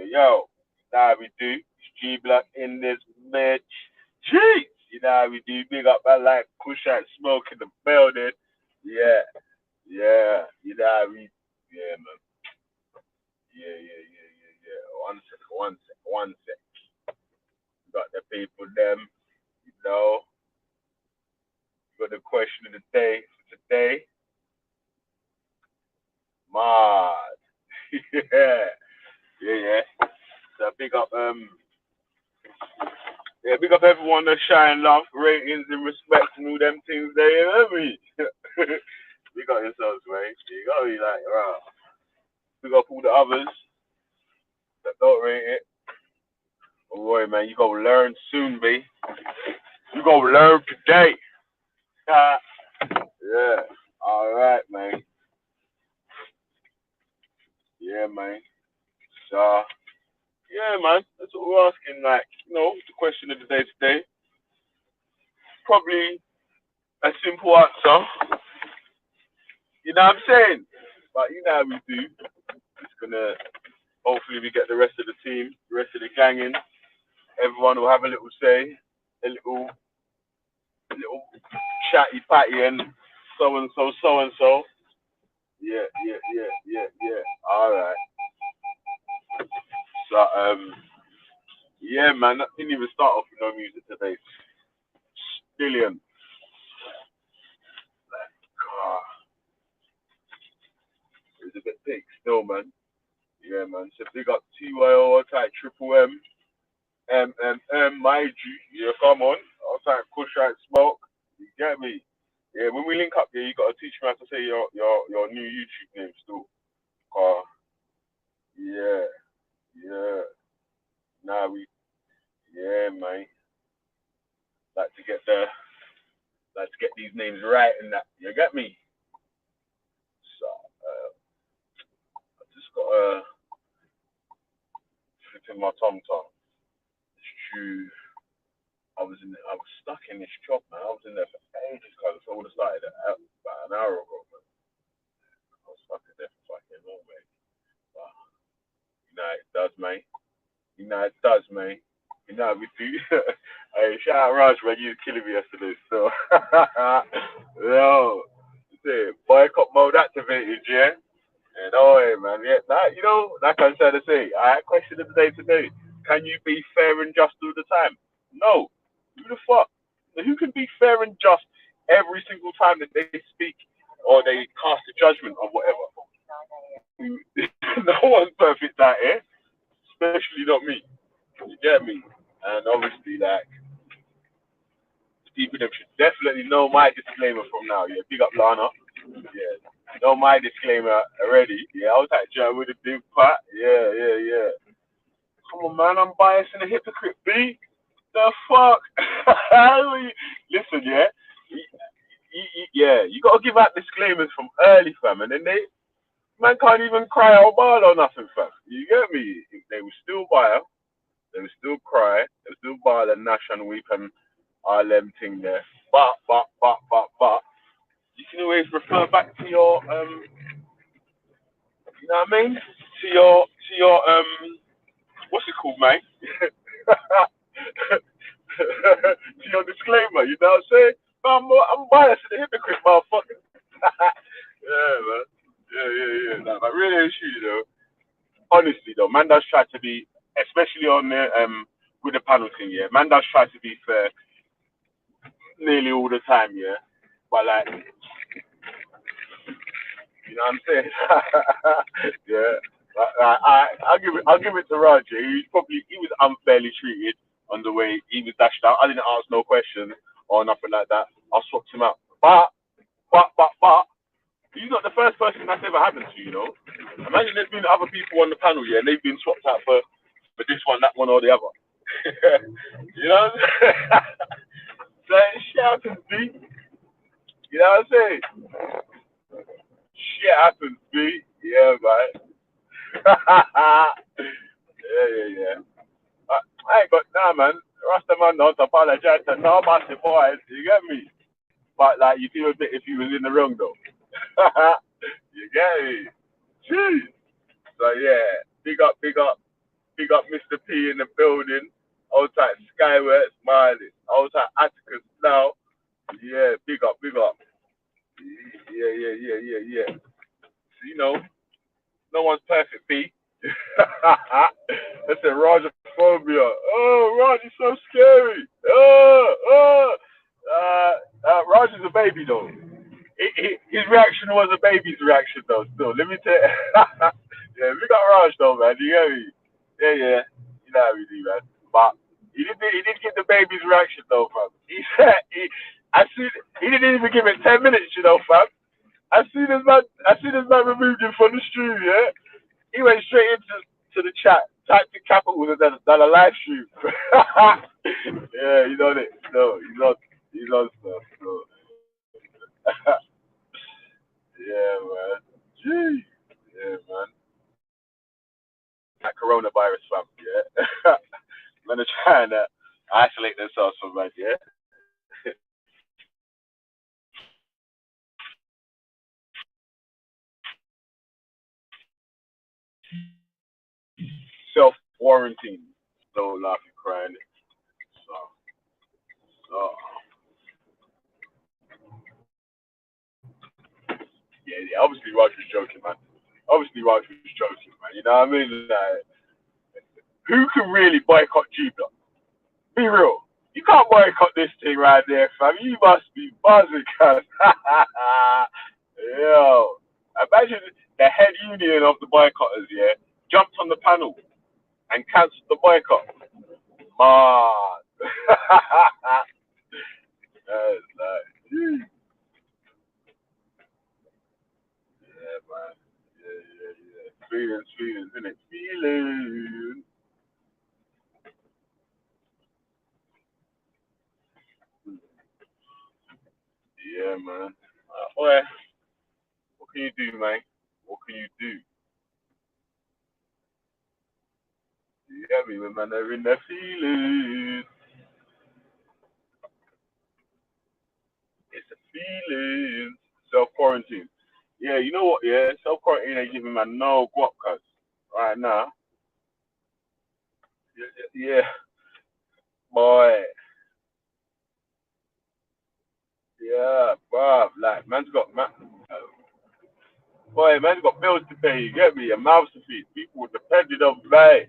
Yo, you know how we do. It's G Block in this bitch. Jeez! You know how we do. Big up my like push out smoke in the building. Yeah, yeah. You know how we yeah man. Yeah. One sec. Got the people them, you know. Got the question of the day for today. Mod. Yeah. Yeah. So big up everyone that shine love, ratings and respect and all them things there, you know me. Big up yourselves, mate. You gotta be like, right. Big up all the others that don't rate it. Oh boy, man, you gonna learn soon, B. You gonna learn today. Yeah. Alright, man. Yeah, man. So yeah, man. That's what we're asking, like, the question of the day today. Probably a simple answer. You know what I'm saying? But you know how we do. It's gonna hopefully we get the rest of the team, the rest of the gang in. Everyone will have a little say, a little chatty patty and so and so. Yeah. All right. So yeah, man. I didn't even start off with no music today. Brilliant. Ah, it was a bit thick still, man. Yeah, man. So big up TYO, type Triple my G. Yeah, come on. I'll type Kush out Smoke. You get me? Yeah, when we link up here, you gotta teach me how to say your new YouTube name still. Yeah, yeah. Nah, yeah, man. Like to get these names right and that. You get me? So, I just got flipping my tom tom. It's true. I was stuck in this job, man. I was in there for ages, cause I would have started about an hour ago, man. I was stuck in there for fucking long, mate. But you know it does, mate. You know it does, mate. You know we do. Hey, shout out Raj, man. You was killing me yesterday, so. Yo, boycott mode activated, yeah. And oh, hey, man, yeah, that like I'm trying to say. I question of the day today: can you be fair and just all the time? No. Who the fuck? Who can be fair and just every single time that they speak or they cast a judgment on whatever? No one's perfect out here, especially not me. You get me? And obviously, like, people them should definitely know my disclaimer from now. Yeah, big up Lana. Yeah, know my disclaimer already. Yeah, I was at Joe with a big pot. Yeah. Come on, man, I'm biased and a hypocrite, B. The fuck? Listen, yeah. Yeah, you gotta give out disclaimers from early, fam, and then man can't even cry or bawl or nothing, fam. You get me? They will still buy, they will still cry, they will still bawl and gnash and weep and all them thing there. But, you can always refer back to your you know what I mean? To your what's it called, mate? To your disclaimer, you know what I'm saying? I'm biased and a hypocrite, motherfucker. Yeah, man. Yeah. Nah, but really and truly, though, honestly, though, man does try to be, especially on the with the panel thing, yeah. Man does try to be fair nearly all the time, yeah. But like, you know what I'm saying? Yeah. I'll give it to Roger. He was unfairly treated on the way he was dashed out. I didn't ask no questions or nothing like that. I swapped him out. But he's not the first person that's ever happened to, you know. Imagine there's been other people on the panel, yeah, and they've been swapped out for this one, that one, or the other. You know what I'm saying? So shit happens, B. You know what I'm saying? Shit happens, B. Yeah, man. Yeah. I ain't got nah, man. Rasta man don't apologize to nobody, boys. You get me? But like, you feel a bit if you was in the wrong though. You get me? Jeez. So yeah, big up. Big up Mr. P in the building. Old type Skyway, smiling. Old type Atticus now. Yeah, big up. Yeah. So, no one's perfect, P. That's a Roger phobia. Oh, Roger's so scary. Roger's a baby though. His reaction was a baby's reaction though. Still, let me tell you. Yeah, we got Raj though, man. You get me? Yeah. You know how we do, man. But he didn't get the baby's reaction though, fam. He said he didn't even give it 10 minutes, fam. As soon as man removed him from the stream, yeah, he went straight into the chat, typed in capitals and done a live stream. Yeah, he's on it. No, he's on stuff. So. Yeah, man. Gee. Yeah, man. That coronavirus, fam. Yeah. Men are trying to isolate themselves from that. Yeah. Self quarantine. No laughing, crying. So, so. Yeah. Obviously, Raj was joking, man. Obviously, Raj was joking, man. You know what I mean? Like, who can really boycott G Block? Be real. You can't boycott this thing right there, fam. You must be buzzing, cuz. Yo. Imagine the head union of the boycotters, yeah, jumped on the panel and cancelled the boycott. Man. Like, yeah, man. Yeah. Feelings, innit? Feelings. Yeah, man. Boy, what can you do, man? What can you do? You get me, when man, they're in their feelings. It's a feeling. Self quarantine. Yeah, you know what? Yeah, self quarantine ain't giving man no guap, cuz right now. Yeah, boy. Yeah, bruv. Like, man's got bills to pay. You get me? A mouth to feed. People depended on me.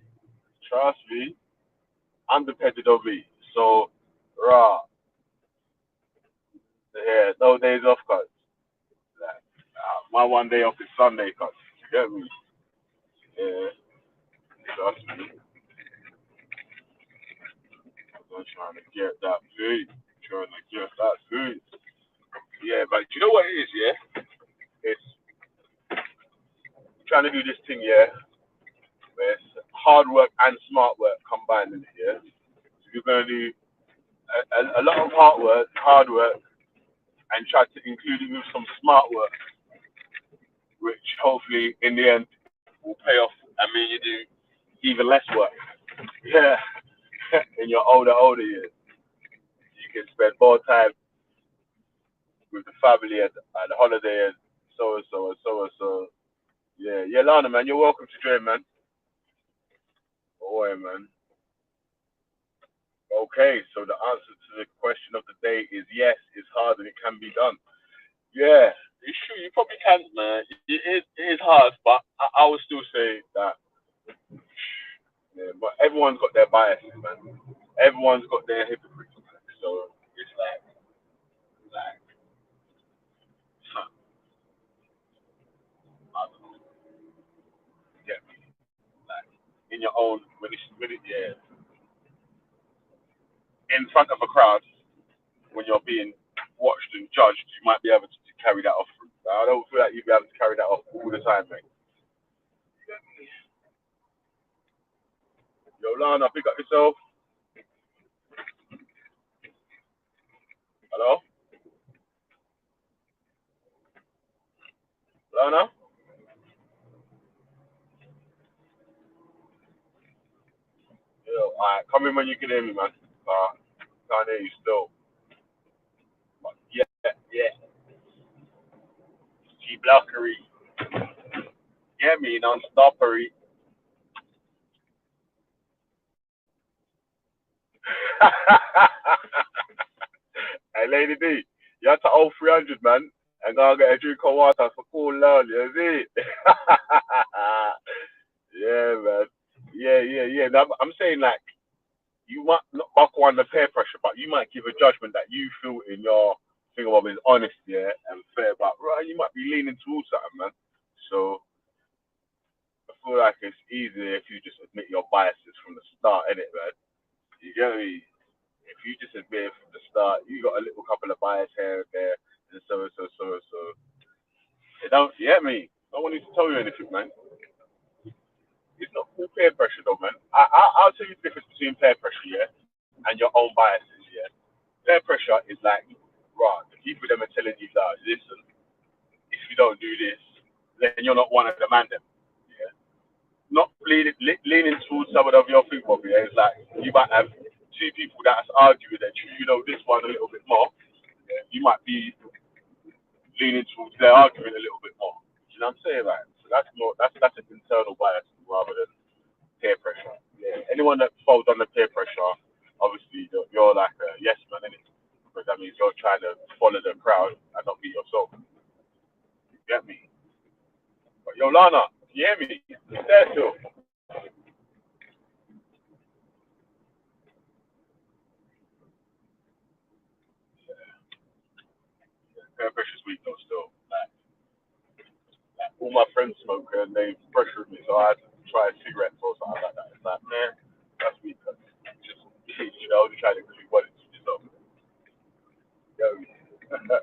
Trust me, I'm dependent on me. So, rah. Yeah, no days off, cuz. Like, my one day off is Sunday, cuz. You get me? Yeah, trust me. I'm trying to get that food. Trying to get that food. Yeah, but you know what it is, yeah? It's trying to do this thing, yeah, where it's hard work and smart work combined in it, yeah? So you're going to do a lot of hard work, and try to include it with some smart work, which hopefully in the end will pay off. I mean, you do even less work. Yeah, in your older years. You can spend more time with the family and the holiday and so and so and so and so. Yeah, Lana, man, you're welcome to join, man. Boy, man. Okay, so the answer to the question of the day is yes, it's hard and it can be done. Yeah, it's true. You probably can, man. It is hard, but I would still say that. Yeah, but everyone's got their biases, man. Everyone's got their hypocrites, man. So it's like, I don't know, get me? Like in your own yeah, in front of a crowd when you're being watched and judged, you might be able to carry that off. I don't feel like you'd be able to carry that off all the time, mate. Yo, Lana, pick up yourself. Hello, Lana. Yo, alright, come in when you can hear me, man. Can't hear you still. But yeah. G blockery. Get me non-stoppery. Hey, Lady D, you have to owe 300, man, and go get a drink of water for cool down, you see? Yeah, man. Yeah. No, I'm saying, like, you might not buckle under peer pressure, but you might give a judgment that you feel in your thing of is honest, yeah, and fair, but right, you might be leaning towards something, man. So I feel like it's easier if you just admit your biases from the start, innit, man? You get me? If you just admit it from the start, you got a little couple of bias here and there, and so. You don't, you get me? No one needs to tell you anything, man. It's not full peer pressure, though, man. I'll tell you the difference between peer pressure, yeah, and your own biases, yeah. Peer pressure is like, right, the people them are telling you that, listen, if you don't do this, then you're not one of the man them. Yeah. Not leaning towards someone of your people, yeah. It's like you might have two people that's arguing that you know this one a little bit more. Yeah. You might be leaning towards their argument a little bit more. You know what I'm saying? Like, so that's more that's an internal bias rather than peer pressure. Yeah. Anyone that falls under peer pressure, obviously you're like a yes man, innit? Because that means you're trying to follow the crowd and not be yourself. You get me? But yo, Lana, you hear me? You there still? Peer pressure's weak though still. Like all my friends smoke and they pressured me, so I had to try cigarettes or something like that. It's like, man, that's weak. Just just trying to do what it's yourself. Yo, yeah, man,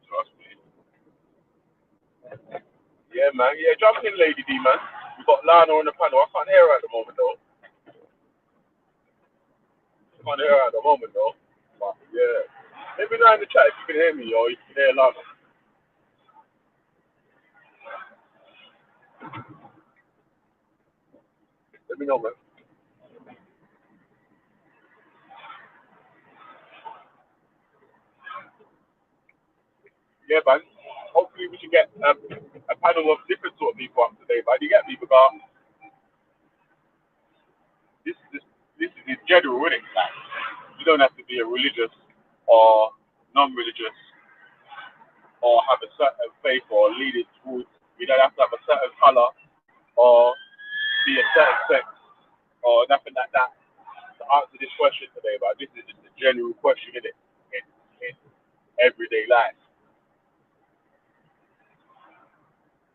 trust me. Yeah, man. Yeah, jump in, Lady D, man. We got Lana on the panel. I can't hear her at the moment, though. I can't hear her at the moment, though. But, yeah. Let me know in the chat if you can hear me or you can hear Lana. Let me know, man. Yeah, man. Hopefully we can get a panel of different sort of people up today, man. You get me? Because this, this, this is in general, isn't it? Like, you don't have to be a religious or non-religious or have a certain faith or lead it towards. You don't have to have a certain color or be a certain sex or nothing like that to answer this question today, but this is just a general question, isn't it? In everyday life.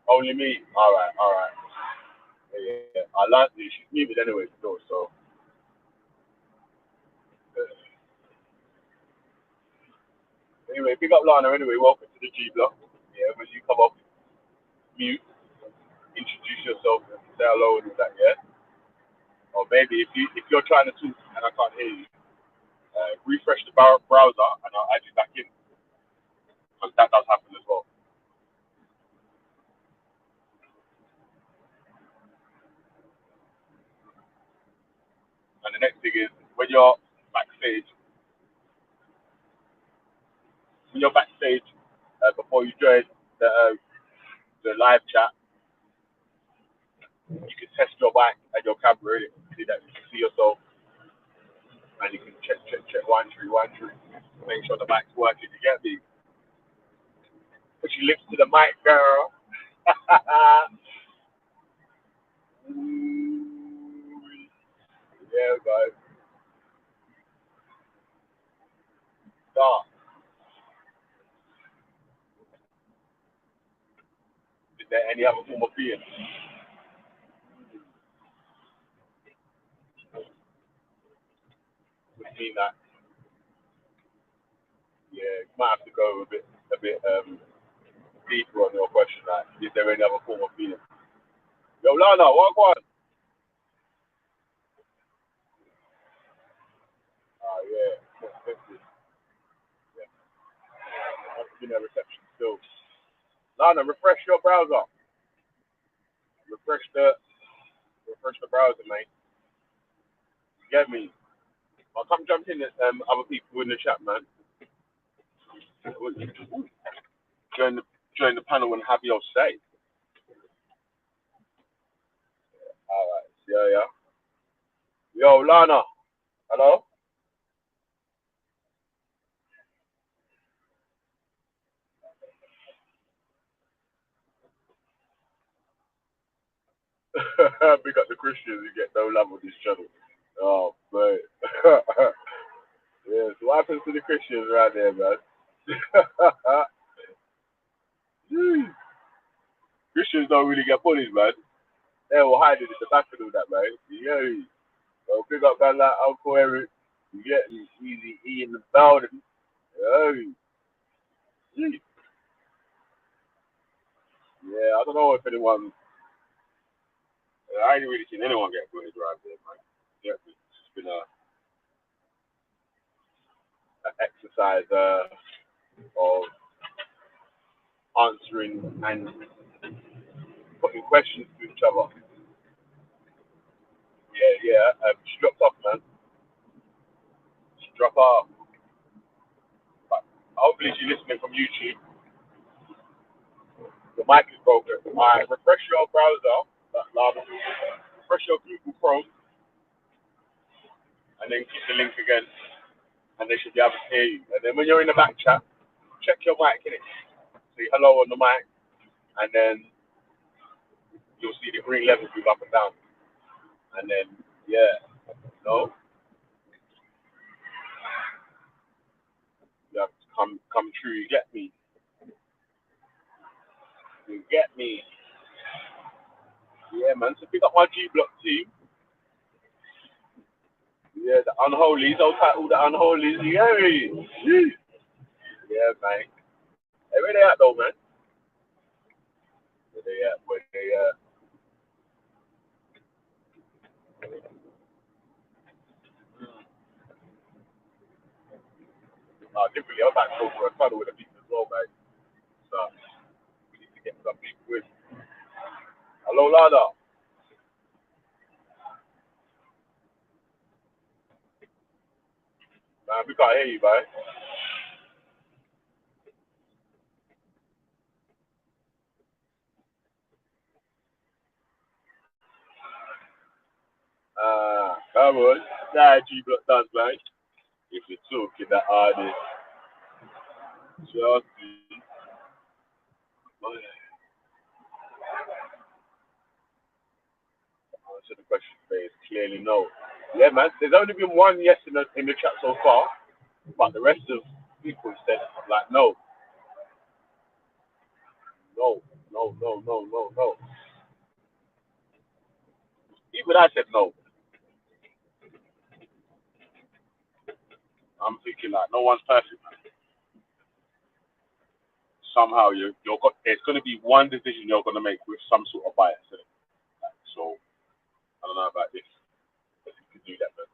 Only me. All right. Yeah. I learned this. She's muted anyway, still. So, anyway, big up Lana. Anyway, welcome to the G Block. Yeah, when you come up, mute, introduce yourself, and say hello and all that. Yeah. Or maybe if you're trying to talk and I can't hear you, refresh the browser and I'll add you back in because that does happen as well. And the next thing is backstage, when you're backstage, before you join the live chat, you can test your mic and your camera in it. See that you can see yourself and you can check one, three. Make sure the mic's working. You get me? Put your lips to the mic, girl. Yeah, guys. Start. Is there any other form of being? Which mean that yeah, you might have to go a bit deeper on your question. Like, is there any other form of being? Yo, Lana, what one? Yeah, more expensive. Yeah, must have been a reception still. Lana, refresh your browser. Refresh the refresh the browser, mate. You get me? I'll come jump in at other people in the chat, man. Join the join the panel and have your say. All right. Yeah, yeah. Yo, Lana. Hello. Big up the Christians. You get no love on this channel. Oh, man. Yeah. So what happens to the Christians right there, man? Jeez. Christians don't really get bullied, man. They will hide it in the back and all that, man. Yeah. So big up man like Uncle Eric. You get me? Easy E in the building. Yeah. Jeez. Yeah, I don't know if anyone. I ain't really seen anyone get bullied right there, man. Yeah, it's just been a exercise of answering and putting questions to each other. Yeah, yeah. She dropped off, man. She dropped off. But hopefully she's listening from YouTube. The mic is broken. Alright, refresh your browser, refresh your Google Chrome, and then click the link again, and they should be able to hear you. And then when you're in the back chat, check your mic in it. Say hello on the mic, and then you'll see the green levels move up and down. And then, yeah, no, you have to come true. You get me? You get me? Yeah, man. So pick up my G Block team. Yeah, the unholies. I'll title the unholies. You get me? Yeah, man. Hey, where they at though, man? Where they at? Where they at? Differently, I'm about to go for a tunnel with a beat as well, man. So we need to get some people in. Hello, Lada. Man, we can't hear you, man. Come on. Nah, G Block done, man. If you're talking that artist, just answer the question today is clearly no. Yeah, man. There's only been one yes in the chat so far, but the rest of people said like no, no, no, no, no, no, no. Even I said no. I'm thinking like no one's perfect, man. Somehow there's going to be one decision you're going to make with some sort of bias in it. So I don't know about this. If you can do that, man.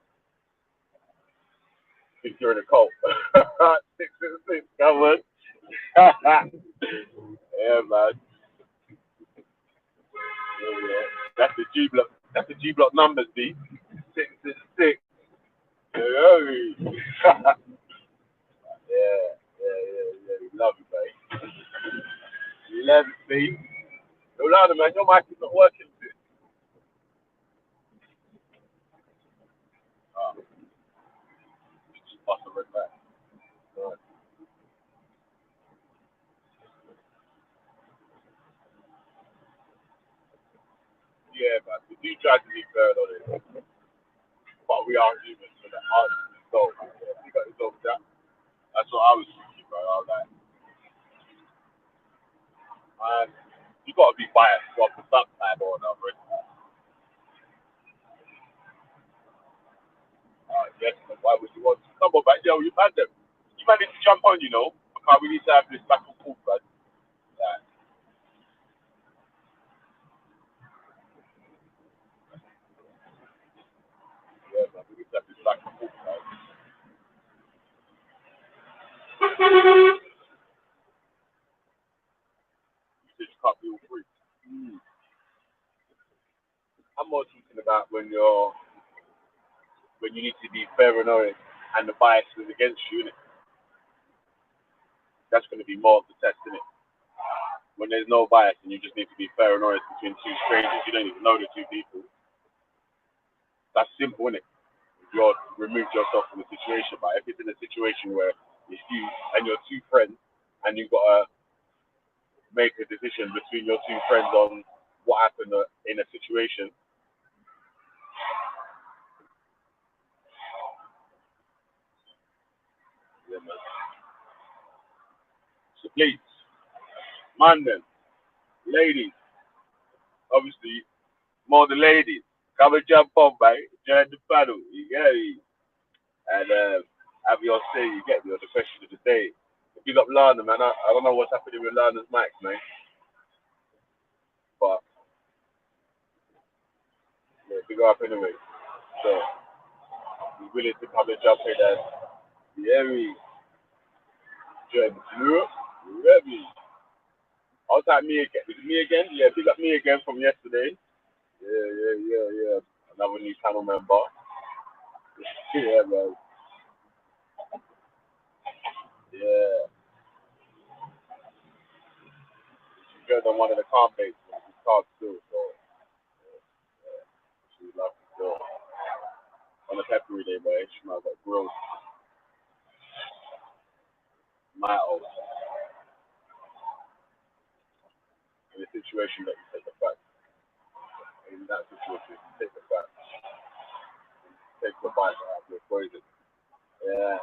If you're in a cult. 666, come on. Yeah, man. Yeah, yeah. That's the G block. That's the G block numbers, B. 666. Yeah, yeah, yeah, yeah. We love you, mate. We love you, B. Yo, louder, man. Your mic is not working. Oh, just bust a red back. Right. Yeah, man. We do try to be fair on it, but we are humans, so the art is so. Yeah, we got to go with that. That's what I was thinking, bro. I was like, man, you got to be biased from some time or another. Yes, but why would you want to come on, man? Yo, you've had them. You managed to jump on, you know. Because we need to have this back and forth, man. Like, yeah, man, we need to have this back and forth, man. You said you can't be all free. Mm. I'm more talking about when you need to be fair and honest and the bias is against you, innit? That's going to be more of the test, innit? when there's no bias and you just need to be fair and honest between two strangers. You don't even know the two people. That's simple, isn't it? You're removed yourself from the situation. But if it's in a situation where it's you and your two friends and you've got to make a decision between your two friends on what happened in a situation, yeah, man. So please, man, then, ladies, obviously, more the ladies, come and jump on, mate. Join the panel, you get me? And have your say, you get me, on the question of the day. Big up Lana, man. I don't know what's happening with Lana's mic, man. But, yeah, big up anyway. So, be willing to come and jump in and, yeah, we join the group. Ready. I was like me again. Is it me again? Yeah, big up me again from yesterday. Yeah. Another new channel member. Yeah, man. Yeah. She goes on one of the calm days. She's calm still, so yeah. She's lucky still. On a peppery day, boy, she might have got grilled. My old. In a situation that you take the fact. In that situation, you take the fact. Take the bite out of your poison. Yeah.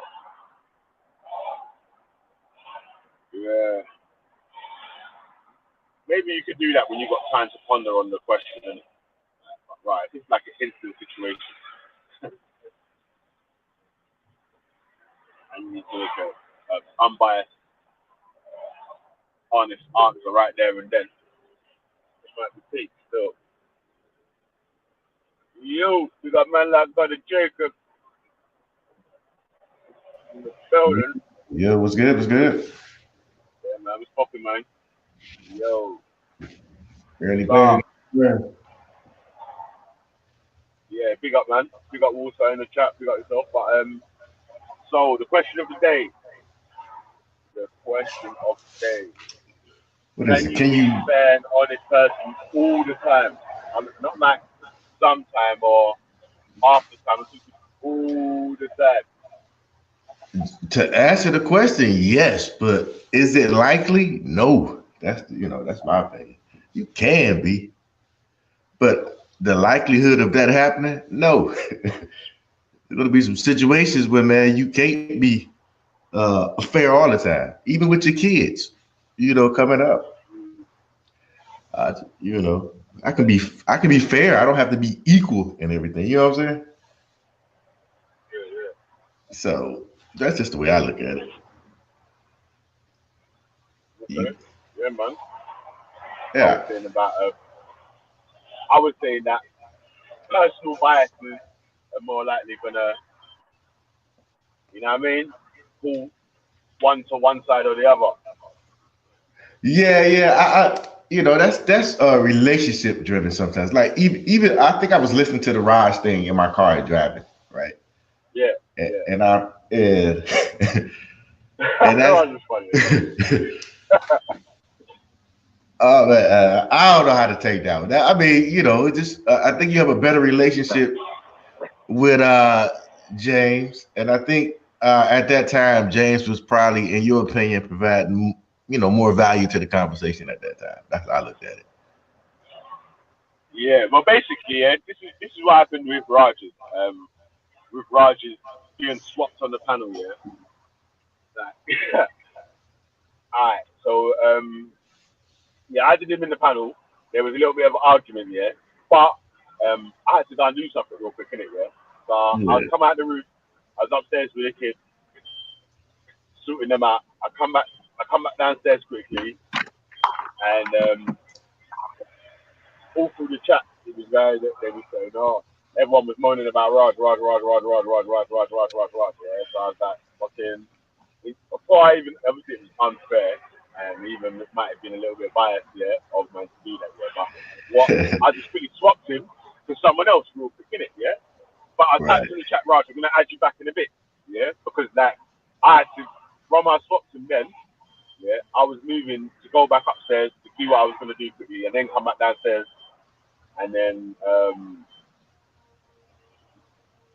Yeah. Maybe you could do that when you got time to ponder on the question. And, right, it's like an instant situation. And you need to make an unbiased, honest answer right there and then. It might be peak still. Yo, we got man like Brother Jacob in the building. Yeah, what's good? What's good? Yeah, man, what's popping, man? Yo, Early ah, playing. Yeah. yeah, big up, man. Big up also in the chat. Big up yourself. But so the question of the day. The question of the day. What is Can it? you Can be you? fair and honest person all the time? Not like sometime or after time. I'm thinking all the time. To answer the question, yes, but is it likely? No. That's my opinion. You can be, but the likelihood of that happening, no. There's gonna be some situations where, man, you can't be fair all the time, even with your kids. Coming up, uh, you know, I can be fair. I don't have to be equal in everything. You know what I'm saying? Yeah. So that's just the way I look at it. Okay. You- Yeah, man. I was Yeah, saying about I was saying that personal biases are more likely gonna, you know what I mean, pull one to one side or the other. yeah. That's relationship driven sometimes. Like even I think I was listening to the Raj thing in my car driving, right? Yeah, And, yeah. and I and, and that that's was just funny. oh man, I don't know how to take that one. I mean, it just I think you have a better relationship with James, and I think at that time James was probably, in your opinion, providing more value to the conversation at that time. That's how I looked at it. Yeah, but basically, yeah, this is what happened with Rogers. With Rogers being swapped on the panel, yeah. Like, alright, so yeah, I did him in the panel. There was a little bit of an argument, yeah, but I had to go and do something real quick, innit, yeah. So I was Yeah. coming out the roof. I was upstairs with the kids, sorting them out. I come back downstairs quickly, and all through the chat, it was guys that they were saying, oh, everyone was moaning about Rod. Yeah, so I was like, fucking, before I even, obviously it was unfair, and even it might have been a little bit biased, yeah, of man to do that, yeah, but what, I just quickly swapped him to someone else real quick, innit, yeah? But I Right. typed in the chat, Raj, I'm going to add you back in a bit, yeah? Because, like, I had to, from I swapped him then, yeah, I was moving to go back upstairs to see what I was gonna do quickly, and then come back downstairs, and then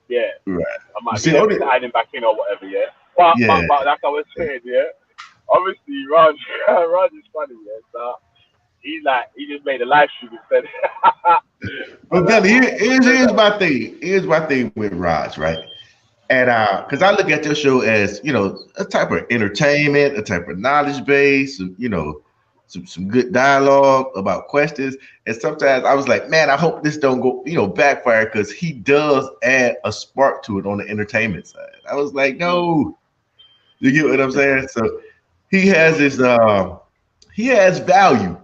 yeah, Right. I You might be see, left only signing back in or whatever. Yeah, but yeah. like I was saying, yeah, obviously Raj Raj is funny, yeah. So he just made a live stream instead. I'm But like, Belly, here's that. my thing. Here's my thing with Raj, right? And because I look at your show as, a type of entertainment, a type of knowledge base, some good dialogue about questions. And sometimes I was like, man, I hope this don't go, backfire, because he does add a spark to it on the entertainment side. I was like, no, you get what I'm saying? So he has this, he has value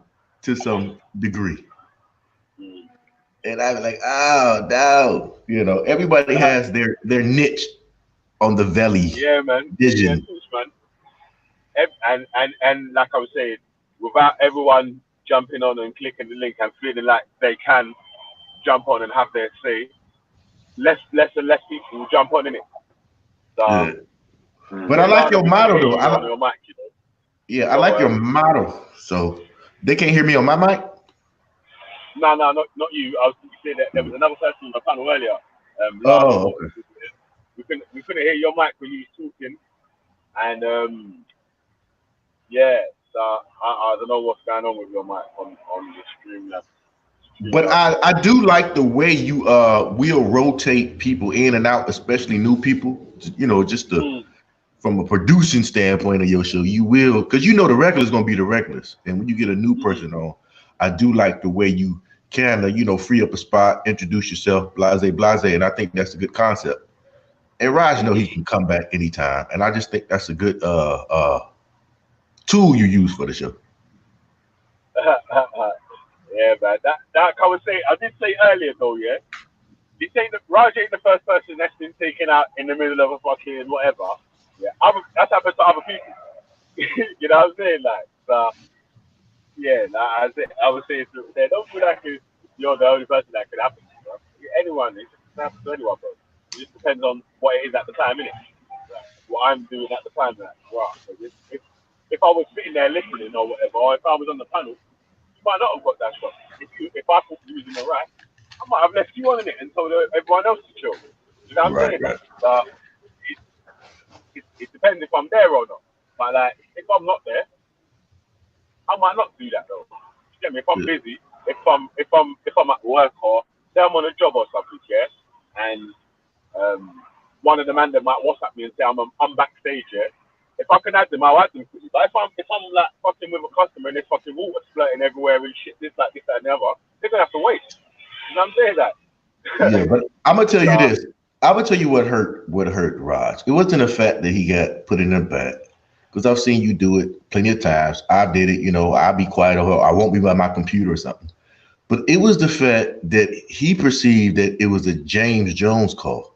to some degree. Mm. And I was like, oh no, everybody has their niche on the Valley Yeah, man. Yeah, vision. thanks, man. And like I was saying, without everyone jumping on and clicking the link and feeling like they can jump on and have their say, less and less people will jump on in it. So Good. But I like Lana, your we couldn't motto hear though. you on your mic, you know. Yeah, I So like your motto. So they can't hear me on my mic. no, not you. I was saying that there was another person on the panel earlier, Lana. Oh, okay. We couldn't hear your mic when you was talking, and yeah. So I don't know what's going on with your mic on the stream now. But I do like the way you will rotate people in and out, especially new people. Just Mm, from a producing standpoint of your show, you will, because the regular's gonna be the regulars, and when you get a new mm, person on, I do like the way you kind of free up a spot, introduce yourself, blase, and I think that's a good concept. And Raj know he can come back anytime, and I just think that's a good tool you use for the show. yeah, man. That I was saying. I did say earlier though, yeah. This ain't Raj ain't the first person that's been taken out in the middle of a fucking whatever. Yeah, that's happened to other people. You know what I'm saying? Like, so yeah, like I was saying to them, don't feel like you're the only person that could happen to, bro. Anyone, it can happen to anyone, bro. It just depends on what it is at the time, innit? Like, what I'm doing at the time, like, wow. So if I was sitting there listening or whatever, or if I was on the panel, you might not have got that shot. If I thought you was in the right, I might have left you on it and told everyone else to chill. You know what I'm Right, saying? right. But it depends if I'm there or not. But like, if I'm not there, I might not do that though. You get me? If I'm Good. busy, if I'm at work or say I'm on a job or something, yeah, and one of the men that might WhatsApp me and say I'm backstage, yeah. If I can add them, I'll add them quickly. But if I'm like fucking with a customer and there's fucking water splurting everywhere and shit, this, like this, that, and the other, they're gonna have to wait. You know what I'm saying? That. Yeah, but I'm gonna tell you So, this. I'm gonna tell you what hurt Raj. It wasn't the fact that he got put in the back, because I've seen you do it plenty of times. I did it. I'll be quiet or I won't be by my computer or something. But it was the fact that he perceived that it was a James Jones call.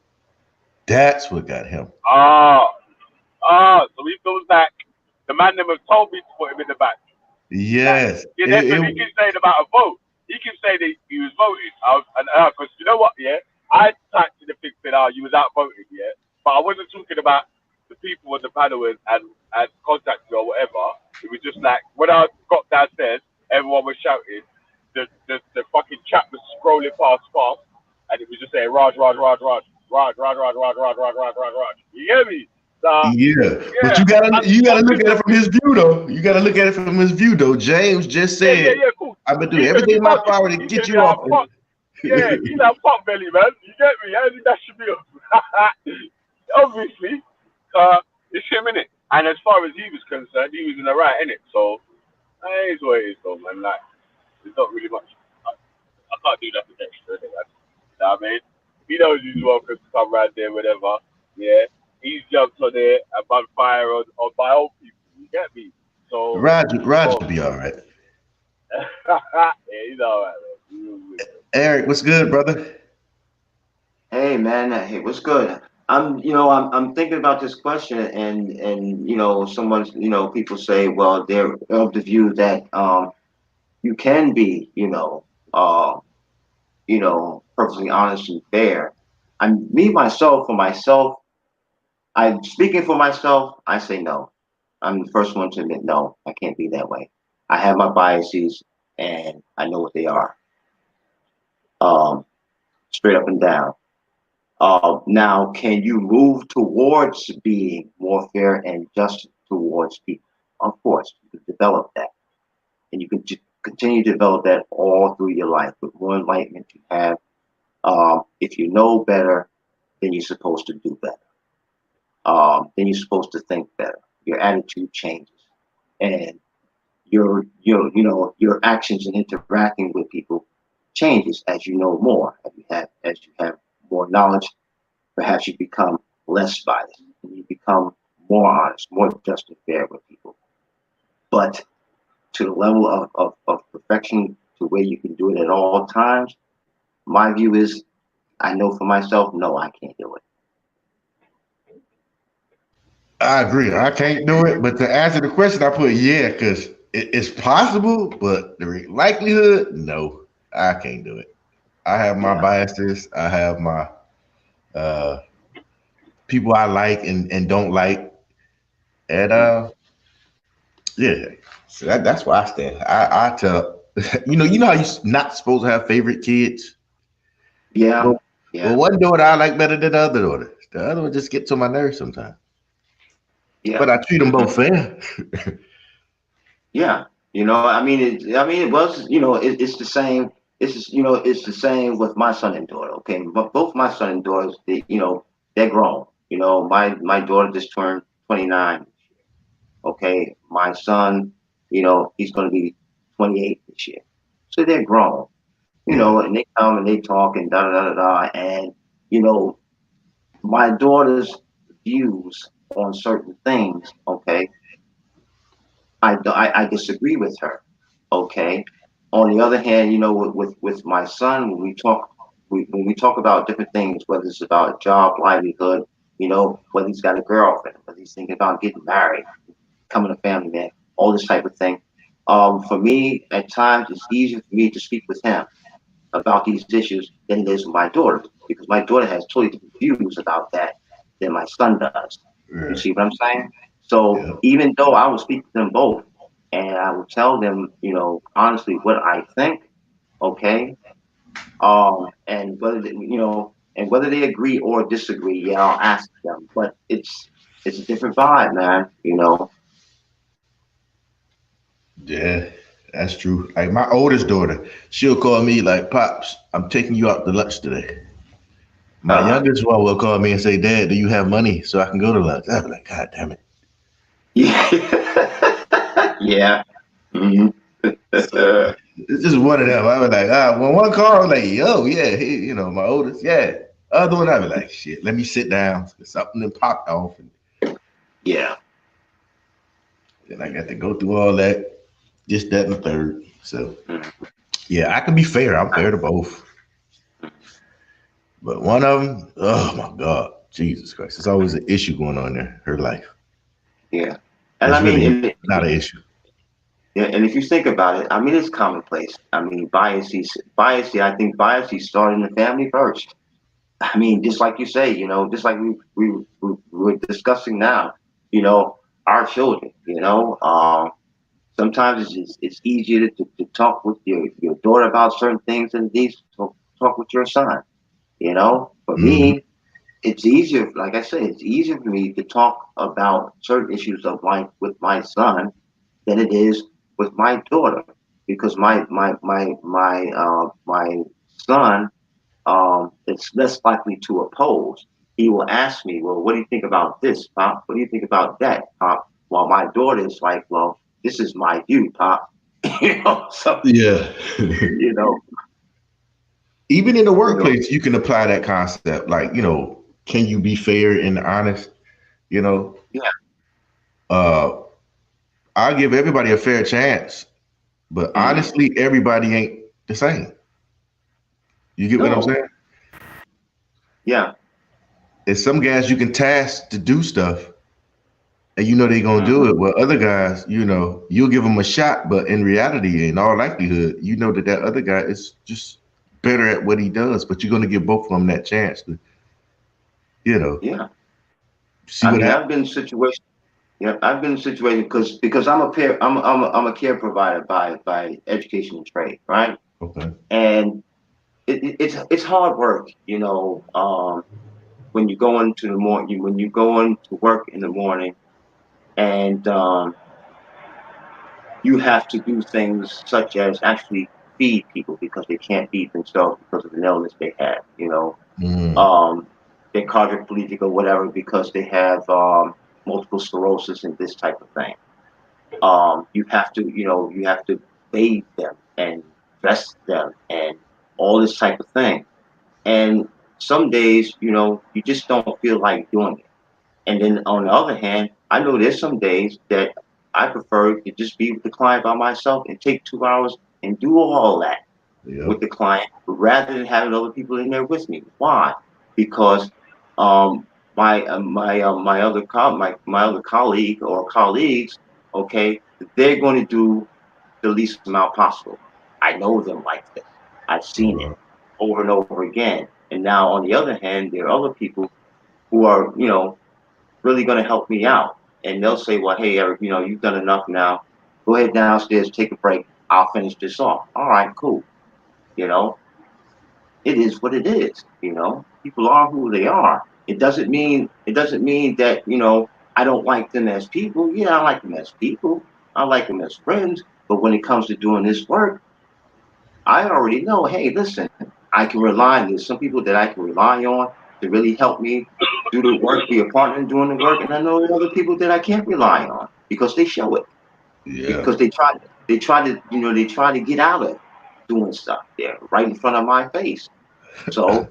That's what got him. so he feels like the man them have told me to put him in the back. Like, Yes. yeah, that's what he keeps saying about a vote. He keeps saying that he was voted. Because you know what, yeah? I typed in the thing said, you was outvoted, yeah? But I wasn't talking about the people on the panel and contacted or whatever. It was just like, when I got downstairs, everyone was shouting. The fucking chat was scrolling past fast. And it was just saying, Raj, Raj, Raj, Raj, Raj, Raj, Raj, Raj, Raj, Raj, Raj, Raj, Raj. You hear me? So, Yeah, but yeah. you gotta I'm look just, at it from his view though. You gotta look at it from his view though. James just said, yeah, cool. "I've been doing He's gonna everything be in my fucking. power to He's get gonna be you like off." fuck. Yeah, he's like fuck belly, man. You get me? How did that should be? Obviously, it's him in it. And as far as he was concerned, he was in the right in it. So that is what it is, though, man. Like, there's not really much. I can't do nothing extra. You know what I mean? He knows he's welcome to come round there, whatever. Yeah, he's jumped on there and on fire on my own people. You get me? So, Roger oh, be all right. yeah, he's alright, man. Eric, what's good, brother? Hey man, hey, what's good? I'm thinking about this question, and someone, people say, well, they're of the view that you can be, perfectly honest and fair. I'm me myself for myself. I'm speaking for myself. I say no. I'm the first one to admit no. I can't be that way. I have my biases, and I know what they are. Um, Straight up and down. Now, can you move towards being more fair and just towards people? Of course, you can develop that, and you can continue to develop that all through your life. The more enlightenment you have, if you know better, then you're supposed to do better. Then you're supposed to think better. Your attitude changes, and your actions and interacting with people changes as you know more. As you have more knowledge, perhaps you become less biased and you become more honest, more just and fair with people. But to the level of perfection to where you can do it at all times, my view is I know for myself, no, I can't do it. I agree. I can't do it. But to answer the question, I put yeah, because it's possible, but the likelihood, no, I can't do it. I have my Yeah. biases. I have my uh, people I like and don't like. And yeah, so that's where I stand. I tell you know how you're not supposed to have favorite kids. Yeah. Well, Yeah. well, one daughter I like better than the other daughter. The other one just gets on my nerves sometimes. Yeah. But I treat them both fair. Yeah. It was, it's the same. It's the same with my son and daughter. Okay, but both my son and daughters, they're grown. My daughter just turned 29. Okay, my son, he's going to be 28 this year. So they're grown. Yeah, And they come and they talk and da da da da da. And you know, my daughter's views on certain things. Okay, I disagree with her. Okay. On the other hand, with my son, when we talk about different things, whether it's about job, livelihood, whether he's got a girlfriend, whether he's thinking about getting married, becoming a family man, all this type of thing. For me, at times, it's easier for me to speak with him about these issues than it is with my daughter, because my daughter has totally different views about that than my son does. You yeah, see what I'm saying? So yeah. even though I will speak to them both and I will tell them, honestly what I think, okay, and whether they agree or disagree, yeah, I'll ask them. But it's a different vibe, man. Yeah, that's true. Like my oldest daughter, she'll call me like, "Pops, I'm taking you out to lunch today." My Uh, youngest one will call me and say, "Dad, do you have money so I can go to lunch?" I'll be like, "God damn it!" yeah, yeah. Hmm. So it's just one of them. I be like, when one call, I'm like, "Yo, yeah, my oldest, yeah." Other one, I be like, "Shit, let me sit down." Something then popped off, and Yeah. then I got to go through all that, just that and the third. So Mhm. yeah, I can be fair. I'm fair to both. But one of them, oh my God, Jesus Christ, there's always an issue going on there. Her life. Yeah. And It's I mean, really not an issue. yeah, and if you think about it, I mean, it's commonplace. I mean, I think biases started in the family first. I mean, just like you say, just like we're discussing now, our children, sometimes it's easier to talk with your daughter about certain things than it is to talk with your son. For Hmm. me, it's easier, like I said, it's easier for me to talk about certain issues of life with my son than it is with my daughter, because my son is less likely to oppose. He will ask me, "Well, what do you think about this, Pop? What do you think about that, Pop?" While my daughter is like, "Well, this is my view, Pop." So Yeah. you know, Even in the you know, workplace, you can apply that concept. Like, can you be fair and honest? You know, yeah, uh, I give everybody a fair chance, but mhm. honestly, everybody ain't the same. You get what I'm No, saying? yeah, There's some guys you can task to do stuff, and they're gonna do mhm. it. Well, other guys, you'll give them a shot, but in reality, in all likelihood, you know that other guy is just better at what he does. But you're gonna give both of them that chance to, you know, Yeah. see I what mean, happens. I've been in situations. Yeah, I've been in situations because I'm a care provider by education and trade, right? Okay. And it's hard work, when you go into the morning, when you go into work in the morning, and you have to do things such as actually feed people because they can't feed themselves because of an illness they have, Mm. um, they're quadriplegic or whatever because they have multiple sclerosis and this type of thing. You have to bathe them and dress them and all this type of thing. And some days, you just don't feel like doing it. And then on the other hand, I know there's some days that I prefer to just be with the client by myself and take 2 hours and do all that with Yep. the client rather than having other people in there with me. Why? Because um, my other colleague or colleagues, okay, they're going to do the least amount possible. I know them like this. I've seen it over and over again. And now on the other hand, there are other people who are, really going to help me out. And they'll say, well, hey, Eric, you've done enough now. Go ahead downstairs, take a break. I'll finish this off. All right, cool. You know, it is what it is. People are who they are. It doesn't mean that, I don't like them as people. Yeah, I like them as people. I like them as friends. But when it comes to doing this work, I already know, hey, listen, I can rely on, there's some people that I can rely on to really help me do the work, be a partner in doing the work. And I know there are other people that I can't rely on because they show it, Yeah. because they try to get out of doing stuff there right in front of my face. So,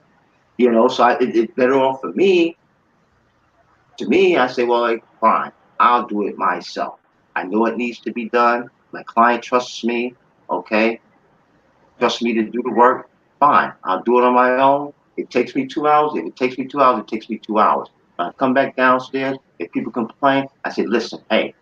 it's better off for me. To me, I say, well, like, fine, I'll do it myself. I know it needs to be done. My client trusts me. Okay. Trust me to do the work, fine. I'll do it on my own. It takes me 2 hours. If it takes me 2 hours, it takes me 2 hours. When I come back downstairs, if people complain, I say, listen, hey,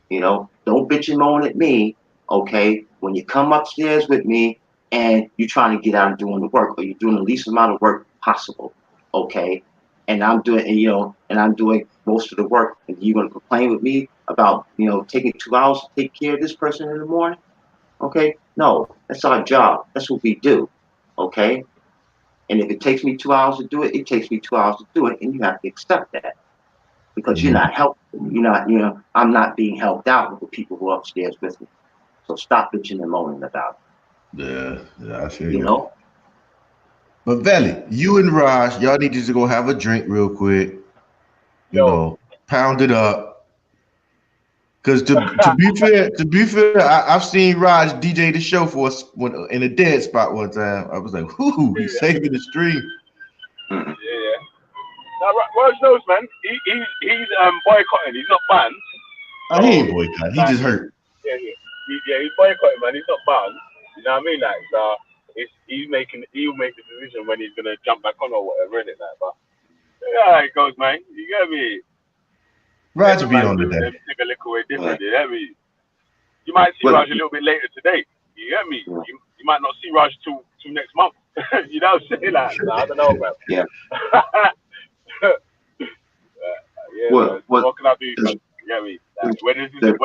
don't bitch and moan at me, okay? When you come upstairs with me and you're trying to get out and doing the work, or you're doing the least amount of work possible, okay? And I'm doing most of the work, and you're gonna complain with me about, taking 2 hours to take care of this person in the morning? Okay? No, that's our job. That's what we do. Okay? And if it takes me 2 hours to do it, it takes me 2 hours to do it, and you have to accept that because you're Mm. not helping. I'm not being helped out with the people who are upstairs with me. So stop bitching and moaning about Yeah. Yeah. I feel it. You you. know? But Valley, you and Raj, y'all need to go have a drink real quick. Yo. Pound it up. Cause to be fair, I've seen Raj DJ the show for us in a dead spot one time. I was like, whoo, he's Yeah, saving the stream. Mm-mm. yeah. Now, Raj knows, man. He's boycotting. He's not banned. Oh, he So, ain't boycott. He like, just hurt. he's boycotting, man. He's not banned. You know what I mean? Like, he'll make the decision when he's gonna jump back on or whatever, innit? Like, but yeah, it goes, man. You get me? Raj Every will be man on do today. them take a little way Yeah. different. You get me? You might see Well, Raj a little bit later today. You get me? yeah. You might not see Raj till next month. You know what I'm saying? Like, I don't know, man. Yeah. Yeah, Well, man. well, What can I do, there's, man? You get me? Like, there's, when this is there,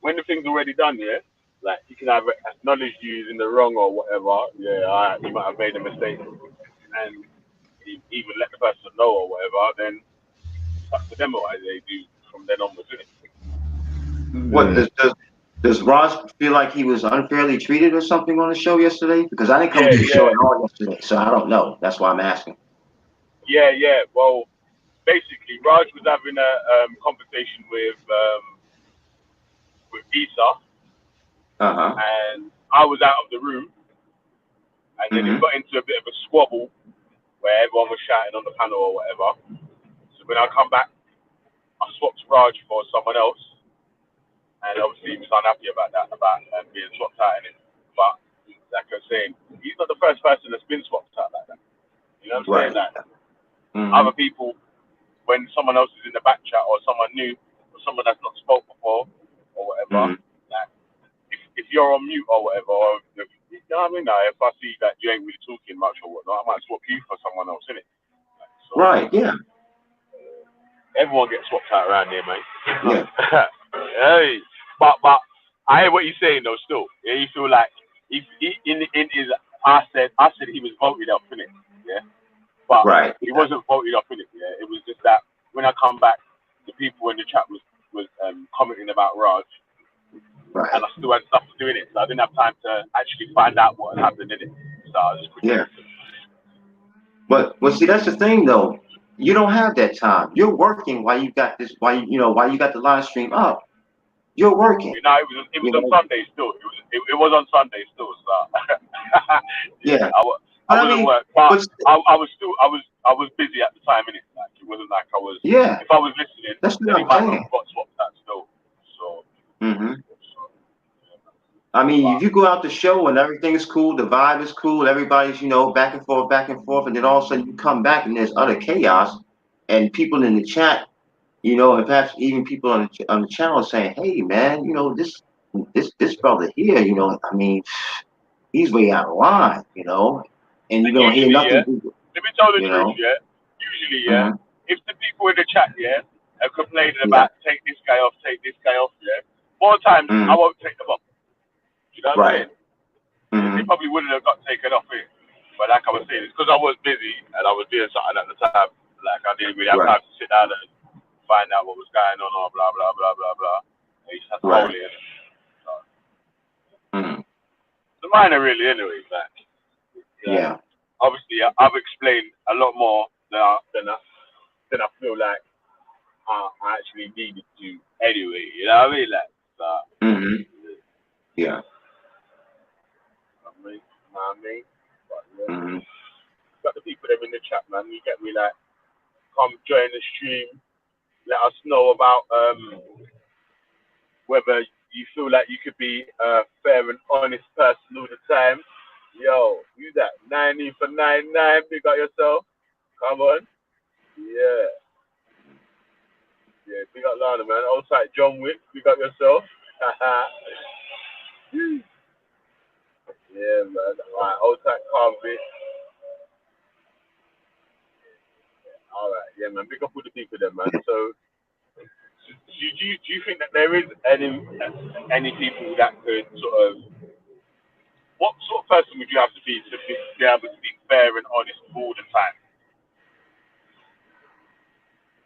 when the thing's already done, yeah. Like you can either acknowledge you in the wrong or whatever. Yeah, alright, you might have made a mistake, and even let the person know or whatever. Then it's up to them what they do from then onwards, isn't it? what Yeah. does Raj feel like he was unfairly treated or something on the show yesterday? Because I didn't come Yeah, to the show yeah, at all yesterday, so I don't know. That's why I'm asking. yeah. Well, basically, Raj was having a conversation with Isa, Uh-huh. and I was out of the room, and then it Mm-hmm. got into a bit of a squabble where everyone was shouting on the panel or whatever. So when I come back, I swapped Raj for someone else, and obviously he was unhappy about that, about being swapped out in it. But like I was saying, he's not the first person that's been swapped out like that. You know what I'm saying? Right. That Mm-hmm. other people, when someone else is in the back chat or someone new or someone that's not spoke before or whatever, Mm-hmm. like if you're on mute or whatever, or if, you know what I mean? Now, if I see that you ain't really talking much or whatnot, I might swap you for someone else, innit? So Right. Yeah. everyone gets swapped out around here, mate. Yeah. Hey, but I hear what you're saying though. Still, yeah, you feel like he in his I said he was voted up in it, yeah, but Right. he wasn't voted up in it. Yeah, it was just that when I come back, the people in the chat was commenting about Raj, Right. and I still had stuff to do in it, so I didn't have time to actually find out what had happened in it. So I just quickly. Yeah. But well, see, that's the thing though. You don't have that time. You're working while you got this. While you got the live stream up. You're working. You know, it was You on know. Sunday still. It was on Sunday still. So yeah, Yeah. I But I wasn't mean, work, but but I was still I was busy at the time, innit? Like it wasn't like I was. yeah, If I was listening, that's then what he I'm might not saying. have got swapped out still. So, Hmm. so I mean, but if you go out the show and everything is cool, the vibe is cool, everybody's, back and forth, and then all of a sudden you come back and there's utter chaos, and people in the chat, and perhaps even people on the channel saying, "Hey, man, this brother here, I mean, he's way out of line, and you and don't hear usually, nothing, yeah. Let me tell the you truth, know." yeah. Usually, yeah. Hmm. If the people in the chat, yeah, are complaining Yeah. about take this guy off, yeah. More times I Hmm. won't take them off. You know what I'm Right. saying? They Hmm. probably wouldn't have got taken off it. But like I was saying, it's because I was busy and I was doing something at the time. Like I didn't really have Right. time to sit down and find out what was going on or blah blah blah blah blah. And you just had to hold Right. it. So, Hmm. the minor really, anyway. Like, Yeah. obviously, I've explained a lot more than I feel like I actually needed to anyway. You know what I mean? Like, so, Hmm. Yeah. I mean, but yeah, Hmm. got the people that are in the chat, man. You get me? Like, come join the stream. Let us know about whether you feel like you could be a fair and honest person all the time. Yo, you that 90 for 99, big up yourself. Come on. Yeah. Yeah, big up Lana, man. Outside John Wick, big up yourself. Yeah, man. Alright, outside Carvey. Alright, yeah, man. Big up all the people there, man. So, do you think that there is any people that could sort of, what sort of person would you have to be able to be fair and honest all the time?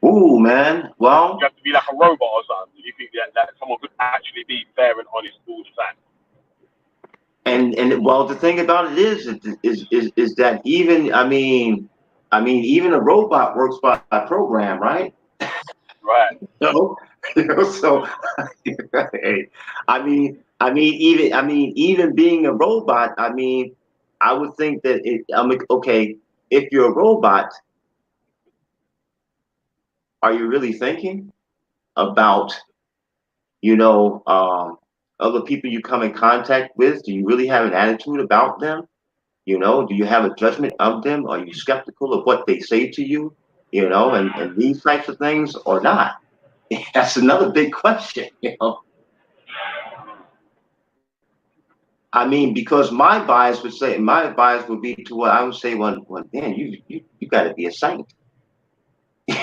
Ooh, man. You Well, have to be like a robot or something. Do you think that someone could actually be fair and honest all the time? and well, the thing about it is that even a robot works by program, right? Right. No. So hey, even being a robot, I would think that okay, if you're a robot, are you really thinking about, other people you come in contact with? Do you really have an attitude about them? Do you have a judgment of them? Are you skeptical of what they say to you? And these types of things or not? That's another big question. Because my bias would be to what I would say, well, man, you got to be a saint.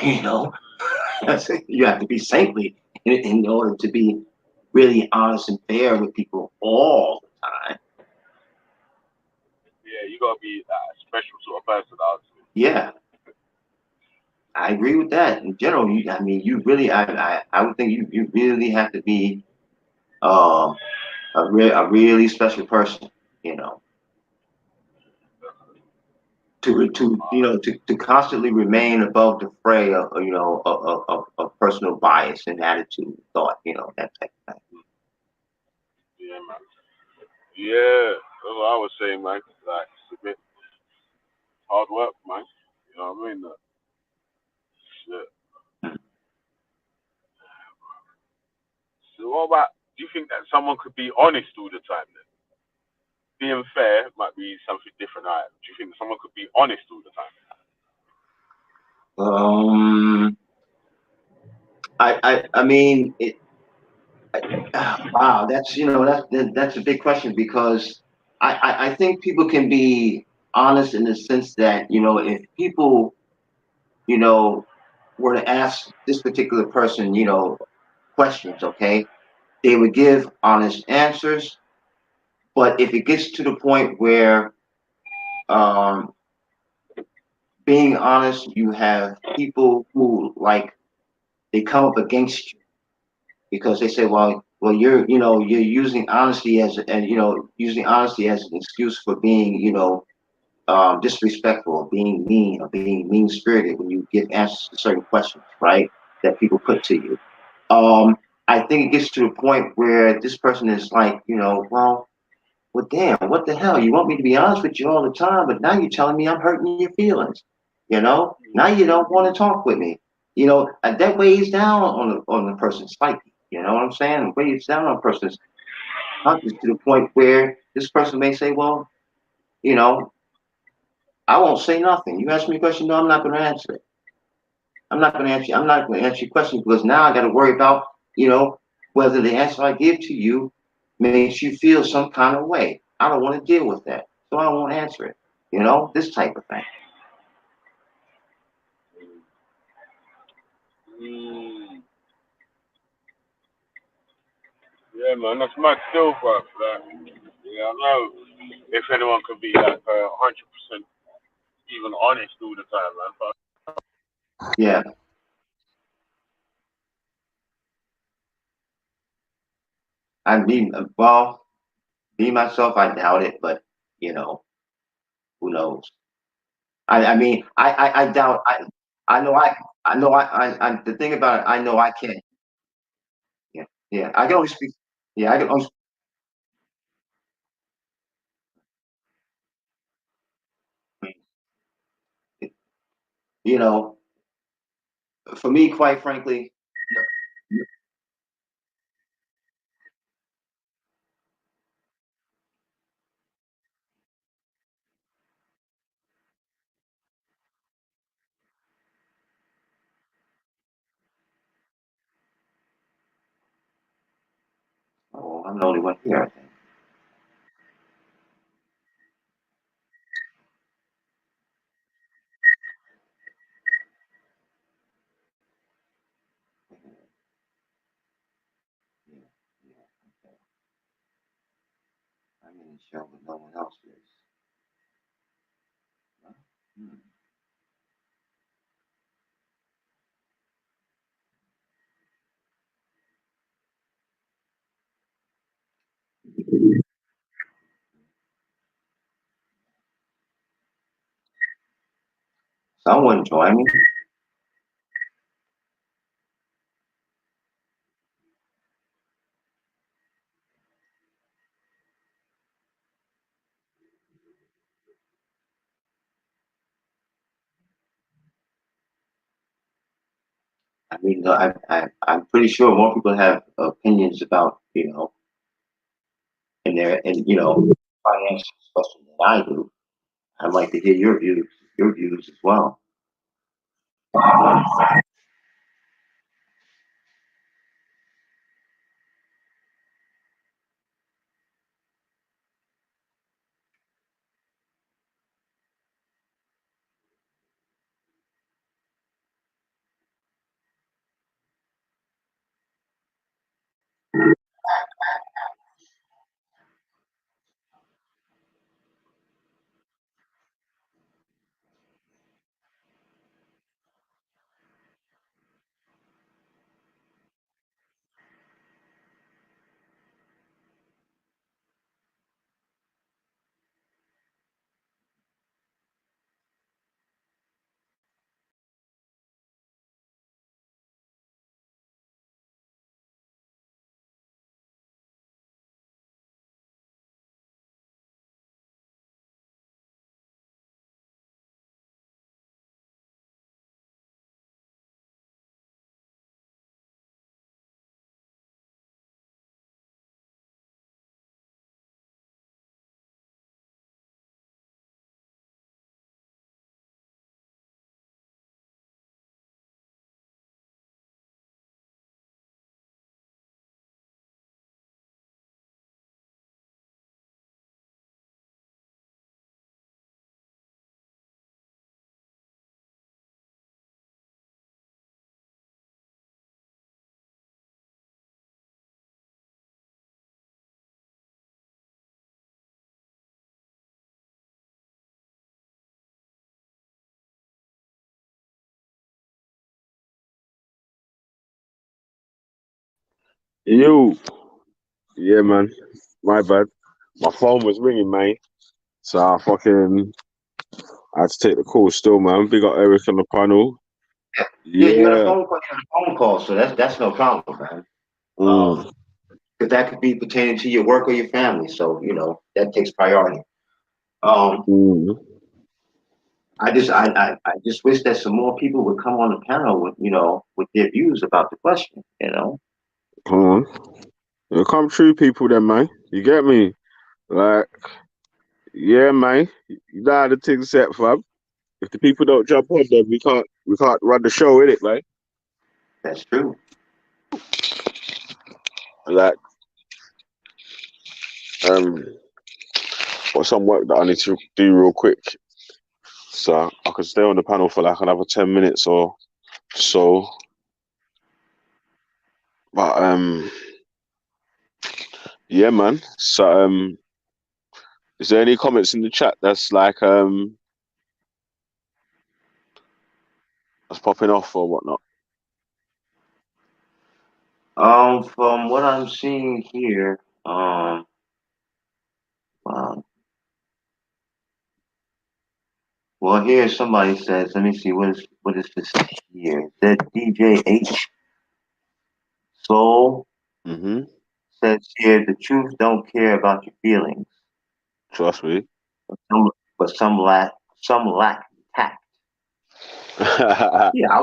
you know, you have to be saintly in order to be really honest and fair with people all the time. Yeah, you gotta be a special sort of person, obviously. Yeah, I agree with that. In general, you really, I would think you really have to be uh, a really special person, you know, to constantly remain above the fray of of personal bias and attitude, thought, that type of thing. Yeah, man. Yeah, that's what I was saying, man. Like, it's a bit hard work, man. You know what I mean? Shit. So what about, do you think that someone could be honest all the time then? Being fair might be something different. Right? Do you think someone could be honest all the time? Um, I mean, wow, that's a big question because I think people can be honest in the sense that if people were to ask this particular person questions, okay? They would give honest answers, but if it gets to the point where um, being honest, you have people who like they come up against you because they say, well, you're using honesty as and using honesty as an excuse for being, disrespectful, or being mean, or being mean spirited when you give answers to certain questions, right? That people put to you. Um, I think it gets to the point where this person is like, well, damn, what the hell? You want me to be honest with you all the time, but now you're telling me I'm hurting your feelings. Now you don't want to talk with me. And that weighs down on the person's psyche. You know what I'm saying? It weighs down on a person's conscience to the point where this person may say, well, you know, I won't say nothing. You ask me a question, no, I'm not going to answer it. I'm not going to answer. I'm not going to answer your question because now I got to worry about, you know, whether the answer I give to you makes you feel some kind of way. I don't want to deal with that, so I won't answer it. This type of thing. Mm. Yeah, man, that's mad still, bro. Like, yeah, I know if anyone could be like 100% even honest all the time, man. But Yeah, I mean, well, me myself, I doubt it, but you know, who knows? I mean, I doubt. I know the thing about it, I know I can't. Yeah, yeah, I can only speak. Yeah, I can only. You know, for me, quite frankly, oh, I'm the only one here. I think. Yeah, yeah, okay. I'm in the show, but no one else is. Huh? Hmm. Someone join me. I mean, I'm pretty sure more people have opinions about, and finances, especially than I do. I'd like to hear your views as well. You, yeah, man. My bad. My phone was ringing, man. So I had to take the call still, man. Big up Eric on the panel. Yeah, you had a Yeah. phone call, so that's no problem, man. Mm. Because that could be pertaining to your work or your family, so that takes priority. Um, Mm. I just wish that some more people would come on the panel with with their views about the question. Come on. You come true, people, then, man. You get me? Like, yeah, man. You know how the thing's set, fam. If the people don't jump on, then we can't run the show, innit, man? That's true. Like, um, got some work that I need to do real quick. So I could stay on the panel for like another 10 minutes or so. But yeah, man. So is there any comments in the chat that's like that's popping off or whatnot? From what I'm seeing here, wow. Well, here somebody says, let me see, what is this here? It said DJ H Soul Mm-hmm. says here, the truth don't care about your feelings, Trust me. but some lack tact. Yeah, I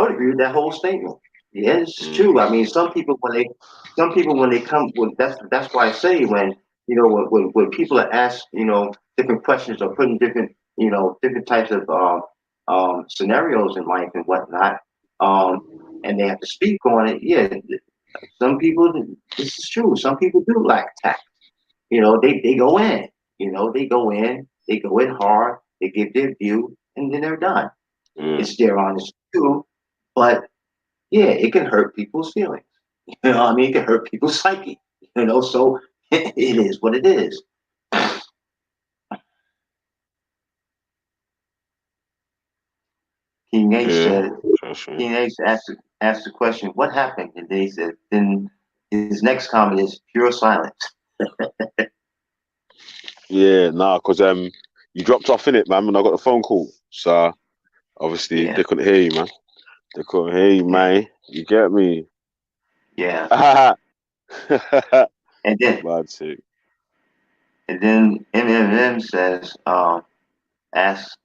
would agree with that whole statement. Yeah, it's true. I mean, some people when they come, that's why I say when when people are asked different questions or put in different types of scenarios in life and whatnot, and they have to speak on it. Yeah, some people, this is true. Some people do lack tact. They go in. They go in hard. They give their view, and then they're done. Mm. It's their honest view, but yeah, it can hurt people's feelings. I mean, it can hurt people's psyche. So it is what it is. King H Yeah. said, Trust me. King H asked the question, what happened? And then he said, then his next comment is pure silence. Yeah, nah, cause you dropped off in it, man, when I got the phone call. So obviously Yeah, they couldn't hear you, man. They couldn't hear you, yeah, man. You get me? yeah. Bad And then too. MMM says, ask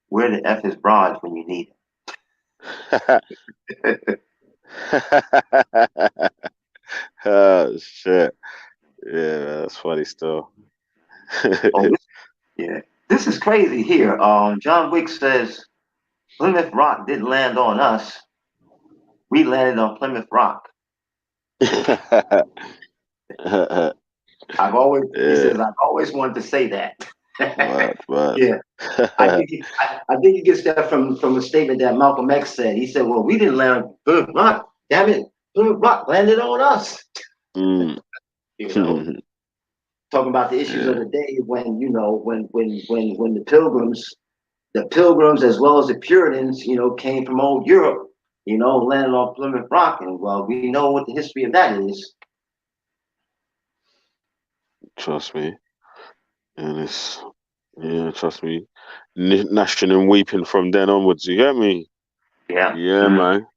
where the F is Bronze when you need it. Oh shit. Yeah, that's funny still. Oh, yeah. This is crazy here. John Wick says Plymouth Rock didn't land on us. We landed on Plymouth Rock. He Yeah, says, I've always wanted to say that. but Yeah, I think he gets that from a statement that Malcolm X said. He said, well, we didn't land on Plymouth Rock. Damn it, Plymouth Rock landed on us. mm. You know, talking about the issues of Yeah, the day when when the pilgrims as well as the Puritans, came from old Europe, landed on Plymouth Rock, and well, we know what the history of that is. trust me. And trust me. Gnashing and weeping from then onwards. You get me? Yeah. Yeah, man.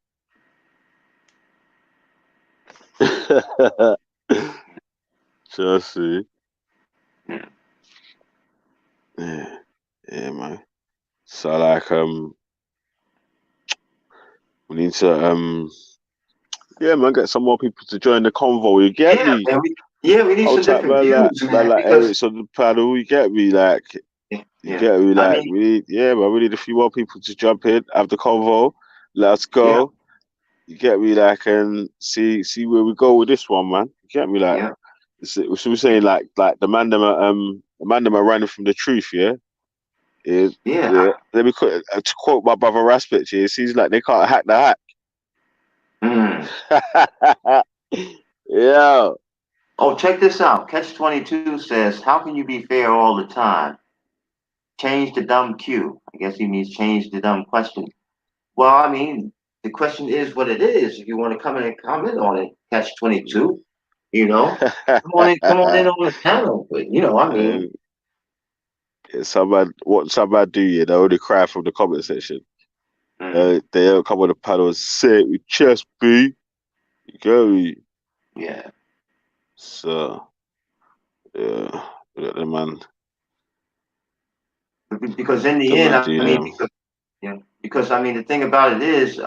Trust me. Yeah, yeah, man. So like we need to yeah, man, get some more people to join the convo. You get Yeah, me? man. We need I'll some type different views, man man, like because Eric's on the panel. You get me? Like you yeah, get me? I Like mean, we need man. We need a few more people to jump in, have the convo. Let's yeah, go. You get me? Like and see where we go with this one, man. You get me? Like yeah, so we're saying like the man them are running from the truth. Yeah. Yeah, yeah. yeah. Let me to quote my brother Raspich. It seems like they can't hack the Mm. hack. Yeah. Oh, check this out. Catch 22 says, "How can you be fair all the time? Change the dumb Q." I guess he means change the dumb question. Well, I mean, the question is what it is. If you want to come in and comment on it, Catch-22, you know, come on in on the panel. But you know, I mean, what somebody do, yeah, they only cry from the comment section. They don't come on the panel and say it with chest, B. You get me? Yeah. So, yeah, the man. Because in the end, I mean, because I mean, the thing about it is,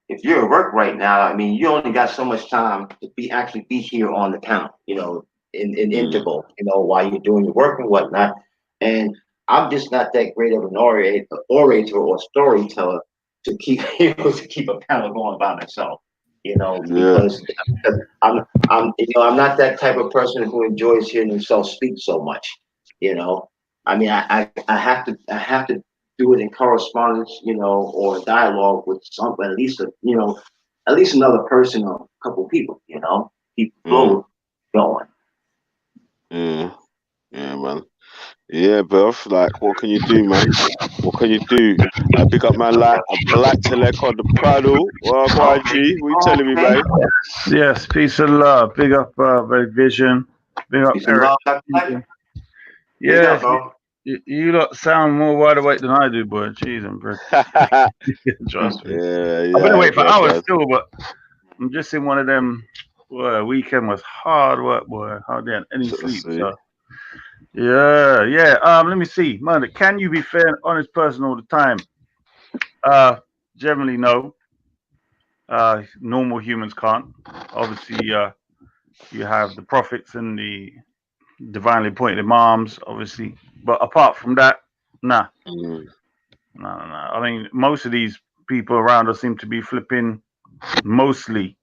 if you're at work right now, I mean, you only got so much time to actually be here on the panel, you know, in interval, you know, while you're doing your work and whatnot. And I'm just not that great of an orator or storyteller to keep to keep a panel going by myself, you know, because I'm I'm not that type of person who enjoys hearing himself speak so much, you know. I mean, I have to do it in correspondence, you know, or dialogue with at least another person or a couple people, you know, keep the flow going. Yeah, man. Yeah, bro. Like, what can you do, man? What can you do? I pick up man like a Black Telek on the paddle. Well, YG, what you telling me, man? Yes, peace and love. Big up, Vision. Big up, Eric. Yeah, you lot sound more wide awake than I do, boy. Jeez, I'm bro. Trust me. Yeah, I've been awake for hours still, but I'm just in one of them. Boy, weekend was hard work, boy. Hardly had any sleep. So. Yeah. Let me see, man. Can you be fair and honest person all the time? Generally, no. Normal humans can't. Obviously, you have the prophets and the divinely appointed imams, obviously. But apart from that, nah. No. I mean, most of these people around us seem to be flipping mostly,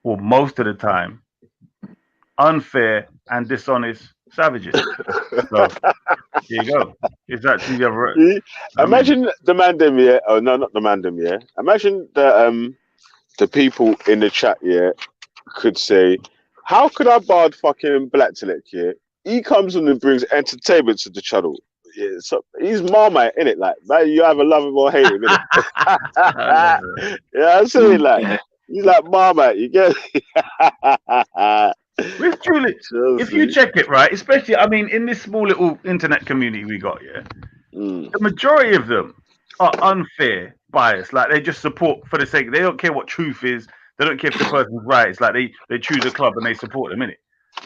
or most of the time, unfair and dishonest savages. So, here you go. It's actually the other. Imagine the man them, yeah. Oh no, not the man them, yeah. Imagine the people in the chat, yeah, could say, how could I bard fucking Black Telek, yeah? He comes on and brings entertainment to the channel. Yeah, so he's Marmite, innit? Like, man, you either love him or hate him, innit? Yeah, I'm saying, like, he's like Marmite, you get it? With truly, if you check it, right, especially, I mean, in this small little internet community we got, yeah, the majority of them are unfair, biased. Like, they just support for the sake. They don't care what truth is. They don't care if the person's right. It's like they choose a club and they support them, innit?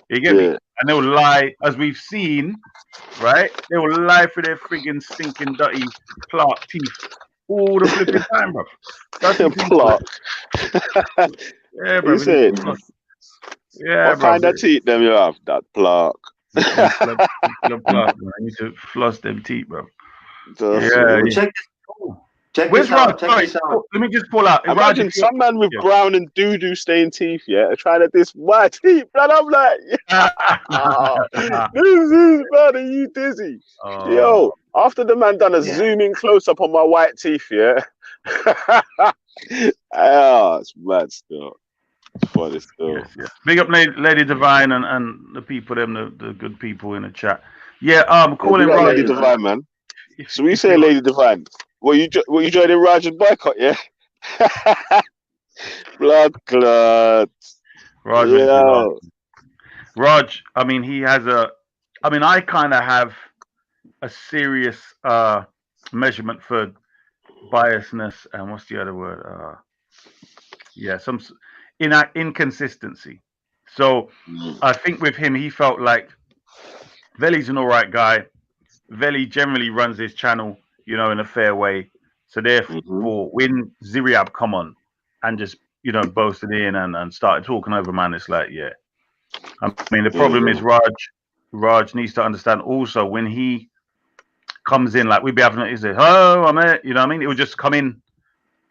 You get me? And they'll lie, as we've seen, right? They will lie for their friggin' stinking dirty Clark teeth all the flipping time, bro. That's Clark. Yeah, bro. Yeah, what kind of teeth them you have? That Clark. I need to floss them teeth, bro. Check this out. Let me just pull out. Imagine some man with brown and doo-doo stained teeth, yeah, trying to diss my teeth, and I'm like, this is man, are you dizzy? Yo, after the man done a zooming close-up on my white teeth, yeah. It's mad still. Funny still. Yes. Big up Lady Divine and the people, the good people in the chat. Yeah, calling Lady Divine, man. So we say Lady Divine. Well, you joining Raj's boycott, yeah? Blood clot. Raj, I mean, he has I kind of have a serious measurement for biasness and what's the other word? Some inconsistency. So I think with him, he felt like Veli's an all right guy. Veli generally runs his channel, you know, in a fair way. So therefore, when Ziriab come on and just, you know, boasted in and started talking over, man, it's like, yeah. I mean, the problem is Raj needs to understand also when he comes in, like we'd be having, he said, "Oh, I'm it," you know what I mean? It would just come in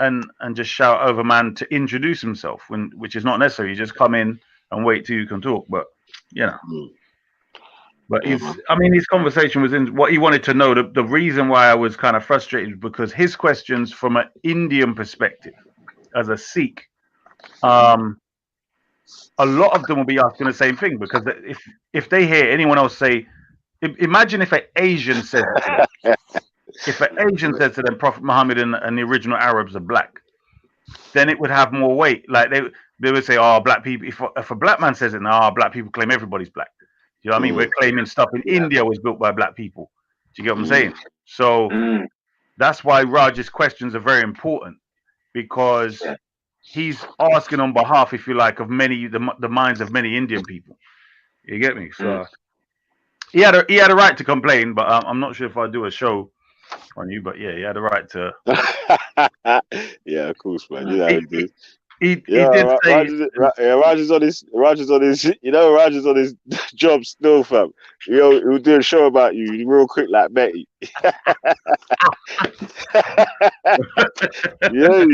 and just shout over man to introduce himself, which is not necessary. You just come in and wait till you can talk. But you know, but his conversation was in what he wanted to know. The reason why I was kind of frustrated was because his questions from an Indian perspective, as a Sikh, a lot of them will be asking the same thing, because if they hear anyone else say, imagine if an Asian says it, if an Asian said to them Prophet Muhammad and the original Arabs are black, then it would have more weight. Like they would say, "Oh, black people." If a black man says it, "No, black people claim everybody's black." You know what I mean? We're claiming stuff in India was built by black people. Do you get what I'm saying? So that's why Raj's questions are very important, because he's asking on behalf, if you like, of many the minds of many Indian people. You get me? So he had a right to complain, but I'm not sure if I do a show on you. But yeah, he had a right to. Yeah, of course, man. You know how it is. He did say. Raj is on his. You know, Raj is on his job still, fam. He'll do a show about you real quick, like Betty. Yeah,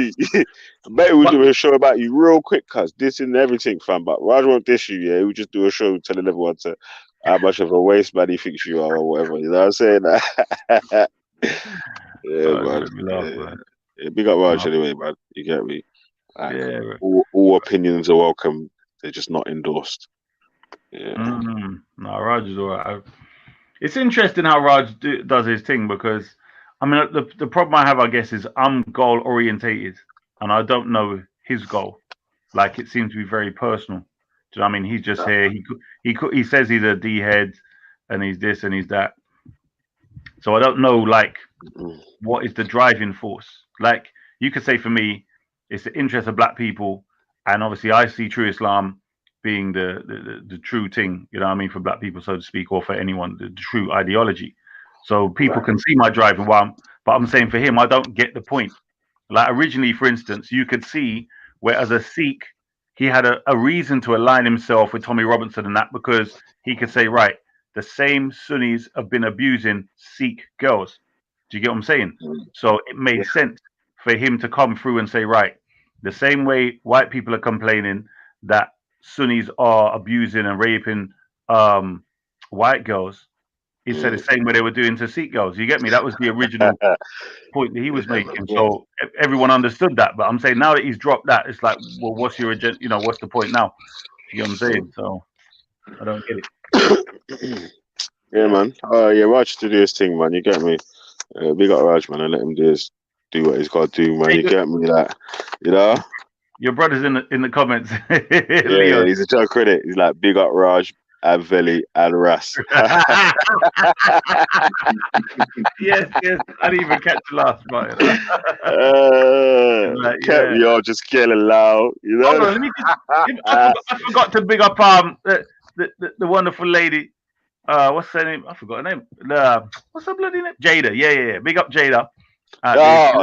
Betty will do a show about you real quick, cuz this and everything, fam. But Raj won't dish you. Yeah, he'll just do a show telling everyone how much of a waste man he thinks you are, or whatever. You know what I'm saying? Yeah, man. Yeah, big up Raj anyway, man. You get me? Yeah, all opinions are welcome. They're just not endorsed. Yeah. No, Raj is all right. It's interesting how Raj does his thing, because I mean the problem I have, I guess, is I'm goal orientated and I don't know his goal. Like, it seems to be very personal. Do you know what I mean? He's just here. He says he's a D head and he's this and he's that. So I don't know, like, what is the driving force? Like, you could say for me, it's the interest of black people, and obviously I see true Islam being the true thing, you know what I mean, for black people, so to speak, or for anyone, the true ideology. So people can see my driving, but I'm saying for him, I don't get the point. Like, originally, for instance, you could see where, as a Sikh, he had a reason to align himself with Tommy Robinson and that, because he could say, right, the same Sunnis have been abusing Sikh girls. Do you get what I'm saying? So it made sense for him to come through and say, right, the same way white people are complaining that Sunnis are abusing and raping white girls, he said the same way they were doing to Sikh girls. You get me? That was the original point that he was making. So everyone understood that. But I'm saying now that he's dropped that, it's like, well, what's your agenda? You know, what's the point now? You know what I'm saying? So I don't get it. Yeah, man. Yeah, Raj to do his thing, man. You get me? Big up Raj, man, and let him do what he's got to do, man. You get me? Like, you know? Your brother's in the comments. Yeah, he's a joke critic. He's like, big up Raj, and Veli, and Ras. Yes. I didn't even catch the last part. Kept me all just killing loud, you know? Hold on, I forgot to big up the wonderful lady. What's her name? I forgot her name. What's her bloody name? Jada. Yeah. Big up Jada.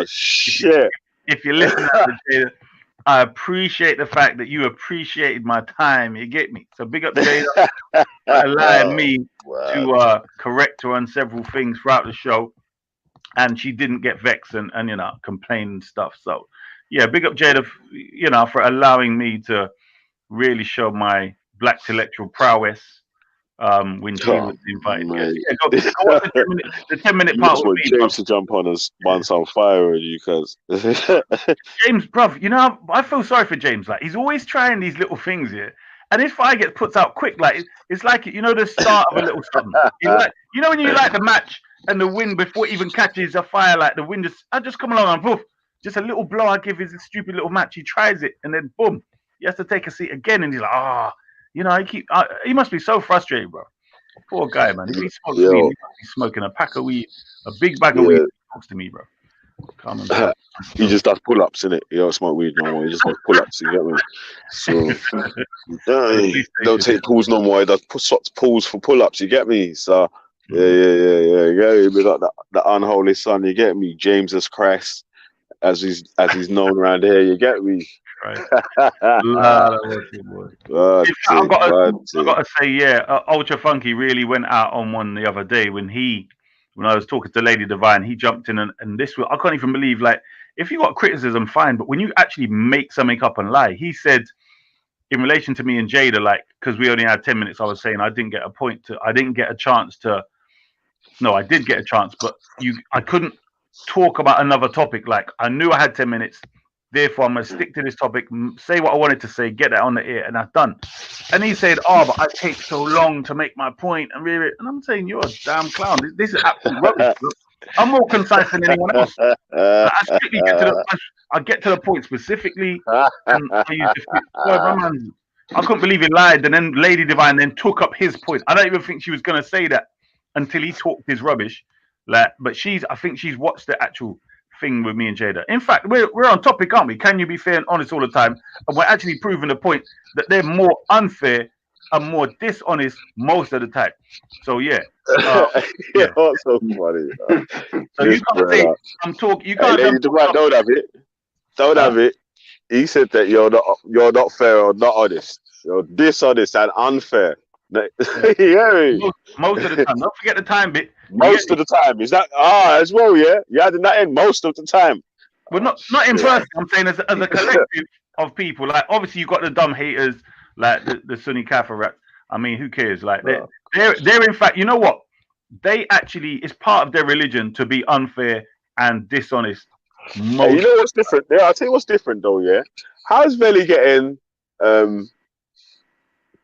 Shit. If you're listening to Jada, I appreciate the fact that you appreciated my time. You get me? So big up Jada for allowing me to correct her on several things throughout the show. And she didn't get vexed and you know, complain and stuff. So yeah, big up Jada, you know, for allowing me to really show my black intellectual prowess. When she was invited. The 10-minute part with me, James to jump on us once on fire with you, cuz. James, bruv, you know, I feel sorry for James. Like, he's always trying these little things here, and his fire gets put out quick. Like, it's like, you know, the start of a little something. Like, you know, when you light the match and the wind, before it even catches a fire, like the wind just come along and poof, just a little blow I give his stupid little match. He tries it, and then boom, he has to take a seat again, and he's like, you know, he must be so frustrated, bro. Poor guy, man. If he smokes weed, he must be smoking a pack of weed, a big bag of weed. He talks to me, bro. Come on, he just does pull-ups, innit? He don't smoke weed no more. He just does pull-ups, you get me? So, don't take pulls no more. He does pulls for pull-ups, you get me? So, yeah. We got the unholy son, you get me? Jesus Christ, as he's known around here, you get me? Right. I've got to say, Ultra Funky really went out on one the other day when I was talking to Lady Divine. He jumped in and this was, I can't even believe, like, if you got criticism, fine, but when you actually make something up and lie, he said in relation to me and Jada, like, because we only had 10 minutes, I was saying I didn't get a chance, but I couldn't talk about another topic. Like, I knew I had 10 minutes. Therefore, I'm going to stick to this topic, say what I wanted to say, get that on the air, and that's done. And he said, but I take so long to make my point. And I'm saying, you're a damn clown. This is absolute rubbish. I'm more concise than anyone else. I strictly get to the. I get to the point specifically, and I use the. Well, my man, I couldn't believe he lied, and then Lady Divine then took up his point. I don't even think she was gonna say that until he talked his rubbish. Like, but I think she's watched the actual thing with me and Jada. In fact, we're on topic, aren't we? Can you be fair and honest all the time? And we're actually proving the point that they're more unfair and more dishonest most of the time. So yeah. Yeah, what's so funny? So you can't say I'm talking. You can't. Hey, Lady Divine, don't have it. Don't have it. He said that you're not fair or not honest. You're dishonest and unfair. Yeah. Most of the time. Don't forget the time bit. Most of the time. Is that as well? Yeah. You adding that in most of the time. Well, not in person. I'm saying as a collective of people. Like obviously you got the dumb haters, like the Sunni Kafir rap. I mean, who cares? Like they're in fact, you know what? They actually, it's part of their religion to be unfair and dishonest. Hey, you know what's different? Yeah, I'll tell you what's different though, yeah? How's Veli getting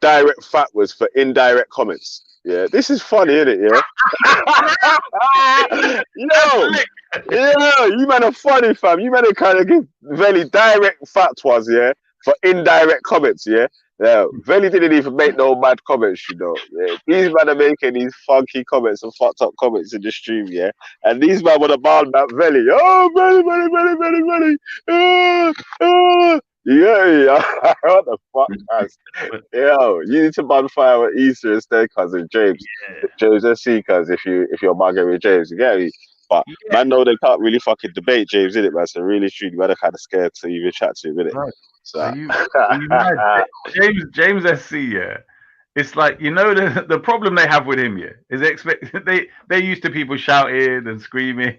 direct fatwas for indirect comments? Yeah, this is funny, isn't it? Yeah. You man are funny, fam. You man are kind of give Veli direct fatwas, yeah, for indirect comments, yeah. Yeah, Veli didn't even make no mad comments, you know. Yeah. These men are making these funky comments and fucked up comments in the stream, yeah. And these men want to ban that Veli. Oh, Veli. Yeah. What the fuck, guys? Yo, you need to ban fire at Easter instead, cousin James. Yeah. James SC, cuz if you're Margaret James, you get me? But man, know they can't really fucking debate James, innit, man? So really, truly, man, are kind of scared to even chat to him, innit? Right. So are you mad? James SC, yeah. It's like, you know, the problem they have with him, yeah, is they're used to people shouting and screaming,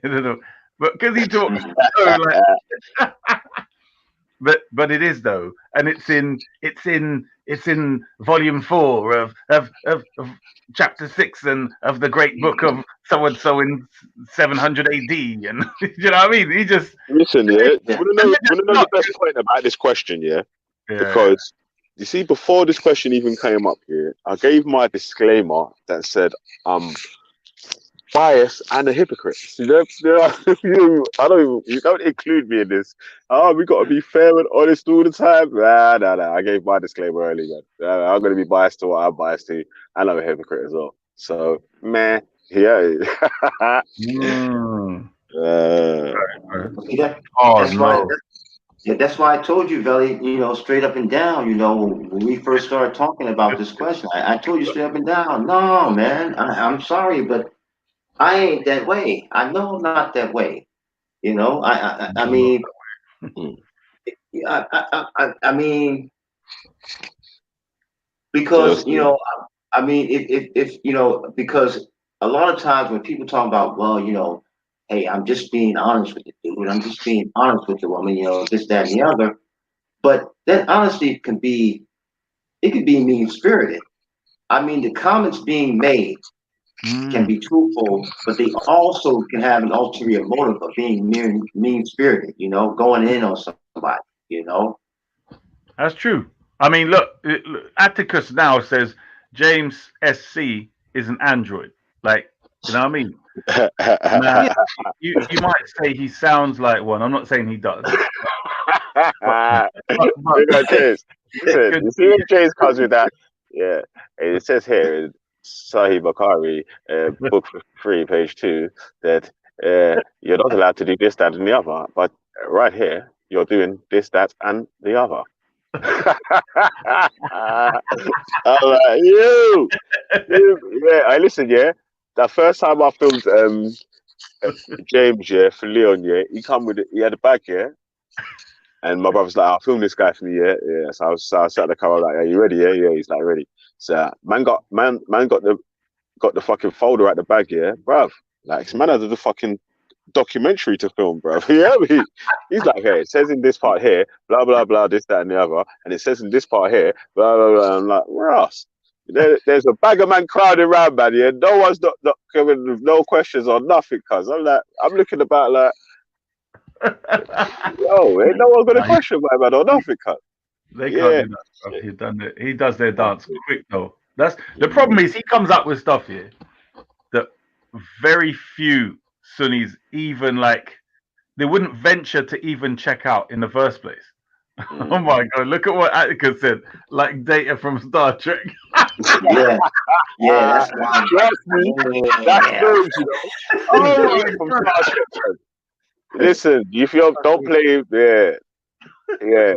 but because he talks, but it is though, and it's in volume 4 of chapter 6 and of the great book of so and so in 700 AD, and you know what I mean? He just listen, yeah. You wanna know the best point about this question, yeah? Because you see, before this question even came up here, I gave my disclaimer that said bias and a hypocrite. You don't include me in this. Oh, we got to be fair and honest all the time. Nah. I gave my disclaimer early, man. I'm going to be biased to what I'm biased to, and I'm a hypocrite as well. So, yeah. That's why I told you, Veli, you know, straight up and down, you know, when we first started talking about this question, I told you straight up and down, no, man, I'm sorry, but I ain't that way. I know I'm not that way. You know, I mean, I mean, because, you know, I mean, if you know, because a lot of times when people talk about, well, you know, hey, I'm just being honest with the dude, I'm just being honest with the woman, you know, this, that, and the other. But that honesty can be mean-spirited. I mean, the comments being made can be truthful, but they also can have an ulterior motive of being mean-spirited, you know, going in on somebody, you know. That's true. I mean, look, Atticus now says James SC is an android. Like, you know what I mean? Now, you might say he sounds like one. I'm not saying he does. You see when James comes with that? Yeah. It says here in Sahih Bukhari, book 3, page 2, that you're not allowed to do this, that, and the other. But right here, you're doing this, that, and the other. I'm like, you. Yeah, I listen, yeah. That first time I filmed James, yeah, for Leon, yeah, he had a bag, yeah. And my brother's like, I'll film this guy for me, yeah. So I sat at the camera like, are you ready? Yeah. He's like, ready. So man got the fucking folder at the bag, yeah, bruv. Like, man had the fucking documentary to film, bruv. Yeah, he's like, hey, it says in this part here, blah blah blah, this, that, and the other, and it says in this part here, blah blah blah. I'm like, Ross, there's a bag of man crowding around, man. Yeah, no one's not coming with no questions or nothing, cuz I'm looking about like, yo, ain't no one gonna question my man or nothing, cuz. They can't do that. He does their dance quick though. That's the problem. Is he comes up with stuff here that very few Sunnis even like they wouldn't venture to even check out in the first place. Oh my God! Look at what Attica said. Like Data from Star Trek. Yeah, that's wild. Trust me, that's those, you know. Oh my From God. Star Trek, man. Listen, if you don't play,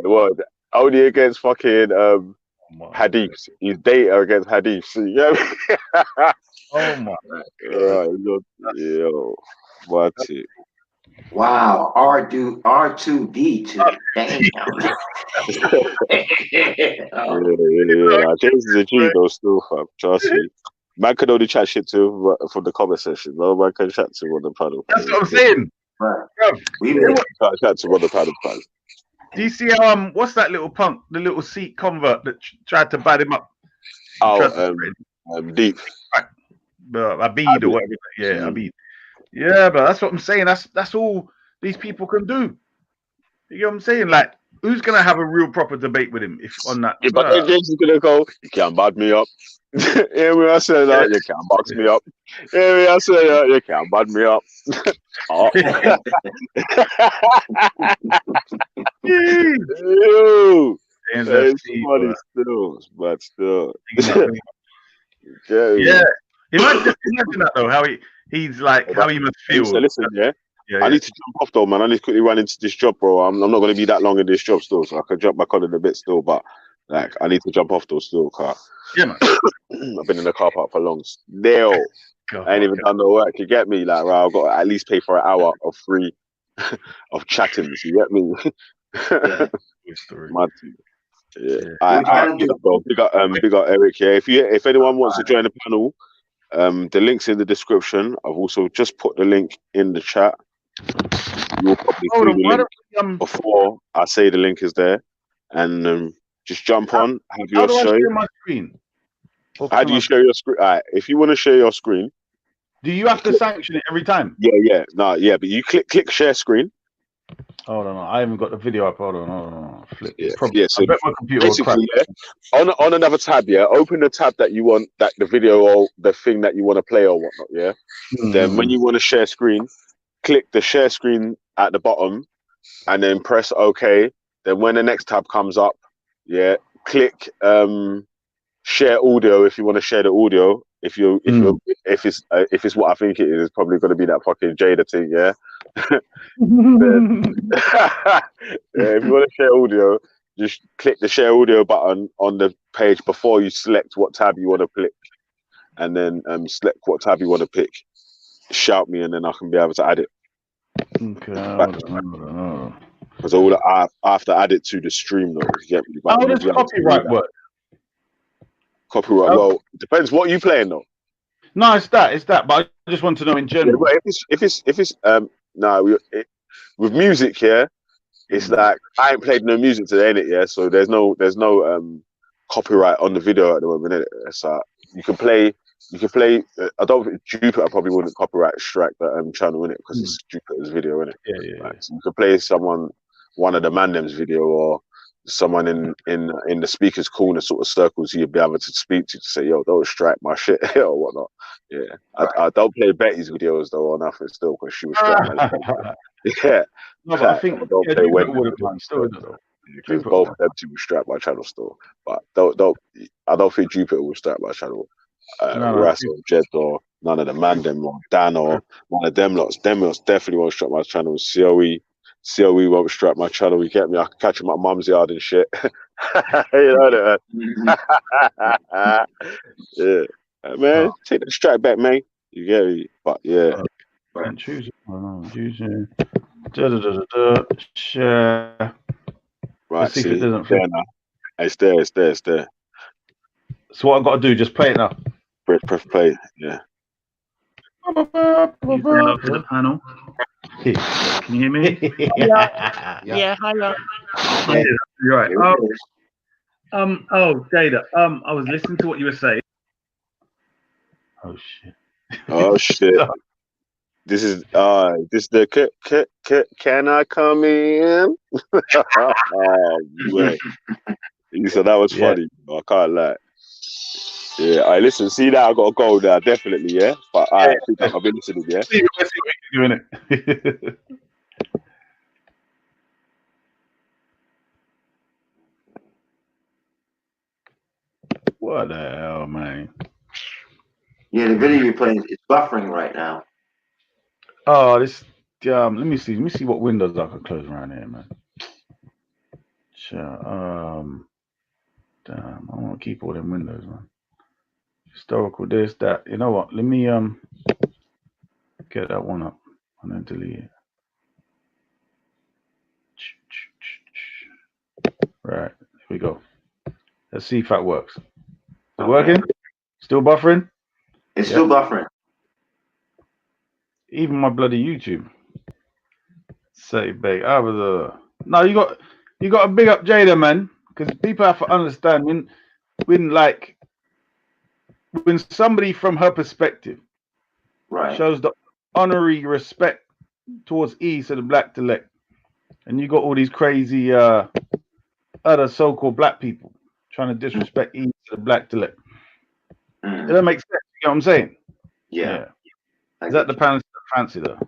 well, only against fucking Hadiths. He's Data against Hadiths. You know what I mean? Oh my. Right, yo, what it? Wow, R2D2. Damn. Yeah. James is a G though, still, fam. Trust me. Man can only chat shit to from the comment section. No man can chat to on the panel. That's what I'm saying. Right. Bruv, We Can't chat to on the panel. do you see what's that little punk, the little Sikh convert that tried to bad him up? Deep. Abid or whatever. Yeah, Abid. Yeah, but that's what I'm saying. That's all these people can do. You know what I'm saying? Like, who's gonna have a real proper debate with him if on that? Yeah, but then James is gonna go, you can't bad me up. Hear me, I say that, you can't box me up. Hear me, I say that, you can't bad me up. Oh. Ew. It's funny still, but still. Yeah. Imagine that though, how he's like, how he must feel. So listen, I need to jump off though, man. I need to quickly run into this job, bro. I'm not going to be that long in this job still, so I can jump back on in a bit still. But like, I need to jump off though still, car. Yeah, man. I've been in the car park for long. Still, I ain't even done no work. You get me? Like, right, I've got to at least pay for an hour of free of chatting. You get me? Mad. Yeah. Big up Eric. Yeah. If anyone wants to join the panel, the link's in the description. I've also just put the link in the chat. You'll probably see the link before I say the link is there, and just jump on. Have your show. Share my screen? How do you share your screen? All right, if you want to share your screen, do you have to sanction it every time? Yeah. But you click share screen. Hold on, I haven't got the video up. Hold on. Flip. Yeah. So I bet my computer will crack. On another tab, open the tab that you want, that the video or the thing that you want to play or whatnot. Yeah. Then when you want to share screen, click the share screen at the bottom, and then press OK. Then when the next tab comes up, click share audio if you want to share the audio. If it's what I think it is, it's probably going to be that fucking Jada thing, yeah. If you want to share audio, just click the share audio button on the page before you select what tab you want to click, and then select what tab you want to pick. Shout me, and then I can be able to add it. Okay. Because I have to add it to the stream, though. You get me? How does copyright work? Copyright. Well, it depends what you playing though. No, it's that. But I just want to know in general. Yeah, if it's with music, it's like I ain't played no music today, innit? Yeah, so there's no copyright on the video at the moment, innit? So you can play. I don't think Jupiter probably wouldn't copyright strike that channel, innit? Because it's Jupiter's video, innit? Yeah. So you can play one of the Mandem's video or someone in the speaker's corner sort of circles you'd be able to speak to say, yo, don't strike my shit or whatnot. Yeah. I don't play Betty's videos though or nothing still because she was striking. Yeah. No, but I think I don't play Wendy. Because both of them two will strike my channel still. But I don't think Jupiter will strike my channel. Ras or Jed or none of the Mandem or Dan or one of them lots. Them lots definitely won't strike my channel. COE won't strike my channel. You get me? I can catch him at mum's yard and shit. You know that. Yeah. Man, take the strike back, man. You get me? But yeah. Choose share. Right, see if it doesn't there now. It's there. So what I've got to do, just play it now. Press play, yeah. To the panel. Can you hear me? Yeah. Hello. You're right. Jada. I was listening to what you were saying. Oh shit. This is the can I come in? Oh man. So that was funny. I can't lie. Yeah, listen, see that I got a goal there, definitely, yeah. But I think I've been listening, yeah. Let's see what we doing it. What the hell, man? Yeah, the video you're playing is buffering right now. Oh, this. Let me see. Let me see what windows I can close around here, man. Sure. Damn, I want to keep all them windows, man. Historical this, that. You know what? Let me get that one up and then delete it. Right, here we go. Let's see if that works. Is it working? Still buffering? It's still buffering. Even my bloody YouTube. Say, babe, I was no, you got to big up Jada, man, because people have to understand when somebody from her perspective shows the honorary respect towards East of the black intellect, and you got all these crazy other so-called black people trying to disrespect East of the black intellect. It doesn't make sense. You know what I'm saying? Yeah. Is that the fancy though?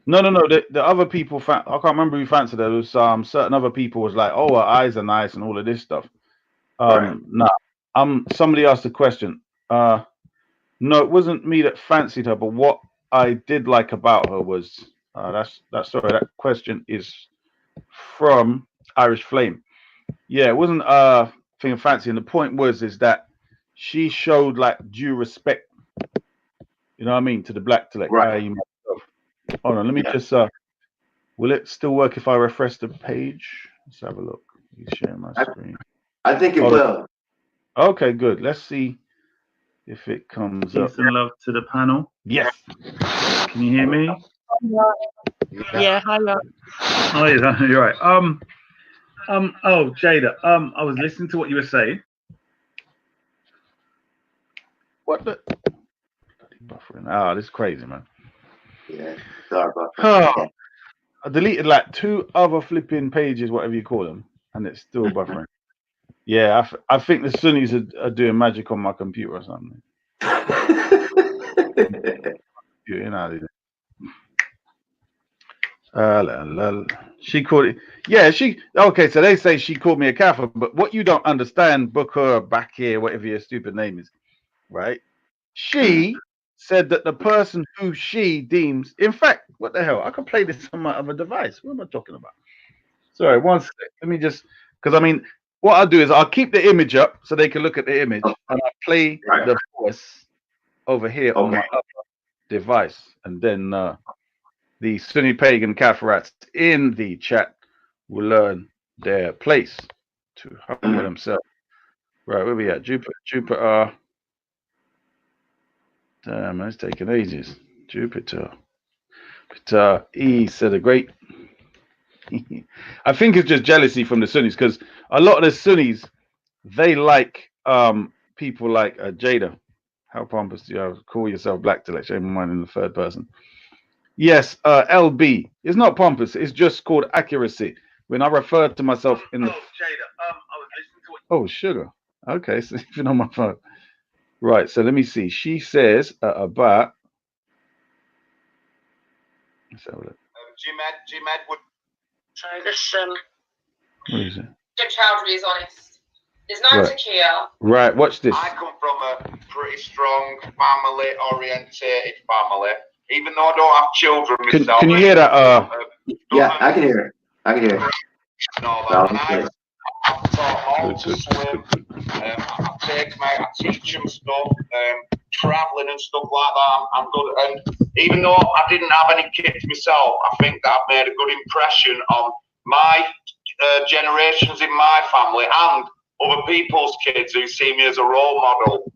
No. The other people, I can't remember who fancied it. There was certain other people was like, oh, her eyes are nice and all of this stuff. No. Somebody asked a question. No, it wasn't me that fancied her, but what I did like about her was that question is from Irish Flame. Yeah, it wasn't a thing of fancy, and the point is that she showed like due respect. You know what I mean, to the black intellect. Right. Hold on, let me just. Will it still work if I refresh the page? Let's have a look. Share my screen. I think it will. Okay, good. Let's see if it comes up. Peace and love to the panel. Yes. Can you hear me? Yeah, hello. Oh, yeah, you're right. Oh, Jada. I was listening to what you were saying. What the? Buffering. Ah, this is crazy, man. Yeah. Sorry about that. Oh, I deleted like 2 other flipping pages, whatever you call them, and it's still buffering. Yeah, I think the Sunnis are doing magic on my computer or something. You know, she called it. Yeah, okay. So they say she called me a kafir, but what you don't understand, Booker, Bakir, whatever your stupid name is, right? She said that the person who she deems, in fact, what the hell? I can play this on my other device. What am I talking about? Sorry, one sec. Let me just, because I mean, what I'll do is I'll keep the image up so they can look at the image, and I'll play the voice over here on my other device, and then the Sunni pagan Kafirats in the chat will learn their place to humble themselves. Right, where we at? Jupiter. Damn, it's taking ages. Jupiter. E said a great. I think it's just jealousy from the Sunnis, because a lot of the Sunnis, they like people like Jada. How pompous do you call yourself black to shame mine in the third person? Yes, LB. It's not pompous. It's just called accuracy. When I refer to myself in the. Oh, Jada. I was listening to it. Oh, sugar. Okay, so even on my phone. Right. So let me see. She says about. Let's have a look. G-Med would. So this What is it? Jim Chowdhury is honest. There's no tequila. Right. Watch this. I come from a pretty strong family-orientated family. Even though I don't have children myself. Can you hear that? Yeah, I can hear it. I can hear it. No, I've taught them all to swim. I teach them stuff. Traveling and stuff like that. I'm good. And even though I didn't have any kids myself, I think that I've made a good impression on my generations in my family and other people's kids who see me as a role model.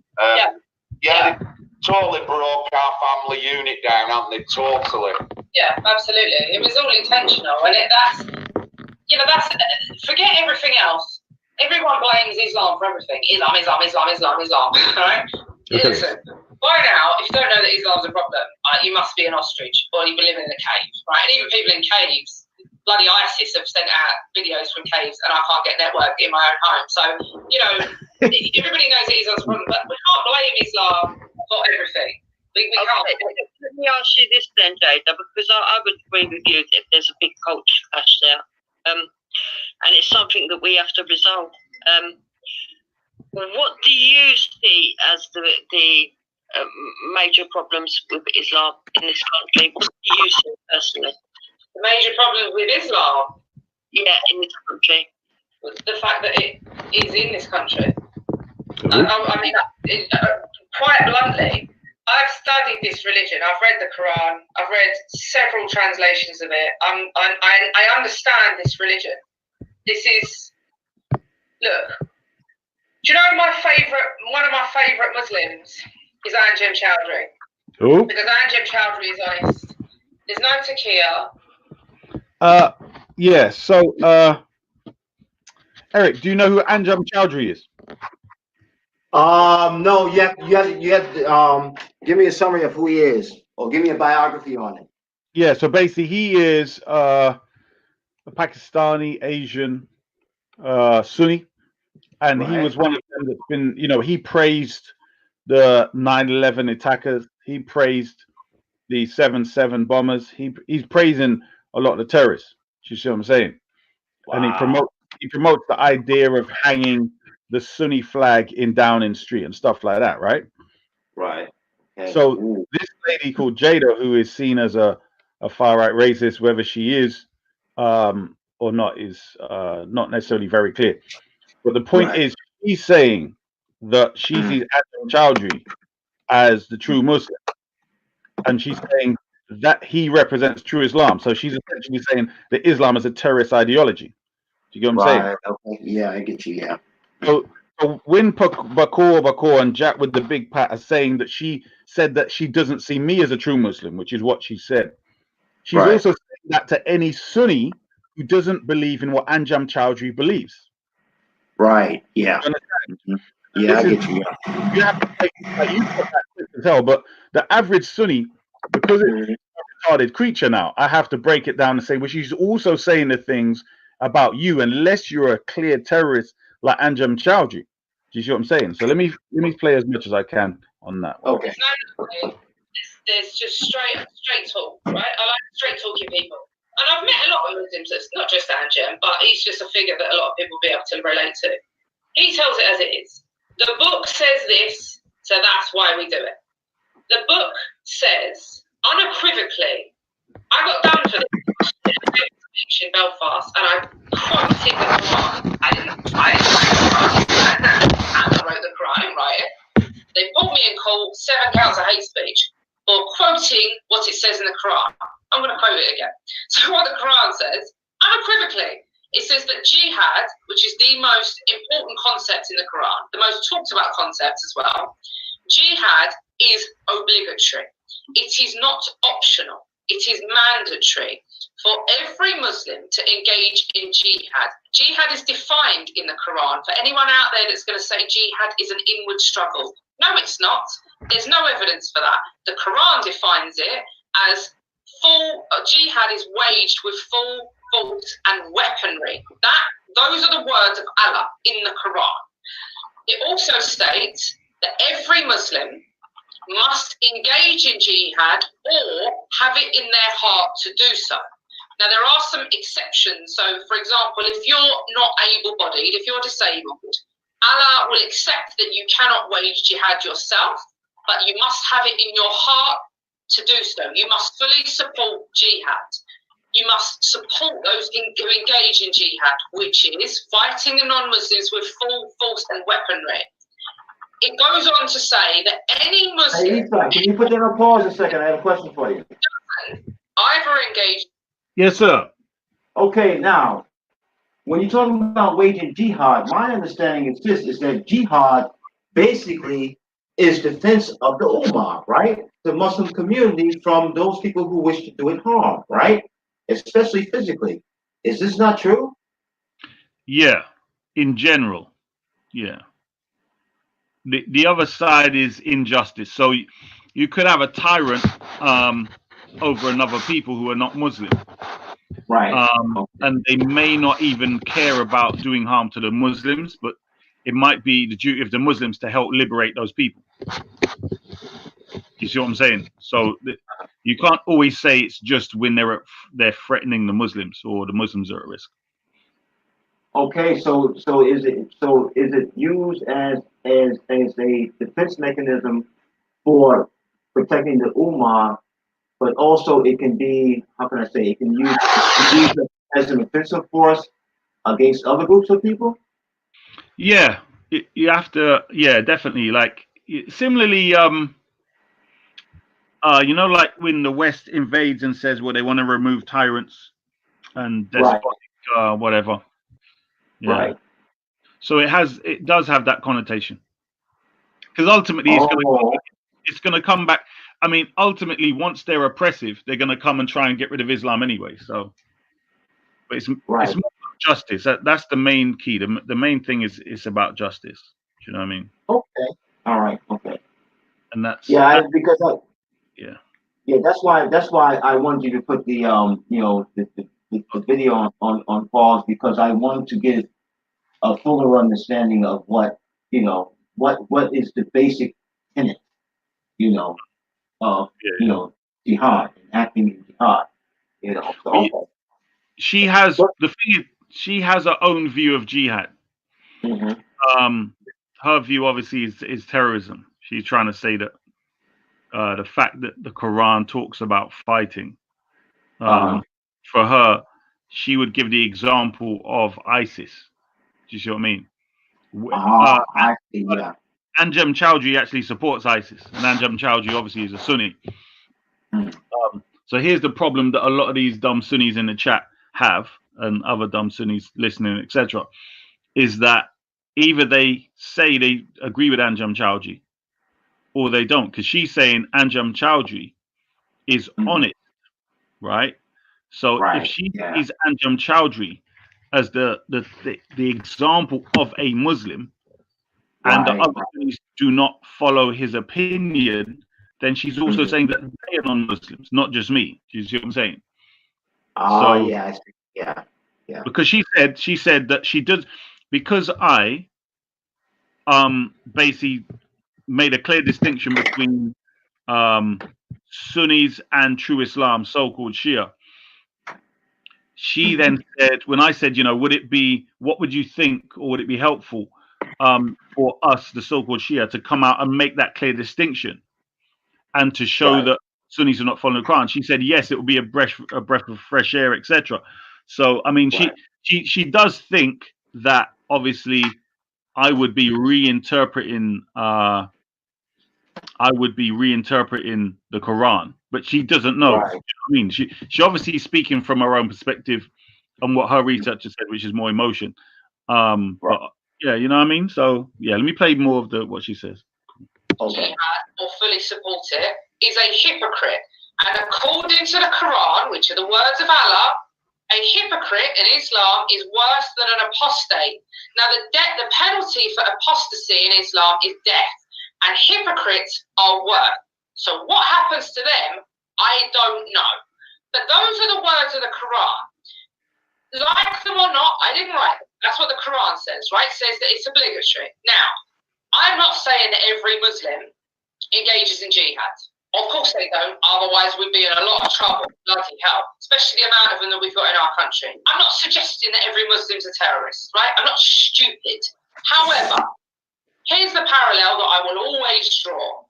Yeah. Totally broke our family unit down, haven't they? Totally. Yeah, absolutely. It was all intentional, and that's forget everything else. Everyone blames Islam for everything. Islam. Right? Listen, by now, if you don't know that Islam's a problem, you must be an ostrich, or you've been living in a cave, right? And even people in caves, bloody ISIS have sent out videos from caves, and I can't get network in my own home. So everybody knows that Islam's a problem, but we can't blame Islam for everything. We can't. me ask you this then, Jada, because I would agree with you if there's a big culture clash there, and it's something that we have to resolve. What do you see as the major problems with Islam in this country? What do you see personally? The major problems with Islam? Yeah, in this country. The fact that it is in this country. I mean, quite bluntly, I've studied this religion. I've read the Quran. I've read several translations of it. I understand this religion. This is, look, do you know one of my favourite Muslims is Anjem Chowdhury. Who? Because Anjem Chowdhury is honest. There's no Takia. Yeah, so, Eric, do you know who Anjem Chowdhury is? No, you have to give me a summary of who he is, or give me a biography on it. Yeah, so basically he is a Pakistani Asian Sunni, and he was one of them that's been, he praised the 9/11 attackers, he praised the 7/7 bombers, he's praising a lot of the terrorists. You see what I'm saying? Wow. And he promotes the idea of hanging the Sunni flag in Downing Street and stuff like that, right? Right. Okay. So this lady called Jada, who is seen as a far right racist, whether she is or not is not necessarily very clear. But the point is, she's saying that she sees Anjem Chowdhury as the true Muslim, and she's saying that he represents true Islam. So she's essentially saying that Islam is a terrorist ideology. Do you get what I'm saying? Okay. Yeah, I get you. Yeah. So when Bakur and Jack with the big pat are saying that she said that she doesn't see me as a true Muslim, which is what she said. She's also saying that to any Sunni who doesn't believe in what Anjem Chowdhury believes. Right. Yeah. Yeah, I get you. You have to take you put that to tell, but the average Sunni, because it's a retarded creature now, I have to break it down and say, well, she's also saying the things about you, unless you're a clear terrorist like Anjem Chowdhury. Do you see what I'm saying? So let me play as much as I can on that. Okay. No, there's just straight talk, right? I like straight talking people. And I've met a lot of Muslims, it's not just Anjem, but he's just a figure that a lot of people will be able to relate to. He tells it as it is. The book says this, so that's why we do it. The book says, unequivocally, I got done for this in Belfast, and I quoted the Quran. I wrote the Quran, right? They put me in court, 7 counts of hate speech for quoting what it says in the Quran. I'm going to quote it again. So what the Quran says, unequivocally, it says that jihad, which is the most important concept in the Quran, the most talked about concept as well, jihad is obligatory. It is not optional. It is mandatory for every Muslim to engage in jihad. Jihad is defined in the Quran. For anyone out there that's going to say jihad is an inward struggle, no, it's not. There's no evidence for that. The Quran defines it as full jihad is waged with full force and weaponry. Those are the words of Allah in the Quran. It also states that every Muslim must engage in jihad or have it in their heart to do so. Now, there are some exceptions. So, for example, if you're not able-bodied, if you're disabled, Allah will accept that you cannot wage jihad yourself, but you must have it in your heart to do so. You must fully support jihad. You must support those who engage in jihad, which is fighting the non-Muslims with full force and weaponry. It goes on to say that any Muslim... Hey, Ethan, can you put that on pause a second? I have a question for you. Either engage... Yes, sir. Okay, now, when you're talking about waging jihad, my understanding is that jihad basically is defense of the Ummah, right? The Muslim community from those people who wish to do it harm, right? Especially physically. Is this not true? Yeah, in general, yeah. The other side is injustice. So you could have a tyrant over another people who are not Muslim. Right. And they may not even care about doing harm to the Muslims, but it might be the duty of the Muslims to help liberate those people. You see what I'm saying? So you can't always say it's just when they're threatening the Muslims or the Muslims are at risk. Okay, so is it used as a defense mechanism for protecting the Ummah, but also it can be, how can I say, it can use as an offensive force against other groups of people? Yeah, you have to. Yeah, definitely. Like similarly, like when the West invades and says, well, they want to remove tyrants and despotic, whatever. Yeah. Right. So it does have that connotation, because ultimately it's going to come back. I mean, ultimately, once they're oppressive, they're going to come and try and get rid of Islam anyway. So, but it's more about justice. That's the main key. The main thing is it's about justice. Do you know what I mean? Okay. All right. Okay. And that's yeah, that's why I wanted you to put the the video on pause, because I wanted to get a fuller understanding of what is the basic tenet, of jihad, acting in jihad, So, okay. She has she has her own view of jihad. Mm-hmm. Her view obviously is terrorism. She's trying to say that the fact that the Quran talks about fighting, for her, she would give the example of ISIS. Do you see what I mean? I see, yeah. Anjem Chowdhury actually supports ISIS, and Anjem Chowdhury obviously is a Sunni. So here's the problem that a lot of these dumb Sunnis in the chat have, and other dumb Sunnis listening, etc., is that either they say they agree with Anjem Chowdhury, or they don't, because she's saying Anjem Chowdhury is honest, right? So if she sees Anjem Chowdhury as the example of a Muslim, and the other Sunnis do not follow his opinion, then she's also saying that they are non-Muslims, not just me. Do you see what I'm saying? Yeah. Because she said that she does, because I basically made a clear distinction between Sunnis and true Islam, so-called Shia. She then said, when I said, what would you think, or would it be helpful for us, the so-called Shia, to come out and make that clear distinction and to show that Sunnis are not following the Quran? She said, yes, it would be a breath of fresh air, etc. So, I mean, she does think that obviously I would be reinterpreting the Quran, but she doesn't know. You know what I mean, she obviously is speaking from her own perspective on what her research has said, which is more emotion. But yeah, you know what I mean. So yeah, let me play more of what she says. Jihad, or fully support it, is a hypocrite, and according to the Quran, which are the words of Allah, a hypocrite in Islam is worse than an apostate. Now, the penalty for apostasy in Islam is death, and hypocrites are worse. So what happens to them, I don't know. But those are the words of the Quran. Like them or not, I didn't write them. That's what the Quran says, right? It says that it's obligatory. Now, I'm not saying that every Muslim engages in jihad. Of course they don't, otherwise we'd be in a lot of trouble, bloody hell, especially the amount of them that we've got in our country. I'm not suggesting that every Muslim's a terrorist, right? I'm not stupid. However, here's the parallel that I will always draw.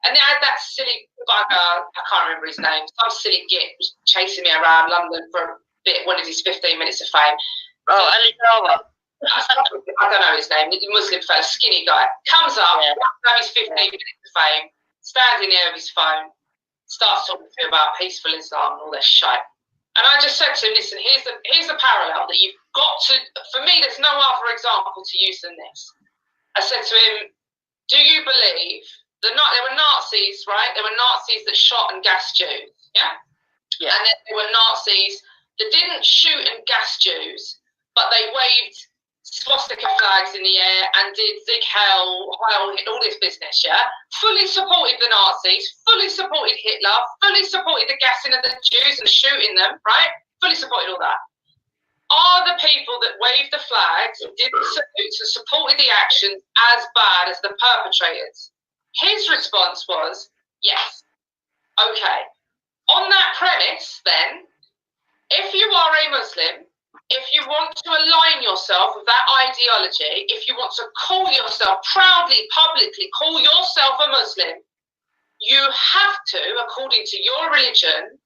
And they had that silly bugger, I can't remember his name, some silly git was chasing me around London for a bit, wanted his 15 minutes of fame. Ali Java. I don't know his name, the Muslim fella, skinny guy, comes up, has his 15 minutes of fame, stands in there with his phone, starts talking to me about peaceful Islam and all that shit. And I just said to him, listen, here's the parallel that you've got to, for me, there's no other example to use than this. I said to him, do you believe there were Nazis, right? There were Nazis that shot and gassed Jews, yeah? And then there were Nazis that didn't shoot and gas Jews, but they waved swastika flags in the air and did Sieg Heil, all this business, yeah? Fully supported the Nazis, fully supported Hitler, fully supported the gassing of the Jews and shooting them, right? Fully supported all that. Are the people that waved the flags, did the salutes and supported the actions as bad as the perpetrators? His response was, Yes. Okay. On that premise, then, if you are a Muslim, if you want to align yourself with that ideology, if you want to call yourself proudly, publicly, call yourself a Muslim, you have to, according to your religion,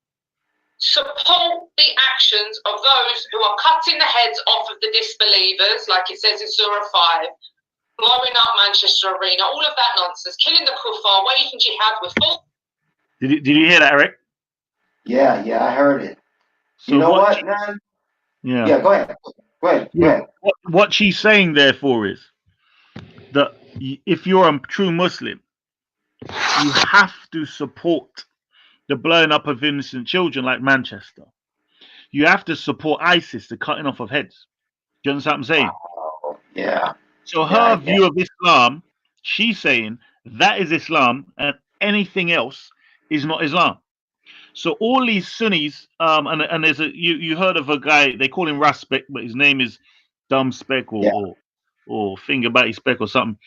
support the actions of those who are cutting the heads off of the disbelievers, like it says in Surah 5, blowing up Manchester Arena, all of that nonsense, killing the kuffar, waging jihad with full... Did you hear that, Eric? Yeah, I heard it. So you know what, man? Yeah, go ahead. Go ahead. What she's saying, therefore, is that if you're a true Muslim, you have to support the blowing up of innocent children like Manchester. You have to support ISIS, the cutting off of heads. Do you understand what I'm saying? Oh, yeah. So her view of Islam, she's saying that is Islam and anything else is not Islam. So all these Sunnis, and there's you heard of a guy, they call him Raspek, but his name is Dumb Speck or Finger Batty Speck or something,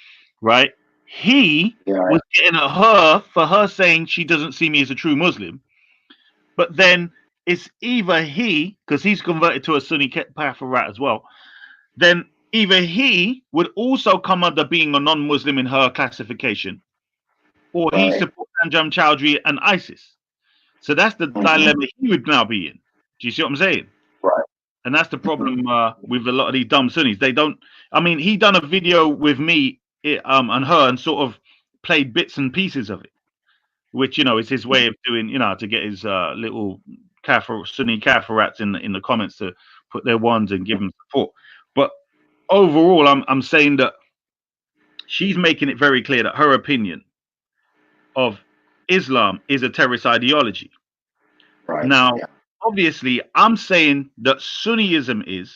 right? He was getting at her for her saying she doesn't see me as a true Muslim, but then it's either he, because he's converted to a Sunni Path-Rat as well, then either he would also come under being a non-Muslim in her classification, or he supports Anjem Choudhury and ISIS. So that's the dilemma he would now be in. Do you see what I'm saying? Right. And that's the problem with a lot of these dumb Sunnis. They don't. I mean, he done a video with me and her and sort of played bits and pieces of it, which is his way of doing, to get his little Sunni Kaffir-rats in the comments to put their ones and give them support. But overall, I'm saying that she's making it very clear that her opinion of Islam is a terrorist ideology. Right. Now, obviously, I'm saying that Sunniism is,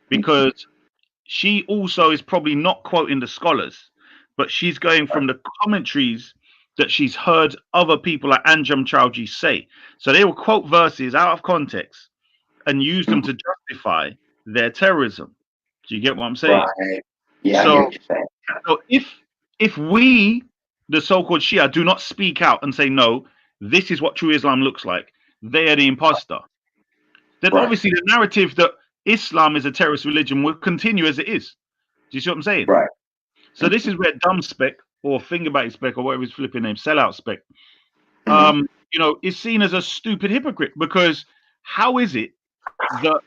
because she also is probably not quoting the scholars, but she's going from the commentaries that she's heard other people like Anjem Choudhury say. So they will quote verses out of context and use them to justify their terrorism. Do you get what I'm saying? Right. Yeah, So, I get what you're saying. so if we, the so-called Shia, do not speak out and say, no, this is what true Islam looks like, they are the imposter, then obviously the narrative that Islam is a terrorist religion will continue as it is. Do you see what I'm saying? Right. So this is where Dumb Speck or Fingerbatty Speck or whatever his flipping name, Sellout Speck, is seen as a stupid hypocrite, because how is it that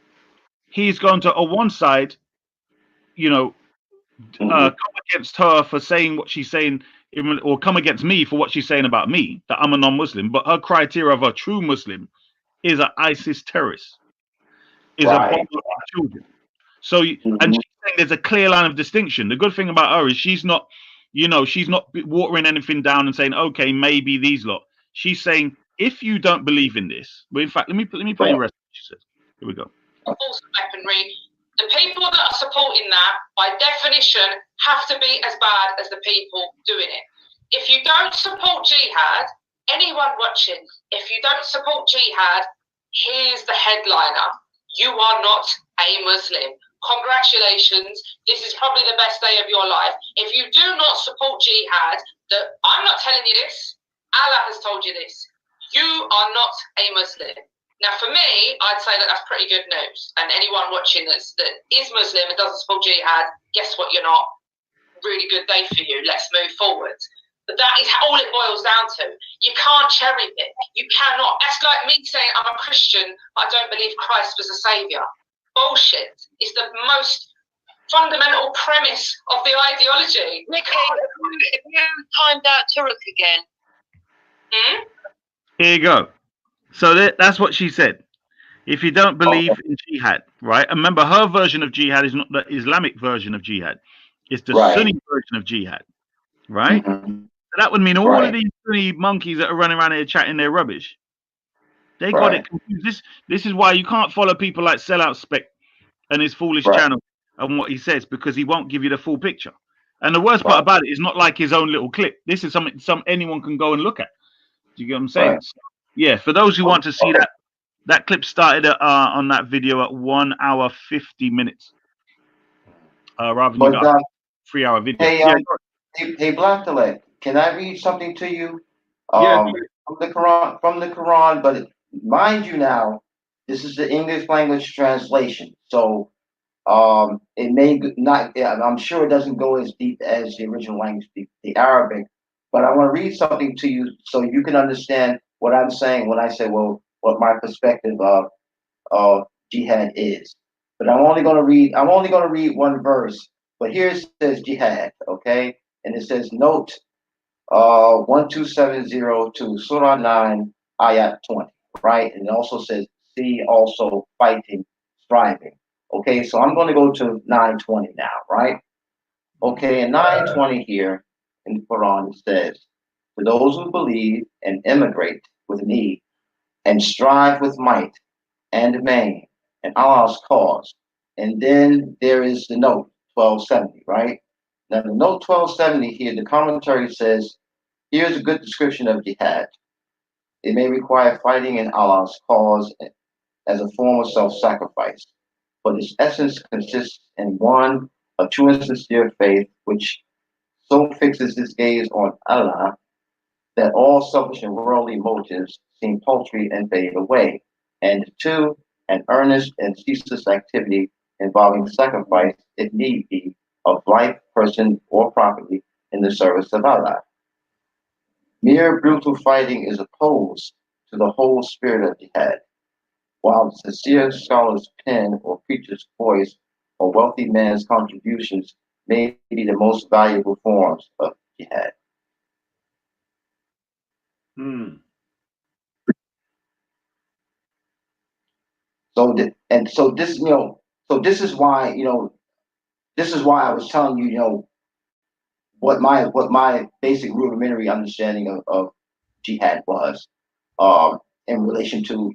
he's gone to one side, come against her for saying what she's saying, or come against me for what she's saying about me, that I'm a non-Muslim, but her criteria of a true Muslim is an ISIS terrorist, is a bomber of children. So, and she's saying there's a clear line of distinction. The good thing about her is she's not, she's not watering anything down and saying, okay, maybe these lot. She's saying, if you don't believe in this, well, in fact, let me play you rest. She says, here we go. False weaponry. The people that are supporting that, by definition, have to be as bad as the people doing it. If you don't support jihad, anyone watching, if you don't support jihad, here's the headliner. You are not a Muslim. Congratulations. This is probably the best day of your life. If you do not support jihad, I'm not telling you this. Allah has told you this. You are not a Muslim. Now, for me, I'd say that that's pretty good news. And anyone watching that is Muslim and doesn't support jihad, guess what? You're not. Really good day for you. Let's move forward. But that is all it boils down to. You can't cherry pick. You cannot. That's like me saying I'm a Christian, I don't believe Christ was a savior. Bullshit. It's the most fundamental premise of the ideology. Nicky, if you timed out Turek again. Here you go. So that's what she said. If you don't believe in jihad, right? And remember, her version of jihad is not the Islamic version of jihad. It's the Sunni version of jihad, right? So that would mean all of these Sunni monkeys that are running around here chatting their rubbish. They got it confused. This is why you can't follow people like Sellout Speck and his foolish channel and what he says, because he won't give you the full picture. And the worst part about it is not like his own little clip. This is something anyone can go and look at. Do you get what I'm saying? So, yeah, for those who want to see that clip started on that video at 1 hour 50 minutes. Rather than 3 hour video. Hey, Black Delay, can I read something to you? Yeah. From the Quran, but mind you now, this is the English language translation. So it may not, yeah, I'm sure it doesn't go as deep as the original language, the Arabic, but I want to read something to you so you can understand what I'm saying when I say, well, what my perspective of jihad is. But I'm only going to read one verse. But here it says jihad, okay? And it says note 12702, Surah 9, Ayat 20, right? And it also says, see also fighting, striving. Okay, so I'm going to go to 920 now, right? Okay, in 920 here in the Quran it says, to those who believe and immigrate with need and strive with might and main in Allah's cause. And then there is the note 1270, right? Now the note 1270 here, the commentary says, here's a good description of jihad. It may require fighting in Allah's cause as a form of self-sacrifice, but its essence consists in one of true and sincere faith, which so fixes its gaze on Allah that all selfish and worldly motives seem paltry and fade away. And two, an earnest and ceaseless activity involving sacrifice, if need be, of life, person, or property in the service of Allah. Mere brutal fighting is opposed to the whole spirit of jihad, while the sincere scholar's pen or preacher's voice or wealthy man's contributions may be the most valuable forms of jihad. So, so this, so this is why, this is why I was telling you, what my basic rudimentary understanding of jihad was, in relation to,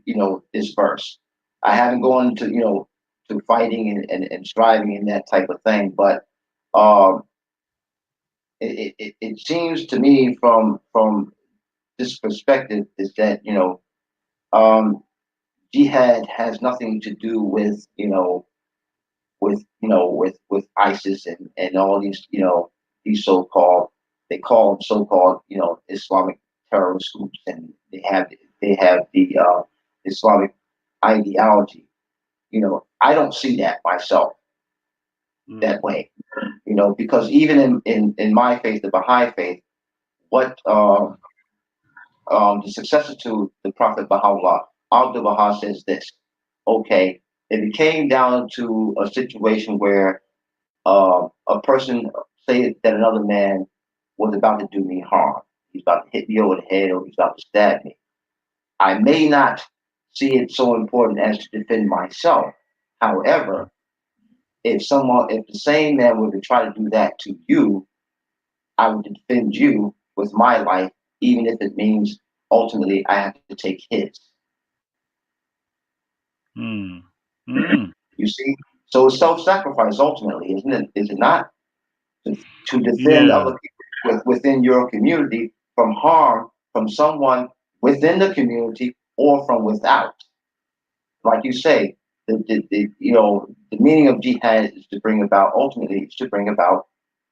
this verse. I haven't gone to, to fighting and striving and that type of thing, but it seems to me from this perspective is that, jihad has nothing to do with, with ISIS and all these, these so-called, they call them so-called, Islamic terrorist groups, and they have the Islamic ideology. I don't see that myself that way, because even in my faith, the Baha'i faith, what the successor to the Prophet Baha'u'llah, Abdul Baha, says this: okay, if it came down to a situation where a person say that another man was about to do me harm, he's about to hit me over the head or he's about to stab me, I may not see it so important as to defend myself. However, if the same man were to try to do that to you, I would defend you with my life, even if it means ultimately I have to take his. You see? So it's self-sacrifice ultimately, isn't it? Is it not? To defend other people within your community from harm from someone within the community or from without. Like you say, the meaning of jihad is to bring about, ultimately, is to bring about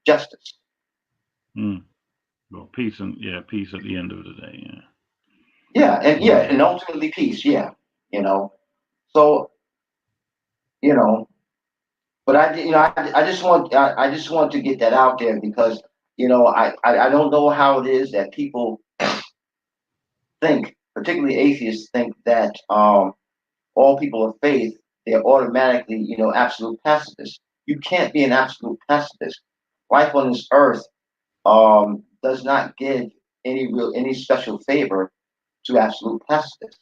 justice. Well, peace peace at the end of the day. And ultimately peace. So, but I just want to get that out there because, I don't know how it is that people think, particularly atheists, think that all people of faith, they're automatically, absolute pacifists. You can't be an absolute pacifist. Life on this earth does not give any special favor to absolute pacifists.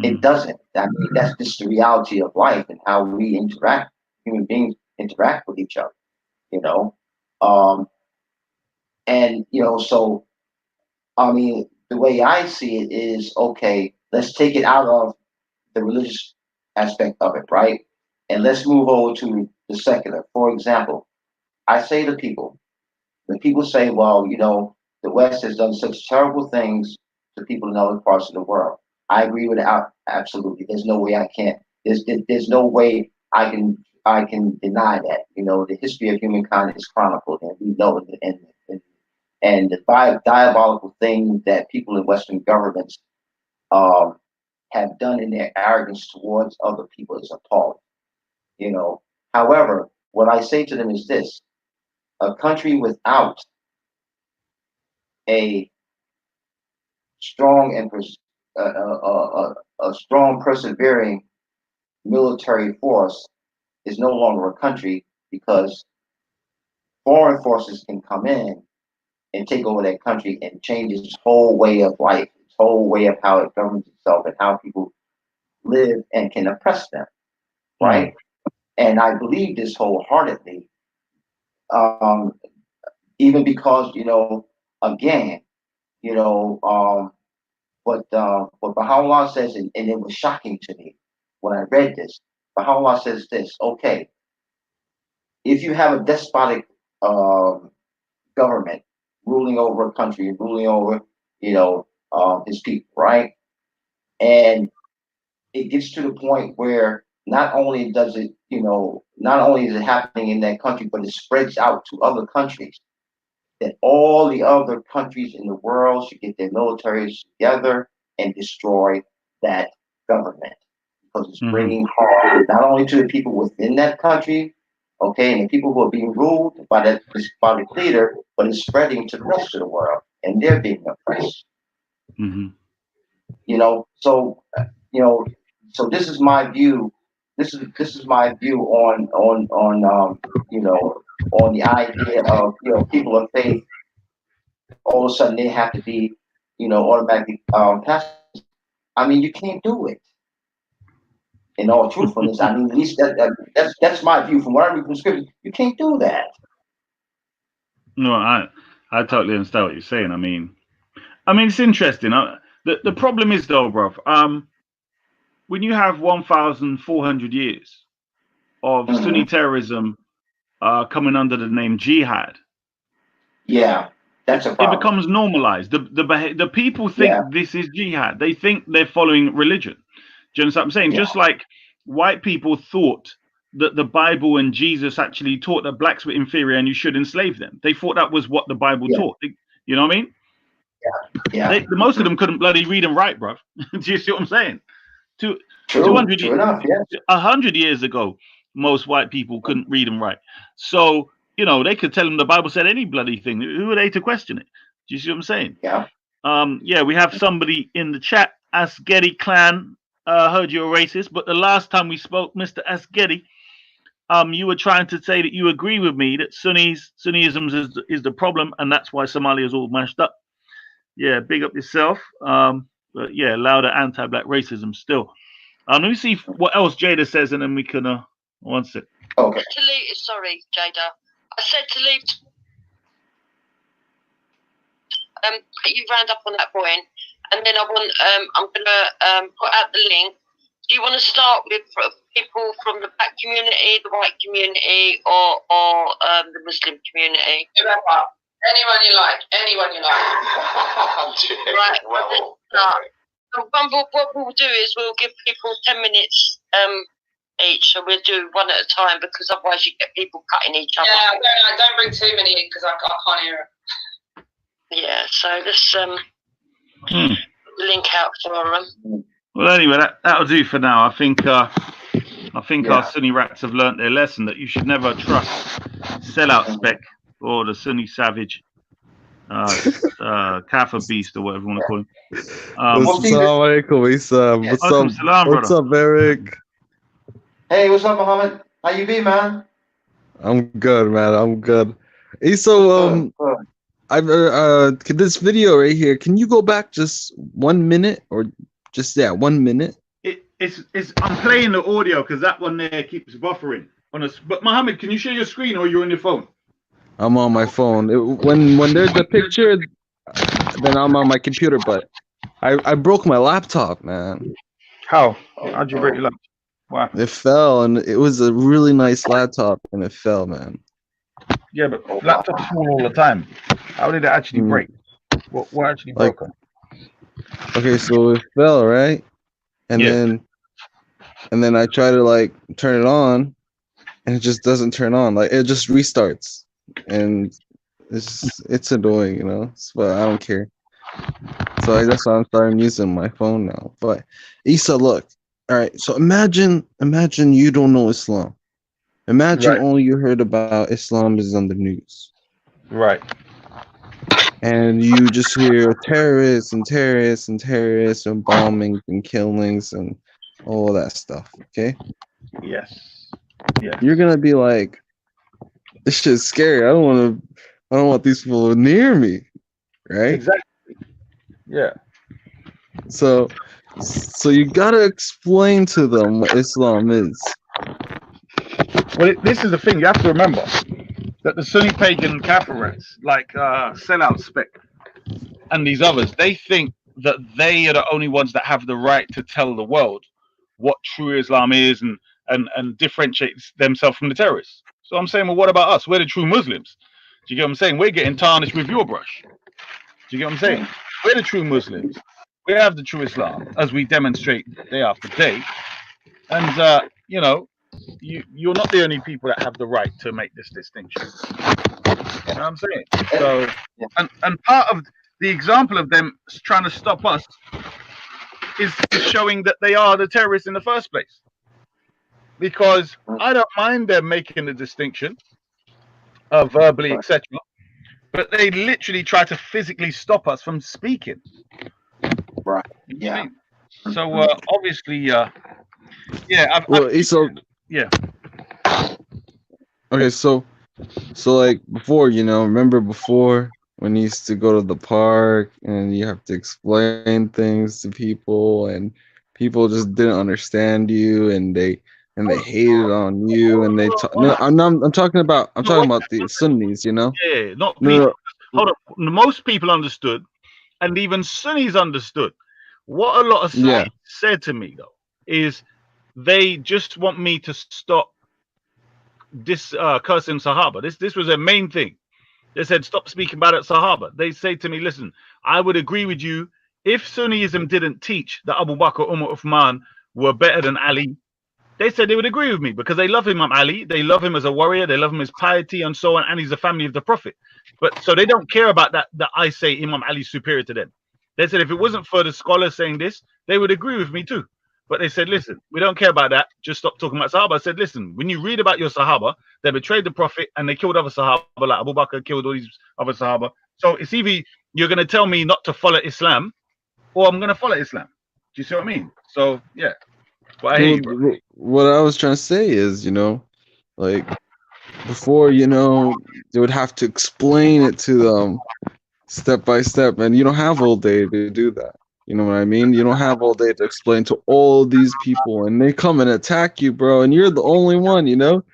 It doesn't. I mean, that's just the reality of life and how we interact. Human beings interact with each other. And so I mean, the way I see it is, okay, let's take it out of the religious aspect of it, right? And let's move over to the secular. For example, I say to people, when people say, well, the West has done such terrible things to people in other parts of the world, I agree with it absolutely. There's no way I can't. There's no way I can deny that. The history of humankind is chronicled, and we know it. And and the diabolical thing that people in Western governments have done in their arrogance towards other people is appalling. You know, however, what I say to them is this: a country without a strong and a strong, persevering military force is no longer a country, because foreign forces can come in and take over that country and change its whole way of life, its whole way of how it governs itself and how people live, and can oppress them, right? And I believe this wholeheartedly, even because, you know, again, you know, what Baha'u'llah says, and it was shocking to me when I read this. Baha'u'llah says this: okay, if you have a despotic government ruling over a country, ruling over, you know, his people, right? And it gets to the point where not only does it, you know, not only is it happening in that country, but it spreads out to other countries. That all the other countries in the world should get their militaries together and destroy that government, because it's bringing harm not only to the people within that country, okay, and the people who are being ruled by that despotic leader, but it's spreading to the rest of the world, and they're being oppressed. You know, so you know, so this is my view. This is my view on you know, on the idea of, you know, people of faith. All of a sudden they have to be, you know, automatically pastors. I mean, you can't do it. In all truthfulness, I mean, at least that's my view from what I read from scripture. You can't do that. No, I totally understand what you're saying. I mean, it's interesting. The problem is though, bro, when you have 1,400 years of Sunni terrorism coming under the name jihad, yeah, that's a problem. It becomes normalized. The people think this is jihad. They think they're following religion. Do you understand what I'm saying? Just like white people thought that the Bible and Jesus actually taught that blacks were inferior and you should enslave them. They thought that was what the Bible taught. You know what I mean? Yeah. Most of them couldn't bloody read and write, bro. Do you see what I'm saying? 100 years ago, most white people couldn't read and write. So, you know, they could tell them the Bible said any bloody thing. Who are they to question it? Do you see what I'm saying? Yeah. Yeah, we have somebody in the chat, Asgeri Clan, heard you're a racist, but the last time we spoke, Mr. Asgeri, you were trying to say that you agree with me that Sunniism is the problem, and that's why Somalia is all mashed up. Yeah, big up yourself. But yeah, louder anti-black racism still. Let me see what else Jada says, and then we can one sec. Okay. Sorry, Jada. I said to leave. You round up on that point, and then I'm gonna put out the link. Do you want to start with people from the black community, the white community, or the Muslim community? Anyone you like. Right. Well, what we'll do is we'll give people 10 minutes each, so we'll do one at a time, because otherwise you get people cutting each other. Yeah, don't bring too many in, because I can't hear it. Yeah, so let's link out for them. Well, anyway, that'll do for now. I think our Sunni rats have learnt their lesson that you should never trust sellout spec or the Sunni savage, Kafir beast or whatever you want to call him. Assalamu alaikum. What's up, Eric? Hey, what's up, Muhammad? How you be, man? I'm good, man. I'm good. Hey, so this video right here, can you go back just 1 minute, or just 1 minute? I'm playing the audio because that one there keeps buffering on us. But Mohammed, can you share your screen, or you're on your phone? I'm on my phone. When there's a picture, then I'm on my computer. But I broke my laptop, man. How? How'd you break your laptop? Wow. It fell, and it was a really nice laptop, and it fell, man. Yeah, but laptops fall all the time. How did it actually break? What actually broke it? Okay, so it fell, right? And then I try to turn it on, and it just doesn't turn on. Like, it just restarts. And It's annoying, you know. But I don't care. So that's why I'm starting using my phone now. But Issa, look. All right. So imagine you don't know Islam. Imagine Right. all you heard about Islam is on the news. Right. And you just hear terrorists and bombings and killings and all that stuff. Okay. Yes. Yeah. You're gonna be like, this shit's scary. I don't want these people near me. Right? Exactly. Yeah. So you gotta explain to them what Islam is. Well, this is the thing. You have to remember that the Sunni pagan Kaffirites, like Sellout Spec and these others, they think that they are the only ones that have the right to tell the world what true Islam is and differentiate themselves from the terrorists. So I'm saying, well, what about us? We're the true Muslims. Do you get what I'm saying? We're getting tarnished with your brush. Do you get what I'm saying? We're the true Muslims. We have the true Islam, as we demonstrate day after day. And, you know, you're not the only people that have the right to make this distinction. You know what I'm saying? So, and part of the example of them trying to stop us is showing that they are the terrorists in the first place. Because I don't mind them making the distinction verbally, etc. But they literally try to physically stop us from speaking. Right. Yeah. So obviously, yeah. Yeah. Okay, so like before, you know, remember before when you used to go to the park and you have to explain things to people and people just didn't understand you and they hated on you and they I'm talking about the Sunnis, you know? Yeah, not people. Hold up. Most people understood, and even Sunnis understood. What a lot of Sunnis said to me though is they just want me to stop this cursing Sahaba. This was their main thing. They said stop speaking about it, Sahaba. They say to me, listen, I would agree with you if Sunnism didn't teach that Abu Bakr, Umar, Uthman were better than Ali. They said they would agree with me because they love Imam Ali, they love him as a warrior, they love him as piety and so on, and he's a family of the Prophet. But so they don't care about that I say Imam Ali is superior to them. They said if it wasn't for the scholars saying this, they would agree with me too. But they said, listen, we don't care about that. Just stop talking about Sahaba. I said, listen, when you read about your Sahaba, they betrayed the Prophet and they killed other Sahaba, like Abu Bakr killed all these other Sahaba. So it's either you're going to tell me not to follow Islam or I'm going to follow Islam. Do you see what I mean? So, yeah. But I hear you, bro. What I was trying to say is, you know, like before, you know, they would have to explain it to them step by step, and you don't have all day to do that. You know what I mean? You don't have all day to explain to all these people, and they come and attack you, bro, and you're the only one, you know,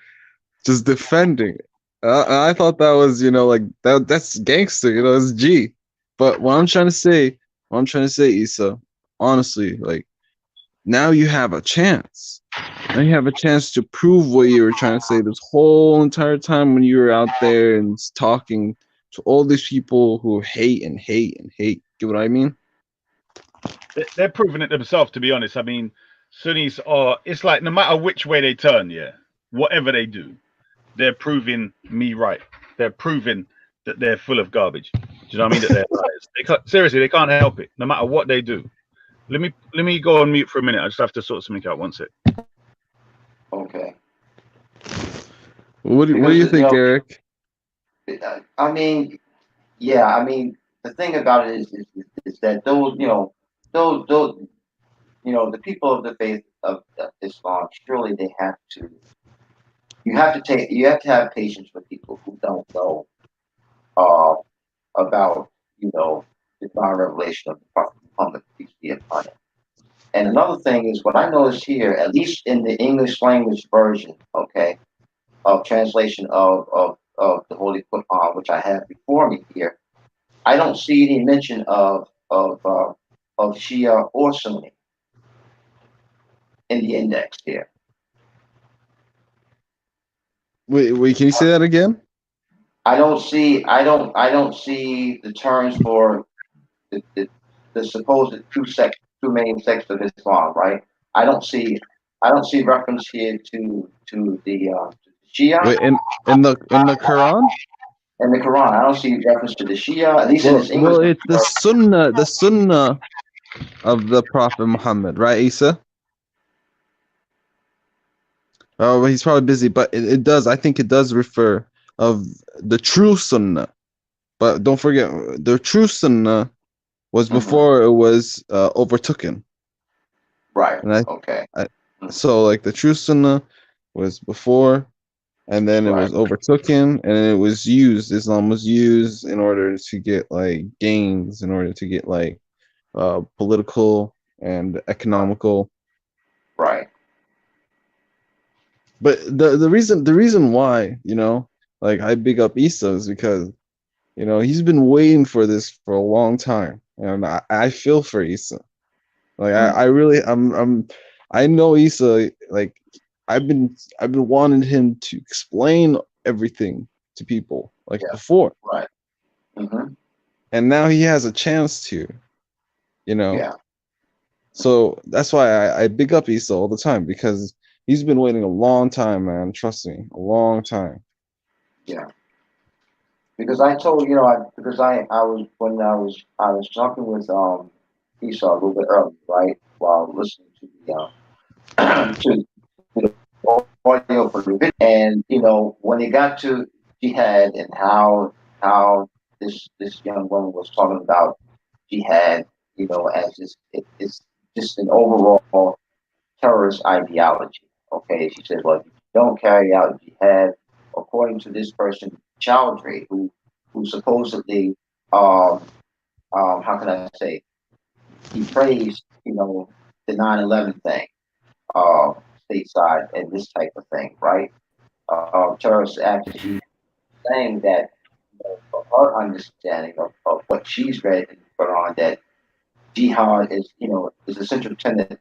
just defending it. I thought that was, you know, like that's gangster, you know, it's G. But what I'm trying to say, Issa, honestly, like now you have a chance. Now you have a chance to prove what you were trying to say this whole entire time when you were out there and talking to all these people who hate and hate and hate. Get what I mean? They're proving it themselves, to be honest. I mean, Sunnis are, it's like no matter which way they turn, yeah, whatever they do, they're proving me right. They're proving that they're full of garbage. Do you know what I mean? That they're liars. Seriously, they can't help it, no matter what they do. Let me go on mute for a minute. I just have to sort something out. One sec. Okay. What do you think, Eric? I mean, yeah. I mean, the thing about it is that those the people of the faith of Islam, surely they have to. You have to have patience with people who don't know about the divine revelation of the Prophet Muhammad, peace be upon him. And another thing is what I noticed here, at least in the English language version, okay, of translation of the Holy Quran, which I have before me here, I don't see any mention of Shia or Sunni in the index here. Wait, can you say that again? I don't see the terms for the supposed two main sects of Islam, right? I don't see reference here to the Shia. Wait, in the Quran? in the Quran. I don't see reference to the Shia, at least in this English. Well, it's the Sunnah of the Prophet Muhammad, right, Isa? Oh, well, he's probably busy, but it does. I think it does refer of the true Sunnah. But don't forget, the true Sunnah was before it was overtaken. Right. And Okay. So like the true Sunnah was before, and then it was overtaken, and it was used. Islam was used in order to get like gains, in order to get like political and economical. Right. But the reason why, you know, like I big up Isa is because, you know, he's been waiting for this for a long time, and I feel for Isa. Like I really I know Isa. Like I've been wanting him to explain everything to people like before. Right. Mm-hmm. And now he has a chance to, you know. Yeah. So that's why I big up Isa all the time, because he's been waiting a long time, man. Trust me, a long time. Yeah. Because I told I was when I was talking with Esau a little bit early, right, while listening to the to the audio for the video, and when it got to jihad and how this young woman was talking about jihad, as it's just an overall terrorist ideology. Okay, she said, well, if you don't carry out jihad according to this person, Chowdhury, who supposedly, how can I say, he praised, the 9/11 thing, stateside and this type of thing, right? Terrorist actually saying that, from her understanding of what she's read in the Quran, that jihad is a central tenet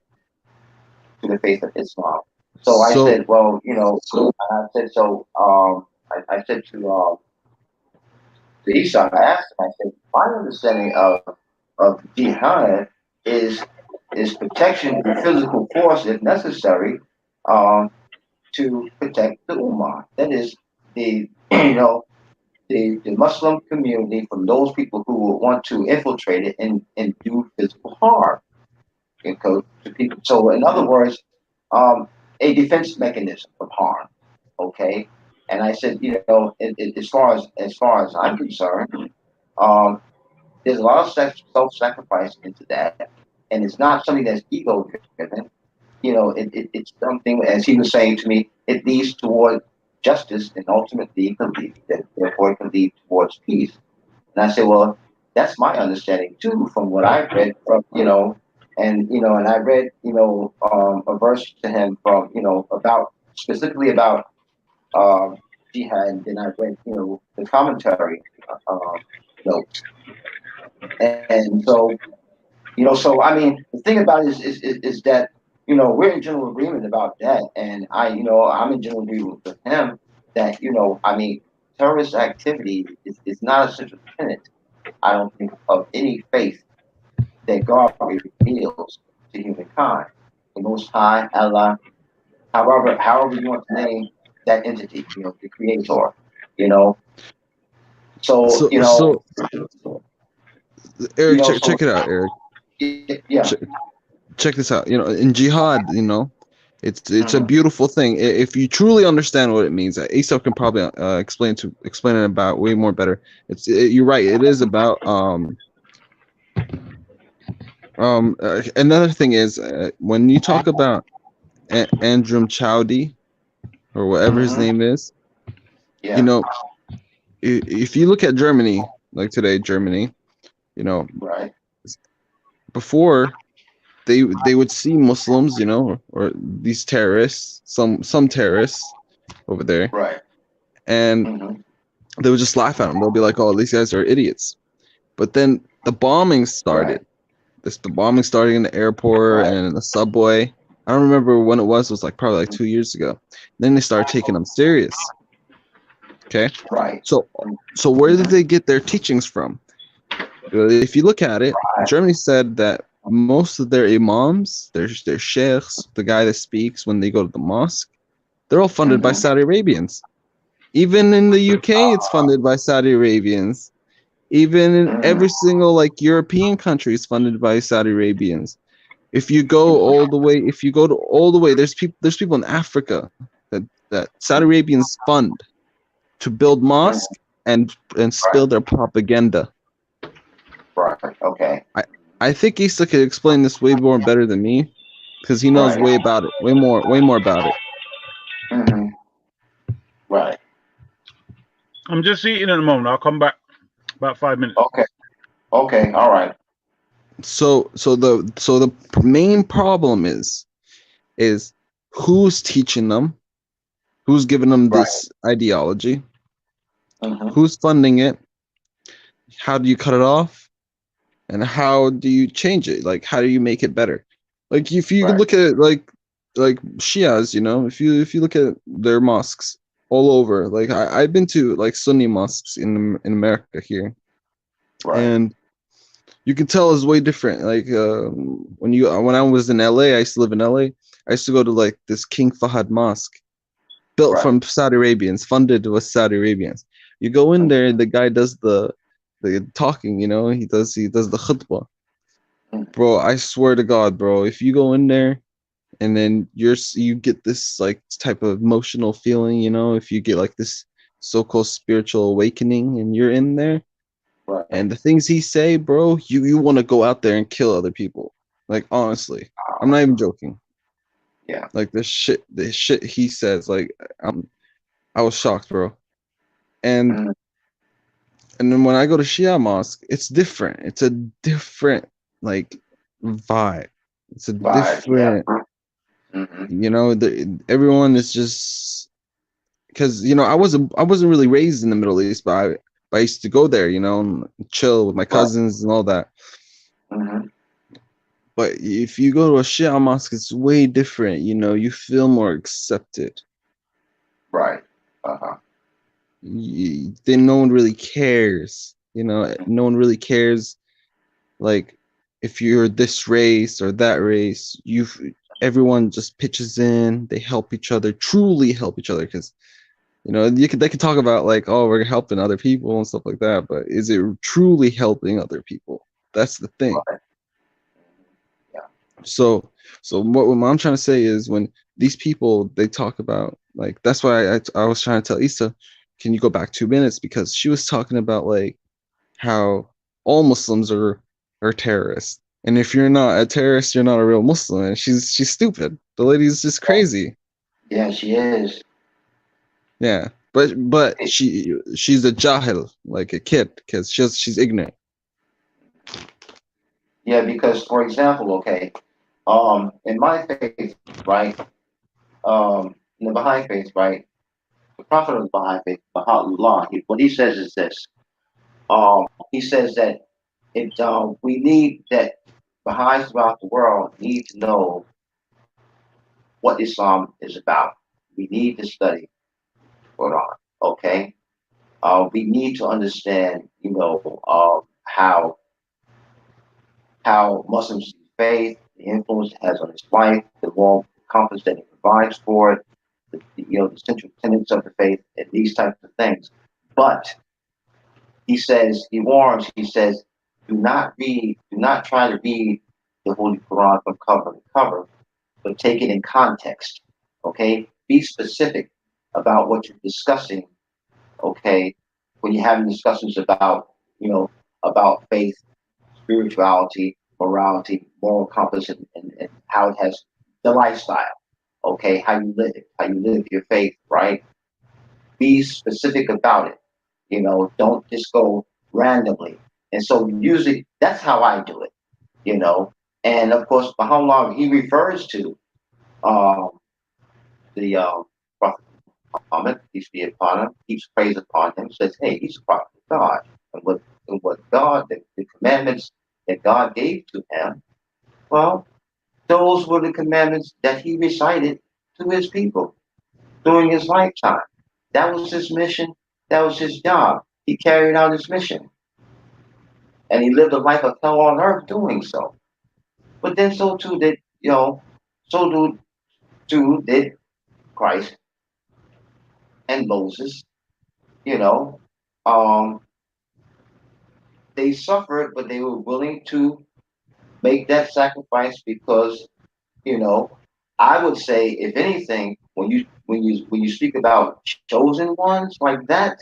to the faith of Islam. So I said, well, I said, so I said to Esau, I asked him, I said, my understanding of jihad is protection with physical force if necessary, to protect the ummah. That is the the Muslim community from those people who will want to infiltrate it and do physical harm to people. So in other words, a defense mechanism of harm. Okay. And I said, as far as I'm concerned, there's a lot of self-sacrifice into that, and it's not something that's ego-driven. It's something, as he was saying to me, it leads toward justice, and ultimately it can lead, therefore it can lead towards peace. And I said, well, that's my understanding too, from what I've read from, and I read, a verse to him from, about specifically about jihad, and then I read, the commentary notes. And so, so I mean, the thing about it is that, we're in general agreement about that. And I'm in general agreement with him that, I mean, terrorist activity is not a central tenet, I don't think, of any faith that God reveals to humankind. The Most High, Allah, however you want to name that entity, the Creator, So, Eric, check it out, Eric. Yeah. Check this out. In jihad, it's a beautiful thing. If you truly understand what it means, Esau can probably explain it about way more better. You're right. It is about another thing is when you talk about Andrew Chowdhury or whatever his name is, if you look at Germany, like today, Germany, right, before they would see Muslims, or these terrorists, some terrorists over there, right, and they would just laugh at them. They'll be like, "Oh, these guys are idiots." But then the bombing started. Right. The bombing started in the airport and in the subway. I don't remember when it was. It was like probably like 2 years ago. Then they started taking them serious. Okay. Right. So where did they get their teachings from? If you look at it, Germany said that most of their imams, their sheikhs, the guy that speaks when they go to the mosque, they're all funded by Saudi Arabians. Even in the UK, it's funded by Saudi Arabians. Even in every single like European country is funded by Saudi Arabians. If you go all the way, there's people in Africa that Saudi Arabians fund to build mosques and spill their propaganda. Right. Okay. I think Issa could explain this way more better than me, because he knows way about it, way more about it. Mm-hmm. Right. I'm just eating in a moment. I'll come back about 5 minutes. Okay. Okay. All right. So the main problem is who's teaching them, who's giving them this ideology, who's funding it, how do you cut it off, and how do you change it? Like, how do you make it better? Like, if you look at it like Shias, you know, if you look at their mosques all over, like I've been to like Sunni mosques in America here, and you can tell it's way different. Like when I was in LA, I used to live in LA. I used to go to like this King Fahd Mosque, built from Saudi Arabians, funded with Saudi Arabians. You go in there, the guy does the talking, you know, he does the khutbah. Bro, I swear to God, bro, if you go in there and then you get this like type of emotional feeling, you know, if you get like this so-called spiritual awakening and you're in there, and the things he say, bro, you want to go out there and kill other people. Like, honestly, I'm not even joking. Yeah. Like the shit he says, like I was shocked, bro. And then when I go to Shia mosque, it's different. It's a different like vibe. It's a different, you know. Everyone is just, because you know I wasn't really raised in the Middle East, but I used to go there, you know, and chill with my cousins and all that. But if you go to a Shia mosque, it's way different. You know, you feel more accepted. Right. Then no one really cares. You know, no one really cares. Like, if you're this race or that race, everyone just pitches in. They help each other, truly help each other, because you know they could talk about like, oh, we're helping other people and stuff like that, but is it truly helping other people? That's the thing. So what I'm trying to say is, when these people, they talk about, like, that's why I was trying to tell Issa, can you go back 2 minutes, because she was talking about like how all Muslims are terrorists, and if you're not a terrorist, you're not a real Muslim. And she's stupid. The lady's just crazy. Yeah, she is. Yeah, but she's a jahil, like a kid, because she's ignorant. Yeah, because for example, okay, in my faith, right, in the Baha'i faith, right, the Prophet of the Baha'i faith, Baha'u'llah, what he says is this. He says that we need that Baha'is throughout the world need to know what Islam is about. We need to study Quran, okay? We need to understand, you know, how Muslims see faith, the influence it has on his life, the moral compass that it provides for it, the central tenets of the faith, and these types of things. But he warns, he says, do not try to read the Holy Quran from cover to cover, but take it in context. Okay? Be specific about what you're discussing, okay, when you're having discussions about, you know, about faith, spirituality, morality, moral compass, and how it has the lifestyle, okay, how you live your faith, right? Be specific about it. You know, don't just go randomly. And so usually that's how I do it, you know. And of course, Baha'u'llah, he refers to the Prophet Muhammad, peace be upon him, keeps praise upon him, says, hey, he's a prophet of God. And what God, the commandments that God gave to him, well, those were the commandments that he recited to his people during his lifetime. That was his mission. That was his job. He carried out his mission. And he lived a life of hell on earth doing so. But then so too did, you know, so too did Christ and Moses you know, they suffered, but they were willing to make that sacrifice because, you know, I would say, if anything, when you speak about chosen ones like that,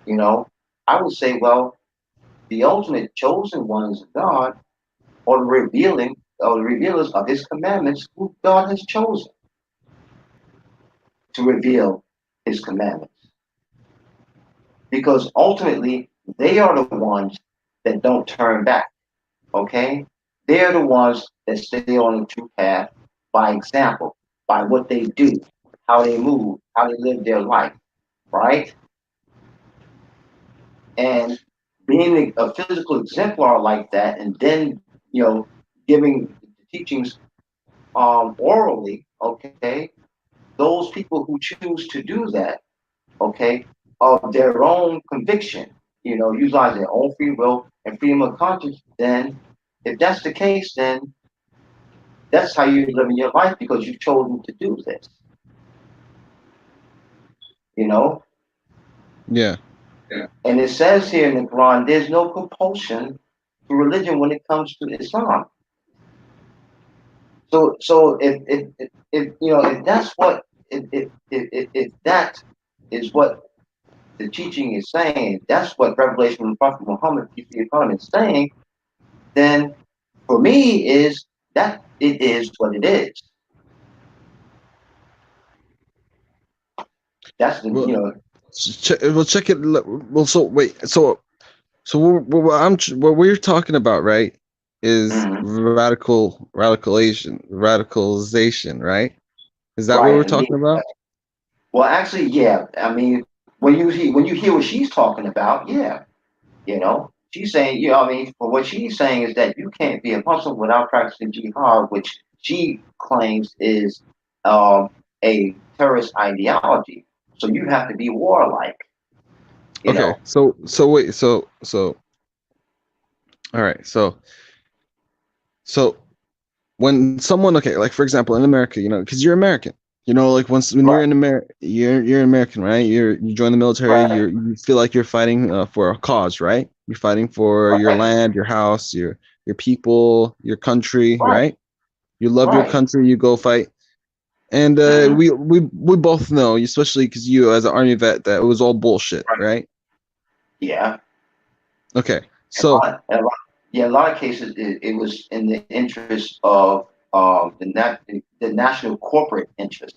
you know, I would say, well, the ultimate chosen ones of God, or the revealers of His commandments, who God has chosen to reveal His commandments, because ultimately they are the ones that don't turn back. Okay, they're the ones that stay on the true path by example, by what they do, how they move, how they live their life, right? And being a physical exemplar like that, and then, you know, giving teachings orally, okay, those people who choose to do that, okay, of their own conviction, you know, utilize their own free will and freedom of conscience, then if that's the case, then that's how you're living your life, because you've chosen to do this, you know? Yeah. And it says here in the Quran, there's no compulsion to religion when it comes to Islam. So if you know, if that's what if that is what the teaching is saying, that's what Revelation from the Prophet Muhammad, peace be upon him, is saying, then for me is that it is what it is. That's the, Well, you know. we'll check it. Well, so wait, so what we're talking about, right, is radicalization, right? Is that what Right, we're indeed. talking about? Well, actually, yeah. I mean, when you hear what she's talking about, yeah, you know, she's saying, you know, I mean, for what she's saying is that you can't be a Muslim without practicing jihad, which she claims is a terrorist ideology. So you have to be warlike, you Okay, know. so wait, so all right, so when someone, okay, like for example in America, you know, because you're American, you know, like when you're Right, in America, you're American, right? You join the military, right, you feel like you're fighting for a cause, right? You're fighting for your right, land, your house, your people, your country, right, right? You love your right. country, you go fight. And Mm-hmm. we both know, especially because you as an army vet, that it was all bullshit, Right. right? Yeah. Okay, And a so lot, and a lot, yeah, a lot of cases it was in the interest of the national corporate interest.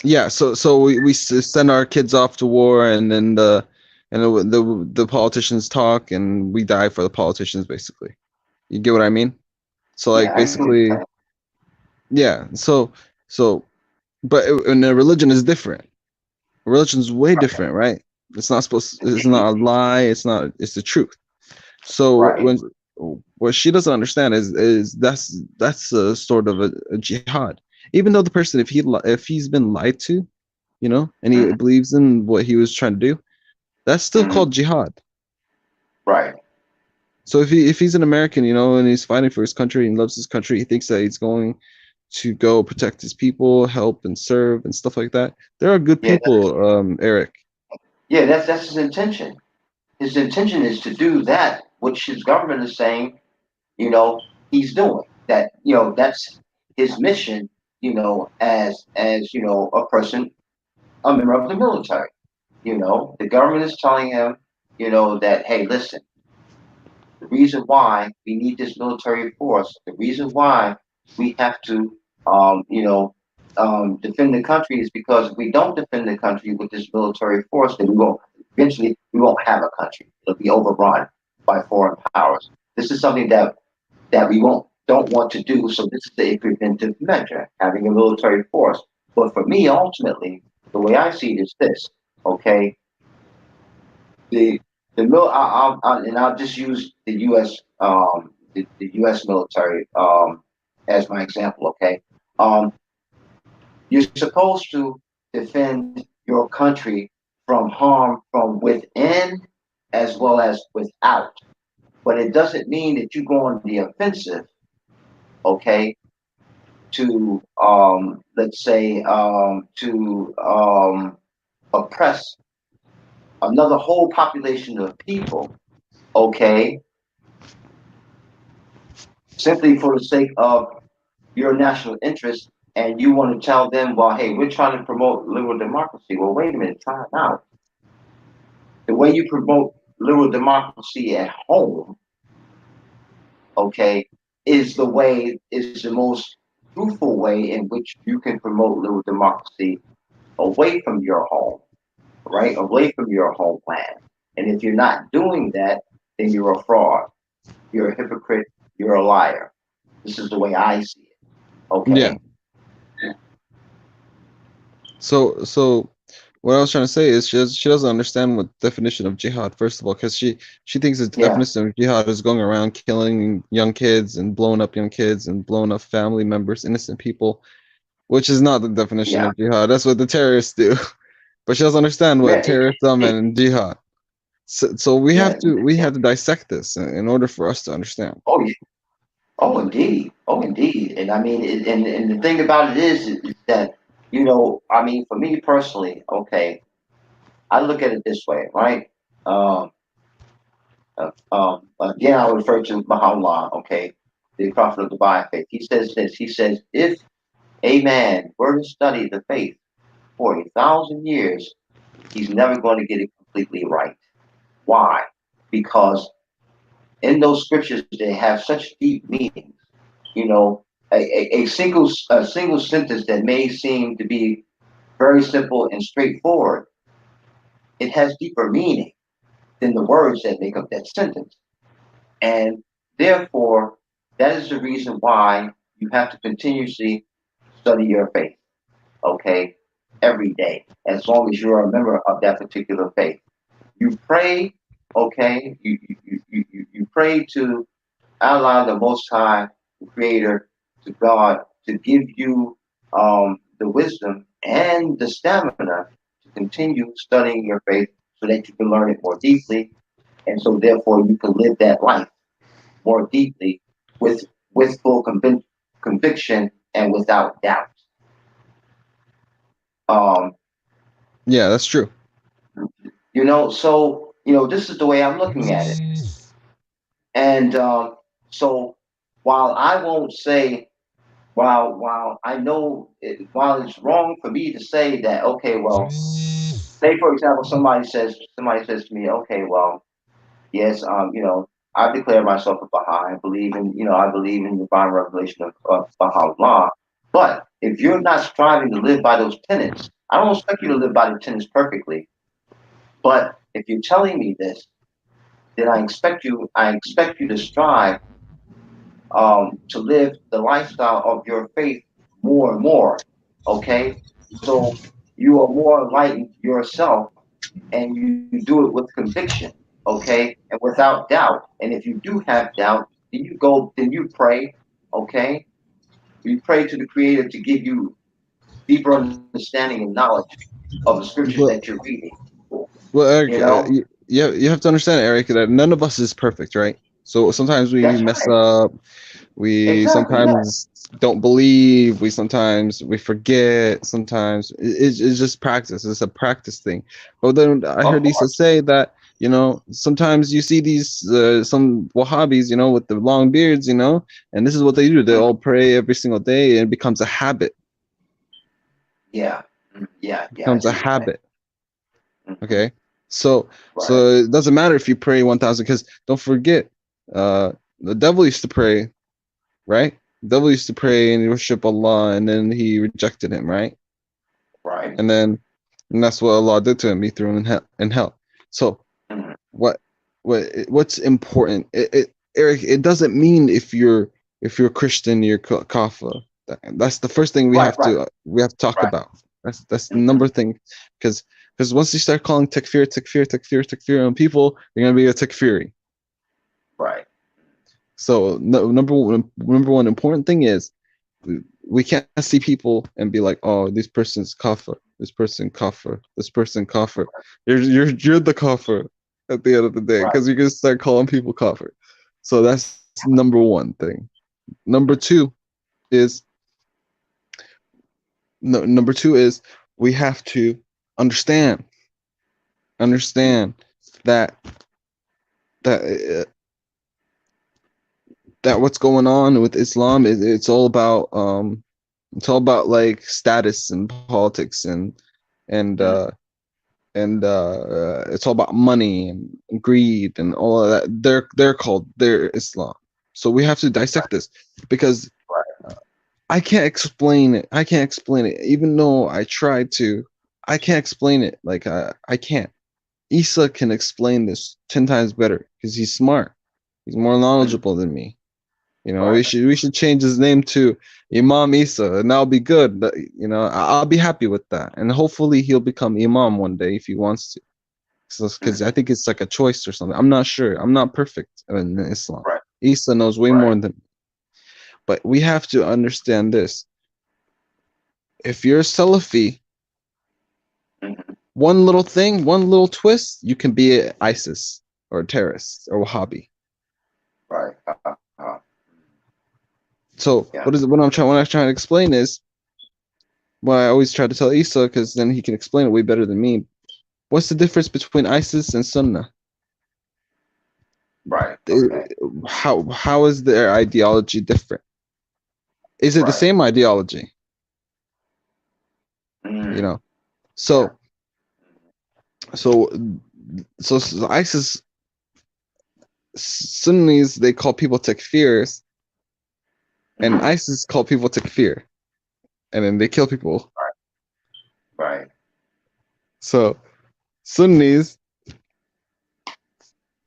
yeah, so we send our kids off to war, and then the politicians talk, and we die for the politicians, basically. You get what I mean? So Yeah, like I get what you're basically, saying. yeah. So, but and the religion is different. Religion's way different, right? It's not supposed. It's not a lie. It's not. It's the truth. So Right. when what she doesn't understand is that's a sort of a jihad. Even though the person, if he's been lied to, you know, and he Mm-hmm. believes in what he was trying to do, that's still Mm-hmm. called jihad. Right. So if he's an American, you know, and he's fighting for his country and loves his country, he thinks that he's going to go protect his people, help and serve and stuff like that. There are good Yeah. people, Eric. Yeah. That's his intention. His intention is to do that which his government is saying, you know, he's doing. That, you know, that's his mission. You know, as you know, a person, a member of the military. You know, the government is telling him, you know, that, hey, listen, the reason why we need this military force, the reason why we have to, you know, defend the country is because if we don't defend the country with this military force, then we won't have a country. It'll be overrun by foreign powers. This is something that we don't want to do. So this is a preventive measure, having a military force. But for me, ultimately, the way I see it is this. Okay, the and I'll just use the U.S. The U.S. military as my example. Okay, um, you're supposed to defend your country from harm from within as well as without, but it doesn't mean that you go on the offensive. Okay, to let's say to oppress another whole population of people, okay, simply for the sake of your national interest, and you want to tell them, well, hey, we're trying to promote liberal democracy. Well, wait a minute, time out. The way you promote liberal democracy at home, okay, is the most truthful way in which you can promote liberal democracy away from your home, right? Away from your homeland. And if you're not doing that, then you're a fraud. You're a hypocrite. You're a liar. This is the way I see it. Okay. Yeah. So what I was trying to say is she doesn't understand what the definition of jihad, first of all, because she thinks the definition of jihad is going around killing young kids and blowing up young kids and blowing up family members, innocent people, which is not the definition of jihad. That's what the terrorists do. But she doesn't understand what terrorism and jihad. So we have to dissect this in order for us to understand. Oh yeah. Oh indeed. Oh indeed. And I mean, and the thing about it is that, you know, I mean, for me personally, okay, I look at it this way, right? Again, I refer to Baha'u'llah, okay, the prophet of the Baha'i faith. He says this. He says, if a man were to study the faith for 1,000 years, he's never going to get it completely right. Why? Because in those scriptures, they have such deep meanings. You know, a single sentence that may seem to be very simple and straightforward, it has deeper meaning than the words that make up that sentence. And therefore, that is the reason why you have to continuously study your faith, okay, every day, as long as you're a member of that particular faith. You pray, okay, you pray to Allah, the Most High, the Creator, to God, to give you the wisdom and the stamina to continue studying your faith so that you can learn it more deeply, and so therefore you can live that life more deeply with full conviction and without doubt. Yeah, that's true. You know, so you know, this is the way I'm looking at it. And so while I won't say, while I know while it's wrong for me to say that, okay, well, say for example, somebody says to me, okay, well, yes, you know, I declare myself a Baha'i. I believe in the divine revelation of Baha'u'llah. But if you're not striving to live by those tenets, I don't expect you to live by the tenets perfectly. But if you're telling me this, then I expect you to strive to live the lifestyle of your faith more and more. Okay? So you are more enlightened yourself, and you do it with conviction, okay, and without doubt. And if you do have doubt, then you pray, okay? You pray to the Creator to give you deeper understanding and knowledge of the scriptures that you're reading. Well, Eric, You know? you have to understand, Eric, that none of us is perfect, right? So sometimes we mess up. We sometimes don't believe. We forget. Sometimes it's just practice. It's a practice thing. But then I heard Issa say that, you know, sometimes you see these some Wahhabis, you know, with the long beards, you know, and this is what they do. They all pray every single day, and it becomes a habit. Yeah. It becomes a habit. Okay. So it doesn't matter if you pray 1,000, because don't forget, the devil used to pray, right? The devil used to pray and worship Allah, and then he rejected him, right? Right. And that's what Allah did to him. He threw him in hell. So what's important? Eric, it doesn't mean if you're Christian, you're kafir. That's the first thing we have to talk about. That's the number thing, because once you start calling takfir on people, you're gonna be a takfiri. Right. So number one important thing is we can't see people and be like, oh, this person's kafir, this person kafir, this person kafir. You're the kafir at the end of the day, because you're gonna start calling people kafir. So that's number one thing. Number two is we have to understand understand that that that what's going on with Islam is it's all about like status and politics and it's all about money and greed and all of that. They're Islam. So we have to dissect this because I can't explain it. Even though I tried to, I can't explain it. Like I can't. Isa can explain this 10 times better because he's smart. He's more knowledgeable than me. You know, we should change his name to Imam Isa, and that'll be good. You know, I'll be happy with that, and hopefully he'll become Imam one day if he wants to. Because I think it's like a choice or something. I'm not sure. I'm not perfect in Islam. Isa knows way more than me. But we have to understand this. If you're a Salafi, one little thing, one little twist, you can be an ISIS or a terrorist or Wahhabi. Right. So what I'm trying to explain is what I always try to tell Isa, because then he can explain it way better than me. What's the difference between ISIS and Sunnah? Right. Okay. How is their ideology different? Is it the same ideology? You know, so ISIS Sunnis, they call people takfirs, and ISIS call people takfir, and then they kill people. Right. So Sunnis,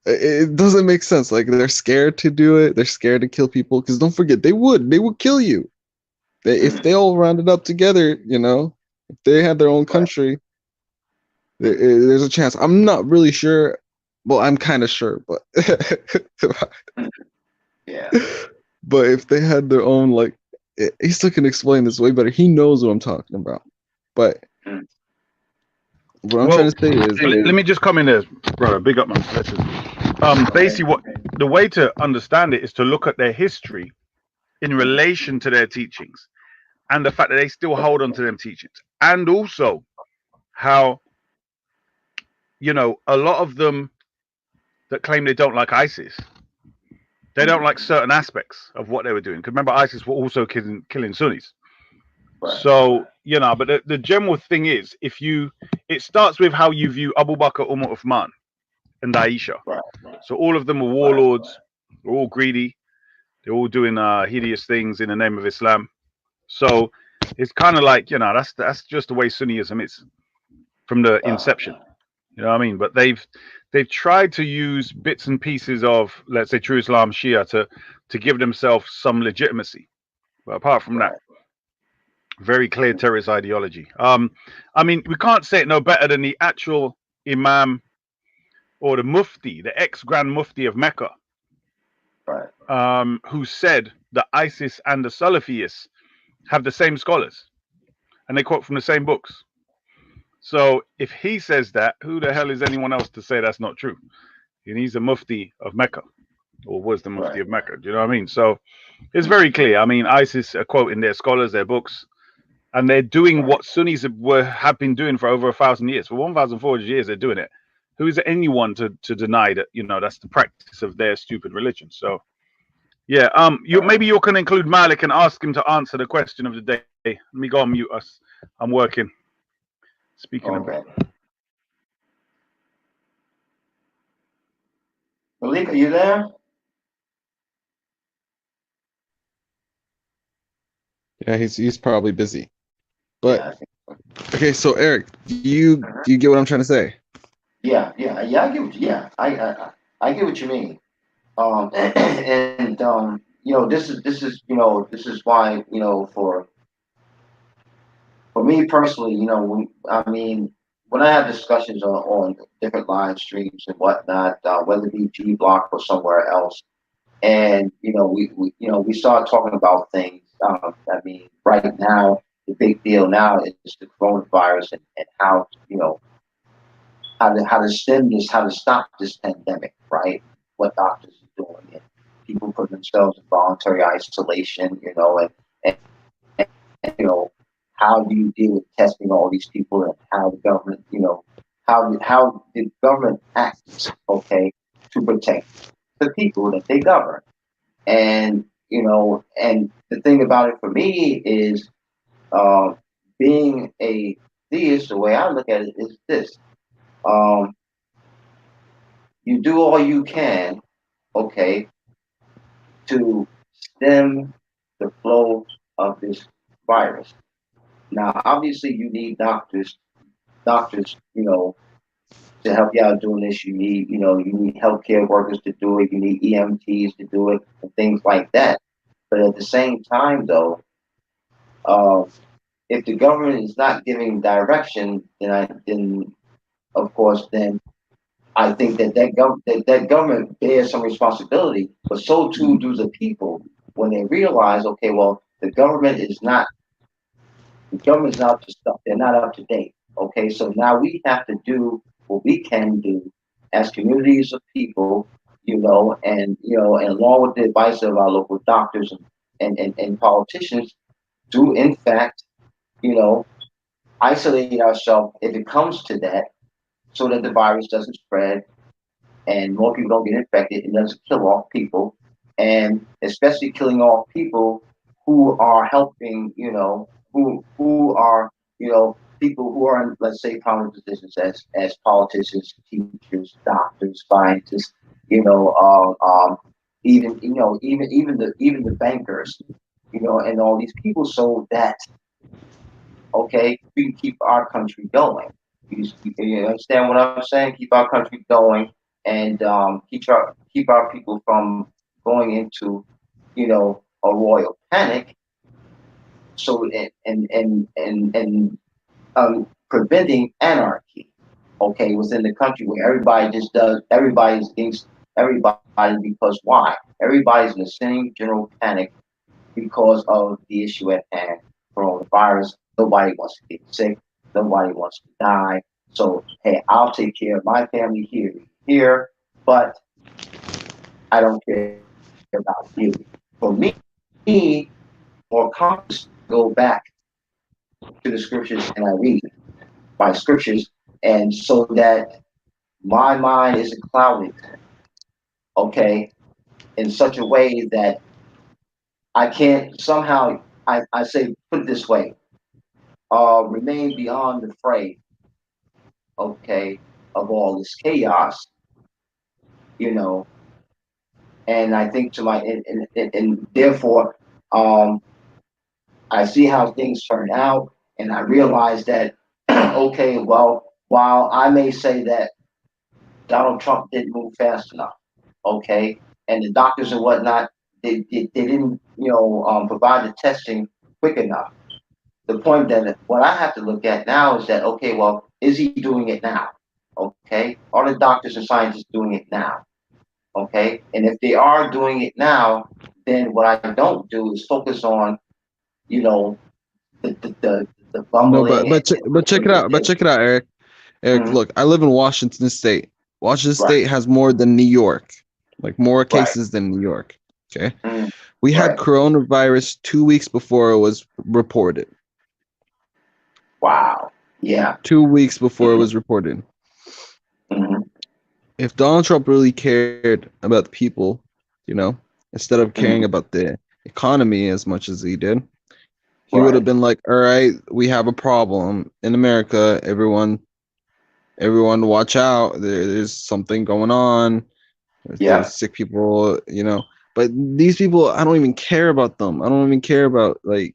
it doesn't make sense. Like they're scared to do it. They're scared to kill people because don't forget they would kill you. If they all rounded up together, you know, if they had their own country, there's a chance. I'm not really sure. Well, I'm kind of sure, but yeah. But if they had their own, like, he still can explain this way better. He knows what I'm talking about. But what I'm trying to say is, let me just come in there, brother. Big up, man. Basically, the way to understand it is to look at their history in relation to their teachings, and the fact that they still hold on to them teachings, and also how, you know, a lot of them that claim they don't like ISIS, they don't like certain aspects of what they were doing. Because remember, ISIS were also killing Sunnis. So, you know, but the general thing is, it starts with how you view Abu Bakr, Umar, Uthman, and Aisha. So all of them were warlords. They're all greedy. They're all doing hideous things in the name of Islam. So it's kind of like, you know, that's just the way Sunnism is from the inception. You know what I mean? But they've tried to use bits and pieces of, let's say, True Islam, Shia to give themselves some legitimacy. But apart from that, very clear terrorist ideology. I mean, we can't say it no better than the actual Imam or the Mufti, the ex-Grand Mufti of Mecca, who said that ISIS and the Salafists have the same scholars, and they quote from the same books. So if he says that, who the hell is anyone else to say that's not true? And he's a Mufti of Mecca, or was the Mufti of Mecca. Do you know what I mean? So it's very clear. I mean, ISIS are quoting their scholars, their books, and they're doing what Sunnis have been doing for over 1,000 years. For 1,400 years, they're doing it. Who is anyone to deny that, you know, that's the practice of their stupid religion? So, yeah, maybe you can include Malik and ask him to answer the question of the day. Let me go on mute us. I'm working. Speaking of it. Malik, are you there? Yeah, he's probably busy. But okay, so Eric, do you get what I'm trying to say? Yeah, I get what I get what you mean. You know, this is why, you know, for me personally, you know, when I have discussions on different live streams and whatnot, whether it be G Block or somewhere else, and you know, we start talking about things. I mean, right now, the big deal now is the coronavirus and how, you know, how to stem this, how to stop this pandemic, right? What doctors are doing, and people put themselves in voluntary isolation, you know, and you know, how do you deal with testing all these people, and how the government, you know, how the government acts, okay, to protect the people that they govern. And and the thing about it for me is, uh, being a theist, the way I look at it is this: um, you do all you can, okay, to stem the flow of this virus. Now, obviously, you need doctors, to help you out doing this. You need healthcare workers to do it. You need EMTs to do it, and things like that. But at the same time, though, uh, if the government is not giving direction, then of course, then I think that government bears some responsibility, but so too do the people when they realize, okay, well, the government's not up to stuff. They're not up to date. Okay, so now we have to do what we can do as communities of people, and along with the advice of our local doctors and politicians, to in fact, you know, isolate ourselves if it comes to that, so that the virus doesn't spread and more people don't get infected. It doesn't kill off people, and especially killing off people who are helping, who are, people who are in, let's say, prominent positions as politicians, teachers, doctors, scientists, you know, even even the bankers, and all these people, so that, okay, we can keep our country going. You understand what I'm saying? Keep our country going, and keep our people from going into, a royal panic. So and preventing anarchy, okay, within the country, where everybody's against everybody, because why? Everybody's in the same general panic because of the issue at hand, coronavirus. Nobody wants to get sick. Nobody wants to die. So, hey, I'll take care of my family here, but I don't care about you. For me, more conscious, go back to the scriptures and I read my scriptures, and so that my mind isn't clouded, okay, in such a way that I can't somehow, I say, put it this way, remain beyond the fray, okay, of all this chaos, you know, and I think to my, and therefore, um, I see how things turn out, and I realize that, okay, well, while I may say that Donald Trump didn't move fast enough, okay, and the doctors and whatnot, they didn't, provide the testing quick enough. The point that what I have to look at now is that, okay, well, is he doing it now? Okay, are the doctors and scientists doing it now? Okay, and if they are doing it now, then what I don't do is focus on, you know, the No, bumbling but check it out. But check it out, Eric. Eric, Mhm. look, I live in Washington State. Washington Right, State has more than New York, like more right, cases than New York. Okay, mhm, we had right. coronavirus 2 weeks before it was reported. Wow. Yeah. 2 weeks before it hmm was reported. hmm If Donald Trump really cared about the people, instead of caring hmm about the economy as much as he did, he would have Right. been like, "All right, we have a problem in America. Everyone, watch out. There's something going on. Yeah. There's sick people, But these people, I don't even care about them. I don't even care about I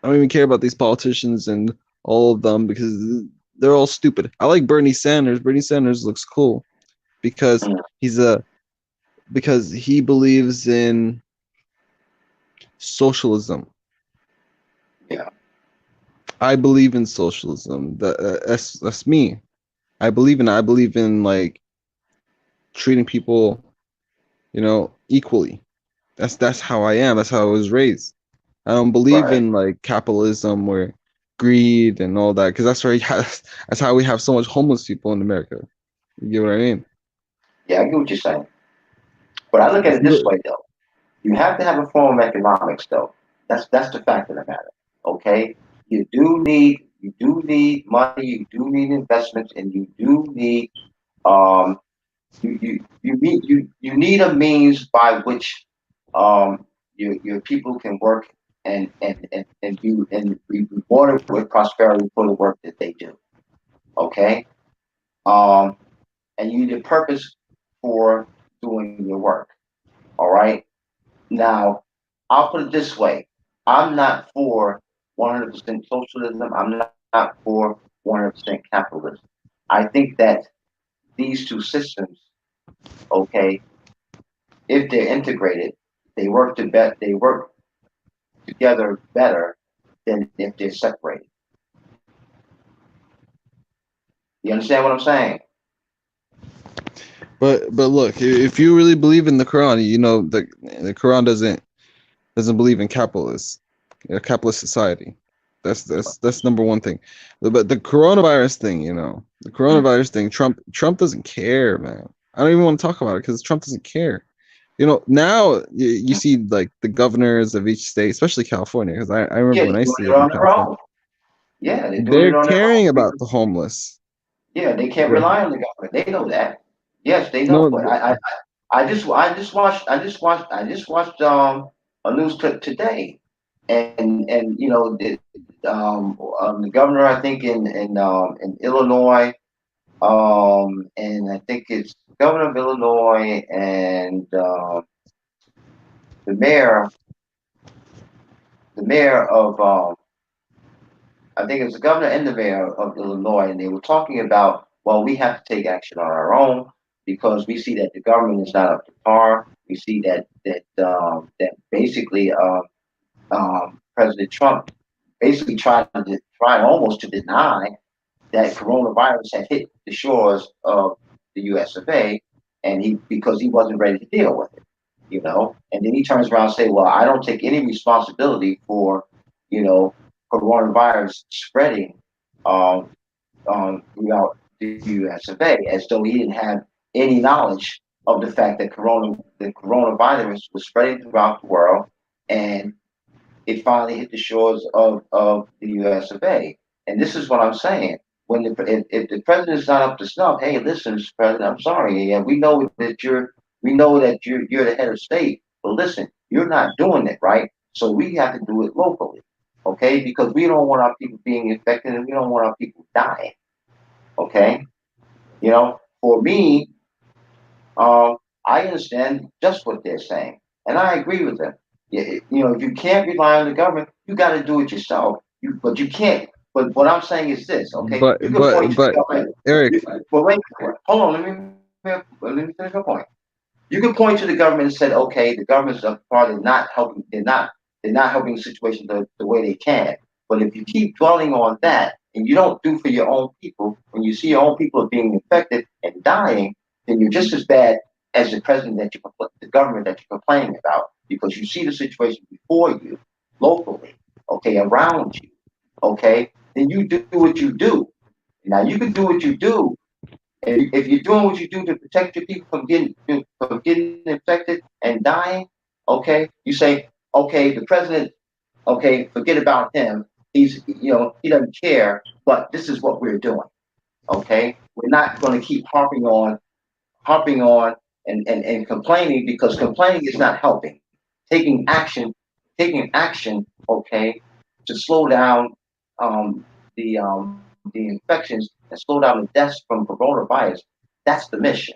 don't even care about these politicians and all of them, because they're all stupid. I like Bernie Sanders. Bernie Sanders looks cool because mm, he's because he believes in socialism. Yeah. I believe in socialism. That's me. I believe in it. I believe in like treating people, equally. That's how I am. That's how I was raised. I don't believe Right. in like capitalism or greed and all that, because that's how we have so much homeless people in America. You get what I mean? Yeah, I get what you're saying. But I look at it this way, though. You have to have a form of economics, though. That's the fact of the matter. Okay. You You do need money. You do need investments, and you do need you need a means by which your people can work and be rewarded with prosperity for the work that they do. Okay, and you need a purpose for doing your work. All right. Now, I'll put it this way: I'm not for 100% socialism. I'm not for 100% capitalism. I think that these two systems, okay, if they're integrated, they work together better than if they're separated. You understand what I'm saying? But look, if you really believe in the Quran, you know the Quran doesn't believe in a capitalist society. That's number one thing. But the coronavirus thing, the coronavirus thing, Trump doesn't care, man. I don't even want to talk about it because Trump doesn't care. Now you see like the governors of each state, especially California, because I remember when I used to live in California. Yeah, they're caring about the homeless. Yeah, they can't rely on the government. They know that. Yes, they know. But I just watched a news clip today, and the governor, I think in Illinois, and I think it's governor of Illinois and the mayor of I think it's the governor and the mayor of Illinois, and they were talking about, well, we have to take action on our own because we see that the government is not up to par. We see that basically President Trump basically tried almost to deny that coronavirus had hit the shores of the U.S. of A. and because he wasn't ready to deal with it, And then he turns around and say, well, I don't take any responsibility for, coronavirus spreading throughout the U.S. of A. as though he didn't have any knowledge of the fact that the coronavirus was spreading throughout the world, and it finally hit the shores of the U.S. of A. And this is what I'm saying. If the president is not up to snuff, hey, listen, Mr. President, I'm sorry. Yeah, we know that you're the head of state, but listen, you're not doing it right. So we have to do it locally, okay? Because we don't want our people being infected, and we don't want our people dying, okay? For me, I understand just what they're saying, and I agree with them. If you can't rely on the government, you got to do it yourself. But you can't. But what I'm saying is this, okay? But Eric, but wait, hold on. Let me finish my point. You can point to the government and say, okay, the government's a part of not helping. They're not helping the situation the way they can. But if you keep dwelling on that and you don't do for your own people, when you see your own people are being infected and dying, then you're just as bad as the the government that you're complaining about, because you see the situation before you, locally, okay, around you, okay. Then you do what you do. Now you can do what you do, and if you're doing what you do to protect your people from getting infected and dying, okay, you say, okay, the president, okay, forget about him. He doesn't care, but this is what we're doing. Okay, we're not going to keep harping on and complaining, because complaining is not helping. Taking action, okay, to slow down the infections and slow down the deaths from coronavirus. That's the mission.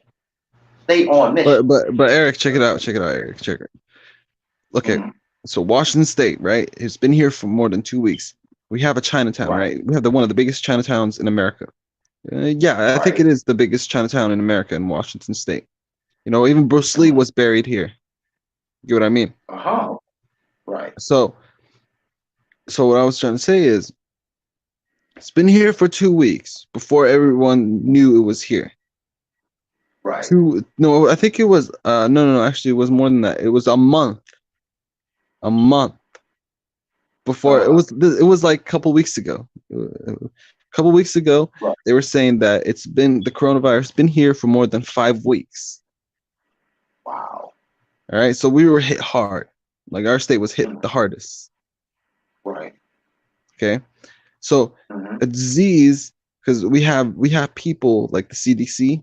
Stay on mission. But Eric, check it out, Eric, check it. Look at so Washington State, right? It's been here for more than 2 weeks. We have a Chinatown, right? We have one of the biggest Chinatowns in America. I think it is the biggest Chinatown in America, in Washington State. Even Bruce Lee was buried here. You get what I mean? Right. So what I was trying to say is, it's been here for 2 weeks before everyone knew it was here. Right. No, I think it was no, actually it was more than that. It was a month. A month before it was like a couple weeks ago. Right. They were saying that the coronavirus been here for more than 5 weeks. Wow. All right, so we were hit hard. Like, our state was hit the hardest. Right. Okay. So a disease, because we have people like the CDC,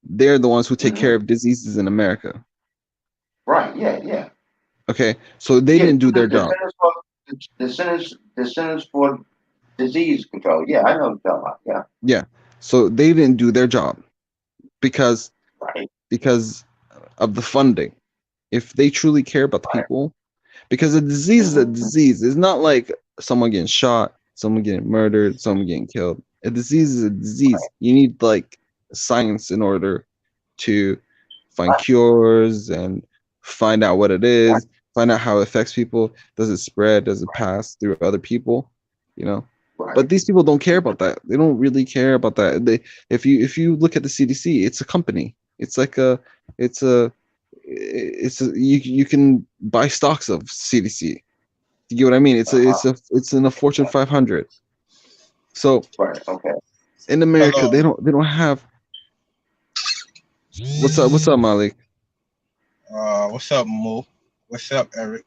they're the ones who take care of diseases in America. Right. Yeah. Okay, so they didn't do their job. The Centers for Disease Control. Yeah, I know what you're talking about. Yeah. Yeah, so they didn't do their job because of the funding. If they truly care about the people, because a disease is a disease. It's not like someone getting shot, someone getting murdered, someone getting killed. A disease is a disease. You need like science in order to find cures and find out what it is, find out how it affects people. Does it spread? Does it pass through other people? You know. But these people don't care about that. They don't really care about that. If you look at the CDC, it's a company. It's like you can buy stocks of CDC. You get what I mean? It's in a Fortune 500. So in America, they don't have. What's up, Malik? What's up, Mo? What's up, Eric?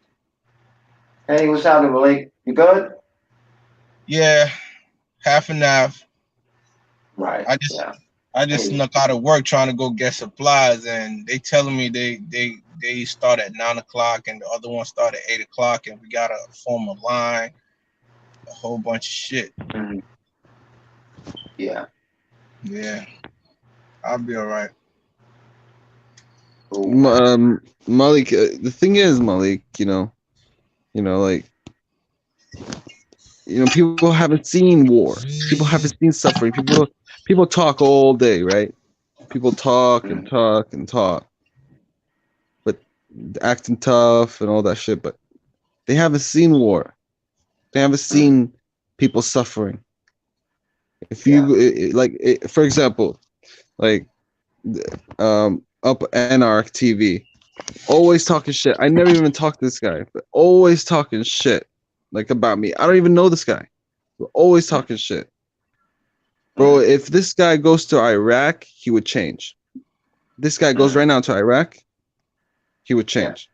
Hey, what's happening, Malik? You good? Yeah, half and half. Right. I just snuck out of work trying to go get supplies, and they telling me they start at 9 o'clock, and the other one start at 8 o'clock, and we gotta form a line, a whole bunch of shit. Yeah. Yeah, I'll be all right. Malik, the thing is, Malik, people haven't seen war. People haven't seen suffering. People talk all day, right? People talk and talk and talk, but acting tough and all that shit. But they haven't seen war. They haven't seen people suffering. If you for example, Up Anarch TV, always talking shit. I never even talked to this guy, but always talking shit about me. I don't even know this guy. We're always talking shit. Bro, if this guy goes to Iraq, he would change. This guy goes right now to Iraq, he would change.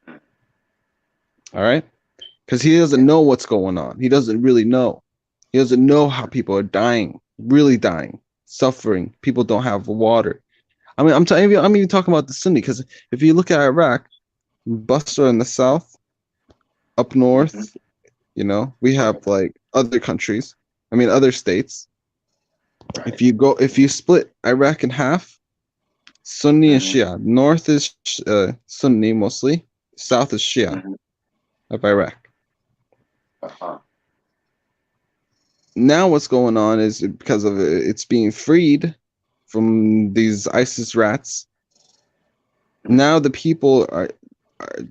All right? Because he doesn't know what's going on. He doesn't really know. He doesn't know how people are dying, really dying, suffering. People don't have water. I mean, I'm even talking about the Sunni, because if you look at Iraq, Basra in the south, up north, we have other countries. I mean, other states. If you split Iraq in half, Sunni and Shia. North is Sunni mostly. South is Shia of Iraq. Now what's going on is because of it's being freed from these ISIS rats. Now the people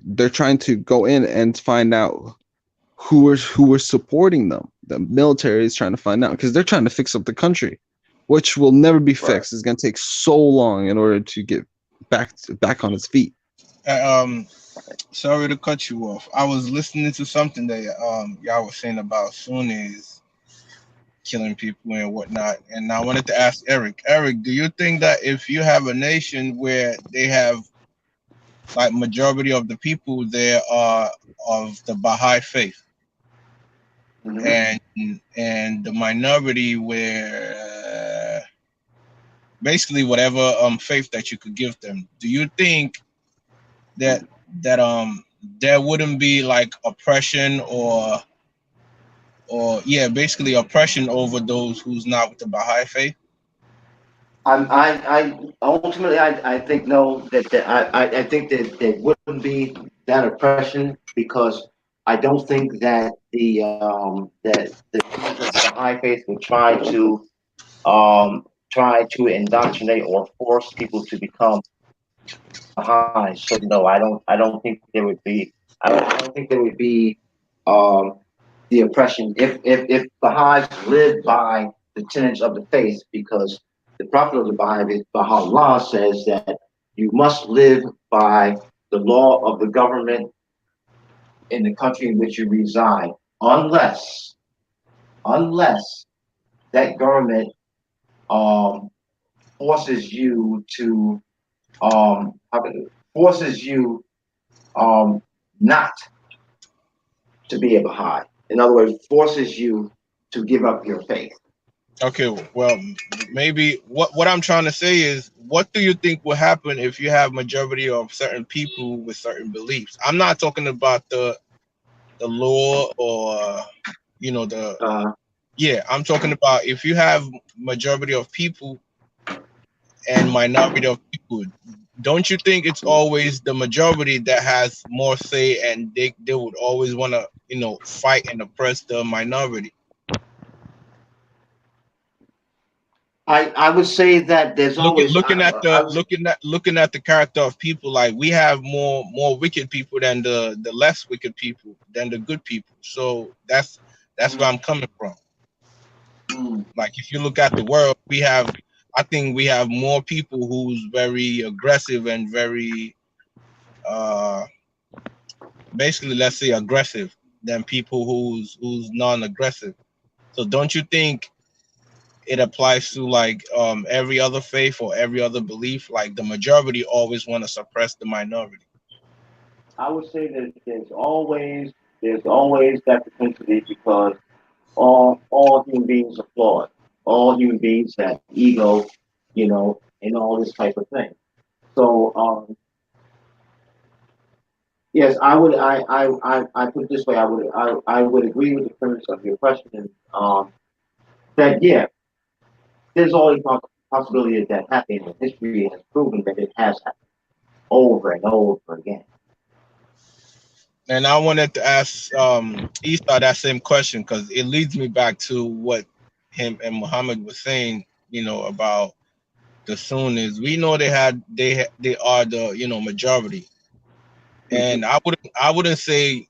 they're trying to go in and find out who are supporting them. The military is trying to find out, because they're trying to fix up the country, which will never be fixed. It's going to take so long in order to get back on its feet. Sorry to cut you off. I was listening to something that y'all were saying about Sunnis killing people and whatnot, and I wanted to ask Eric. Eric, do you think that if you have a nation where they have majority of the people there are of the Baha'i faith, and the minority where basically whatever faith that you could give them, do you think that there wouldn't be oppression or basically oppression over those who's not with the Baha'i faith? I ultimately think no, I think that there wouldn't be that oppression, because I don't think that the Baha'i faith would try to indoctrinate or force people to become Baha'i. So no, I don't think there would be. I don't think there would be the oppression if Baha'is lived by the tenets of the faith, because the Prophet of the Baha'i, Baha'u'llah, says that you must live by the law of the government in the country in which you reside, unless that government forces you not to be a Baha'i. In other words, forces you to give up your faith. Okay, well, maybe what I'm trying to say is, what do you think will happen if you have majority of certain people with certain beliefs? I'm not talking about the law or I'm talking about if you have majority of people and minority of people. Don't you think it's always the majority that has more say, and they would always want to fight and oppress the minority? I would say that there's always looking at the character of people. Like, we have more wicked people than the less wicked people than the good people. So that's where I'm coming from. Like, if you look at the world, I think we have more people who's very aggressive and very basically, let's say, aggressive than people who's non-aggressive. So don't you think it applies to like every other faith or every other belief? Like, the majority always want to suppress the minority. I would say that there's always that propensity, because all human beings are flawed. All human beings have ego, and all this type of thing. So yes, I would. I put it this way. I would agree with the premise of your question. That there's always a possibility of that happening, and history has proven that it has happened over and over again. And I wanted to ask Esau that same question, because it leads me back to what him and Muhammad was saying, about the Sunnis. We know they are the majority, and I wouldn't say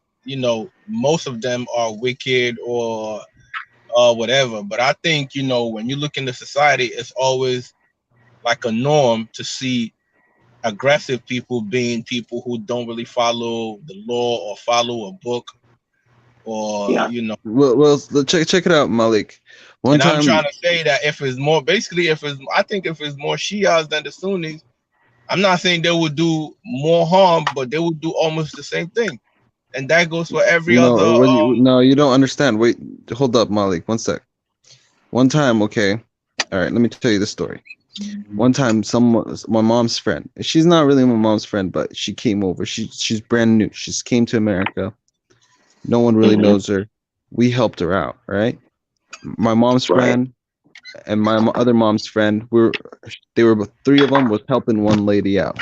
most of them are wicked or whatever, but I think when you look into society, it's always like a norm to see aggressive people being people who don't really follow the law or follow a book, or Well, check it out, Malik. I'm trying to say that if it's more Shias than the Sunnis, I'm not saying they would do more harm, but they would do almost the same thing, and that goes for every other. No, you don't understand. Wait, hold up, Malik. One sec. One time, okay. All right, let me tell you the story. One time, my mom's friend. She's not really my mom's friend, but she came over. She's brand new. She just came to America. No one really knows her. We helped her out, right? My mom's friend and my other mom's friend. They were three of them was helping one lady out.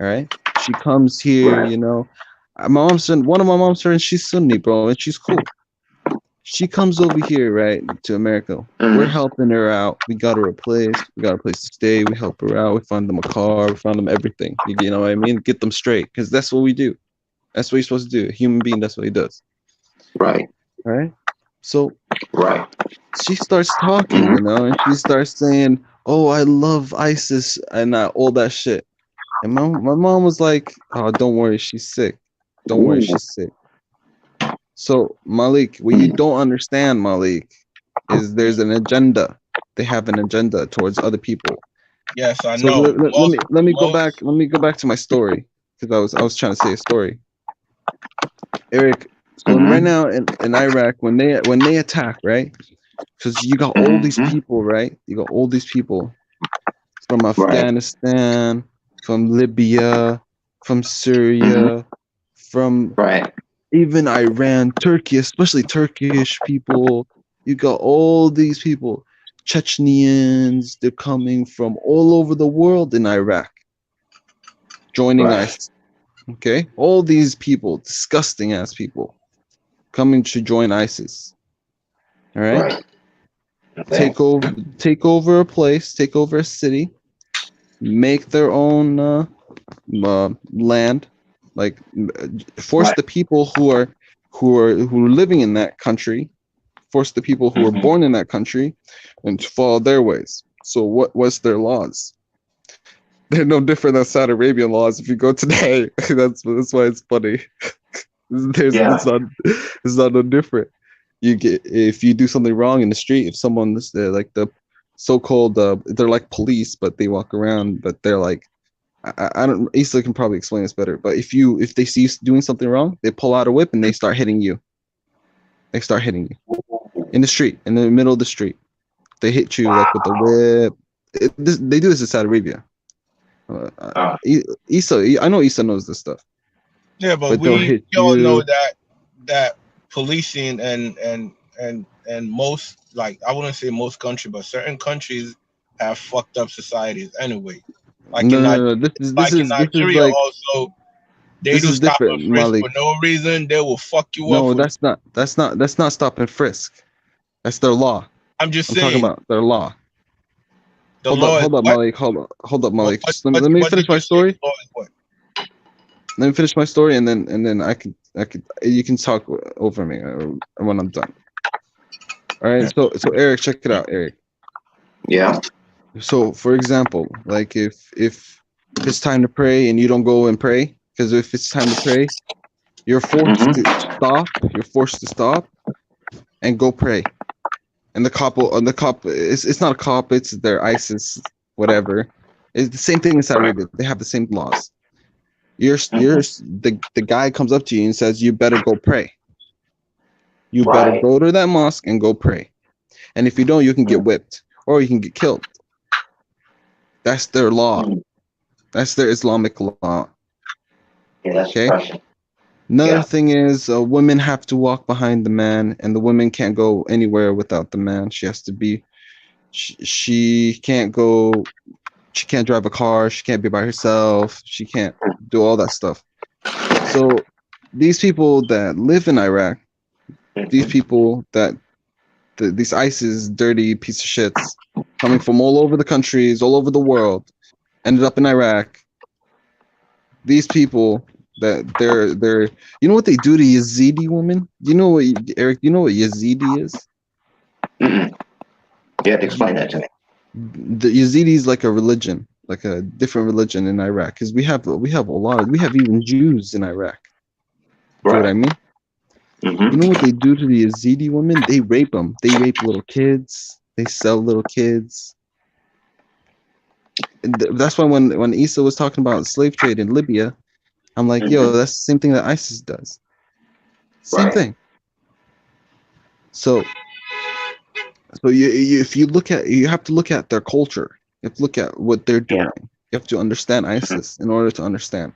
All right. She comes here, my mom's friend. One of my mom's friends, she's Sunni, bro, and she's cool. She comes over here, right, to America. We're helping her out. We got her a place. We got a place to stay. We help her out. We found them a car. We found them everything. You know what I mean? Get them straight, because that's what we do. That's what you're supposed to do. A human being, that's what he does. Right. Right? So she starts talking, and she starts saying, "Oh, I love ISIS," and all that shit. And my mom was like, "Oh, don't worry, she's sick. Don't worry, she's sick." So, Malik, what you don't understand, Malik, is there's an agenda. They have an agenda towards other people. Yes, I know. Let me go back. Let me go back to my story, because I was trying to say a story. Eric, so right now in Iraq, when they attack, right? Because you got all these people, right? You got all these people from Afghanistan, from Libya, from Syria, from even Iran, Turkey, especially Turkish people. You got all these people, Chechens. They're coming from all over the world in Iraq, joining ISIS. Okay, all these people, disgusting ass people, coming to join ISIS. All right, take over a place, take over a city, make their own land. Like, force the people who are living in that country, force the people who were born in that country, and to follow their ways. So what's their laws? They're no different than Saudi Arabian laws. If you go today, that's why it's funny. It's not no different. If you do something wrong in the street, if someone's like the so-called they're like police, but they walk around, but they're like, I don't. Issa can probably explain this better. But if they see you doing something wrong, they pull out a whip and they start hitting you. They start hitting you. in the street, in the middle of the street. They hit you like with the whip. They do this in Saudi Arabia. Issa, I know Issa knows this stuff. Yeah, but they'll we hit all you. know that policing and most, like, I wouldn't say most countries, but certain countries have fucked up societies anyway. Like No. This is Nigeria like, also, they this do is stop different, and frisk Malik. for no reason. They will fuck you up. No, with- that's not stop and frisk. That's their law. I'm just I'm saying. talking about their law. The Hold law up, is what? Malik. Hold up, Malik. Just let me what finish did my you say story. the law is what? Let me finish my story, and then I could you can talk over me when I'm done. All right. So Eric, check it out, Eric. Yeah. So for example, like if it's time to pray and you don't go and pray, because if it's time to pray, you're forced to stop. You're forced to stop and go pray. And the cop, it's not a cop. It's their ISIS, whatever. It's the same thing in Saudi Arabia. They have the same laws. The guy comes up to you and says, "You better go pray. You better go to that mosque and go pray. And if you don't, you can get whipped or you can get killed." That's their law. That's their Islamic law. Yeah, that's oppression. Another thing is, women have to walk behind the man, and the woman can't go anywhere without the man. She has to be. She can't go. She can't drive a car. She can't be by herself. She can't do all that stuff. So these people that live in Iraq, these people that these ISIS dirty piece of shits coming from all over the countries, all over the world, ended up in Iraq. These people that they're you know what they do to Yazidi women? You know what, Eric? You know what Yazidi is? You have to explain that to me. The Yazidi is like a religion, like a different religion in Iraq, because we have even Jews in Iraq. You know what I mean? You know what they do to the Yazidi women? They rape them. They rape little kids. They sell little kids. And that's why when Issa was talking about slave trade in Libya, I'm like, yo, that's the same thing that ISIS does. Same thing. So if you look at, you have to look at their culture. You have to look at what they're doing. You have to understand ISIS in order to understand.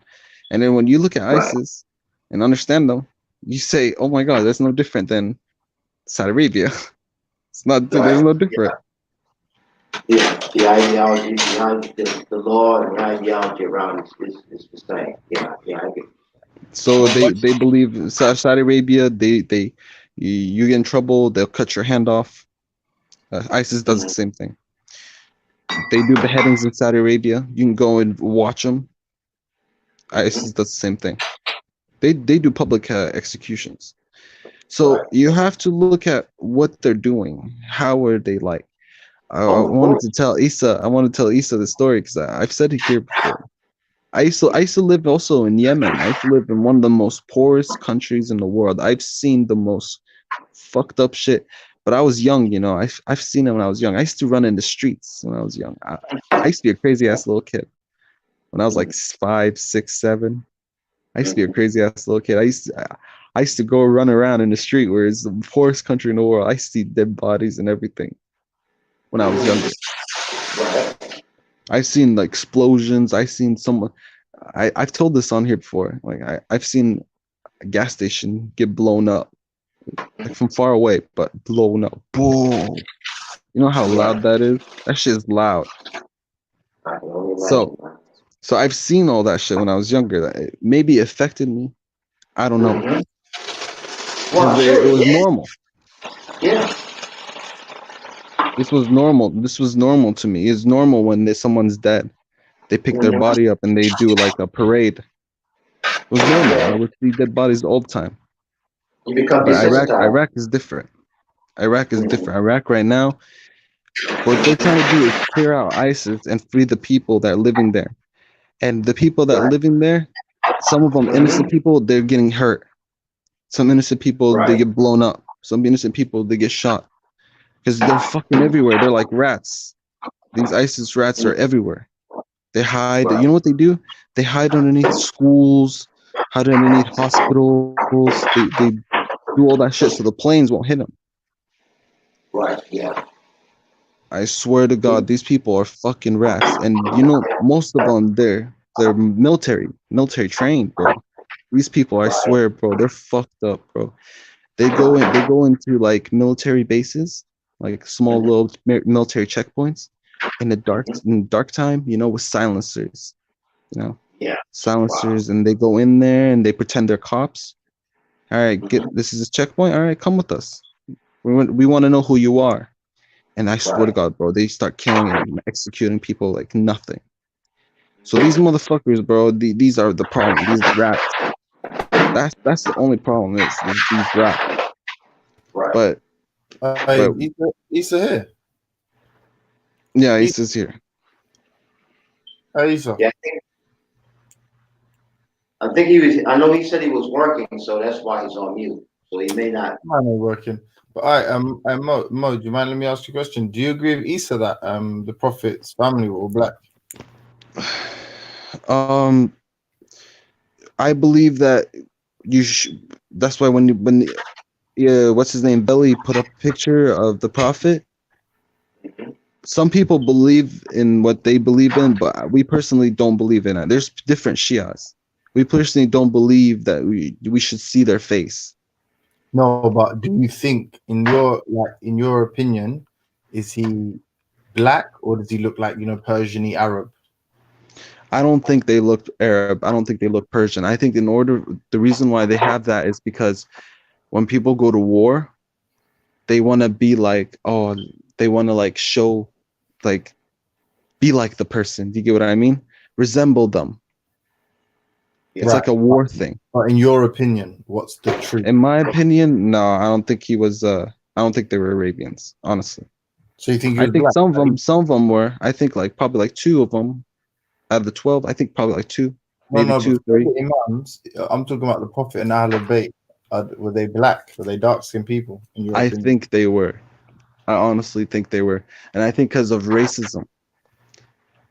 And then when you look at ISIS and understand them, you say, oh my God, that's no different than Saudi Arabia. It's not. There's no different. Yeah, the ideology behind the law and the ideology around is the same. Yeah, I get it. So they believe Saudi Arabia, you get in trouble, they'll cut your hand off. ISIS does the same thing. They do beheadings in Saudi Arabia. You can go and watch them. ISIS does the same thing. They do public executions. So you have to look at what they're doing. How are they like? I wanted to tell Issa the story because I've said it here before. I used to live also in Yemen. I used to live in one of the most poorest countries in the world. I've seen the most fucked up shit. But I was young, you know. I've seen it when I was young. I used to run in the streets when I was young. I used to be a crazy ass little kid. When I was like 5, 6, 7, I used to be a crazy ass little kid. I used to go run around in the street where it's the poorest country in the world. I see dead bodies and everything. When I was younger, I've seen like explosions. I've seen someone. I've told this on here before. Like I've seen a gas station get blown up, like from far away, but blown up. Boom! You know how loud that is? That shit is loud. So I've seen all that shit when I was younger. That it maybe affected me. I don't know. It was normal. Yeah. This was normal. This was normal to me. It's normal when someone's dead. They pick their body up and they do like a parade. It was normal. I would see dead bodies all the time. You become But desensitized. Iraq is different. Iraq is different. Iraq right now, what they're trying to do is clear out ISIS and free the people that are living there. And the people that are living there, some of them innocent people, they're getting hurt. Some innocent people, they get blown up. Some innocent people, they get shot. Because they're fucking everywhere. They're like rats. These ISIS rats are everywhere. They hide. You know what they do? They hide underneath schools, hide underneath hospitals. They do all that shit so the planes won't hit them. Right. Yeah. I swear to God, these people are fucking rats. And you know, most of them, they're military trained, bro. These people, I swear, bro, they're fucked up, bro. They go into like military bases, like small little military checkpoints in the dark time, you know, with silencers, you know. Yeah. Silencers, and they go in there and they pretend they're cops. All right, this is a checkpoint. All right, come with us. We want to know who you are. And I swear to God, bro, they start killing and executing people like nothing. So these motherfuckers, bro, these are the problem. These rats. That's the only problem is these rats. But Issa here. Yeah, Issa's here. Issa. Yeah, I think he was. I know he said he was working, so that's why he's on mute. So he may not. I'm not working. But Mo, do you mind? Let me ask you a question. Do you agree with Issa that the Prophet's family were all black? I believe that that's why when what's his name, Belly put up a picture of the Prophet. Some people believe in what they believe in, but we personally don't believe in it. There's different Shias. We personally don't believe that we should see their face. No, but do you think, in your opinion, is he black or does he look like, you know, Persian-y Arab? I don't think they look Arab. I don't think they look Persian. I think the reason why they have that is because when people go to war, they want to be like, they want to like show, like, be like the person. Do you get what I mean? Resemble them. It's like a war thing. But in your opinion, what's the truth? In my opinion, no, I don't think he was. I don't think they were Arabians, honestly. So you think? I think some of them were. I think like probably like 2 of them out of the 12. I think probably like 2, maybe 2, 3. Imams, I'm talking about the Prophet and Ahlul Bayt. Were they black? Were they dark-skinned people? I think they were. I honestly think they were, and I think because of racism.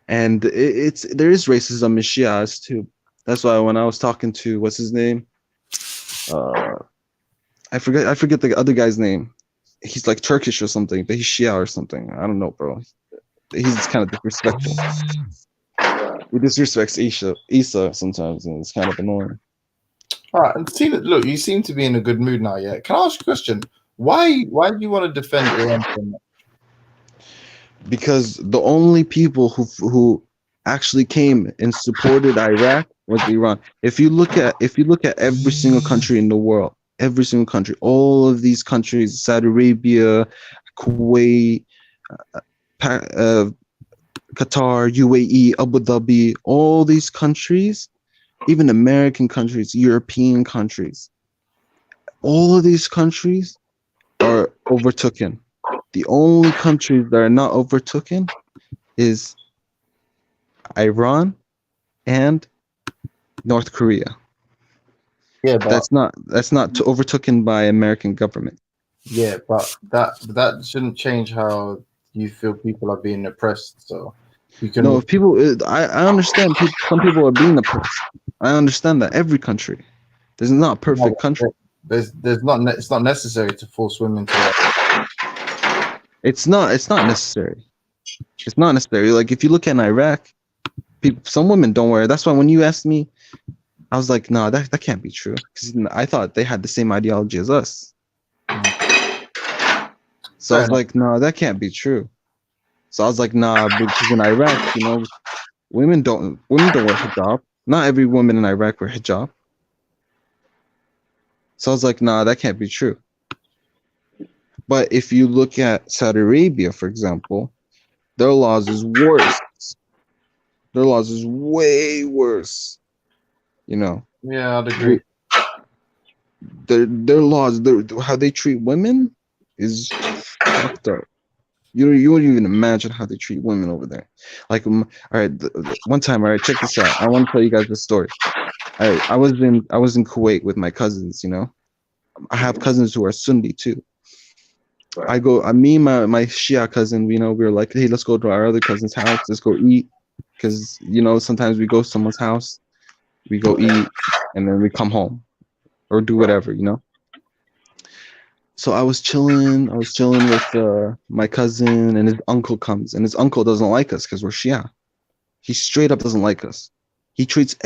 And there is racism in Shias too. That's why when I was talking to what's his name, I forget the other guy's name. He's like Turkish or something, but he's Shia or something. I don't know, bro. He's kind of disrespectful. He disrespects Isa sometimes, and it's kind of annoying. All right, and Tina, look, you seem to be in a good mood now. Yeah, can I ask you a question? Why do you want to defend Iran so much? Because the only people who actually came and supported Iraq was Iran. If you look at every single country in the world, every single country, all of these countries, Saudi Arabia, Kuwait, Qatar, UAE, Abu Dhabi, all these countries, even American countries, European countries, all of these countries are overtaken. The only countries that are not overtaken is Iran and North Korea. Yeah, but that's not overtaken by American government. Yeah, but that shouldn't change how you feel people are being oppressed. So you can. No, if people, I understand. Some people are being oppressed. I understand that every country. There's not a perfect country. It's not necessary to force women to. It's not necessary. It's not necessary. Like if you look at Iraq, some women don't wear it. That's why when you asked me, I was like, no, that can't be true. Because I thought they had the same ideology as us. So I was like, no, that can't be true. So I was like, nah, because in Iraq, you know, women don't wear hijab. Not every woman in Iraq wear hijab. So I was like, nah, that can't be true. But if you look at Saudi Arabia, for example, their laws is worse. Their laws is way worse. You know. Yeah, I'd agree. Their laws, how they treat women is fucked up. You wouldn't even imagine how they treat women over there. Like, all right, one time, all right, check this out. I want to tell you guys this story. All right, I was in Kuwait with my cousins. You know, I have cousins who are Sunni too. Me and my Shia cousin, you know, we were like, hey, let's go to our other cousin's house. Let's go eat. Because, you know, sometimes we go to someone's house, we go eat, and then we come home or do whatever, you know. So I was chilling with my cousin, and his uncle comes, and his uncle doesn't like us because we're Shia. He straight up doesn't like us. He treats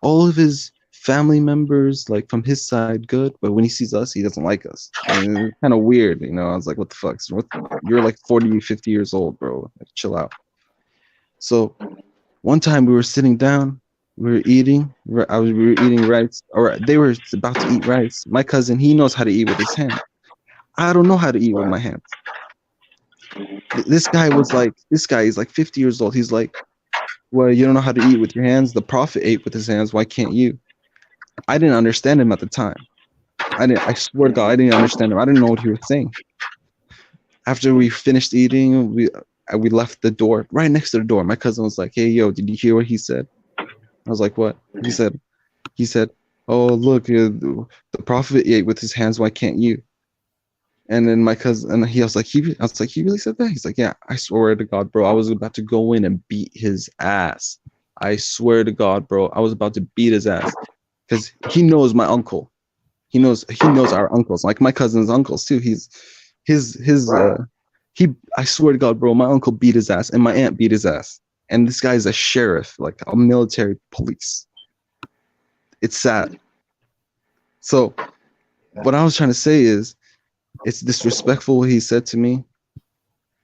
all of his family members, like from his side, good, but when he sees us, he doesn't like us. And it's kind of weird, you know. I was like, what the fuck? You're like 40, 50 years old, bro. Like, chill out. So one time we were sitting down, we were eating rice, or they were about to eat rice. My cousin, he knows how to eat with his hand. I don't know how to eat with my hands. This guy is like 50 years old. He's like, well, you don't know how to eat with your hands. The Prophet ate with his hands. Why can't you? I didn't understand him at the time. I swear to God, I didn't understand him. I didn't know what he was saying. After we finished eating, we left the door, right next to the door. My cousin was like, hey, yo, did you hear what he said? I was like, what? He said, oh, look, the Prophet ate with his hands. Why can't you? And then my cousin, and I was like, he really said that? He's like, yeah, I swear to God, bro, I was about to go in and beat his ass. I swear to God, bro, I was about to beat his ass. Because he knows my uncle. He knows our uncles, like my cousin's uncles too. I swear to God, bro, my uncle beat his ass and my aunt beat his ass. And this guy's a sheriff, like a military police. It's sad. So what I was trying to say is, it's disrespectful what he said to me,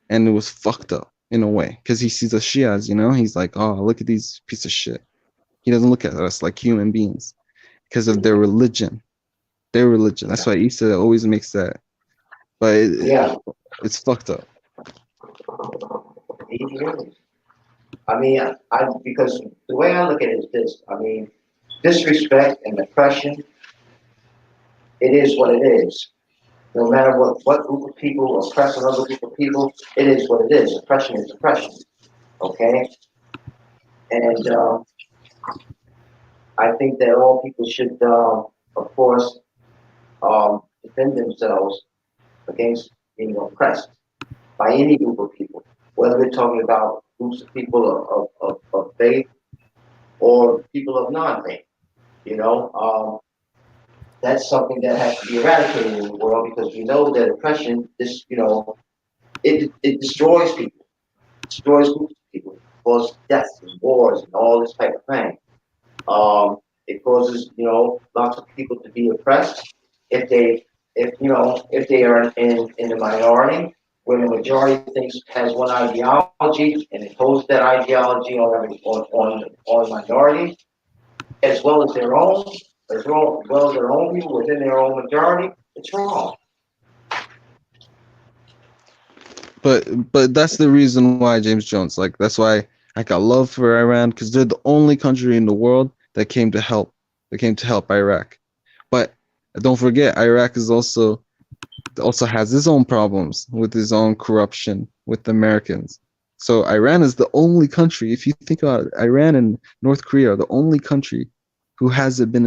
and it was fucked up in a way, because he sees us Shias, you know. He's like, oh, look at these piece of shit. He doesn't look at us like human beings because of their religion. That's why Issa always makes that. But it's fucked up. I mean, because the way I look at it is this. I mean, disrespect and oppression, it is what it is. No matter what group of people oppress another group of people, it is what it is. Oppression is oppression. Okay? And I think that all people should, of course, defend themselves against being oppressed by any group of people, whether we're talking about groups of people of faith or people of non-faith. You know, that's something that has to be eradicated in the world, because we know that oppression, it destroys people, destroys groups of people, causes deaths and wars and all this type of thing. It causes, lots of people to be oppressed if they are in the minority, where the majority has one ideology and imposes that ideology on minorities, as well as their own people within their own majority. It's wrong. But that's the reason why, James Jones, like, that's why I got love for Iran, because they're the only country in the world that came to help. They came to help Iraq. But don't forget, Iraq is also has its own problems with its own corruption with the Americans. So Iran is the only country, if you think about it, Iran and North Korea are the only country who hasn't been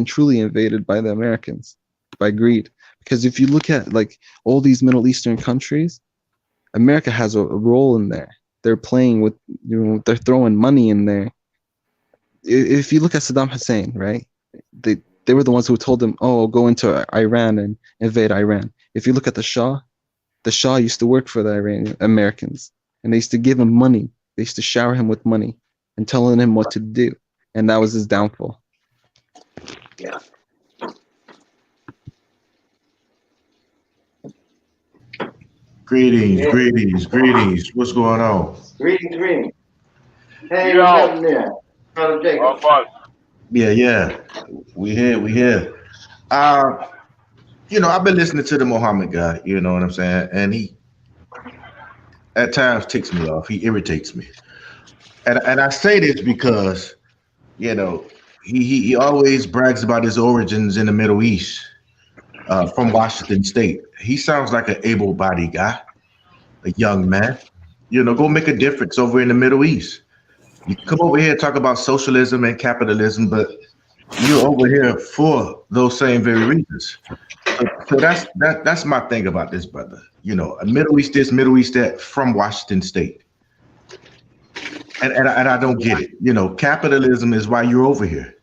truly invaded by the Americans, by greed. Because if you look at like all these Middle Eastern countries, America has a role in there. They're playing with, they're throwing money in there. If you look at Saddam Hussein, right? They were the ones who told him, oh, go into Iran and invade Iran. If you look at the Shah used to work for the Iranian Americans, and they used to give him money. They used to shower him with money and telling him what to do. And that was his downfall. Yeah. Greetings. What's going on? Greetings. Hey, Yo. what's happening there? Brother Jacob. Yeah. We here. I've been listening to the Muhammad guy, you know what I'm saying? And he at times ticks me off. He irritates me. And I say this because, he always brags about his origins in the Middle East, from Washington State. He sounds like an able-bodied guy, a young man. Go make a difference over in the Middle East. You come over here and talk about socialism and capitalism, but you're over here for those same very reasons. So that's my thing about this brother. A Middle East this, Middle East that, from Washington State. And I don't get it. Capitalism is why you're over here.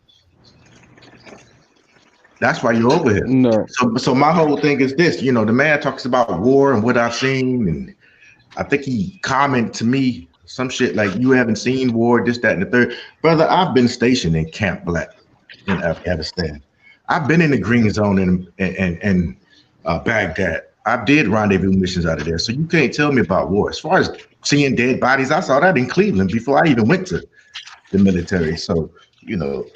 That's why you're over here. No. So my whole thing is this. You know, the man talks about war and what I've seen, and I think he commented to me some shit like, you haven't seen war, this, that, and the third. Brother, I've been stationed in Camp Black in Afghanistan. I've been in the Green Zone in Baghdad. I did rendezvous missions out of there. So you can't tell me about war. As far as seeing dead bodies, I saw that in Cleveland before I even went to the military. So, you know,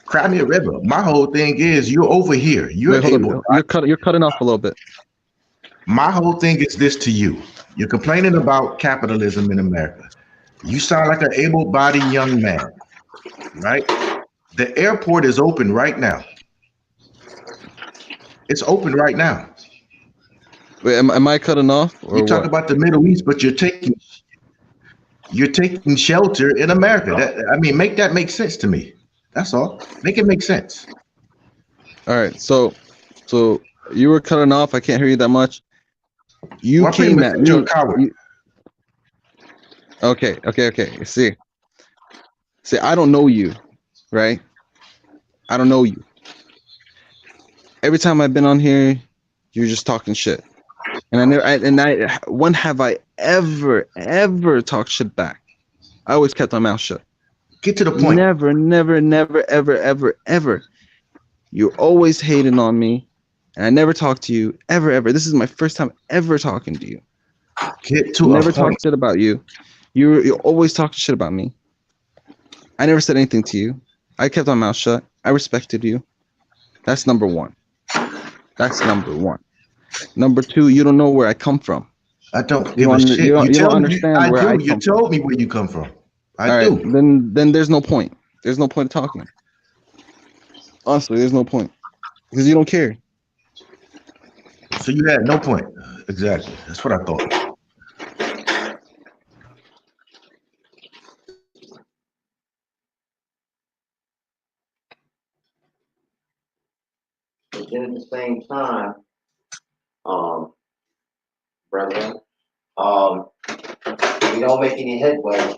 Crimea River. My whole thing is you're over here. You're able. You're cutting off a little bit. My whole thing is this to you. You're complaining about capitalism in America. You sound like an able-bodied young man, right? The airport is open right now. It's open right now. Wait, am I cutting off? Or you talk about the Middle East, but you're taking shelter in America. Make that make sense to me. That's all. Make it make sense. All right. So you were cutting off. I can't hear you that much. You came at me. Okay. See, I don't know you, right? I don't know you. Every time I've been on here, you're just talking shit. And when have I ever talked shit back? I always kept my mouth shut. Get to the point. Never, ever. You're always hating on me, and I never talked to you ever. This is my first time ever talking to you. Get to never talked shit about you. You always talking shit about me. I never said anything to you. I kept my mouth shut. I respected you. That's number one. Number two, you don't know where I come from. I don't give a shit. You don't understand where I come from. You told me where you come from. I do. Then there's no point. There's no point of talking. Honestly, there's no point. Because you don't care. So you had no point. Exactly. That's what I thought. But then at the same time, brother, we don't make any headway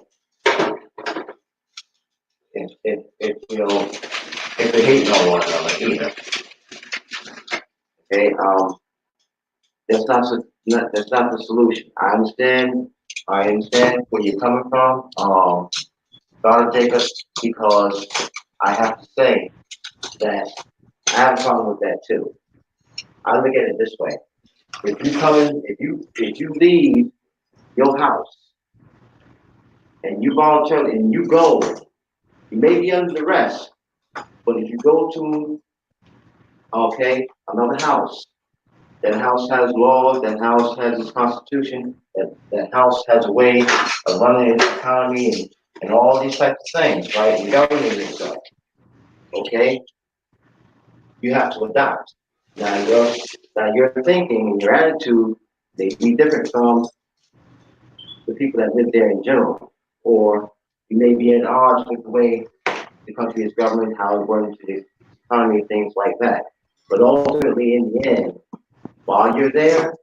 if we hate on one another either. Okay, that's not the solution. I understand where you're coming from, Dr. Jacob, because I have to say that I have a problem with that too. I look at it this way: if you leave your house and you voluntarily and you go, you may be under duress, but if you go to another house, that house has laws, that house has its constitution, that house has a way of running its economy and all these types of things, right? And governing itself. Okay? You have to adopt. Now your thinking and your attitude may be different from the people that live there in general, or you may be at odds with the way the country is governed, how it works into the economy, things like that. But ultimately, in the end, while you're there,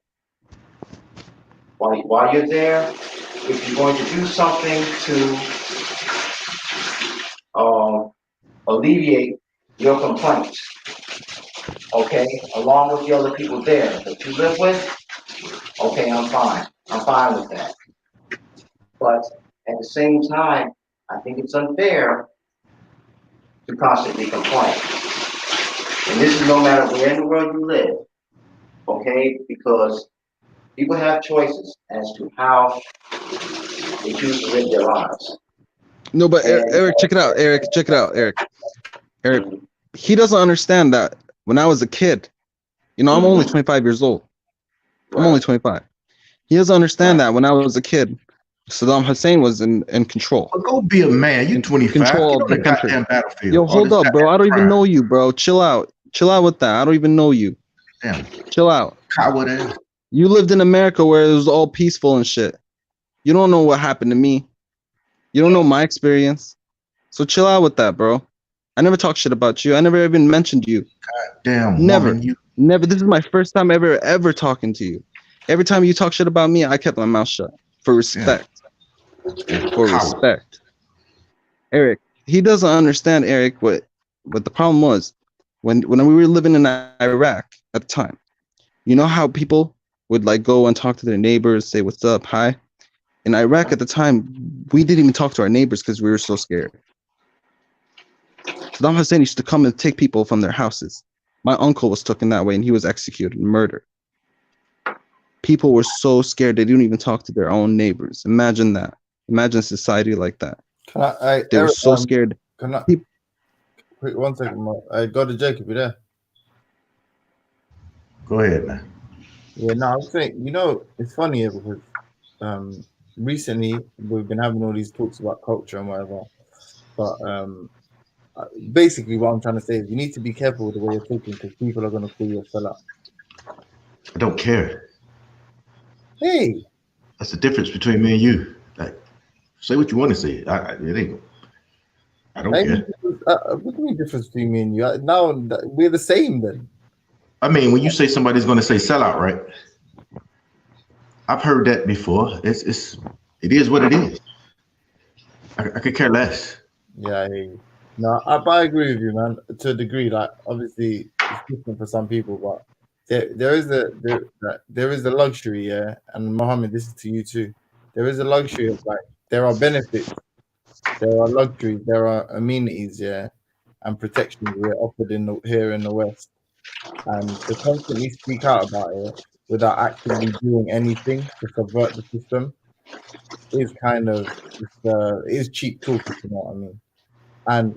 if you're going to do something to alleviate your complaints, okay, along with the other people there that you live with, okay, I'm fine with that. But at the same time, I think it's unfair to constantly complain. And this is no matter where in the world you live, okay, because people have choices as to how they choose to live their lives. No, but Eric, check it out. Eric, he doesn't understand that when I was a kid, I'm only 25 years old. I'm only 25. He doesn't understand that when I was a kid, Saddam Hussein was in control. Well, go be a man. You're 25. Control of the country. Yo, hold up, bro. I don't even know you, bro. Chill out with that. I don't even know you. Damn. Chill out. You lived in America where it was all peaceful and shit. You don't know what happened to me. You don't know my experience. So chill out with that, bro. I never talked shit about you. I never even mentioned you. God damn. Never. Woman, Never. This is my first time ever talking to you. Every time you talk shit about me, I kept my mouth shut. For respect. Yeah. For respect. Eric, he doesn't understand, Eric, what the problem was. when we were living in Iraq at the time, you know how people would like go and talk to their neighbors, say what's up, hi. In Iraq at the time, we didn't even talk to our neighbors because we were so scared. Saddam Hussein used to come and take people from their houses. My uncle was taken that way, and he was executed and murdered. People were so scared they didn't even talk to their own neighbors. Imagine that. Imagine society like that. They were so scared. Can I, wait 1 second, Mark. I got to Jacob, you there? Go ahead, man. Yeah, no, I was saying, you know, it's funny here because recently we've been having all these talks about culture and whatever, but basically what I'm trying to say is you need to be careful with the way you're talking because people are going to call you a fella. I don't care. Hey, That's the difference between me and you. Like, say what you want to say. I don't care. What do you mean difference between me and you? Now we're the same then. I mean, when you say somebody's going to say sellout, right? I've heard that before. It is what it is. I could care less. Yeah, I hear you. No, I agree with you, man, to a degree. Like, obviously, it's different for some people, but there is a luxury, yeah. And Mohammed, this is to you too. There is a luxury of like there are benefits, there are luxuries, there are amenities, yeah, and protections we're offered here in the West. And to constantly speak out about it without actively doing anything to subvert the system is kind of it is cheap talk, if you know what I mean. And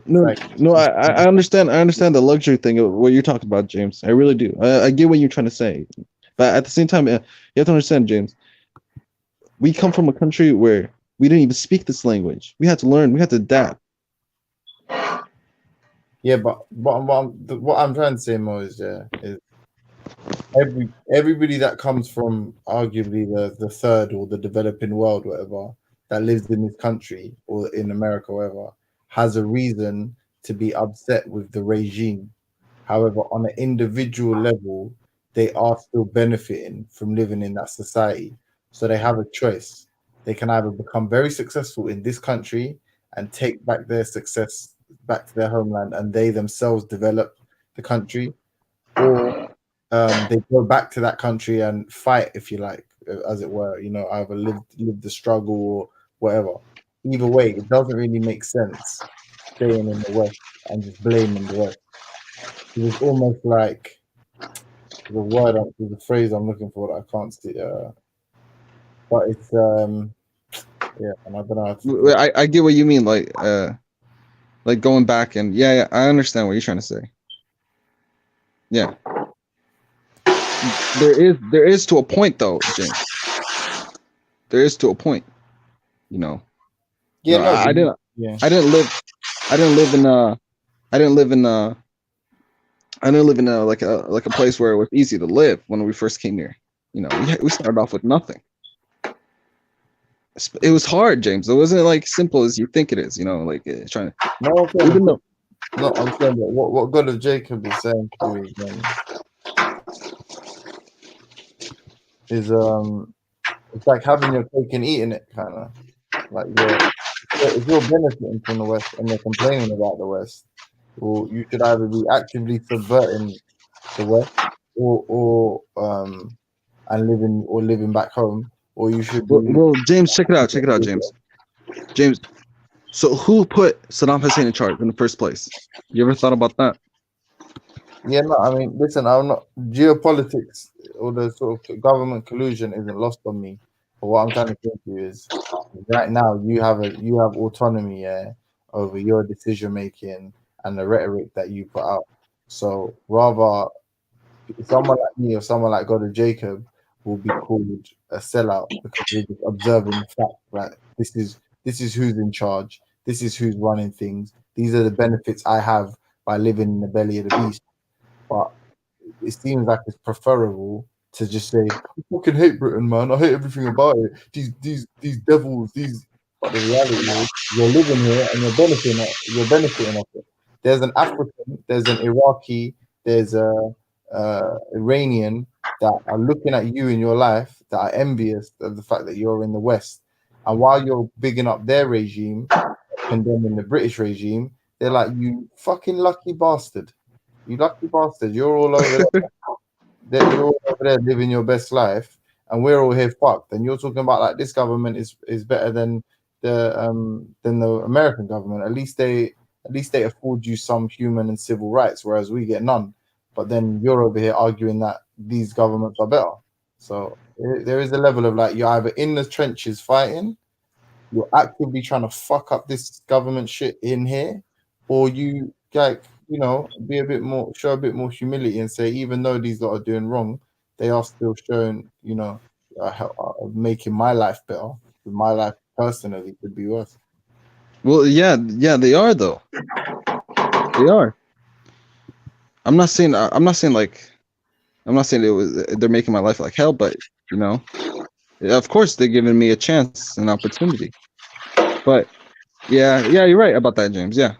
I understand the luxury thing of what you're talking about, James. I really do. I get what you're trying to say, but at the same time, you have to understand, James. We come from a country where we didn't even speak this language. We had to learn. We had to adapt. Yeah, but what I'm trying to say, Mo, is everybody that comes from arguably the third or the developing world, whatever, that lives in this country or in America, whatever, has a reason to be upset with the regime. However, on an individual level, they are still benefiting from living in that society. So they have a choice. They can either become very successful in this country and take back their success back to their homeland and they themselves develop the country, or they go back to that country and fight, if you like, as it were, you know, either live the struggle or whatever. Either way, it doesn't really make sense staying in the West and just blaming the West. It's almost like the phrase I'm looking for that I can't see. But it's yeah, and I don't know. I get what you mean, like going back and yeah, I understand what you're trying to say. Yeah, there is to a point though, James. There is to a point, you know. Yeah, no, I didn't live in a like a place where it was easy to live when we first came here. You know, we started off with nothing. It was hard, James. It wasn't like simple as you think it is. You know, like trying to. No, I'm saying that what God of Jacob is saying to you is it's like having your cake and eating it, kind of like if you're benefiting from the West and you're complaining about the West, well, you should either be actively subverting the West or living back home, or you should be... well, James, check it out, James. So who put Saddam Hussein in charge in the first place? You ever thought about that? Yeah, no, I mean, listen, I'm not geopolitics or the sort of government collusion isn't lost on me. But what I'm trying to think to you is right now you have autonomy, yeah, over your decision making and the rhetoric that you put out. So rather someone like me or someone like God of Jacob will be called a sellout because we're just observing the fact that this is who's in charge, this is who's running things, these are the benefits I have by living in the belly of the beast. But it seems like it's preferable to just say, I fucking hate Britain, man. I hate everything about it. These devils, But the reality is, you're living here and you're benefiting off it. There's an African, there's an Iraqi, there's a Iranian that are looking at you in your life that are envious of the fact that you're in the West. And while you're bigging up their regime, condemning the British regime, they're like, you fucking lucky bastard. You lucky bastard. You're all over there. You're all over there living your best life, and we're all here fucked. And you're talking about like this government is better than the American government. At least they afford you some human and civil rights, whereas we get none. But then you're over here arguing that these governments are better. So there is a level of like you're either in the trenches fighting, you're actively trying to fuck up this government shit in here, or you like, you know, be a bit more, show a bit more humility and say, even though these lot are doing wrong, they are still showing, you know, making my life better. My life personally could be worse. Well, yeah, they are though. They are. I'm not saying they're making my life like hell, but you know, of course they're giving me a chance, an opportunity. But yeah, you're right about that, James. Yeah.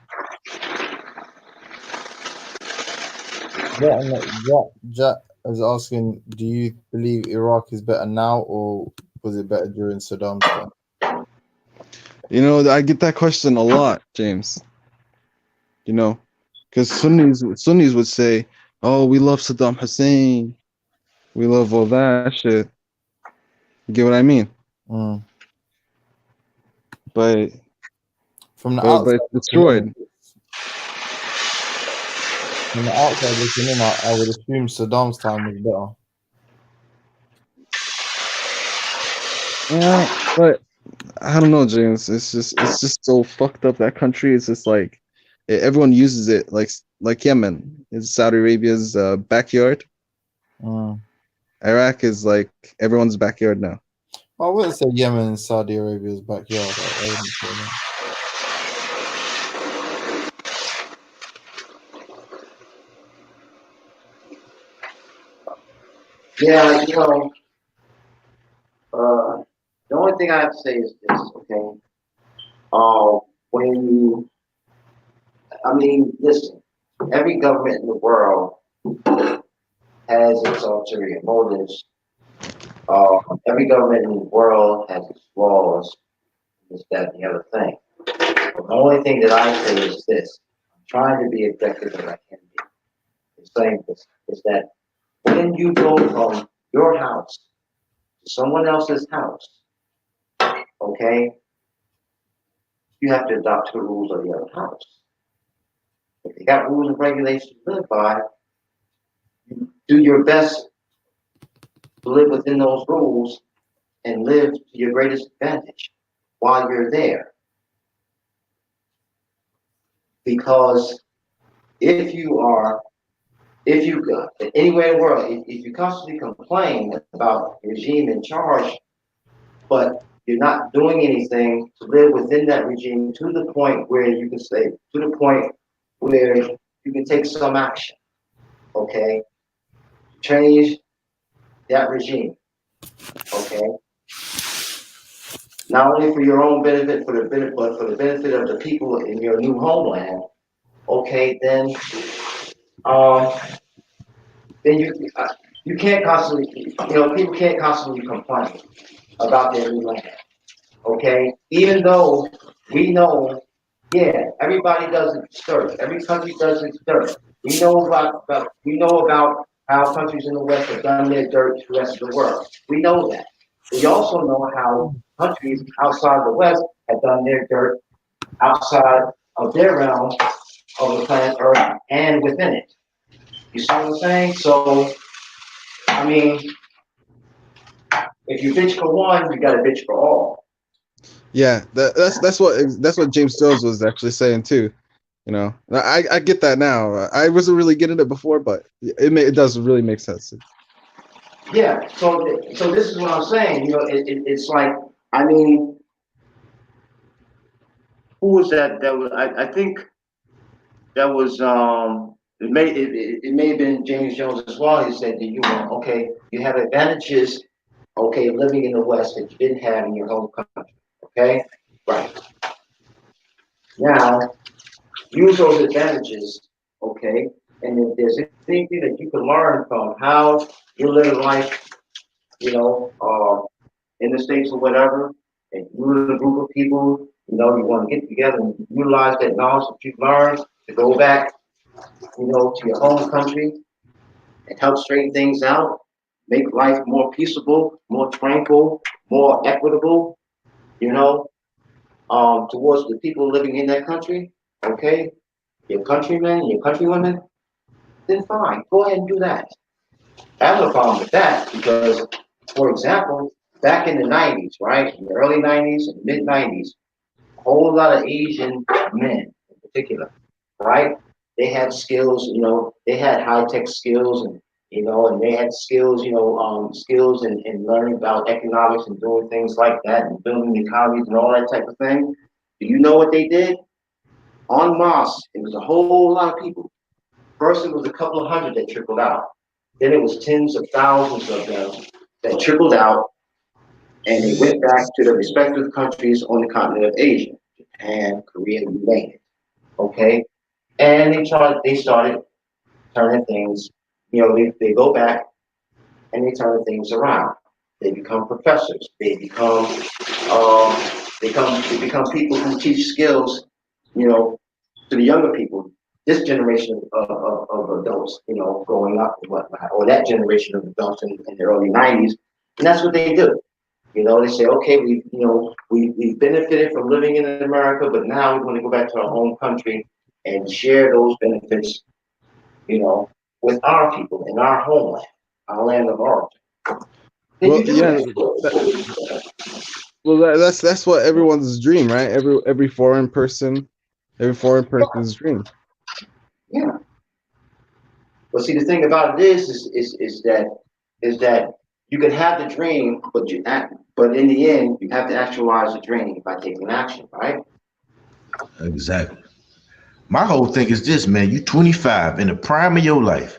Jack is asking, do you believe Iraq is better now, or was it better during Saddam's time? You know, I get that question a lot, James. You know, because Sunnis would say, "Oh, we love Saddam Hussein, we love all that shit." You get what I mean? Mm. But from the but outside, it's destroyed. From the outside looking in, I would assume Saddam's time was better. Yeah, but I don't know, James. It's just so fucked up. That country is just like everyone uses it like Yemen is Saudi Arabia's backyard. Iraq is like everyone's backyard now. I wouldn't say Yemen and Saudi Arabia's backyard. I wouldn't say that. Yeah, you know, the only thing I have to say is this, okay? Listen, every government in the world has its ulterior motives. Every government in the world has its flaws, this, that, and the other thing. But the only thing that I say is this: I'm trying to be objective as I can be. I'm saying this is that when you go from your house to someone else's house, okay, you have to adopt the rules of the other house. If you got rules and regulations to live by, you do your best to live within those rules and live to your greatest advantage while you're there. Because if you anywhere in the world, if you constantly complain about the regime in charge, but you're not doing anything to live within that regime to the point where you can say, to the point where you can take some action, okay? Change that regime, okay? Not only for your own benefit, but for the benefit of the people in your new homeland, okay? Then you can't constantly, people can't constantly complain about their new land, okay? Even though we know, yeah, everybody does it dirt. Every country does it dirt. We know about how countries in the West have done their dirt to the rest of the world. We know that. We also know how countries outside the West have done their dirt outside of their realm of the planet Earth and within it. You see what I'm saying? So, I mean, if you bitch for one, you got to bitch for all. Yeah, that's what James Jones was actually saying too. You know, I get that now. I wasn't really getting it before, but it does really make sense. Yeah. So this is what I'm saying. You know, it's like, I mean, who was that? That was I think that was it may have been James Jones as well. He said that you have advantages, okay, living in the West that you didn't have in your home country. Okay, right. Now use those advantages, okay, and if there's anything that you can learn from how you're living life, in the States or whatever, and you and a group of people, you want to get together and utilize that knowledge that you've learned to go back to your home country and help straighten things out, make life more peaceable, more tranquil, more equitable, towards the people living in that country, okay, your countrymen, your countrywomen, then fine, go ahead and do that. I have no problem with that because, for example, back in the 90s, right, in the early 90s and mid 90s, a whole lot of Asian men in particular, right, they had skills, they had high-tech skills and they had skills, skills in learning about economics and doing things like that and building economies and all that type of thing. Do you know what they did? En masse, it was a whole lot of people. First, it was a couple of hundred that trickled out. Then it was tens of thousands of them that trickled out, and they went back to their respective countries on the continent of Asia, Japan, Korea, you name it. Okay, and they started turning things. They go back and they turn things around. They become professors. They become people who teach skills, to the younger people. This generation of adults, growing up and whatnot, or that generation of adults in the early 90s, and that's what they do. They say, okay, we've benefited from living in America, but now we want to go back to our home country and share those benefits, with our people in our homeland, our land of origin. Well, yeah, that's what everyone's dream, right? Every foreign person's dream. Yeah. But see, the thing about it is that you can have the dream, but in the end, you have to actualize the dream by taking action, right? Exactly. My whole thing is this, man. You 25 in the prime of your life.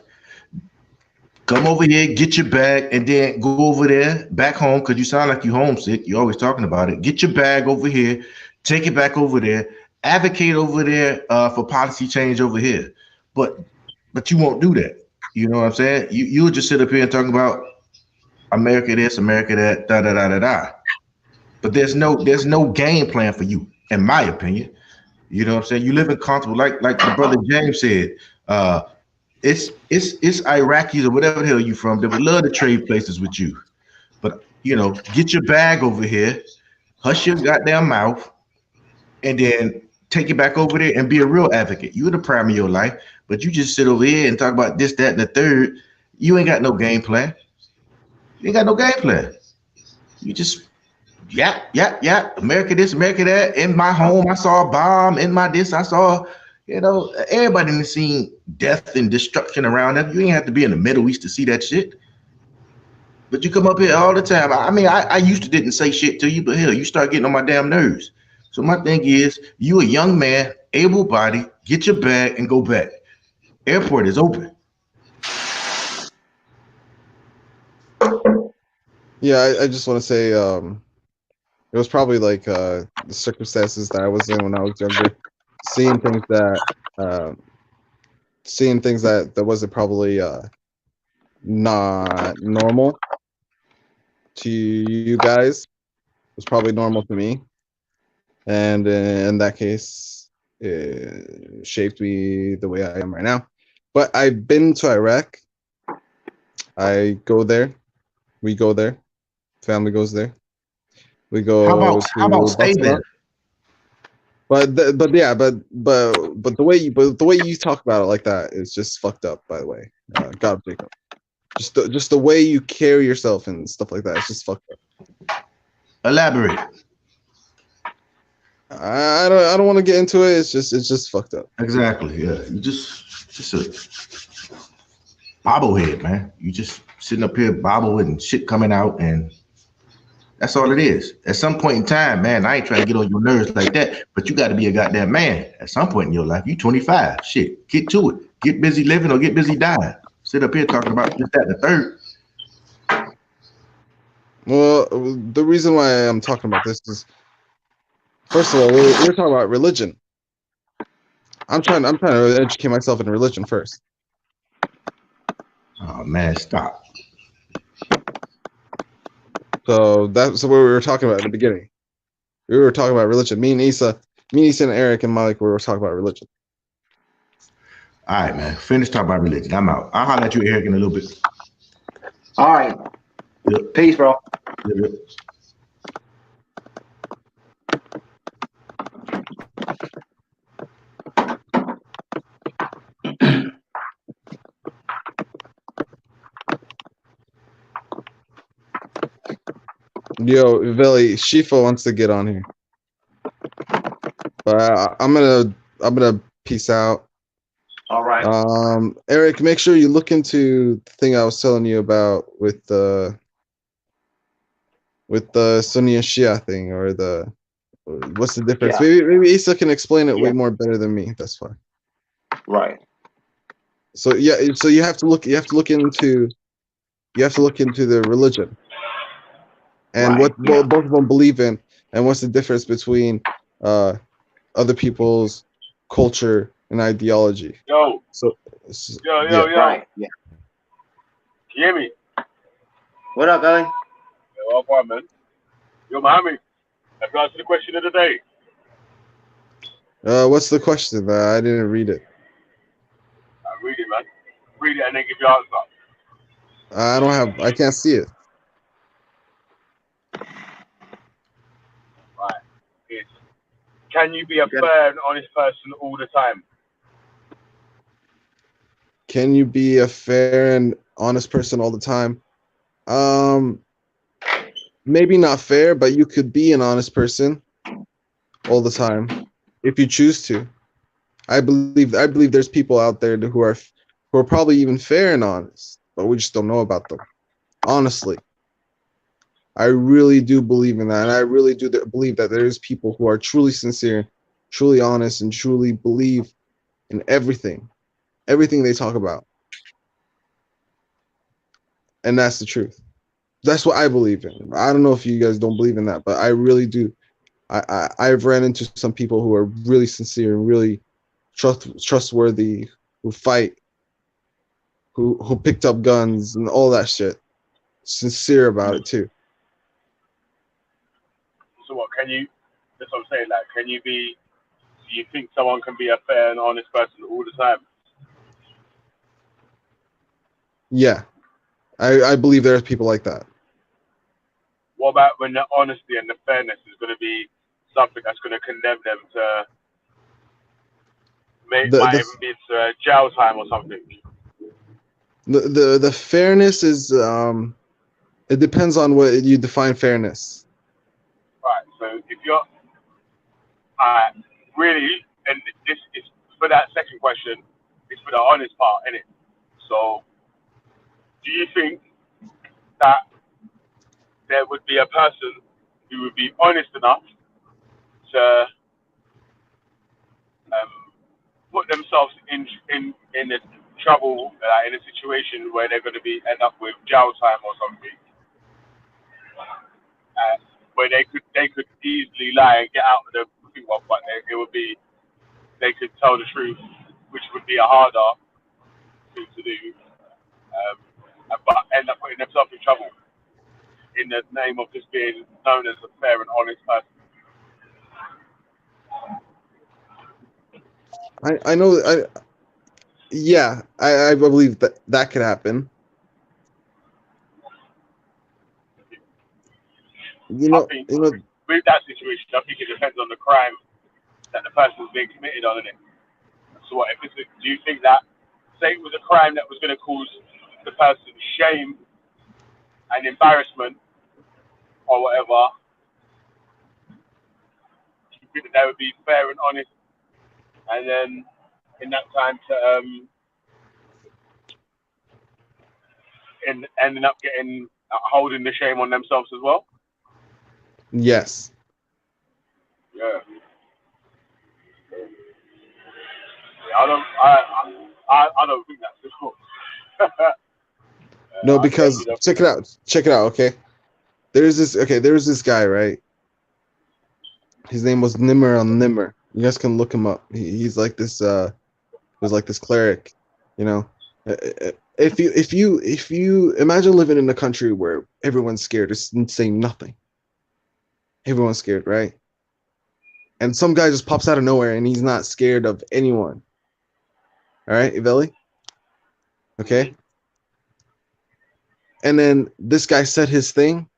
Come over here, get your bag, and then go over there back home because you sound like you're homesick. You're always talking about it. Get your bag over here, take it back over there, advocate over there for policy change over here. But you won't do that. You know what I'm saying? You would just sit up here and talk about America this, America that, da da da da da. But there's no game plan for you, in my opinion. You know what I'm saying? You live in comfortable, like the brother James said. It's Iraqis or whatever the hell you from. They would love to trade places with you. But get your bag over here, hush your goddamn mouth, and then take it back over there and be a real advocate. You're the prime of your life, but you just sit over here and talk about this, that, and the third. You ain't got no game plan. You ain't got no game plan. You just America this, America that. In my home, I saw a bomb. In my this, I saw, everybody in the scene, death and destruction around them. You ain't have to be in the Middle East to see that shit. But you come up here all the time. I mean, I used to didn't say shit to you, but hell, you start getting on my damn nerves. So my thing is, you a young man, able-bodied, get your bag and go back. Airport is open. Yeah, I just want to say it was probably like the circumstances that I was in when I was younger, seeing things that wasn't probably not normal to you guys was probably normal to me, and in that case, it shaped me the way I am right now. But I've been to Iraq. I go there. We go there. Family goes there. We go. How about stay there? But the way you talk about it like that is just fucked up. By the way, God, Jacob. Just the way you carry yourself and stuff like that, it's just fucked up. Elaborate. I don't want to get into it. It's just fucked up. Exactly. Yeah. You just a bobblehead, man. You just sitting up here bobbling and shit coming out, and that's all it is. At some point in time, man, I ain't trying to get on your nerves like that, but you got to be a goddamn man at some point in your life. You 25. Shit. Get to it. Get busy living or get busy dying. Sit up here talking about this, that, and the third. Well, the reason why I'm talking about this is, first of all, we're talking about religion. I'm trying to educate myself in religion first. Oh man, stop. So that's what we were talking about in the beginning. We were talking about religion. Me and Isa and Eric and Malik, we were talking about religion. All right, man. Finish talking about religion. I'm out. I'll holler at you, Eric, in a little bit. All right. Yep. Peace, bro. Yep. Yo, Veli, Shifa wants to get on here, but I'm gonna peace out. All right. Eric, make sure you look into the thing I was telling you about with the Sunni and Shia thing, or what's the difference? Yeah. Maybe Issa can explain it way Yeah. more better than me. That's fine. Right. So yeah, so you have to look into the religion and Right, what both of them believe in, and what's the difference between other people's culture and ideology. Yo, So yo. Right. Yeah. Can you hear me? What up, Ellie? Yo, up, man. Yo, Mohammed, have you answered the question of the day? What's the question? I didn't read it. Read it, man. Read it and then give your answer. I can't see it. Right. It's, can you be a fair and honest person all the time? Can you be a fair and honest person all the time? Maybe not fair, but you could be an honest person all the time if you choose to. I believe there's people out there who are probably even fair and honest, but we just don't know about them. Honestly, I really do believe in that, and I really do believe that there's people who are truly sincere, truly honest, and truly believe in everything they talk about, and that's the truth. That's what I believe in. I don't know if you guys don't believe in that, but I really do. I've ran into some people who are really sincere and really trustworthy, who fight, who picked up guns and all that shit. Sincere about it too. So what, can you, that's what I'm saying, like, do you think someone can be a fair and honest person all the time? Yeah, I believe there are people like that. What about when the honesty and the fairness is going to be something that's going to condemn them to, might even be to jail time or something? The fairness is it depends on what you define fairness. Right. So if you're really, and this is for that second question, it's for the honest part, innit? So, do you think that there would be a person who would be honest enough to put themselves in the trouble, in a situation where they're going to end up with jail time or something, where they could easily lie and get out of the thing, but they could tell the truth, which would be a harder thing to do, but end up putting themselves in trouble in the name of just being known as a fair and honest person. I know. I believe that could happen. With that situation, I think it depends on the crime that the person's being committed on, innit? So what, do you think that, say it was a crime that was going to cause the person shame and embarrassment or whatever, do you think that they would be fair and honest, and then in that time to ending up getting holding the shame on themselves as well? Yes. Yeah. I don't think that's cool. No, because check it out. Okay, there's this guy, right? His name was Nimr al-Nimr. You guys can look him up. He's like this. He was like this cleric, you know. If you imagine living in a country where everyone's scared of saying nothing. Everyone's scared, right? And some guy just pops out of nowhere and he's not scared of anyone. All right, Veli? Okay. And then this guy said his thing.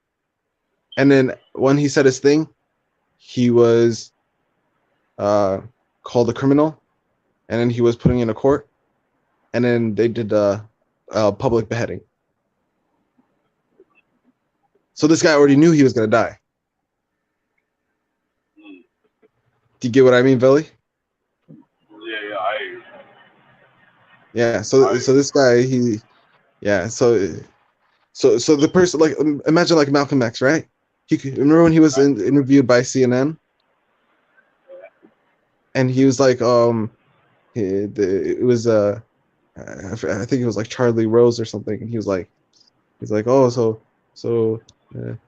And then when he said his thing, he was called a criminal. And then he was put in a court. And then they did a public beheading. So this guy already knew he was going to die. Do you get what I mean, Veli? Yeah, so this guy, so the person, like, imagine like Malcolm X, right? Remember when he was interviewed by CNN, and he was like, it was I think it was like Charlie Rose or something, and he's like, oh, so you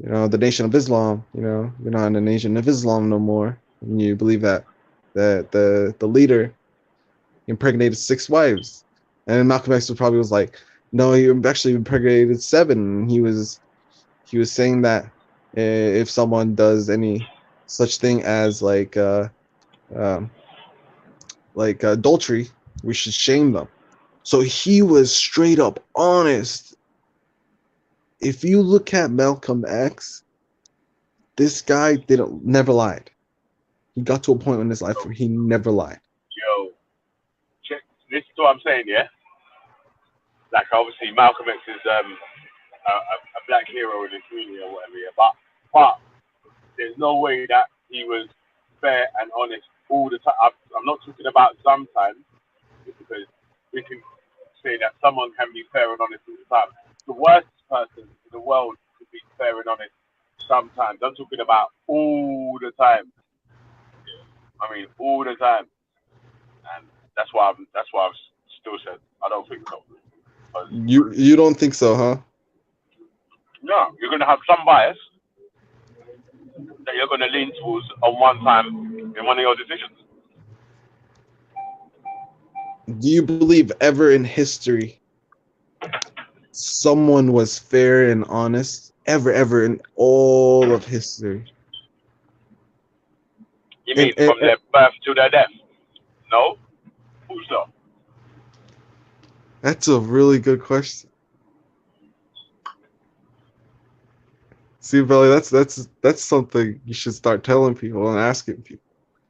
know, the Nation of Islam, you know, you're not in the Nation of Islam no more, and you believe that the leader impregnated 6 wives. And Malcolm X probably was like, no, he actually impregnated 7. And he was saying that if someone does any such thing as like adultery, we should shame them. So he was straight up honest. If you look at Malcolm X, this guy never lied. He got to a point in his life where he never lied. Yo, check. This is what I'm saying, yeah? Like, obviously, Malcolm X is a black hero in the community or whatever, yeah? But there's no way that he was fair and honest all the time. I'm not talking about sometimes, because we can say that someone can be fair and honest all the time. The worst person in the world could be fair and honest sometimes. I'm talking about all the time. I mean, all the time. And that's why I've still said I don't think so. You don't think so, huh? No, you're gonna have some bias that you're gonna lean towards on one time in one of your decisions. Do you believe ever in history someone was fair and honest? Ever in all of history? You mean from their birth to their death? No? Who's so? That's a really good question. See, Belly, that's something you should start telling people and asking people.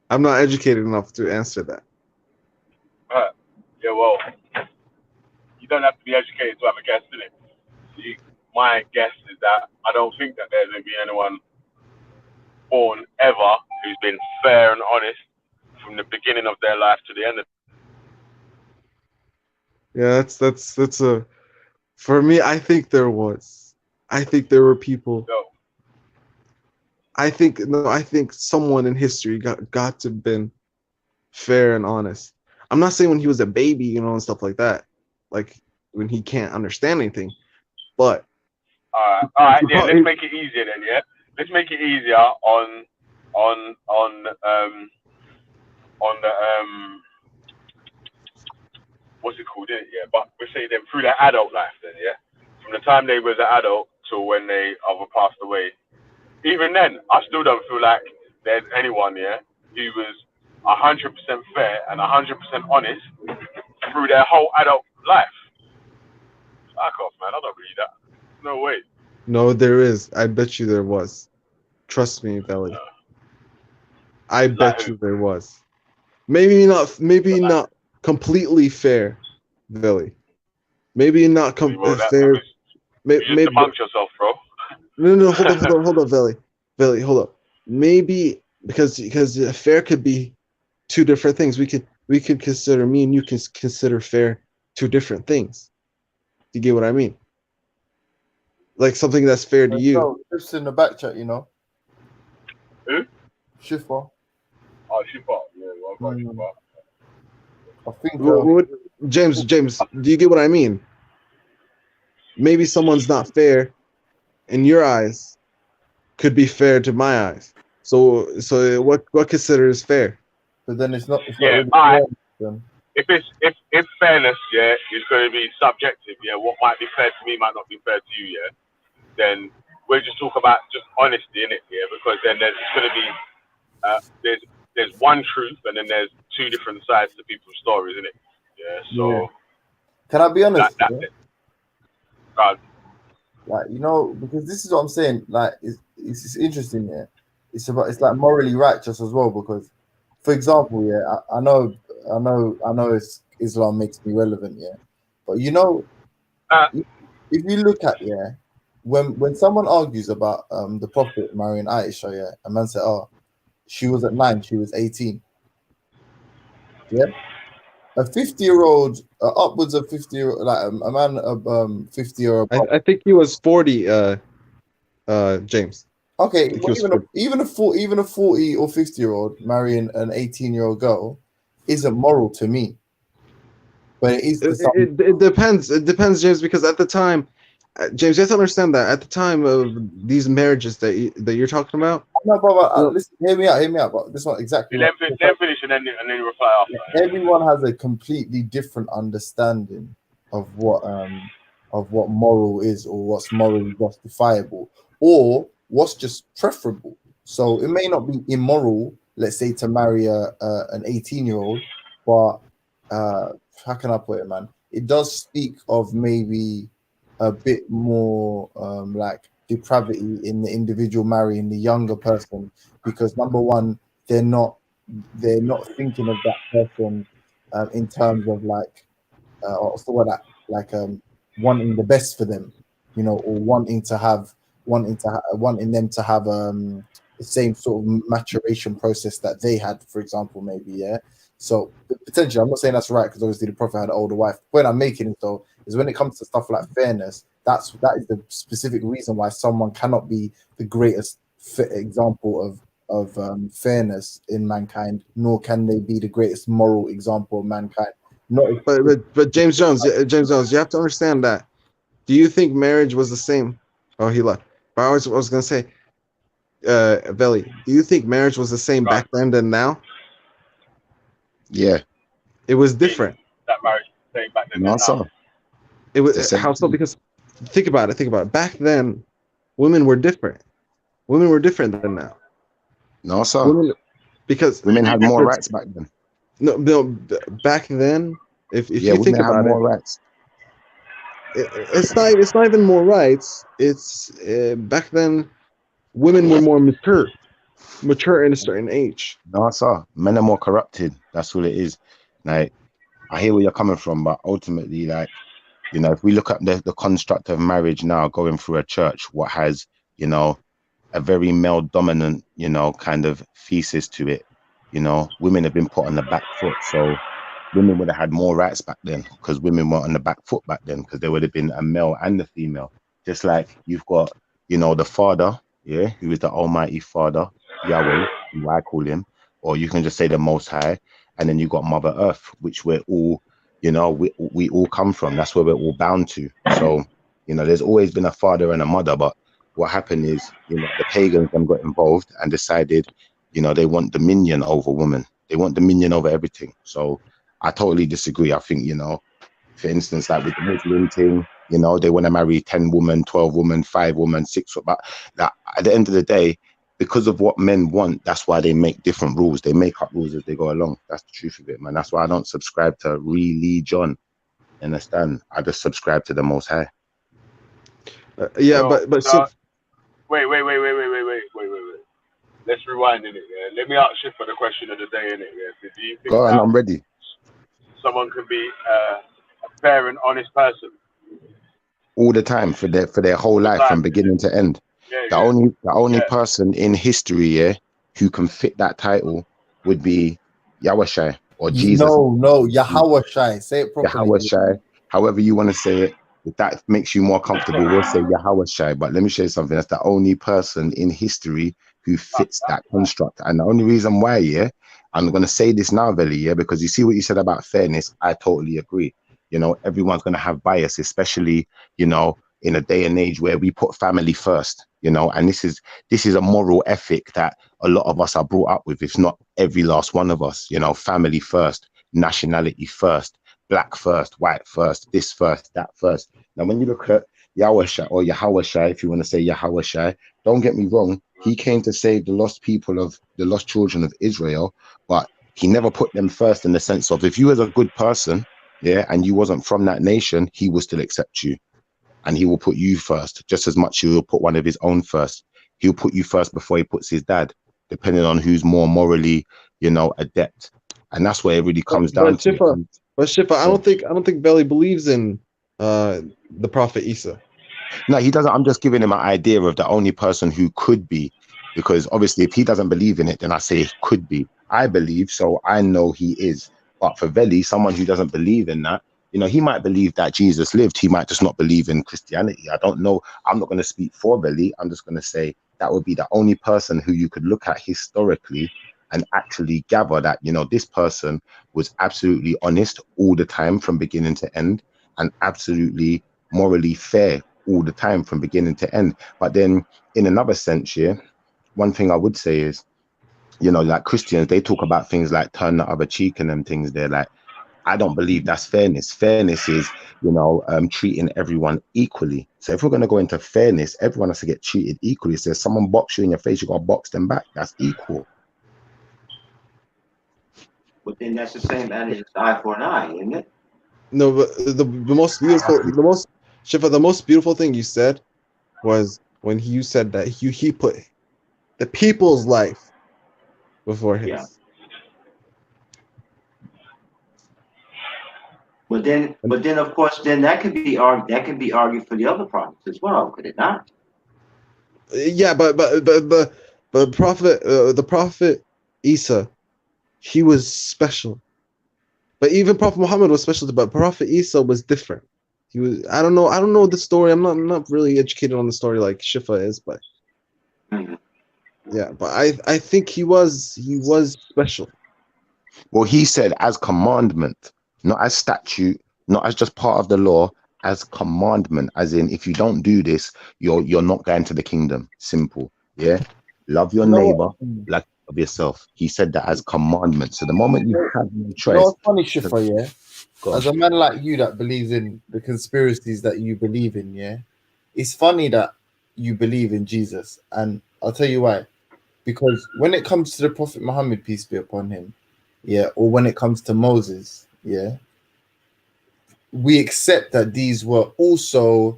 I'm not educated enough to answer that. Yeah, well, you don't have to be educated to have a guess, do it? My guess is that I don't think that there's going to be anyone born ever who's been fair and honest from the beginning of their life to the end of. Yeah, that's a. For me, I think there was. I think there were people. No. I think someone in history got to have been fair and honest. I'm not saying when he was a baby, you know, and stuff like that, like when he can't understand anything, but. All right. Yeah, let's make it easier then. Yeah, let's make it easier on the what's it called? Yeah, but we say them through their adult life then. Yeah, from the time they was an adult to when they either passed away. Even then, I still don't feel like there's anyone, yeah, who was 100% fair and 100% honest through their whole adult life. Fuck off, man. I don't believe that. No way. No, there is. I bet you there was. Trust me, Belly. I bet you there was. Maybe not completely fair, Belly. Maybe not fair. You just debunk yourself, bro. No, hold on, Belly, hold up. Maybe because fair could be 2 different things. We could consider, me and you can consider fair 2 different things. Do you get what I mean? Like something that's fair to you. No, it's in the back chat, you know. Who? Shifa. Oh, Shifa. Yeah, well, Shifa. I think. James, do you get what I mean? Maybe someone's not fair in your eyes, could be fair to my eyes. So what considers fair? But then it's not. Yeah, really all right. fair, If fairness, yeah, is going to be subjective, yeah, what might be fair to me might not be fair to you, yeah. Then we'll just talk about just honesty in it, yeah, because then there's going to be there's there's one truth, and then there's two different sides to people's stories, isn't it? Yeah. So Can I be honest? that's it. God. Like, you know, because this is what I'm saying. Like, it's interesting. Yeah, it's like morally righteous as well. Because, for example, yeah, I know Islam makes me relevant. Yeah, but you know, if you look at when someone argues about the Prophet marrying Aisha, yeah, a man said, oh, she was at 9, she was 18. Yeah, a 50-year-old, upwards of 50-year-old, like a man of 50-year-old. I think he was 40. James. Okay, well, even a 40 or 50-year-old marrying an 18-year-old girl isn't moral to me. But it is. It depends. It depends, James, because at the time, James, you have to understand that at the time of these marriages that you're talking about. No, brother, listen, hear me out. But this one exactly. Then finish and then reply after. Everyone has a completely different understanding of what moral is, or what's morally justifiable, or what's just preferable. So it may not be immoral, let's say, to marry an 18-year-old, but how can I put it, man? It does speak of maybe a bit more like depravity in the individual marrying the younger person, because number one, they're not thinking of that person in terms of like what's the word, like wanting the best for them, you know, or wanting them to have the same sort of maturation process that they had, for example, maybe. Yeah. So potentially, I'm not saying that's right, because obviously the Prophet had an older wife. The point I'm making is when it comes to stuff like fairness, that is the specific reason why someone cannot be the greatest example of fairness in mankind, nor can they be the greatest moral example of mankind. But James Jones, you have to understand that. Do you think marriage was the same? Oh, he left. But I was going to say, Veli, do you think marriage was the same back then than now? Yeah, it was different. That marriage same back then. It was how so? Because think about it. Back then, women were different. Women were different than now. No, sir. Because women had more rights back then. No, back then, if you think about more rights. It's not even more rights. It's back then, women were more mature in a certain age. No, sir. Men are more corrupted. That's what it is. Like, I hear where you're coming from, but ultimately, like, you know, if we look at the construct of marriage now, going through a church, what has, you know, a very male dominant, you know, kind of thesis to it, you know, women have been put on the back foot. So women would have had more rights back then, because women were on the back foot back then, because there would have been a male and a female. Just like you've got, you know, the Father, yeah, who is the Almighty Father, Yahweh, who I call him, or you can just say the Most High, and then you got Mother Earth, which we're all, you know, we all come from. That's where we're all bound to. So, you know, there's always been a father and a mother, but what happened is, you know, the pagans then got involved and decided, you know, they want dominion over women. They want dominion over everything. So I totally disagree. I think, you know, for instance, like with the Muslim thing, you know, they want to marry 10 women, 12 women, 5 women, 6. But that, at the end of the day, because of what men want, that's why they make different rules. They make up rules as they go along. That's the truth of it, man. That's why I don't subscribe to religion. Understand? I just subscribe to the Most High. Yeah, but so... Wait. Let's rewind in it. Yeah? Let me ask you for the question of the day in it. Yeah? Do you think go on, I'm ready. Someone can be a fair and honest person all the time for their whole life from beginning to end? The only person in history, yeah, who can fit that title would be Yahushai or Jesus. No, Yahushai. Say it properly. Yahushai. However you want to say it. If that makes you more comfortable, we'll say Yahushai. But let me show you something. That's the only person in history who fits that construct. And the only reason why, yeah, I'm going to say this now, Veli, yeah, because you see what you said about fairness. I totally agree. You know, everyone's going to have bias, especially, you know, in a day and age where we put family first, you know, and this is a moral ethic that a lot of us are brought up with, if not every last one of us, you know, family first, nationality first, black first, white first, this first, that first. Now, when you look at Yahushua or Yahushua, if you want to say Yahushua. Don't get me wrong, he came to save the lost people of the lost children of Israel, but he never put them first in the sense of if you was a good person, yeah, and you wasn't from that nation, he will still accept you. And he will put you first, just as much he will put one of his own first. He'll put you first before he puts his dad, depending on who's more morally, adept. And that's where it really comes down to. But Shifa, I don't think Belly believes in the Prophet Isa. No, he doesn't. I'm just giving him an idea of the only person who could be, because obviously if he doesn't believe in it, then I say it could be. I believe, so I know he is. But for Veli, someone who doesn't believe in that, he might believe that Jesus lived. He might just not believe in Christianity. I don't know. I'm not going to speak for Veli. I'm just going to say that would be the only person who you could look at historically and actually gather that, this person was absolutely honest all the time from beginning to end and absolutely morally fair all the time from beginning to end. But then in another sense, one thing I would say is, like Christians, they talk about things like turn the other cheek and them things. They're like, I don't believe that's fairness. Fairness is, treating everyone equally. So if we're going to go into fairness, everyone has to get treated equally. So if someone box you in your face, you got to box them back. That's equal. But then that's the same as eye for an eye, isn't it? No, but the most beautiful thing you said was when you said that he put the people's life before his. Yeah. But then of course, then that can be argued for the other prophets as well, could it not? Yeah, but the prophet Isa, he was special. But even Prophet Muhammad was special, but Prophet Isa was different. He was I don't know the story. I'm not really educated on the story like Shifa is, but yeah, but I think he was special. Well, he said as commandment, not as statute, not as just part of the law, as commandment, as in if you don't do this, you're not going to the kingdom. Simple. Yeah. Love your neighbor like of yourself. He said that as commandment. So the moment you have no choice. You know what's funny, Shifa, yeah? As a man like you that believes in the conspiracies that you believe in, yeah, it's funny that you believe in Jesus. And I'll tell you why. Because when it comes to the Prophet Muhammad, peace be upon him, yeah, or when it comes to Moses, yeah, we accept that these were also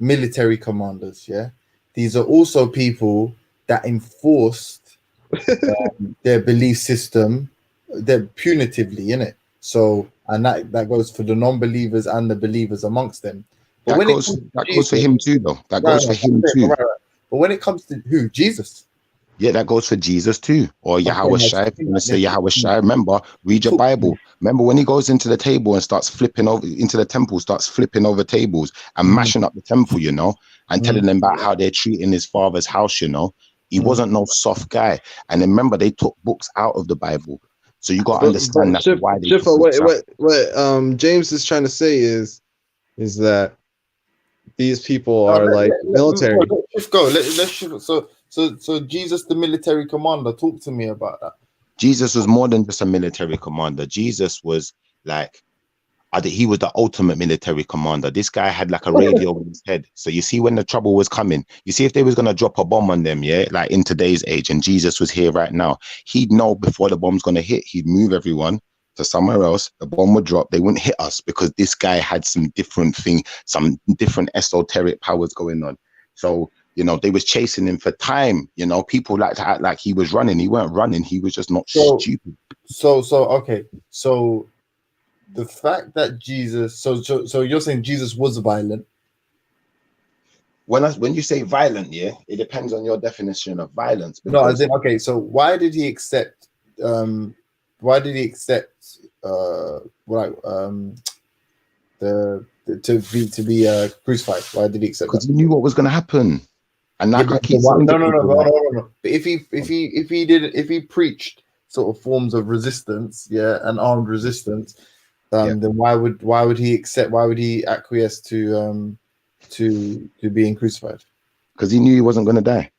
military commanders, yeah. These are also people that enforced their belief system, they're punitively, innit? So, and that goes for the non-believers and the believers amongst them. But that goes for him too, though. That goes for him too. Right. But when it comes to who? Jesus. Yeah, that goes for Jesus too. Or Yahushua, if you want to say Yahushua. Remember, read your Bible. Remember when he goes into the table and starts flipping over, into the temple, starts flipping over tables and mashing up the temple, and telling them about how they're treating his father's house, He wasn't no soft guy. And remember, they took books out of the Bible. So you got to understand that's why they took books out. What James is trying to say is that these people are like military. Let's go. Let's shift. So Jesus, the military commander, talk to me about that. Jesus was more than just a military commander. Jesus was like, he was the ultimate military commander. This guy had like a radio in his head. So you see when the trouble was coming, you see if they was going to drop a bomb on them, yeah, like in today's age, and Jesus was here right now, he'd know before the bomb's going to hit, he'd move everyone to somewhere else, the bomb would drop, they wouldn't hit us because this guy had some different esoteric powers going on. So, they was chasing him for time. People like to act like he was running. He weren't running. He was just not stupid. Okay. So the fact that Jesus, so you're saying Jesus was violent? When you say violent, yeah, it depends on your definition of violence. No, as in, okay. So why did he accept? To be crucified? Why did he accept? Because he knew what was going to happen. And no. But if he preached sort of forms of resistance, yeah, and armed resistance, then why would he accept? Why would he acquiesce to being crucified? Because he knew he wasn't going to die.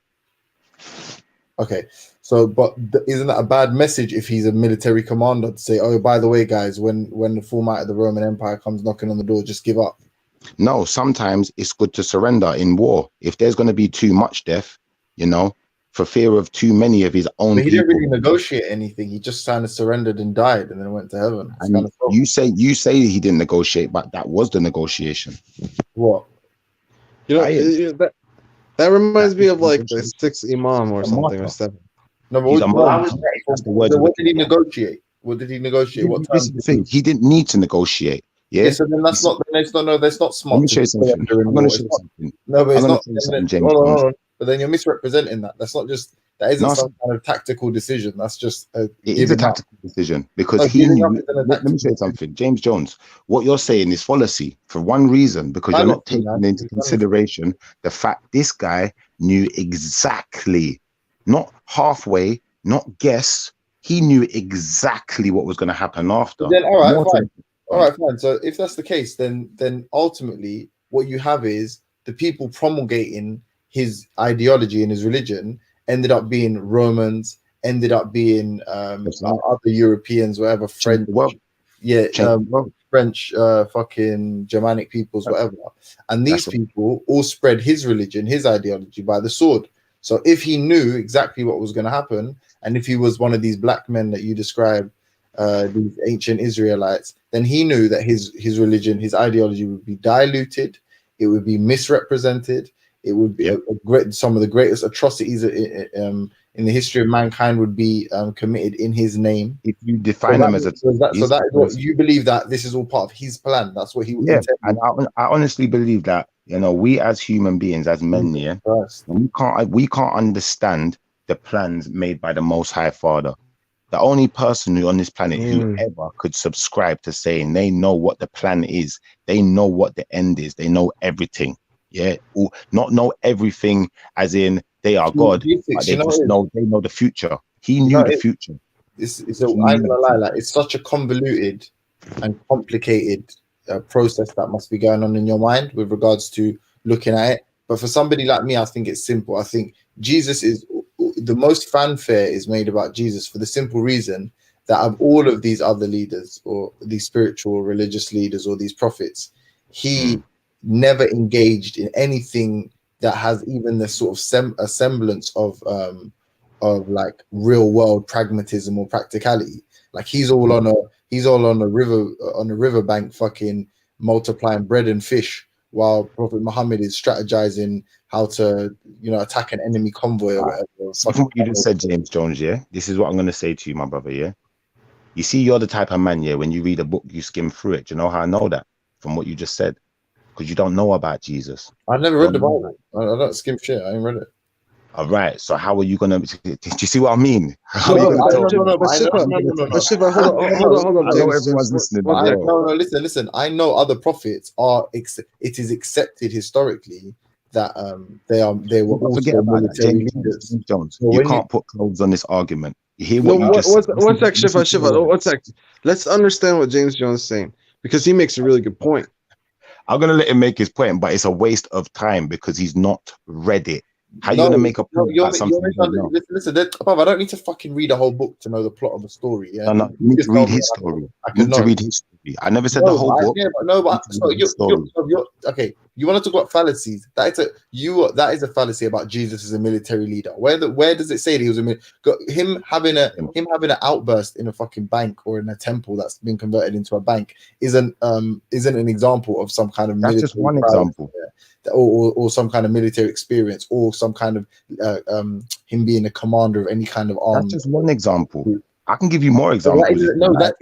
Okay, so but isn't that a bad message if he's a military commander to say, oh, by the way, guys, when the full might of the Roman Empire comes knocking on the door, just give up? No, sometimes it's good to surrender in war. If there's going to be too much death, you know, for fear of too many of his own But he didn't people. really negotiate anything. He just kind of surrendered and died, and then went to heaven. It's And kind of you say he didn't negotiate, but that was the negotiation. what? You know, that reminds me of like the 6th Imam or something, or 7. No, but He's a what, martyr. That's the word. so what did he negotiate? What did he negotiate? What This is the thing. He didn't need to negotiate. Yeah. Yeah, so then that's not. That's not smart. Let me show you something. I'm going to show you something. No, but I'm it's gonna not. show you something, James. Hold on. But then you're misrepresenting that. That's not just. That isn't No, some kind of tactical decision. That's just. It is a tactical decision because No, he giving knew. up isn't a Let me show you something, James Jones. What you're saying is fallacy for one reason, because you're not taking into consideration the fact this guy knew exactly, not halfway, not guess. He knew exactly what was going to happen after. Then all right, More fine. to- All right, fine. So if that's the case, then ultimately what you have is the people promulgating his ideology and his religion ended up being Romans, ended up being other Europeans, whatever, French, French, fucking Germanic peoples, whatever. And these people all spread his religion, his ideology by the sword. So if he knew exactly what was going to happen, and if he was one of these black men that you described, these ancient Israelites, then he knew that his religion, his ideology would be diluted, it would be misrepresented, it would be some of the greatest atrocities in the history of mankind would be committed in his name. If you define him as a so that is what you believe, that this is all part of his plan. That's what he would intend. And I honestly believe that, you know, we as human beings, as men, we can't understand the plans made by the Most High Father. The only person who on this planet who ever could subscribe to saying they know what the plan is, they know what the end is, they know everything. Yeah, or not know everything as in they are God, but they just know they know the future. He knew the future. I'm gonna lie, like it's such a convoluted and complicated process that must be going on in your mind with regards to looking at it. But for somebody like me, I think it's simple. I think Jesus is the most fanfare is made about Jesus for the simple reason that of all of these other leaders or these spiritual religious leaders or these prophets, he never engaged in anything that has even the sort of a semblance of like real world pragmatism or practicality. Like he's all on a riverbank fucking multiplying bread and fish while Prophet Muhammad is strategizing how to, you know, attack an enemy convoy or whatever. Something what you just said, James Jones, yeah? This is what I'm going to say to you, my brother, yeah? You see, you're the type of man, yeah, when you read a book, you skim through it. Do you know how I know that? From what you just said. Because you don't know about Jesus. I never read the Bible. I don't skim shit. I ain't read it. All right. So how are you going to... Do you see what I mean? No, hold on, everyone's listening. Listen. I know other prophets are... It is accepted historically that they were also military leaders. James Jones, you can't put clothes on this argument. You hear what you just said? One sec, Shiva. One sec. Let's understand what James Jones is saying, because he makes a really good point. I'm going to let him make his point, but it's a waste of time because he's not read it. How are you going to make a point about something? Listen, I don't need to fucking read a whole book to know the plot of a story. Yeah? No, you need to read his story. You need to read his story. I never said the whole book. Okay. You want to talk about fallacies? That is a fallacy about Jesus as a military leader. Where does it say that he was him having an outburst in a fucking bank or in a temple that's been converted into a bank isn't an example of some kind of that's just one example. Or some kind of military experience, or some kind of him being a commander of any kind of army. That's just one example. I can give you more examples. That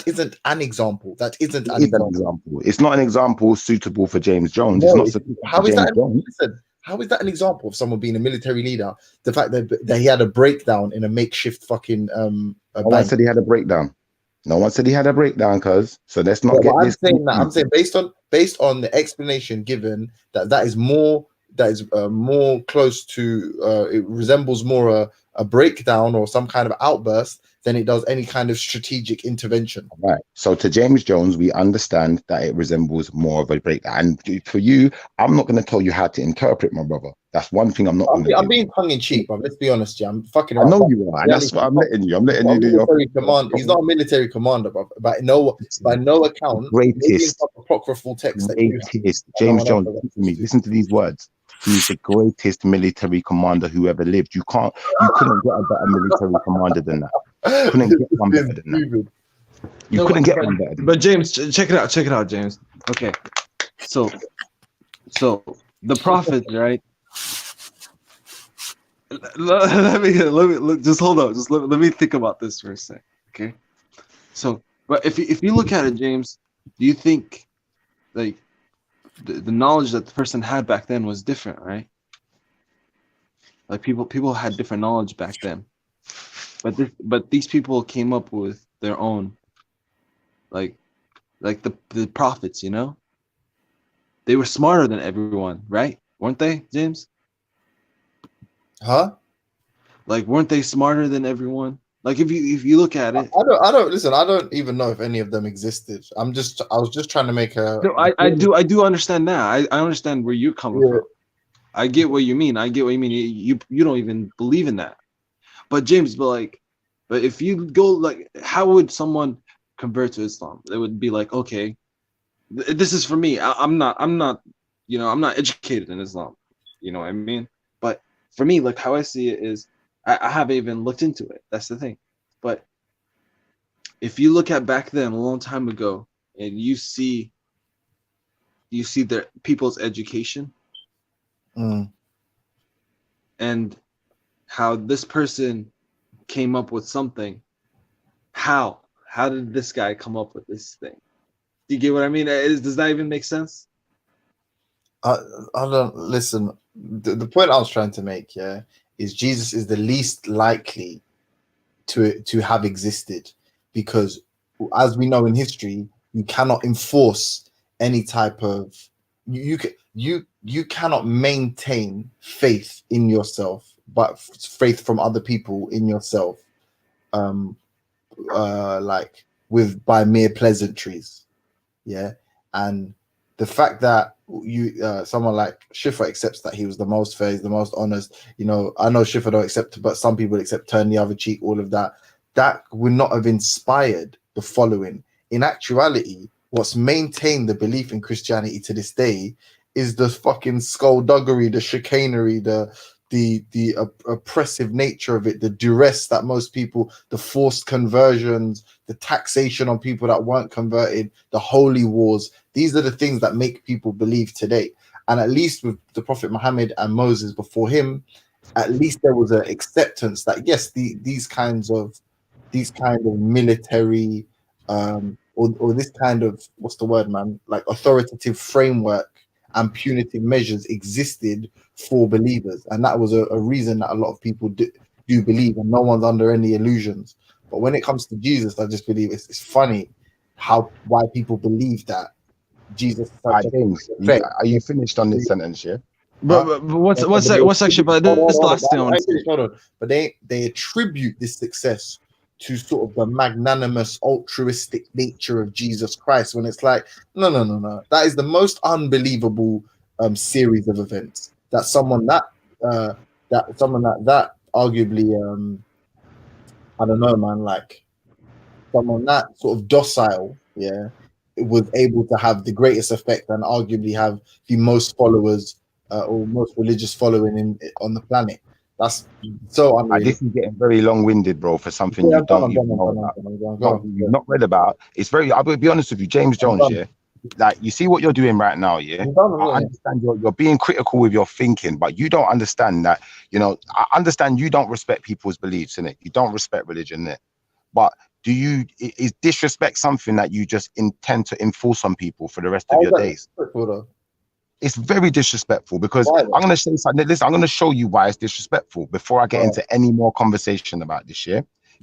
isn't an example. That isn't an example. It's not an example suitable for James Jones. It's not suitable for James Jones. Listen, how is that an example of someone being a military leader? The fact that he had a breakdown in a makeshift fucking no one said he had a breakdown. No one said he had a breakdown, cuz. So let's not get this. I'm saying based on the explanation given that is more close to it resembles more a breakdown or some kind of outburst than it does any kind of strategic intervention. Right. So to James Jones, we understand that it resembles more of a breakdown. And for you, I'm not going to tell you how to interpret, my brother. That's one thing I'm not going to do. I'm being tongue in cheek, but let's be honest, yeah. I'm fucking. I know you are, and that's what I'm letting you. I'm letting you do your command. He's not a military commander, but by no account, greatest apocryphal text that you greatest, James Jones, listen to me. Listen to these words. He's the greatest military commander who ever lived. You couldn't get a better military commander than that. Couldn't get one better than that. You couldn't get one better. But James, check it out, James. Okay, so the prophet, right? Let me just hold on. Just let me think about this for a sec. Okay, so but if you look at it, James, do you think like the knowledge that the person had back then was different, right? Like people had different knowledge back then, but these people came up with their own, like the prophets, you know. They were smarter than everyone, right? Weren't they, James? Huh? Like, weren't they smarter than everyone? Like, if you look at it, I don't listen. I don't even know if any of them existed. I was just trying to make a. No, I do understand now. I understand where you're coming from. I get what you mean. You don't even believe in that. But James, but if you go like, how would someone convert to Islam? It would be like, okay, this is for me. I'm not, you know, I'm not educated in Islam. You know what I mean? But for me, like how I see it is, I haven't even looked into it. That's the thing. But if you look at back then, a long time ago, and you see their people's education, and how this person came up with something. How did this guy come up with this thing? Do you get what I mean? Does that even make sense? I don't listen. The point I was trying to make, is Jesus is the least likely to have existed, because as we know in history, you cannot enforce any type of you cannot maintain faith in yourself, but faith from other people in yourself, like by mere pleasantries, and the fact that someone like Schiffer accepts that he was the most fair, he's the most honest. You know, I know Schiffer don't accept, but some people accept turn the other cheek, all of that. That would not have inspired the following. In actuality, what's maintained the belief in Christianity to this day is the fucking skullduggery, the chicanery, the oppressive nature of it, the duress that most people, the forced conversions, the taxation on people that weren't converted, the holy wars. These are the things that make people believe today. And at least with the Prophet Muhammad and Moses before him, at least there was an acceptance that yes, these kind of military or this kind of, what's the word, man, like authoritative framework and punitive measures existed for believers, and that was a reason that a lot of people do believe, and no one's under any illusions. But when it comes to Jesus, I just believe it's funny why people believe that Jesus. Are you finished on this sentence? Yeah. But what's actually? But this last thing I want to say. Hold on. But they attribute this success to sort of the magnanimous, altruistic nature of Jesus Christ, when it's like, no. That is the most unbelievable series of events. That someone that arguably, I don't know, man, like someone that sort of docile, was able to have the greatest effect and arguably have the most followers or most religious following on the planet. That's so unreal. This is getting very long-winded, bro, for something you don't even know about. You've not read about. It's very, I will be honest with you, James Jones, like, you see what you're doing right now, I understand you're being critical with your thinking, but you don't understand that, you know, I understand you don't respect people's beliefs, innit? You don't respect religion, innit? But is disrespect something that you just intend to enforce on people for the rest of your days? It's very disrespectful, because I'm going to say something. Listen, I'm going to show you why it's disrespectful before I get into any more conversation about this.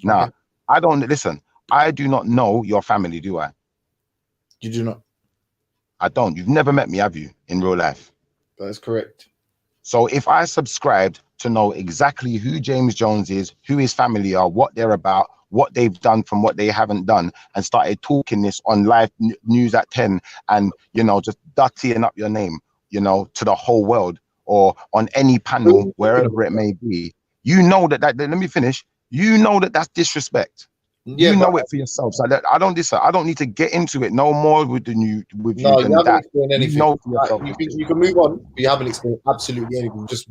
Now, I do not know your family, do I? You do not. I don't. You've never met me, have you, in real life? That is correct. So if I subscribed to know exactly who James Jones is, who his family are, what they're about, what they've done from what they haven't done, and started talking this on live news at 10 and, you know, just dirtying up your name, you know, to the whole world, or on any panel, wherever it may be, you know that let me finish. You know that that's disrespect. You know it for yourself. So I don't need to get into it no more with you No, you than haven't that. explained anything. You know for yourself. You can move on, but you haven't explained absolutely anything. Just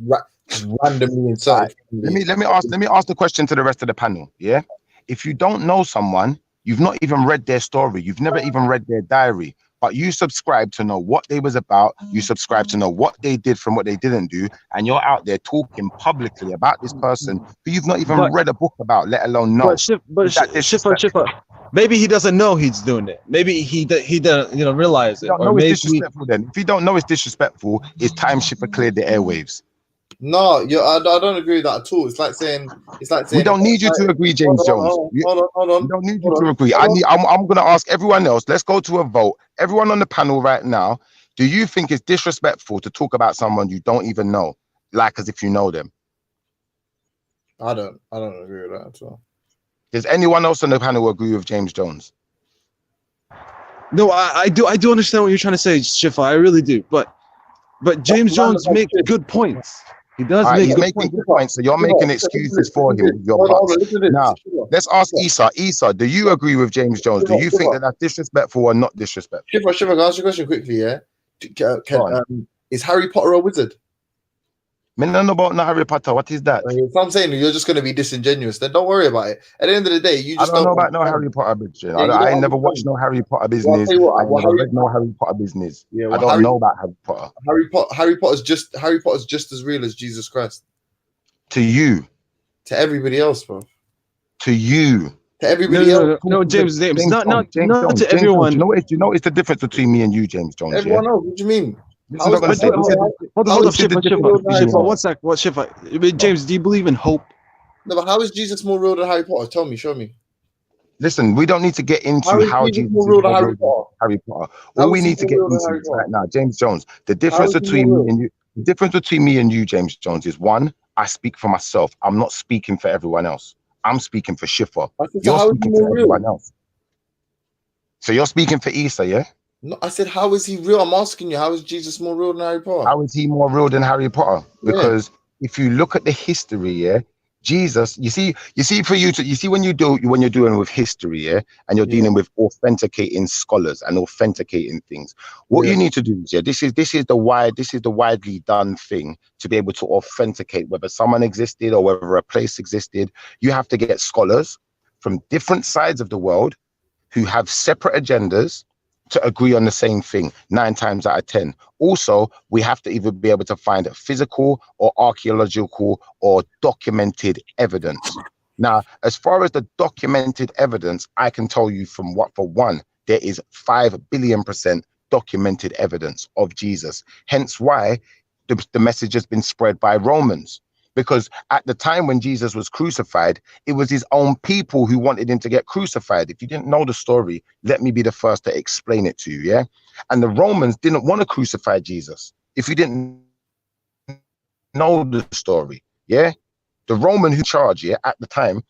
randomly inserted. Right. Let me ask the question to the rest of the panel. Yeah, if you don't know someone, you've not even read their story, you've never even read their diary, but you subscribe to know what they was about, you subscribe to know what they did from what they didn't do, and you're out there talking publicly about this person who you've not even read a book about, let alone know. Shifa, maybe he doesn't know he's doing it. Maybe he doesn't realize it. Or maybe it's disrespectful. Then, if you don't know it's disrespectful, it's time Shifa cleared the airwaves. No, I don't agree with that at all. It's like saying we don't need you to agree, James Jones. Hold on. We don't need you to agree. I'm going to ask everyone else. Let's go to a vote. Everyone on the panel right now. Do you think it's disrespectful to talk about someone you don't even know, like as if you know them? I don't agree with that at all. Does anyone else on the panel agree with James Jones? No, I do understand what you're trying to say, Shifa. I really do. But James Jones makes good points. He does make good points. So you're making excuses for him with your butts. Now, let's ask Issa. Issa, do you agree with James Jones? Do you think that that's disrespectful or not disrespectful? Shifa, can I ask you a question quickly, yeah? Is Harry Potter a wizard? I don't know about Harry Potter. What is that? If I'm saying you're just going to be disingenuous, then don't worry about it. At the end of the day, you just I don't know about no Harry Potter business. I ain't never watched no Harry Potter business. I never read no Harry Potter business. I don't know about Harry Potter. Harry Potter's just as real as Jesus Christ. To you. To everybody else, bro. To you. To everybody else. No, James, not Jones, to everyone. Do you know it's the difference between me and you, James Jones? Everyone else. What do you mean? Hold on, Shifa. One sec. What Shifa? James, do you believe in hope? No, but how is Jesus more real than Harry Potter? Tell me, show me. Listen, we don't need to get into how Jesus is more real than Harry Potter. All we need to get into right now, James Jones. The difference between me and you, James Jones, is one, I speak for myself. I'm not speaking for everyone else. I'm speaking for Shifa. You're speaking for everyone else. So you're speaking for Issa, yeah? No, I said, how is he real? I'm asking you, how is Jesus more real than Harry Potter? How is he more real than Harry Potter? Because if you look at the history, yeah, Jesus, you see when you're doing with history, yeah, and you're dealing with authenticating scholars and authenticating things, what you need to do is, this is the widely done thing to be able to authenticate whether someone existed or whether a place existed. You have to get scholars from different sides of the world who have separate agendas to agree on the same thing 9 times out of 10. Also, we have to either be able to find physical or archaeological or documented evidence. Now, as far as the documented evidence, I can tell you for one, there is 5 billion% documented evidence of Jesus. Hence why the message has been spread by Romans. Because at the time when Jesus was crucified, it was his own people who wanted him to get crucified. If you didn't know the story, let me be the first to explain it to you, yeah? And the Romans didn't want to crucify Jesus. If you didn't know the story, yeah? The Roman who charged, yeah, at the time,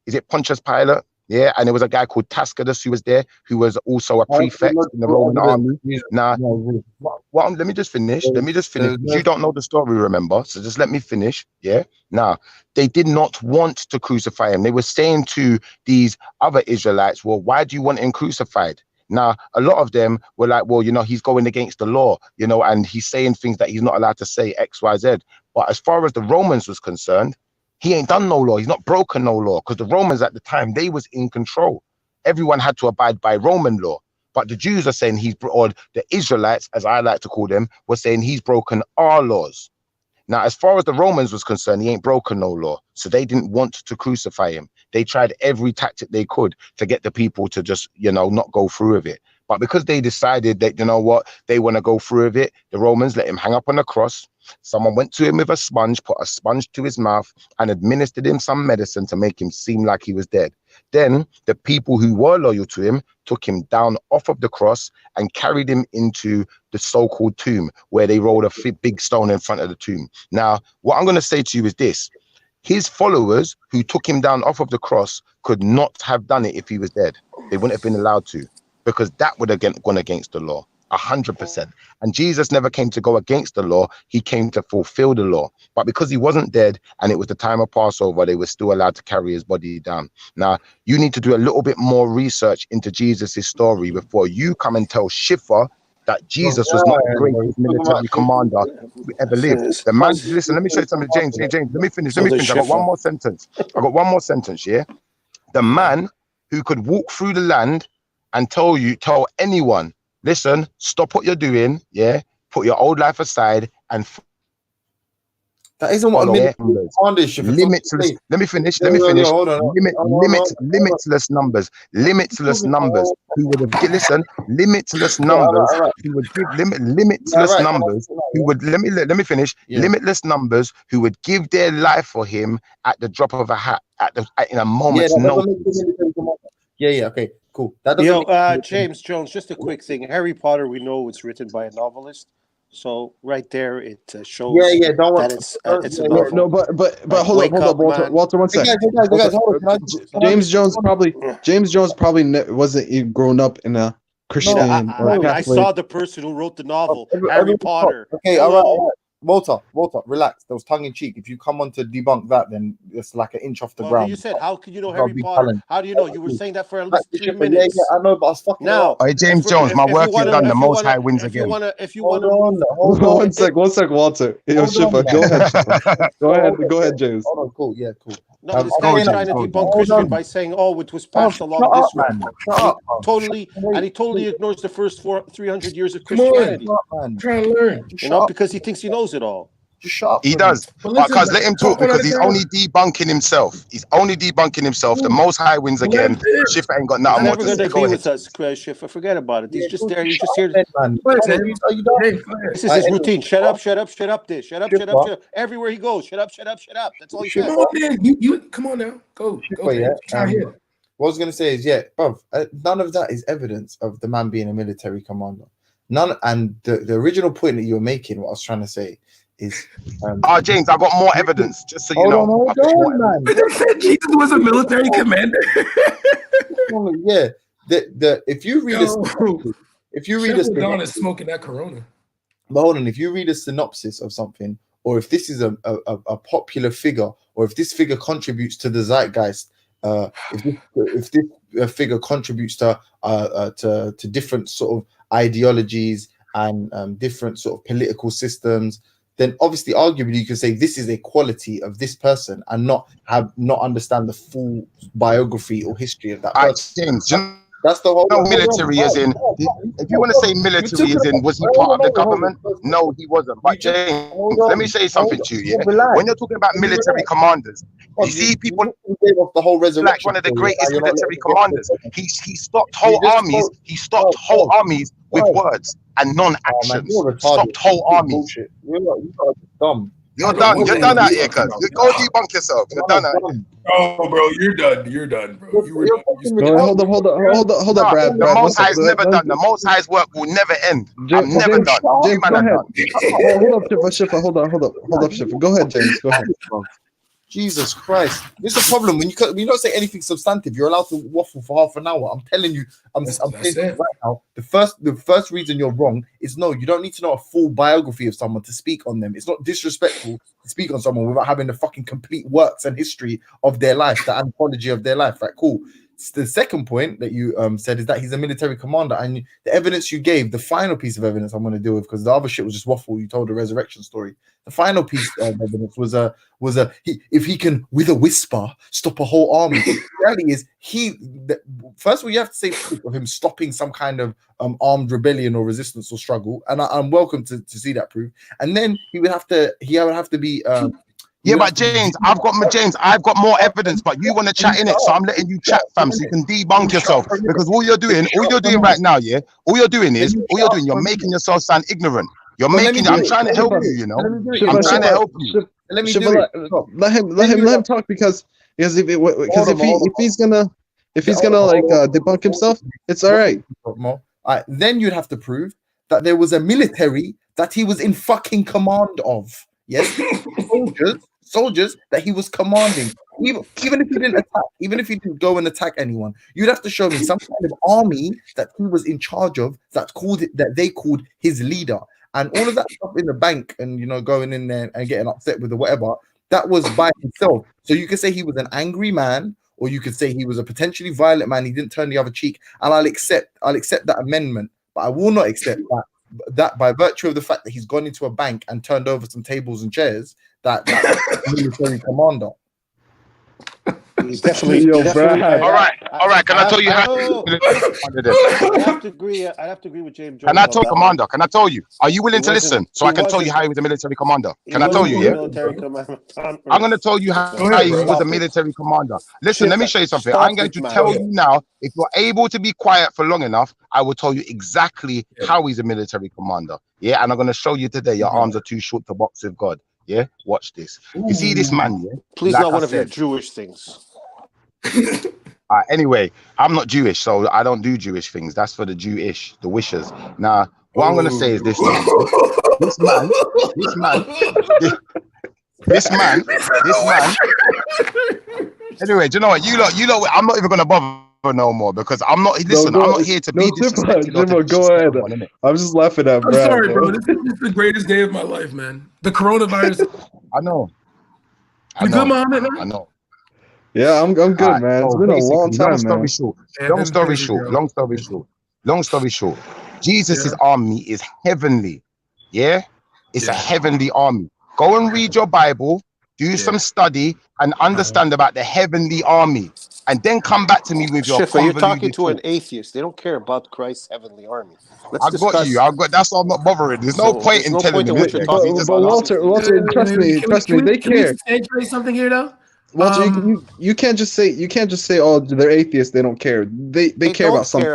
is it Pontius Pilate? Yeah, and there was a guy called Tacitus who was there, who was also a prefect in the Roman army. Now, let me just finish. You don't know the story, remember? So just let me finish. Yeah. Now, they did not want to crucify him. They were saying to these other Israelites, well, why do you want him crucified? Now, a lot of them were like, well, he's going against the law, and he's saying things that he's not allowed to say, X, Y, Z. But as far as the Romans was concerned, he ain't done no law. He's not broken no law, because the Romans at the time, they was in control. Everyone had to abide by Roman law. But the Jews are saying or the Israelites, as I like to call them, were saying he's broken our laws. Now, as far as the Romans was concerned, he ain't broken no law. So they didn't want to crucify him. They tried every tactic they could to get the people to just, not go through with it. But because they decided that, they want to go through with it, the Romans let him hang up on the cross. Someone went to him with a sponge, put a sponge to his mouth, and administered him some medicine to make him seem like he was dead. Then the people who were loyal to him took him down off of the cross and carried him into the so-called tomb, where they rolled a big stone in front of the tomb. Now, what I'm going to say to you is this. His followers who took him down off of the cross could not have done it if he was dead. They wouldn't have been allowed to, because that would have gone against the law. 100%. And Jesus never came to go against the law. He came to fulfill the law. But because he wasn't dead and it was the time of Passover, they were still allowed to carry his body down. Now, you need to do a little bit more research into Jesus' story before you come and tell Shifa that Jesus was not the greatest military commander who ever lived. The man, listen, let me show you something, James. Hey, James, let me finish. I got one more sentence. Yeah. The man who could walk through the land and tell anyone, listen, stop what you're doing, yeah, put your old life aside and that isn't what a military commander is. Limitless. Let me finish. Limitless numbers. Limitless numbers. Who would have listen? Limitless numbers. Who would give limitless numbers? Who would let me finish? Limitless numbers who would give their life for him at the drop of a hat, in a moment's notice. Yeah. Okay. Cool. James Jones. Just a quick thing. Harry Potter, we know it's written by a novelist. So right there, it shows that it's a novel. No, but hold up, Walter, one second. James Jones probably wasn't grown up in a Christian or Catholic. I saw the person who wrote the novel, Harry Potter. Okay, all right. Walter, relax. That was tongue in cheek. If you come on to debunk that, then it's like an inch off the ground. You said, how can you know Harry Potter? Talent. How do you know? You were saying that for at least 3 minutes. Yeah, I know, but I was fucking now. Hey, James Jones, my work is done. The Most High wins again. If you want to, hold on. One sec, Walter. Yo, Shifa, go ahead. Go ahead, James. Oh, no, cool. Yeah, cool. No, this guy is trying to debunk Christian by saying, it was passed along this way. He totally ignores the first 300 years of Christianity. Trying to learn. Because he thinks he knows it all. Just shut up. He does. Because let him talk, because he's only debunking himself. The Most High wins again. Shifa ain't got nothing more to say. Never going to agree with us, Shifa. Forget about it. He's just there. He's just here. This is his routine. Shut up. This. Shut up. Everywhere he goes. Shut up. That's all he says. Come on, man. You come on now. Go. What I was going to say is, bruv, none of that is evidence of the man being a military commander. None. And the original point that you were making, what I was trying to say, is James, I got more evidence, just so you know. Hold on, man. They said Jesus was a military commander. Yeah. If you read Don is smoking that Corona. But hold on, if you read a synopsis of something, or if this is a popular figure, or if this figure contributes to the zeitgeist, if this figure contributes to different sort of ideologies and different sort of political systems, then obviously, arguably, you can say this is a quality of this person and not understand the full biography or history of that person. James, that's the whole military is in. If you want to say military is in, was he part of the government? No, he wasn't. But James, let me say something to you. When you're talking about military commanders, you see people the whole resurrection, like one of the greatest military commanders. He stopped whole armies. He stopped whole armies with words and non-actions. Stopped whole armies. You're dumb. You're done. You're done out here, cuz. Go debunk yourself. You're done out here. Oh, bro, you're done, bro. You were done. Hold up, Brad. The Most High's never done. The Most High's work will never end. I'm never done. James, go ahead. Hold up, Shifa. Hold up, Shifa. Go ahead, James. Go ahead. Jesus Christ. This is a problem. When you don't say anything substantive, you're allowed to waffle for half an hour. I'm telling you, I'm telling you right now, the first reason you're wrong is you don't need to know a full biography of someone to speak on them. It's not disrespectful to speak on someone without having the fucking complete works and history of their life, the anthology of their life. Right, cool. The second point that you said is that he's a military commander, and the evidence you gave, the final piece of evidence I'm going to deal with, because the other shit was just waffle. You told the resurrection story. The final piece of evidence was if he can with a whisper stop a whole army. The reality is first of all, you have to say of him stopping some kind of armed rebellion or resistance or struggle, and I'm welcome to see that proof. And then he would have to be. But James, I've got more evidence, but you want to chat in it, so I'm letting you chat, fam, so you can debunk yourself. Because all you're doing right now, you're making yourself sound ignorant. I'm trying to help you, I'm trying to help you. Let him talk because if he's gonna debunk himself, it's all right. Then you'd have to prove that there was a military that he was in fucking command of. Yes, soldiers that he was commanding. Even if he didn't attack, even if he didn't go and attack anyone, you'd have to show me some kind of army that he was in charge of that they called his leader. And all of that stuff in the bank and, you know, going in there and getting upset with the whatever, that was by himself. So you could say he was an angry man, or you could say he was a potentially violent man. He didn't turn the other cheek, and I'll accept that amendment. But I will not accept that by virtue of the fact that he's gone into a bank and turned over some tables and chairs, that military commander. He's definitely. All right. Can I tell you how? I have to agree with James Jones. Can I tell Commander? Can I tell you? Are you willing to listen so I can tell you how he was a military commander? Can I tell you? Yeah. I'm going to tell you how he was a military commander. Listen, let me show you something. I'm going to tell you now. If you're able to be quiet for long enough, I will tell you exactly how he's a military commander. Yeah, and I'm going to show you today. Your arms are too short to box with God. Yeah, watch this. You see this man? Yeah. Please, not one of your Jewish things. Anyway, I'm not Jewish, so I don't do Jewish things. That's for the Jewish, the wishers. Now, what I'm gonna say is this: this man. Anyway, do you know what? You lot. I'm not even gonna bother no more because I'm not. Listen, I'm not here to be disrespected. Jimbo, go ahead. I'm just laughing at I'm Brad. sorry, bro. This is the greatest day of my life, man. The coronavirus. I know. You good, Mohammed? I know. Yeah, I'm good, man. It's been a long time, man. Long story short. Jesus' army is heavenly. Yeah? It's a heavenly army. Go and read your Bible, do some study, and understand about the heavenly army. And then come back to me with your Shifa, you're talking to an atheist. They don't care about Christ's heavenly army. I've got you. That's why I'm not bothering. There's no point in telling me. But Walter, trust me, they care. Can I say something here, though? Walter, you can't just say oh, they're atheists, they don't care. They care about something.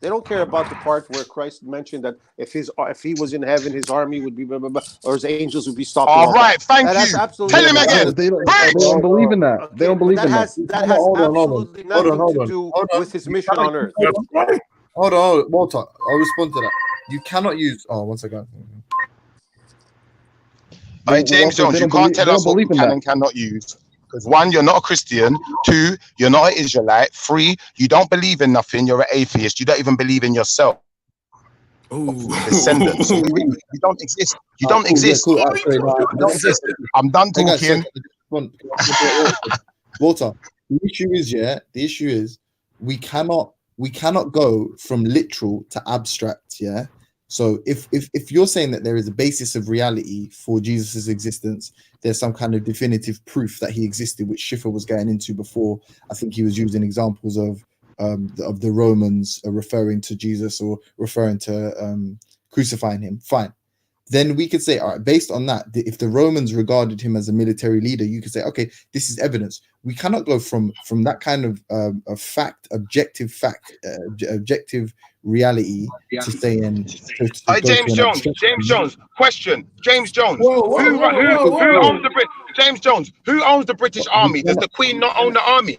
They don't care about the part where Christ mentioned that if he was in heaven, his army would be blah, blah, blah, or his angels would be stopped. All right, thank you. Tell him again. They don't believe in that. They don't believe in that. That has absolutely nothing to do with his mission on earth. Hold on, Walter. I'll respond to that. You cannot use. Oh, one second. All right, James Jones, you can't tell us what we can and cannot use. Because 1, you're not a Christian. 2, you're not an Israelite. 3, you don't believe in nothing. You're an atheist. You don't even believe in yourself. Descendants. You don't exist. You don't exist. Cool. Actually, you don't exist. I'm done talking. Walter, the issue is we cannot go from literal to abstract. Yeah. So if you're saying that there is a basis of reality for Jesus's existence, there's some kind of definitive proof that he existed, which Schiffer was going into before. I think he was using examples of the Romans referring to Jesus or referring to crucifying him. Fine. Then we could say, all right, based on that, if the Romans regarded him as a military leader, you could say, okay, this is evidence. We cannot go from that kind of objective reality to saying. James Jones. Question. James Jones. Who owns the British? James Jones. Who owns the British Army? Does the Queen not own the army?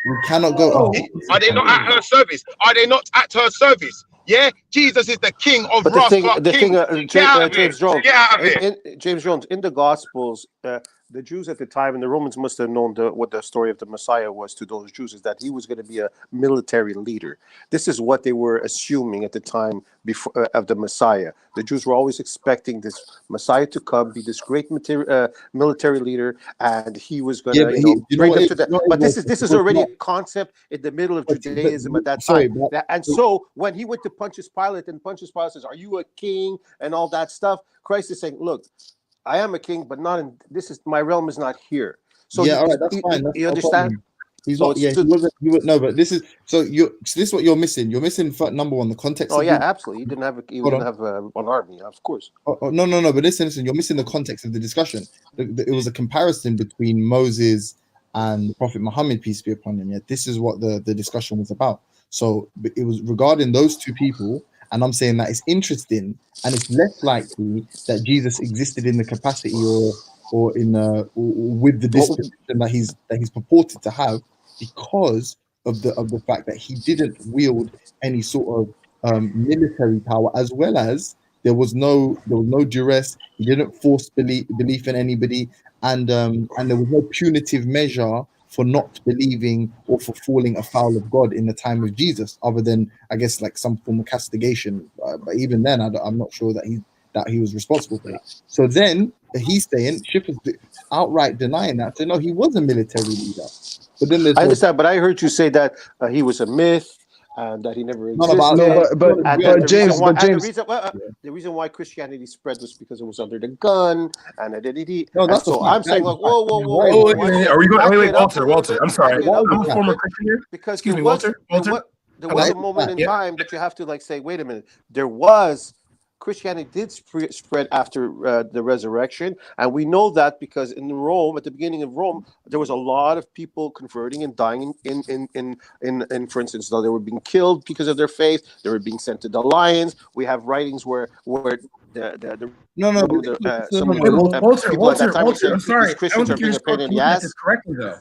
We cannot go. Are they not at her service? Are they not at her service? Yeah, Jesus is the king of Ross. James Jones. Get out of here. James Jones, in the Gospels, the Jews at the time, and the Romans must have known what the story of the Messiah was to those Jews, is that he was going to be a military leader. This is what they were assuming at the time before of the Messiah. The Jews were always expecting this Messiah to come, be this great military leader, and he was going to bring them to that. But this is already a concept in the middle of Judaism at that time. And so when he went to Pontius Pilate, and Pontius Pilate says, "Are you a king?" and all that stuff, Christ is saying, "Look, I am a king, but not in this is my realm is not here." So all right, that's fine. That's you understand? He's not. Yeah, he wasn't. No, but this is this is what you're missing. You're missing number one, the context. Oh yeah, absolutely. He didn't have an army, of course. No. But listen. You're missing the context of the discussion. It was a comparison between Moses and the Prophet Muhammad, peace be upon him. Yeah, this is what the discussion was about. So it was regarding those two people. And I'm saying that it's interesting, and it's less likely that Jesus existed in the capacity or in or with the disposition that he's purported to have, because of the fact that he didn't wield any sort of military power, as well as there was no duress. He didn't force belief in anybody, and there was no punitive measure for not believing or for falling afoul of God in the time of Jesus, other than I guess like some form of castigation. But even then, I'm not sure that he was responsible for it. So then he's saying, Schiffer's outright denying that. So no, he was a military leader. But then there's I understand, but I heard you say that he was a myth and that he never existed. The reason why Christianity spread was because it was under the gun and No, that's so I'm saying like, whoa. Are we going? Wait, Walter. I'm sorry. I'm a former Christian here. Because excuse me, Walter. There was a moment in time that you have to like say, wait a minute. Christianity did spread after the resurrection, and we know that because in Rome, at the beginning of Rome, there was a lot of people converting and dying in for instance, though they were being killed because of their faith, they were being sent to the lions. We have writings where Walter, I'm sorry. Christians are being a pain in the ass. Correctly though.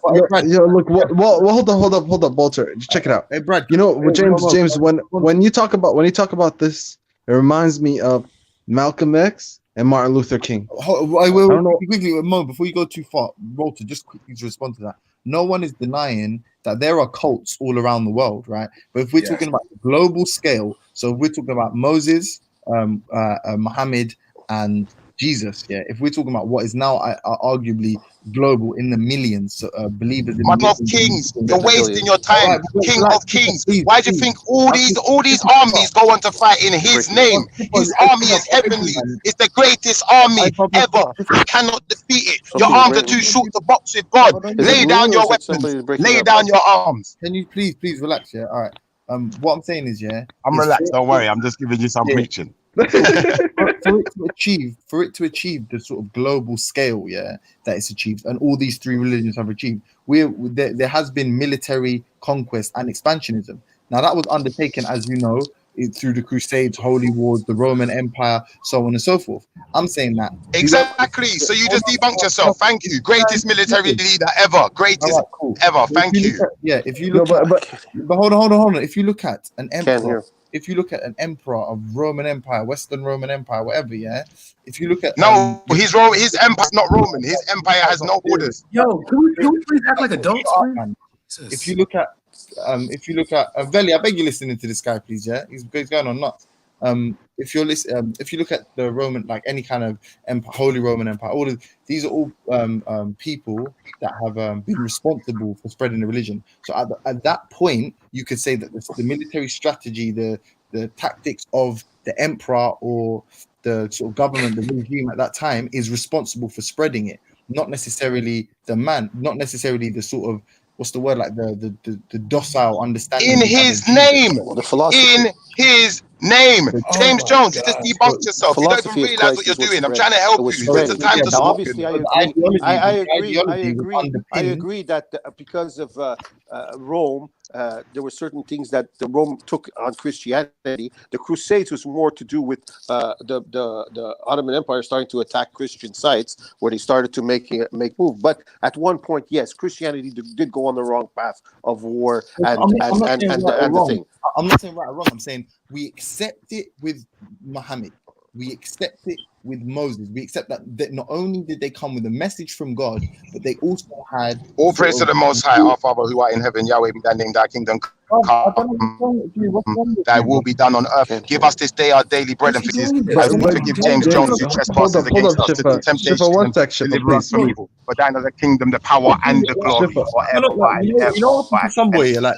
Look, hold up, Walter. Check it out. Hey, Brad. You know, James, when you talk about this. It reminds me of Malcolm X and Martin Luther King. Quickly, Mo, before you go too far, Walter, just quickly to respond to that. No one is denying that there are cults all around the world, right? But if we're talking about global scale, so if we're talking about Moses, Muhammad, and Jesus, if we're talking about what is now arguably global in the millions, believers. Mother of Kings, you're wasting your time. King of Kings. Why do you think all these armies go on to fight in His name? His army is heavenly. It's the greatest army ever. You cannot defeat it. Your arms are too short to box with God. Lay down your weapons. Lay down your arms. Can you please relax? Yeah. All right. What I'm saying is, I'm relaxed. Don't worry. I'm just giving you some preaching. for it to achieve the sort of global scale that it's achieved, and all these three religions have achieved, there has been military conquest and expansionism. Now that was undertaken, as you know, through the Crusades, Holy Wars, the Roman Empire, so on and so forth. I'm saying that exactly. So you just debunked yourself. Thank you. Greatest military leader ever. Greatest ever. Thank you. If you look but hold on. If you look at an emperor, if you look at an emperor of Roman Empire, Western Roman Empire, whatever, if you look at his empire's not Roman. His empire has no borders. Yo, can we please act like adults? If you look at Veli, I beg you listening to this guy, please. He's going on nuts. If you look at the Roman, like any kind of empire, Holy Roman Empire, these are all people that have been responsible for spreading the religion. So at that point, you could say that the military strategy, the tactics of the emperor or the sort of government, the regime at that time is responsible for spreading it, not necessarily the man, not necessarily the sort of, what's the word, like the docile understanding. In His name, in His name, James Jones, you just debunked yourself. You don't even realize what you're doing. I'm trying to help you. It's the time to stop. Obviously, I agree that because of Rome, there were certain things that the Rome took on Christianity. The Crusades was more to do with the Ottoman Empire starting to attack Christian sites, where they started to make move. But at one point, yes, Christianity did go on the wrong path of war and the thing. I'm not saying right or wrong. I'm saying we accept it with Muhammad. We accept it with Moses. We accept that not only did they come with a message from God, but they also had all praise to the Most High, our Father who art in heaven. Yahweh be thy name, thy kingdom come, thy will be done on earth. Give us this day our daily bread, and forgive James Jones who trespasses against us. To temptation, deliver us from evil. For thine is the kingdom, the power, and the glory forever. You know what? Some way, like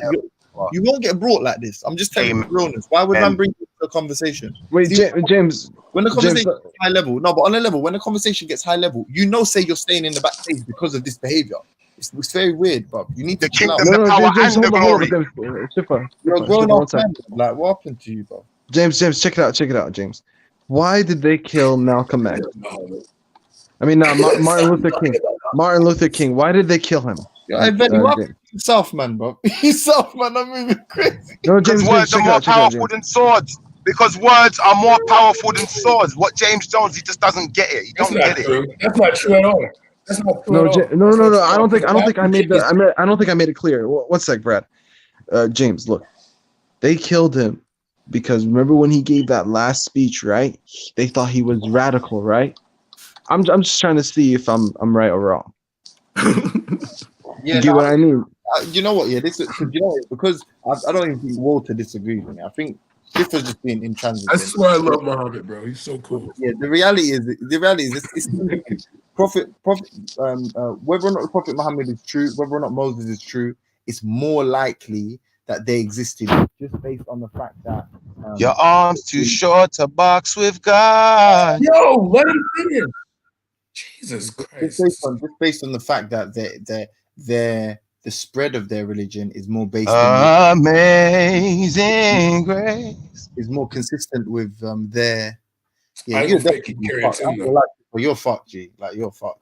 you won't get brought like this. I'm just telling you realness. Why would man bring this to a conversation? Wait, James. When the conversation gets high level, no, but on a level, when the conversation gets high level, say you're staying in the backstage because of this behavior. It's very weird, bro. You need to chill out. The power and the glory. You're a grown-up man. Like, what happened to you, bro? James, check it out, James. Why did they kill Malcolm X? I mean, Martin Luther King. Martin Luther King. Why did they kill him? He's South man, bro. He's South man. I'm moving crazy. No, because words are more powerful than swords. Because words are more powerful than swords. What James Jones, he just doesn't get it. He don't get it. That's not true at all. That's not true at all. No. I don't think I made that. I don't think I made it clear. One sec, Brad. James, look, they killed him because remember when he gave that last speech, right? They thought he was radical, right? I'm just trying to see if I'm right or wrong. Yeah, You get what I mean? You know what? Yeah, this is you know because I don't even think Walter disagrees with me. I think Schiffer's just being intransigent. I swear I love Muhammad, bro. He's so cool. Yeah, the reality is it's prophet whether or not the Prophet Muhammad is true, whether or not Moses is true, it's more likely that they existed just based on the fact that Your arms too short to box with God. Yo, let him finish. Jesus Christ. Just based on the fact that the spread of their religion is more based on Amazing grace. is more consistent with their I you're will fake definitely carry fucked. too, I feel though. like, well, you're fucked, G. Like you're fucked.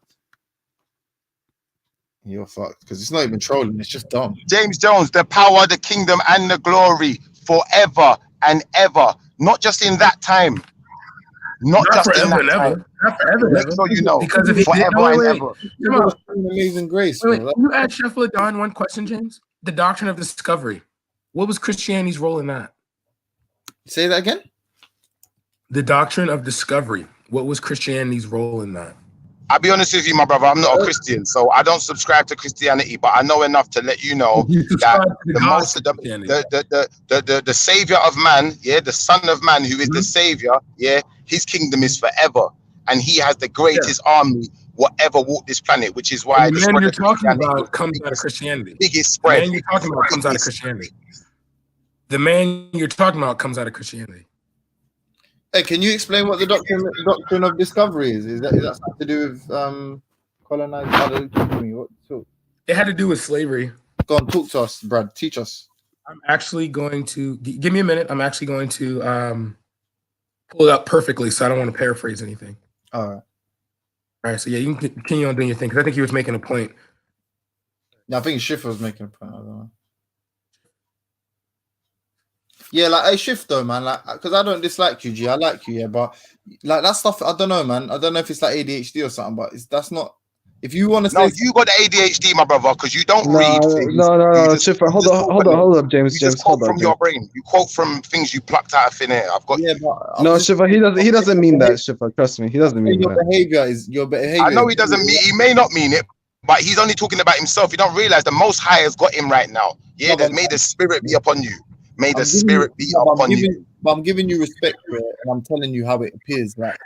You're fucked because it's not even trolling, it's just dumb. James Jones, the power, the kingdom, and the glory forever and ever. Not just in that time. Not just in forever that and time. ever. Not forever and Make ever. sure you know. Because if he did, Forever and ever. Come on. Amazing grace. Wait, bro. can you ask Chef LaDon one question, James? The doctrine of discovery. What was Christianity's role in that? Say that again? The doctrine of discovery. What was Christianity's role in that? I'll be honest with you, my brother. I'm not a Christian, so I don't subscribe to Christianity, but I know enough to let you know that the most of the savior of man, yeah, the son of man who is the savior, yeah, his kingdom is forever, and he has the greatest army whatever walked this planet, which is why And the the man spread you're of talking Christianity about was comes out of Christianity. biggest The spread. man you're talking about comes out of Christianity. The man you're talking about comes out of Christianity. Hey, can you explain what the doctrine of discovery is? Is that something to do with colonizing? What? It had to do with slavery. Go on, talk to us, Brad. Teach us. I'm actually going to give me a minute. I'm actually going to pull it up perfectly, so I don't want to paraphrase anything. All right. All right. So yeah, you can continue on doing your thing because I think he was making a point. No, I think Schiffer was making a point. I don't know. Yeah, like hey, Shift though, man. Like, because I don't dislike you, G. I like you, yeah, but like that stuff, I don't know, man. I don't know if it's like ADHD or something, but that's not. If you want to No, say you got the ADHD, my brother, because you don't read things. No, Schiffer, hold up, James. You just quote from your brain. You quote from things you plucked out of thin air. I've got. Yeah, but No, Schiffer, he doesn't mean that, Schiffer. Trust me, he doesn't mean your that. behavior is your behavior. I know he doesn't mean. He may not mean it, but he's only talking about himself. You don't realize the Most High has got him right now. Yeah, that may the Spirit be upon you. May the Spirit be upon you. But I'm giving you respect for it, and I'm telling you how it appears. Like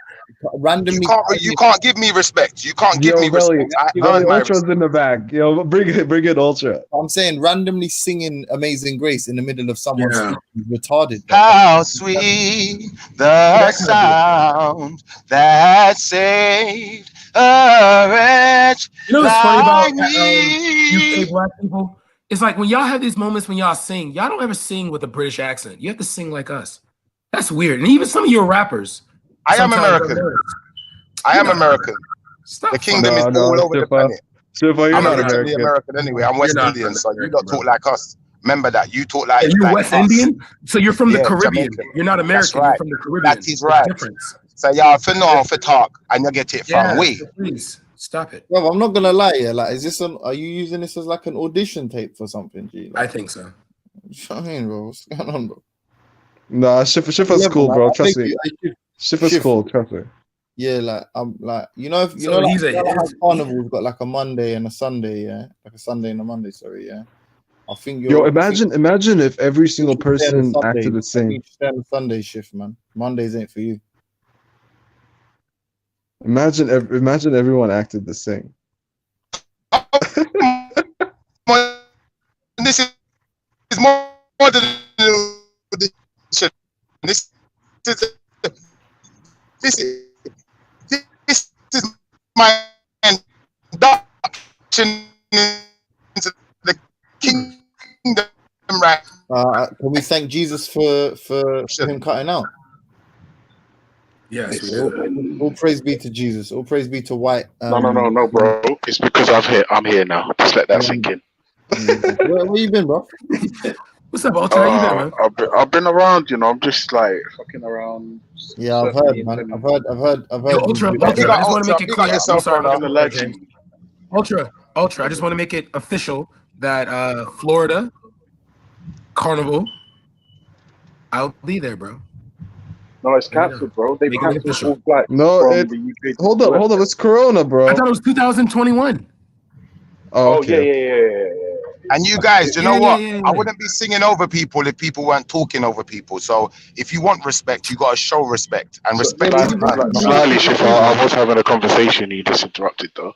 randomly, you can't give me respect. You can't give me respect. I earned my Ultra's in the back. Yo, bring it, Ultra. I'm saying randomly singing Amazing Grace in the middle of someone speaking is retarded. How sweet the sound that saved a wretch. You know what's funny about me? UK black people? It's like when y'all have these moments when y'all sing, y'all don't ever sing with a British accent. You have to sing like us. That's weird. And even some of your rappers. I am sometimes American. I am American. The kingdom is all over the planet. Schiffer, you're I'm not originally American. American anyway. I'm West You're not Indian, so you don't talk like us. Remember that. You talk like Are you like West us. Indian? So you're from the Yeah, Caribbean. Jamaican. You're not That's American. right. You're from the Caribbean. That is right. There's a difference. So y'all for know for talk and you get it from Yeah, we. so please stop it. Well, I'm not gonna lie, yeah. Like, is this are you using this as like an audition tape for something, G? Like, I think so. I mean, bro, what's going on, bro? Nah, Schiffer's Yeah, cool, man, bro. I Trust think me. you- Schiffer's Shift. cool. Trust me. Yeah, like I'm like you know, if you So know, like, he's a- you know, like how Carnival's got like a Monday and a Sunday, yeah, like a Sunday and a Monday. Sorry, yeah. I think Yo, imagine if every single person acted the You same. stay on the Sunday shift, man. Mondays ain't for you. Imagine everyone acted the same. This is more than audition. This is my induction into the kingdom, right? Can we thank Jesus for him cutting out? Yes. All praise be to Jesus. All praise be to White. No, bro. It's because I'm here now. Just let that sink in. Where you been, bro? What's up, Ultra? How you been, man? I've been around, I'm just like fucking around. Yeah, I've heard, man. I've heard. Yo, Ultra, I just want to make it clear. I'm sorry, I'm a legend. Ultra, I just want to make it official that Florida Carnival, I'll be there, bro. No, it's cancelled, bro. They Make it cancelled official. all flights No, from it. the UK. to Hold the up, US. hold up. It's Corona, bro. I thought it was 2021. Oh, Oh okay. yeah. And you guys, you Yeah, know yeah, what? yeah, I yeah. wouldn't be singing over people if people weren't talking over people. So if you want respect, you got to show respect, and So, respect No, is you earned. you slightly, Shifa, I was having a conversation. You just interrupted, though.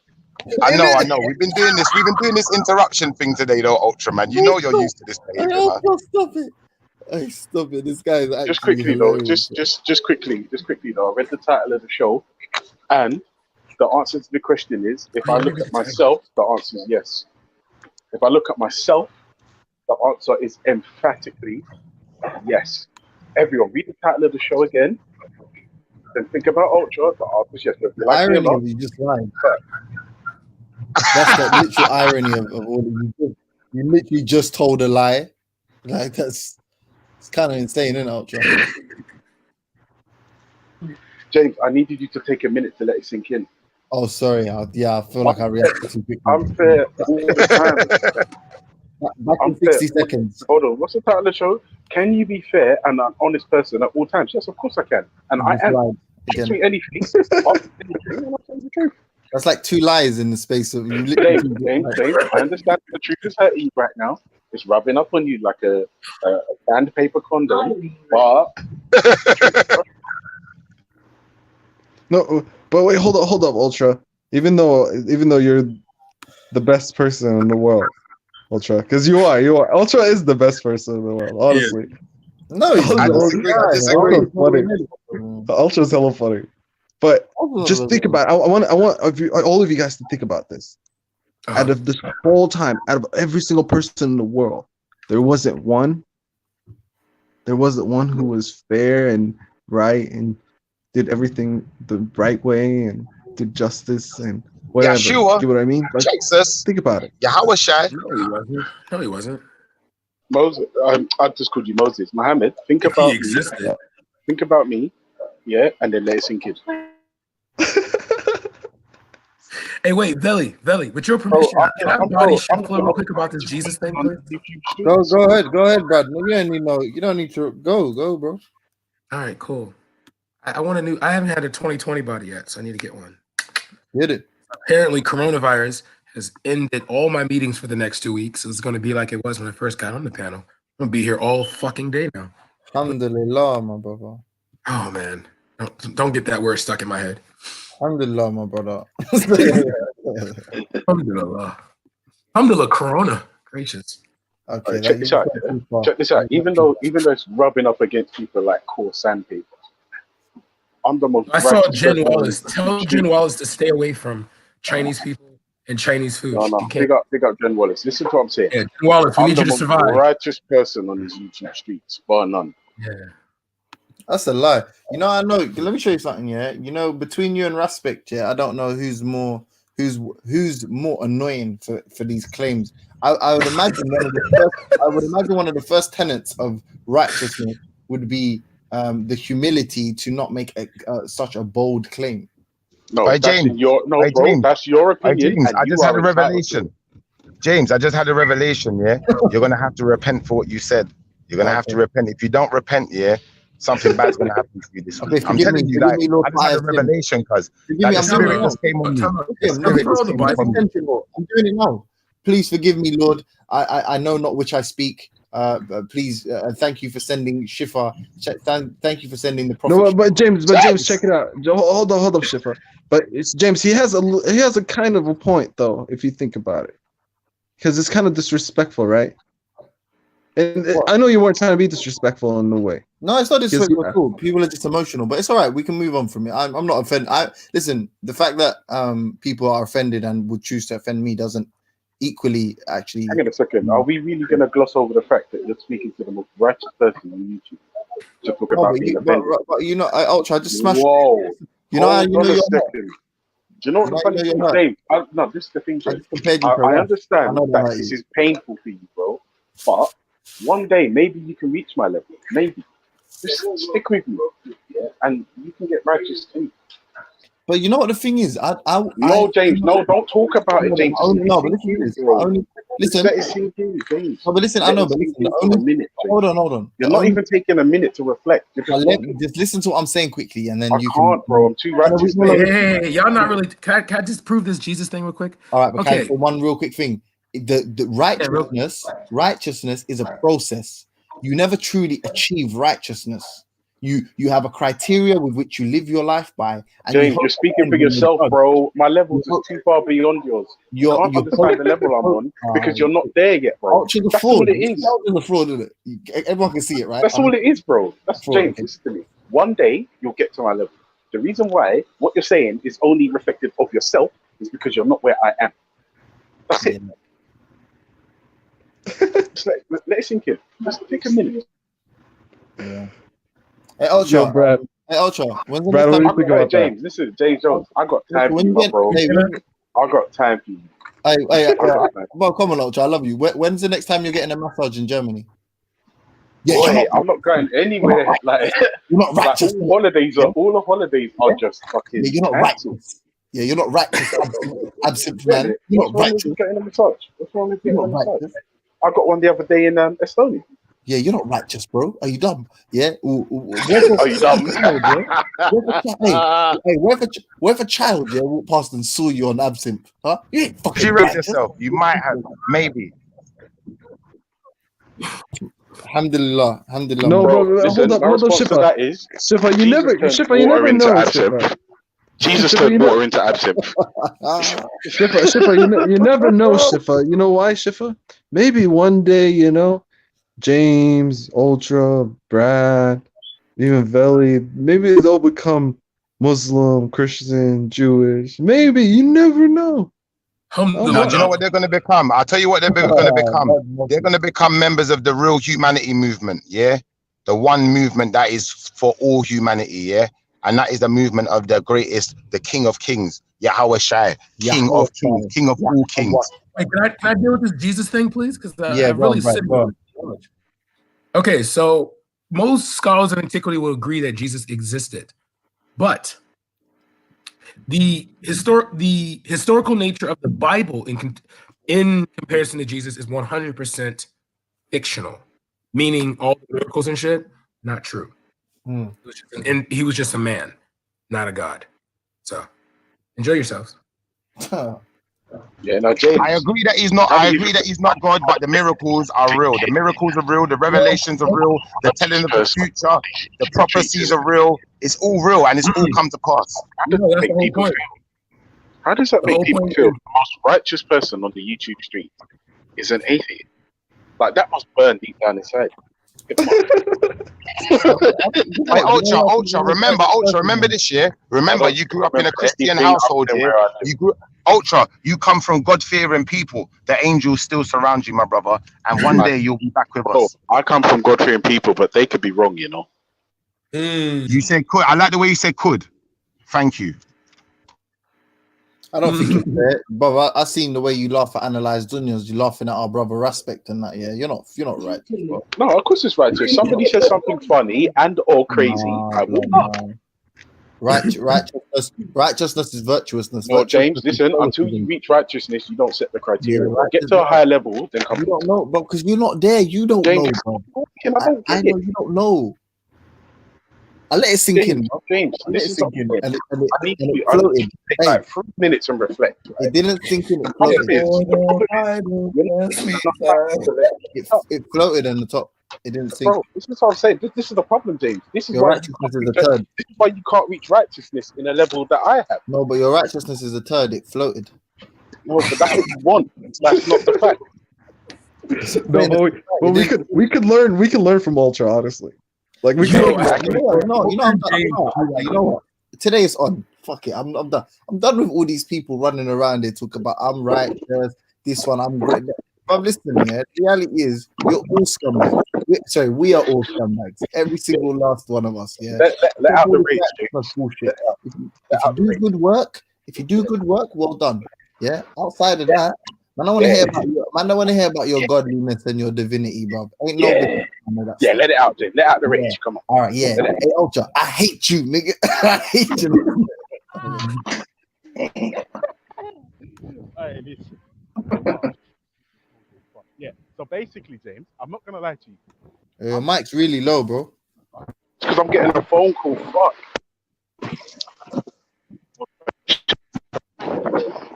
I know. We've been doing this. We've been doing this interruption thing today, though, Ultraman. You know you're used to this Hey, behavior, man. Ultra, stop it. Hey, stop it. This guy is actually Just quickly, though. hilarious. Just quickly, though. I read the title of the show, and the answer to the question is: if I look at myself, the answer is yes. If I look at myself, the answer is emphatically yes. Everyone, read the title of the show again. Then think about Ultra. The answer is yes. If you The like me or irony not, of you just lying. That's the literal irony of all you did. You literally just told a lie. Like it's kind of insane, isn't it, Ultra? James, I needed you to take a minute to let it sink in. Oh, sorry. I feel like I reacted too quickly. I'm fair all the time. Back in 60 seconds. Hold on. What's the title of the show? Can you be fair and an honest person at all times? Yes, of course I can. And I Just am. lied Just again. tweet anything. I'll tweet anything and I'll tell you the truth. That's like two lies in the space of you. Literally James, I understand the truth is hurting you right now. It's rubbing up on you like a sandpaper condom. But No, but wait, hold up, Ultra. Even though you're the best person in the world, Ultra, because you are. Ultra is the best person in the world, honestly. No, he's I not. disagree. Ultra's funny. Ultra's hella funny. But just think about it. I want all of you guys to think about this. Out of this whole time, out of every single person in the world, there wasn't one who was fair and right and did everything the right way and did justice and whatever. Yeshua, You know what I mean? Like, Jesus, think about it. Yahweh Shai. No, he wasn't. Moses, I just called you Moses. Mohammed, think If he about me. existed. Think about me. Yeah, and then let it sink in. Hey, wait, Veli, with your permission, can I body shuffle real quick about this Jesus thing, please? Go ahead, Brad. No, you don't need to go, bro. All right, cool. I want a new. I haven't had a 2020 body yet, so I need to get one. Get it. Apparently, coronavirus has ended all my meetings for the next 2 weeks. So it's going to be like it was when I first got on the panel. I'm going to be here all fucking day now. Alhamdulillah, my brother. Oh man, don't get that word stuck in my head. Alhamdulillah, my brother. Alhamdulillah. Alhamdulillah, Corona. Gracious. Okay, Check this out. Check this out. Even though it's rubbing up against people like coarse sandpaper, I'm the most. I saw righteous Jen person on Wallace. the Tell street. Jen Wallace to stay away from Chinese people and Chinese food. No, She can't. big up Jen Wallace. Listen to what I'm saying. Yeah, Jen Wallace, we I'm need the you to most survive. righteous person on these YouTube streets, bar none. Yeah. That's a lie. I know. Let me show you something. Yeah, between you and Respect, yeah, I don't know who's more annoying for these claims. I would imagine one of the first tenets of righteousness would be the humility to not make such a bold claim. No, Hey, that's James. in your Hey, bro. James. That's your Hey, opinion. James, and I you just had are a entitled to it. revelation. James, I just had a revelation, yeah? You're going to have to repent for what you said. You're going to have to repent. If you don't repent, yeah, something bad's going to happen to you this week. Okay, I'm forgive telling me, you, forgive like, me, Lord, I just had a for I have sinned. revelation because Forgive that me, the I'm doing spirit it just now. came on me. The Okay, spirit just came please upon me. attention, Lord. I'm doing it now. Please forgive me, Lord. I know not which I speak. Please, thank you for sending Shifa. Thank you for sending the prophet. No, but James, check it out. Hold up, Shifa. But it's James. He has a kind of a point though, if you think about it, because it's kind of disrespectful, right? And I know you weren't trying to be disrespectful in a way. No, it's not disrespectful at all. People are just emotional, but it's all right. We can move on from it. I'm not offended. Listen, the fact that people are offended and would choose to offend me doesn't equally actually. Hang on a second. Are we really going to gloss over the fact that you're speaking to the most righteous person on YouTube to talk about being offended? But Ultra, I just smashed. Whoa. Hold on a you're second. Do you know what the funny thing is, James? No, this is the thing, James. I understand that this is painful for you, bro. But one day, maybe you can reach my level. Maybe. Just stick with me. Yeah? And you can get righteous too. But you know what the thing is? No, James, no, don't talk about it, James. No, but listen to this. Listen. Let it sink in, James. No, but listen, I know, but listen. Hold on. You're not even taking a minute to reflect. Just listen to what I'm saying quickly, and then I can't, bro. I'm too righteous. Hey, y'all not really. Can I just prove this Jesus thing real quick? All right, but Okay. one real quick thing. The righteousness is a process. You never truly achieve righteousness. You have a criteria with which you live your life by. And James, you're speaking for yourself, bro. My levels is too far beyond yours. You can't understand the level I'm on because you're not there yet, bro. That's all it is. The fraud, isn't it? Everyone can see it, right? That's all it is, bro. That's James. Listen to me. One day you'll get to my level. The reason why what you're saying is only reflective of yourself is because you're not where I am. That's it. Just let it sink in. Just take a minute. Yeah. Hey, Ultra. Brad. Hey, Ultra. When's the Brad, next what do you time? think about James, listen, James Jones. I got time for you, bro. I got time for you. Hey, well, come on, Ultra. I love you. When's the next time you're getting a massage in Germany? Yeah, Boy, I'm not going anywhere. Like, you're not righteous. All the holidays are just fucking. Yeah, you're not righteous. Yeah, you're not righteous. Absent man. You're not righteous. Getting a massage. What's wrong with getting a massage? I got one the other day in Estonia. Yeah, you're not righteous, bro. Are you dumb? Yeah. Are you dumb? Hey, what if a child walked past and saw you on absinthe? Huh? You ain't fucking You read righteous. yourself. You might have, maybe. Alhamdulillah. No, bro. Listen, Hold my up, response to that is Shifa, you never know. Shifa. Jesus turned water into absinthe. Shifa, you never know, Shifa. You know why, Shifa? Maybe one day, James, Ultra, Brad, even Veli, maybe they'll become Muslim, Christian, Jewish. Maybe, you never know. No, do you know what they're going to become? I'll tell you what they're going to become. They're going to become members of the real humanity movement, yeah? The one movement that is for all humanity, yeah? And that is the movement of the greatest, the King of Kings, Yahweh Shai, King of Kings, King of all kings. Wait, can I deal with this Jesus thing, please? Because Yeah, I go on, really Brad, sit go with it. Okay, so most scholars of antiquity will agree that Jesus existed, but the historical nature of the Bible in comparison to Jesus is 100% fictional, meaning all the miracles and shit not true. And he was just a man, not a god. So enjoy yourselves. Yeah, no, James. I agree that he's not. I agree that he's not God, but the miracles are real. The miracles are real. The revelations are real. The telling of the future, the prophecies are real. It's all real, and it's all come to pass. How does that make people feel? The most righteous person on the YouTube street is an atheist. Like that must burn deep down inside. Wait, Ultra, remember this year. Remember, you grew up in a Christian household here. You come from God-fearing people. The angels still surround you, my brother, and one day you'll be back with us. I come from God-fearing people, but they could be wrong, You said could. I like the way you said could. Thank you. I don't think it's there, but I seen the way you laugh at Analyze Dunyas. You're laughing at our brother Respect and that. Yeah, you're not right. Bro. No, of course it's right. If somebody says something funny and or crazy, I will not. Righteousness is virtuousness. No, James, listen. Until you reach righteousness, you don't set the criteria. Get to a higher level, then come. You don't know, but because you're not there, you don't know. Bro. I know you don't know. I let it sink in, bro. James, let it sink in. And it I floated. take like 3 minutes and reflect. Right? It didn't sink in. It floated. It floated on the top. It didn't sink. Bro, this is what I'm saying. This is the problem, James. This is Your why righteousness is a turd. This is why you can't reach righteousness in a level that I have. No, but your righteousness is a turd. It floated. No, but that's what you want. That's not the fact. No, but we could learn from Ultra, honestly. Like we can. You know what? Today is on. Fuck it. I'm done. I'm done with all these people running around. They talk about I'm righteous. This one I'm good. But listen, yeah. The reality is we're all scumbags. We are all scumbags. Every single last one of us. Yeah. Let out the rage. That's bullshit. If you do good work, well done. Yeah. Outside of that. Man, I want to hear about your godliness and your divinity, bro. Ain't no let it out, Jay. Let out the rage. Come on. All right, yeah. Hey, Ultra, I hate you, nigga. I hate you. Alright, listen. Yeah. So basically, James, I'm not gonna lie to you. Your mic's really low, bro. Because I'm getting a phone call. Fuck.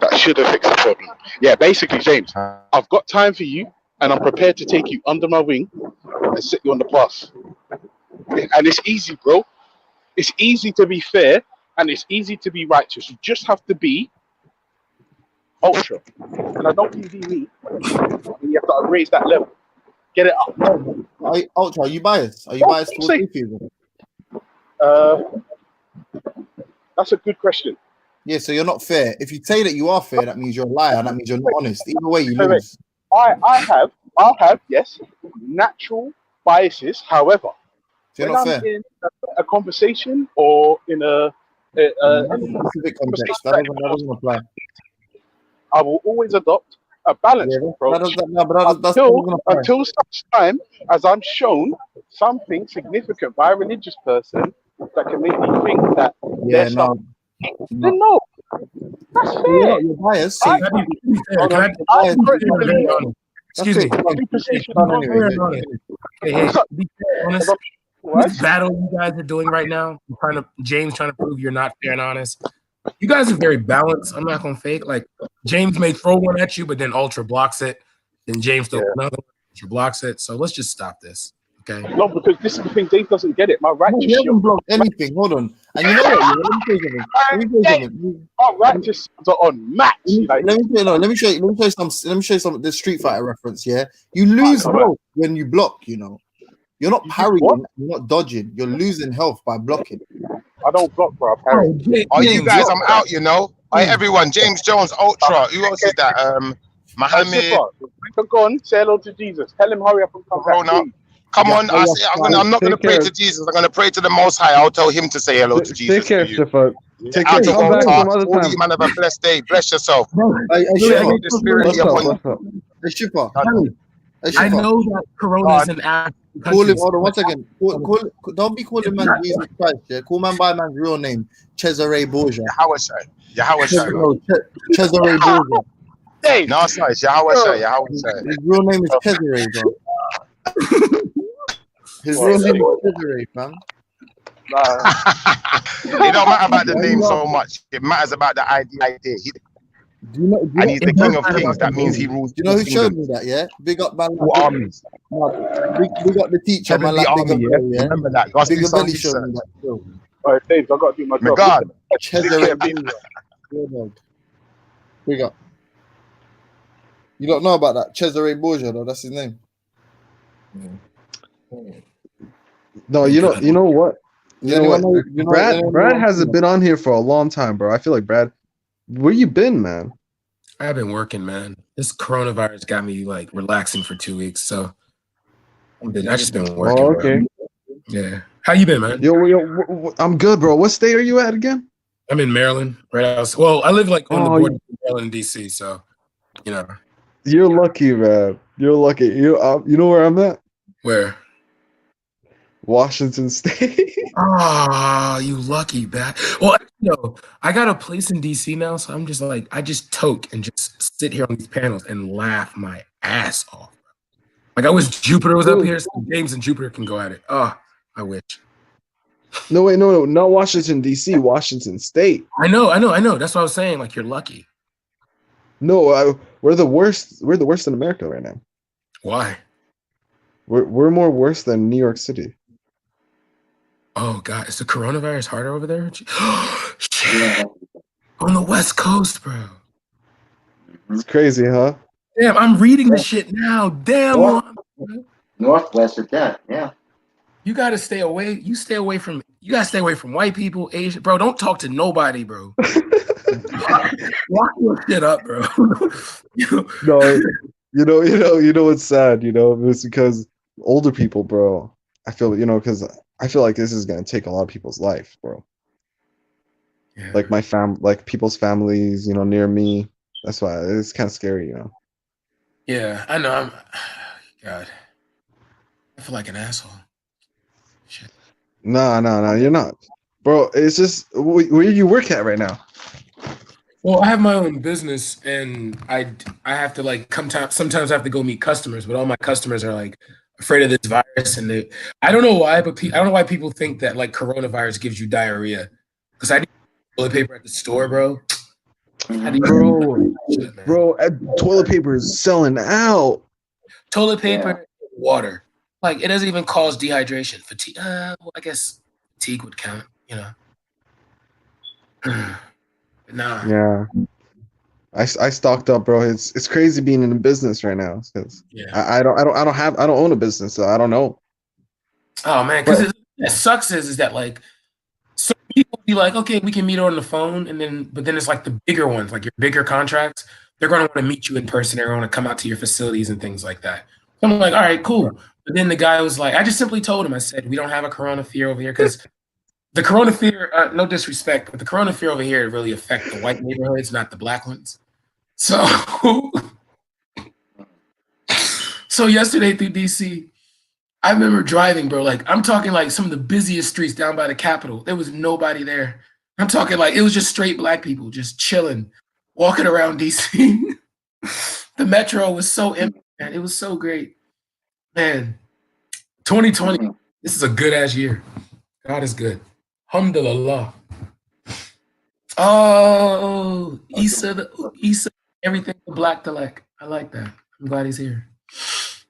That should have fixed the problem. Yeah, basically, James, I've got time for you, and I'm prepared to take you under my wing and sit you on the bus. And it's easy, bro. It's easy to be fair, and it's easy to be righteous. You just have to be ultra. And I don't mean be me. You have to raise that level. Get it up. Ultra, are you biased? Are you biased towards atheism? That's a good question. Yeah, so you're not fair. If you say that you are fair, that means you're a liar. That means you're not honest. Either way, you lose. I'll have, yes, natural biases. However, you're when not I'm fair. in a conversation or in a specific context, that doesn't apply. I will always adopt a balanced approach until such time as I'm shown something significant by a religious person that can make me think that there's something. No, that's fair. You're biased. So Excuse me. Hey, be honest. This battle you guys are doing right now, James trying to prove you're not fair and honest. You guys are very balanced. I'm not gonna fake. Like James may throw one at you, but then Ultra blocks it. Then James throws another one, Ultra blocks it. So let's just stop this. Okay. No, because this is the thing. James doesn't get it. My righteous. He hasn't blocked anything. Hold on. And you know what? Let me tell you something. My righteous are on max. Let me show you some. The Street Fighter reference. Yeah, you lose health when you block. You know, you're not parrying. You're not dodging. You're losing health by blocking. I don't block, bro. I parry. Oh, you guys, I'm out. You know. Hey, everyone. James Jones, Ultra. Who else is that? Mohammed. Go on. Say hello to Jesus. Tell him hurry up and come back. Come on, I'm not going to pray to Jesus. I'm going to pray to the Most High. I'll tell him to say hello to Jesus. Take care, Shifra. Take Out care. of Come back some other all time. you man have a blessed day. Bless yourself. The Spirit What's up? I know that Corona is an act. Call him. Hold on 1 second. Don't be calling man Jesus Christ. Yeah, call man by man's real name, Cesare Borgia. Yahweh Shai. Cesare Borgia. Hey, no, it's not. It's Yahweh Shai. His real name is Cesare, bro. His real name is Cesare, fam. It don't matter about the name so much. It matters about the idea. And he's the King of Kings. That means he rules. Do you know who showed me that? Yeah, big up man. Armies. Big up the teacher, man. Like Army, big up, yeah. Remember that. Big up Belly showed me that. Too. All right, James, I got to do my job. God. Cesare Borgia. Big up. You don't know about that Cesare Borgia, though. That's his name. No, you know what? You know what? Brad anyone hasn't been on here for a long time, bro. I feel like Brad, where you been, man? I've been working, man. This coronavirus got me like relaxing for 2 weeks, so I just been working. Oh, okay. Bro. Yeah. How you been, man? Yo, I'm good, bro. What state are you at again? I'm in Maryland, right out. Well, I live like on the border between Maryland and DC, so you know. You're lucky, man. You're lucky. You know where I'm at? Where? Washington State. Ah, you lucky bat. Well, I got a place in DC now, so I'm just like, I just toke and just sit here on these panels and laugh my ass off. Like I wish Jupiter was up here, so James and Jupiter can go at it. Oh, I wish. No, wait, no, not Washington DC, Washington State. I know. That's what I was saying. Like you're lucky. No, we're the worst. We're the worst in America right now. Why? We're more worse than New York City. Oh God, is the coronavirus harder over there? Shit. On the West Coast, bro. It's crazy, huh? Damn, I'm reading this shit now. Damn. Northwest of that, yeah. You gotta stay away. You gotta stay away from white people, Asian, bro. Don't talk to nobody, bro. Lock your shit up, bro. No, you know what's sad, it's because older people, bro. I feel, because I feel like this is gonna take a lot of people's life, bro. Yeah. Like like people's families, near me. That's why it's kind of scary, Yeah, I know. God, I feel like an asshole. Shit. No, you're not. Bro, it's just where you work at right now. Well, I have my own business, and I have to like sometimes I have to go meet customers, but all my customers are like afraid of this virus, and I don't know why, but I don't know why people think that like coronavirus gives you diarrhea. Because I need toilet paper at the store, bro. Bro, toilet paper is selling out. Toilet paper, water. Like it doesn't even cause dehydration. Fatigue. Well, I guess fatigue would count. You know. But nah. Yeah. I stocked up, bro. It's crazy being in the business right now because I don't own a business, so I don't know. Oh man, because what sucks is that like some people be like, okay, we can meet on the phone, but then it's like the bigger ones, like your bigger contracts, they're gonna want to meet you in person. They're gonna come out to your facilities and things like that. So I'm like, all right, cool. But then the guy was like, I just simply told him, I said, we don't have a corona fear over here because the corona fear, no disrespect, but the corona fear over here really affect the white neighborhoods, not the black ones. So, so yesterday through DC, I remember driving, bro. Like I'm talking like some of the busiest streets down by the Capitol. There was nobody there. I'm talking like it was just straight black people just chilling, walking around DC. The metro was so empty, man. It was so great, man. 2020. This is a good ass year. God is good. Alhamdulillah. Oh, Issa, everything the black to like. I like that. I'm glad he's here.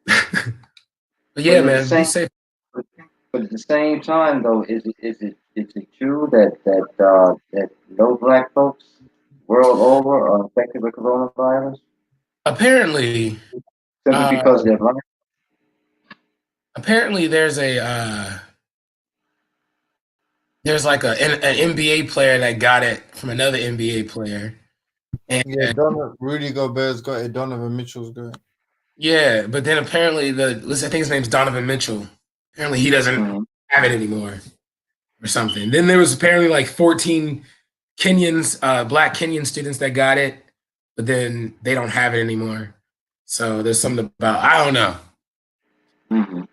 But yeah, man, be safe. But at the same time, though, is it true that no black folks world over are affected with coronavirus? Apparently, simply because they're black. Apparently, there's like an NBA player that got it from another NBA player. And yeah, Rudy Gobert's got it. Donovan Mitchell's got it. Yeah, but then apparently I think his name's Donovan Mitchell. Apparently he doesn't have it anymore or something. Then there was apparently like 14 Kenyans, black Kenyan students that got it, but then they don't have it anymore. So there's something about, I don't know. Mm-hmm.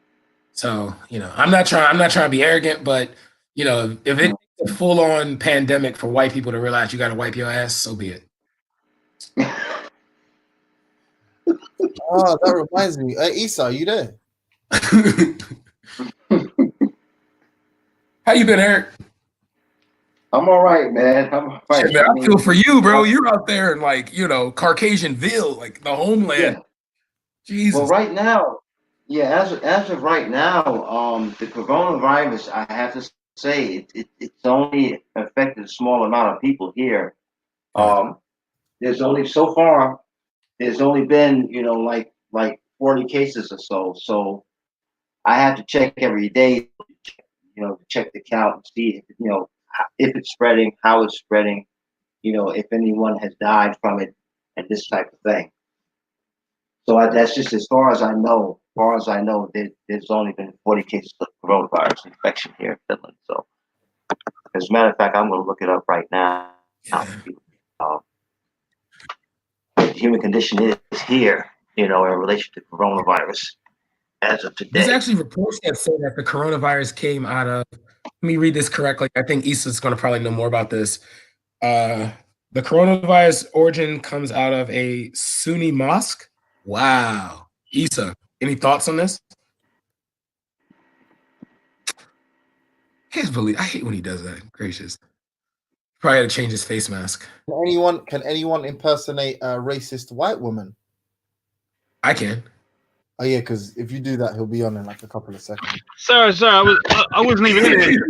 So, you know, I'm not trying to be arrogant, but you know, if it's a full on pandemic for white people to realize you got to wipe your ass, so be it. Oh, that reminds me. Issa, are you there? How you been, Eric? I'm all right, man. I'm all right. Shit, man, I feel for you, bro. You're out there in like, you know, Caucasianville, like the homeland. Yeah. Jesus. Well, right now, yeah, as of right now, the coronavirus, I have to say, it's only affected a small amount of people here. There's only so far. There's only been, you know, like 40 cases or so. So I have to check every day, you know, to check the count and see, if, you know, if it's spreading, how it's spreading, you know, if anyone has died from it, and this type of thing. So that's just as far as I know. As far as I know, there's only been 40 cases of coronavirus infection here in Finland. So, as a matter of fact, I'm going to look it up right now. The human condition is here, you know, in relation to coronavirus as of today. There's actually reports that say that the coronavirus came out of, let me read this correctly. I think Issa's going to probably know more about this. The coronavirus origin comes out of a Sunni mosque. Wow. Issa, any thoughts on this? I hate when he does that. Gracious. Probably had to change his face mask. Can anyone impersonate a racist white woman? I can. Oh yeah, because if you do that, he'll be on in like a couple of seconds. Sorry, I wasn't even in it.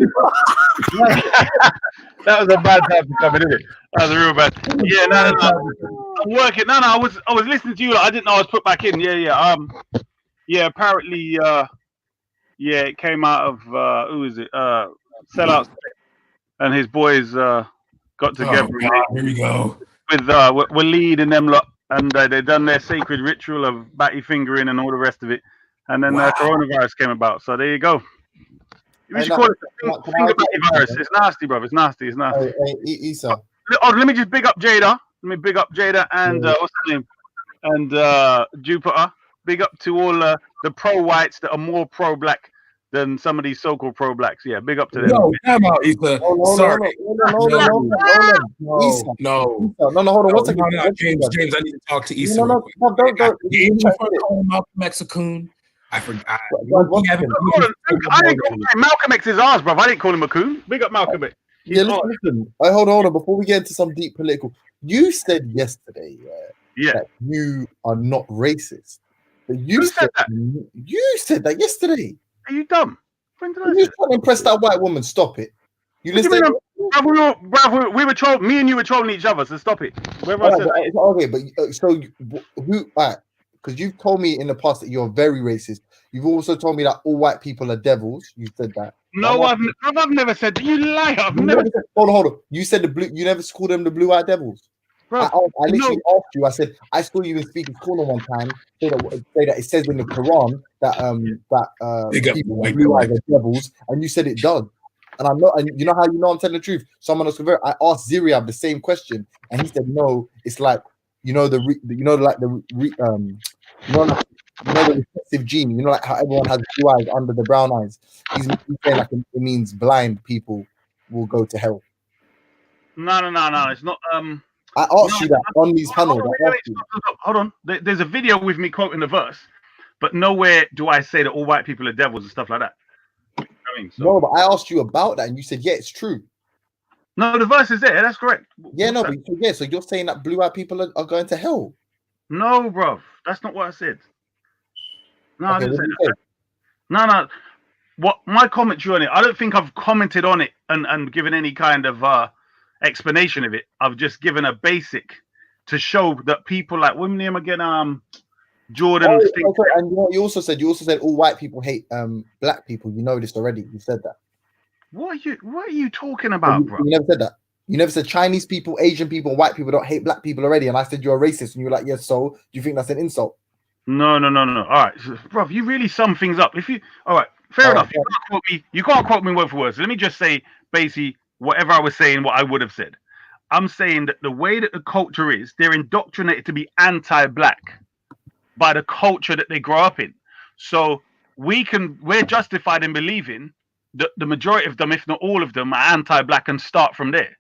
That was a bad time to come in it. That was a real bad. Yeah, no. I'm working. No. I was listening to you. I didn't know I was put back in. Yeah. Yeah. Apparently, it came out of who is it? Sellout, and his boys got together. Oh, God, here we go. With Waleed and them lot, and they done their sacred ritual of batty fingering and all the rest of it, and then coronavirus came about. So there you go. We should call it finger batty virus. It's nasty, bro. It's nasty. It's nasty. Hey, Issa. Oh, let me just big up Jada. Let me big up Jada and what's her name? And Jupiter. Big up to all the pro-whites that are more pro-black than some of these so-called pro-blacks. Yeah, big up to them. Yo, time out, Issa. Sorry. Hold on. Issa. No. No, hold on. One second. No, James, I need to talk to Issa. No, don't. Game for calling Malcolm Mexicoon. I forgot. I didn't call Malcolm X his ass, bro. I didn't call him a coon. Big up Malcolm X. Yeah, listen. Hold on. Before we get into some deep political, you said yesterday, that you are not racist. But you said that. You said that yesterday. Are you dumb? When did I you trying to impress that white woman? Stop it. You listen. We were trolling. Me and you were trolling each other. So stop it. Okay, but so who? Because you've told me in the past that you're very racist. You've also told me that all white people are devils. You said that. No, I've never said that. You liar. I've never. Hold on. You said the blue. You never called them the blue-eyed devils. Bro, I literally asked you. I said I saw you in Speaker's Corner one time. Say that it says in the Quran that people with blue eyes are devils, and you said it does. And I'm not. And you know how you know I'm telling the truth. Someone else convert. I asked Ziriab the same question, and he said no. It's like the recessive gene. You know, like how everyone has blue eyes under the brown eyes. He's saying like it means blind people will go to hell. No. It's not. I asked you that on these panels. Hold on. There's a video with me quoting the verse, but nowhere do I say that all white people are devils and stuff like that. No, but I asked you about that, and you said, "Yeah, it's true." No, the verse is there. That's correct. Yeah, no, but so you're saying that blue-eyed people are going to hell? No, bro, that's not what I said. No, I didn't say that. No. What my commentary on it? I don't think I've commented on it and given any kind of explanation of it. I've just given a basic to show that people like what name again, Jordan. And you also said all white people hate black people. You know this already. You said that. What are you talking about, bro? You never said that. You never said Chinese people, Asian people, white people don't hate black people already. And I said you're a racist, and you were like, yes. So do you think that's an insult? No. All right, bro. You really sum things up. All right, fair enough. You can't quote me word for word. So let me just say basically whatever I was saying, what I would have said. I'm saying that the way that the culture is, they're indoctrinated to be anti-black by the culture that they grow up in. So we're justified in believing that the majority of them, if not all of them, are anti-black and start from there.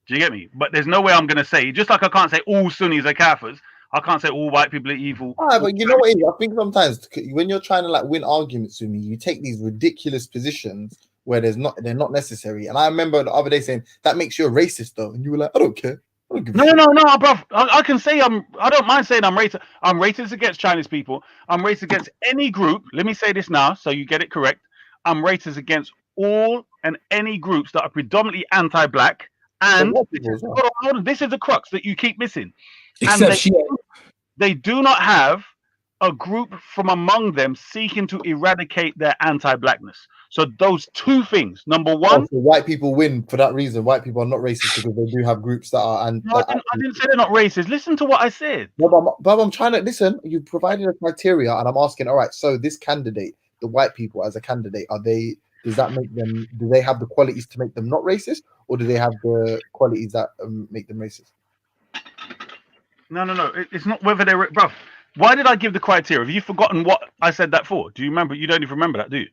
Do you get me? But there's no way I'm going to say, just like I can't say all Sunnis are Kafirs, I can't say all white people are evil. All right, but you know what it is? I think sometimes when you're trying to like win arguments with me, you take these ridiculous positions where they're not necessary. And I remember the other day saying that makes you a racist though, and you were like, I don't care. No, bro. I can say I don't mind saying I'm racist. I'm racist against Chinese people. I'm racist against any group. Let me say this now so you get it correct. I'm racist against all and any groups that are predominantly anti-black. And hold on, this is the crux that you keep missing. They do not have a group from among them seeking to eradicate their anti-blackness. So those two things. Number one, so white people win for that reason. White people are not racist because they do have groups that are. I didn't say they're not racist. Listen to what I said. No, but I'm trying to listen. You provided a criteria, and I'm asking. All right, so this candidate, the white people as a candidate, does that make them? Do they have the qualities to make them not racist, or do they have the qualities that make them racist? No. It's not whether they're bruv. Why did I give the criteria? Have you forgotten what I said that for? Do you remember? You don't even remember that, do you?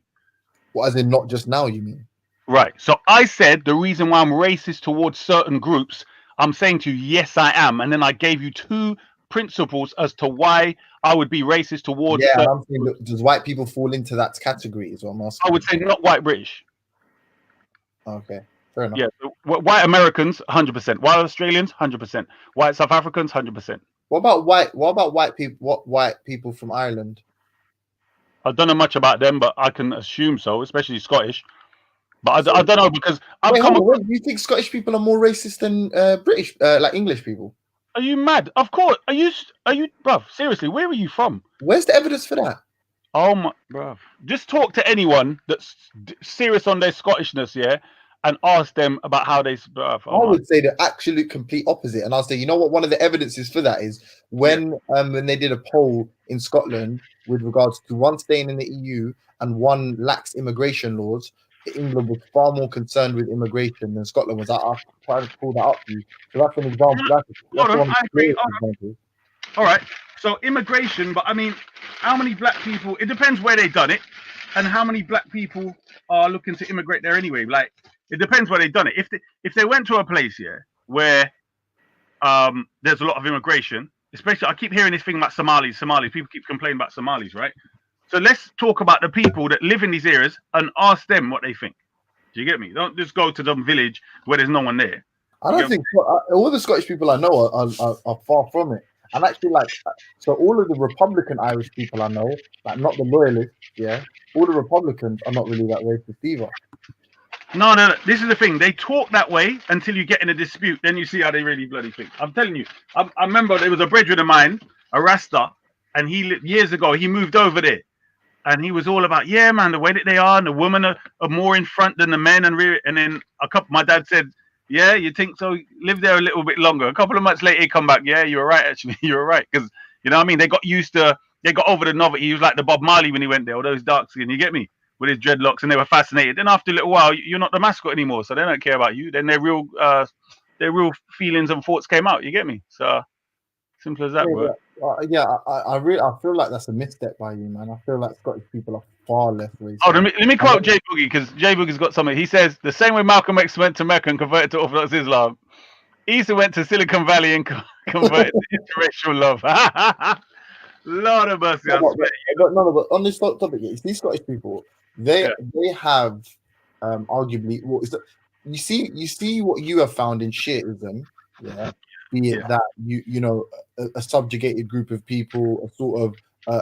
What, as in not just now, you mean? Right. So I said the reason why I'm racist towards certain groups, I'm saying to you, yes, I am. And then I gave you two principles as to why I would be racist towards. Yeah, I'm saying, does white people fall into that category? Is what I'm asking. I would say not white British. Okay, fair enough. Yeah, so white Americans, 100%. White Australians, 100%. White South Africans, 100%. What about white people? What white people from Ireland? I don't know much about them, but I can assume so, especially Scottish. But I don't know because do you think Scottish people are more racist than British, like English people? Are you mad? Of course. Are you, bruv? Seriously, where are you from? Where's the evidence for that? Oh my, bruv. Just talk to anyone that's serious on their Scottishness, yeah, and ask them about how they. I would say the absolute complete opposite, and I'll say, you know what? One of the evidences for that is when they did a poll in Scotland with regards to one staying in the EU and one lax immigration laws. England was far more concerned with immigration than Scotland was. I'll try to pull that up for you. So that's an example. All right. So immigration, but I mean, how many black people? It depends where they've done it. and how many black people are looking to immigrate there anyway? Like, it depends where they've done it. If they went to a place here where there's a lot of immigration, especially I keep hearing this thing about Somalis. People keep complaining about Somalis, right? So let's talk about the people that live in these areas and ask them what they think. Do you get me? Don't just go to some village where there's no one there. I don't think all the Scottish people I know are far from it. And actually, like, so all of the Republican Irish people I know, like not the loyalists, yeah, all the Republicans are not really that racist either. No. This is the thing. They talk that way until you get in a dispute. Then you see how they really bloody think. I'm telling you. I remember there was a brethren of mine, a Rasta, and years ago he moved over there, and he was all about, yeah, man, the way that they are, and the women are more in front than the men, and then my dad said, yeah, you think so? Live there a little bit longer. A couple of months later, he come back. Yeah, you were right. Actually, you were right. Because you know what I mean. They got over the novelty. He was like the Bob Marley when he went there. All those dark skin. You get me? With his dreadlocks, and they were fascinated. Then after a little while, you're not the mascot anymore, so they don't care about you. Then their real feelings and thoughts came out. You get me? So simple as that, bro. I feel like that's a misstep by you, man. I feel like Scottish people are far less racist. Oh, let me quote Jay Boogie, because Jay Boogie's got something. He says the same way Malcolm X went to Mecca and converted to Orthodox Islam, Issa went to Silicon Valley and converted to interracial love. Lord of mercy. But on this topic, these Scottish people, they have arguably you see what you have found in Shiism, yeah. Be it that you know a subjugated group of people, a sort of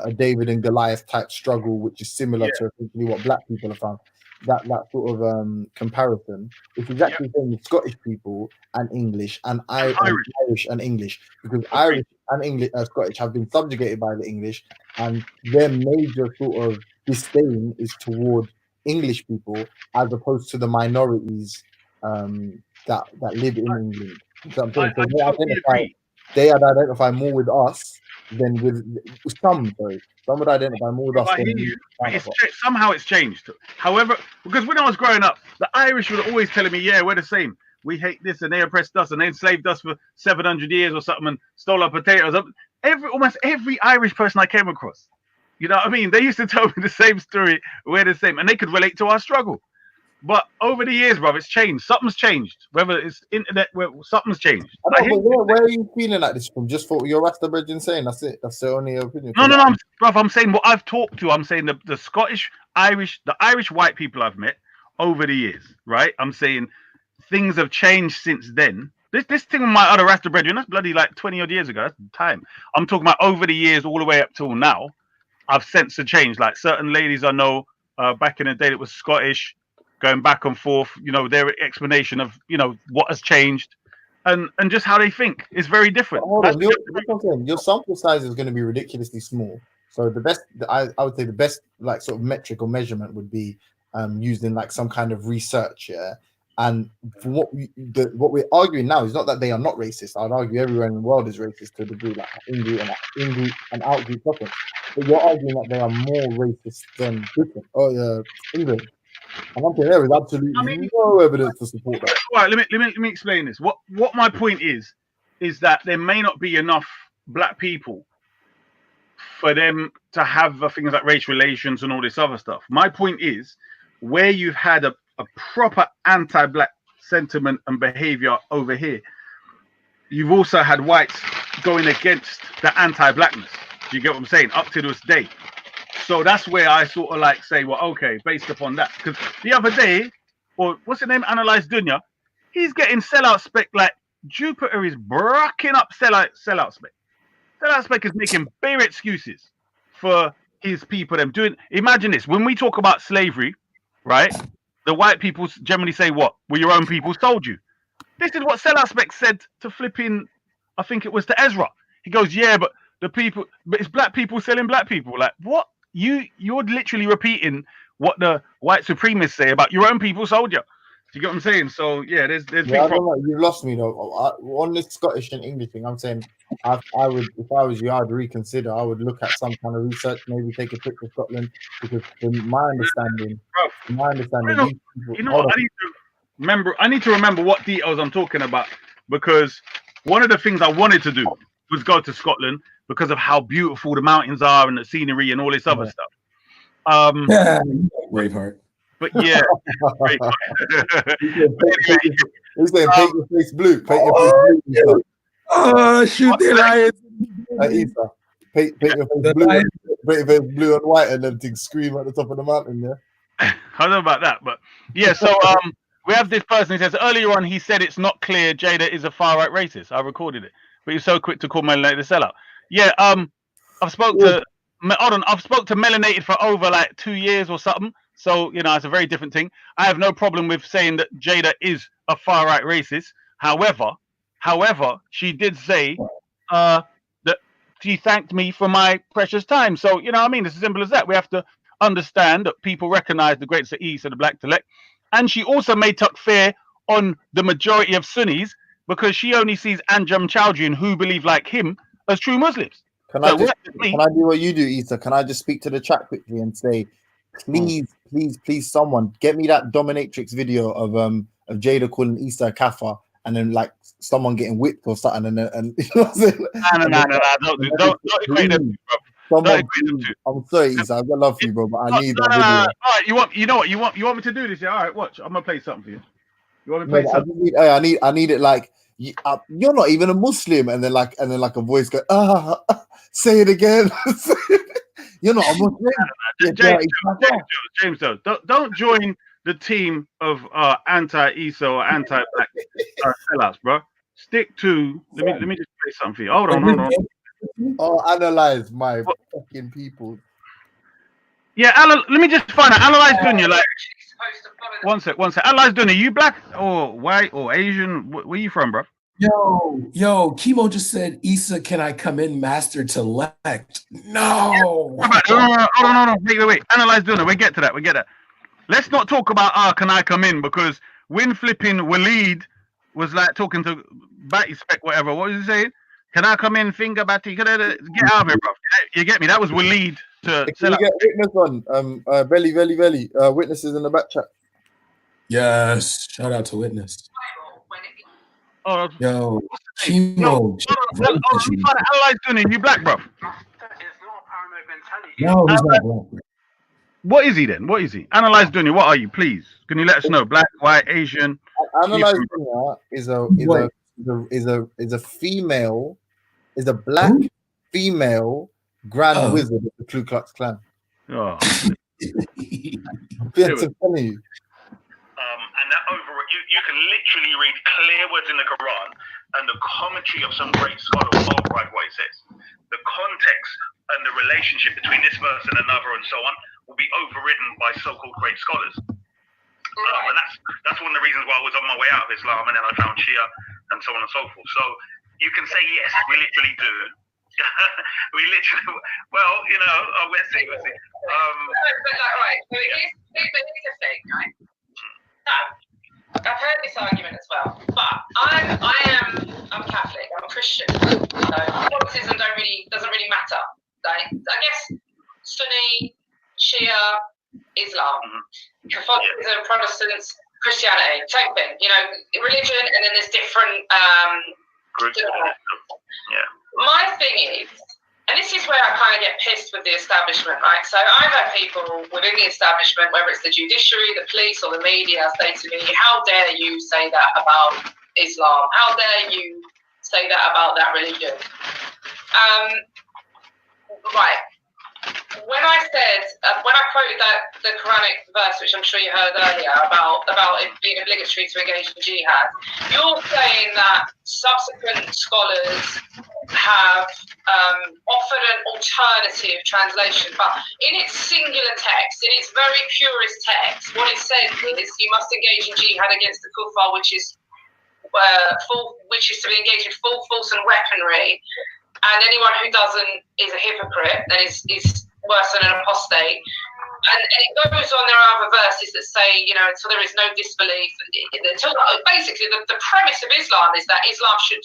a David and Goliath type struggle, which is similar to essentially what black people have found. That sort of comparison. It's exactly the same with Scottish people and English and Irish and English, because Irish and English Scottish have been subjugated by the English, and their major sort of disdain is toward English people as opposed to the minorities that live in England. So they identify more with us than with some. Sorry, some would identify more with us. I hear you. Somehow it's changed. However, because when I was growing up, the Irish were always telling me, "Yeah, we're the same. We hate this, and they oppressed us, and they enslaved us for 700 years or something, and stole our potatoes." Almost every Irish person I came across, you know what I mean? They used to tell me the same story. We're the same, and they could relate to our struggle. But over the years, bro, it's changed. Something's changed. Whether it's internet, something's changed. Where are you feeling like this from? Just for your Rasta brethren saying that's it. That's the only opinion. No, I'm saying what I've talked to. I'm saying the Scottish, Irish, the Irish white people I've met over the years, right? I'm saying things have changed since then. This thing with my other Rasta brethren, that's bloody like 20 odd years ago. That's time. I'm talking about over the years, all the way up till now. I've sensed a change. Like certain ladies I know back in the day that was Scottish, going back and forth, you know, their explanation of, you know, what has changed and just how they think is very different. Hold on, your sample size is going to be ridiculously small. So the best, I would say the best like sort of metric or measurement would be used in like some kind of research, yeah. And from what we're arguing now is not that they are not racist. I'd argue everywhere in the world is racist to a degree, like in-group and out-group topics. But you're arguing that they are more racist than Britain or England. And I'm saying there is absolutely no evidence to support that. All right, let me explain this. What my point is that there may not be enough black people for them to have things like race relations and all this other stuff. My point is, where you've had a proper anti-black sentiment and behavior over here, you've also had whites going against the anti-blackness. Do you get what I'm saying? Up to this day. So that's where I sort of like say, well, okay, based upon that. Because the other day, or what's the name? Analyze Dunya, he's getting sellout spec like Jupiter is bracking up sellout spec. Sellout spec is making bare excuses for his people. Them doing. Imagine this: when we talk about slavery, right? The white people generally say, "What? Well, your own people sold you." This is what sellout spec said to flipping. I think it was to Ezra. He goes, "Yeah, but it's black people selling black people." Like what? You're literally repeating what the white supremacists say about your own people sold you. Do you get what I'm saying? So yeah, there's big problems. You've lost me though. On this Scottish and English thing, I'm saying I would, if I was you, I'd reconsider. I would look at some kind of research, maybe take a trip to Scotland, because from my understanding, I need to remember what details I'm talking about, because one of the things I wanted to do was go to Scotland because of how beautiful the mountains are and the scenery and all this other stuff. Braveheart. But yeah, He's saying paint your face blue. Paint your face blue. Oh, shoot the lions. Issa, paint your face blue. Paint your face blue and white, and everything scream at the top of the mountain. Yeah. I don't know about that, but yeah. So we have this person who says earlier on he said it's not clear Jada is a far right racist. I recorded it, but he's so quick to call Melanated a sellout. Yeah. I've spoke to Melanated for over like 2 years or something. So you know it's a very different thing. I have no problem with saying that Jada is a far right racist. However, she did say that she thanked me for my precious time. So you know what I mean. It's as simple as that. We have to understand that people recognize the greats of East and the black select, and she also made takfir on the majority of Sunnis because she only sees Anjem Chowdhury and who believe like him as true Muslims. Can I do what you do, Issa? Can I just speak to the chat quickly and say, please, someone get me that dominatrix video of Jada calling Issa a kafir, and then like someone getting whipped or something, and you know what I'm saying? No, don't equate them, bro. I'm sorry, Issa. I've got love for you, bro, but I need that video. All right, you know what? You want me to do this? Yeah. All right, watch. I'm gonna play something for you. You want me to play something? I need it like you're not even a Muslim, and then like a voice go, say it again. You're not a Muslim. James, don't join the team of anti-Issa or anti-black sellouts, bro. Stick to. Let me just play something for you. Hold on. Oh, analyze my fucking people. Yeah, let me just find out. Analyze Dunya, like. One sec. Analyze Dunya. You black or white or Asian? Where you from, bro? Yo, Chemo just said, Issa, can I come in master to elect? No. No. Wait. Analyze Dunya. We get to that. Let's not talk about can I come in, because when flipping Waleed was like talking to Batty Spec, whatever. What was he saying? Can I come in, finger Batty? Get out of here, bro. You get me? That was Waleed to Can you get witness on? Belly. Witnesses in the back chat. Yes. Shout out to Witness. Oh, yo, Chemo. Analyze Dunya. You black, bro? No, he's not black. What is he then? What is he? Analyze Dunya. What are you, please? Can you let us know? Black, white, Asian? Analyze Dunya is a female, is a black female grand wizard of the Ku Klux Klan. Oh. And that over you can literally read clear words in the Quran and the commentary of some great scholar will override what it says. The context and the relationship between this verse and another and so on will be overridden by so-called great scholars. And that's one of the reasons why I was on my way out of Islam and then I found Shia and so on and so forth. So you can say, yes, we literally do. We literally, well, you know, we'll see. Right, so here's the thing, right? So, I've heard this argument as well, but I'm Catholic, I'm a Christian, so Catholicism doesn't really matter. Like, I guess Sunni, Shia, Islam, Catholicism, Protestants, Christianity, same thing. You know, religion, and then there's different groups. Yeah. My thing is, and this is where I kind of get pissed with the establishment, right? So I've had people within the establishment, whether it's the judiciary, the police, or the media, say to me, how dare you say that about Islam? How dare you say that about that religion? Right. When I said, when I quoted the Quranic verse, which I'm sure you heard earlier, about it being obligatory to engage in jihad, you're saying that subsequent scholars have offered an alternative translation, but in its singular text, in its very purest text, what it says is you must engage in jihad against the kuffar, which is to be engaged in full force and weaponry. And anyone who doesn't is a hypocrite and is worse than an apostate. And it goes on, there are other verses that say, you know, until there is no disbelief. Basically, the premise of Islam is that Islam should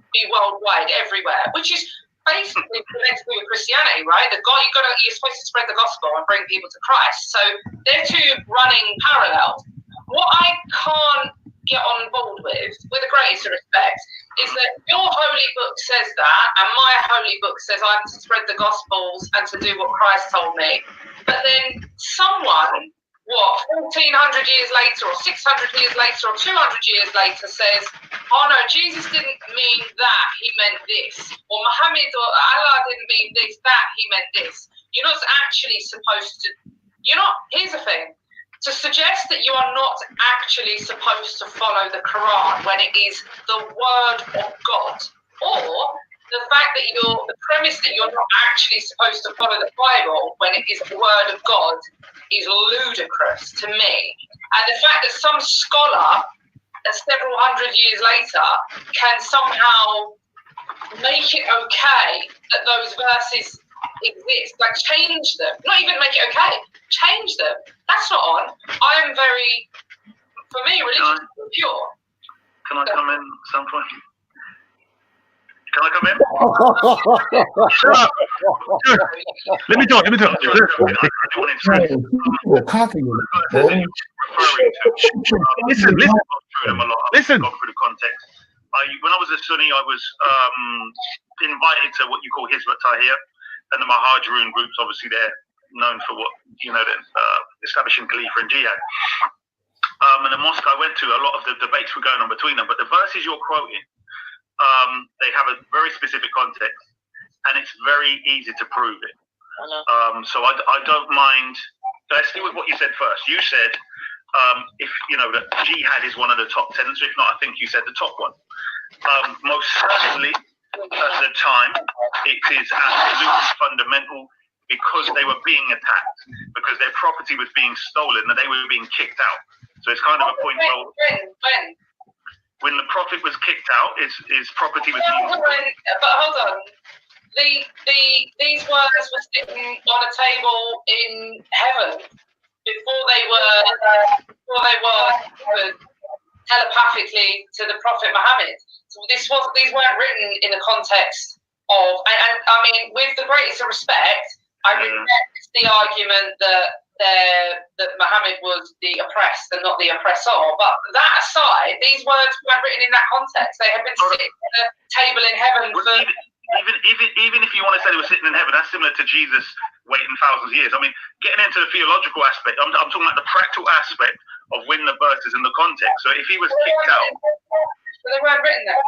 be worldwide, everywhere, which is basically meant to do with Christianity, right? You're supposed to spread the gospel and bring people to Christ. So they're two running parallels. What I can't get on board with the greatest respect, is that your holy book says that, and my holy book says I'm to spread the gospels and to do what Christ told me. But then someone, 1,400 years later, or 600 years later, or 200 years later says, oh no, Jesus didn't mean that, he meant this. Or Muhammad or Allah didn't mean this, that, he meant this. You're not actually supposed to, here's the thing. To suggest that you are not actually supposed to follow the Quran when it is the word of God, or the fact that the premise that you're not actually supposed to follow the Bible when it is the word of God is ludicrous to me. And the fact that some scholar, several hundred years later, can somehow make it okay that those verses exist, like change them, not even make it okay, change them. That's not on. I am very, for me, religion is pure. Can I come in at some point? Can I come in? Shut up. Let me talk. Listen, Listen. Go through the context. When I was a Sunni, I was invited to what you call Hizb ut-Tahrir, and the Muhajirun groups. Obviously, they're known for what establishing Khalifa and Jihad. And the mosque I went to, a lot of the debates were going on between them. But the verses you're quoting, they have a very specific context, and it's very easy to prove it. So I don't mind. Let's deal with what you said first. You said if that Jihad is one of the top 10. So if not, I think you said the top one. Most certainly, at the time, it is absolutely fundamental, because they were being attacked, because their property was being stolen, and they were being kicked out. So it's kind of a point when the Prophet was kicked out, his property was being stolen. But hold on. These words were sitting on a table in heaven before they were telepathically to the Prophet Muhammad. So these weren't written in the context of, and I mean, with the greatest respect, I reject the argument that Muhammad was the oppressed and not the oppressor. But that aside, these words weren't written in that context. They have been sitting at a table in heaven for. Even if you want to say they were sitting in heaven, that's similar to Jesus waiting thousands of years. I mean, getting into the theological aspect, I'm talking about the practical aspect of when the verses in the context. So if he was kicked out, they weren't written there.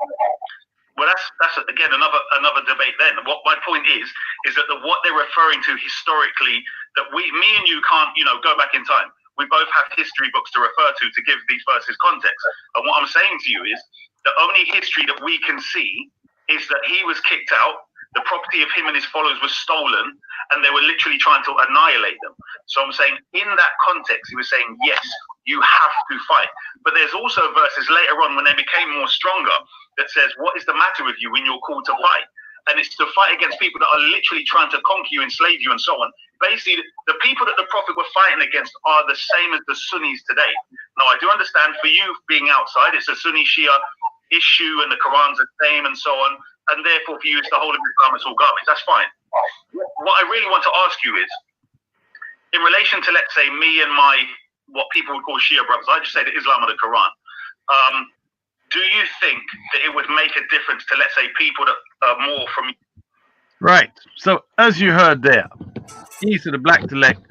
Well, that's again another debate. Then, what my point is that what they're referring to historically, that me and you can't, go back in time. We both have history books to refer to give these verses context. And what I'm saying to you is the only history that we can see is that he was kicked out, the property of him and his followers was stolen, and they were literally trying to annihilate them. So I'm saying in that context, he was saying, yes, you have to fight. But there's also verses later on when they became more stronger that says, what is the matter with you when you're called to fight? And it's to fight against people that are literally trying to conquer you, enslave you, and so on. Basically, the people that the Prophet were fighting against are the same as the Sunnis today. Now, I do understand for you being outside, it's a Sunni Shia issue and the Quran's the same and so on. And therefore, for you, it's the whole of Islam, it's all garbage. That's fine. What I really want to ask you is, in relation to, let's say, me and what people would call Shia brothers, I just say the Islam or the Quran. Do you think that it would make a difference to, let's say, people that are more from... Right. So, as you heard there, Issa the Black Select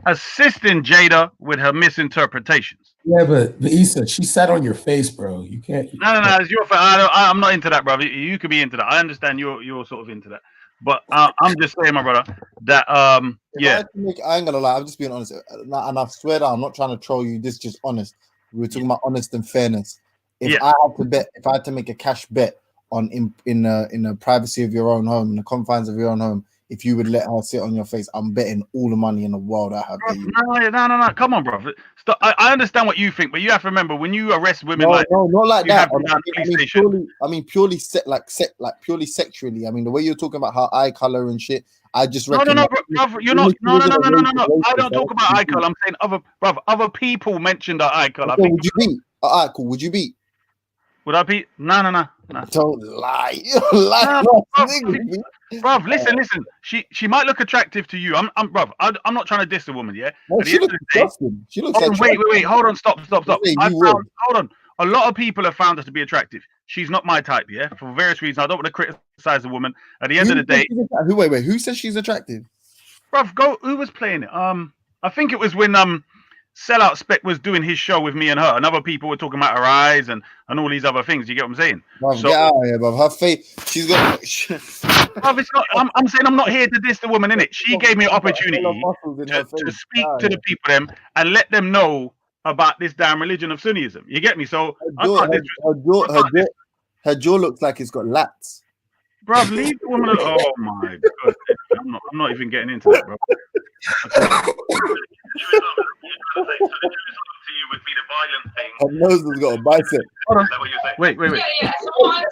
assisting Jada with her misinterpretations. Yeah, but Issa, she sat on your face, bro. You can't. No, it's your fault. I'm not into that, brother. You could be into that. I understand you're sort of into that. But I'm just saying, my brother, that yeah. I ain't gonna lie. I'm just being honest, and I swear that I'm not trying to troll you. This is just honest. We were talking about honest and fairness. If I had to make a cash bet on in the privacy of your own home, in the confines of your own home, if you would let her sit on your face, I'm betting all the money in the world I have. No. Come on, bro. Stop. I understand what you think, but you have to remember when you arrest women not like that. Purely purely sexually. I mean, the way you're talking about her eye color and shit. I just no. You're not. No. I don't talk about eye color. I'm saying other people mentioned her eye color. Okay, would you beat? All right, cool. Would you beat? Would I beat? No. Don't lie. Bruv, listen. She might look attractive to you. I'm not trying to diss the woman, yeah. No, she looks disgusting. She looks. Wait. Hold on. Stop. Hold on. a lot of people have found her to be attractive. She's not my type, yeah, for various reasons. I don't want to criticize a woman. At the end of the day, wait, who says she's attractive? bruv, who was playing it? I think it was when Sellout Spec was doing his show with me and her, and other people were talking about her eyes and all these other things. You get what I'm saying? Bruv, get out of here, bruv. Her face, she's got. Bruv, it's not. I'm saying I'm not here to diss the woman, innit? She gave me an opportunity to speak to the people them and let them know about this damn religion of Sunnism. You get me? So her jaw looks like it's got lats. Bruv, leave the woman alone. Oh my god, I'm not even getting into that, bro. Her nose has got a bicep. Hold on. Wait. Yeah. So what I'm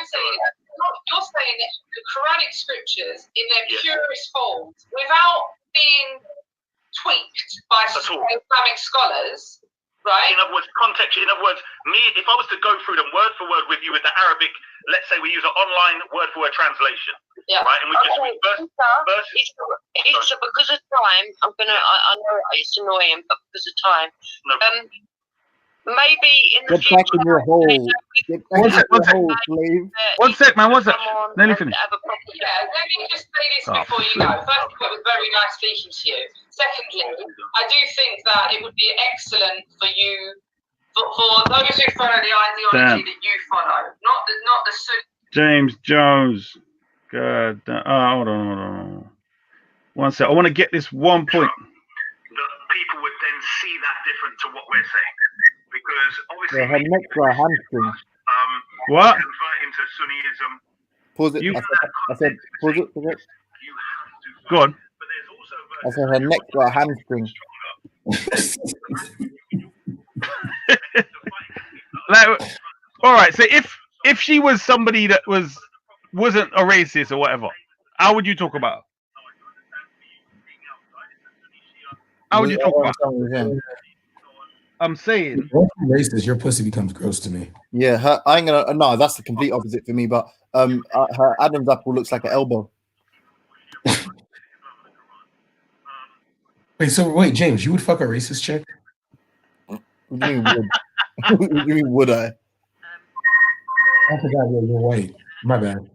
saying, you're saying that the Quranic scriptures in their purest forms, without being tweaked by Islamic scholars, right? In other words, context. In other words, if I was to go through them word for word with you with the Arabic, let's say we use an online word for word translation, right? And we just read verses. It's because of time. I know it's annoying, but because of time. Maybe in the future. Get back in your hole. Slave. One sec, man. One sec. Nearly finished. Yeah, let me just say this before you go. First of all, it was very nice speaking to you. Secondly, I do think that it would be excellent for you, for those who follow the ideology that you follow, not the James Jones. God. Hold on. One sec. I want to get this one point. People would then see that different to what we're saying, because obviously her neck's got a hamstring. What? Convert into Sunnism. Pause it. I said pause it. Go on. I said her neck's got a hamstring. All right. So if she was somebody that wasn't a racist or whatever, how would you talk about her? How would you talk about her? I'm saying, if you're racist, your pussy becomes gross to me. Yeah, I ain't gonna. No, that's the complete opposite for me. But her Adam's apple looks like an elbow. Wait, James, you would fuck a racist chick? What do you mean would? What do you mean would I? I forgot you're white. My bad.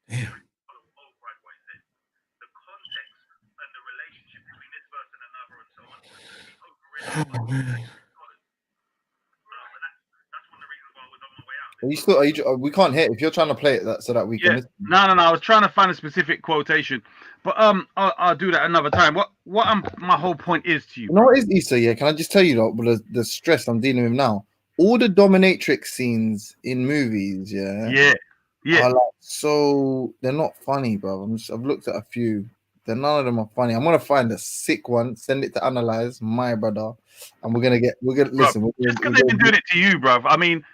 Damn. Oh, man. Are you we can't hear if you're trying to play it so that we can listen. No. I was trying to find a specific quotation, but I'll do that another time. What my whole point is to you. You know what is Issa? Yeah, can I just tell you that the stress I'm dealing with now? All the dominatrix scenes in movies, yeah, are like, so they're not funny, bro. I've looked at a few. None of them are funny. I'm gonna find a sick one, send it to analyze, my brother, and we're gonna listen. Just because they've been doing it to you, bro. I mean,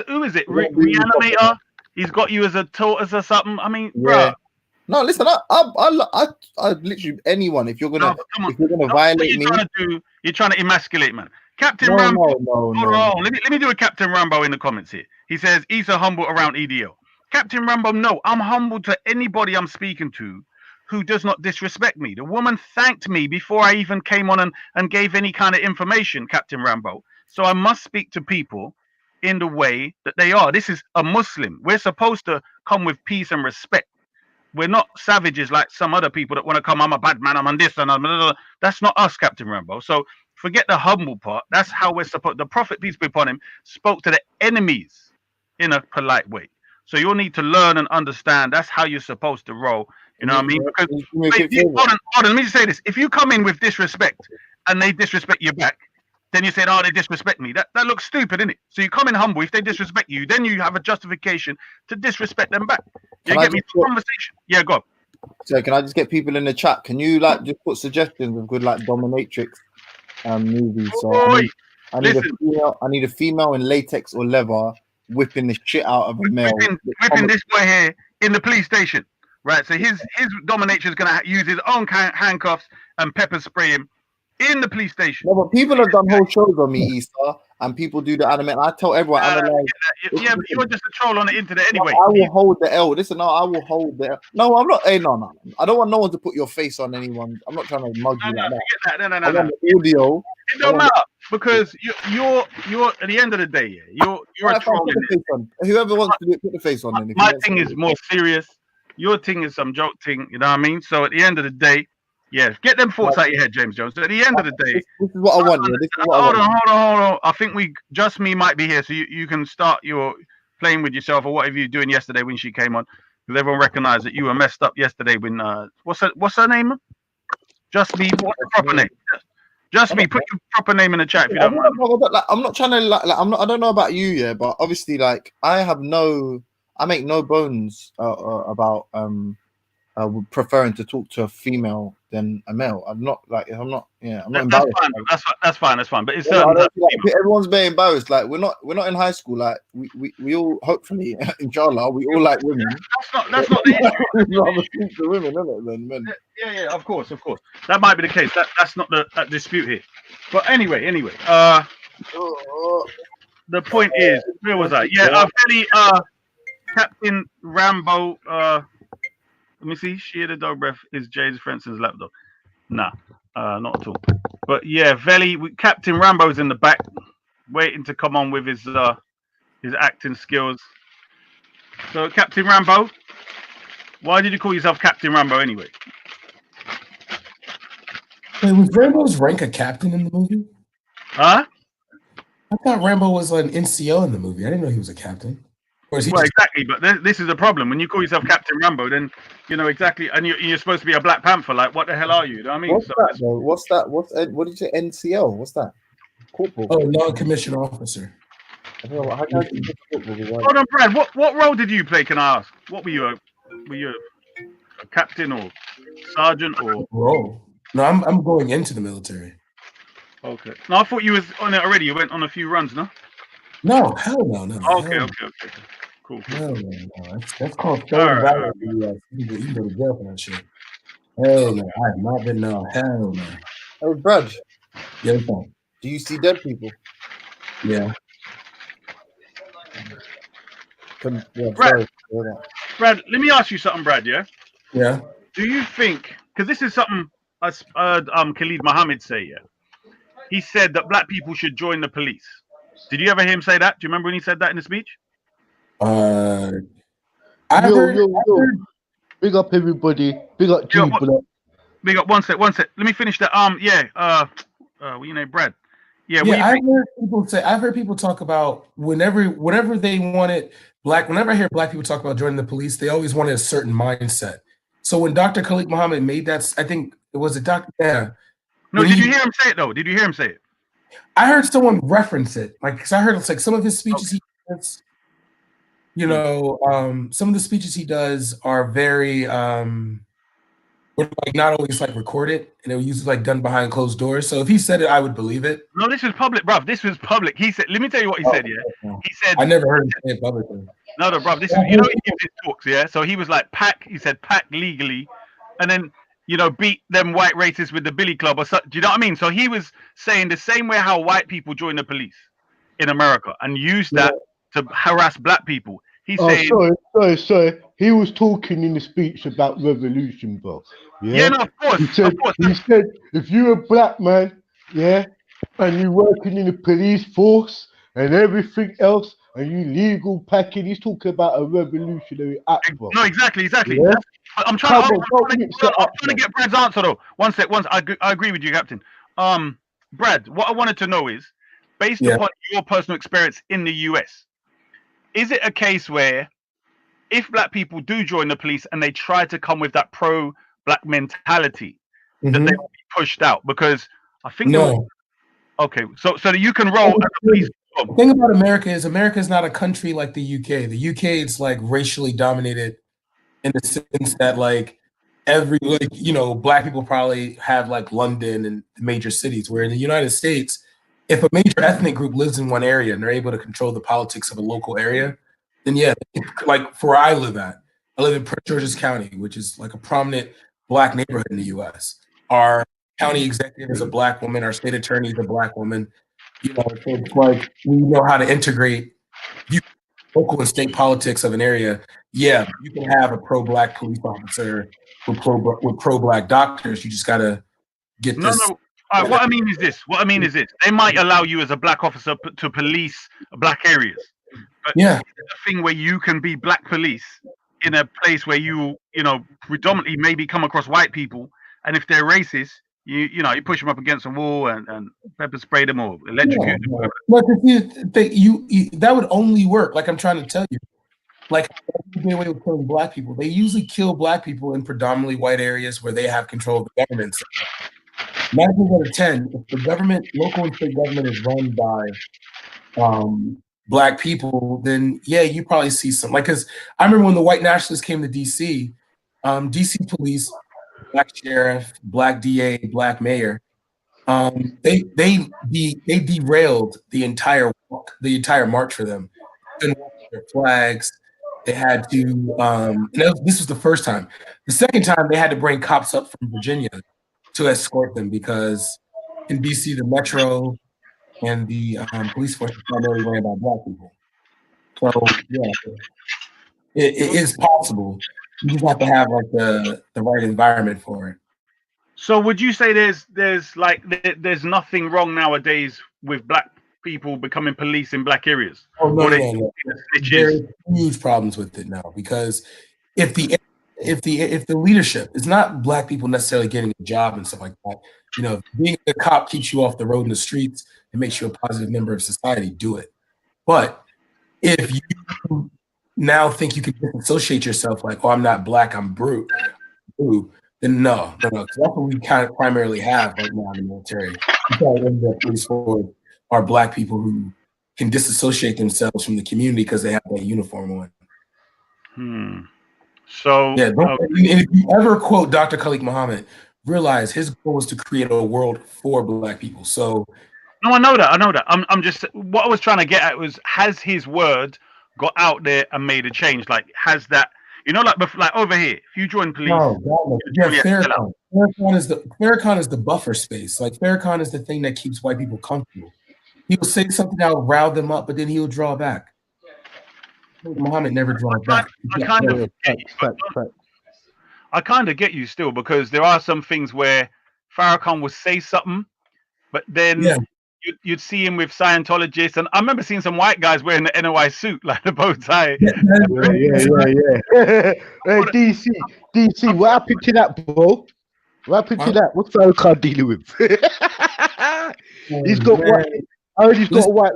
who is it? Reanimator. He's got you as a tortoise or something. I mean, bro. No, listen. I literally anyone. If you're gonna violate me, you're trying to emasculate, man. Captain Rambo. Hold on. Let me do a Captain Rambo in the comments here. He says he's a humble around EDO. Captain Rambo, no, I'm humble to anybody I'm speaking to who does not disrespect me. The woman thanked me before I even came on and gave any kind of information, Captain Rambo. So I must speak to people in the way that they are. This is a Muslim. We're supposed to come with peace and respect. We're not savages like some other people that want to come, I'm a bad man, I'm on this and that's not us, Captain Rambo. So forget the humble part. That's how we're supposed. The Prophet, peace be upon him, spoke to the enemies in a polite way. So you'll need to learn and understand. That's how you're supposed to roll. You know what I mean? Because hold on. Let me just say this: if you come in with disrespect and they disrespect you back, then you say, "Oh, they disrespect me." That looks stupid, isn't it? So you come in humble. If they disrespect you, then you have a justification to disrespect them back. You get me? Conversation. Yeah, go on. So can I just get people in the chat? Can you just put suggestions of good dominatrix movies? So I need a female in latex or leather whipping the shit out of a male. Whipping this boy here in the police station. Right, so his dominator is going to use his own handcuffs and pepper spray him in the police station. No, but people have done whole shows on me, Easter, and people do the anime. I tell everyone, analyze. Yeah, but you're just a troll on the internet anyway. I will hold the L. Listen, no, I will hold the L. No, I'm not. Hey, no. I don't want no one to put your face on anyone. I'm not trying to mug you like that. No. I want the audio. It don't matter because you're at the end of the day, you're a troll. Whoever wants to do it, put the face on. Then My thing is more serious. Your thing is some joke thing. You know what I mean? So at the end of the day, get them thoughts out your head, James Jones. So at the end of the day, this is what I want. This is what hold on. I think Just Me might be here, so you can start your playing with yourself or whatever you're doing yesterday when she came on, because everyone recognised that you were messed up yesterday when what's her name? Just Me. What's the proper name? Just Me. Put your proper name in the chat if you don't mind. I'm not trying to I don't know about you, but obviously, I make no bones about preferring to talk to a female than a male. I'm not embarrassed. That's fine. But it's everyone's very embarrassed. Like we're not in high school. Like we all, hopefully, inshallah, we all like women. That's not the issue. Rather speak to women, isn't it, than men? Yeah, of course. That might be the case. That's not the dispute here. But anyway, the point is, where was I? Captain Rambo. Let me see. Shear the dog breath is James Frenson's lapdog. Nah, not at all. But Veli, Captain Rambo's in the back, waiting to come on with his acting skills. So, Captain Rambo, why did you call yourself Captain Rambo anyway? Wait, was Rambo's rank a captain in the movie? Huh? I thought Rambo was an NCO in the movie. I didn't know he was a captain. Exactly, but this is a problem. When you call yourself Captain Rambo, then you know exactly, and you're supposed to be a Black Panther. Like, what the hell are you? You know what I mean? What's that? What did you say? NCO? What's that? Corporal. Oh, non-commissioned officer. Hold on, Brad. What role did you play? Can I ask? What were you? Were you a captain or sergeant or role? No, I'm going into the military. Okay. No, I thought you was on it already. You went on a few runs, no? No, hell no. Okay. Cool. No. That's called stolen valor. You go to jail for that shit. Hell no, I have not been no. Hell no. Oh, Brad. Yeah. Do you see dead people? Yeah. Brad, let me ask you something, Brad. Yeah. Yeah. Do you think? Because this is something I heard Khalid Mohammed say. Yeah. He said that black people should join the police. Did you ever hear him say that? Do you remember when he said that in the speech? I heard. Big up everybody. Big up G Block. Big up. One sec. Let me finish that. What you name, Brad? Yeah. I've heard people talk about whenever they wanted whenever I hear black people talk about joining the police, they always wanted a certain mindset. So when Dr. Khalid Muhammad made that, I think it was a doctor. Yeah. No, did you hear him say it though? Did you hear him say it? I heard someone reference it, because I heard it's like some of his speeches he does. Some of the speeches he does are very not always recorded, and it was usually done behind closed doors. So if he said it, I would believe it. No, this was public, bruv. This was public. He said, let me tell you what he said. Yeah, he said. I never heard him say it publicly. No, bruv. This is he gives his talks. Yeah, so he was like pack. He said pack legally, and then beat them white racists with the Billy Club or something. Do you know what I mean? So he was saying the same way how white people join the police in America and use that to harass black people. He's saying. Sorry. He was talking in the speech about revolution, bro. Yeah, no, of course. He said, if you're a black man, and you're working in the police force and everything else, and you legal packing, he's talking about a revolutionary act, bro. No, exactly. Yeah? I'm trying to get Brad's answer though. One sec. I agree with you, Captain. Brad, what I wanted to know is, based upon your personal experience in the US, is it a case where if black people do join the police and they try to come with that pro-black mentality, that they will be pushed out? Because I think okay, so that you can roll as a police. The thing about America is not a country like the UK. The UK is racially dominated in the sense that every black people probably have London and major cities, where in the United States, if a major ethnic group lives in one area and they're able to control the politics of a local area, then for where I live in Prince George's County, which is a prominent black neighborhood in the US. Our county executive is a black woman, our state attorney is a black woman. You know, so it's like we know how to integrate local and state politics of an area. Yeah, you can have a pro-black police officer with pro-black doctors. You just got to get No, this. no. What I mean is this. They might allow you as a black officer to police black areas, but Yeah. the thing where you can be black police in a place where you predominantly maybe come across white people, and if they're racist, you push them up against a wall and pepper spray them or electrocute them. But that would only work. Like I'm trying to tell you, like get away with killing black people. They usually kill black people in predominantly white areas where they have control of the government. 9 times out of 10, if the government, local and state government, is run by black people, then yeah, you probably see some. Like, because I remember when the white nationalists came to DC, DC police, black sheriff, black DA, black mayor, they derailed the entire walk, the entire march for them. Couldn't walk with their flags. They had to. This was the first time. The second time, they had to bring cops up from Virginia to escort them because in DC, the metro and the police force is primarily ran by black people. So yeah, it is possible. You just have to have like the right environment for it. So would you say there's nothing wrong nowadays with black people becoming police in black areas? Oh no. There's huge problems with it now because if the leadership, it's not black people necessarily getting a job and stuff like that. You know, being a cop keeps you off the road in the streets and makes you a positive member of society. Do it. But if you now think you can disassociate yourself, like, oh, I'm not black, I'm brute, then no. That's what we kind of primarily have right now in the military. The police force are black people who can disassociate themselves from the community because they have that uniform on. So yeah, and if you ever quote Dr. Khalid Muhammad, realize his goal was to create a world for black people. So no, I know that. I'm just what I was trying to get at was, has his word got out there and made a change? Like, has that, like over here, if you join police, Farrakhan is the buffer space. Like Farrakhan is the thing that keeps white people comfortable. He'll say something that will rile them up, but then he'll draw back. Muhammad never draws back. I kind of get you still, because there are some things where Farrakhan would say something, but then you'd see him with Scientologists, and I remember seeing some white guys wearing the NOI suit, like the bow tie. Yeah. Hey, DC, what happened to that, bro? What happened to that? What's Farrakhan dealing with? He's got white. I heard he's got a white.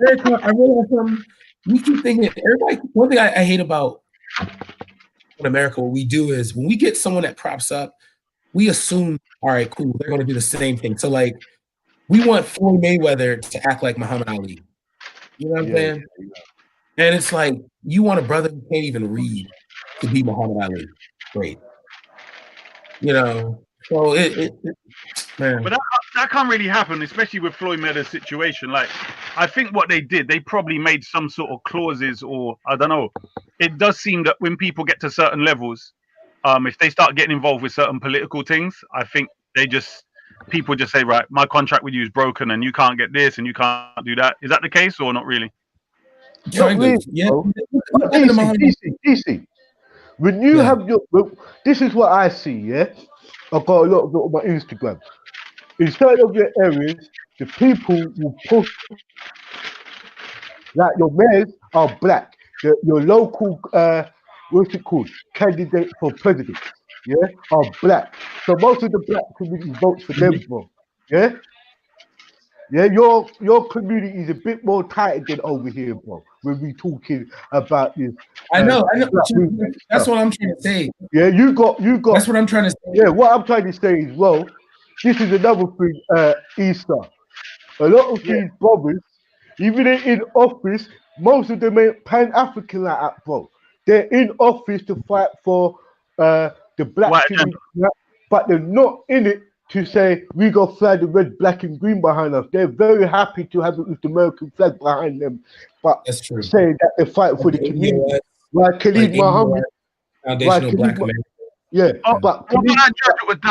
I realize we keep thinking everybody. One thing I hate about in America, what we do is when we get someone that props up, we assume, all right, cool, they're going to do the same thing. So like, we want Floyd Mayweather to act like Muhammad Ali. You know what I'm saying? And it's like, you want a brother who can't even read to be Muhammad Ali. Great. So man. But that can't really happen, especially with Floyd Mayweather's situation. Like, I think what they did, they probably made some sort of clauses, or I don't know. It does seem that when people get to certain levels, if they start getting involved with certain political things, I think people just say, right, my contract with you is broken and you can't get this and you can't do that. Is that the case or not really? DC. When you have this is what I see, yeah? I've got a lot of it on my Instagram. In certain of your areas, the people will push, like your mayors are black. Your local, what's it called, candidate for president, yeah, are black. So most of the black community votes for them, bro. Yeah? Yeah, your community is a bit more tighter than over here, bro, when we talking about this. I know. That's what I'm trying to say. Yeah, you got. That's what I'm trying to say. Yeah, what I'm trying to say is, well, this is another thing, Easter. A lot of these brothers, even in office, most of them ain't Pan-African like that, bro. They're in office to fight for the black community, but they're not in it to say we got fly the red, black, and green behind us. They're very happy to have it with the American flag behind them, but saying that they're fighting for the community. Like Khalid Muhammad. But that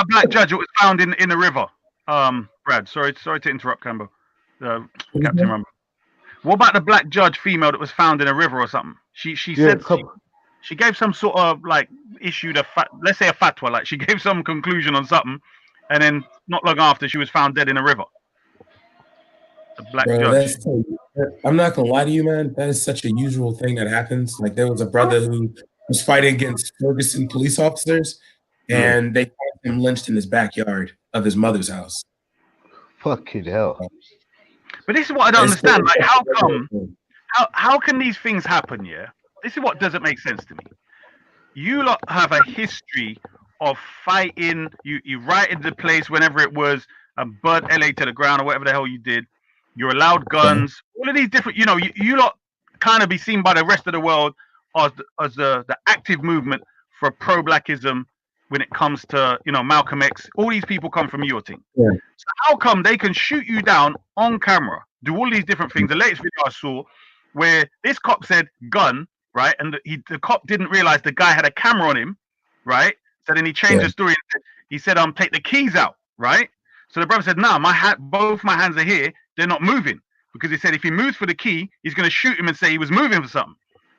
black judge, it was found in the river. Brad, sorry to interrupt, Campbell. Captain Rumble. What about the black judge female that was found in a river or something? She said she gave some sort of like issued let's say a fatwa, like she gave some conclusion on something, and then not long after she was found dead in a river. The black judge. I'm not gonna lie to you, man. That is such a usual thing that happens. Like there was a brother who was fighting against Ferguson police officers, and they found him lynched in his backyard of his mother's house. Fucking hell. But this is what I don't understand. Like, how can these things happen? Yeah, this is what doesn't make sense to me. You lot have a history of fighting. You righted the place whenever it was and burnt LA to the ground or whatever the hell you did. You're allowed guns. All of these different. You lot kind of be seen by the rest of the world as the active movement for pro-blackism when it comes to Malcolm X. All these people come from your team. Yeah. So how come they can shoot you down on camera, do all these different things? The latest video I saw where this cop said gun, right? And the cop didn't realize the guy had a camera on him, right? So then he changed the story and he said, take the keys out, right? So the brother said, nah, both my hands are here. They're not moving. Because he said if he moves for the key, he's going to shoot him and say he was moving for something.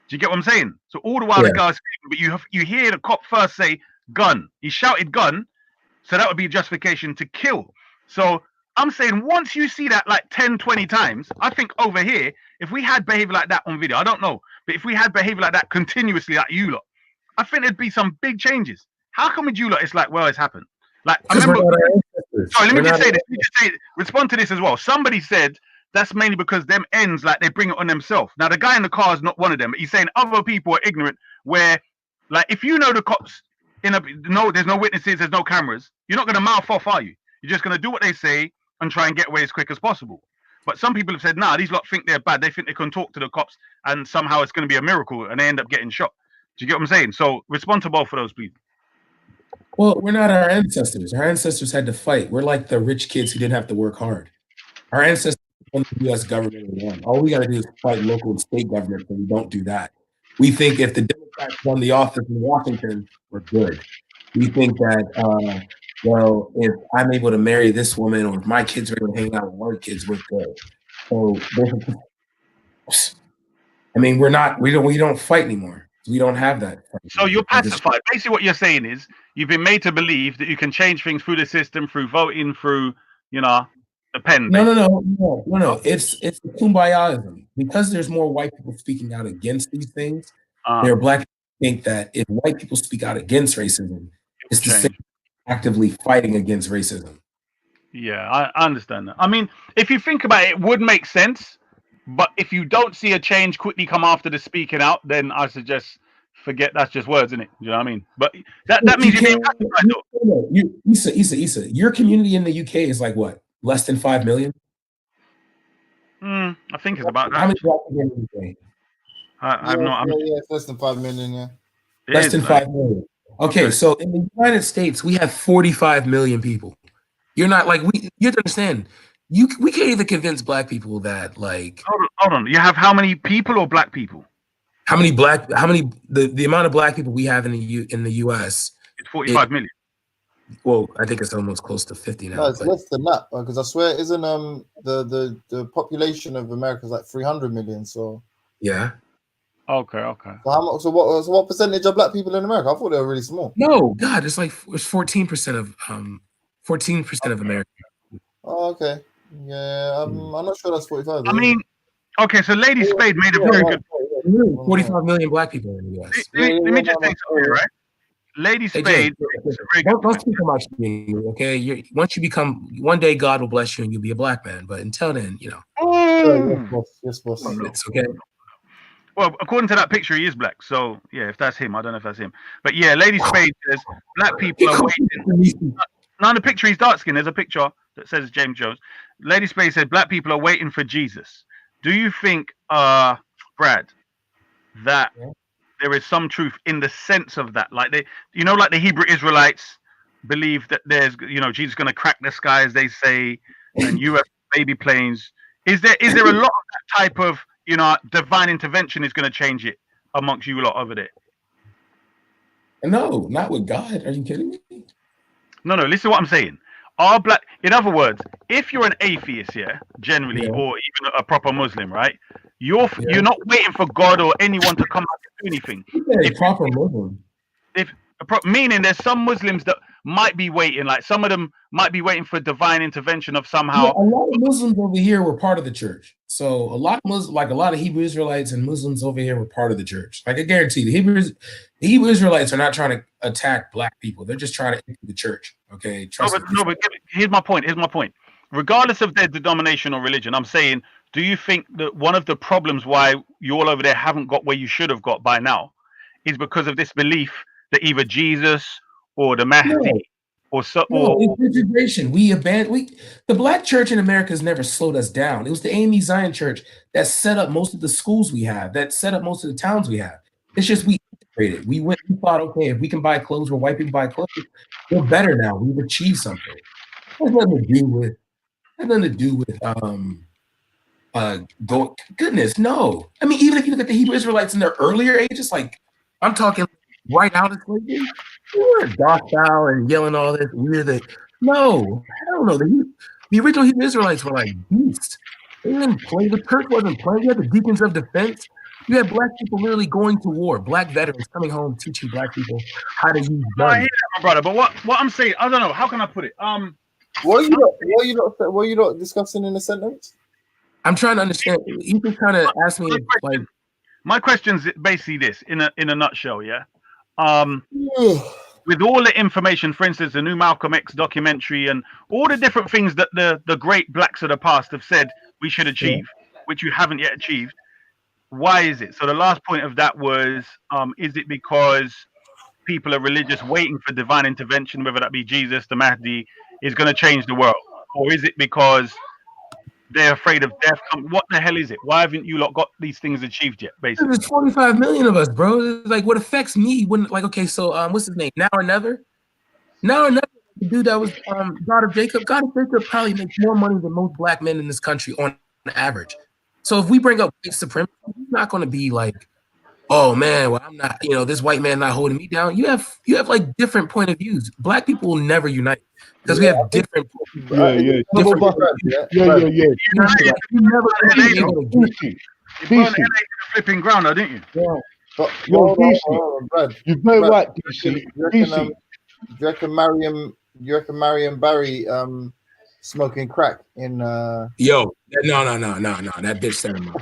Do you get what I'm saying? So all the while the guy's speaking, but you hear the cop first say gun. He shouted gun. So that would be a justification to kill. So I'm saying once you see that like 10, 20 times, I think over here, if we had behavior like that on video, I don't know, but if we had behavior like that continuously, like you lot, I think there'd be some big changes. How come with you lot, it's like, well, it's happened. Like, I remember. Sorry, let me just say this. Respond to this as well. Somebody said that's mainly because them ends, like they bring it on themselves. Now, the guy in the car is not one of them. But he's saying other people are ignorant. Where, like, if you know the cops there's no witnesses, there's no cameras, you're not going to mouth off, are you? You're just going to do what they say and try and get away as quick as possible. But some people have said, nah, these lot think they're bad. They think they can talk to the cops, and somehow it's going to be a miracle, and they end up getting shot. Do you get what I'm saying? So respond to both of those, please. Well, we're not our ancestors. Our ancestors had to fight. We're like the rich kids who didn't have to work hard. Our ancestors won the U.S. government won. All we got to do is fight local and state government, but we don't do that. We think if the Democrats won the office in Washington, we're good. We think that, well, if I'm able to marry this woman or if my kids are able to hang out with white kids, we're good. So, I mean, we don't fight anymore. We don't have that. So you're pacified. Basically, what you're saying is you've been made to believe that you can change things through the system, through voting, through, the pen. No. It's the kumbayaism. Because there's more white people speaking out against these things, there are black people who think that if white people speak out against racism, it's the same actively fighting against racism. Yeah, I understand that. I mean, if you think about it, it would make sense. But if you don't see a change quickly come after the speaking out, then I suggest forget. That's just words, isn't it? You know what I mean? But that means you're being Issa, your community in the UK is like what? Less than 5 million? I think it's about that. How many black people in the UK? It's less than 5 million, yeah. Less than 5 million. Okay, so in the United States, we have 45 million people. You're not like you have to understand. We can't even convince black people that like. Hold on. You have how many people or black people? The amount of black people we have in the US? It's 45 million. Well, I think it's almost close to 50 now. No, it's less than that because I swear, isn't the population of America is like 300 million? So yeah. Okay. So what percentage of black people in America? I thought they were really small. No, God, it's 14% of 14% of America. Oh, okay. Yeah, I'm not sure that's 45. I mean, okay, so Lady Spade made a very good. 45 million black people in the US. Let me just say something, right? Lady Spade. Don't speak about you, okay? Once you become, one day God will bless you and you'll be a black man. But until then, Yes, boss. It's okay. Well, according to that picture, he is black. So yeah, if that's him, I don't know if that's him. But yeah, Lady Spade says black people are waiting. Now in the picture, he's dark skinned. There's a picture that says James Jones. Lady Spade said black people are waiting for Jesus. Do you think, Brad, that there is some truth in the sense of that? Like like the Hebrew Israelites believe that there's, Jesus going to crack the sky, as they say, and US baby planes. Is there a lot of that type of, divine intervention is going to change it amongst you lot over there? No, not with God. Are you kidding me? No, listen to what I'm saying. Are black, in other words, if you're an atheist, generally, or even a proper Muslim, right? You're not waiting for God or anyone to come out and do anything. Proper Muslim. Meaning there's some Muslims that might be waiting, like some of them might be waiting for divine intervention of somehow. Yeah, a lot of Muslims over here were part of the church. So a lot of Hebrew Israelites and Muslims over here were part of the church. Like I guarantee you, the Hebrew Israelites are not trying to attack black people. They're just trying to enter the church. Okay. No, but here's my point. Regardless of their denomination or religion, I'm saying, do you think that one of the problems why you all over there haven't got where you should have got by now is because of this belief that either Jesus or the Mahdi it's integration. The black church in America has never slowed us down. It was the AME Zion Church that set up most of the schools we have, that set up most of the towns we have. It's just we integrated. We thought, okay, if we can buy clothes where white people buy clothes, we're better now. We've achieved something. It has nothing to do with goodness, no. I mean, even if you look at the Hebrew Israelites in their earlier ages, like I'm talking right out of slavery, they were docile and yelling all this weird thing. No, hell no. The original Hebrew Israelites were like beasts. They didn't play. The church wasn't playing. You had the deacons of defense. You had black people literally going to war. Black veterans coming home teaching black people how to use guns. I hear that, my brother. But what I'm saying, I don't know. How can I put it? What are you not discussing in a sentence? I'm trying to understand. You can kind of ask me like. My question's basically this, in a nutshell, yeah. With all the information, for instance, the new Malcolm X documentary and all the different things that the great blacks of the past have said we should achieve, which you haven't yet achieved. Why is it? So the last point of that was, is it because people are religious waiting for divine intervention, whether that be Jesus, the Mahdi, is going to change the world? Or is it because they're afraid of death? What the hell is it? Why haven't you lot got these things achieved yet, basically? There's 45 million of us, bro. It's like what affects me when, like, okay, so what's his name? Now or Never? Now or Never, the dude that was God of Jacob. God of Jacob probably makes more money than most black men in this country on average. So if we bring up white supremacy, it's not going to be like, oh man, well I'm not, this white man not holding me down. You have like different point of views. Black people will never unite because we have different. Yeah. Flipping ground, now, didn't you? Yeah. You're very right, DC. Do you reckon Mariam Barry smoking crack in no, that bitch set him up.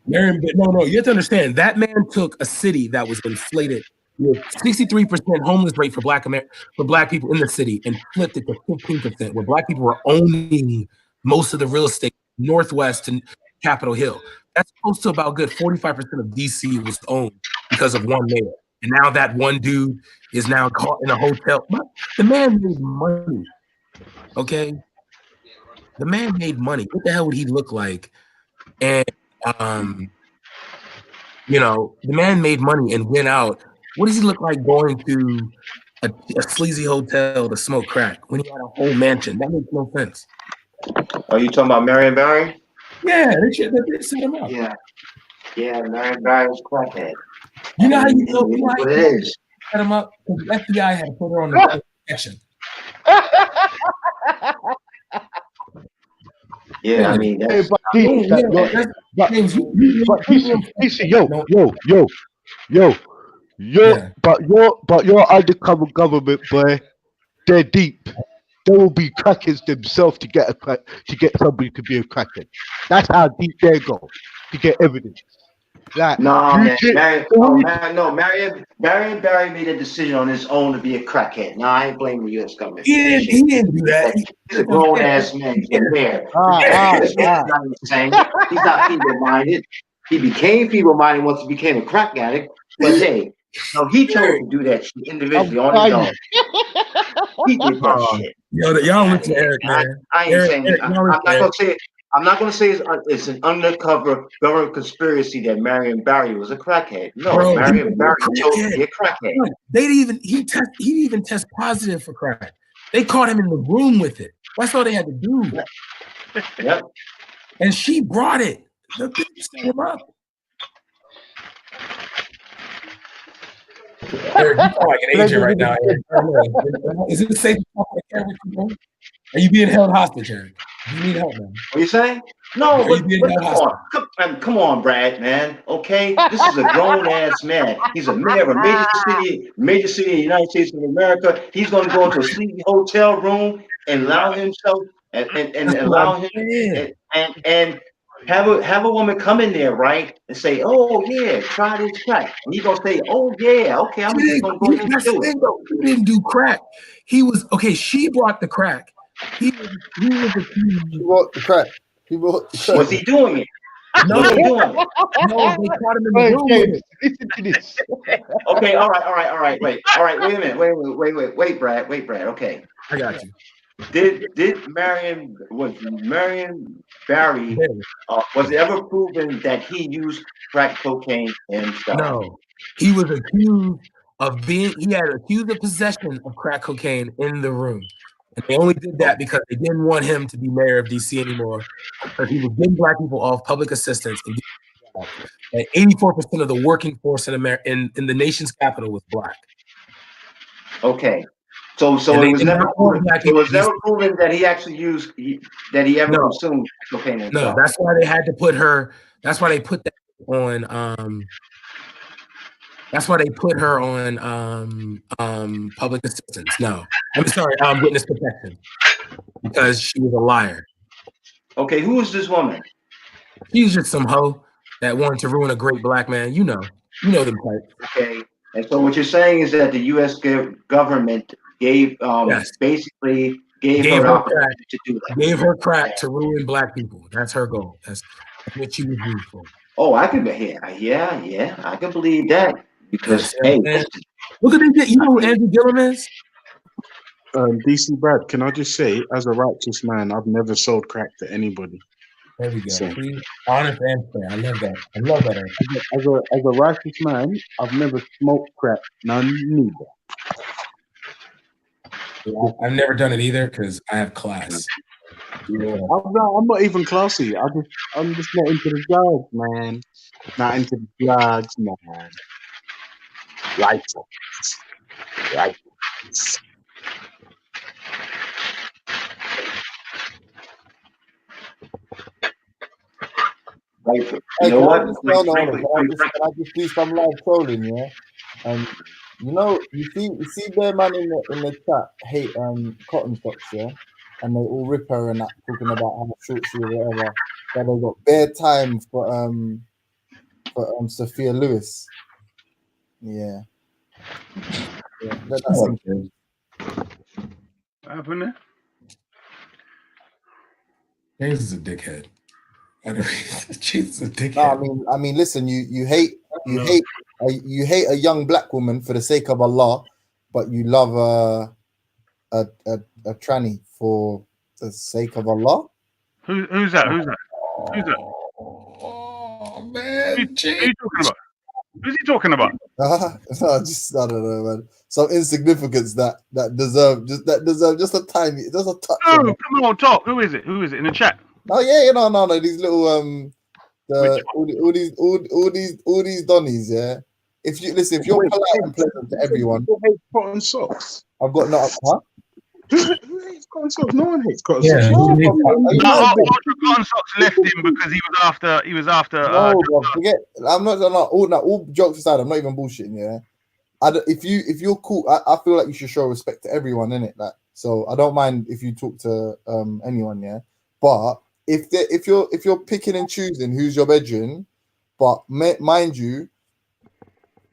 No, you have to understand that man took a city that was inflated with 63% homeless rate for black people in the city and flipped it to 15%, where black people were owning most of the real estate northwest and Capitol Hill. That's close to about good 45% of DC was owned because of one mayor. And now that one dude is now caught in a hotel. The man made money. Okay? The man made money. What the hell would he look like? And the man made money and went out. What does he look like going to a sleazy hotel to smoke crack when he had a whole mansion? That makes no sense. Are you talking about Marion Barry? Yeah, they set him up. Yeah, Marion Barry was crackhead. You know how you know what it is? Set him up because the FBI had to put her on the protection. Yeah, I mean, that's but your undercover government, boy, they're deep. They will be crackers themselves to get somebody to be a cracker. That's how deep they go to get evidence. Like, Marion Barry made a decision on his own to be a crackhead. No, I ain't blaming the U.S. government. He didn't do that. He's a grown ass man. He's there. He's not insane. He's not feeble-minded. He became feeble-minded once he became a crack addict. But hey, no, he chose to do that shit individually on his own. He did that shit. Y'all don't listen to Eric, man. I ain't saying it. I'm not gonna say it. I'm not going to say it's an undercover government conspiracy that Marion Barry was a crackhead. No, Marion Barry chose to be a crackhead. He even test positive for crack. They caught him in the room with it. That's all they had to do. Yep. And she brought it. The bitch set him up. Eric, you sound like an agent right now, Eric. Is it safe to talk like that with you, bro? Are you being held hostage, Eric? Do you need help, man? What you saying? No, Are you being held hostage? come on, Brad, man. Okay, this is a grown ass man. He's a mayor of a major city in the United States of America. He's going to go into a sleepy hotel room and allow himself and allow him and have a woman come in there, right, and say, "Oh yeah, try this crack," and he's gonna say, "Oh yeah, okay, I'm just gonna go and do it." He didn't do crack. He was okay. She brought the crack. He was He brought the crack. Was he doing it? No, Was he doing it? no, they caught him in the room with it. Listen to this. Okay, all right, wait a minute, wait, Brad, okay. I got you. Did Marion Barry, was it ever proven that he used crack cocaine himself? No, he was accused of he had accused of possession of crack cocaine in the room. And they only did that because they didn't want him to be mayor of DC anymore, because he was getting black people off public assistance. And 84% of the working force in the nation's capital was black. Okay. So it was never proven. It was never proven that he actually that he ever consumed cocaine himself. No, that's why they had to put her. That's why they put that on. That's why they put her on public assistance. No, I'm sorry, witness protection, because she was a liar. Okay, who is this woman? She's just some hoe that wanted to ruin a great black man. You know them types. Okay, and so what you're saying is that the U.S. government basically gave her opportunity to do that. Gave her crack to ruin black people. That's her goal. That's what she was used for. Oh, I can yeah, I can believe that. Because hey, look at this. You know who Andrew Gillum is? DC Brad, can I just say, as a righteous man, I've never sold crack to anybody. There we go. So, honest and fair. I love that. I love that. As a righteous man, I've never smoked crack. None neither. I've never done it either because I have class. Yeah. I'm not even classy. I'm just not into the drugs, man. Not into the drugs, man. Right. Hey, you know what? Can I just do some live trolling, yeah? You see their man in the chat hate Cotton Socks, yeah? And they all rip her and that, talking about how short she is or whatever. That they got bare time for Sophia Lewis. Yeah. That's what happened there? James is a dickhead. Jesus, a dickhead. No, I mean, listen. You hate a young black woman for the sake of Allah, but you love a tranny for the sake of Allah. Who's that? Oh man, who you talking about? Who's he talking about? I don't know, man. Some insignificance that deserve just a tiny, just a touch. Oh, come on, talk. Who is it in the chat? Oh yeah, no. These little all these donnies, yeah. If you're polite and pleasant to everyone. Who hates Cotton Socks? I've got no. Huh? Who hates Cotton Socks? No one hates Cotton Yeah, Socks. Cotton Socks left him because he was after. No, bro, forget. I'm not. All jokes aside, I'm not even bullshitting. Yeah. If you're cool, I feel like you should show respect to everyone, innit? Like, so I don't mind if you talk to anyone, yeah. But if you're picking and choosing who's your bedroom, but mind you,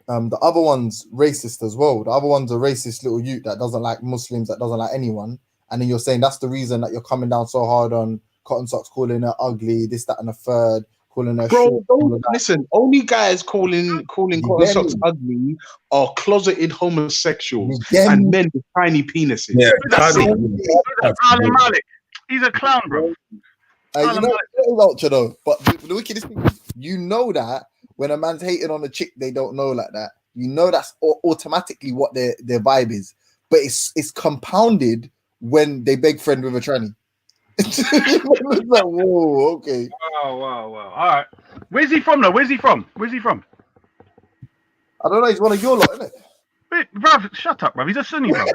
the other one's racist as well. The other one's a racist little youth that doesn't like Muslims, that doesn't like anyone. And then you're saying that's the reason that you're coming down so hard on Cotton Socks, calling her ugly, this, that, and the third, calling her Bro, short. listen, only guys calling Cotton Socks ugly are closeted homosexuals and men with tiny penises. Yeah, Alan Malik. He's a clown, bro. Ultra though, but the wickedest thing is, you know that when a man's hating on a chick they don't know like that, you know that's automatically what their vibe is. But it's compounded when they beg friend with a tranny. It's like, whoa, okay. Wow. All right. Where's he from though? Where's he from? I don't know. He's one of your lot, isn't it? Bruv, shut up, bruv. He's a Sunni, bruv.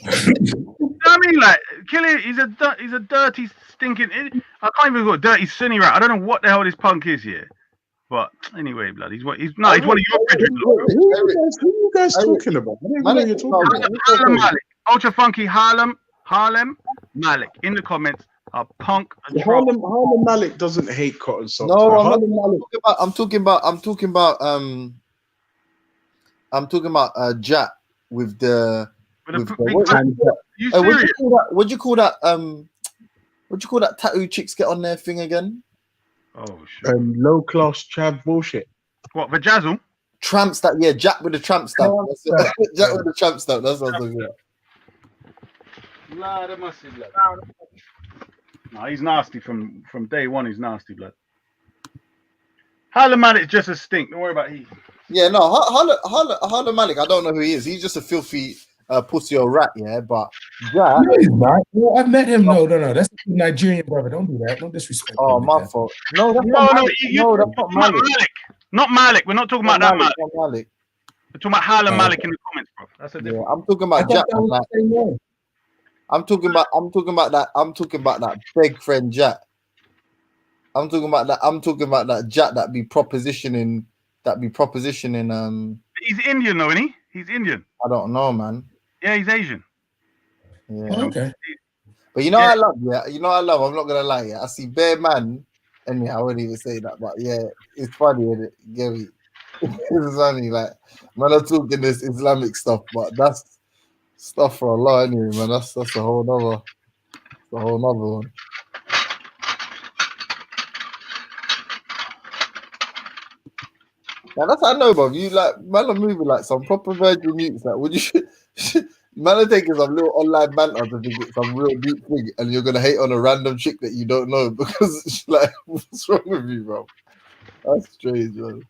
You know what I mean? Like, Killy, he's a dirty, stinking. I can't even call it dirty Sunni rat. I don't know what the hell this punk is here. But anyway, blood, he's one of your brethren. Who you guys talking about? I don't even know you're talking about. Harlem Malik, ultra funky Harlem Malik in the comments. A punk. Harlem Malik doesn't hate cotton socks. No, bro. I'm talking about Jack with the. You What serious? do you call that? What do you call that tattoo chicks get on their thing again? Oh shit. Low class chav bullshit. What, Vajazzle? Tramp stamp, yeah, Jack with the tramp stamp. That's it. Jack with the tramp stamp. That's what I'm talking about. Blood, must be blood. No, he's nasty from day one. He's nasty, blood. Harlem Malik's just a stink. Don't worry about he. Yeah, no, Harlem Malik. I don't know who he is. He's just a filthy pussy or rat. Yeah, but Jack. No, he's not. Well, I've met him. No. That's a Nigerian brother. Don't do that. Don't disrespect. Oh, my fault. No, that's not Malik. No, that's not Malik. Not Malik. We're not talking about that Malik. Malik. We're talking about Harlem Malik in the comments, bro. That's a different. I'm talking about Jack. I'm talking about that big friend Jack. I'm talking about that Jack that be propositioning. He's Indian, though, isn't he? He's Indian. I don't know, man. Yeah, he's Asian. Yeah. Oh, okay. But you know I love, yeah. You know I love. I'm not gonna lie, yeah. I see bare man. Anyhow, I wouldn't even say that, but yeah, it's funny, isn't it? Gary. It's funny, like man, I'm talking this Islamic stuff, but that's stuff for Allah anyway, man. That's a whole nother one. Now that's I know, bro. You like man are moving like some proper virgin youths. Like, would you man are taking some little online banter to think it's some real deep thing, and you're gonna hate on a random chick that you don't know because it's like, what's wrong with you, bro? That's strange, man.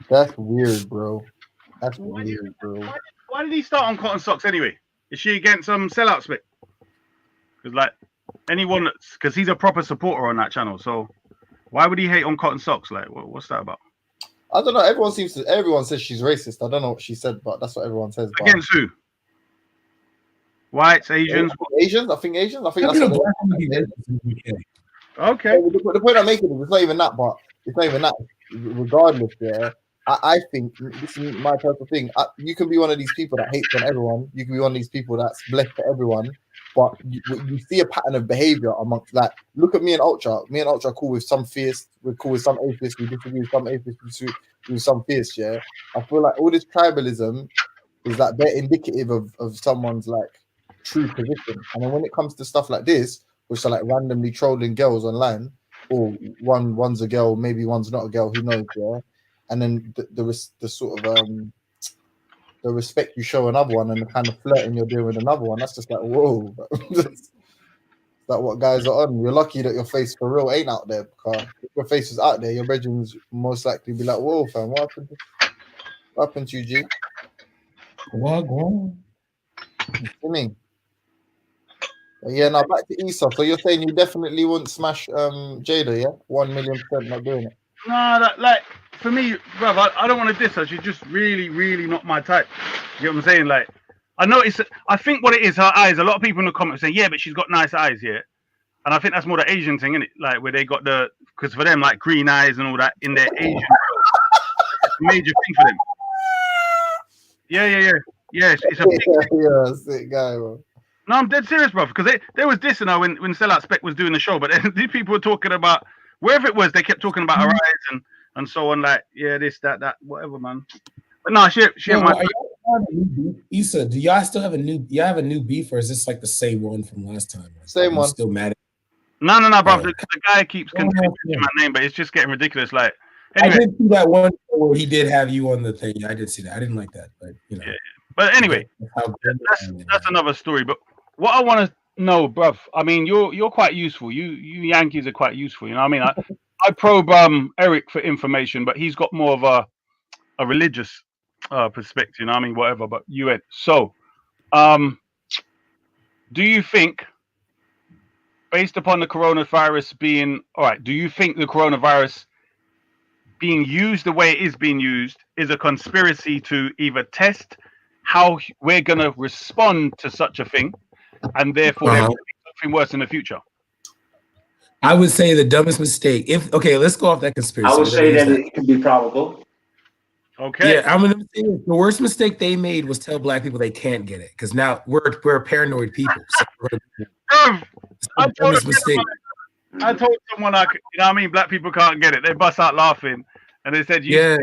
That's weird, bro. That's weird, bro. Why did he start on cotton socks anyway? Is she against some sellout spec? Because like anyone that's because he's a proper supporter on that channel. So why would he hate on cotton socks? Like what's that about? I don't know. Everyone says she's racist. I don't know what she said, but that's what everyone says. Against who? Whites, Asians? Asians? I think Asians. I think that's what okay. The point I'm making is it's not even that, but it's not even that. Regardless, yeah. I think this is my personal thing. You can be one of these people that hates on everyone. You can be one of these people that's blessed for everyone. But you see a pattern of behavior amongst, like, look at me and Ultra. Me and Ultra are cool with some theists. We're cool with some atheists. We disagree with some atheists. With some theists. Yeah, I feel like all this tribalism is like they're indicative of someone's like true position. And then when it comes to stuff like this, which are like randomly trolling girls online, or one's a girl, maybe one's not a girl, who knows? Yeah, and then the sort of the respect you show another one and the kind of flirting you're doing with another one, that's just like, whoa. That's like what guys are on. You're lucky that your face for real ain't out there, because if your face is out there, your bedrooms most likely be like, whoa, fam, what happened to you, G? What? You mean? Yeah, now back to Issa. So you're saying you definitely wouldn't smash Jada, yeah? 1,000,000% not doing it. No, like for me, brother, I don't want to diss her. She's just really, really not my type. You know what I'm saying? Like, I think what it is, her eyes. A lot of people in the comments say, yeah, but she's got nice eyes, yeah. And I think that's more the Asian thing, isn't it? Like where they got because for them, like green eyes and all that in their Asian, it's a major thing for them. Yeah. It's a big yeah, sick guy, bro. No, I'm dead serious, bro. Because they was dissing her when Sellout Spec was doing the show, but these people were talking about wherever it was, they kept talking about her eyes and so on. Like, yeah, this, that, whatever, man. But no, she Issa, do y'all still have a new beef, or is this like the same one from last time? Same one. Still mad at No, bro. The guy keeps continuing my name, but it's just getting ridiculous. Like, anyway. I did see that one where he did have you on the thing. I did see that. I didn't like that, but you know. Yeah. But anyway, that's another story. But what I want to know, bruv, I mean, you're quite useful. You Yankees are quite useful. You know what I mean? I probe Eric for information, but he's got more of a religious perspective. You know what I mean? Whatever. But UN. So, do you think, based upon the coronavirus being all right, do you think the coronavirus being used the way it is being used is a conspiracy to either test how we're going to respond to such a thing, and therefore there will be something worse in the future. I would say the dumbest mistake. Okay, let's go off that conspiracy. I would say that it could be probable. Okay. Yeah, I'm gonna say the worst mistake they made was tell black people they can't get it, because now we're paranoid people. So I told someone you know what I mean, black people can't get it. They bust out laughing, and they said, yeah.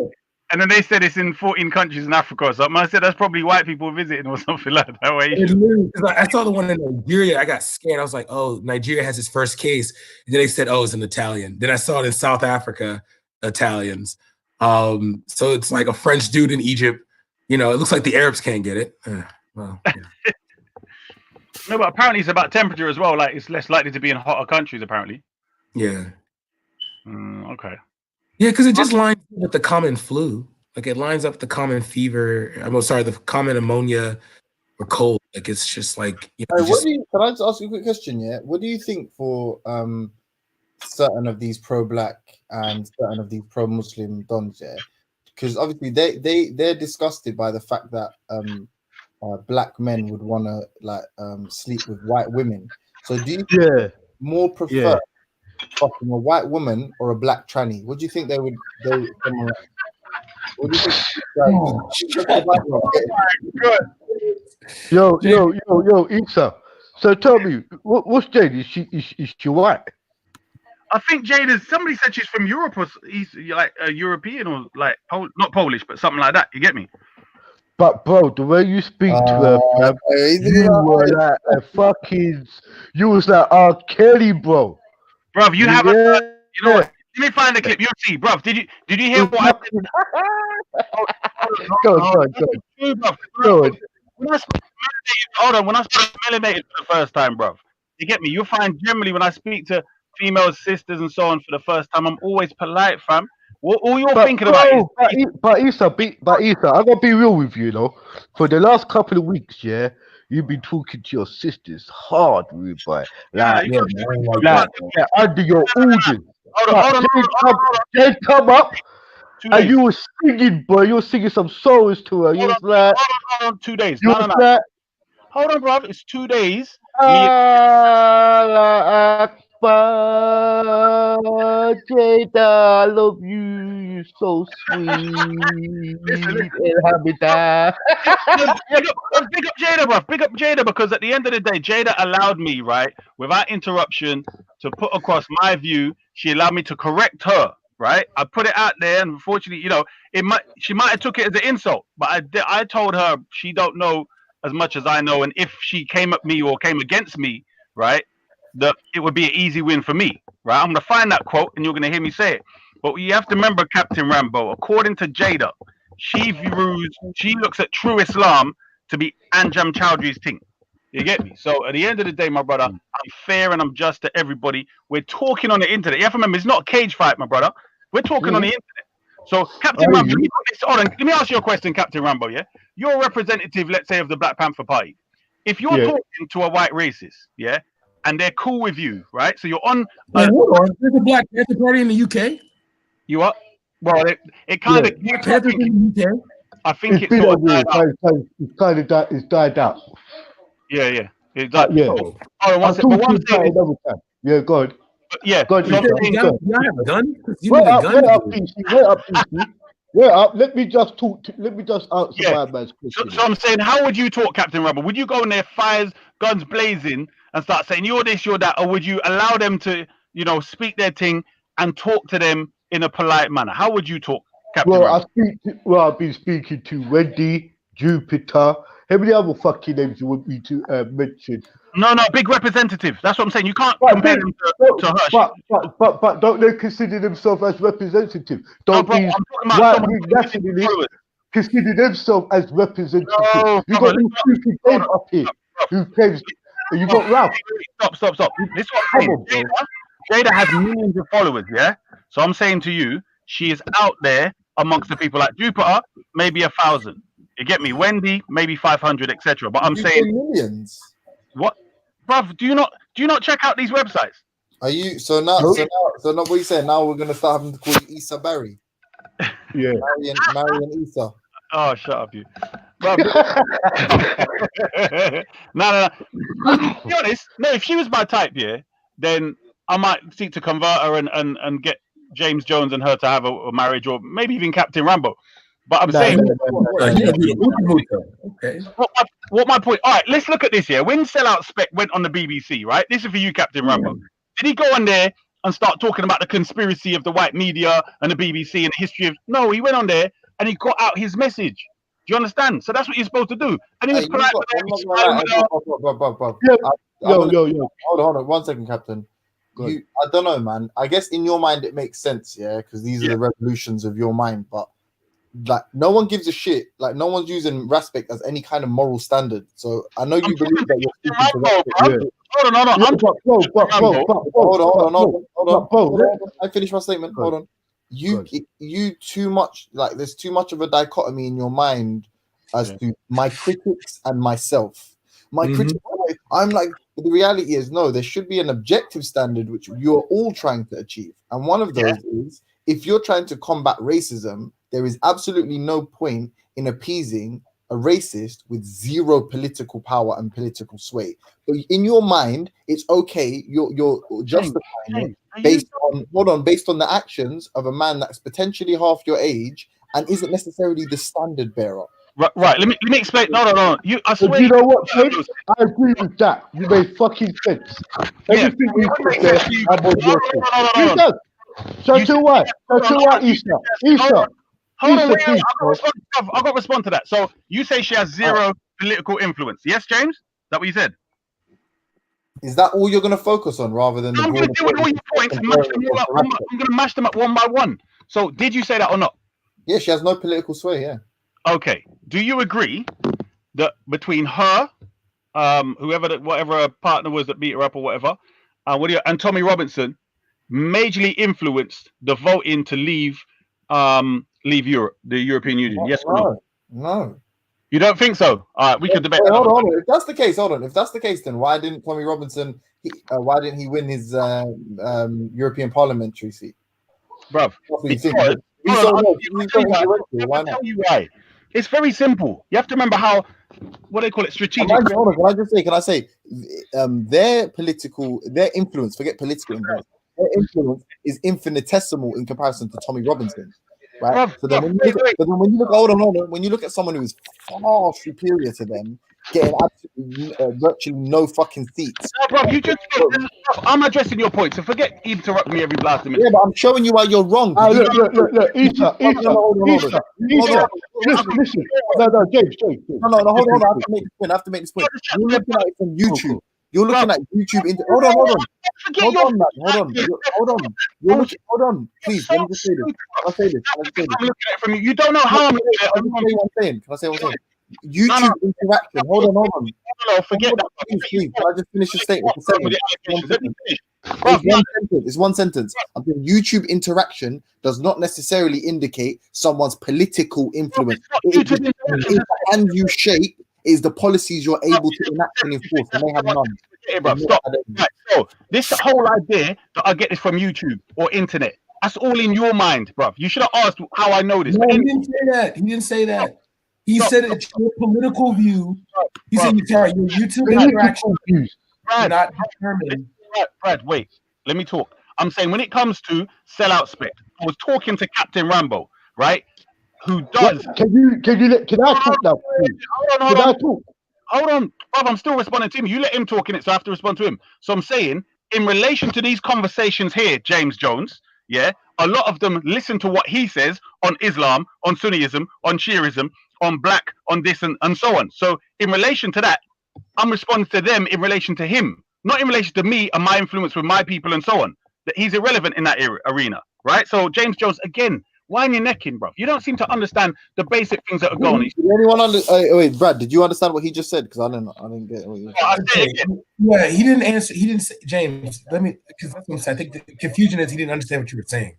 And then they said it's in 14 countries in Africa or something. I said that's probably white people visiting or something like that. I saw the one in Nigeria. I got scared. I was like, oh, Nigeria has its first case. And then they said, oh, it's an Italian. Then I saw it in South Africa, Italians. So it's like a French dude in Egypt. You know, it looks like the Arabs can't get it. Well, yeah. No, but apparently it's about temperature as well. Like it's less likely to be in hotter countries, apparently. Yeah. Okay. Yeah, because it just lines up with the common flu. Like it lines up with the common fever. The common pneumonia or cold. Like it's just like, you know, can I just ask you a quick question? Yeah, what do you think for certain of these pro-black and certain of these pro-Muslim dons? Yeah, because obviously they're disgusted by the fact that black men would want to sleep with white women. So do you more prefer fucking a white woman or a black tranny? What do you think they would? What do you think? Yo, Issa. So tell me, what's Jade? Is she white? I think Jade is. Somebody said she's from Europe or he's like a European or like not Polish, but something like that. You get me? But bro, the way you speak to her, bruv, you were like a fucking. You was like R. Kelly, bro. Bruv, you have a. You know what? Let me find the clip. You'll see, bruv. Did you hear what I said? Go on. When I spoke melanated for the first time, bruv, you get me? You'll find generally when I speak to female sisters and so on for the first time, I'm always polite, fam. All you're thinking about is... But Issa, I gotta be real with you, you know. For the last couple of weeks, yeah, you've been talking to your sisters hard, rude boy. Like under your orders. Hold on. Jade come up, and you were singing, boy. You were singing some songs to her. You was like, hold on, 2 days. You No. was like, Hold on, bruv. It's 2 days. Allah Akbar, Jada, I love you. You're so sweet. Alhamdulillah. Big up Jada, bruv. Big up Jada, because at the end of the day, Jada allowed me, right, without interruption, to put across my view. She allowed me to correct her, right? I put it out there, and unfortunately, you know, she might have took it as an insult, but I told her she don't know as much as I know, and if she came at me or came against me, right, that it would be an easy win for me, right? I'm gonna find that quote, and you're gonna hear me say it. But you have to remember, Captain Rambo, according to Jada, she looks at true Islam to be Anjam Chowdhury's thing. You get me? So at the end of the day, my brother, I'm fair and I'm just to everybody. We're talking on the internet. You have to remember, it's not a cage fight, my brother. We're talking on the internet. So, Captain Rambo, let me ask you a question, Captain Rambo, yeah? You're a representative, let's say, of the Black Panther Party. If you're talking to a white racist, yeah, and they're cool with you, right? So you're on... There's a Black Panther Party in the UK? You what? Well, it kind of... Black Panther in the UK? I think it's sort of died out. It's died out. Yeah. It's died. Yeah. Oh, one second. But what I'm saying is... Yeah, go on. Yeah. Go on. You have a gun? Wait up, PC. Wait up. Let me just answer my man's question. So I'm saying, how would you talk, Captain Rubber? Would you go in there, fires, guns blazing, and start saying you're this, you're that, or would you allow them to, you know, speak their thing and talk to them in a polite manner? How would you talk, Captain Rubber? I've been speaking to Wendy, Jupiter. How many other fucking names you want me to mention? No, big representative. That's what I'm saying. You can't compare them to her. But don't they consider themselves as representative? Don't these white nationalists consider themselves as representative? You got this stupid game up here who claims you got Ralph. Stop. This is what I'm saying. Jada has millions of followers, yeah? So I'm saying to you, she is out there amongst the people like Jupiter, maybe 1,000. You get me? Wendy, maybe 500, etc. But I'm saying millions. What, bruv? Do you not check out these websites? Are you so now? What you saying? Now we're gonna start having to call you Issa Barry. Yeah. Marion Issa. Oh, shut up, you. Bruv. No. To be honest, no. If she was my type, yeah, then I might seek to convert her and get James Jones and her to have a marriage, or maybe even Captain Rambo. But I'm saying, okay. What my point? All right, let's look at this here. When Sellout Spec went on the BBC, right? This is for you, Captain Rambo. Did he go on there and start talking about the conspiracy of the white media and the BBC and the history of? No, he went on there and he got out his message. Do you understand? So that's what you're supposed to do. And he was polite. Yo. Hold on. 1 second, Captain. I don't know, man. I guess in your mind it makes sense, yeah, because these are the revolutions of your mind. But like, no one gives a shit. Like, no one's using respect as any kind of moral standard. So I know you believe that you're speaking to respect. Hold on. I finished my statement. Hold on. You too much, like, there's too much of a dichotomy in your mind as to my critics and myself. My critics, I'm like, the reality is, no, there should be an objective standard which you're all trying to achieve. And one of those is, if you're trying to combat racism, there is absolutely no point in appeasing a racist with zero political power and political sway. But in your mind, it's okay. You're justifying it based on the actions of a man that's potentially half your age and isn't necessarily the standard bearer. Right. Let me explain. No. I swear. You know what, James? I agree with that. You made fucking sense. Everything you put there, I'm on your side. He does. So to what? Issa. Hold on, wait, I've got to respond to that. So you say she has zero political influence. Yes, James? Is that what you said? Is that all you're going to focus on rather than... I'm going to deal with all your points and mash them all up. I'm going to mash them up one by one. So did you say that or not? Yeah, she has no political sway, yeah. Okay. Do you agree that between her, whatever her partner was that beat her up or whatever, and Tommy Robinson majorly influenced the voting to leave Europe, the European Union? Yes or no? No. You don't think so? All right, we could debate. Hold on. If that's the case, then why didn't Tommy Robinson? Why didn't he win his European parliamentary seat? Bruv, I'll tell you why. It's very simple. You have to remember how, what they call it, strategic. Can I say, their influence, forget political influence, their influence is infinitesimal in comparison to Tommy Robinson, right? So then when you look at someone who is far superior to them, getting absolutely virtually no fucking seats. No, bro, I'm addressing your point, so forget interrupting me every blast minute. Yeah, but I'm showing you why you're wrong. Look, Issa. Listen. No, James. No, hold on. I have to make this point. You're looking at it from YouTube. You're looking at YouTube. Hold on. Please, let me just say this. I'm looking at it from you. You don't know how I'm looking at it. Can I say what I'm saying? YouTube interaction. Hold on. No, forget that. Please, can I just finish the statement? It's one sentence. I'm saying YouTube interaction does not necessarily indicate someone's political influence. The hand you shake is the policies you're able to enact and enforce, and they have none. Okay, bro, stop. Right, so this whole idea that I get this from YouTube or internet, that's all in your mind, bro. You should have asked how I know this. No, he didn't say that. He said it's your political view. He said your YouTube interaction views. Brad, wait. Let me talk. I'm saying when it comes to Sellout Spec, I was talking to Captain Rambo, right? Who does? Can I talk now? Hold on, Bob. I'm still responding to him. You let him talk in it, so I have to respond to him. So I'm saying, in relation to these conversations here, James Jones, yeah, a lot of them listen to what he says on Islam, on Sunniism, on Shiism, on black, on this and so on. So in relation to that, I'm responding to them in relation to him, not in relation to me and my influence with my people and so on. That he's irrelevant in that arena, right? So James Jones, again, wind your neck in, bro. You don't seem to understand the basic things that are going on. Wait, Brad, did you understand what he just said? Because I didn't get what you said. Yeah, he didn't answer. He didn't say, James, because I think the confusion is he didn't understand what you were saying.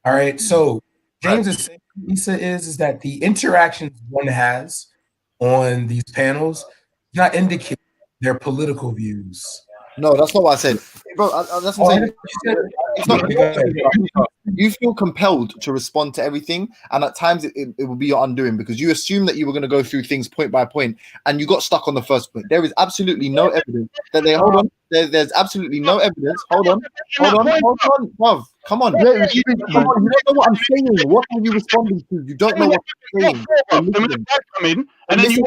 All right, so James is saying, Lisa is that the interactions one has on these panels do not indicate their political views. No, that's not what I said. Bro, that's what I'm saying. you feel compelled to respond to everything, and at times it will be your undoing because you assume that you were going to go through things point by point, and you got stuck on the first point. There is absolutely no evidence that they hold on. There's absolutely no evidence. Hold on, bruv. Come on. Come on. You don't know what I'm saying. What are you responding to? You don't know what I'm saying. And then you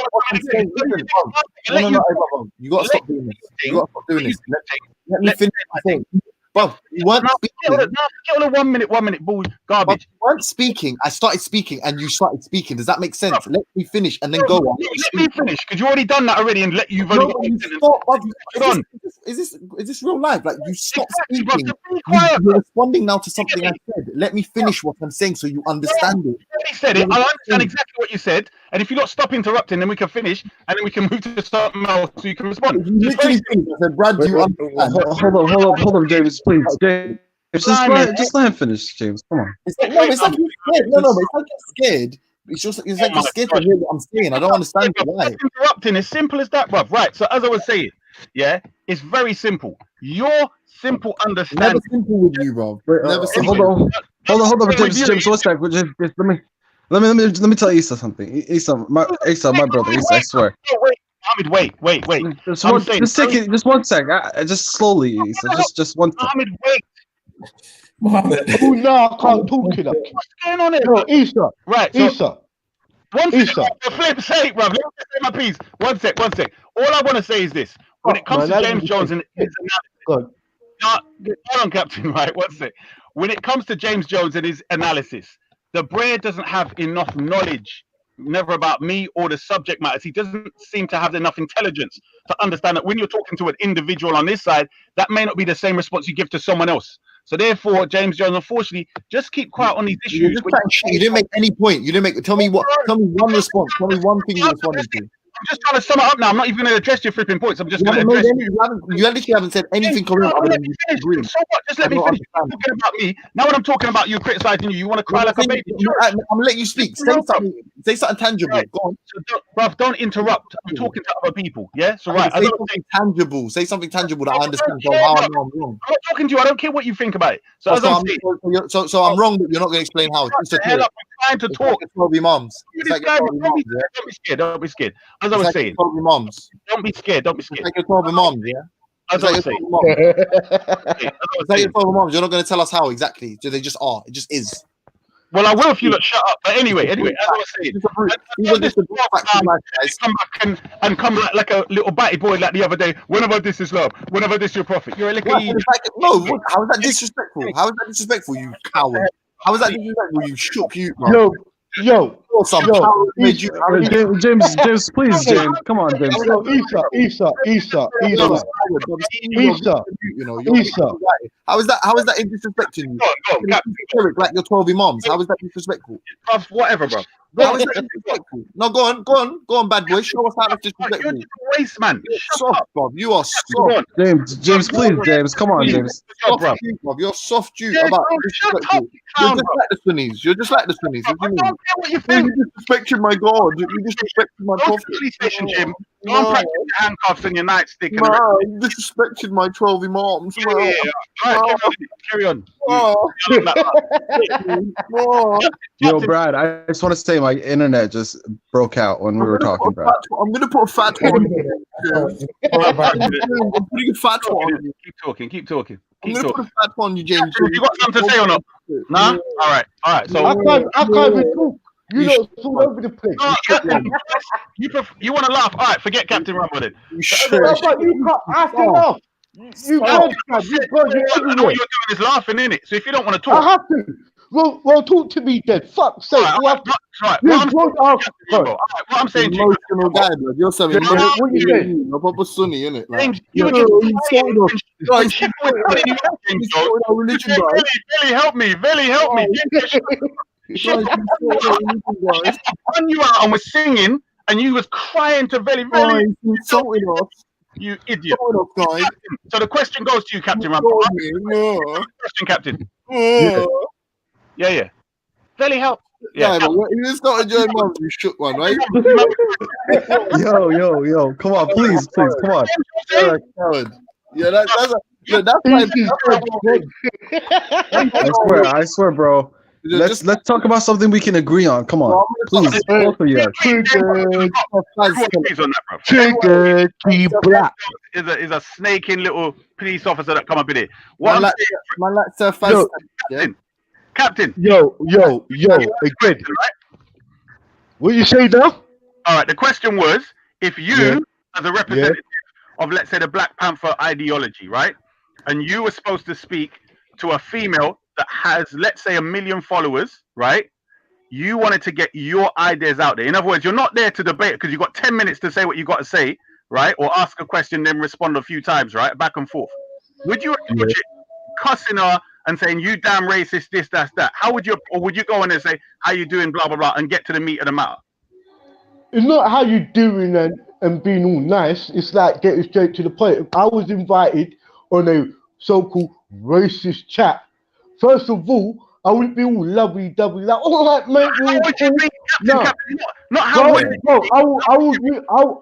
you got to stop doing this. You got to stop doing this. Let me finish my thing. Bro, you weren't speaking. Get on a 1 minute ball garbage. You weren't speaking. I started speaking and you started speaking. Does that make sense? Let me finish and then go on. Let me finish because you already done that already and let you've only Is this real life? Like you stopped speaking. You're responding now to something I said. Let me finish what I'm saying so you understand it. I said it. I understand exactly what you said. And if you don't stop interrupting, then we can finish and then we can move to something else so you can respond. You literally said, Brad, do you understand? Hold on, James, please. James, just let him finish, James. Come on. It's like you're scared. No, but it's like you're scared. It's like you're scared to hear what I'm saying. I don't understand why. Interrupting, as simple as that, bruv. Right. So as I was saying, yeah, it's very simple. Your simple understanding. Never simple with you, bro. Never simple. Hold on, James. One sec. Let me tell Issa something. Issa, my brother. Issa, I swear. Wait. Just one sec. Just slowly, Issa. Just one sec. Wait. Mohammed. Oh no, I can't talk to that. What's going on here? No, Issa. Right. So, Issa. One sec. For flip's sake, bruv. Let me say my piece. One sec. All I want to say is this: when it comes to James Jones and his analysis, hold on, Captain. Right. One sec. When it comes to James Jones and his analysis, the Brer doesn't have enough knowledge, never about me or the subject matters. He doesn't seem to have enough intelligence to understand that when you're talking to an individual on this side, that may not be the same response you give to someone else. So therefore, James Jones, unfortunately, just keep quiet on these issues. You didn't make any point. You didn't make. Tell me one response. Tell me one thing you responded to. I'm just trying to sum it up now. I'm not even going to address your flipping points. I'm just going to address you literally haven't said anything correct. So what? Just let me finish. You're talking about me. Now when I'm talking about you criticizing you want to cry like a baby. I'm going to let you speak. Say something tangible. Right. Go on. So bruv, don't interrupt. I'm talking to other people. Yeah? So right. Say something tangible. Say something tangible that I understand. So how I'm wrong. I'm not talking to you. I don't care what you think about it. So as I'm saying. So I'm wrong, but you're not going to explain how. Shut the hell up. I'm trying to talk. Don't be moms. Don't be scared. As I was saying. Moms. Don't be scared. It's like you're 12 moms, yeah? As I was saying. It's like you're 12 moms. You're not going to tell us how exactly. So they just are. It just is. Well, I will if you look shut up. But anyway, as I was saying, come back and come like a little batty boy like the other day. Whenever this is love, whenever this is your prophet, you're a little. No, how is that disrespectful? How is that disrespectful, you coward? How is that disrespectful? You shook you, bro. Yo, James, please, James, come on, James. Issa. How is that disrespecting you? Like your 12 imams. How is that disrespectful? Whatever, bro. How is that disrespectful? No, go on, bad boy. Show us how that's disrespectful. You're waste, man. Soft, bro. You are soft. James, please, James. Come on, James. You're soft, dude. About disrespectful. You're just like the Sunnis. I don't care what you think. You disrespected my God. You disrespected my prophet. Police station, Jim. Don't practice your handcuffs and your nightstick. You disrespected my 12 imams. Carry on. Yo, Brad, I just want to say my internet just broke out when we were talking, Brad. I'm going to put a fat one. I'm putting a fat one. Keep talking. I'm going to put a fat one, you James. You got something to say or not? Nah? All right. So I can't even talk. You know, it's all over the place. You want to laugh? All right, forget Captain Rumble then. You can't. I have to laugh. You can't. All you're doing is laughing, innit? So if you don't want to talk, I have to. Well, talk to me then. Fuck's sake. Right. What I'm saying to you, emotional guy, bro. You're something. What you saying? You're proper Sunni, innit? James, you were just Veli, help me. When you out and was singing and you was crying to Veli, insulting us. You idiot. Guys. So the question goes to you, Captain Rumble. Question, Captain. Yeah. Veli, help. Yeah, you just got to join mom. You shook one, right? Yo, come on, please, come on. Yeah, that's Look, that's why. I swear, bro. Let's talk about something we can agree on. Come on, please, both of you. Trigger T Black is a snaking little police officer that come up in here. What Captain. Yo, again. What you say now? All right. The question was, if you, as a representative of, let's say, the Black Panther ideology, right, and you were supposed to speak to a female that has, let's say, 1 million followers, right? You wanted to get your ideas out there. In other words, you're not there to debate because you've got 10 minutes to say what you got to say, right? Or ask a question, then respond a few times, right? Back and forth. Would you approach it cussing her and saying, you damn racist, this, that? How would you, or would you go in and say, how you doing, blah, blah, blah, and get to the meat of the matter? It's not how you doing and being all nice. It's like getting straight to the point. If I was invited on a so-called racist chat, first of all, I wouldn't be all lovey-dovey like, all right, mate.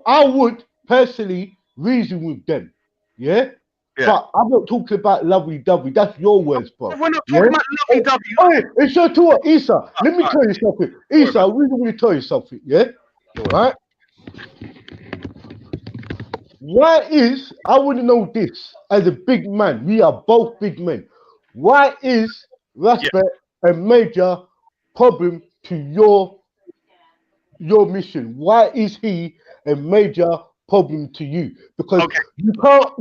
I would personally reason with them, yeah? But I'm not talking about lovey-dovey. That's your words, bro. We're not talking about lovey-dovey. Hey, it's your tour, Issa. Let me tell you something. Issa, I really want to tell you something, yeah? Right? Why is, I want to know this, as a big man, we are both big men. Why is respect a major problem to your mission? Why is he a major problem to you? Because you can't.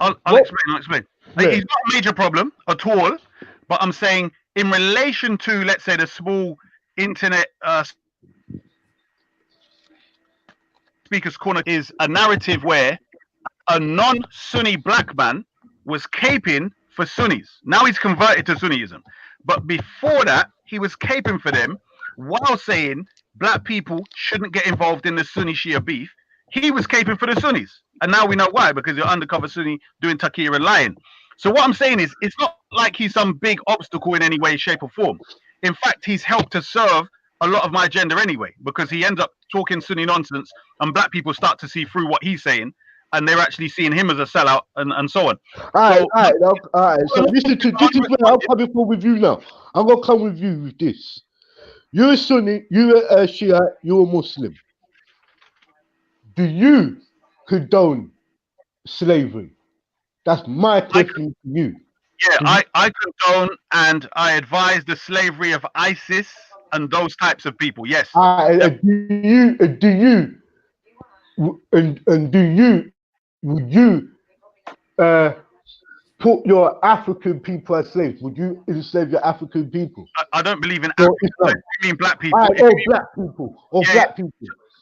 I'll explain. Yeah. It's not a major problem at all, but I'm saying in relation to, let's say, the small internet speakers corner is a narrative where a non-Sunni black man was caping for Sunnis. Now he's converted to Sunniism. But before that, he was caping for them while saying black people shouldn't get involved in the Sunni-Shia beef. He was caping for the Sunnis. And now we know why, because you're undercover Sunni doing Takir and lying. So what I'm saying is, it's not like he's some big obstacle in any way, shape or form. In fact, he's helped to serve a lot of my agenda anyway, because he ends up talking Sunni nonsense and black people start to see through what he's saying. And they're actually seeing him as a sellout and so on. All right. So this is where I'm coming from with you now. I'm going to come with you with this. You're a Sunni, you're a Shia, you're a Muslim. Do you condone slavery? That's my question to you. Yeah, I condone and I advise the slavery of ISIS and those types of people. Yes. Would you put your African people as slaves? Would you enslave your African people? I don't believe in African slaves. I mean black people. Black people. Black people.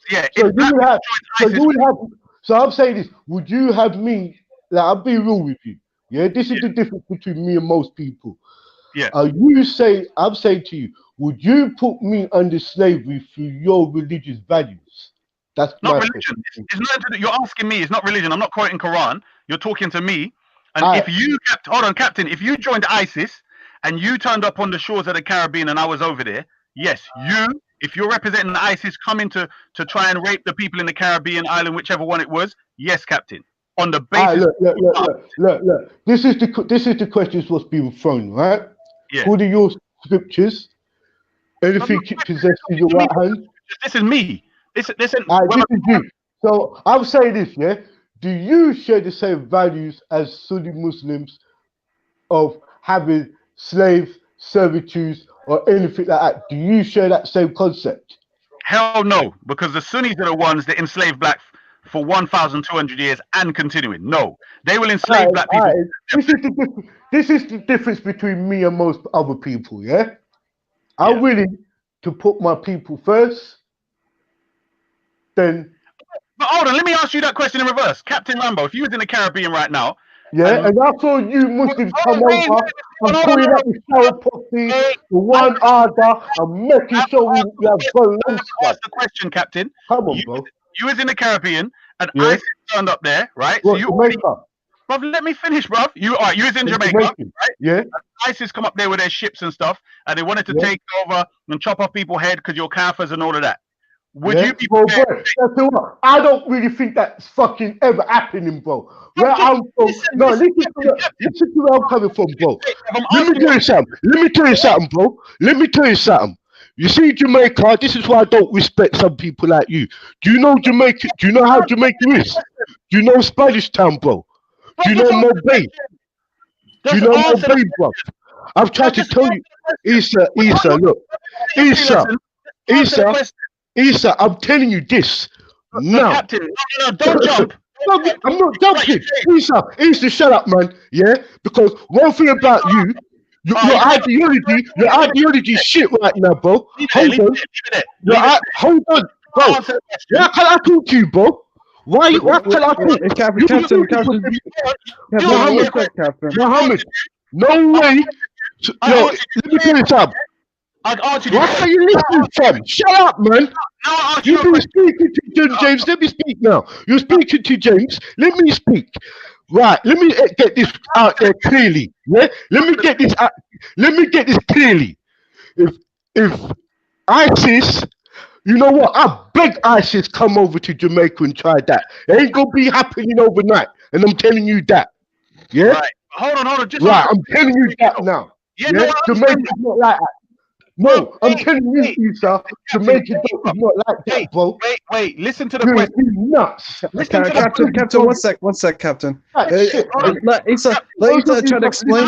Yeah. So I'm saying this. Would you have me? Like, I'll be real with you. Yeah. This is the difference between me and most people. Yeah. I'm saying to you, would you put me under slavery through your religious values? That's not religion. It's not, you're asking me. It's not religion. I'm not quoting Quran. You're talking to me. And if you, hold on, Captain, if you joined ISIS and you turned up on the shores of the Caribbean and I was over there, yes, if you're representing the ISIS coming to try and rape the people in the Caribbean island, whichever one it was, yes, Captain. On the basis. Look. This is the questions what's being thrown, right? Yeah. According to your scriptures, anything possessed in your right hand. This is me. This is you. So I'm saying this, yeah. Do you share the same values as Sunni Muslims of having slave servitude or anything like that? Do you share that same concept? Hell no, because the Sunnis are the ones that enslave black for 1,200 years and continuing. No, they will enslave black people. This is the difference between me and most other people, yeah? I'm willing to put my people first. Then, but hold on, let me ask you that question in reverse. Captain Rambo, if you was in the Caribbean right now, and I saw you Muslims come over and pulling up the shower pussy, the one order, and making sure we have gone. Ask the question, Captain. Come on, bro. You was in the Caribbean, and ISIS turned up there, right? So you already, bruv, let me finish, bruv. You was in Jamaica, right? Yeah. And ISIS come up there with their ships and stuff, and they wanted to take over and chop off people's head because you're Kafirs and all of that. Would you be bro? That's what. I don't really think that's fucking ever happening, bro. Where I'm from, no, listen to where I'm coming from, bro. Let me tell you something, bro. Let me tell you something. You see, Jamaica, this is why I don't respect some people like you. Do you know Jamaica? Do you know how Jamaica is? Do you know Spanish Town, bro? Do you know Mobay? Do you know Mobay, bro? I've tried to tell you, Issa, look. Issa, I'm telling you this. Now. Captain, no, don't jump. I'm not jumping. Issa, shut up, man. Yeah? Because one thing about you, your ideology is shit right now, bro. Hold on, bro. Why can't I talk to you, bro? Why can't I talk? Captain. Mohammed, no way. Let me tell you something. Why are you listening, fam? Shut up, man. You've been speaking to James. Let me speak now. You're speaking to James. Let me speak. Right. Let me get this out there clearly. Yeah. Let me get this out. Let me get this clearly. If ISIS, you know what? I beg ISIS come over to Jamaica and try that. It ain't gonna be happening overnight, and I'm telling you that. Yeah. Right. Hold on. Just right. I'm telling you that now. Yeah. No, Jamaica's not like that. No, I'm telling you, Issa, Jamaica is not like that, bro. Wait, listen to the question. You're nuts. Captain, one sec, Captain. Let Issa try to explain.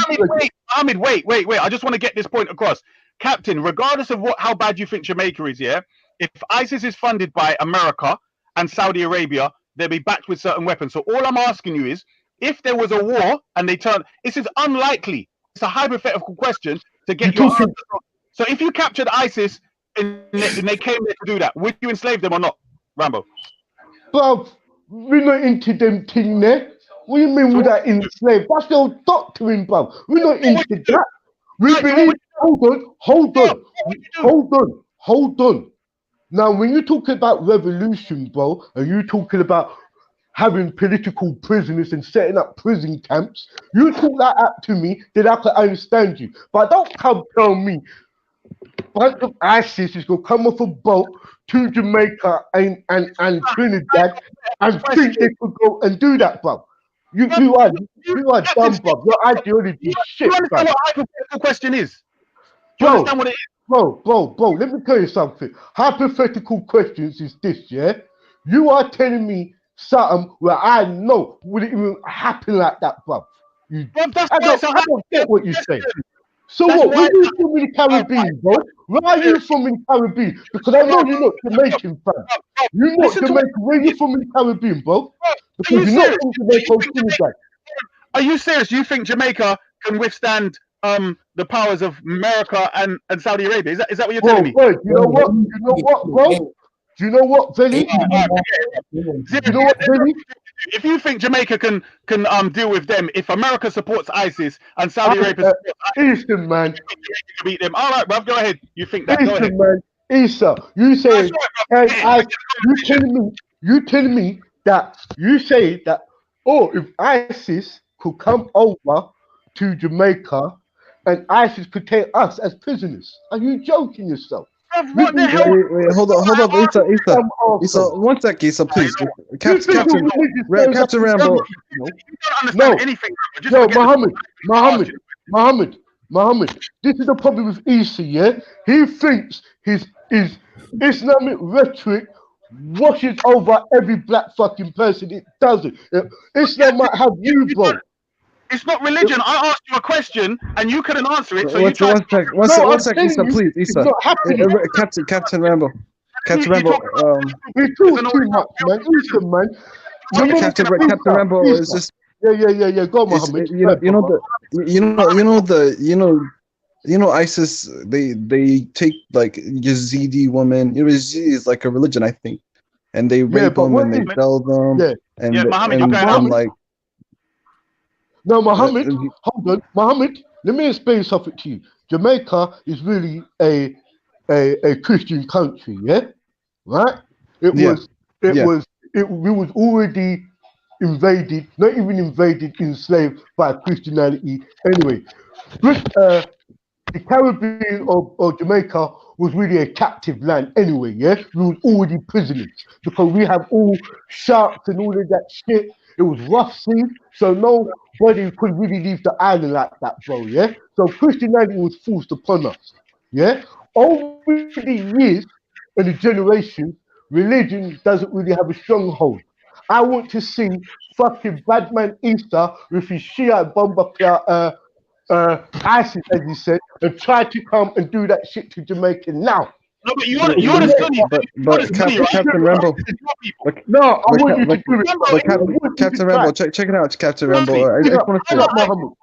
Mohammed, wait. I just want to get this point across. Captain, regardless of how bad you think Jamaica is, yeah, if ISIS is funded by America and Saudi Arabia, they'll be backed with certain weapons. So all I'm asking you is, if there was a war and they turn, this is unlikely. It's a hypothetical question to get your answer. So if you captured ISIS and they came there to do that, would you enslave them or not, Rambo? Bruv, we're not into them thing there. What do you mean with that enslave? That's the doctrine, bruv. We're not into that. We believe. Hold on. Now, when you talk about revolution, bro, and you talking about having political prisoners and setting up prison camps, you talk like that to me, then I can understand you. But don't come tell me bunch of ISIS is gonna come off a boat to Jamaica and Trinidad and think they could go and do that, bro. You are dumb, bro. Your ideology is shit, you understand what hypothetical question is? Do you bro, understand what it is? Bro, let me tell you something. Hypothetical questions is this, yeah? You are telling me something where I know wouldn't even happen like that, bro. I don't get what you say. So what? Where are you from in the Caribbean, bro? Where are you from in the Caribbean? Because I know you're not Jamaican, fam. You're not Jamaican. Where are you from in the Caribbean, bro? Because you're not from Jamaica or Trinidad. Are you serious? You think Jamaica can withstand the powers of America and Saudi Arabia? Is that what you're telling me? Wait, you know what, bro? Do you know what, Vinny? If you think Jamaica can deal with them, if America supports ISIS and Saudi Arabia supports Eastern man, to beat them. All right, bruv, go ahead. You think that? Go ahead. Man, Issa, you say, you telling me that you say that, if ISIS could come over to Jamaica and ISIS could take us as prisoners. Are you joking yourself? What the hell? Wait, hold up, Issa, 1 sec, Issa, please. Captain Rambo. You don't understand anything. No, Muhammad. This is the problem with Issa, yeah? He thinks his Islamic rhetoric washes over every black fucking person. It doesn't. Islam might have you, bro. It's not religion. I asked you a question and you couldn't answer it. So one sec, Issa, please, Issa. Captain Rambo. We talk too much, man. Listen, man. Captain Rambo is just. Yeah. Go, Muhammad. You know, ISIS. They take like Yazidi women. Yazidi is like a religion, I think, and they rape them and they sell them. And like. No, Muhammad, hold on. Muhammad, let me explain something to you. Jamaica is really a Christian country, yeah? Right? We was already invaded, not even invaded, enslaved by Christianity anyway. The Caribbean or Jamaica was really a captive land anyway, yeah? We was already prisoners because we have all sharks and all of that shit. It was rough sea, so nobody could really leave the island like that, bro, yeah? So Christianity was forced upon us, yeah? Over the years and the generations, religion doesn't really have a stronghold. I want to see fucking Badman Easter with his Shiite bomber ISIS, as he said, and try to come and do that shit to Jamaica now. No, but you're the Sunni. But Captain Rambo. No, I want you to do it. But Captain Rambo, check it out, Captain Rambo. I just want to say. Muhammad.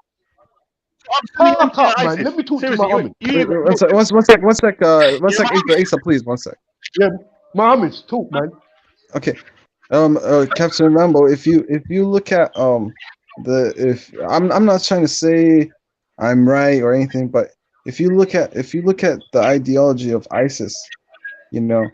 Fuck up, man. Let me talk to Muhammad. One sec, Asa, please, one sec. Yeah, Muhammad's talk, man. Okay. Captain Rambo, if you look at I'm not trying to say I'm right or anything, but if you look at the ideology of ISIS, you know,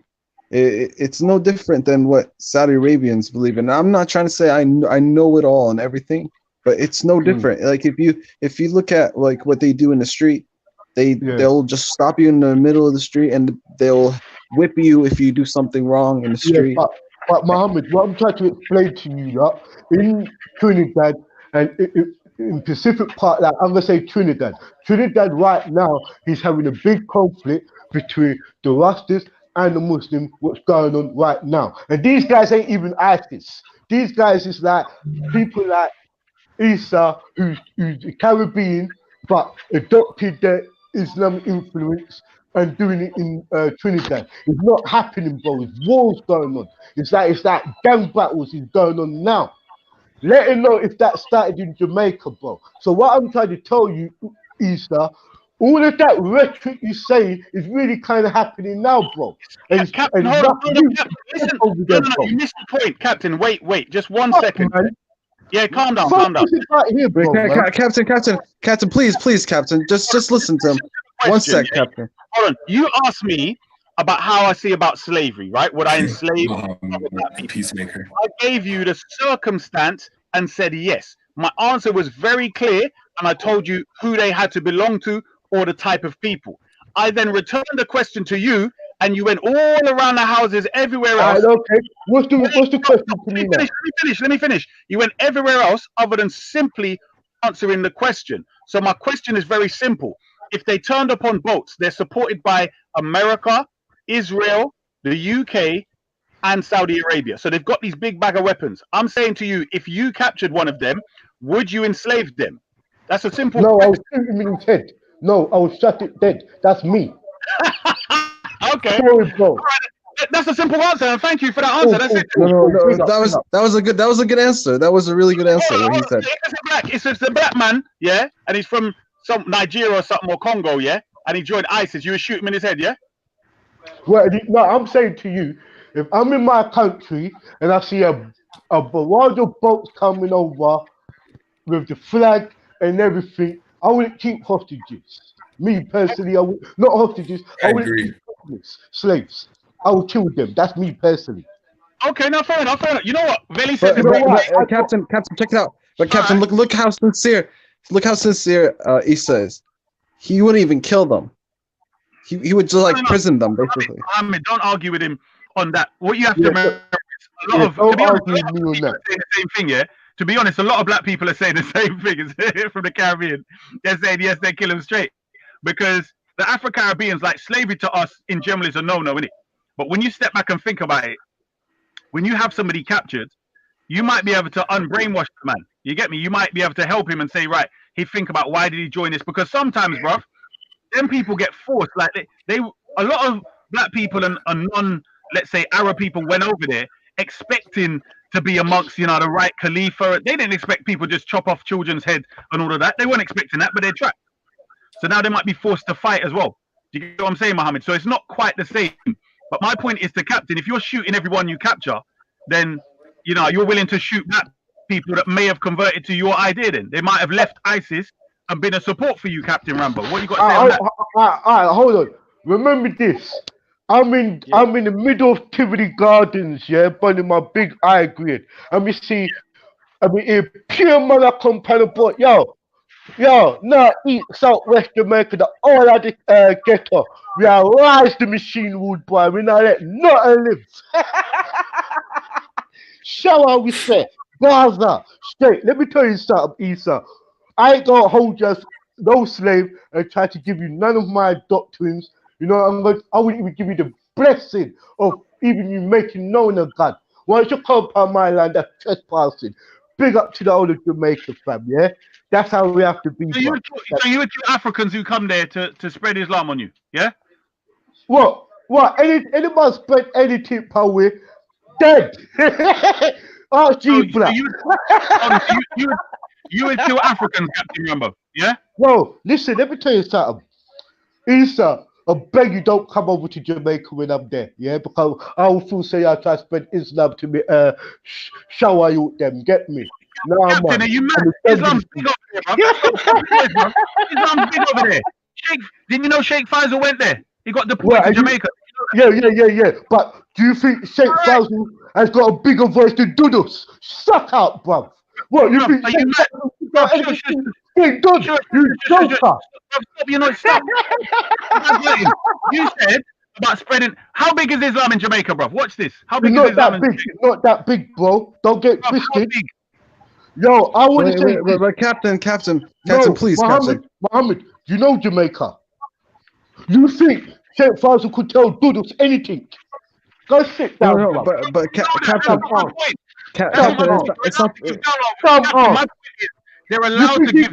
it's no different than what Saudi Arabians believe in. I'm not trying to say I know it all and everything, but it's no different. Like if you look at like what they do in the street, they'll just stop you in the middle of the street and they'll whip you if you do something wrong in the street. Yeah, but Muhammad, what I'm trying to explain to you, that in Trinidad and in Pacific part, like I'm gonna say Trinidad right now is having a big conflict between the Rastas and the Muslims. What's going on right now? And these guys ain't even ISIS. These guys is like people like Isa, who's Caribbean, but adopted the Islamic influence and doing it in Trinidad. It's not happening, bro. There's wars going on. It's like gang battles is going on now. Let him know if that started in Jamaica, bro. So what I'm trying to tell you, Isa, all of that rhetoric you saying is really kind of happening now, bro. Captain, hold on. Listen, no, you missed the point, Captain. Wait, just 1 second. Man. Yeah, calm down. Right here, bro, Captain, please, Captain, just listen to him. 1 sec, Captain. Hold on. You asked me about how I see about slavery, right? Would I enslave Peacemaker? I gave you the circumstance and said yes. My answer was very clear, and I told you who they had to belong to or the type of people. I then returned the question to you, and you went all around the houses everywhere else. Okay. What's the question to me now? Let me finish. You went everywhere else other than simply answering the question. So my question is very simple. If they turned up on boats, they're supported by America, Israel, the UK, and Saudi Arabia. So they've got these big bag of weapons. I'm saying to you, if you captured one of them, would you enslave them? That's a simple question. No, I was shooting him in his head. No, I was shot it dead. That's me. Okay. Sorry, bro. That's a simple answer, and thank you for that answer. That's it. No, that was a good answer. That was a really good answer. What he said. It's a black man, yeah, and he's from some Nigeria or something or Congo, yeah, and he joined ISIS. You would shoot him in his head, yeah? Well, no, I'm saying to you, if I'm in my country and I see a barrage of boats coming over with the flag and everything, I wouldn't keep hostages. Me personally, I would not hostages. I wouldn't keep slaves. I would kill them. That's me personally. Okay, no, fair enough. You know what? Veli said. Captain, check it out. But Captain, look how sincere. Look how sincere Isa is. He wouldn't even kill them. He would just prison them, basically. Don't argue with him on that. What you have to remember is a lot of people saying the same thing, yeah? To be honest, a lot of black people are saying the same thing as from the Caribbean. They're saying, yes, they kill him straight. Because the Afro-Caribbeans, like slavery to us in general is a no-no, isn't it? But when you step back and think about it, when you have somebody captured, you might be able to unbrainwash the man. You get me? You might be able to help him and say, right, he think about why did he join this? Because sometimes, bruv, them people get forced. Like they a lot of black people and non, let's say, Arab people went over there expecting to be amongst, the right Khalifa. They didn't expect people just chop off children's heads and all of that. They weren't expecting that, but they're trapped. So now they might be forced to fight as well. Do you get what I'm saying, Mohammed? So it's not quite the same. But my point is to Captain, if you're shooting everyone you capture, then, you're willing to shoot back people that may have converted to your idea then. They might have left ISIS and been a support for you, Captain Rambo. What you got to say on that? All right, hold on. Remember this. I'm in the middle of Tivoli Gardens, yeah, burning my big high grade. And we see, here, pure mother company, but yo, Yo, no, eat Southwest Jamaica, the all of the ghetto. We are rise the machine wood boy. We not let nothing live. Shower we say, Gaza, straight. Let me tell you something, Issa. I ain't gonna hold you as no slave and try to give you none of my doctrines. You know, I wouldn't even give you the blessing of even you making known of God. Once you come upon my land, that's trespassing. Big up to the old Jamaica fam, yeah? That's how we have to be. So you were two Africans who come there to spread Islam on you, yeah? What? Anybody spread anything power? Dead. Oh, gee, black. You and two Africans, Captain Rambo, yeah? Yo, listen, let me tell you something. Issa, I beg you don't come over to Jamaica when I'm there, yeah? Because I will feel say I try to spread Islam to me, shower you them, get me? No, Captain, man. are you mad? Islam's big over there, bro. Islam's big over there. Didn't you know Sheikh Faisal went there? He got deported to Jamaica. Yeah. But do you think Sheikh Faisal has got a bigger voice than Dudus? Suck out, bruv. What, you think Sheikh Faisal got anything? Hey, Dud, you joker. Stop, you're not stop. You said about spreading. How big is Islam in Jamaica, bruv? Watch this. How big is Islam in Jamaica? Not that big, bro. Don't get twisted. Yo, I want to say, wait, Captain, no, please, Mohammed, you know Jamaica. You think Sheikh Faisal could tell Dudus anything? Go sit down. No, but Captain, it's not. Come on. They're allowed to give.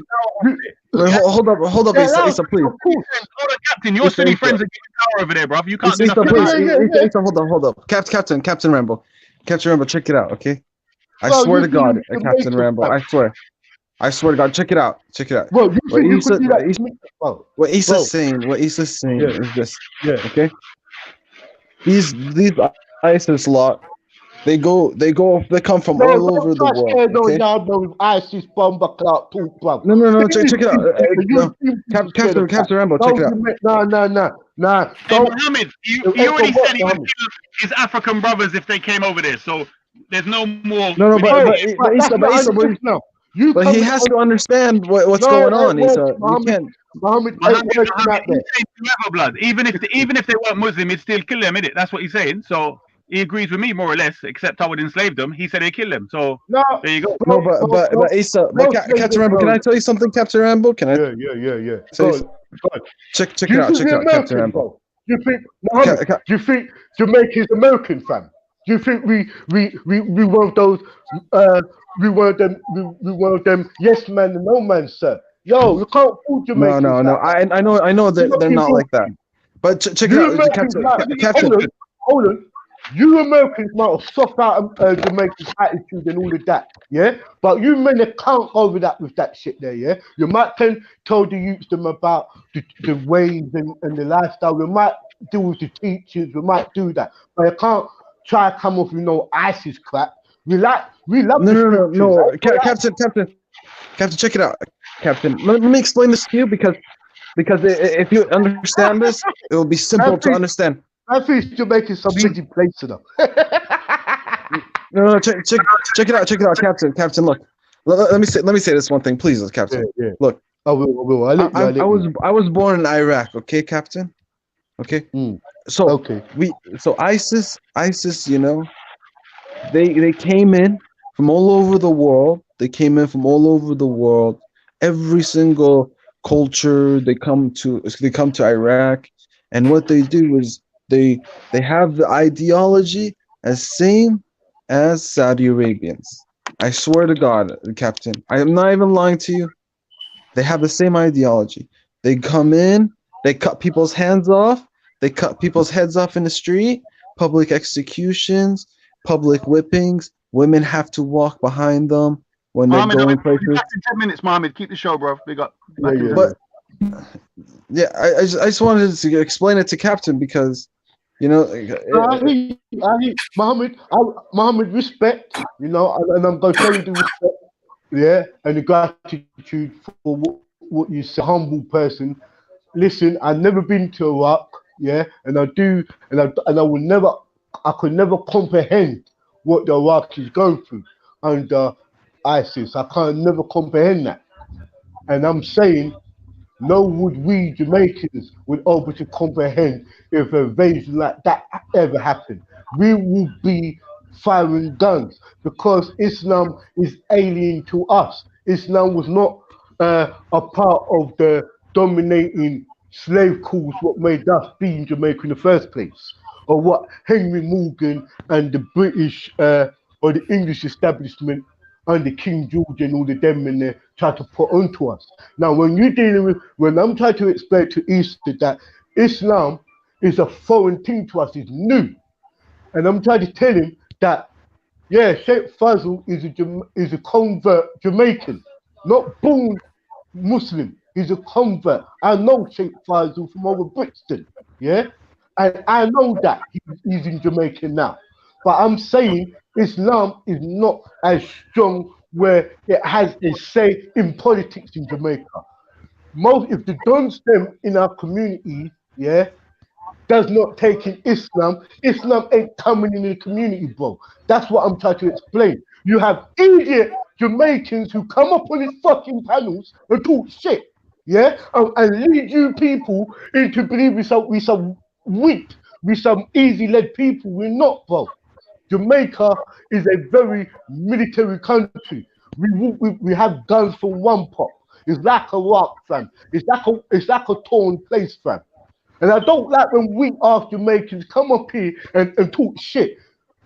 Wait, hold up, Issa, please. Hold on, Captain. Your silly friends are giving power over there, bruv. You can't do nothing. Issa, hold up. Captain Rambo, check it out, okay? I swear to God, Captain Rambo, I swear to God, check it out. Well, what Issa's saying is this, okay? These ISIS lot, they come from all over the world. Okay? No, ISIS bomber clout too, bro. No, check it out. Captain Rambo, check it out. Nah. Hey, Mohammed, you already said he would kill his African brothers if they came over there, so there's no more. No, but he has to understand what's going on. You can't. Mohammed, blood. Even if they weren't Muslim, he'd still kill them, innit? That's what he's saying. So he agrees with me more or less, except I would enslave them. He said he'd kill them. So there you go. No, but Issa, Captain Rambo, can I tell you something, Captain Rambo? Can I? Yeah. Check it out, Captain Rambo. Do you think Jamaica's American, fam? Do you think we want those we want them yes man and no man, sir? Yo, you can't fool Jamaica. No. I know that they're not like that. But check it out, Captain. Hold on. You Americans might have soft out Jamaica's attitude and all of that, yeah? But you men can't go over that with that shit there, yeah? You might tell the youths them about the ways and the lifestyle. We might deal with the teachers. We might do that. But you can't try to come off with no ISIS crap. We love no. Captain, check it out. Captain, let me explain this to you because if you understand this, it will be simple to understand. I think Jamaica is some busy place enough. No, check it out, Captain. Look, let me say this one thing, please, Captain. Yeah. Look, I will. I was born in Iraq, okay, Captain. Okay. So ISIS, you know, they came in from all over the world. Every single culture they come to Iraq, and what they do is they have the ideology as same as Saudi Arabians. I swear to God, Captain, I am not even lying to you. They have the same ideology. They come in, they cut people's hands off, they cut people's heads off in the street, public executions, public whippings. Women have to walk behind them when they're going places. 10 minutes, Mohammed. Keep the show, bro. Big up. But yeah, I just wanted to explain it to Captain because, you know, I need Mohammed, respect, you know, and I'm going to show you the respect, yeah, and the gratitude for what you say, humble person. Listen, I've never been to Iraq, yeah, and I will never, I could never comprehend what the Iraqis going through under ISIS. I can't never comprehend that. And I'm saying, no would we Jamaicans would able to comprehend if an invasion like that ever happened. We will be firing guns because Islam is alien to us. Islam was not a part of the dominating slave cause what made us be in Jamaica in the first place, or what Henry Morgan and the British or the English establishment under King George and all of them in there try to put onto us. Now, when I'm trying to explain to Easter that Islam is a foreign thing to us, it's new, and I'm trying to tell him that, yeah, Sheikh Fazl is a convert Jamaican, not born Muslim. He's a convert. I know Sheikh Fazl from over Brixton, yeah, and I know that he's in Jamaica now. But I'm saying Islam is not as strong where it has a say in politics in Jamaica. If the Dons them in our community, yeah, does not take in Islam, Islam ain't coming in the community, bro. That's what I'm trying to explain. You have idiot Jamaicans who come up on these fucking panels and talk shit, yeah, and lead you people into believing we some weak, we some easy-led people. We're not, bro. Jamaica is a very military country. We have guns from one pop. It's like a rock, fam. It's like a torn place, fam. And I don't like when weak ass Jamaicans come up here and talk shit.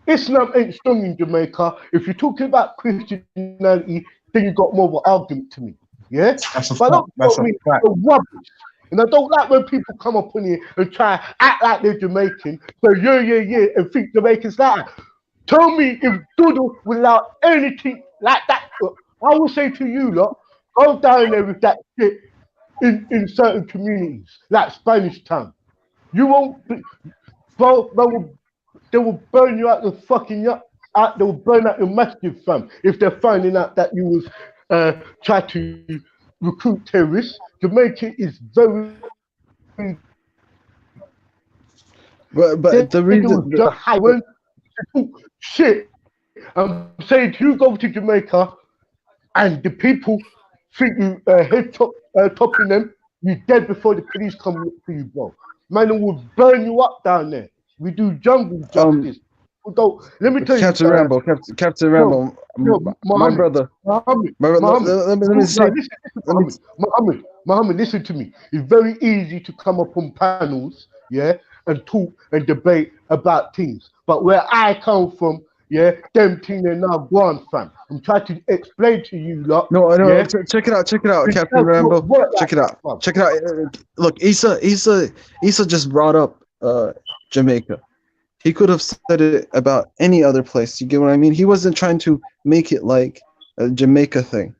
Islam ain't strong in Jamaica. If you're talking about Christianity, then you got more of an argument to me. Yeah? That's a but fact. That's a fact. Rubbish. And I don't like when people come up on here and try to act like they're Jamaican, so yeah, and think Jamaicans like that. Tell me if Doodle will allow anything like that. I will say to you, lot, go down there with that shit in certain communities, like Spanish Town. You won't, bro, they will burn you out the fucking, they will burn out your masjid, fam, if they're finding out that you was try to recruit terrorists. Jamaica is very. But the reason. Shit, I'm saying you go to Jamaica and the people think you topping them, you're dead before the police come look for you, bro. Man, will burn you up down there. We do jungle justice. Let me tell you, Captain Rambo, Captain Rambo, my brother. Muhammad, listen to me. It's very easy to come up on panels, yeah, and talk and debate about things. But where I come from, yeah, them things are now gone, fam. I'm trying to explain to you, lot. No, yeah? check it out, Captain Rambo. Check it out. Look, Issa just brought up Jamaica. He could have said it about any other place. You get what I mean? He wasn't trying to make it like a Jamaica thing.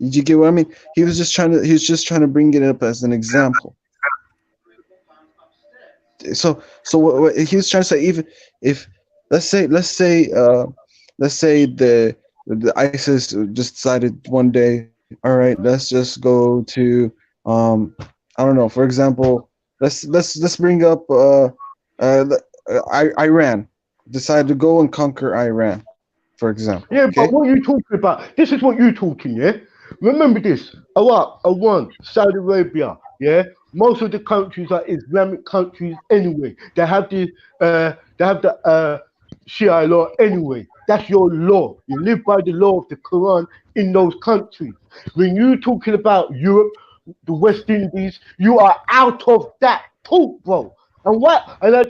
Did you get what I mean? He was just trying to bring it up as an example. So what he was trying to say, even if let's say the ISIS just decided one day, all right, let's just go to I don't know, for example, let's bring up Iran, decided to go and conquer Iran, for example. Yeah, okay? But what are you talking about? This is what you're talking, yeah? Remember this, Iraq, Iran, Saudi Arabia, yeah? Most of the countries are Islamic countries anyway. They have the Shia law anyway. That's your law. You live by the law of the Quran in those countries. When you're talking about Europe, the West Indies, you are out of that talk, bro. And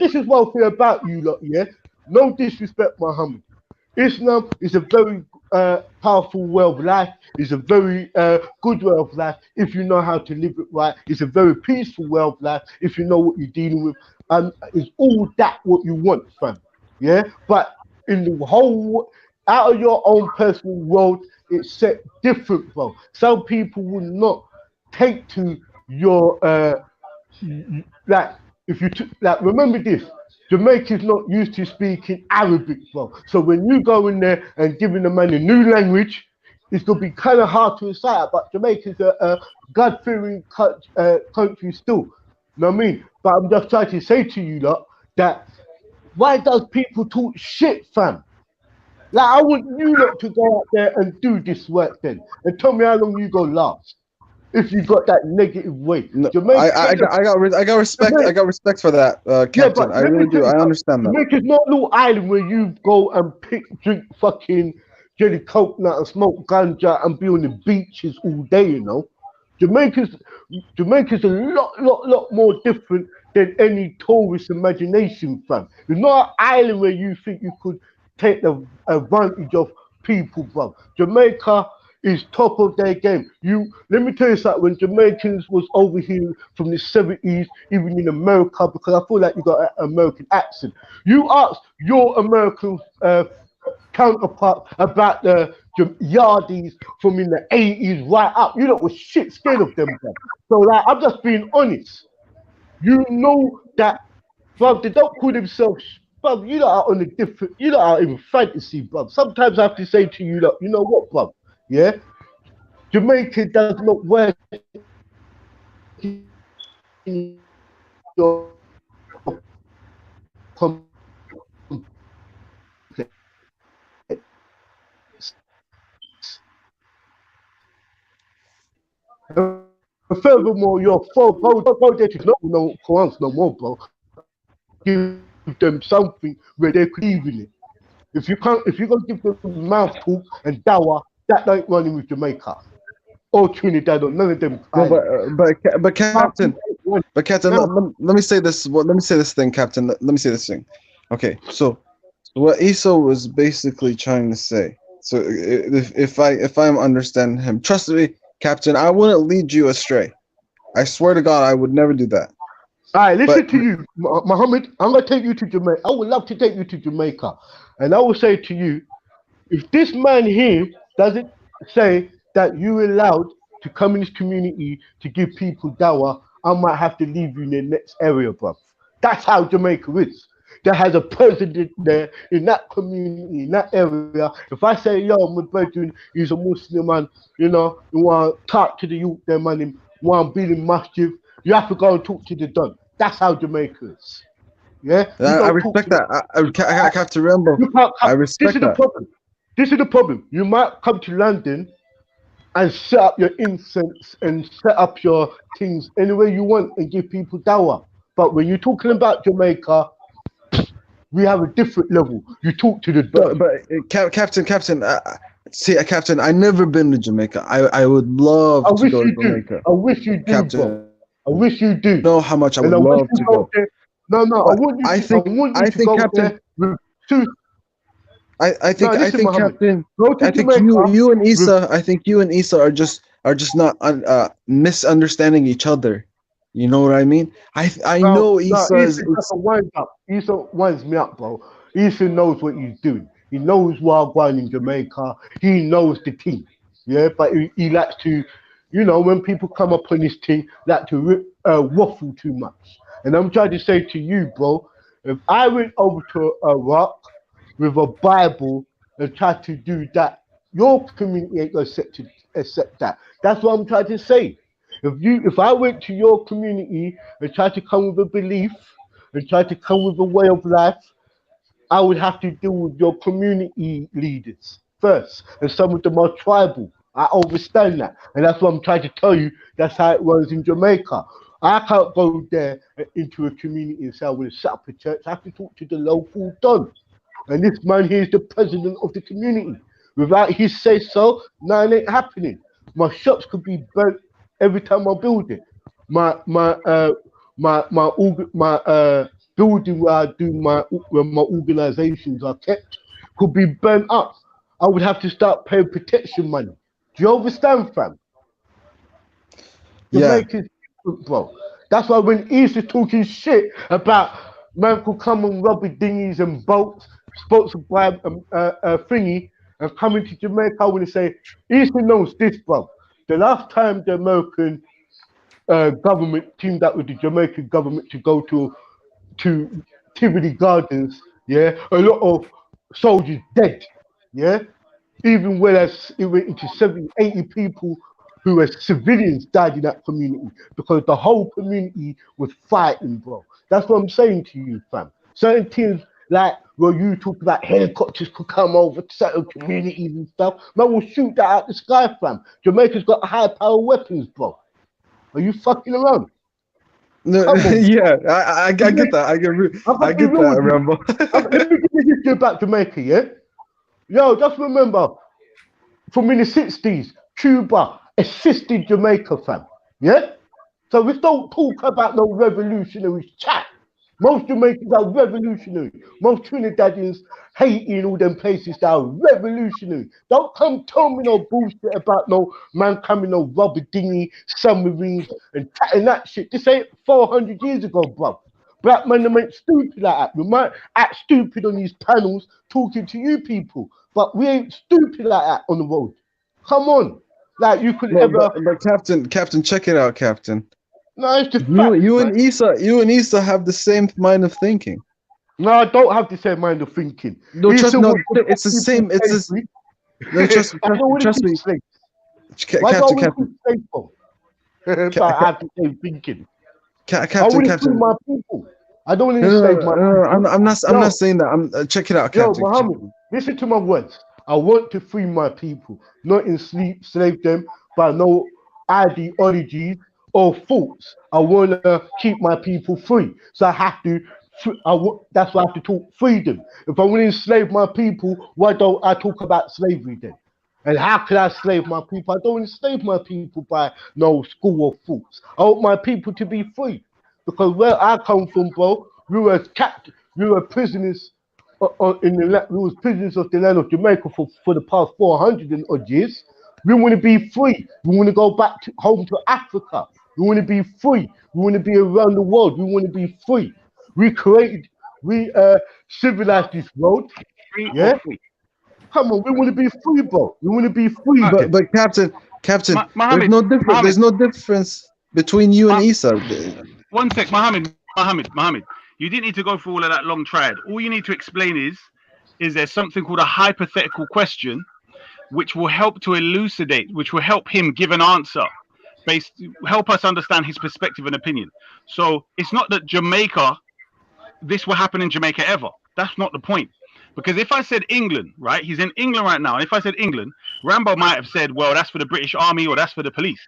this is one thing about you lot, yeah? No disrespect, Muhammad. Islam is a very powerful way of life. It's a very good way of life if you know how to live it right. It's a very peaceful way of life if you know what you're dealing with. It's all that what you want, fam. Yeah? But in the whole, out of your own personal world, it's set different, bro. Some people will not take to your, remember this, Jamaica's not used to speaking Arabic, bro. So when you go in there and giving the man a new language, it's going to be kind of hard to recite, but Jamaica's a God-fearing country still. You know what I mean? But I'm just trying to say to you lot that why does people talk shit, fam? Like, I want you lot to go out there and do this work then. And tell me how long you go last. if you got that negative way. No, Jamaica, I got respect. I got respect for that, Captain. I let me really tell do. you I something. understand that. Jamaica's not a little island where you go and drink fucking jelly coconut and smoke ganja and be on the beaches all day, you know. Jamaica's a lot more different than any tourist imagination, fam. It's not an island where you think you could take the advantage of people, bro. Jamaica is top of their game. Let me tell you something. When Jamaicans was over here from the 70s, even in America, because I feel like you got an American accent. You ask your American counterpart about the yardies from in the 80s right up. You lot was shit scared of them, bro. So like, I'm just being honest. You know that, bro, they don't call themselves, bro, you lot are on a different, you lot are in fantasy, bro. Sometimes I have to say to you, lot, you know what, bro? Yeah? Jamaica does not work in your furthermore, your project is not no Quran no more, bro. Give them something where they could live in it. If you're gonna give them mouth talk and dawah, that ain't running with Jamaica or Trinidad or none of them. No, but Captain, let me say this. Let me say this thing, Captain. Let me say this thing. Okay, so what Esau was basically trying to say. So if I'm understanding him, trust me, Captain, I wouldn't lead you astray. I swear to God, I would never do that. All right, listen to you, Muhammad. I'm gonna take you to Jamaica. I would love to take you to Jamaica, and I will say to you, if this man here doesn't say that you're allowed to come in this community to give people dawah, I might have to leave you in the next area, bro. That's how Jamaica is. There has a president there in that community, in that area. If I say, yo, my brethren, he's a Muslim man, you know, you want to talk to the youth, there, man, you want to be in masjid, you have to go and talk to the Don. That's how Jamaica is. Yeah? I respect that. I have to remember. I respect this is the problem. This is the problem. You might come to London and set up your incense and set up your things anywhere you want and give people dawah. But when you're talking about Jamaica, we have a different level. You talk to the Don. But Captain, see, Captain, I never been to Jamaica. I would love to go to Jamaica. I wish you do, Captain. bro. I wish you do. Know how much I would love to go. No, I want you to, I think, Captain, I think Captain, I think you and Issa, I think you and Issa are just not misunderstanding each other. You know what I mean? I know Issa is. Issa winds me up, bro. Issa knows what he's doing. He knows Wild Wine in Jamaica. He knows the team. Yeah, but he likes to, you know, when people come up on this thing, like to waffle too much. And I'm trying to say to you, bro, if I went over to Iraq with a Bible and tried to do that, your community ain't gonna accept that. That's what I'm trying to say. If I went to your community and tried to come with a belief and tried to come with a way of life, I would have to deal with your community leaders first, and some of them are tribal. I understand that, and that's what I'm trying to tell you. That's how it runs in Jamaica. I can't go there into a community and say I want to set up a church. I have to talk to the local Don, and this man here is the president of the community. Without his say so, nothing ain't happening. My shops could be burnt every time I build it. My building where I do where my organizations are kept could be burnt up. I would have to start paying protection money. Do you understand, fam? Yeah. Bro. That's why when Issa's talking shit about man could come and rubber dinghies and boats, sponsored by thingy, and coming to Jamaica, I want to say, Issa knows this, bro. The last time the American government teamed up with the Jamaican government to go to Tivoli Gardens, yeah, a lot of soldiers dead, yeah, even whereas it went into 70, 80 people who were civilians died in that community because the whole community was fighting, bro. That's what I'm saying to you, fam. Certain things like where you talk about helicopters could come over to certain communities and stuff. Man will shoot that out the sky, fam. Jamaica's got high power weapons, bro. Are you fucking around? No, Come on. yeah, I get that. I get that, Rambo. Let me give you history about Jamaica, yeah? Yo, just remember, from in the 60s, Cuba assisted Jamaica, fam. Yeah? So we don't talk about no revolutionary chat. Most Jamaicans are revolutionary. Most Trinidadians, Haiti and all them places that are revolutionary. Don't come tell me no bullshit about no man coming no rubber dinghy, submarines and that shit. This ain't 400 years ago, bro. Black men them ain't stupid like that. We might act stupid on these panels talking to you people, but we ain't stupid like that on the road. Come on. Like you could ever... But Captain, check it out, Captain. No, it's just you and Issa have the same mind of thinking. No, I don't have the same mind of thinking. No, it's the same. It's no, trust me. Captain. I have the same thinking. Captain. My people. I don't want to enslave my people. I'm not saying that. Check it out, Captain. Yo, Muhammad, listen to my words. I want to free my people, not enslave them by no ideologies or thoughts. I want to keep my people free. So I have to, that's why I have to talk freedom. If I want to enslave my people, why don't I talk about slavery then? And how can I slave my people? I don't enslave my people by no school of thoughts. I want my people to be free. Because where I come from, bro, we were prisoners we was prisoners of the land of Jamaica for the past 400 and odd years. We want to be free. We want to go back home to Africa. We want to be free. We want to be around the world. We want to be free. We civilized this world. Yeah? Come on, we want to be free, bro. We want to be free. But Captain, Mohammed, there's no difference between you and Issa. One sec, Mohammed. You didn't need to go through all of that long triad. All you need to explain is there's something called a hypothetical question, which will help to elucidate, which will help him give an answer, help us understand his perspective and opinion. So it's not that this will happen in Jamaica ever. That's not the point. Because if I said England, right, he's in England right now, and if I said England, Rambo might have said, well, that's for the British Army or that's for the police.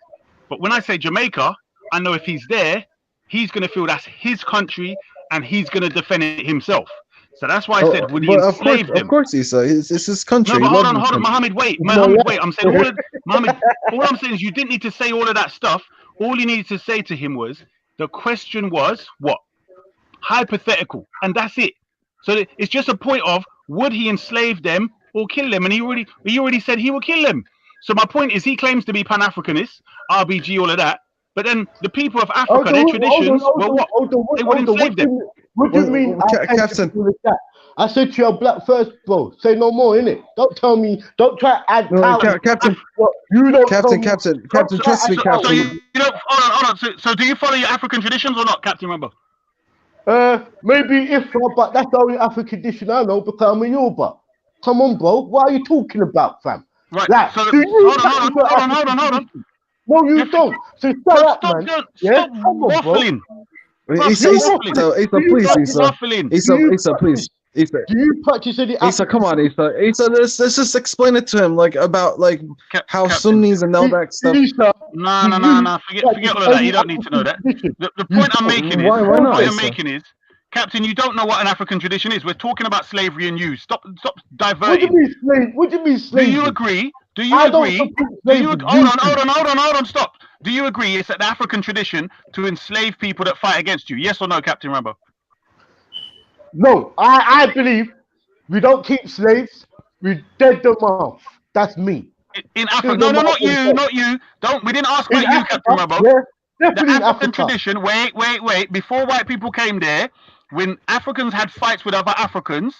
But when I say Jamaica, I know if he's there, he's going to feel that's his country and he's going to defend it himself. So that's why I said, would he enslave them? Of course, Issa. It's his country. No, but hold on, Mohammed, wait. I'm saying all I'm saying is you didn't need to say all of that stuff. All you needed to say to him was, the question was, what? Hypothetical. And that's it. So it's just a point of, would he enslave them or kill them? And he already said he will kill them. So my point is, he claims to be Pan-Africanist, RBG, all of that. But then the people of Africa, their traditions were what? They would enslave them. What do you mean? Captain. I said to your black first, bro. Say no more, innit? Don't tell me. Don't try to add talent. Captain. You don't. Captain. Trust me, Captain. So you don't. Hold on. So do you follow your African traditions or not, Captain Rambo? Maybe but that's the only African tradition I know because I'm a Yoruba. Come on, bro. What are you talking about, fam? Right. Like, So hold on. No, you don't. So shut up, man. Stop waffling. Issa, please. Issa. Do you practice any? Issa, come on, Issa. Let's just explain it to him, about how Sunnis and all that stuff. No. Forget all of that. You don't need to know that. The point I'm making is, Captain, you don't know what an African tradition is. We're talking about slavery and you. Stop diverting. What do you mean slavery? Do you agree? Hold on, stop. Do you agree it's an African tradition to enslave people that fight against you? Yes or no, Captain Rambo? No, I believe we don't keep slaves. We dead them off. That's me. In Africa, no, not you. We didn't ask about you, Captain Rambo. Yeah, the African tradition. Wait. Before white people came there, when Africans had fights with other Africans,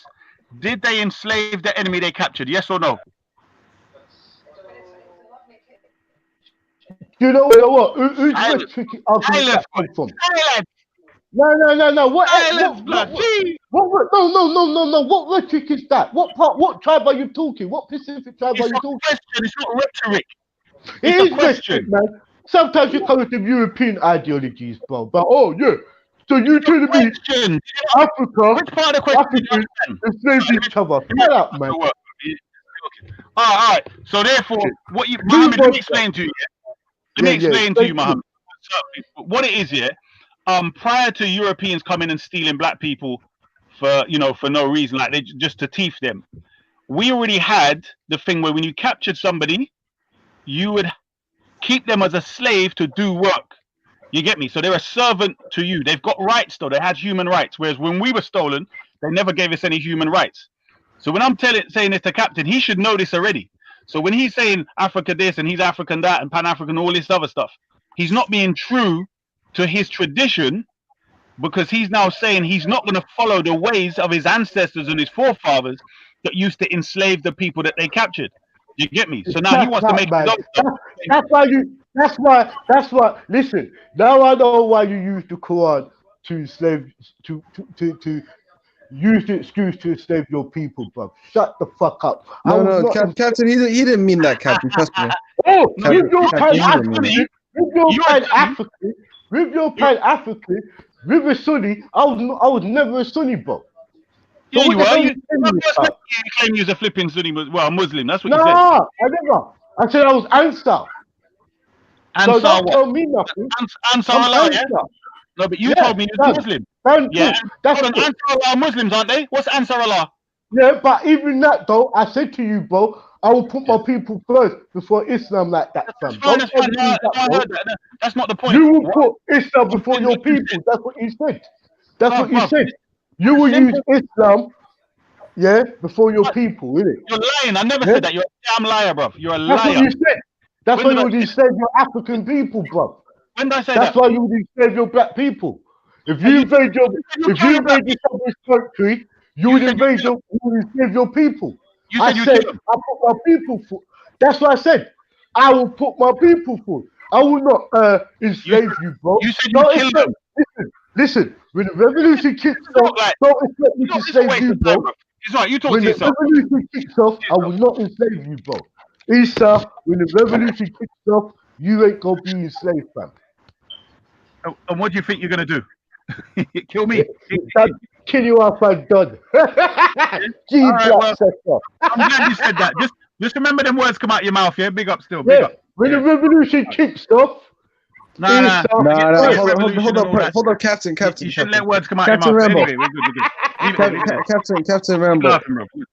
did they enslave the enemy they captured? Yes or no? You know what? Who's the tricky argument come from? No. What? No. What rhetoric is that? What tribe are you talking? What Pacific tribe are you talking? It's not rhetoric. It is question, man. Sometimes you come with the European ideologies, bro. But So you telling me Question. Africa, Which part of the question did you Africans understand? enslaved each other? Shut up, man. All right. So therefore, what you, Mohammed, let me explain to you. Let me explain to you, Mohammed. So, what it is, prior to Europeans coming and stealing black people for no reason, like they just to thief them, we already had the thing where when you captured somebody, you would keep them as a slave to do work. You get me? So they're a servant to you. They've got rights though. They had human rights. Whereas when we were stolen, they never gave us any human rights. So when I'm saying this to Captain, he should know this already. So when he's saying Africa this and he's African that and Pan-African, all this other stuff, he's not being true to his tradition, because he's now saying he's not going to follow the ways of his ancestors and his forefathers that used to enslave the people that they captured. You get me? So now he wants to make his own stuff. That's why. Listen, now I know why you use the Quran to enslave, to use the excuse to enslave your people, bro. Shut the fuck up. No, Captain, he didn't mean that, Captain. Trust me. Oh, Captain, with your Captain, Pan-African, with your Pan-African, with a Sunni, I was never a Sunni, bro. Yeah, So you what the are. hell You telling me about? claim you're a flipping Sunni, well, Muslim. That's what you No, said. I never. I said I was Ansar. So Ansar don't what? tell me nothing. Ansar I'm Allah, yeah? Ansar. No, but you Yeah, told me you're done. Muslim. Done, Yeah. good. That's Hold on, good. Ansar Allah are Muslims, aren't they? What's Ansar Allah? Yeah, but even that though, I said to you, bro, I will put my people first before Islam like that, fam. Fine, Don't that's fine. ever No, use no, that, I bro. heard that. No, that's not the point. You will put Islam before your people. That's what you said. That's what you said. You will use Islam, yeah, before your people, innit? You're lying. I never Yeah? said that. You're a damn liar, bro. You're a That's what liar. you said. That's When why did you would enslave your African people, bro. When did I say That's that? why you would enslave your black people. If you invade your somebody's country, you would enslave your people. I said I put my people for. That's what I said. I will put my people for. I will not enslave you, bro. You said you Don't kill expect, listen. When the revolution kicks off, don't expect me to enslave you, bro. It's right. You talk When to the yourself. revolution kicks off, I will not enslave you, bro. Isa, when the revolution kicks off, you ain't gonna be enslaved, fam. And what do you think you're gonna do? Kill me? Kill you off and done. Gee, All right, well, sector. I'm glad you said that. Just remember them words come out your mouth, yeah? Big up still. Big Yeah, up. when the revolution kicks off, Nah. hold Hold on, Captain. You shouldn't let words come out Captain your mouth. Rambo. Anyway, we're good. Leave it. Captain Rambo.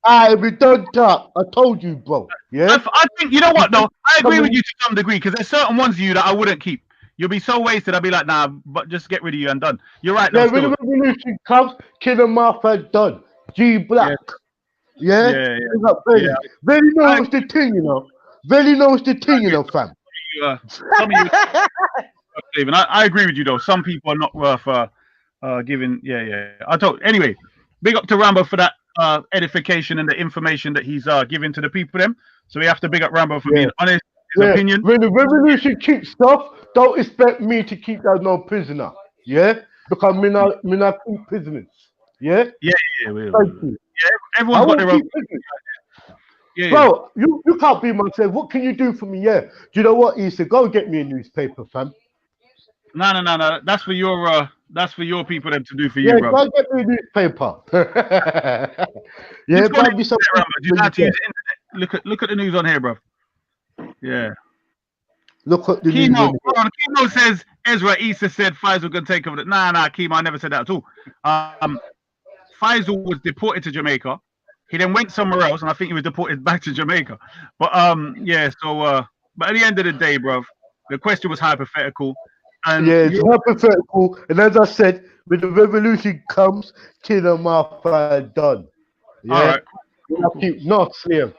I be done talk. I told you, bro. Yeah. I think you know what though. I agree with you to some degree because there's certain ones of you that I wouldn't keep. You'll be so wasted. I'll be like, nah, but just get rid of you and done. You're right. Yeah, though, when still. the revolution comes, kill them off and done. G Black. Yeah. Yeah. Very knows the thing, you know. Very knows the thing, you know, fam. Some of you, Stephen, I agree with you though. Some people are not worth giving. Yeah. Anyway, big up to Rambo for that edification and the information that he's giving to the people. Them. So we have to big up Rambo for being honest. His opinion. When the revolution kicks off, don't expect me to keep that no prisoner. Yeah, because me not keep prisoners. Yeah. Yeah. Thank you. Yeah, everyone's got their own. Yeah, bro, you can't be myself. What can you do for me? Yeah. Do you know what? He said, go and get me a newspaper, fam. No. That's for your people them to do for you, Yeah, bro. go and get me a newspaper. Yeah, go and be some. You have to use the internet. Look at the news on here, bro. Yeah. Look at the Chemo. news. Chemo says Ezra Issa said Faisal can take over. Nah, Chemo, I never said that at all. Faisal was deported to Jamaica. He then went somewhere else, and I think he was deported back to Jamaica. But yeah. So, but at the end of the day, bro, the question was hypothetical. And yeah, it's hypothetical. And as I said, when the revolution comes, kill them off and done. Yeah. All right. I keep not slim.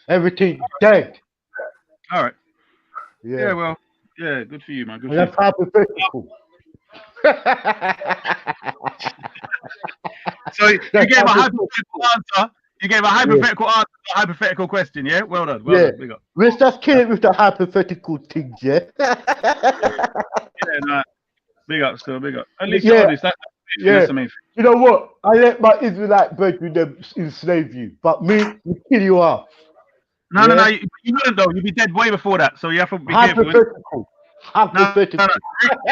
Everything dead. All right. Yeah. Well. Yeah. Good for you, man. Good And for that's hypothetical. So you gave a hypothetical answer. You gave a hypothetical answer to a hypothetical question. Yeah. Well done. Well done. Big up. Let's just kill it with the hypothetical things, yeah. Yeah. Nah. Big up. Still. Big up. At least you're honest. That's the main thing. You know what? I let my Israelite brethren them enslave you, but me, we kill you off. No. You wouldn't though. You'd be dead way before that. So you have to be careful. Hypothetical. No.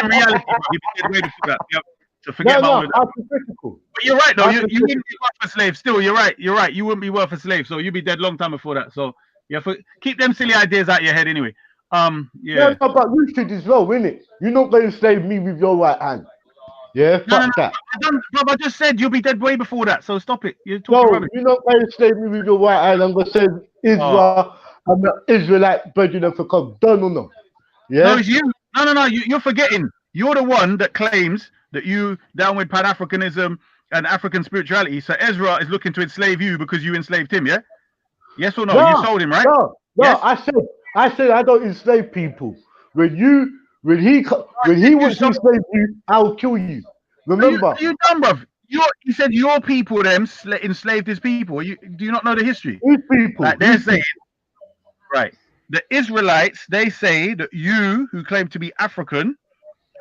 In reality, you'd be dead way before that. Yep. So forget about all No, of that. hypothetical. But you're right though. You Hypothetical. wouldn't be worth a slave. Still, you're right. You're right. You wouldn't be worth a slave. So you'd be dead long time before that. So yeah, keep them silly ideas out your head anyway. No, Yeah. no, but you should as well, innit? You're not going to slave me with your right hand. Yeah, No, fuck that. I just said you'll be dead way before that. So stop it. You're talking No, rubbish. you're not going to slave me with your right hand. I'm going to say Israel. I'm an Israelite brethren for come. Done or not? Yeah. No, it's you. No. You're forgetting. You're the one that claims that you down with Pan-Africanism and African spirituality. So Ezra is looking to enslave you because you enslaved him. Yeah. Yes or no? You sold him, right? No. Yes? I said I don't enslave people. When he wants to enslave you, I'll kill you. Remember? Are you dumb, bruv? He said your people them enslaved his people. Do you not know the history? Whose people? Like they're saying, right? The Israelites, they say that you, who claim to be African,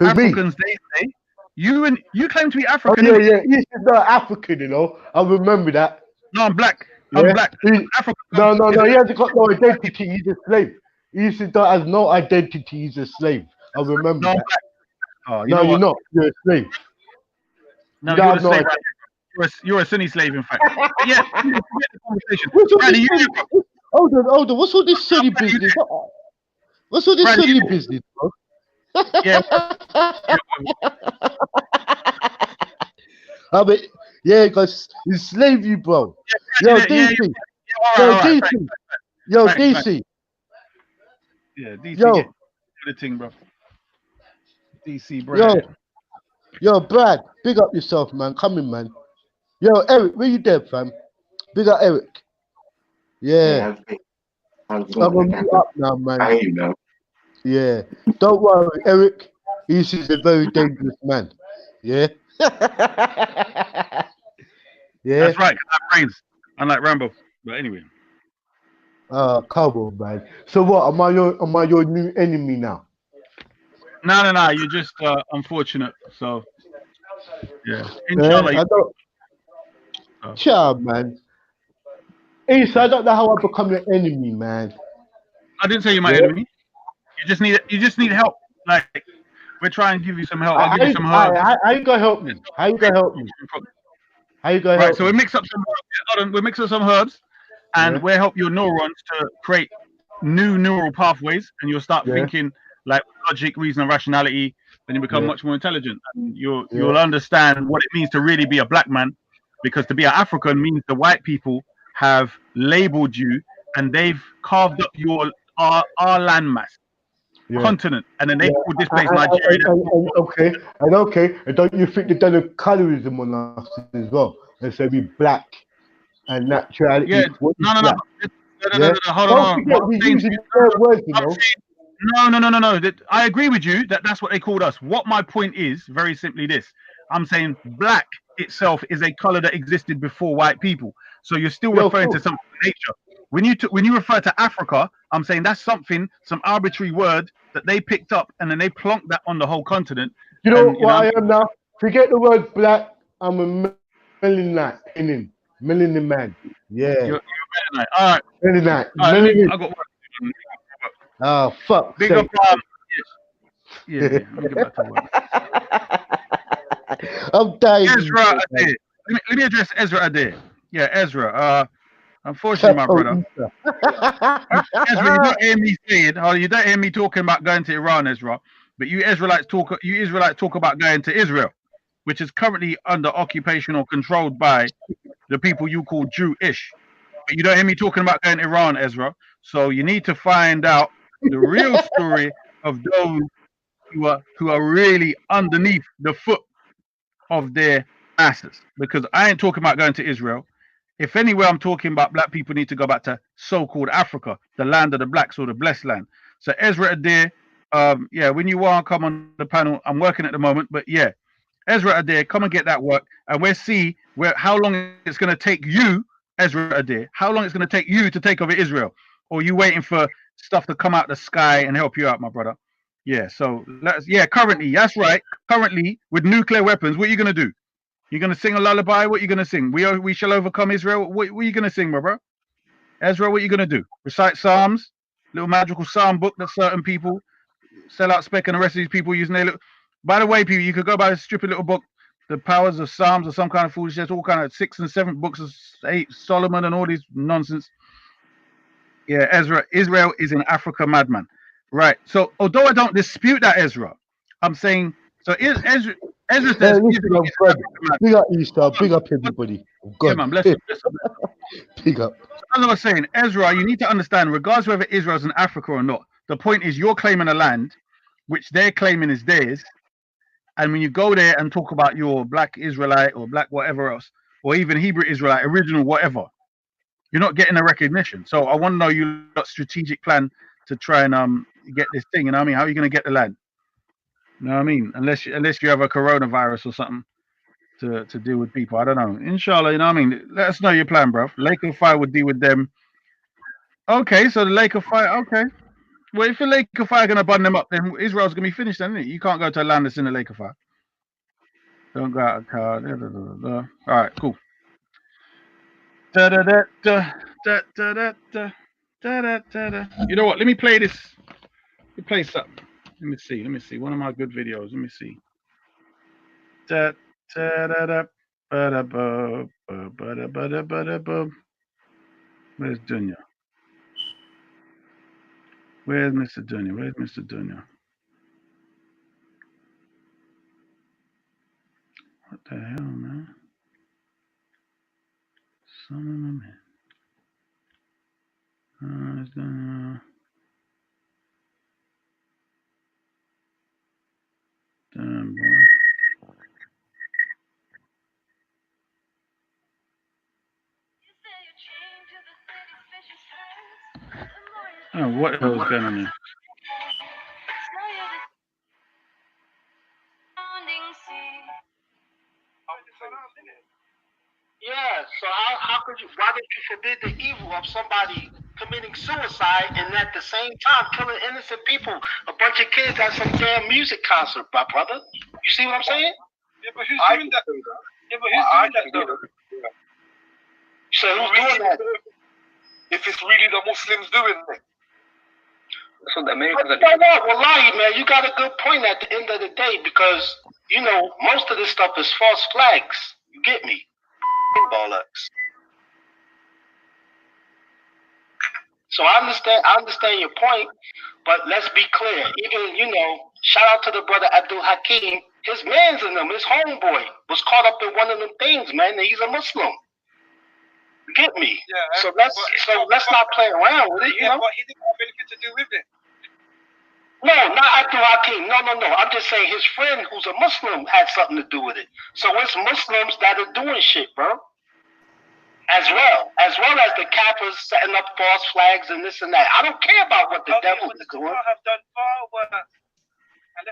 Africans, they say you claim to be African. Oh, yeah. He's not African, you know. I remember that. No, I'm black. Yeah. I'm black. No. He hasn't got no identity. He's a slave. He has no identity. He's a slave. I remember that. Oh, No, you're not. You're a slave. No, You you're have the no slave. idea. You're a Sunni slave, in fact. But yeah, forget the conversation. What's all Randy, this hold on. What's all this silly business? What's all this Randy, silly business, bro? Yeah. I mean, yeah, because enslave you, bro. Yo, DC. Yo, DC. Yeah, DC. Yo. Get the thing, bro. DC, bro. Yo, Brad, big up yourself, man. Come in, man. Yo, Eric, where you there, fam? Big up Eric. Yeah. I'm gonna meet up now, man. Yeah. Don't worry, Eric. He's a very dangerous man. Yeah. Yeah. That's right. 'Cause I have brains, unlike Rambo. But anyway. Come on, man. So what? Am I your new enemy now? No. You're just unfortunate. So yeah. Inshallah. I don't. Child, man. Issa, I don't know how I become your enemy, man. I didn't say you're my enemy. You just need help. Like we're trying to give you some help. I'll give you some help. How you gonna help me? How you gonna help me? Right, so we mix up some herbs. Hold on, we mix up some herbs, and we'll help your neurons to create new neural pathways, and you'll start thinking like logic, reason, and rationality. Then you become much more intelligent, and you'll understand what it means to really be a black man, because to be an African means the white people have labeled you, and they've carved up our landmass. Continent, and then they called this place Nigeria. Okay. And don't you think they've done a colorism on us as well? They say we black and naturality. Yeah, no. Hold on. No. I agree with you that that's what they called us. What my point is, very simply this. I'm saying black itself is a color that existed before white people. So you're still referring to something in nature. When you refer to Africa, I'm saying that's some arbitrary word that they picked up and then they plonked that on the whole continent. You know what I am now? Forget the word black. I'm a melanin man. Yeah. You're Mennonite. All right. Mennonite. I got one. Oh, fuck. Big up. Yeah. Let me get back to work. I'm dying. Ezra Adair. Let me address Ezra Adair. Yeah, Ezra. Unfortunately, my brother. Ezra, you don't hear me saying, you don't hear me talking about going to Iran, Ezra. But you Israelites talk about going to Israel, which is currently under occupation or controlled by the people you call Jewish. But you don't hear me talking about going to Iran, Ezra. So you need to find out the real story of those who are really underneath the foot of their asses. Because I ain't talking about going to Israel. If anywhere I'm talking about black people need to go back to so-called Africa, the land of the blacks or the blessed land. So Ezra Adair, when you want to come on the panel, I'm working at the moment, but yeah, Ezra Adair, come and get that work, and we'll see how long it's going to take you, Ezra Adair, how long it's going to take you to take over Israel, or you waiting for stuff to come out the sky and help you out, my brother. Yeah, so currently, that's right. Currently, with nuclear weapons, what are you going to do? You're going to sing a lullaby? What are you going to sing? We shall overcome Israel? What are you going to sing, my bro? Ezra, what are you going to do? Recite Psalms? Little magical psalm book that certain people sell out spec and the rest of these people using their little... By the way, people, you could go buy a stupid little book the powers of Psalms or some kind of foolishness, all kind of 6 and 7 books of 8, Solomon and all these nonsense. Yeah, Israel is in Africa, madman. Right. So although I don't dispute that, Ezra, I'm saying so. Ezra says, listen up, Fred. Big up Easter. Big up everybody. yeah, man, bless him. Big up. As I was saying, Ezra, you need to understand, regardless whether Israel's in Africa or not, the point is you're claiming a land which they're claiming is theirs. And when you go there and talk about your black Israelite or black whatever else, or even Hebrew Israelite, original whatever, you're not getting a recognition. So I want to know your strategic plan to try and get this thing. You know what I mean? How are you going to get the land? You know what I mean? Unless you have a coronavirus or something to deal with people. I don't know. Inshallah, you know what I mean? Let us know your plan, bro. Lake of Fire would deal with them. Okay, so the Lake of Fire, okay. Well, if the Lake of Fire going to burn them up, then Israel's going to be finished, then, isn't it? You can't go to a land that's in the Lake of Fire. Don't go out of car. All right, cool. You know what? Let me play this. Let me play something. Let me see. One of my good videos. Let me see. Where's Dunya? Where's Mr. Dunya? What the hell, man? Son of a man. Damn, boy. Oh, what the hell is going on here? Yeah, so how could you, why did you forbid the evil of somebody committing suicide and at the same time killing innocent people, a bunch of kids at some damn music concert, my brother? You see what I'm saying? Yeah, but who's doing that? Yeah, but who's doing that though? So who's doing that? If it's really the Muslims doing it. That's what the Americans are doing. Wallahi, man, you got a good point at the end of the day because, you know, most of this stuff is false flags. You get me? Bollocks. So I understand your point, but let's be clear. Even, you know, shout out to the brother Abdul Hakim. His man's in them, his homeboy, was caught up in one of them things, man, and he's a Muslim. Get me? Yeah, so let's not play around with it, you know? But he didn't have anything to do with it. No, not Abdul Hakim. No. I'm just saying his friend who's a Muslim had something to do with it. So it's Muslims that are doing shit, bro. As well as the Kappas setting up false flags and this and that. I don't care about what the devil is doing. Have done far worse.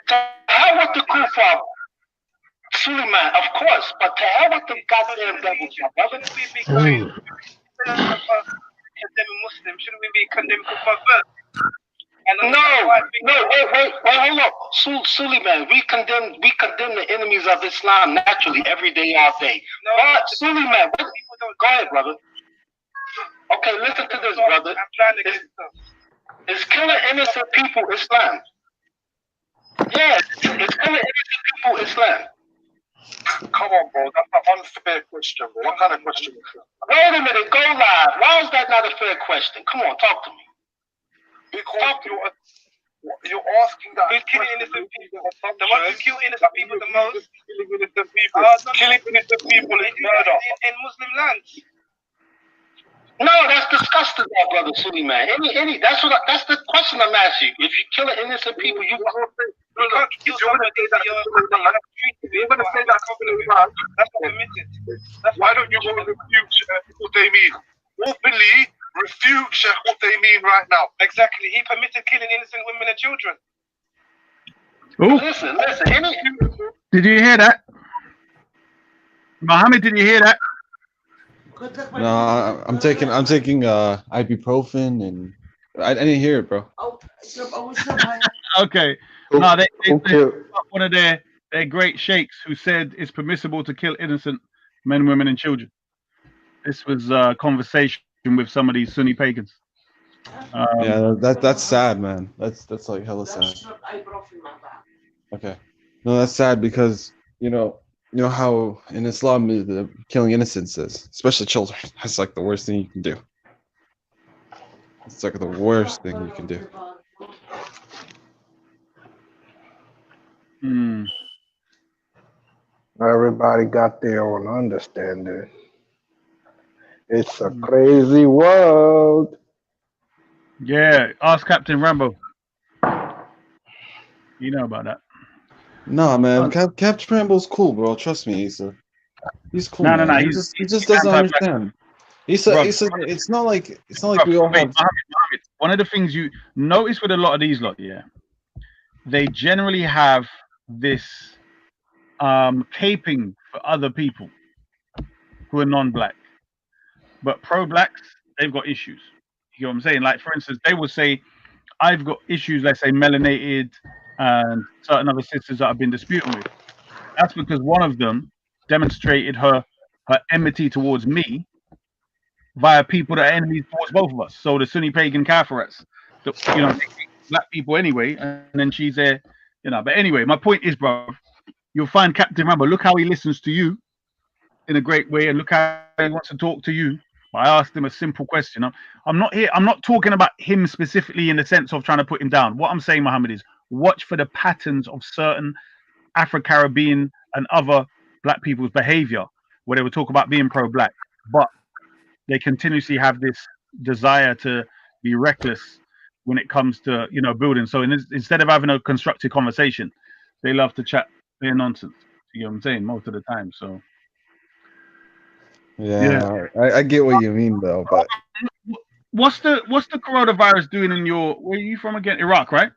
To hell with the Kufa, Suleiman, of course, but to hell with the goddamn devils, my brother. Shouldn't we be condemning Muslims? Shouldn't we be condemning Kufa first? No, wait, hold up. Suleiman, we condemn the enemies of Islam naturally every day, all day. No, but Suleiman, go ahead, brother. Okay, listen to this, brother. Is killing innocent people Islam? Yeah, it's killing innocent people Islam. Come on, bro. That's an unfair question, bro. What kind of question is that? Wait a minute, go live. Why is that not a fair question? Come on, talk to me. Because you're asking that. Who's killing innocent people? The ones who kill innocent people the most. Killing innocent people is murder. In Muslim lands. No, that's disgusting, my brother Suleiman. That's the question I'm asking you. If you kill innocent people, you can't kill somebody that you're going to say that that's not permitted. Why don't you go and refute what they mean? Openly refute Sheikh what they mean right now. Exactly. He permitted killing innocent women and children. Listen. Did you hear that? Mohammed, did you hear that? No, I'm taking ibuprofen and I didn't hear it, bro. Okay. No, they one of their great sheikhs who said it's permissible to kill innocent men, women, and children. This was a conversation with some of these Sunni pagans. Yeah, that's sad, man. That's like hella sad. Okay. No, that's sad because, you know, you know how in Islam the killing innocents is, especially children. That's like the worst thing you can do. It's like the worst thing you can do. Hmm. Everybody got their own understanding. It's a crazy world. Yeah, ask Captain Rambo. You know about that. Nah, man, Captain Rambo's cool, bro. Trust me, he's cool. No, man. he's He just doesn't anti-black. understand. Bro, It's not like bro, we all wait, have. Mohammed, one of the things you notice with a lot of these lot, yeah, they generally have this caping for other people who are non-black, but pro-blacks, they've got issues. You know what I'm saying? Like, for instance, they will say, I've got issues, let's say melanated and certain other sisters that I've been disputing with. That's because one of them demonstrated her enmity towards me via people that are enemies towards both of us. So the Sunni pagan Kaffirats, you know, black people anyway, and then she's there, you know. But anyway, my point is, bro, you'll find Captain Rambo. Look how he listens to you in a great way, and look how he wants to talk to you. I asked him a simple question. I'm not here. I'm not talking about him specifically in the sense of trying to put him down. What I'm saying, Muhammad, is watch for the patterns of certain Afro-Caribbean and other black people's behavior, where they would talk about being pro-black, but they continuously have this desire to be reckless when it comes to, you know, building. So instead of having a constructive conversation, they love to chat their nonsense. You know what I'm saying? Most of the time. So Yeah, I get what you mean though, but what's the coronavirus doing in your? Where are you from again? Iraq, right?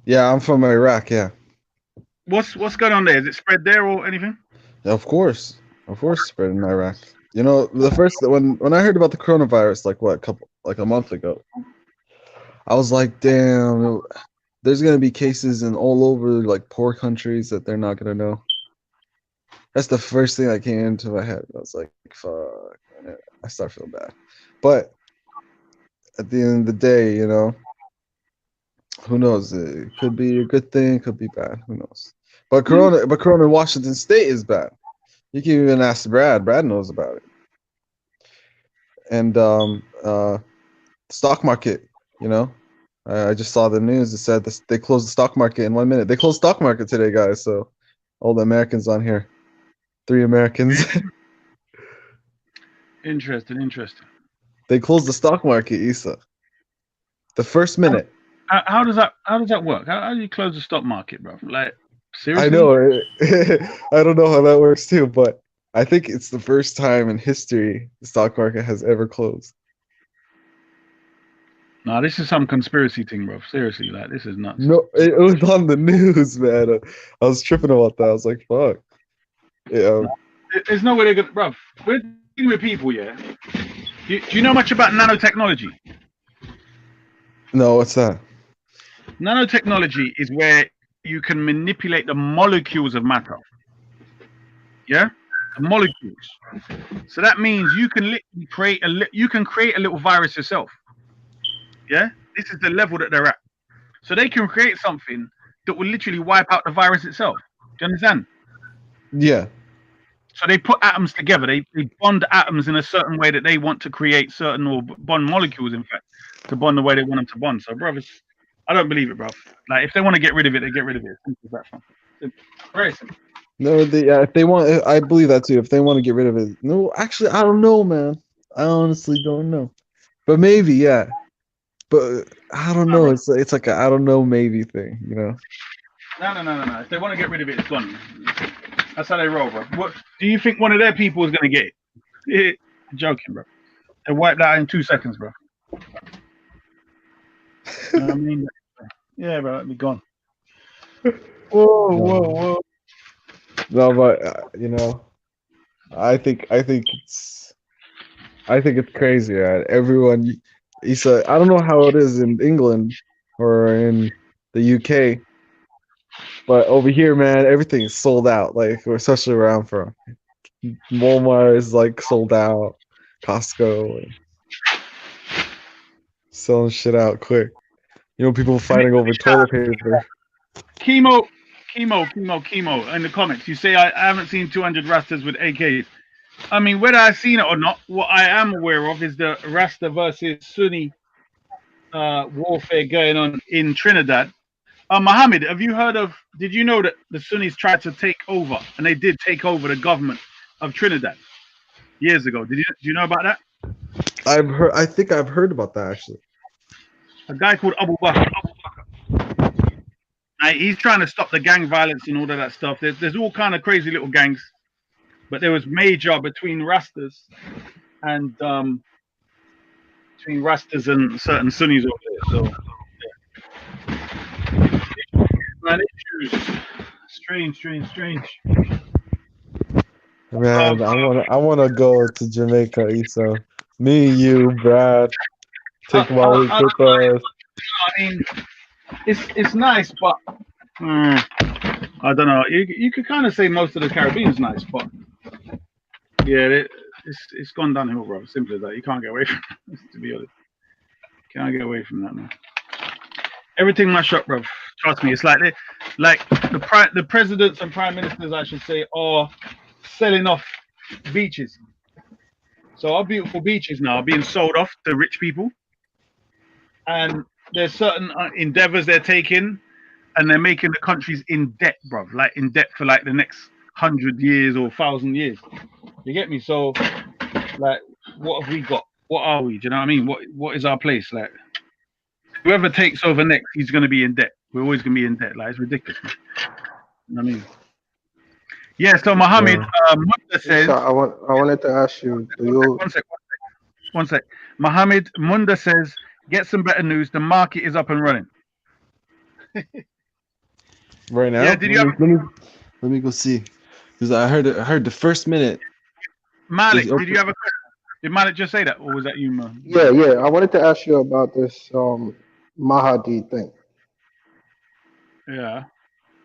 yeah, I'm from Iraq. Yeah, What's going on there? Is it spread there or anything? of course, spread in Iraq. You know, the first when I heard about the coronavirus, like a month ago, I was like, damn, there's gonna be cases in all over like poor countries that they're not gonna know. That's the first thing that came into my head. I was like, fuck, man. I start feeling bad. But at the end of the day, you know, who knows? It could be a good thing, it could be bad. Who knows? But Corona in Washington State is bad. You can even ask Brad. Brad knows about it. And stock market, you know, I just saw the news. It said they closed the stock market in 1 minute. They closed stock market today, guys. So all the Americans on here, 3 Americans. Interesting. They closed the stock market, Issa. The first minute. How does that work? How do you close the stock market, bro? Like, seriously? I know. I don't know how that works too, but I think it's the first time in history the stock market has ever closed. No, this is some conspiracy thing, bro. Seriously, like, this is nuts. No, it was on the news, man. I was tripping about that. I was like, fuck. Yeah. There's no way they're gonna, bro. We're dealing with people, yeah. Do you know much about nanotechnology? No, what's that? Nanotechnology is where you can manipulate the molecules of matter. Yeah, the molecules. So that means you can literally create a little virus yourself. Yeah, this is the level that they're at. So they can create something that will literally wipe out the virus itself. Do you understand? Yeah. So they put atoms together. They bond atoms in a certain way that they want to create certain, or bond molecules, in fact, to bond the way they want them to bond. So, brothers, I don't believe it, bro. Like, if they want to get rid of it, they get rid of it. Simple as that, fam. Very simple. No, if they want, I believe that too. If they want to get rid of it, no, actually, I don't know, man. I honestly don't know, but maybe, yeah. But I don't know. It's like a I don't know maybe thing, you know. No. If they want to get rid of it, it's gone. That's how they roll, bro. What do you think one of their people is gonna get it? I'm joking, bro. They wipe that out in 2 seconds, bro. You know what I mean? Yeah, bro, it'll be gone. Whoa. No, but you know, I think it's crazy, right? Everyone, Issa, I don't know how it is in England or in the UK, but over here, man, everything is sold out. Like, especially where I'm from, Walmart is like sold out, Costco, selling shit out quick. You know, people fighting over toilet paper. Chemo chemo. In the comments, you say I haven't seen 200 Rastas with AKs. I mean, whether I've seen it or not, what I am aware of is the Rasta versus Sunni warfare going on in Trinidad. Mohammed, have you heard of? Did you know that the Sunnis tried to take over, and they did take over the government of Trinidad years ago? Do you know about that? I've heard. I think I've heard about that actually. A guy called Abu Bakr. He's trying to stop the gang violence and all of that stuff. There's all kind of crazy little gangs, but there was major between Rastas and certain Sunnis over there. So, yeah. Man, issues. Strange. Man, I wanna go to Jamaica, Issa. Me, you, Brad. Take my week with us. I mean, it's nice, but I don't know. You could kind of say most of the Caribbean's nice, but yeah, it's gone downhill, bro. Simple as that. You can't get away from it, to be honest. Can't get away from that, man. Everything mashed up, bro. Trust me. It's like the presidents and prime ministers, I should say, are selling off beaches. So our beautiful beaches now are being sold off to rich people. And there's certain endeavors they're taking, and they're making the countries in debt, bro. Like in debt for like the next 100 years or 1,000 years. You get me? So, like, what have we got? What are we? Do you know what I mean? What is our place? Like, whoever takes over next, he's going to be in debt. We're always going to be in debt. Like, it's ridiculous, man. You know what I mean? Yeah. So Mohammed Munda says. So I wanted to ask you. Do you? One sec. Mohammed Munda says. Get some better news. The market is up and running. Right now? Yeah, did you let me go see. Because I heard the first minute. Malik, did you have a question? Did Malik just say that, or was that you, man? Yeah. I wanted to ask you about this Mahdi thing. Yeah.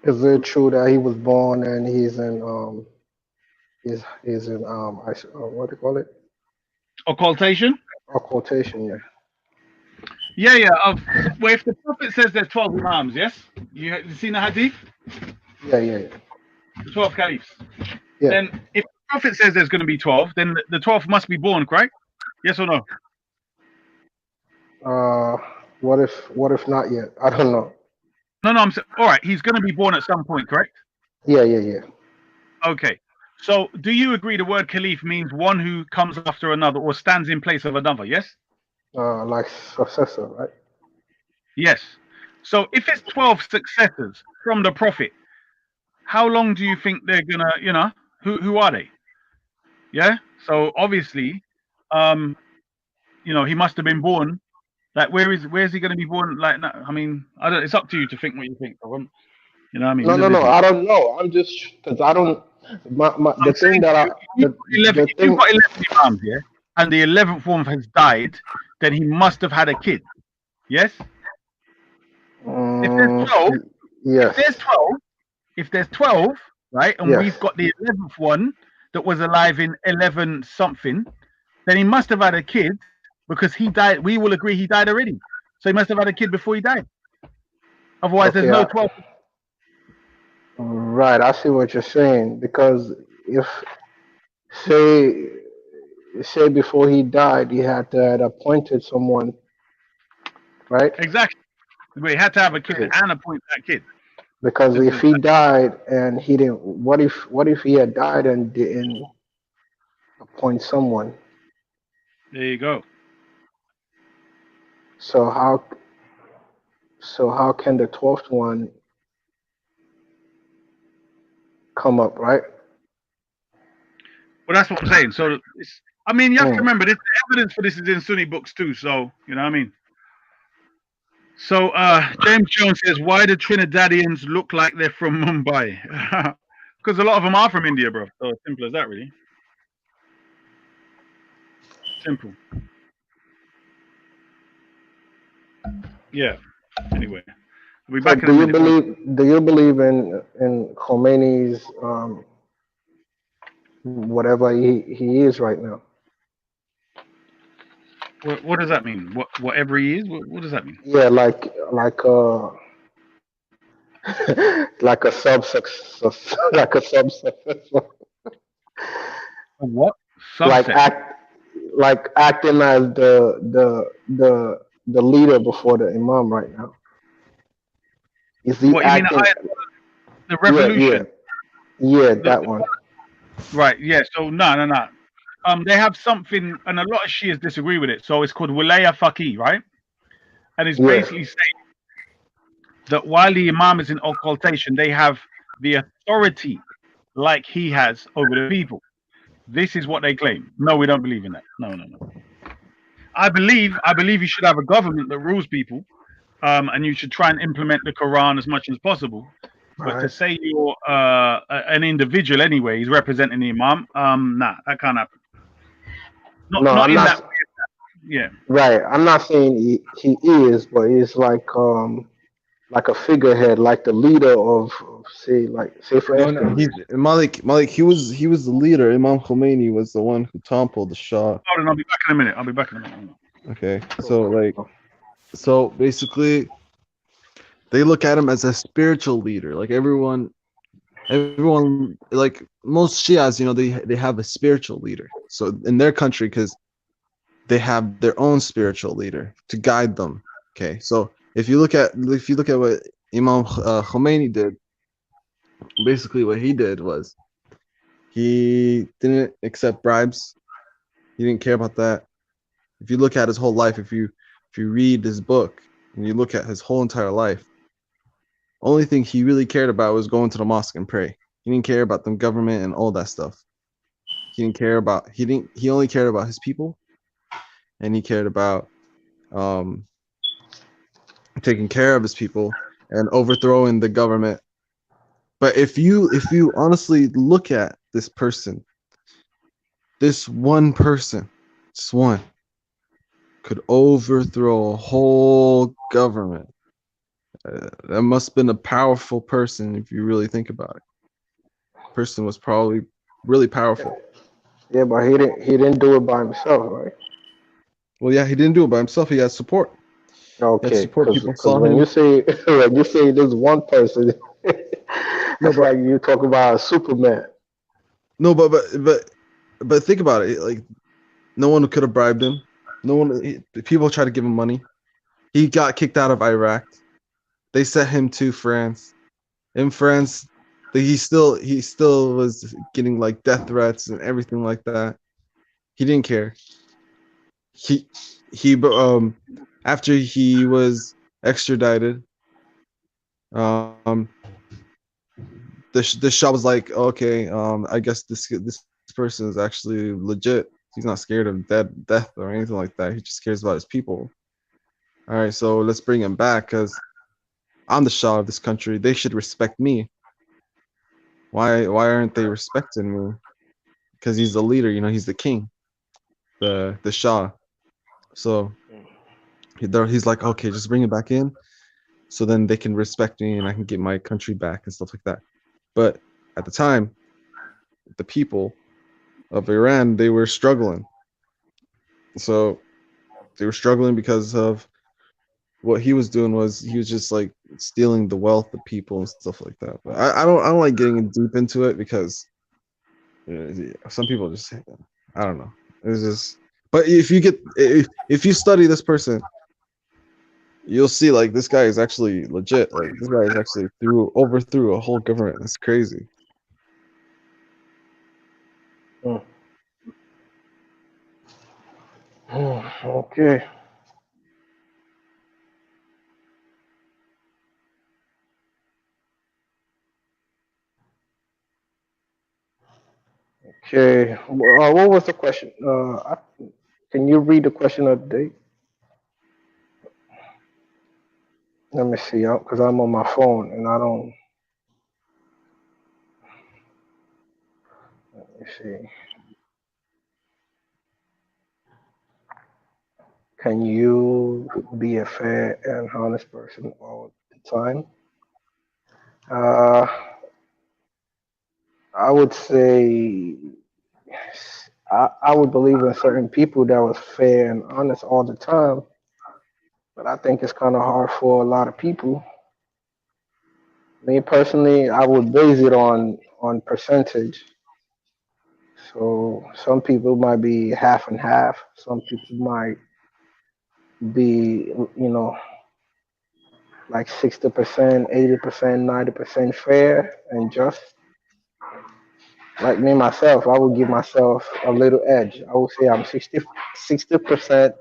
Is it true that he was born and he's in what do you call it? Occultation? Occultation, yeah. Yeah. Well, if the Prophet says there's 12 Imams, yes? You seen the hadith? Yeah. 12 caliphs. Yeah. Then if the Prophet says there's going to be 12, then the 12th must be born, correct? Yes or no? What if not yet? I don't know. No, I'm saying, all right, he's going to be born at some point, correct? Yeah. Okay. So do you agree the word caliph means one who comes after another or stands in place of another, yes? Like successor, right? Yes. So if it's 12 successors from the Prophet, how long do you think they're gonna, who are they? Yeah. So obviously, he must have been born. Like, where is he gonna be born? Like, no, I mean, I don't. It's up to you to think what you think. You know what I mean? No. I don't know. I'm just because I don't. The thing that you've got 11 imams, yeah, and the 11th one has died, then he must have had a kid. Yes. If there's 12, yes. If there's 12, right, and Yes. we've got the 11th one that was alive in 11 something, then he must have had a kid because he died. We will agree he died already. So he must have had a kid before he died. Otherwise, there's no 12. Right, I see what you're saying. Because if say before he died, he had to have appointed someone, right? Exactly. We had to have a kid and appoint that kid. Because if he died and he didn't, what if he had died and didn't appoint someone? There you go. So how can the 12th one come up, right? Well, that's what I'm saying. So, you have to remember, the evidence for this is in Sunni books too. So, you know what I mean? So, James Jones says, why do Trinidadians look like they're from Mumbai? Because a lot of them are from India, bro. So, simple as that, really. Simple. Yeah. Anyway, we'll be back in a minute. Do you believe in Khomeini's whatever he is right now? What does that mean? Whatever he is? What does that mean? Yeah, like like a like a successor, What? like Subset. acting as the leader before the imam right now. Is he What you mean? acting? The Yeah, revolution. that one. Right. Yeah. So no. They have something, and a lot of Shias disagree with it. So it's called Wilaya Faqih, right? And it's Yeah. basically saying that while the imam is in occultation, they have the authority like he has over the people. This is what they claim. No, we don't believe in that. No. I believe you should have a government that rules people, and you should try and implement the Quran as much as possible. But to Right. say you're an individual anyway, he's representing the imam, nah, that can't happen. No, Not I'm in not. that way. Yeah. Right. I'm not saying he is, but he's like a figurehead, like the leader of say for No, no, instance. he's Malik. He was the leader. Imam Khomeini was the one who toppled the Shah. Hold on, I'll be back in a minute. Okay, so basically, they look at him as a spiritual leader. Like everyone, like most Shias, they have a spiritual leader. So in their country, because they have their own spiritual leader to guide them. Okay, so if you look at what Imam Khomeini did, basically what he did was he didn't accept bribes. He didn't care about that. If you look at his whole life, if you read his book and you look at his whole entire life, only thing he really cared about was going to the mosque and pray. He didn't care about the government and all that stuff. He only cared about his people, and he cared about taking care of his people and overthrowing the government. But if you honestly look at this person, this one person, just one, could overthrow a whole government. That must have been a powerful person if you really think about it. Person was probably really powerful. Yeah, but he didn't do it by himself, right? Well, yeah, he didn't do it by himself. He had support. He had Okay, support. People because saw when him. you say this one person, it's like you talk about a Superman. No, but think about it. Like, no one could have bribed him. People tried to give him money. He got kicked out of Iraq. They sent him to France. In France, he still was getting like death threats and everything like that. He didn't care. He after he was extradited, the Shah was like, okay, I guess this person is actually legit. He's not scared of death or anything like that. He just cares about his people. All right, so let's bring him back because I'm the Shah of this country. They should respect me. Why aren't they respecting me? Because he's the leader. He's the king, the Shah. So he's like, okay, just bring it back in, so then they can respect me and I can get my country back and stuff like that. But at the time, the people of Iran, they were struggling. So they were struggling because of what he was doing. He was just like stealing the wealth of people and stuff like that. But I don't like getting deep into it because some people just, I don't know. It's just, but if you study this person, you'll see like this guy is actually legit. Like this guy is actually overthrew a whole government. It's crazy. Okay. Okay. What was the question? Can you read the question of the day? Let me see, because I'm on my phone and I don't. Let me see. Can you be a fair and honest person all the time? I would say I would believe in certain people that was fair and honest all the time, but I think it's kind of hard for a lot of people. Me personally, I would base it on percentage. So some people might be half and half. Some people might be, like 60%, 80%, 90% fair and just. Like me myself, I would give myself a little edge. I would say I'm 60%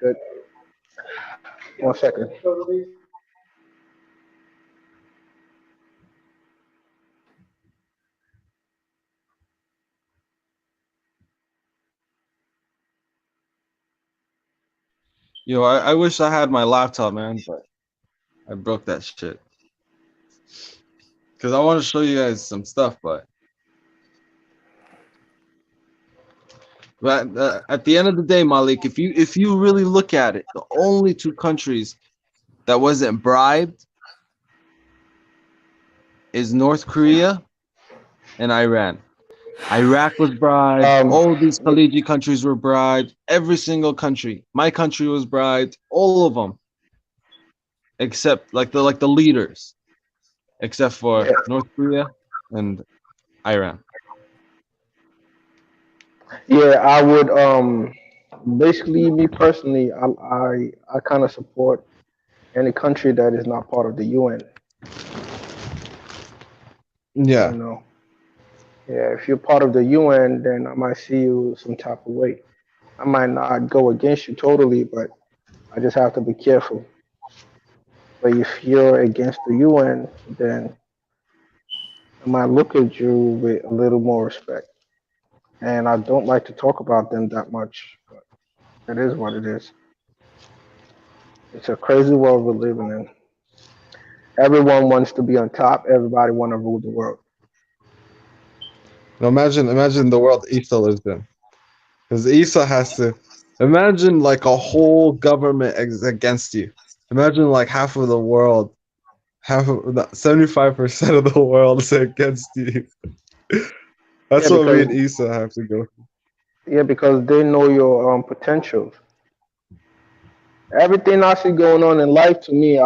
good. 1 second. Yo, I wish I had my laptop, man, but I broke that shit. Cause I want to show you guys some stuff, but at the end of the day, Malik, if you really look at it, the only two countries that wasn't bribed is North Korea and Iran. Iraq was bribed. All of these Khaliji countries were bribed. Every single country. My country was bribed. All of them, except like the leaders, except for North Korea and Iran. Yeah, I would basically me personally, I kind of support any country that is not part of the UN. Yeah. Yeah, if you're part of the UN, then I might see you some type of way. I might not go against you totally, but I just have to be careful. But if you're against the UN, then I might look at you with a little more respect. And I don't like to talk about them that much, but it is what it is. It's a crazy world we're living in. Everyone wants to be on top. Everybody want to rule the world. Now imagine the world Isa lives in, because Isa has to imagine like a whole government against you. Imagine like half of the world, 75% of the world is against you. That's what me and Isa have to go through. Yeah, because they know your potential. Everything I see going on in life, to me,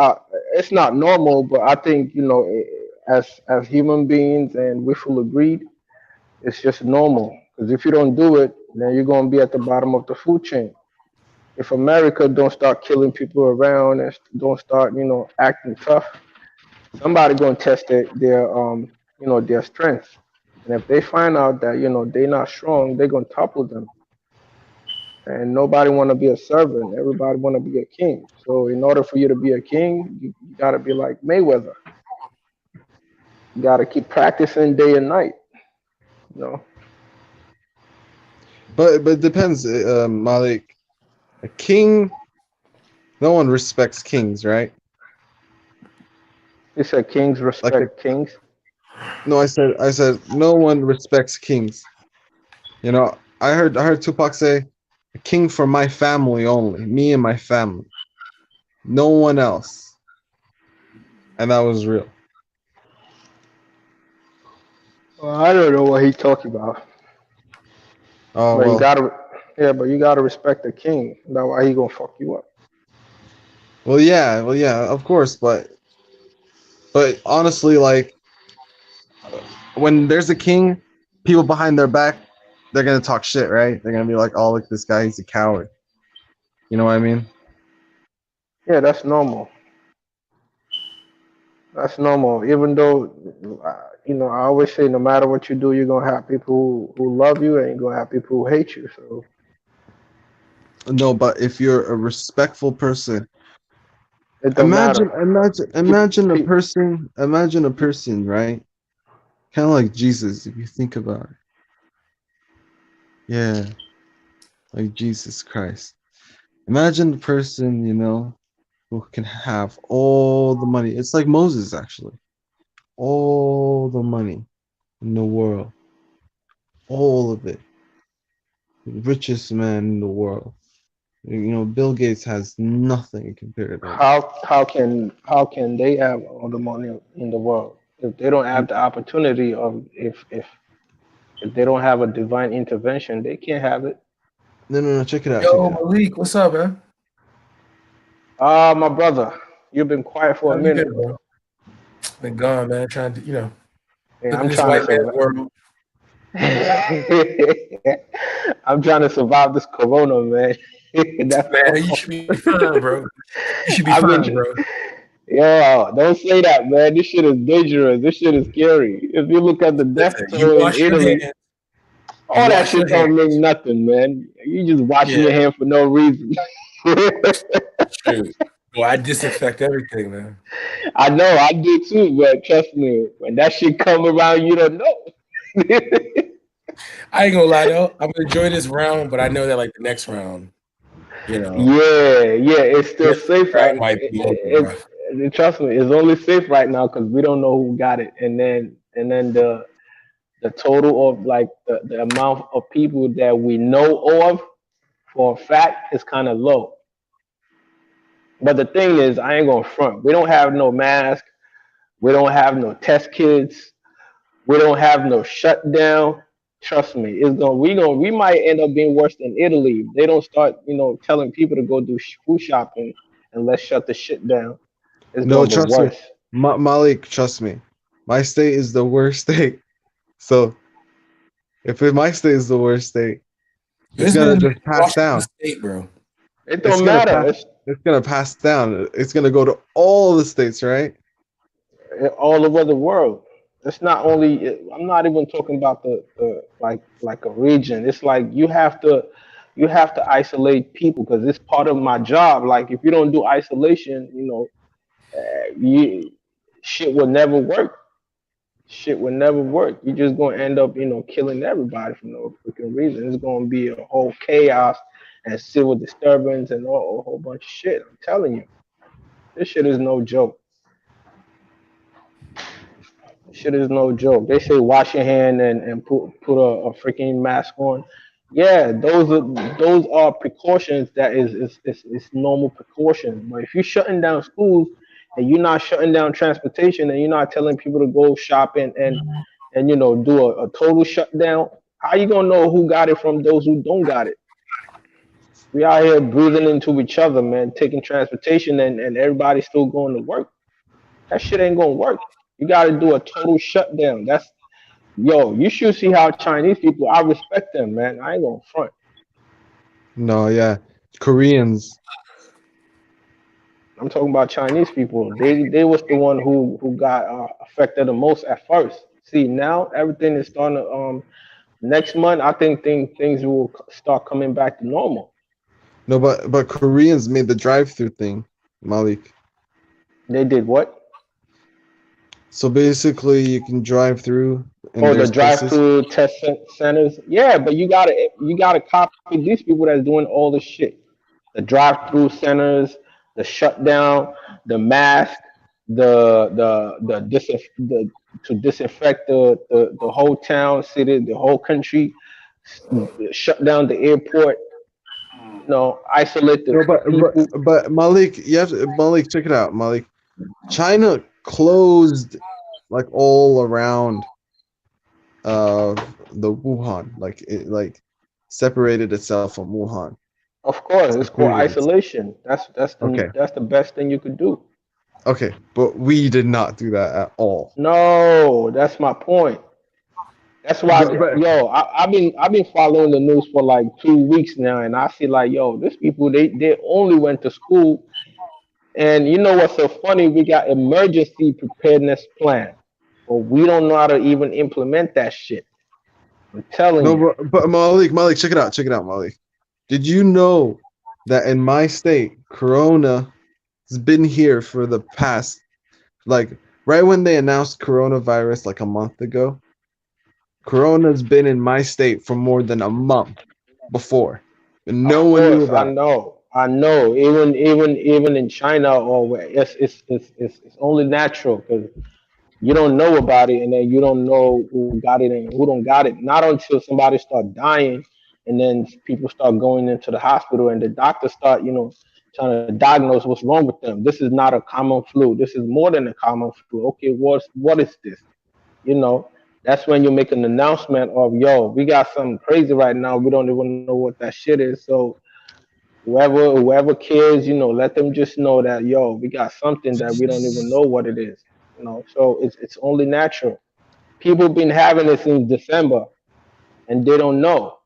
it's not normal. But I think as human beings, and we full agreed, it's just normal. Because if you don't do it, then you're gonna be at the bottom of the food chain. If America don't start killing people around and don't start, acting tough, somebody gonna test their strength. And if they find out that they're not strong, they're gonna topple them. And nobody want to be a servant. Everybody want to be a king. So in order for you to be a king, you got to be like Mayweather. You got to keep practicing day and night. But it depends, Malik. A king, no one respects kings, right? You said kings respect kings? No, I said no one respects kings. I heard Tupac say, "A king for my family only, me and my family, no one else," and that was real. Well, I don't know what he's talking about. Oh, but well. you gotta respect the king. That's why he gonna fuck you up. Well, yeah, of course, but honestly, like when there's a king, people behind their back, they're gonna talk shit, right? They're gonna be like, "Oh, look, this guy, he's a coward." You know what I mean? Yeah, that's normal. That's normal. Even though, I always say, no matter what you do, you're gonna have people who love you, and you're gonna have people who hate you. So No, but if you're a respectful person, it don't imagine matter. a person, right? Kind of like Jesus, if you think about it. Yeah, like Jesus Christ. Imagine a person, who can have all the money. It's like Moses, actually. All the money in the world. All of it. The richest man in the world. Bill Gates has nothing compared to that. How can they have all the money in the world if they don't have the opportunity of if they don't have a divine intervention, they can't have it. No, check it out. Yo, Malik, what's up, man? My brother, you've been quiet for a minute. Good, bro. Been gone, man. Trying to, you know, Yeah, live in I'm this trying white to man's world. I'm trying to survive this corona, man. That's Man, you all. should be fine, bro. You should be I've been, fine, bro. yo, don't say that, man. This shit is dangerous. This shit is scary. If you look at the death Listen, you toll in wash your Italy, hands. You all that wash your shit don't hands. mean nothing, man. You just washing Yeah, your hand for no reason. shoot. Well, I disinfect everything, man. I know, I do too, but trust me, when that shit come around, you don't know. I ain't gonna lie though. I'm gonna enjoy this round, but I know that like the next round, you know, Yeah, it's still safe that right. might be a little rough. Trust me, it's only safe right now because we don't know who got it, and then the total of like the amount of people that we know of for a fact is kind of low. But the thing is, I ain't gonna front. We don't have no mask. We don't have no test kits. We don't have no shutdown. Trust me, it's gonna we might end up being worse than Italy. They don't start, telling people to go do food shopping and let's shut the shit down. It's No, gonna get trust me, worse. Malik. Trust me, my state is the worst state. So my state is the worst state, it's This gonna man just pass Washington down. State, bro. It It's don't gonna matter. pass. It's gonna pass down. It's gonna go to all the states, right? All over the world. It's not only. I'm not even talking about the like a region. It's like you have to isolate people because it's part of my job. Like if you don't do isolation, you shit will never work. Shit will never work. You're just gonna end up, killing everybody for no freaking reason. It's gonna be a whole chaos and civil disturbance and a whole bunch of shit. I'm telling you, this shit is no joke. Shit is no joke. They say wash your hand and put a freaking mask on. Yeah, those are precautions that is normal precautions. But if you're shutting down schools and you're not shutting down transportation and you're not telling people to go shop and do a total shutdown, how you gonna know who got it from those who don't got it? We out here breathing into each other, man, taking transportation and everybody's still going to work. That shit ain't gonna work. You got to do a total shutdown. You should see how Chinese people. I respect them, man. I ain't gonna front. No, yeah, Koreans. I'm talking about Chinese people. They was the one who got affected the most at first. See now everything is starting to next month. I think things will start coming back to normal. No, but Koreans made the drive-through thing, Malik. They did what? So basically, you can drive through. And Oh, the there's places. drive-through test centers. Yeah, but you gotta copy these people that's doing all the shit. The drive-through centers, the shutdown, the mask, the to disinfect the whole town, city, the whole country, shut down the airport. Isolate the No, people. but Malik, Malik, check it out, Malik. China closed like all around the Wuhan, like it separated itself from Wuhan. Of course, it's called Koreans. isolation. Okay. That's the best thing you could do. Okay, but we did not do that at all. No, that's my point. That's why, I've been following the news for like 2 weeks now, and I see like, these people they only went to school, and you know what's so funny? We got emergency preparedness plan, but we don't know how to even implement that shit. I'm telling No, you. but Malik, check it out, Malik. Did you know that in my state, Corona has been here for the past, like right when they announced coronavirus like a month ago? Corona's been in my state for more than a month before, and no one knew about it. I know. Even in China or where it's only natural because you don't know about it, and then you don't know who got it and who don't got it. Not until somebody start dying, and then people start going into the hospital, and the doctors start, trying to diagnose what's wrong with them. This is not a common flu. This is more than a common flu. Okay, what is this? That's when you make an announcement of, we got something crazy right now. We don't even know what that shit is. So whoever cares, let them just know that, we got something that we don't even know what it is. You know, so it's only natural. People been having it since December, and they don't know.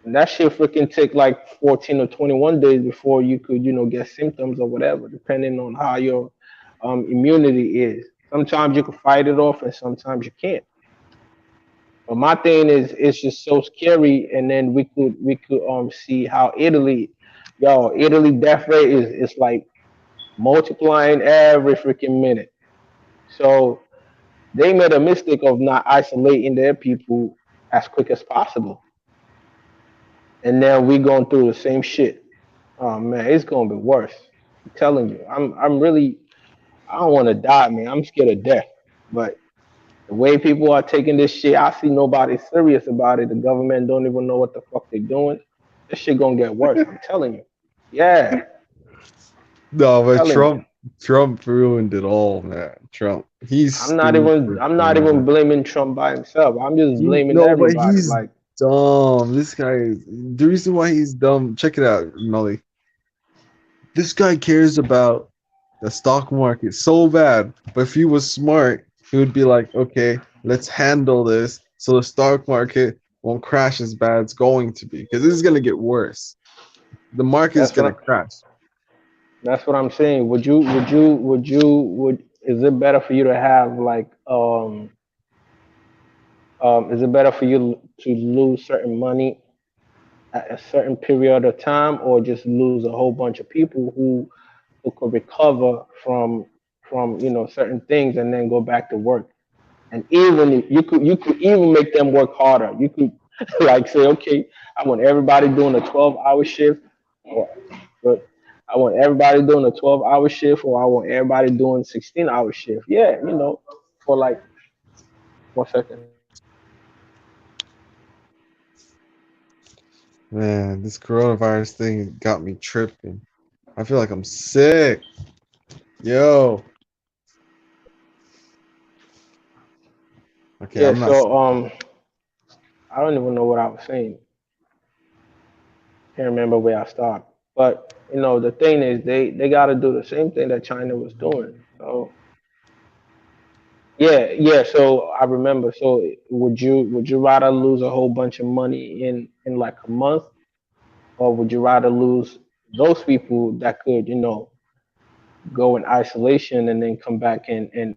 And that shit freaking take like 14 or 21 days before you could, get symptoms or whatever, depending on how your immunity is. Sometimes you can fight it off, and sometimes you can't. But my thing is, it's just so scary. And then we could see how Italy death rate is like multiplying every freaking minute. So they made a mistake of not isolating their people as quick as possible. And now we going through the same shit. Oh man, it's gonna be worse. I'm telling you. I'm really I don't wanna die, man. I'm scared of death. But the way people are taking this shit, I see nobody serious about it. The government don't even know what the fuck they're doing. This shit gonna get worse. I'm telling you. Yeah. No, but Telling you. Trump ruined it all, man. Trump. He's I'm not even blaming Trump by himself. I'm just blaming everybody. But he's Like dumb. This guy, the reason why he's dumb, check it out, Molly. This guy cares about the stock market so bad, but if he was smart, he would be like, okay, let's handle this so the stock market won't crash as bad it's going to be, because this is going to get worse. The market is going to crash. that's what I'm saying. Is it better for you to have like is it better for you to lose certain money at a certain period of time, or just lose a whole bunch of people who could recover from certain things and then go back to work? And even you could even make them work harder. You could like say, okay, I want everybody doing a 12-hour shift, but I want everybody doing a 12-hour shift, or I want everybody doing 16-hour shift. Yeah, for like 1 second. Man, this coronavirus thing got me tripping. I feel like I'm sick. Yo. Okay, Yeah, I'm not. so I don't even know what I was saying. Can't remember where I stopped. But the thing is, they got to do the same thing that China was doing. So yeah. So I remember. So would you rather lose a whole bunch of money in like a month, or would you rather lose those people that could go in isolation and then come back and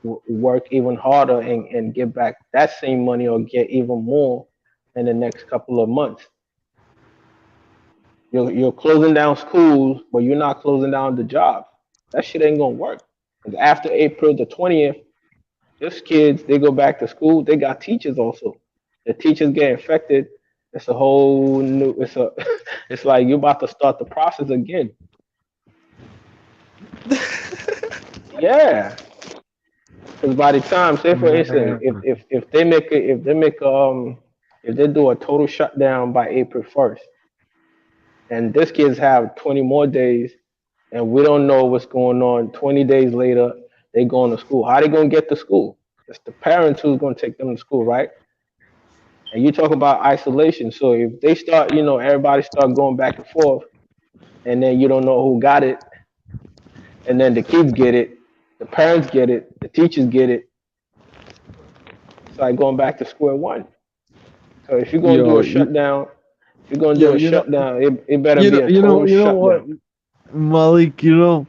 work even harder and get back that same money, or get even more in the next couple of months? You're closing down schools, but you're not closing down the jobs. That shit ain't gonna work. 'Cause after April the 20th, these kids, they go back to school. They got teachers also. The teachers get infected. It's a whole new. It's like you're about to start the process again. Yeah. Because by the time, say for instance, if they do a total shutdown by April 1st, and these kids have 20 more days, and we don't know what's going on. 20 days later, they going to school. How they gonna get to school? It's the parents who's gonna take them to school, right? And you talk about isolation. So if they start, everybody start going back and forth, and then you don't know who got it, and then the kids get it, the parents get it, the teachers get it. It's like going back to square one. So if you're gonna do a shutdown, it better be a total shutdown. Malik, you know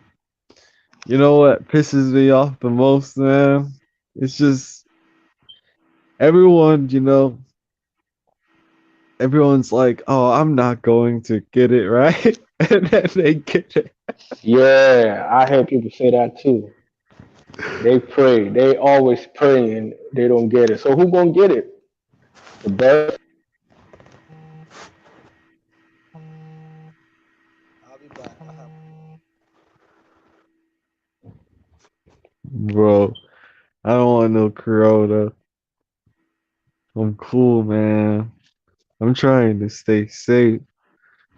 what pisses me off the most, man? It's just everyone's like, oh, I'm not going to get it, right? And then they get it. Yeah, I heard people say that too. They pray. They always pray and they don't get it. So who gonna get it? The best. Bro, I don't want no corona. I'm cool, man. I'm trying to stay safe,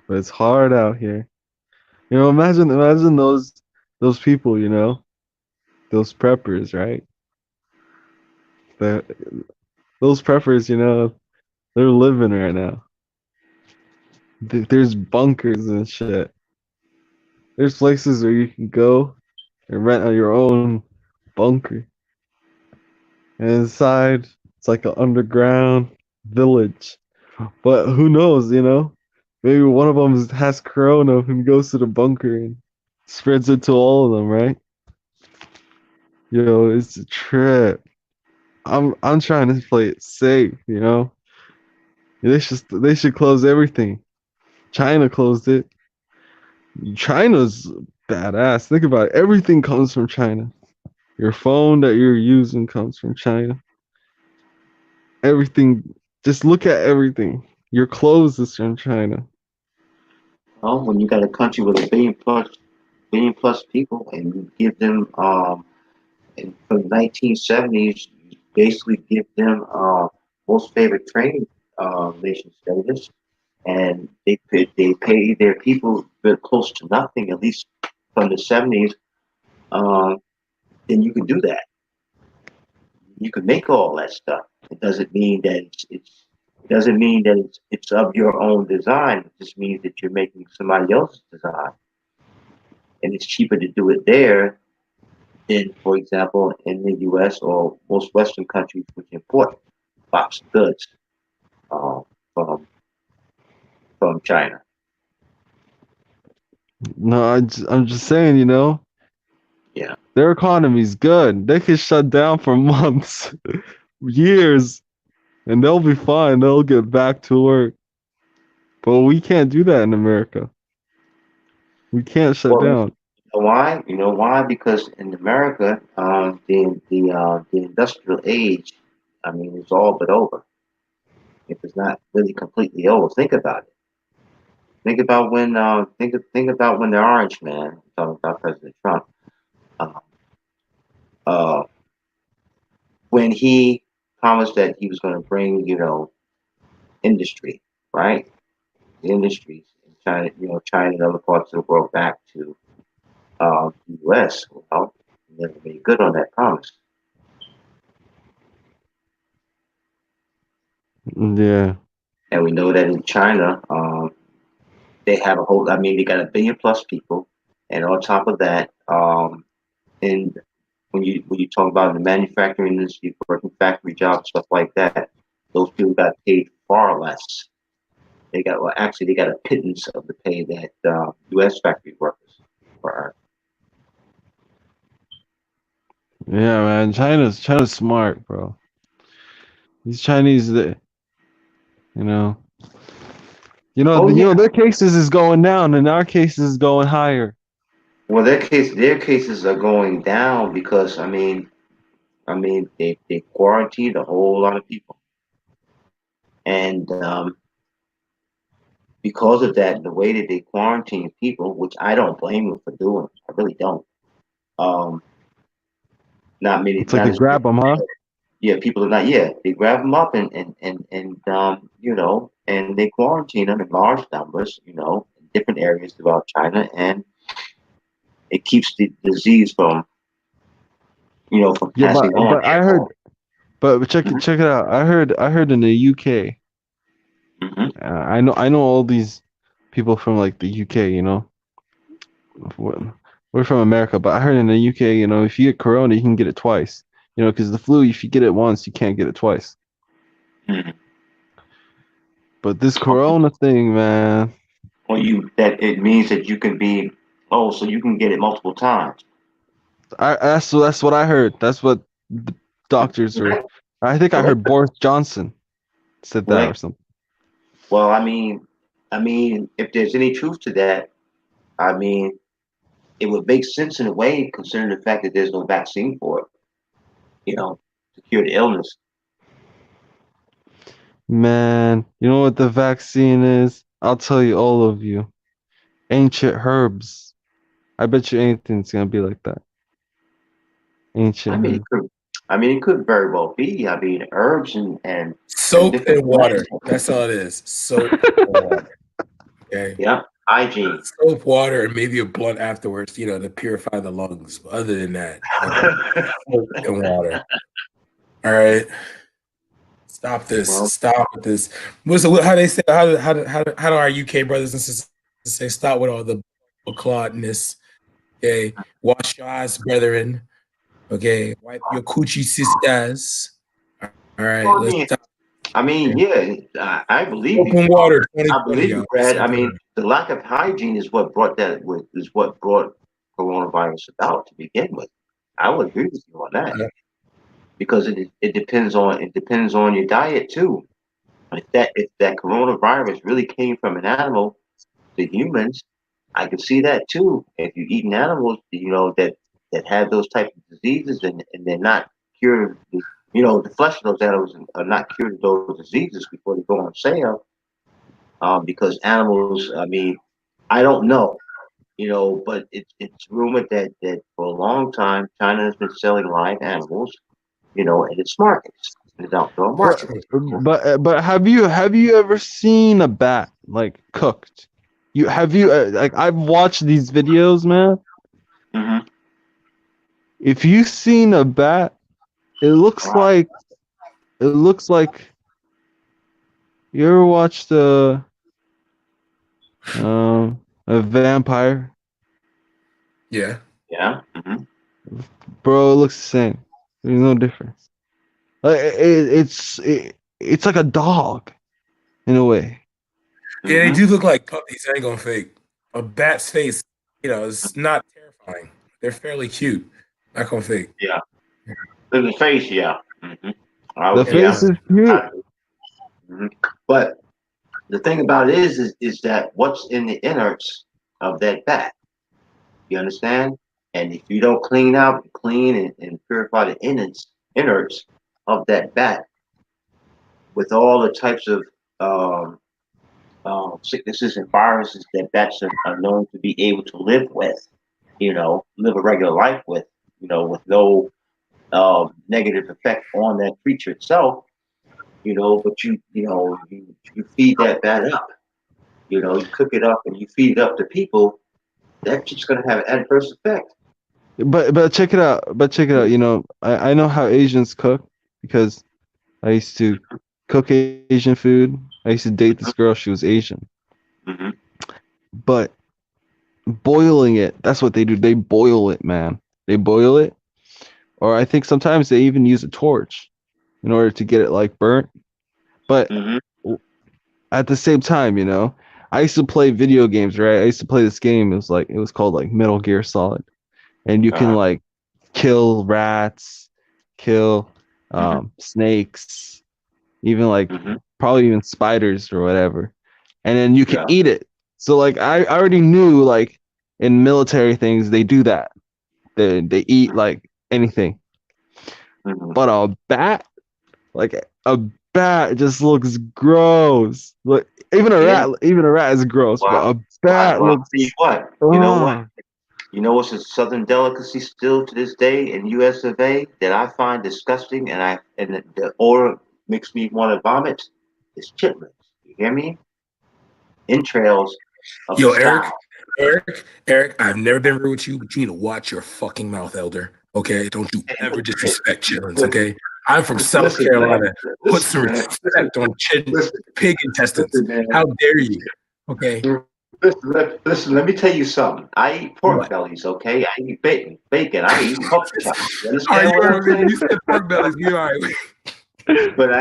but it's hard out here. Imagine those people, those preppers, right? Those preppers, they're living right now. There's bunkers and shit. There's places where you can go and rent on your own bunker. And inside, it's like an underground village. But who knows, you know? Maybe one of them has corona and goes to the bunker and spreads it to all of them, right? Yo, it's a trip. I'm trying to play it safe, you know? They should close everything. China closed it. China's badass. Think about it. Everything comes from China. Your phone that you're using comes from China. Everything. Just look at everything. Your clothes is from China. Well, when you got a country with a billion plus people, and you give them and from the 1970s, you basically give them most favored trading nation status, and they pay their people close to nothing, at least from the 70s. Then you can do that. You can make all that stuff. It doesn't mean that it's of your own design. It just means that you're making somebody else's design, and it's cheaper to do it there than, for example, in the U.S. or most Western countries, which import boxed goods from China. No, I'm just saying, you know. Yeah. Their economy's good. They could shut down for months, years, and they'll be fine. They'll get back to work. But we can't do that in America. We can't shut down. You know why? You know why? Because in America, the industrial age, I mean, it's all but over. If it's not really completely over, think about it. Think about when think about when the Orange Man, talking about President Trump, when he promised that he was going to bring, industry, right? The industries in China, China and other parts of the world back to the U.S. Well, he never made good on that promise. Yeah. And we know that in China, they have they got 1 billion plus people, and on top of that, and when you talk about the manufacturing industry, working factory jobs, stuff like that, those people got paid far less. They got a pittance of the pay that U.S. factory workers were earning. Yeah, man. China's smart, bro. These Chinese, you know, their cases is going down, and our cases is going higher. Well, their cases are going down because they quarantined a whole lot of people, and because of that, the way that they quarantine people, which I don't blame them for doing, I really don't. Not many. It's like they grab them, huh? Yeah, people are not. Yeah, they grab them up and they quarantine them in large numbers, in different areas throughout China, and it keeps the disease from passing on. But I heard, but check it out. I heard in the UK. I know all these people from like the UK. We're from America, but I heard in the UK, if you get corona, you can get it twice. Because the flu, if you get it once, you can't get it twice. But this corona thing, man. Well, it means that you can be. Oh, so you can get it multiple times. That's what I heard. That's what the doctors were. I think I heard Boris Johnson said that or something. Well, I mean, if there's any truth to that, it would make sense in a way, considering the fact that there's no vaccine for it, to cure the illness. Man, you know what the vaccine is? I'll tell you, all of you. Ancient herbs. I bet you anything's gonna be like that. Ancient herbs. It could very well be. Herbs and soap and water. That's all it is. Soap and water. Okay. Yeah. Hygiene. Soap, water, and maybe a blunt afterwards, to purify the lungs. But other than that, soap and water. All right. Stop this. Stop with this. How they say? How do our UK brothers and sisters say? Stop with all the clodness. Okay. Wash your eyes, brethren. Okay, wipe your coochie sisters. All right, Well, let's talk. I mean, yeah, I believe you. Open water, I 2020, believe you, y'all. Brad. I Open mean, water. the lack of hygiene is what brought coronavirus about to begin with. I would agree with you on that because it depends on your diet too. If that coronavirus really came from an animal to humans, I could see that too. If you're eating animals, that have those type of diseases and they're not cured, the flesh of those animals are not cured of those diseases before they go on sale. Because animals, I mean, I don't know, but it's rumored that for a long time China has been selling live animals, in its markets, in its outdoor markets. But have you ever seen a bat like cooked? Like I've watched these videos, man. Mm-hmm. If you've seen a bat, it looks like you ever watched a vampire? Yeah. Yeah. Mm-hmm. Bro, it looks the same. There's no difference. Like it's like a dog in a way. Yeah, they do look like puppies. I ain't gonna fake. A bat's face, is not terrifying. They're fairly cute. Not gonna fake. Yeah. In the face, yeah. Mm-hmm. The face is cute. But the thing about it is that what's in the innards of that bat? You understand? And if you don't clean and purify the innards of that bat with all the types of sicknesses and viruses that bats are known to be able to live with, live a regular life with, with no negative effect on that creature itself, but you feed that bat up, you cook it up and you feed it up to people, that's just going to have an adverse effect. But check it out. I know how Asians cook because I used to cook Asian food. I used to date this girl. She was Asian. Mm-hmm. But boiling it, that's what they do. They boil it, man. They boil it. Or I think sometimes they even use a torch in order to get it like burnt. But at the same time, I used to play video games, right? I used to play this game. It was called like Metal Gear Solid. And you can like kill rats, kill snakes, even like probably even spiders or whatever. And then you can eat it. So like I already knew like in military things they do that. They eat like anything. But a bat just looks gross. Like even a rat is gross, but a bat looks. What? You know what? You know what's a southern delicacy still to this day in US of A that I find disgusting and the odor makes me want to vomit? It's chitlins. You hear me? Entrails of Yo, the Eric, I've never been rude with you, but you need to watch your fucking mouth, elder. Okay? Don't you ever disrespect chitlins, okay? I'm from South Carolina. Put some respect on pig intestines. How dare you? Okay? Listen, let me tell you something. I eat pork bellies, okay? I eat bacon. I eat pork chops. You understand what I'm saying? You said pork bellies. You all right. But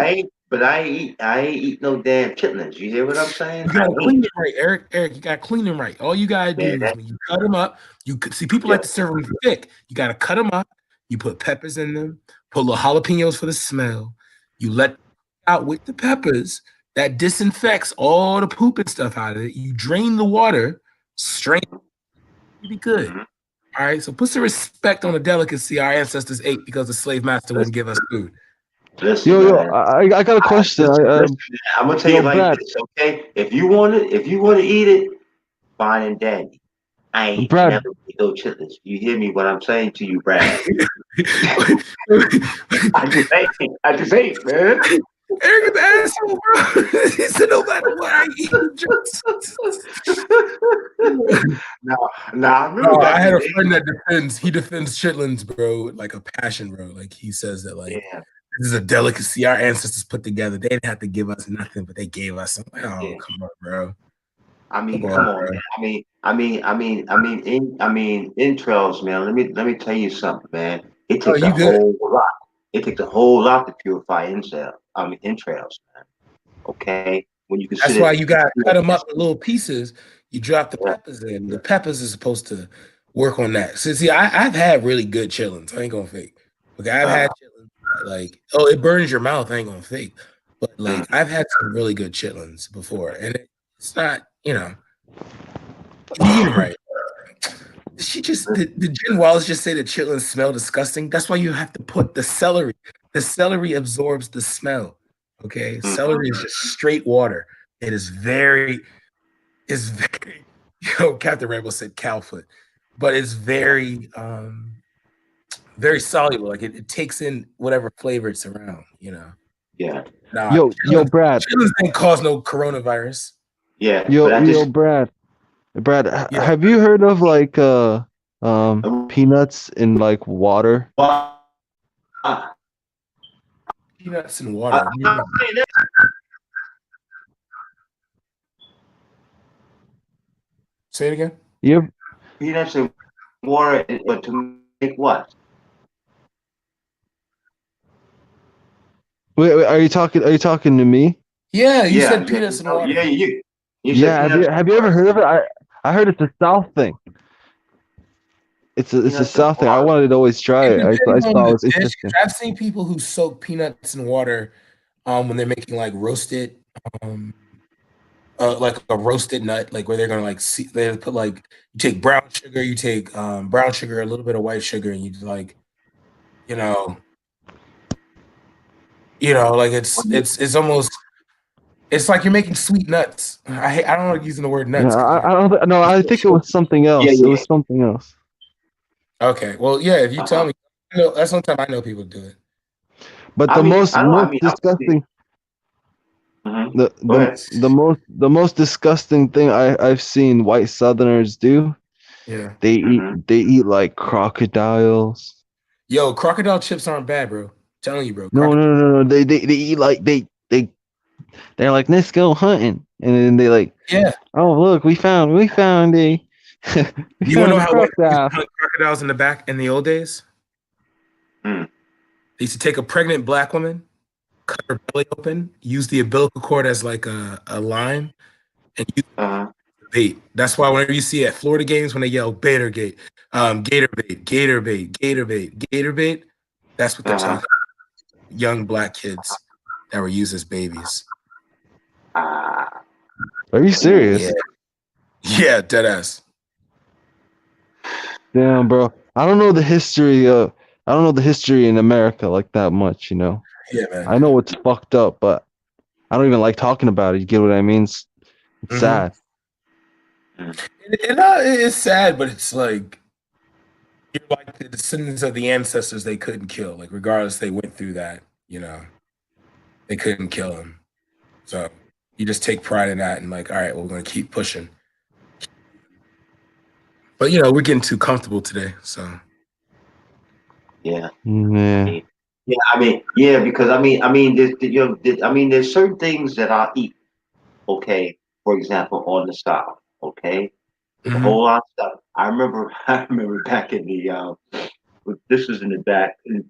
I ain't eat no damn chitlins. You hear what I'm saying? You gotta clean them right, Eric. You gotta clean them right. All you gotta do is when you cut them up, you could see people like to serve them thick. You gotta cut them up. You put peppers in them. Put little jalapenos for the smell. You let out with the peppers. That disinfects all the poop and stuff out of it. You drain the water, strain it. You'll be good. All right. So put some respect on the delicacy our ancestors ate because the slave master wouldn't give us food. Listen, I got a question. I'm gonna tell you like this, okay? If you want to eat it, fine and dandy. I ain't never eat no chitlins. You hear me? What I'm saying to you, Brad? I just ain't, man. Eric the asshole, bro. He said no matter what I eat. I had a friend that defends chitlins, bro, like a passion, bro. Like he says that like this is a delicacy our ancestors put together. They didn't have to give us nothing, but they gave us something. Oh, come on, bro. I mean, come on, man. I mean, entrails, man. Let me tell you something, man. It takes a whole lot. It takes a whole lot to purify entrails, man. Okay, when you consider That's why you got to cut them up in little pieces. You drop the peppers in. The peppers is supposed to work on that. So see, I've had really good chillings. I ain't gonna fake. Okay, I've had chillings like, oh, it burns your mouth. I ain't gonna fake. But like, I've had some really good chillings before, and it's not, you know, eating right. Did Jen Wallace just say that chitlins smell disgusting? That's why you have to put the celery. The celery absorbs the smell. Okay, celery is just straight water. It's very, Captain Rambo said cowfoot, but it's very, very soluble. Like it takes in whatever flavor it's around, you know. Yeah. Nah, Yo, Brad. Chitlins didn't cause no coronavirus. Yeah. Yo, Brad. Have you heard of like peanuts in like water? Peanuts in water. Say it again. Yep. Peanuts in water, but to make what? Wait, are you talking to me? Yeah, you said peanuts in water. Yeah, you. Yeah, have you ever heard of it? I heard it's a South thing. It's a South thing. I wanted to always try it. I thought it was interesting. I've seen people who soak peanuts in water when they're making like roasted, like a roasted nut, like where they're gonna like they put like you take brown sugar, a little bit of white sugar, and you like, you know, like it's almost. It's like you're making sweet nuts. I don't like using the word nuts. Yeah, I think it was something else. Yeah. It was something else. Okay. Well, yeah. If you tell me, that's sometimes I know people do it. But the most disgusting, the most disgusting thing I've seen white Southerners do. Yeah. They eat like crocodiles. Yo, crocodile chips aren't bad, bro. I'm telling you, bro. No. They eat like they're like, let's go hunting, and then they like, oh look, we found a. You want to know how white people hunt crocodiles in the old days? They used to take a pregnant black woman, cut her belly open, use the umbilical cord as like a line, and use bait. That's why whenever you see at Florida games when they yell Gator Gate, Gator bait, Gator bait, Gator bait, Gator bait, that's what they're talking about. Young black kids that were used as babies. Are you serious? Yeah, dead ass. Damn, bro. I don't know the history in America like that much, you know. Yeah, man. I know it's fucked up, but I don't even like talking about it. You get what I mean? It's sad. It's sad, but it's like you're like the descendants of the ancestors they couldn't kill. Like regardless, they went through that. You know, they couldn't kill them. So you just take pride in that and like, all right, well, we're gonna keep pushing. But you know, we're getting too comfortable today, so. Yeah. Yeah. Yeah. Because there's certain things that I eat. Okay, for example, on the South. Okay, a whole lot of stuff. I remember back in the this was back in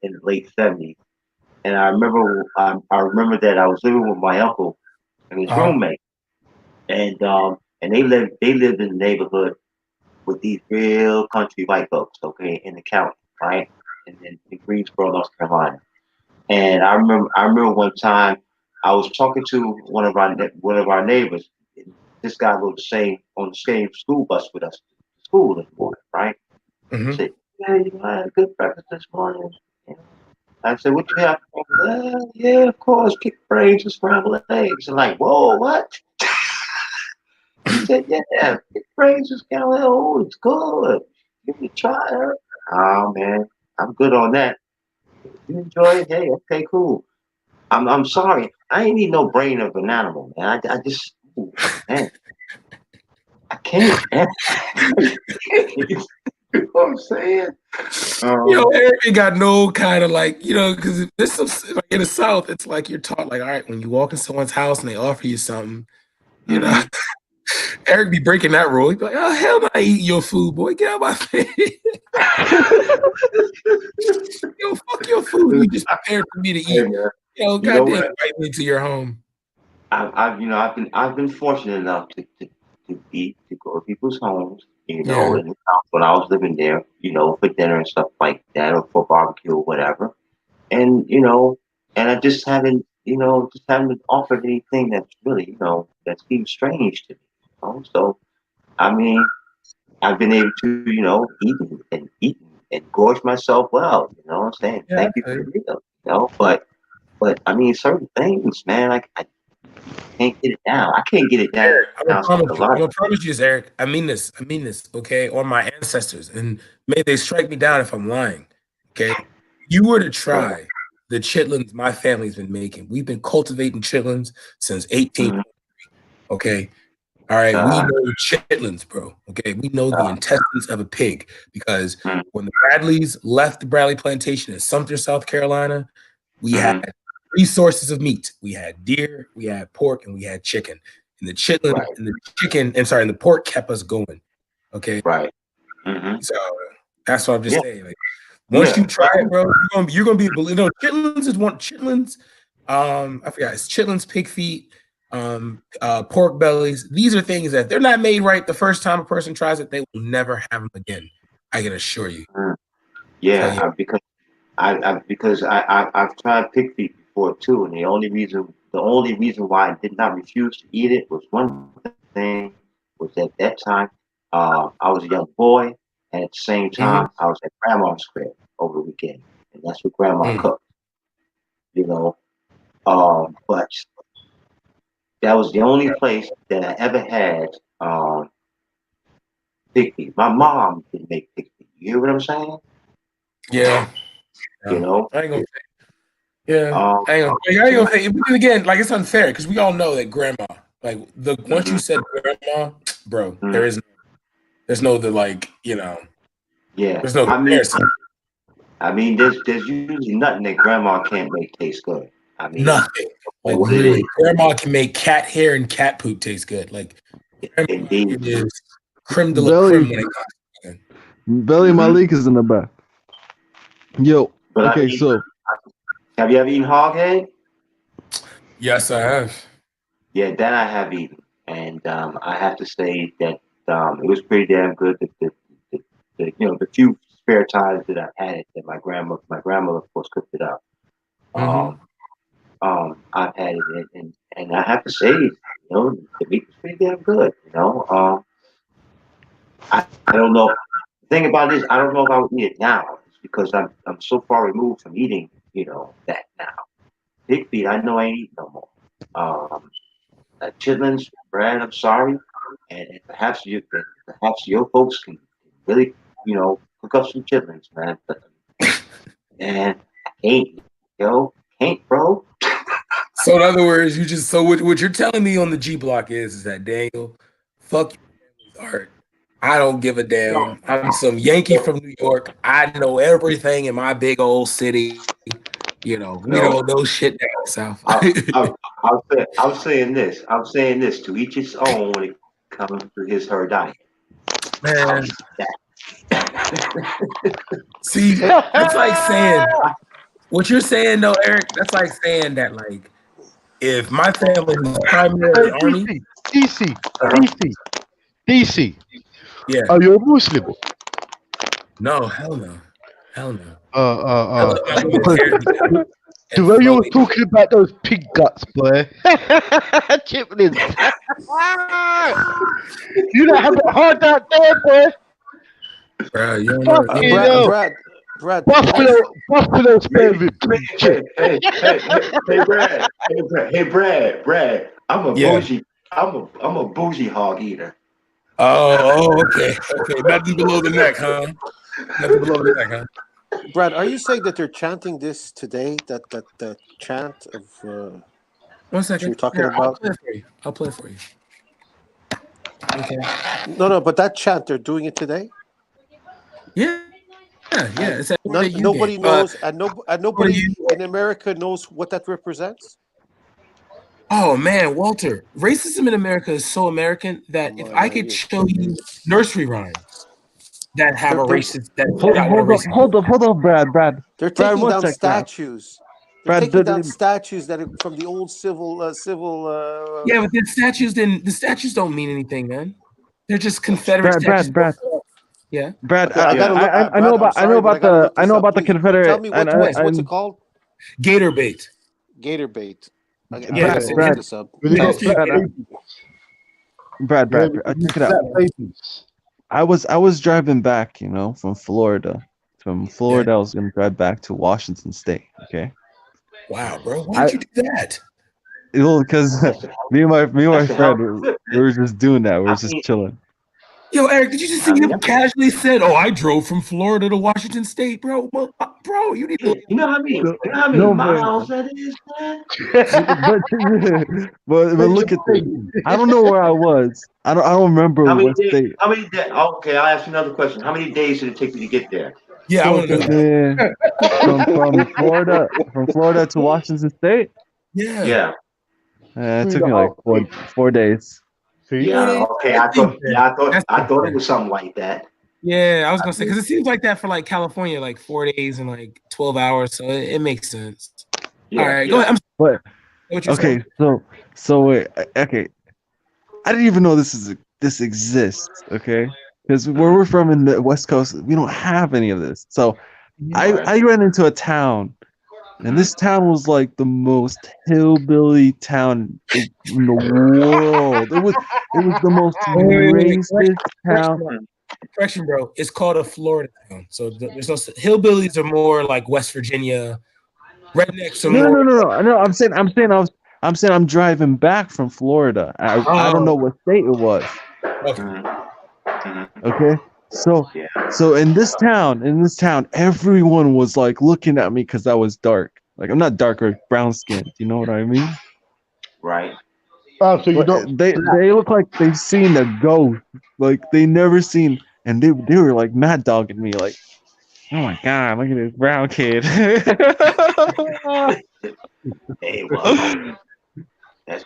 the late '70s, and I remember that I was living with my uncle and his roommate, and they lived in the neighborhood with these real country white folks, okay, in the county, right, and in Greensboro, North Carolina. And I remember one time I was talking to one of our neighbors. This guy rode on the same school bus with us to school this morning, right? He said, "Yeah, you had a good breakfast this morning." I said, "What you have?" Yeah, of course, kicked brains and scrambled eggs. And like, whoa, what? He said, "Yeah, kicked brains and scrambled eggs. Oh, it's good. Give me a try." Oh man, I'm good on that. You enjoy it? Hey, okay, cool. I'm sorry. I ain't need no brain of an animal, man. I just, man, I can't. Man. You know what I'm saying? Eric ain't got no kind of like, because this like in the South, it's like you're taught like, all right, when you walk in someone's house and they offer you something, Eric be breaking that rule. He'd be like, "Oh hell, no, I ain't eating your food, boy. Get out of my face." Yo, fuck your food. You just prepared for me to Hey, eat. man. Yo, You know goddamn, what? invite me to your home. I've been fortunate enough to go to people's homes, you know, Yeah. in the South when I was living there, you know, for dinner and stuff like that, or for barbecue or whatever. And and I just haven't, offered anything that's really, that seems strange to me. So I mean, I've been able to, eat and gorge myself well. You know what I'm saying? Yeah, Thank you for the meal. But I mean, certain things, man, I can't get it down. I can't get it down. Eric, I'm gonna promise A you. lot. I'm gonna promise you this, Eric. I mean this. Okay, or my ancestors, and may they strike me down if I'm lying. Okay, you were to try the chitlins my family's been making. We've been cultivating chitlins since 18. Okay, all right. We know chitlins, bro. Okay, we know the intestines of a pig because when the Bradleys left the Bradley plantation in Sumter, South Carolina, we had 3 sources of meat. We had deer, we had pork, and we had chicken. And the chitlin and the chicken, and the pork kept us going. Okay. Right. So that's what I'm just saying. Like, once you try it, bro, you're gonna be chitlins is one chitlins. I forgot, it's chitlins, pig feet, pork bellies. These are things that they're not made right the first time a person tries it, they will never have them again. I can assure you. Yeah, because I've tried pig feet before too, and the only reason why I did not refuse to eat it was one thing, was at that time I was a young boy, and at the same time I was at grandma's crib over the weekend, and that's what grandma cooked. But that was the only place that I ever had pig feet. My mom didn't make pig feet. You hear what I'm saying? Yeah. You know? I ain't gonna say. I ain't gonna say. But then again, like, it's unfair because we all know that grandma, like, once you said grandma, bro, there's no Yeah. there's no comparison. I mean, there's usually nothing that grandma can't make taste good. I mean, Nothing. Like, what it literally, is. grandma can make cat hair and cat poop taste good. Like, Indeed. It is creme de la creme when it comes. Belly Malik is in the back. Yo, But okay, so have you ever eaten hog head? Yes, I have. Yeah, that I have eaten, and I have to say that it was pretty damn good. The few spare times that I've had it, that my grandmother of course cooked it up. I've had it, and I have to say, the meat was pretty damn good. I don't know. The thing about it is, I don't know if I would eat it now. It's because I'm so far removed from eating, that now. Pig feet, I know I ain't eating no more. Chitlins, Brad, I'm sorry, and perhaps your folks can really, cook up some chitlins, man. But man, I can't, bro. So in other words, what you're telling me on the G block is that Daniel, fuck your family's art. I don't give a damn. I'm some Yankee from New York. I know everything in my big old city. We don't know shit down south. I'm saying this to each his own when it comes to her diet. Man. See, that's like saying what you're saying though, Eric. That's like saying that, like, if my family was primary army, DC. Yeah. Are you a Muslim? No, hell no. The way you were talking about those pig guts, boy. Chitlins. You don't have it hard out there, boy. Bro, you don't Fucking know. hell. Brad, Buffalo spare rib. Hey, Brad. I'm a bougie hog eater. Oh, okay. Nothing below the neck, huh? Nothing below the neck, huh? Brad, are you saying that they're chanting this today? That chant of 1 second. you're talking about? I'll play it for you. Okay. No, but that chant, they're doing it today? Yeah. It's nobody knows, and nobody in America knows what that represents. Oh man, Walter, racism in America is so American that if I could show you nursery rhymes that have a racist Hold up, Brad. They're Brad, taking one down sec, Brad. statues. They're Brad, taking down statues that are from the old civil. Yeah, but the statues don't mean anything, man. They're just Confederate statues. Brad. Yeah. Brad, Okay, I gotta look. I know Brad, I'm sorry, but I gotta look this up, about the please. Confederate. Tell me what's it called? Gator bait. Gator bait. Okay, I Yeah, gotta look Brad. this up. Brad, check it out. I was driving back, from Florida. From Florida, I was gonna drive back to Washington State. Okay. Wow, bro, why did you do that? Because me and my friend, we were just doing that. We were just chilling. Yo, Eric, did you just see him casually said, "Oh, I drove from Florida to Washington State, bro"? Well, bro, you need to. You know how many miles that is, man? but look at this. I don't know where I was. I don't remember what state. How many days? Okay, I'll ask you another question. How many days did it take you to get there? Yeah, I want to know that. From Florida to Washington State. Yeah. It took me like 4 days. Yeah. Okay. I thought it was something like that. Yeah, I was gonna say because it seems like that for like California, like 4 days and like 12 hours, so it makes sense. All right, go ahead. Okay, so wait, okay. I didn't even know this exists. Okay, because where we're from in the West Coast, we don't have any of this. So I ran into a town. And this town was like the most hillbilly town in the world. It was the most racist town. Correction, bro. It's called a Florida town. So there's no hillbillies are more like West Virginia. Rednecks are more. No. I'm saying I'm driving back from Florida. I don't know what state it was. Okay. So in this town, everyone was like looking at me because I was dark. Like I'm not dark or brown skinned. You know what I mean? Right. Oh, so you don't. They look like they've seen a ghost. Like they never seen, and they were like mad dogging me. Like, oh my god, look at this brown kid. Hey, well, that's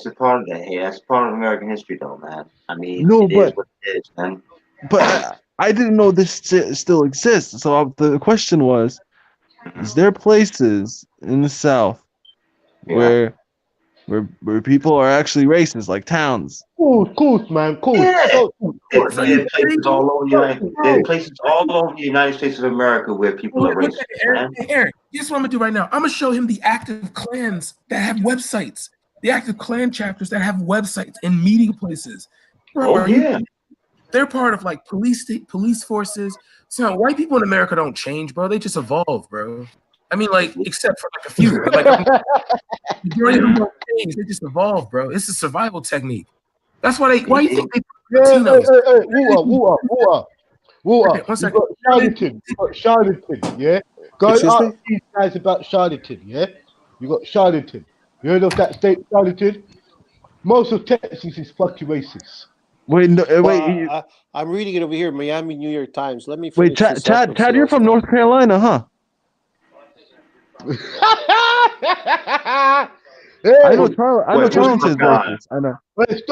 a part of that. Hey, that's part of American history, though, man. I mean, it is what it is, man. But I didn't know this still exists. So the question was, is there places in the South where people are actually racist, like towns? Cool, man. Cool. Yeah. There are places all over the United States of America where people are racist. Eric, guess what I'm gonna do right now? I'm gonna show him the active clans that have websites, the active clan chapters that have websites and meeting places. Bro, they're part of like police forces. So white people in America don't change, bro. They just evolve, bro. I mean, like, except for like a few, but like majority of them don't change. They just evolve, bro. It's a survival technique. That's why why you think they Latinos? Woo-ah. You got Charlatan, yeah? Go and ask these guys about Charlatan, yeah? You got Charlatan. You heard of that state, Charlatan? Most of Texas is fucking racist. Wait, I'm reading it over here, Miami New York Times. Let me wait, Chad, you're from North Carolina, huh? I know Tarleton's racist. I know.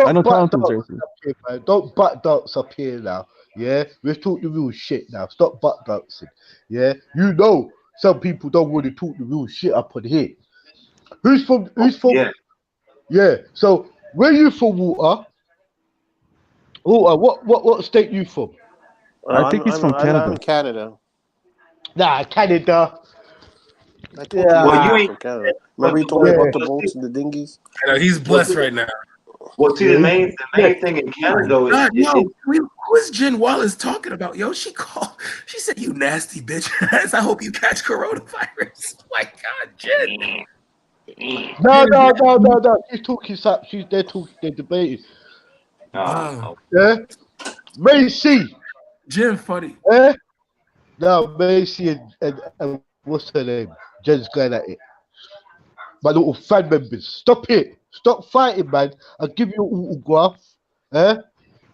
I know Tarleton's racist. Don't butt dance up here now. Yeah, let's talk the real shit now. Stop butt dancing. Yeah, you know some people don't want to talk the real shit up on here. Who's from? Yeah. So where you from, Walter? What state you from? I think he's from Canada. I'm in Canada. Nah, Canada. Well, you ain't. Remember you told me about the boats and the dinghies? I know he's blessed right now. Well, see, the main thing in Canada is who is Jen Wallace talking about? Yo, she said, "You nasty bitch." I hope you catch coronavirus. Oh my God, Jen. No. She's talking. They're debating. Yeah, Macy. Jen, funny. Yeah. No, Macy and what's her name? Jen's going at it. My little fan members, stop it. Stop fighting, man. I'll give you an autograph.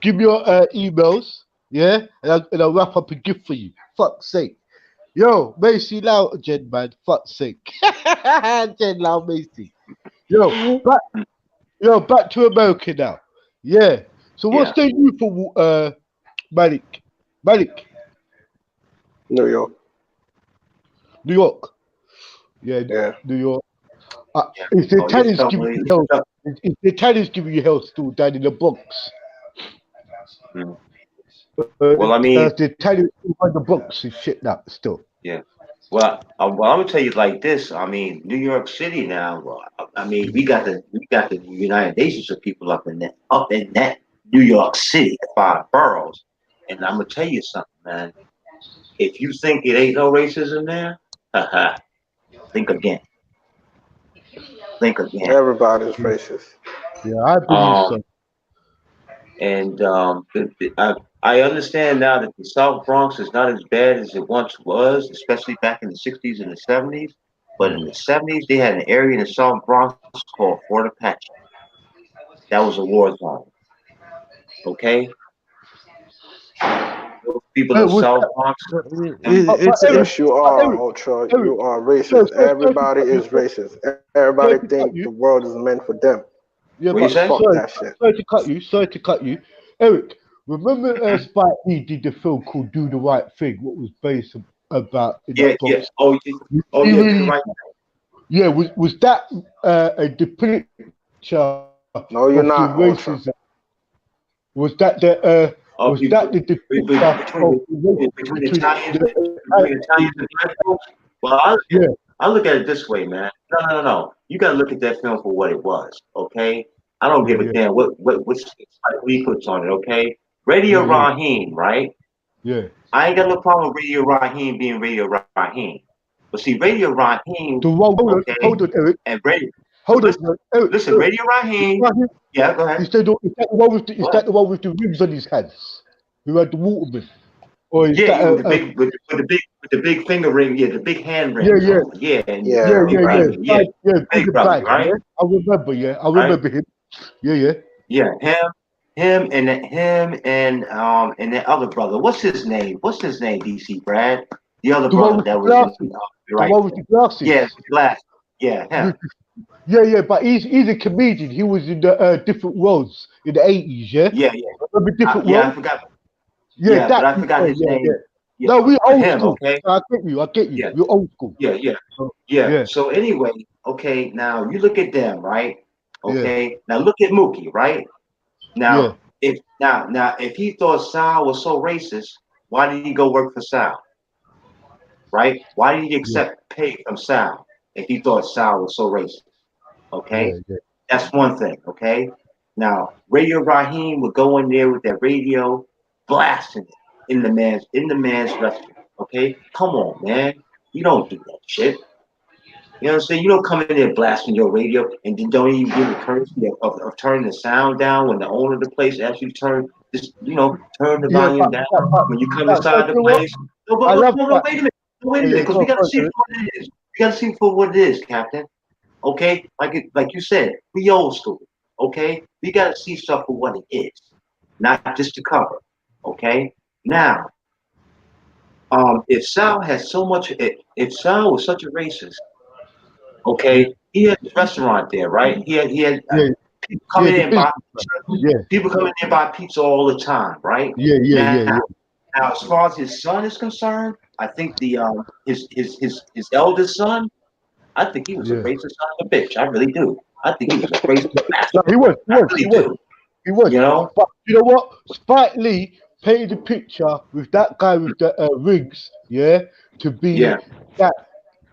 Give me your emails. Yeah, and I'll wrap up a gift for you. Fuck's sake. Yo, Macy Lau, Jen, man. Fuck's sake. Jen Lau, Macy. back to America now. Yeah. So what's they do for Malik? New York. New York. Yeah. New York. If the Italians giving you hell, if the Italians giving you hell still down in the Bronx. Well, I mean, the Italians in the Bronx is shit now still. Yeah. Well, I'm gonna tell you like this. I mean, New York City now. I mean, we got the United Nations of people up in that New York City, the 5 boroughs. And I'm gonna tell you something, man. If you think it ain't no racism there, think again. Think again. Everybody's racist. Yeah, I believe so. And I understand now that the South Bronx is not as bad as it once was, especially back in the 60s and the 70s. But in the 70s, they had an area in the South Bronx called Fort Apache. That was a war zone. Okay? Those people in the South Bronx. Yes, you are, Ultra. You are racist. Everybody is racist. Everybody thinks the world is meant for them. Yeah, but fuck that shit. Sorry to cut you. Eric, remember Spike Lee did the film called Do the Right Thing, what was based about Yeah. Oh, really, right. Yeah, was that a depiction No, you're of not, the racism? Was that the depiction between Italians and black folks? Well, I look at it this way, man. No. You gotta look at that film for what it was, okay? I don't give a damn what he puts on it, okay? Radio Raheem, right? Yeah. I ain't got no problem with Radio Raheem being Radio Raheem. But see, Radio Raheem. Hold on, Eric. And Radio. Eric. Listen, Radio Raheem. Yeah, go ahead. Is that the one with the rings on his hands? Who had the Waterman? Or is that with the big finger ring, the big hand ring. Yeah. Big brother, right? Yeah. I remember him. Yeah. Yeah, him and that other brother. What's his name, DC Brad? The other brother that was the one with the glasses. Yeah, glasses. Yeah, him. Yeah, but he's a comedian. He was in the different roles in the 80s, yeah? Yeah. Remember different roles? Yeah, I forgot. Yeah, but I forgot his name. Yeah. No, we're old him, school. okay? I get you. Yeah. You're old school. Yeah. So anyway, okay, now you look at them, right? Okay. Now look at Mookie, right? Now if he thought Sal was so racist, why did he go work for Sal? Right? Why did he accept pay from Sal if he thought Sal was so racist? Okay? That's one thing, okay? Now, Radio Raheem would go in there with that radio blasting it in the man's restaurant. Okay, come on, man, you don't do that shit. You know what I'm saying? You don't come in there blasting your radio and then don't even give the courtesy of turning the sound down when the owner of the place actually turn the volume down when you come inside the place. No, wait a minute, because we gotta see for what it is. We gotta see for what it is, Captain. Okay, like you said, we old school. Okay, we gotta see stuff for what it is, not just to cover. Okay, now, if Sal was such a racist, okay, he had a restaurant there, right? He had people come in and buy pizza. People come in and buy pizza all the time, right? Now, as far as his son is concerned, I think his eldest son, I think he was a racist son of a bitch. I really do. I think he was a racist bastard. No, he was. You know? But you know what? Spike Lee painted the picture with that guy with the rings, to be that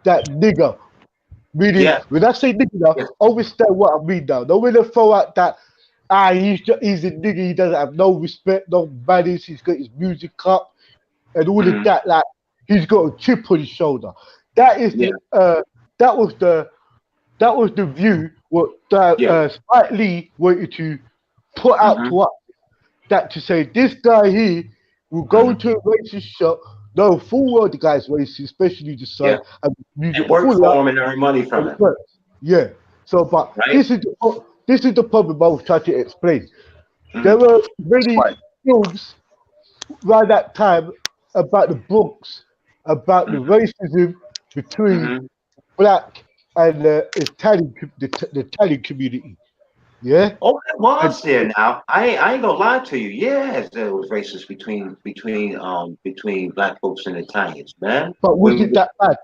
nigger. Meaning, when I say nigger, understand what I mean now. Don't really throw out that he's a nigger, he doesn't have no respect, no manners, he's got his music up and all of that, like he's got a chip on his shoulder. That is that was the view what Spike Lee wanted to put out to us. That to say this guy here will go into a racist shop, know full well the guy's racist, especially the son, and work for him and earn money from him. Yeah. So, but this is the problem I was trying to explain. There were many films around that time about the Bronx, about the racism between black and the Italian community. Yeah. Oh, it was there now. I ain't gonna lie to you. Yes, there was racist between black folks and Italians, man. But was it that bad?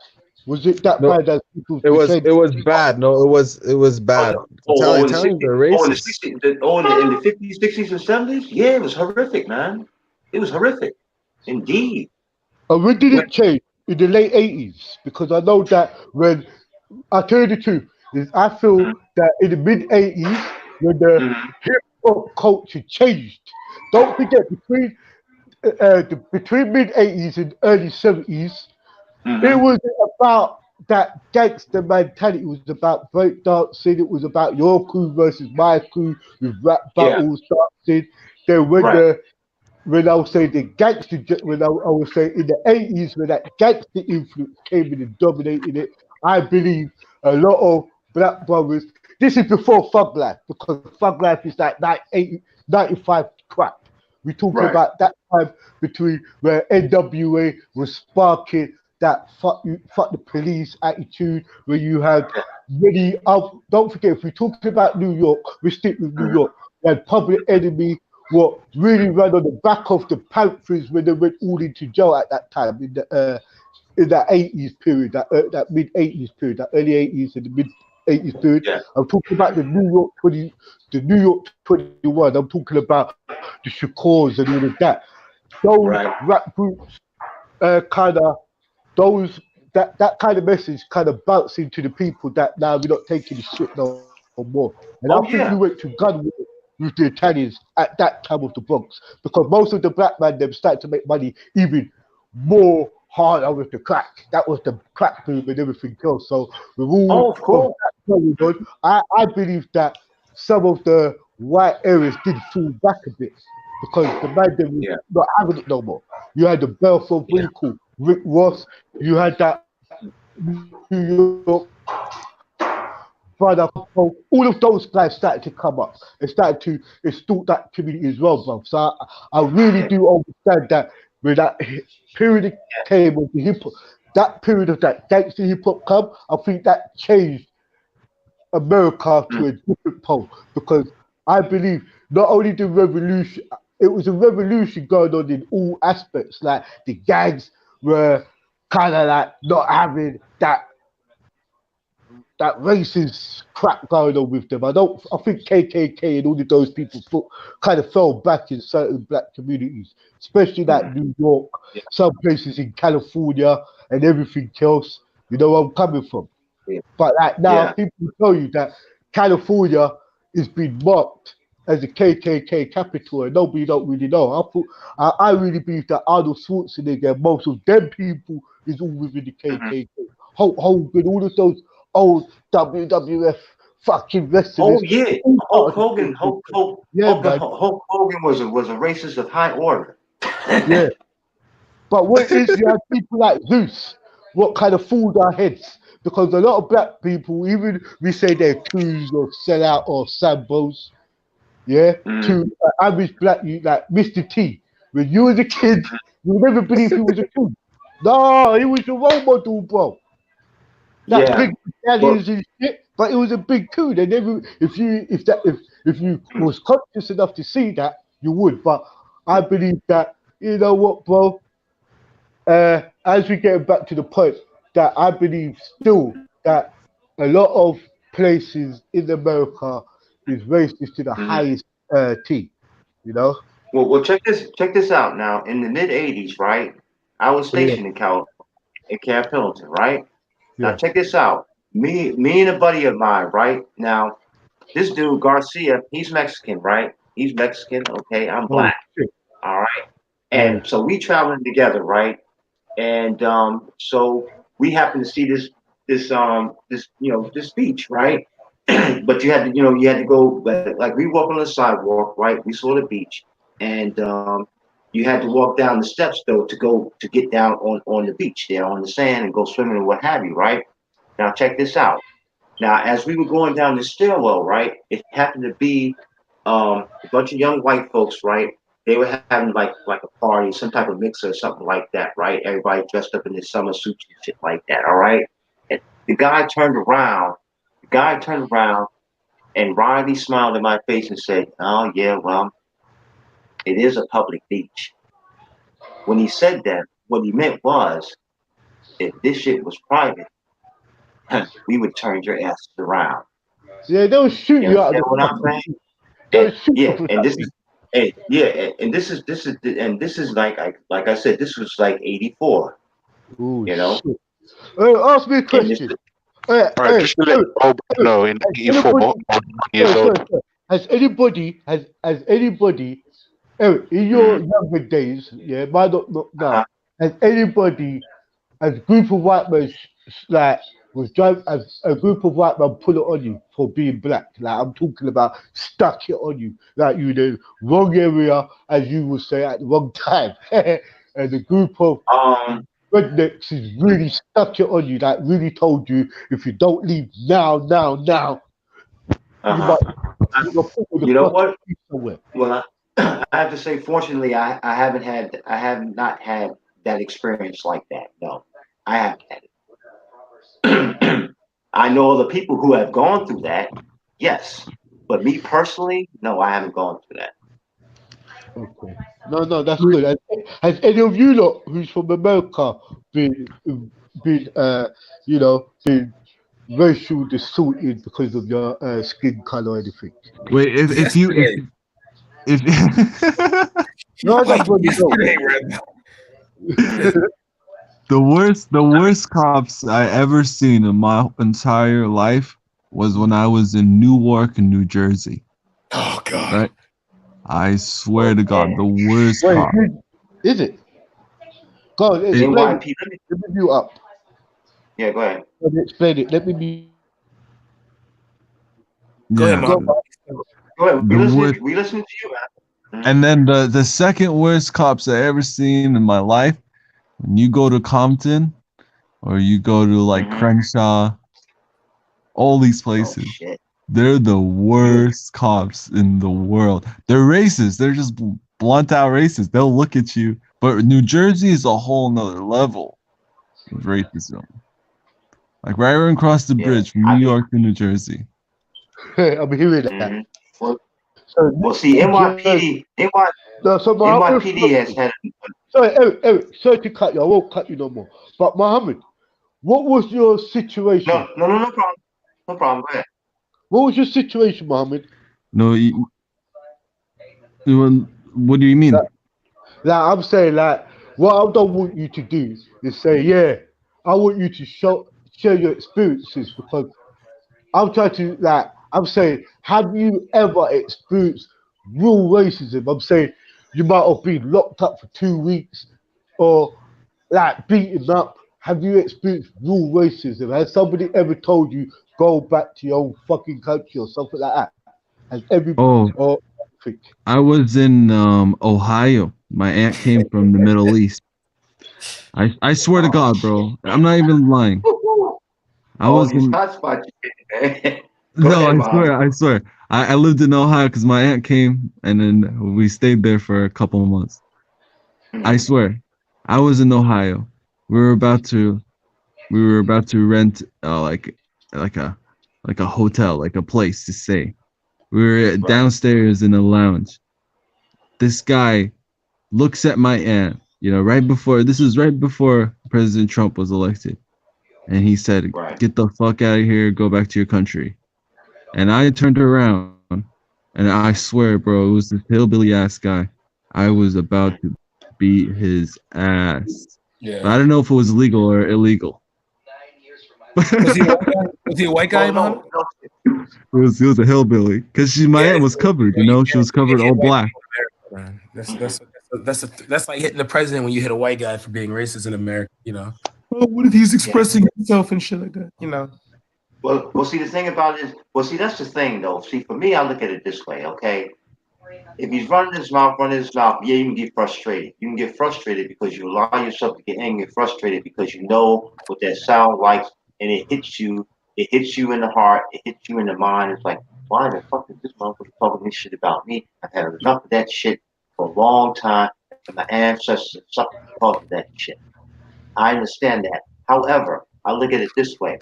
Was it that No, bad as people it was said? bad. No, it was bad. Oh, in the Italians 60s, are in the racist. 60s, in the 50s, 60s, and 70s. Yeah, it was horrific, man. It was horrific, indeed. And when did it change? In the late 80s? Because I know that when I tell you the truth, is I feel that in the mid 80s, when the hip hop culture changed. Don't forget between mid 80s and early 70s, it was about that gangster mentality. It was about breakdancing. It was about your crew versus my crew with rap battles, dancing. Then when I was saying the gangster, when I was saying in the 80s, when that gangster influence came in and dominated it, I believe a lot of black brothers. This is before Thug Life, because Thug Life is like 95 crap. We're talking about that time between where NWA was sparking that fuck the police attitude, where you had many. Don't forget, if we're talking about New York, we stick with New York. We had Public Enemy, what really ran on the back of the Panthers when they went all into jail at that time in that 80s period, that mid 80s period, that early 80s and the mid 80s period. I'm talking about the New York 21. I'm talking about the Shakors and all of that. Those rap groups kind of that kind of message kind of bounced into the people that now we're not taking the shit no more. And I think we went to gun with the Italians at that time of the Bronx, because most of the black man them started to make money even more harder with the crack. That was the crack boom and everything else. So with all of that going on, I believe that some of the white areas did fall back a bit, because the man them was not having it no more. You had the Belfort Winkle, Rick Ross, you had that New York brother, all of those guys started to come up and started to extort that community as well, bro. So I really do understand that when that period came of the hip hop, that period of that gangster hip hop come, I think that changed America to a different pole, because I believe not only the revolution, it was a revolution going on in all aspects. Like the gangs were kind of like not having that racist crap going on with them. I think KKK and all of those people kind of fell back in certain black communities, especially like New York, some places in California and everything else. You know where I'm coming from. But like now, people tell you that California is being marked as a KKK capital, and nobody don't really know. I really believe that Arnold Schwarzenegger, most of them people, is all within the KKK. Hulk Hogan, all of those old WWF fucking wrestlers. Oh yeah, Hulk Hogan was a racist of high order. Yeah, but what is, you have people like Zeus, what kind of fooled our heads? Because a lot of black people, even we say they're coos or sellout or sambos, to average black, like Mr. T. When you was a kid, you never believe he was a coon. No, he was a role model, bro. That big medallions and shit, but it was a big coon. And if you was conscious enough to see that, you would. But I believe that, you know what, bro? As we get back to the point, that I believe still that a lot of places in America is racist to the highest T, you know? Well, check this out now. In the mid 80s, right? I was stationed in California, in Camp Pendleton, right? Now check this out. Me and a buddy of mine, right? Now, this dude Garcia, he's Mexican, right? He's Mexican, okay? I'm black. All right. And so we traveling together, right? And so we happened to see this beach, right? But you had to go, like we walk on the sidewalk, right? We saw the beach, and you had to walk down the steps though to get down on the beach there on the sand and go swimming and what have you, right? Now check this out. Now as we were going down the stairwell, right, it happened to be a bunch of young white folks, right? They were having like a party, some type of mixer or something like that, right? Everybody dressed up in their summer suits and shit like that, all right? The guy turned around. And Riley smiled in my face and said, "Oh yeah, well, it is a public beach." When he said that, what he meant was, if this shit was private, we would turn your ass around. Yeah, they'll shoot You you out understand of what the I'm saying? They'll And, shoot you yeah, for and this that. is, hey, yeah, and this is like I said, this was like '84. Ooh, You know, shit. Hey, ask me a and this, question. Hey, All right, hey, just to let Bob know, in has '84, anybody, I was 1 years sorry, old. sorry, sorry. Has anybody, in your younger days, yeah, might not now, has anybody, as a group of white men, like, was driving, as a group of white men pull it on you for being black? Like, I'm talking about stuck it on you, like you in the wrong area, as you would say, at the wrong time. And a group of rednecks is really stuck it on you, like really told you, if you don't leave now, you know what? Well, I have to say, fortunately, I have not had that experience like that. No, I haven't had it. I know other people who have gone through that, yes, but me personally, no, I haven't gone through that. Okay. No, that's good. Has any of you lot who's from America been been racial assaulted because of your skin color or anything? Wait, if you No, that's what you the worst cops I ever seen in my entire life was when I was in Newark in New Jersey. Oh God! Right? I swear to God, the worst cop. Is it? Go on, explain it. Let me view up. Yeah, go ahead. Let me explain it. Let me be. Go ahead, Mom. Go ahead. We listen to you, man. And then the second worst cops I ever seen in my life, when you go to Compton or you go to like Crenshaw, all these places, they're the worst cops in the world. They're racist. They're just blunt out racist. They'll look at you. But New Jersey is a whole nother level of racism. Like right across the bridge from New York to New Jersey. I'm hearing that. Well, see, NYPD has had. Sorry, Eric, sorry to cut you. I won't cut you no more. But Mohammed, what was your situation? No problem. No problem. Go ahead. What was your situation, Mohammed? No, what do you mean? Like I'm saying, like what I don't want you to do is say, yeah, I want you to share your experiences, because I'm trying to, like, I'm saying, have you ever experienced real racism? I'm saying you might have been locked up for 2 weeks or like beaten up. Have you experienced real racism? Has somebody ever told you go back to your own fucking country or something like that? Has everybody I was in Ohio. My aunt came from the Middle East. I swear to God, bro. I'm not even lying. I was in. No, I swear. I lived in Ohio because my aunt came, and then we stayed there for a couple of months. I swear, I was in Ohio. We were about to rent like a hotel, like a place to stay. We were downstairs in a lounge. This guy looks at my aunt, right before President Trump was elected. And he said, "Get the fuck out of here, go back to your country." And I turned around, and I swear, bro, it was this hillbilly ass guy. I was about to beat his ass. Yeah. But I don't know if it was legal or illegal. Was he a white guy, Mom? It was a hillbilly, because my aunt was covered. She was covered all black. Man. That's like hitting the president when you hit a white guy for being racist in America. Oh, what if he's expressing himself and shit like that? Well, see, the thing about it is, that's the thing, though. See, for me, I look at it this way, okay? If he's running his mouth, yeah, you can get frustrated. You can get frustrated because you allow yourself to get angry and frustrated because you know what that sound like, and it hits you in the heart, it hits you in the mind. It's like, why the fuck is this motherfucker talking this shit about me? I've had enough of that shit for a long time, and my ancestors suffered because of that shit. I understand that. However, I look at it this way.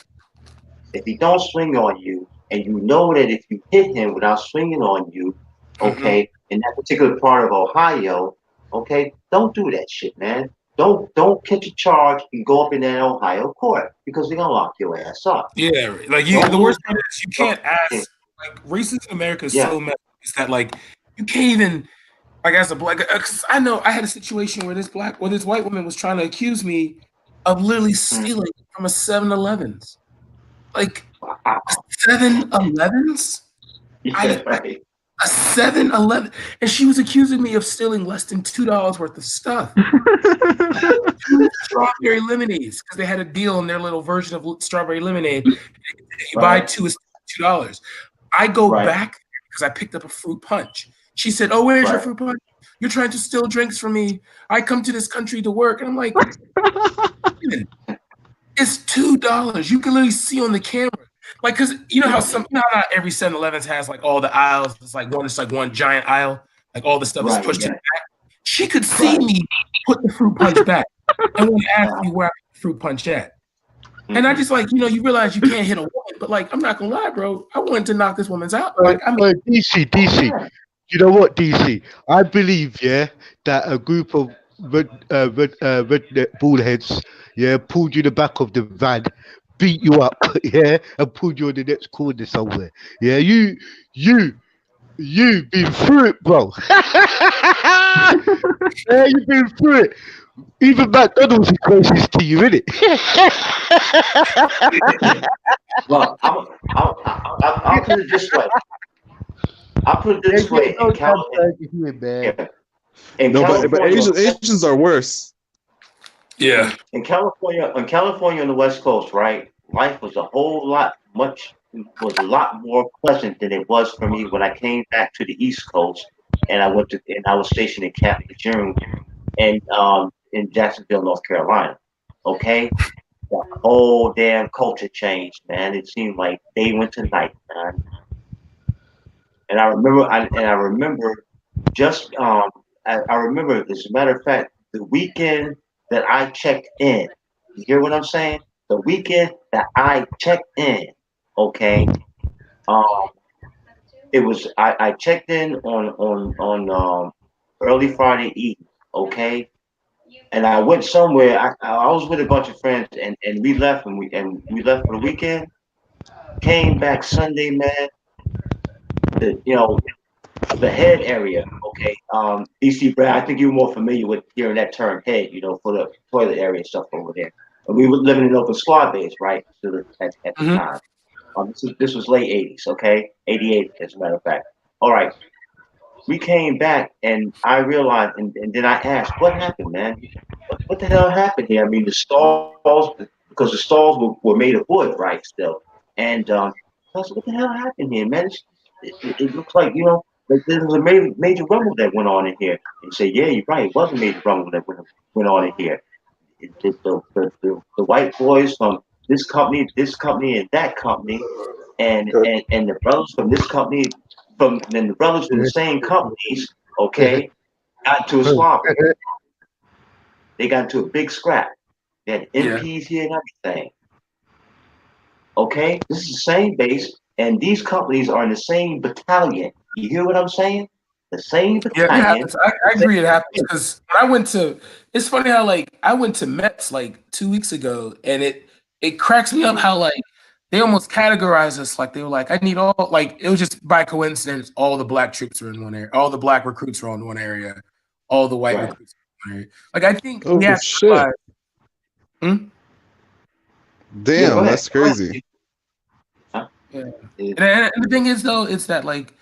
if he don't swing on you, and you know that if you hit him without swinging on you, okay, in that particular part of Ohio, okay, don't do that shit, man. Don't catch a charge and go up in that Ohio court because they're gonna lock your ass up. Yeah, like you. The worst part is you can't ask. Like racism in America is so messed up. Is that like you can't even like as a black. Cause I know I had a situation where this white woman was trying to accuse me of literally stealing from a 7-Eleven's. Like 7-Elevens? A 7-Eleven, and she was accusing me of stealing less than $2 worth of stuff. 2 strawberry lemonades because they had a deal in their little version of strawberry lemonade. You buy 2 is $2. I go back because I picked up a fruit punch. She said, "Oh, where's your fruit punch? You're trying to steal drinks from me. I come to this country to work," and I'm like, "It's $2. You can literally see on the camera." Like, cause you know how not every 7-Elevens has like all the aisles. It's like one giant aisle. Like all the stuff is pushed to the back. She could see me put the fruit punch back and would ask me where I put the fruit punch at. And I just like, you realize you can't hit a woman, but like, I'm not gonna lie, bro. I wanted to knock this woman's out. Like, DC. You know what, DC? I believe, that a group of red bald heads, pulled you in the back of the van, beat you up, and pulled you in the next corner somewhere. Yeah, you been through it, bro. Yeah, you've been through it. Even McDonald's is closest to you, innit? Well, I'll put it this way. In California, but Asians are worse. Yeah. In California, on the West Coast, right? Life was a lot more pleasant than it was for me when I came back to the East Coast, and I was stationed in Camp Lejeune, and in Jacksonville, North Carolina. Okay, the whole damn culture changed, man. It seemed like day went to night, man. And I remember, I remember, as a matter of fact, the weekend that I checked in. You hear what I'm saying? The weekend that I checked in, okay. It was I checked in on early Friday evening, okay. And I went somewhere. I was with a bunch of friends, and we left and we left for the weekend. Came back Sunday, man. The head area, okay. DC Brad, I think you're more familiar with hearing that term head, for the toilet area stuff over there. And we were living in open squad base, right? At the time. This was late 80s, okay? 88, as a matter of fact. All right. We came back and I realized, and then I asked, what happened, man? What the hell happened here? I mean, the stalls, because the stalls were made of wood, right, still. And I said, what the hell happened here, man? It looks like, like there was a major rumble that went on in here. And you say, yeah, you're right. It was a major rumble that went on in here. The white boys from this company, and that company, and the brothers from this company, then the brothers from the same companies, okay, got into a squabble. They got into a big scrap. They had MPs here and everything. Okay, this is the same base, and these companies are in the same battalion. You hear what I'm saying? The same battalion. Yeah, it happens. I agree it happens because when I went to, it's funny how like I went to Mets like 2 weeks ago, and it cracks me up how like they almost categorized us like they were like, I need all, like it was just by coincidence all the black troops were in one area, all the black recruits were in one area, all the white recruits were in one area. Like I think we have to realize, Damn, that's crazy. Yeah. And the thing is though, it's that like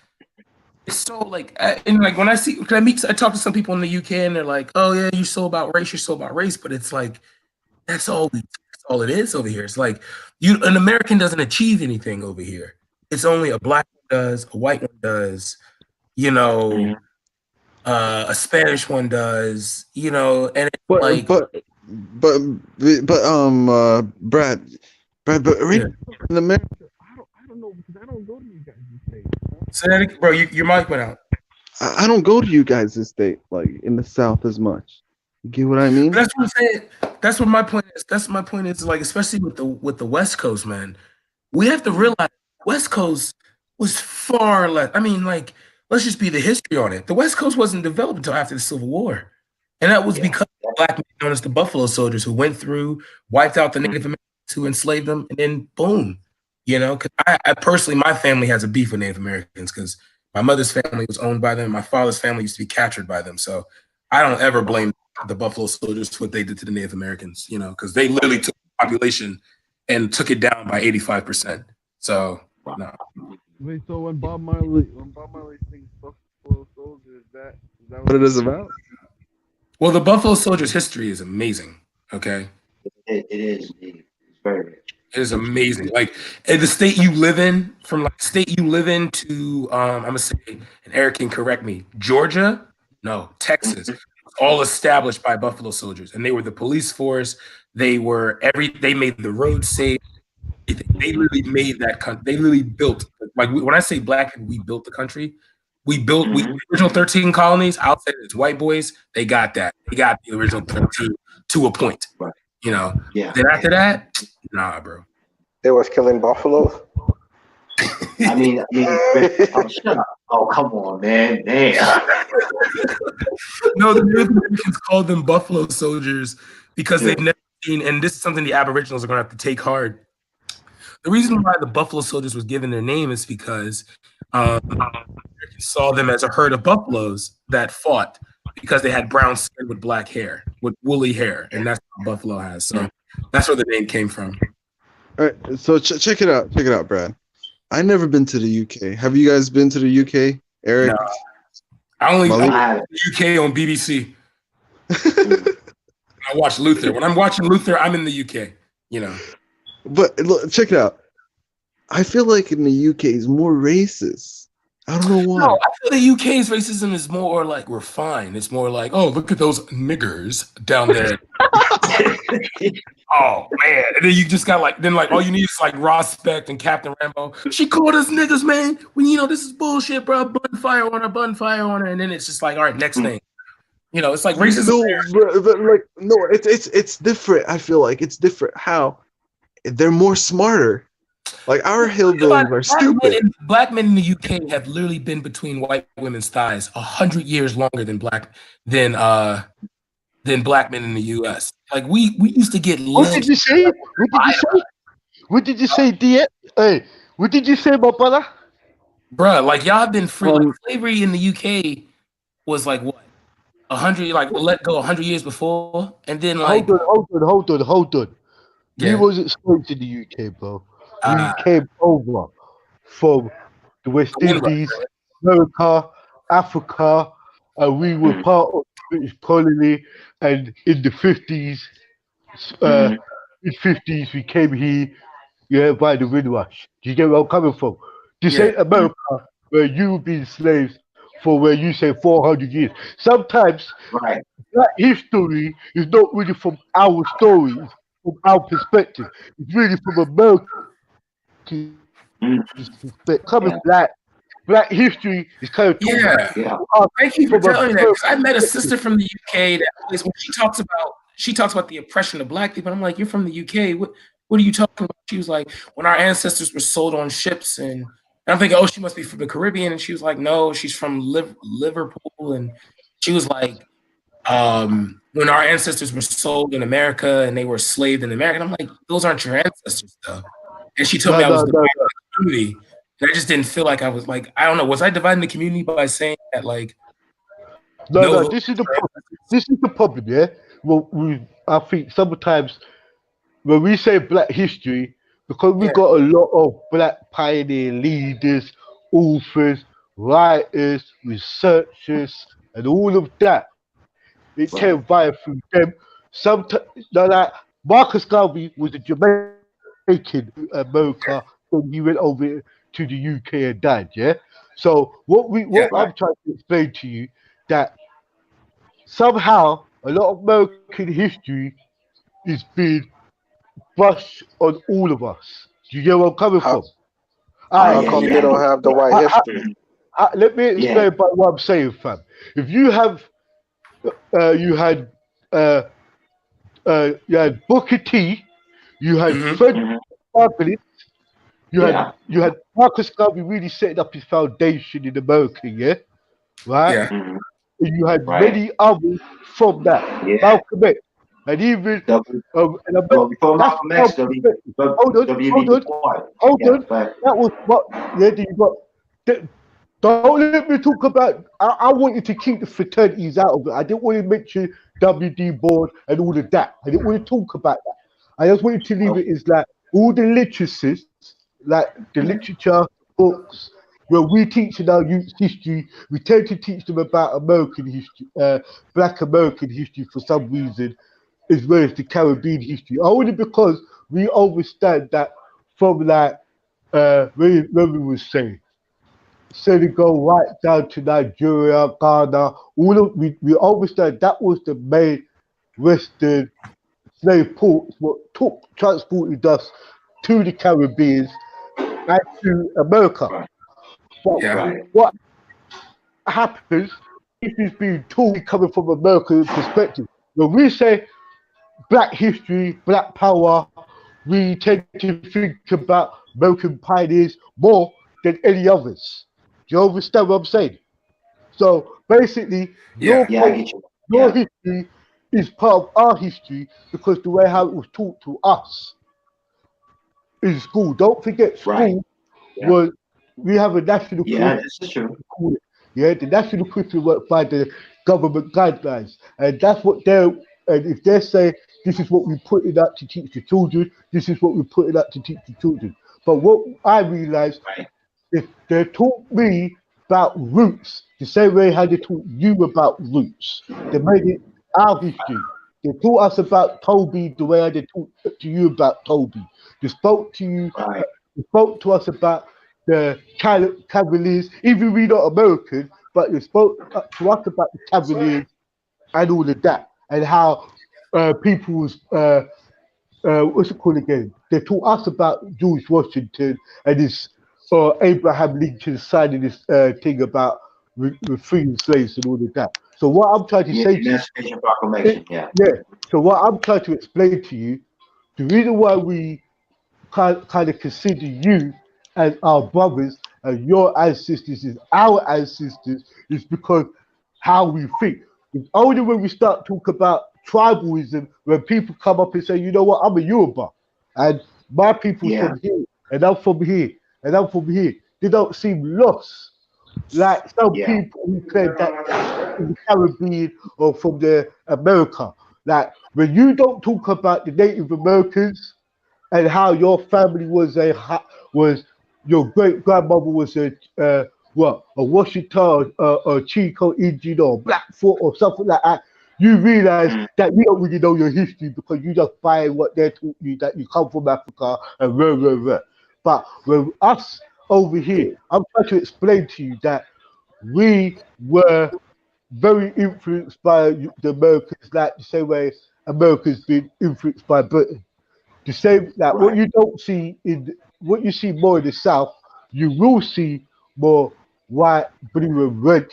it's so like and like when I talk to some people in the UK and they're like, oh yeah, you're so about race, but it's like that's all it is over here. It's like an American doesn't achieve anything over here. It's only a black one does, a white one does, a Spanish one does, and it's Brad, but right in America, I don't know because I don't go to you guys this state. So that, bro, your mic went out. I don't go to you guys this state, like in the South as much. You get what I mean? But that's what I'm saying. That's what my point is. Like, especially with the West Coast, man. we have to realize West Coast was far less. I mean, like, let's just be the history on it. The West Coast wasn't developed until after the Civil War. And that was because of black men known as the Buffalo Soldiers who went through, wiped out the Native Americans who enslaved them, and then boom. You know, because I personally, my family has a beef with Native Americans because my mother's family was owned by them. My father's family used to be captured by them. So I don't ever blame the Buffalo Soldiers for what they did to the Native Americans, you know, because they literally took the population and took it down by 85%. So, no. Wait, so when Bob Marley sings Buffalo Soldiers, is that what it is about? Well, the Buffalo Soldiers' history is amazing, okay? It is. It's very rich. It is amazing. Like, the state you live in, from like state you live in to, I'm going to say, and Eric can correct me, Georgia? No, Texas. All established by Buffalo Soldiers. And they were the police force. They made the road safe. They really made that country. They really built, like when I say black people, we built the country. The original 13 colonies, outside it's white boys, they got that. They got the original 13 to a point. Right. You know? Yeah. Then after that, nah, bro. They was killing buffaloes. I mean, shut up. Oh, come on, man. Damn. No, the Native Americans called them Buffalo Soldiers because they've never seen, and this is something the Aboriginals are going to have to take hard. The reason why the Buffalo Soldiers was given their name is because Americans saw them as a herd of buffaloes that fought because they had brown skin with black hair, with woolly hair, and that's what buffalo has. So that's where the name came from. All right, so check it out. Check it out, Brad. I've never been to the UK. Have you guys been to the UK, Eric? No. I only the UK on BBC. I watch Luther. When I'm watching Luther, I'm in the UK, you know. But look, check it out. I feel like in the UK is more racist. I don't know why. No, I feel the UK's racism is more like refined. It's more like, oh, look at those niggers down there. Oh man! And then you just got all you need is like Ross Specht and Captain Rambo. She called us niggas, man. This is bullshit, bro. Bun fire on her, and then it's just like, all right, next thing. You know, it's like racism. It's different. I feel like it's different. How they're more smarter. Like our hillbillies are stupid. Black men in the UK have literally been between white women's thighs 100 years longer than black men in the US. Like we used to get. What did you say? What did you say, D? Hey, what did you say, my brother? Bruh, like y'all have been free. Like, slavery in the UK was like what? 100, like let go 100 years before, and then like. Hold on. Yeah. We wasn't slaves in the UK, bro. We came over from the West Indies, America, Africa, and we were part of the British colony. And in the 50s, we came here, by the Windrush. Do you get where I'm coming from? This ain't America, where you've been slaves for where you say 400 years. Sometimes that history is not really from our stories, from our perspective. It's really from America. Coming black history is kind of Thank you for telling me that. 'Cause I met a sister from the UK that always, when she talks about the oppression of black people. I'm like, you're from the UK. What are you talking about? She was like, when our ancestors were sold on ships, and I'm thinking, oh, she must be from the Caribbean, and she was like, no, she's from Liverpool, and she was like, when our ancestors were sold in America and they were enslaved in America, and I'm like, those aren't your ancestors, though. And she told me I was dividing the community. And I just didn't feel like I was like, I don't know, was I dividing the community by saying that like No, this is the problem, yeah? Well, I think sometimes when we say black history, because we got a lot of black pioneer leaders, authors, writers, researchers, and all of that, it came via through them. Sometimes, like Marcus Garvey was a Jamaican in America, when he went over to the UK and died, yeah? So I'm trying to explain to you that somehow a lot of American history is being brushed on all of us. Do you get where I'm coming from? How come they don't have the right history? Let me explain about what I'm saying, fam. If you have, you had Booker T, you had Frederick Douglass, You had Marcus Garvey really setting up his foundation in America, yeah, right? Yeah. And you had many others from that, Malcolm X, and even and I bet before that's Malcolm X, hold on. That was what. Yeah, you got. Don't let me talk about. I wanted to keep the fraternities out of it. I didn't want to mention W.D. Board and all of that. I didn't want to talk about that. I just wanted to leave it as like all the literacies, like the literature, books, where we teach in our youth history, we tend to teach them about American history, Black American history for some reason, as well as the Caribbean history. Only because we understand that from like when we was saying Senegal right down to Nigeria, Ghana, all of we understand that was the main Western slave ports what transported us to the Caribbean and to America. But what happens if it's being taught coming from American perspective? When we say Black history, Black power, we tend to think about American pioneers more than any others. Do you understand what I'm saying? So basically, your history is part of our history because the way how it was taught to us in school. Don't forget, school was we have a national curriculum. This is true. Yeah, the national curriculum work by the government guidelines, and that's what they're. And if they say this is what we put it out to teach the children, this is what we put it out to teach the children. But what I realized, if they taught me about roots, the same way how they taught you about roots, they made it our history. They taught us about Toby the way they taught to you about Toby. They spoke to you, they spoke to us about the Cavaliers, even we not American, but they spoke to us about the Cavaliers and all of that, and how people was what's it called again? They taught us about George Washington and his Abraham Lincoln signing this thing about freeing slaves and all of that. So what I'm trying to say to you, so what I'm trying to explain to you, the reason why we kind of consider you as our brothers and your ancestors is our ancestors is because how we think. It's only when we start talking about tribalism when people come up and say, you know what, I'm a Yoruba and my people's from here and I'm from here and I'm from here. They don't seem lost like some people who claim that in the Caribbean or from the America. Like when you don't talk about the Native Americans and how your family was your great grandmother was a Washita or Chico Indian or Blackfoot or something like that, you realize that you don't really know your history because you just buy what they're taught you that you come from Africa and rah. But with us over here, I'm trying to explain to you that we were very influenced by the Americans, like the same way America's been influenced by Britain. The same, like what you don't see what you see more in the South, you will see more white, blue, and red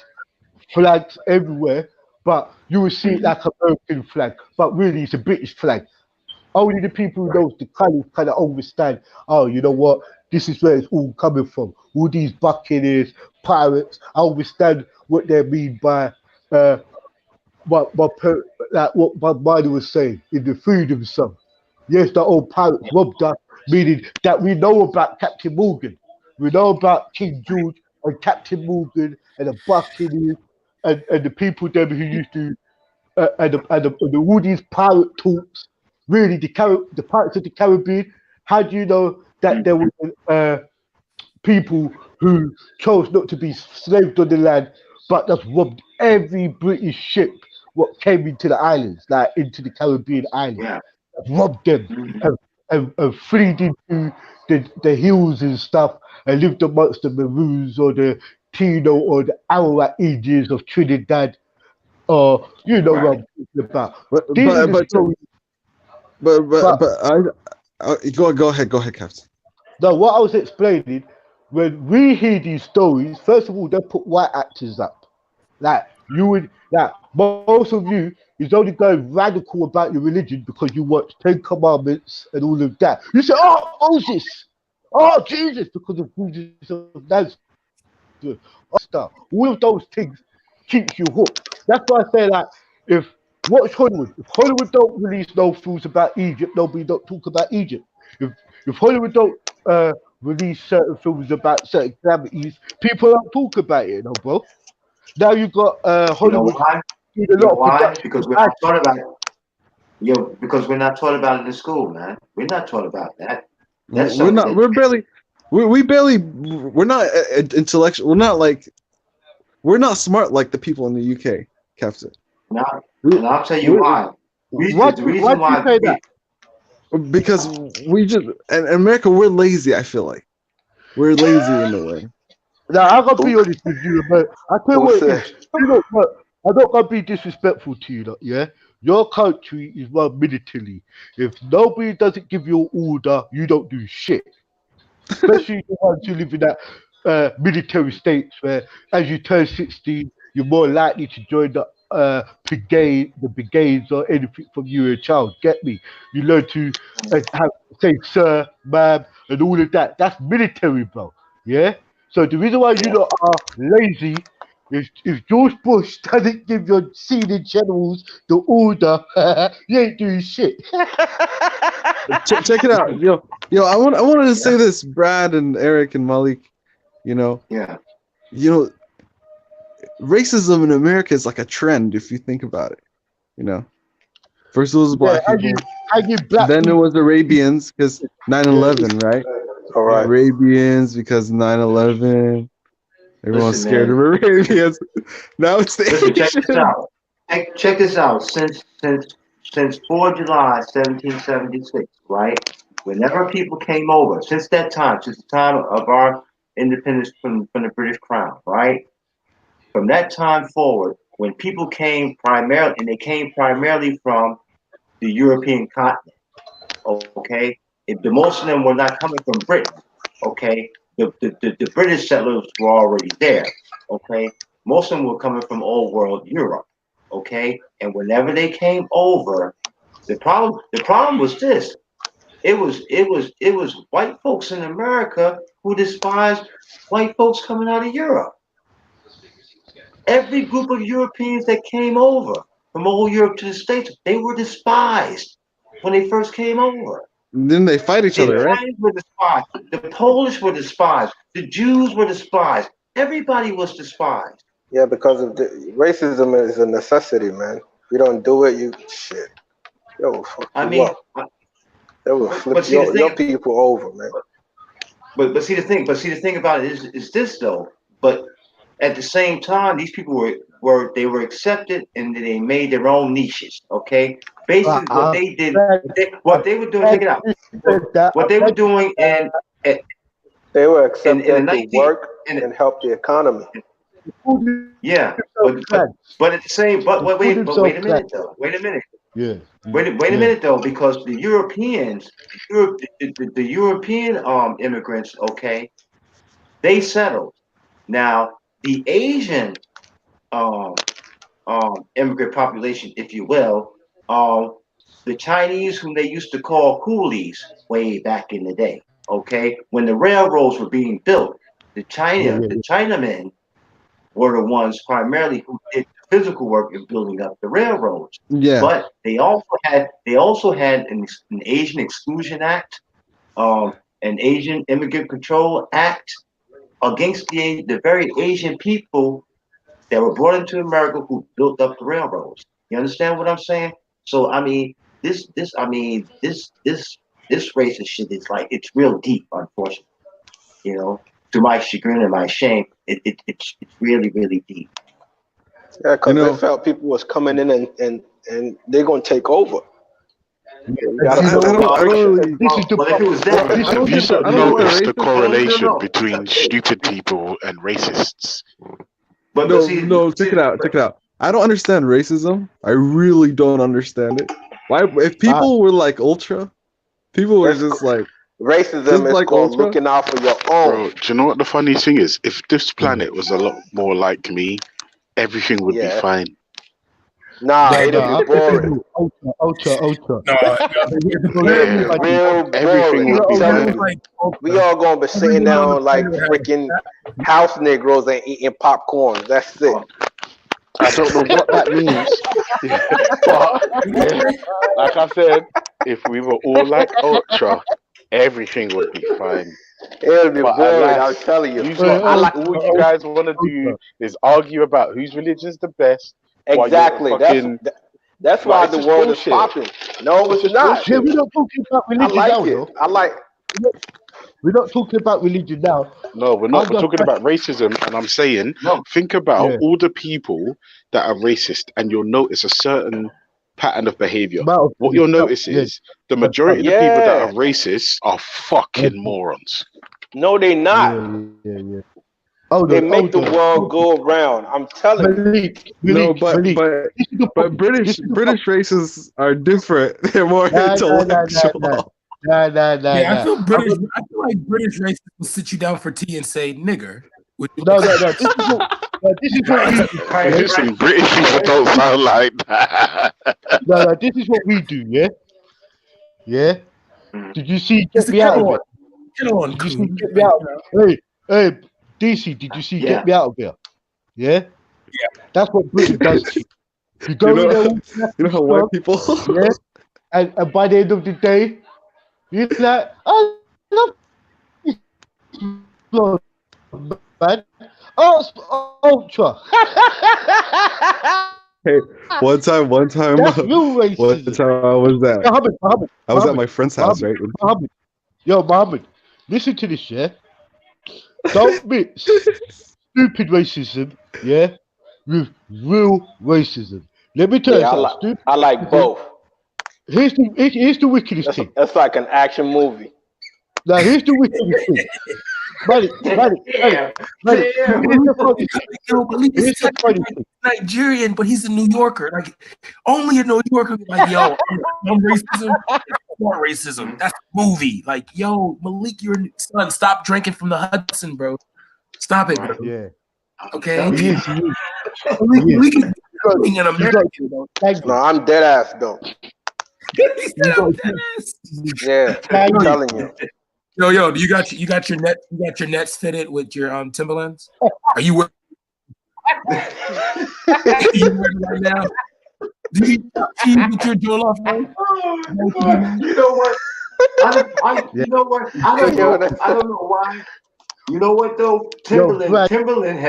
flags everywhere, but you will see it like an American flag, but really it's a British flag. Only the people who knows the colours kind of understand, oh, you know what, this is where it's all coming from. All these buccaneers, pirates, I understand what they mean by what Bob Marley was saying in the Freedom Song. Yes, the old pirates robbed us, meaning that we know about Captain Morgan. We know about King George and Captain Morgan and the Buccaneers and the people them who used to and all these pirate talks. Really, the pirates of the Caribbean. How do you know that there were people who chose not to be slaved on the land, but just robbed every British ship what came into the islands, like into the Caribbean islands, robbed them and freed into the hills and stuff and lived amongst the Maroons or the Tino or the Arawak Indians of Trinidad, or you know what I'm talking about. Go ahead, Captain. No, what I was explaining, when we hear these stories, first of all, they put white actors up. Like most of you is only going radical about your religion because you watch 10 Commandments and all of that. You say, oh, Moses, Oh, Jesus, because of Jesus of Nazareth. Stuff. All of those things keeps you hooked. That's why I say, like, watch Hollywood. If Hollywood don't release no films about Egypt, nobody don't talk about Egypt. If Hollywood don't release certain films about certain calamities, people don't talk about it, bro. Now you got Hollywood. You know why? Because we're not taught about it. Because we're not taught about it in school, man. We're not taught about that. That's We're not. We're barely. We barely. We're not intellectual. We're not like. We're not smart like the people in the UK, Captain. Now, and I'll tell you why. Why do you say that? Because we just in America we're lazy. I feel like we're lazy in a way. Now I gotta be honest with you, but I tell you what it is. You know, I don't gotta be disrespectful to you, yeah. Your country is run militarily. If nobody doesn't give you an order, you don't do shit. Especially the ones who live in that military states where, as you turn 16, you're more likely to join the brigades or anything from you a child. Get me? You learn to say sir, ma'am, and all of that. That's military, bro. Yeah. So the reason why you lot are lazy is if George Bush doesn't give your senior generals the order, you ain't doing shit. Check it out, yo. I wanted to say this, Brad and Eric and Malik. You know, racism in America is like a trend if you think about it. You know, first it was black people, then it was Arabians because 9/11, right? All right. Arabians because 9/11. Everyone's scared of Arabians. Now it's the Check this out. Check this out. Since 4 July 1776, right? Whenever people came over, since that time, since the time of our independence from the British Crown, right? From that time forward, when people came primarily, and they came primarily from the European continent, okay? The most of them were not coming from Britain, okay? The British settlers were already there, okay? Most of them were coming from old world Europe, okay? And whenever they came over, the problem was this. It was white folks in America who despised white folks coming out of Europe. Every group of Europeans that came over from old Europe to the States, they were despised when they first came over. Then they fight each other, right? The Italians were despised. The Polish were despised. The Jews were despised. Everybody was despised. Yeah, because of racism is a necessity, man. If you don't do it, you shit. Yo, fuck you up. They will flip your people over, man. But see the thing about it is this though. But at the same time, these people were accepted and they made their own niches. Okay, basically what they did, what they were doing. Check it out. What they were doing, and they were accepted to work and help the economy. Yeah, but at the same, wait a minute though. Wait a minute. Yeah. Wait a minute though, because the Europeans, the European immigrants, okay, they settled. Now the Asian immigrant population, if you will, the Chinese, whom they used to call coolies way back in the day, okay, when the railroads were being built, the Chinamen were the ones primarily who did the physical work in building up the railroads. Yeah. But they also had an Asian Exclusion Act, an Asian Immigrant Control Act against the very Asian people that were brought into America who built up the railroads. You understand what I'm saying? So I mean, this racist shit is like, it's real deep, unfortunately. You know, to my chagrin and my shame, it's really, really deep. Yeah, because they felt people was coming in and they're gonna take over. If you don't notice the correlation between stupid people and racists. No, check it out. I don't understand racism. I really don't understand it. Why? If people were like ultra, people were just like racism is like called ultra. looking out for your own. Bro, do you know what the funny thing is? If this planet was a lot more like me, everything would be fine. Nah, No, it'll no, be boring. Ultra. Yeah, real boring. I'm telling you. We all gonna be sitting down like freaking house Negroes and eating popcorn. That's it. I don't know what that means. But yeah, like I said, if we were all like Ultra, everything would be fine. It'll be But boring, alas, I'm telling you. all you guys want to do is argue about whose religion's the best. while you're Exactly. fucking- That's But why it's the just world bullshit. is popping. No, It's it's just not. bullshit. Yeah, we're not talking about I religion like now, it. though. I like. We're not talking about religion now. No, we're not. We're talking about racism, and I'm saying, think about all the people that are racist, and you'll notice a certain pattern of behavior. What you'll notice is the majority of the people that are racist are fucking morons. No, they not. Yeah. They make the world go around. I'm telling you. No, but British races are different. They're more intellectual. Yeah, I feel like British racists will sit you down for tea and say nigger. No. This is what Listen, British people don't sound like that. No, this is what we do, yeah? Yeah? Did you see Get Me Out of It? Did you see Get Me Out? Hey, DC, did you see Get Me Out of Here? Yeah? Yeah. That's what Britain does to you. You go in there, you know how white people yeah? And by the end of the day, you're like, I love you, man. Oh, Ultra. Hey, one time, That's real racism. one time I was at, Muhammad, I was at my friend's house, right? Muhammad, listen to this, yeah? Don't mix stupid racism, yeah, with real racism. Let me tell you something. I like both. Here's the wickedest thing. That's like an action movie. Now here's the wickedest thing. Buddy. Here's the funny thing. Nigerian, but he's a New Yorker. Like only a New Yorker be like, yo, I'm racism. More racism. That's a movie. Like, yo, Malik, your son, stop drinking from the Hudson, bro. Stop it, bro. Yeah. Okay. He is. Malik is an American, though. No, I'm dead ass though. Yeah, I'm telling you. Yo, you got your nets fitted with your Timberlands? Are you wearing? You wearing right now? Do you get your jewel off, man? You know what? You know what? I don't know why. You know what though? Timberland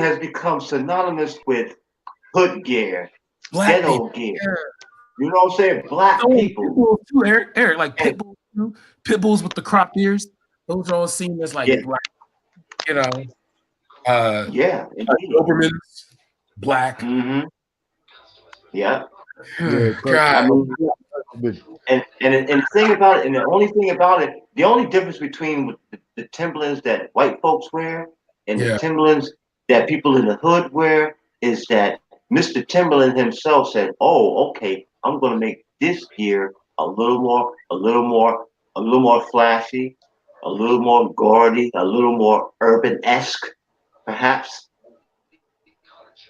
has become synonymous with hood gear, ghetto gear. You know what I'm saying? Black people. Too, Eric, like pit bulls too. Pit bulls with the crop ears. Those are all seen as like black, you know. Dobermans, black. Mm-hmm. Yeah. God. And the thing about it, and the only thing about it, the only difference between the Timberlands that white folks wear and the Timberlands that people in the hood wear is that Mr. Timberland himself said, "Oh, okay, I'm going to make this gear a little more flashy, a little more gaudy, a little more urban-esque, perhaps,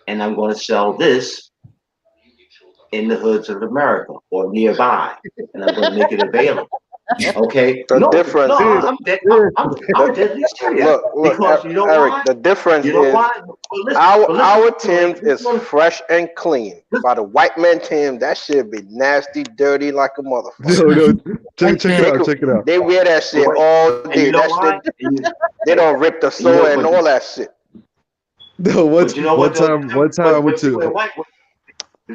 and I'm going to sell this in the hoods of America or nearby, and I'm going to make it available." Okay. The difference. I'm deadly serious. Look, because you know Eric. why? The difference You know is why? our Tim's is fresh and clean. By the white man Tim, that shit be nasty, dirty like a motherfucker. No, check it out. They wear that shit all day. You know why? They don't rip the sole and all that shit. No, one time I went to.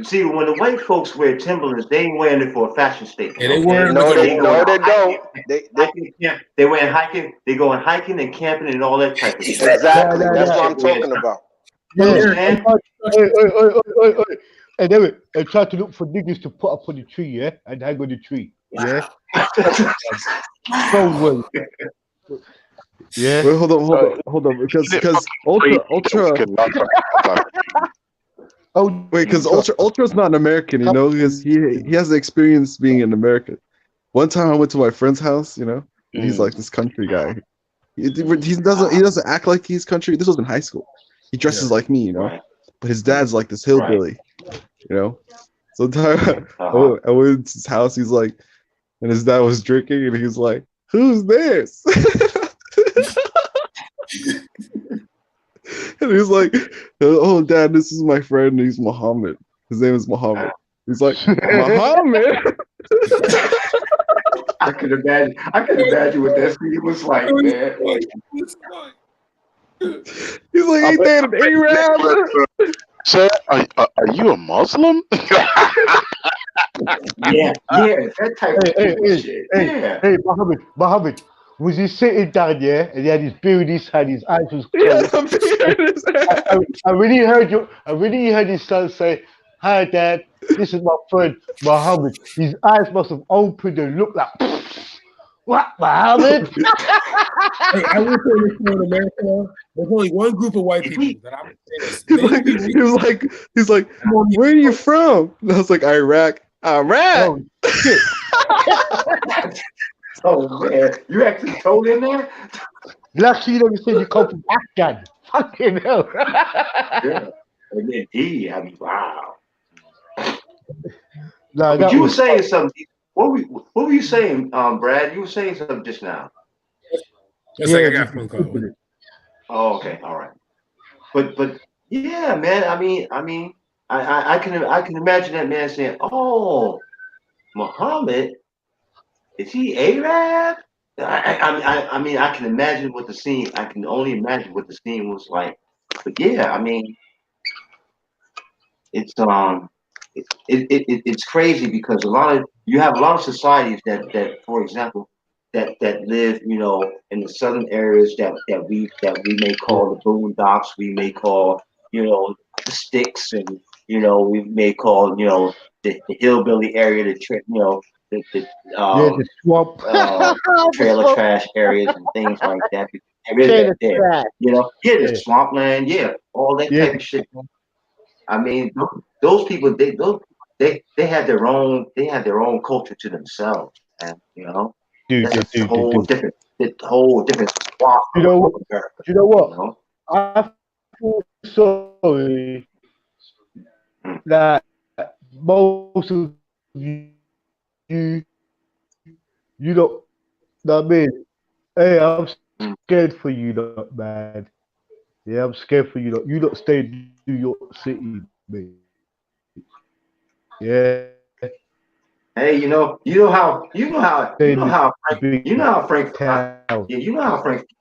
See, when the white folks wear Timberlands, they ain't wearing it for a fashion statement. Yeah, they wear No, they don't. They went hiking. They going hiking and camping and all that type of stuff. Exactly. That's what I'm talking about. Hey. And then I try to look for niggas to put up on the tree, yeah, and hang on the tree, yeah. So yeah. Wait, hold on, because Ultra. Oh wait, because Ultra's not an American, you know, because he has the experience being an American. One time I went to my friend's house, you know, and he's like this country guy. He doesn't act like he's country. This was in high school. He dresses like me, you know. but his dad's like this hillbilly, you know. So I went to his house. He's like, and his dad was drinking, and he's like, "Who's this?" And he's like, "Oh, Dad, this is my friend. He's Muhammad. His name is Muhammad." He's like, "Muhammad." I could imagine what that scene was like, man. He's like, "Ain't that an Arab?" Sir, are you a Muslim? Yeah, that type of shit. Yeah. Hey, Muhammad, was he sitting down, yeah, and he had his beard in his hand, his eyes was closed. I really heard his son say, "Hi, Dad, this is my friend Muhammad." His eyes must have opened and looked like, "What, Muhammad?" Hey, I will say this in America. There's only one group of white people that I would say this. He's like, "Where are you from?" And I was like, "Iraq." Iraq. Oh man, you actually told in there? Lucky you never said you come from Afghan. Fucking hell. Yeah. And then I mean, wow. No, but you were saying something. What were you saying, Brad? You were saying something just now. Yes, I got a phone call. Oh, okay, all right. But yeah, man. I mean, I can imagine that man saying, "Oh, Muhammad, is he Arab?" I mean, I can imagine what the scene. I can only imagine what the scene was like. But yeah, I mean, it's crazy because you have a lot of societies that for example that live, you know, in the southern areas that we may call the boondocks, we may call, you know, the sticks, and you know, we may call, you know, the hillbilly area, the swamp, trailer trash areas and things like that. Trailer trash. You know, the swampland, all that type of shit. I mean, those people, they had their own culture to themselves, and you know, that's a whole different swath. You know what? I feel sorry that most of you don't. I mean, hey, I'm scared for you, man. Yeah, I'm scared for you. You don't stay in New York City, man. Yeah. Hey, you know how Frank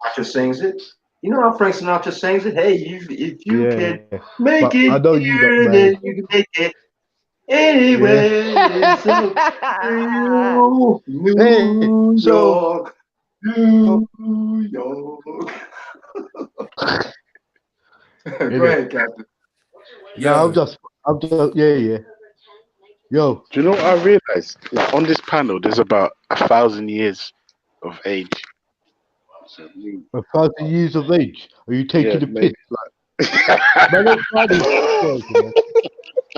Sinatra sings it. You know how Frank Sinatra sings it. Hey, if you can make it, I know you don't, man. then you can make it anywhere. New York, New York. Go ahead, Captain. Yeah, I'm just, yeah. Yo, do you know what I realized? On this panel, there's about 1,000 years of age. 1,000 years of age? Are you taking the piss?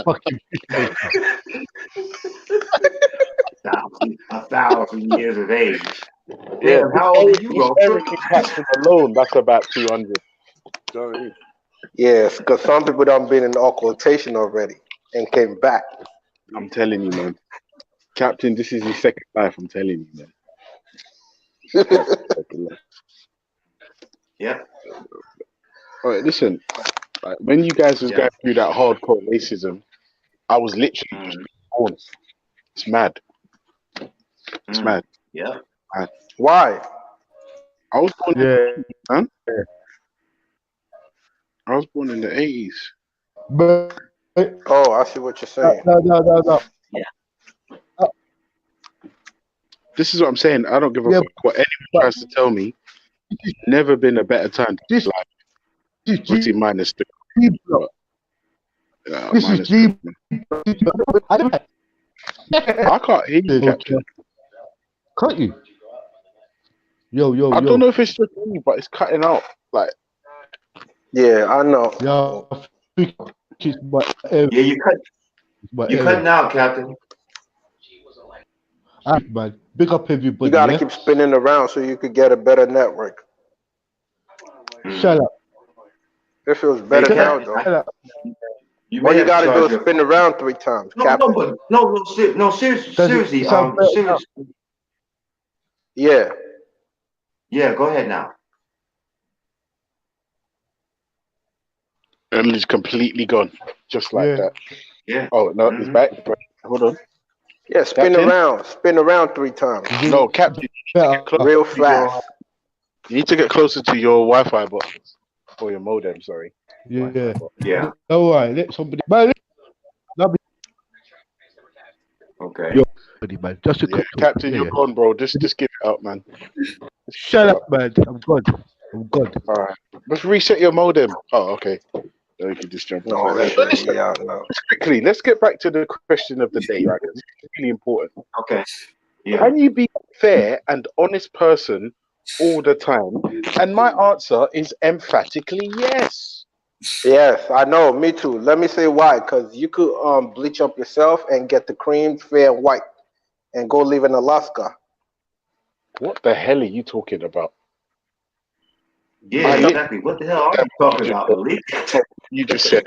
Fucking 1,000 years of age. Yeah, how old are you, bro? American Captain alone, that's about 200. Sorry. Yes, because some people done been in occultation already and came back. I'm telling you, man. Captain, this is his second life, I'm telling you, man. Yeah. All right, listen. When you guys was going through that hardcore racism, I was literally just born. It's mad. It's mad. Yeah. Mad. Why? I was born in I was born in the 80s. But oh, I see what you're saying. No. Yeah. This is what I'm saying. I don't give a fuck what anyone tries to tell me. Never been a better time to life. Obviously, minus the. This is G. I can't hear you, Captain. Can't you? Yo. I don't know if it's just me, but it's cutting out. Like. Yeah, I know. Yeah, you cutting out, Captain. Man, big up everybody. You gotta keep spinning around so you could get a better network. Shut up. It feels better now, though. All you gotta do is spin around 3 times, Captain. Seriously, Yeah. Yeah, go ahead now. Emily's completely gone, just like that. Yeah. Oh no, he's back. Hold on. Yeah, spin around 3 times. No, Captain. Real fast. You need to get closer to your Wi-Fi buttons or your modem. Sorry. Yeah. All right, let somebody. Okay. Man, just a couple. Captain, you're gone, bro. Just give it up, man. Shut up, man. I'm gone. All right. Let's reset your modem. Oh, okay. So you can just jump. No, Quickly, let's get back to the question of the day, right? It's really important. Okay. Yeah. Can you be a fair and honest person all the time? And my answer is emphatically yes. Yes, I know. Me too. Let me say why. Because you could bleach up yourself and get the cream fair and white, and go live in Alaska. What the hell are you talking about? Yeah, exactly. What the hell are you talking about, Malik? You just said.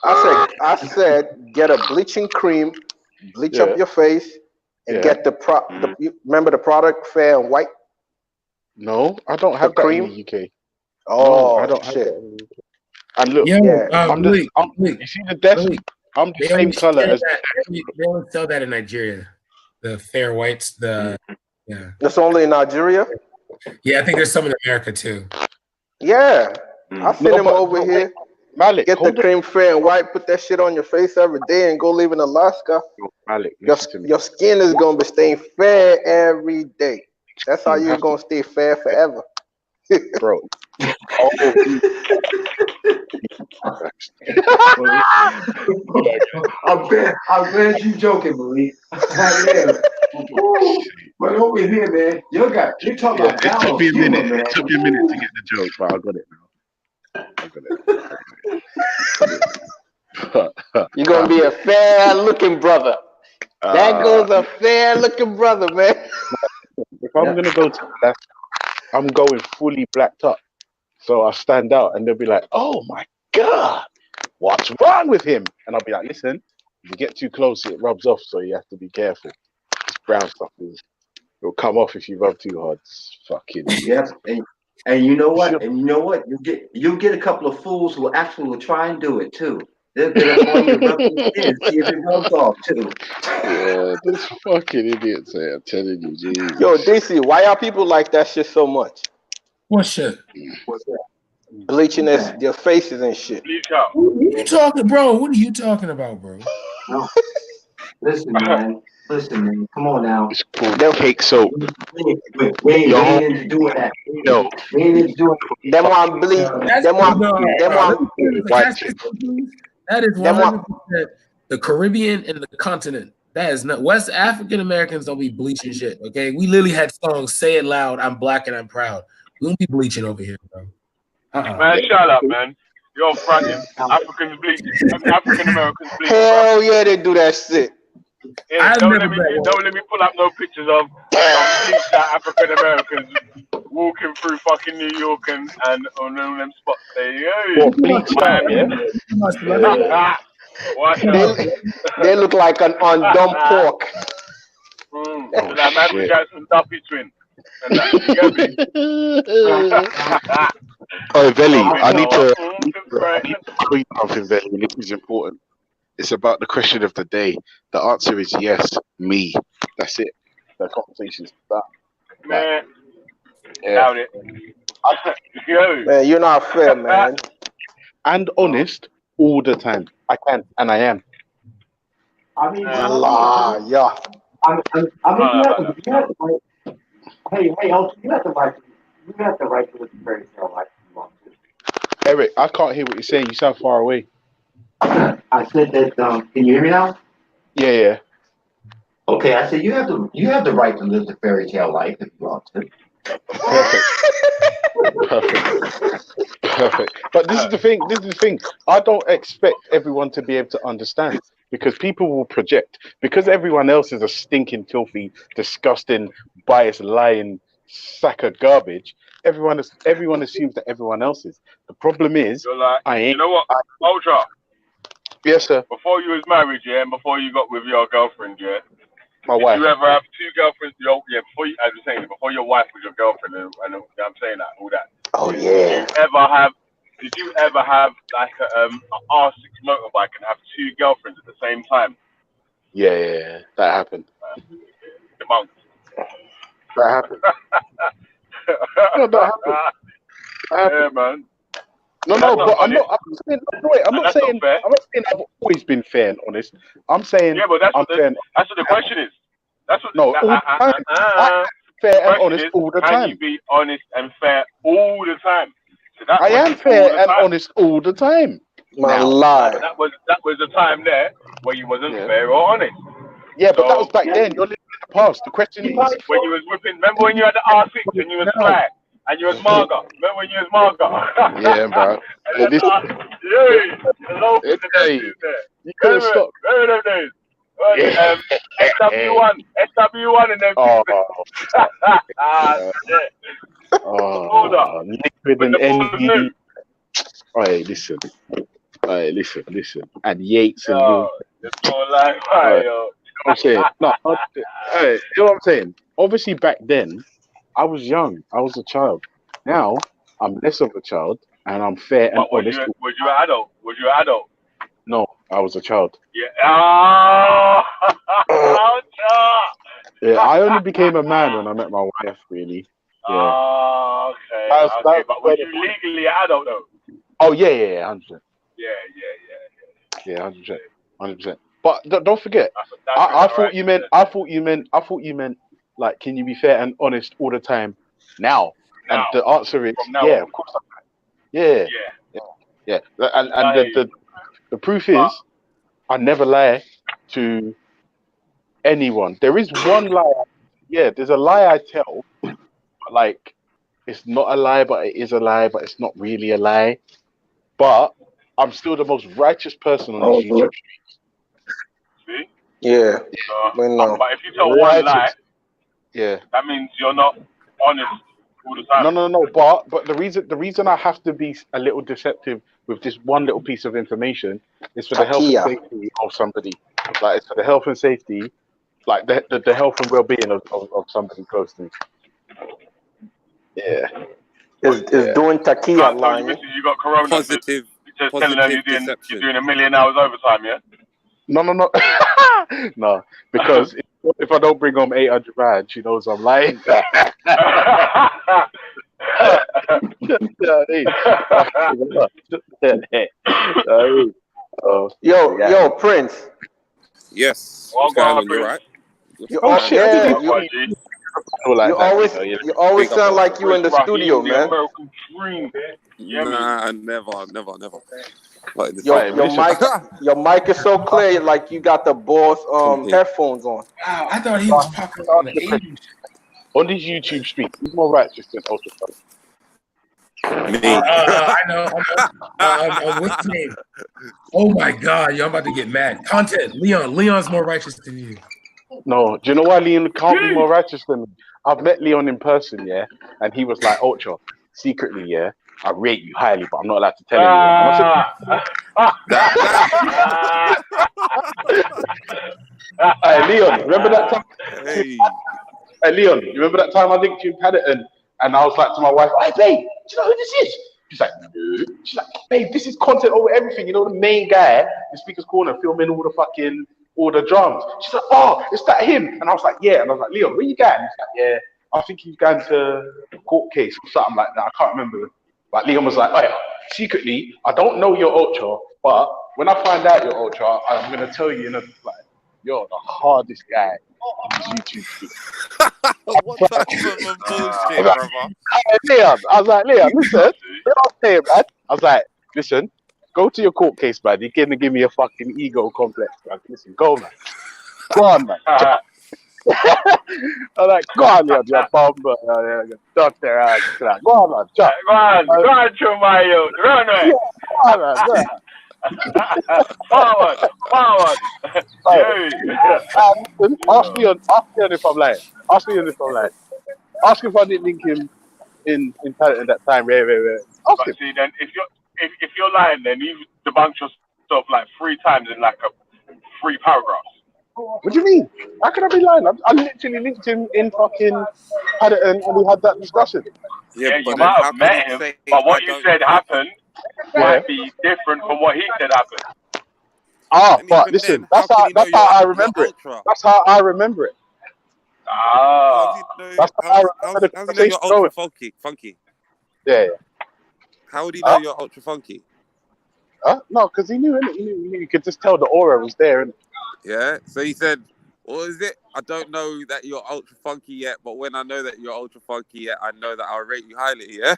I said, get a bleaching cream, bleach up your face, and get you remember the product Fair and White? No, I don't have that cream in the UK. Oh, no, I don't shit. have that in the UK. And look, you see the desk? I'm the same color as. They don't sell that in Nigeria. The Fair Whites, That's only in Nigeria? Yeah, I think there's some in America too. Yeah. I seen them over here. Malik, get the cream Fair and White, put that shit on your face every day and go live in Alaska. Malik, your skin is gonna be staying fair every day. That's how you're gonna stay fair forever. Bro. I'm glad you joking, Malik. But over here, man, you're talking about it took me a minute. man. It took me a minute to get the joke, but I got it now. You're gonna be a fair looking brother. That goes a fair looking brother, man. If I'm gonna go to Alaska, I'm going fully blacked up. So I stand out and they'll be like, oh my God, what's wrong with him? And I'll be like, listen, if you get too close, it rubs off, so you have to be careful. This brown stuff it'll come off if you rub too hard. It's fucking yes. And you know what? You'll get a couple of fools who actually will try and do it too. They'll get up on your rubbing skin, see if it rubs off too. Yeah, this fucking idiots, I'm telling you, geez. Yo, DC, why are people like that shit so much? What shit? What's that? Bleaching their faces and shit. What are you talking, bro? What are you talking about, bro? No. Listen, man. Come on now. It's called cake soap. We ain't doing that. No. We ain't doing them one bleach. Them one. That is 100% the Caribbean and the continent. That is not West African Americans don't be bleaching shit. Okay, we literally had songs "Say It Loud," "I'm Black and I'm Proud." We don't be bleaching over here, bro. Man, shut up, man. You're fronting. African Americans bleach. Hell yeah, they do that shit. Yeah, don't let me pull up no pictures of bleached African Americans walking through fucking New York and on them spots there. What, bleach time, yeah? They look like an undone pork. That Michael Jackson Duffy twin. Oh, Veli, I need to tweet something, Veli. This is important. It's about the question of the day. The answer is yes, me. That's it. The conversation's done. Man, doubt it. Man, you're not fair, man. And honest all the time. I can, and I am. I mean, yeah. you have to, hey, you have the right to live a fairy tale life if you want to. Eric, I can't hear what you're saying. You sound far away. I said that. Can you hear me now? Yeah. Okay, I said you have the right to live the fairy tale life if you want to. Perfect. But this is the thing. I don't expect everyone to be able to understand because people will project. Because everyone else is a stinking, filthy, disgusting, biased, lying sack of garbage. everyone assumes that everyone else is. The problem is, You're like, I ain't. you know what, Ultra? Yes, sir. Before you was married, yeah, and before you got with your girlfriend, yeah. My did wife. you ever have two girlfriends? Before you, as you're saying, before your wife was your girlfriend, and I'm saying that, all that. Oh Did you ever have like an R6 motorbike and have two girlfriends at the same time? Yeah, that happened. The monk. That happened. No, that happened. Yeah, man. No, but I'm not saying I've always been fair and honest. I'm saying that's what the question is. That's what all the time. I'm fair and honest all the Can time. you be honest and fair all the time? So I am fair and honest all the time. Man, lie. But that was the time there where you wasn't fair or honest. Yeah, but that was back then. You're living in the past. The question is when you was whipping. Remember when you had the R6 and you was flat and you was Marga? Remember when you was Marga? Yeah, bro. You could have stopped. Remember them days? SW1 and then liquid and ND. Hey, listen. And Yates and all. I'm saying, hey, you know what I'm saying? Obviously, back then, I was young. I was a child. Now, I'm less of a child, and I'm fair and honest. Was you an adult? Was you an adult? No, I was a child. Yeah. Yeah, I only became a man when I met my wife, really. Yeah. Okay. But were you legally an adult, though? Oh, yeah, 100%. Yeah. 100%. But don't forget, I thought you meant like, can you be fair and honest all the time now? And the answer is yeah, of course I can. Yeah. And the proof is I never lie to anyone. There is one lie. Yeah, there's a lie I tell. Like, it's not a lie, but it is a lie, but it's not really a lie. But I'm still the most righteous person on the YouTube streets. See? Yeah. But if you tell one lie, that means you're not honest all the time. No. But the reason I have to be a little deceptive with this one little piece of information is for the health and safety of somebody. Like, it's for the health and safety, like the health and well-being of somebody close to me. Yeah. Is doing takia lying? You got corona. Positive. Just telling her you're doing 1 million hours overtime, yeah? No. No, because if I don't bring home 800 rand, she knows I'm lying. Yo, Prince. Yes. What's going on? You right? You always sound like you in the studio, man. Nah, never. Your mic is so clear, like you got the boss headphones on. Wow, I thought he was popping on the 80s. On these YouTube streets, he's more righteous than Ultra. I know. What's his name? Oh my God, yo, I'm about to get mad. Content, Leon's more righteous than you. No, do you know why Leon can't be more righteous than me? I've met Leon in person, yeah, and he was like, Ultra, secretly, yeah, I rate you highly, but I'm not allowed to tell anyone. Hey, Leon, remember that time? Hey, Leon, you remember that time I linked you in Paddington, and I was like to my wife, hey, babe, do you know who this is? She's like, no. She's like, babe, this is content over everything. You know, the main guy in Speaker's Corner filming all the drums. She's like, oh, is that him? And I was like, yeah. And I was like, Leon, where you going? He's like, yeah, I think he's going to a court case or something like that. I can't remember. But Leon was like, oh, secretly, I don't know you're Ultra, but when I find out you're Ultra, I'm going to tell you, you're the hardest guy on this YouTube. What type of bullshit, brother? Leon, I was like, Leon, listen, you know what I'm saying, man? I was like, listen, go to your court case, man. You're going to give me a fucking ego complex, man. Listen, go, man. Go on, man. I'm like, go on, Leon, you're a bumper. Doctor, go on, man. Go on, Chumayo. Run away. Go on, man. Forward. Ask Leon if I'm lying. Ask Leon if I'm lying. Ask if I didn't link him in Paddington that time. Rare. Ask But him. see, then if you're lying, then you debunk yourself like 3 times in like 3 paragraphs. What do you mean? How can I be lying? I literally linked him in fucking Paddington and we had that discussion. Yeah, you but might then have met him, but what you said happened might be different from what he said happened. Ah, And but even listen, then, how that's can how you know that's how I you're remember it. ultra? That's how I remember it. Ah, That's how I remember the How do you know you're conversation ultra going. funky? Yeah. How would he know you're ultra funky? No, because he knew, innit? He knew. You could just tell the aura was there. Innit? Yeah. So he said, "What is it? I don't know that you're ultra funky yet, but when I know that you're ultra funky yet, I know that I'll rate you highly." Yeah.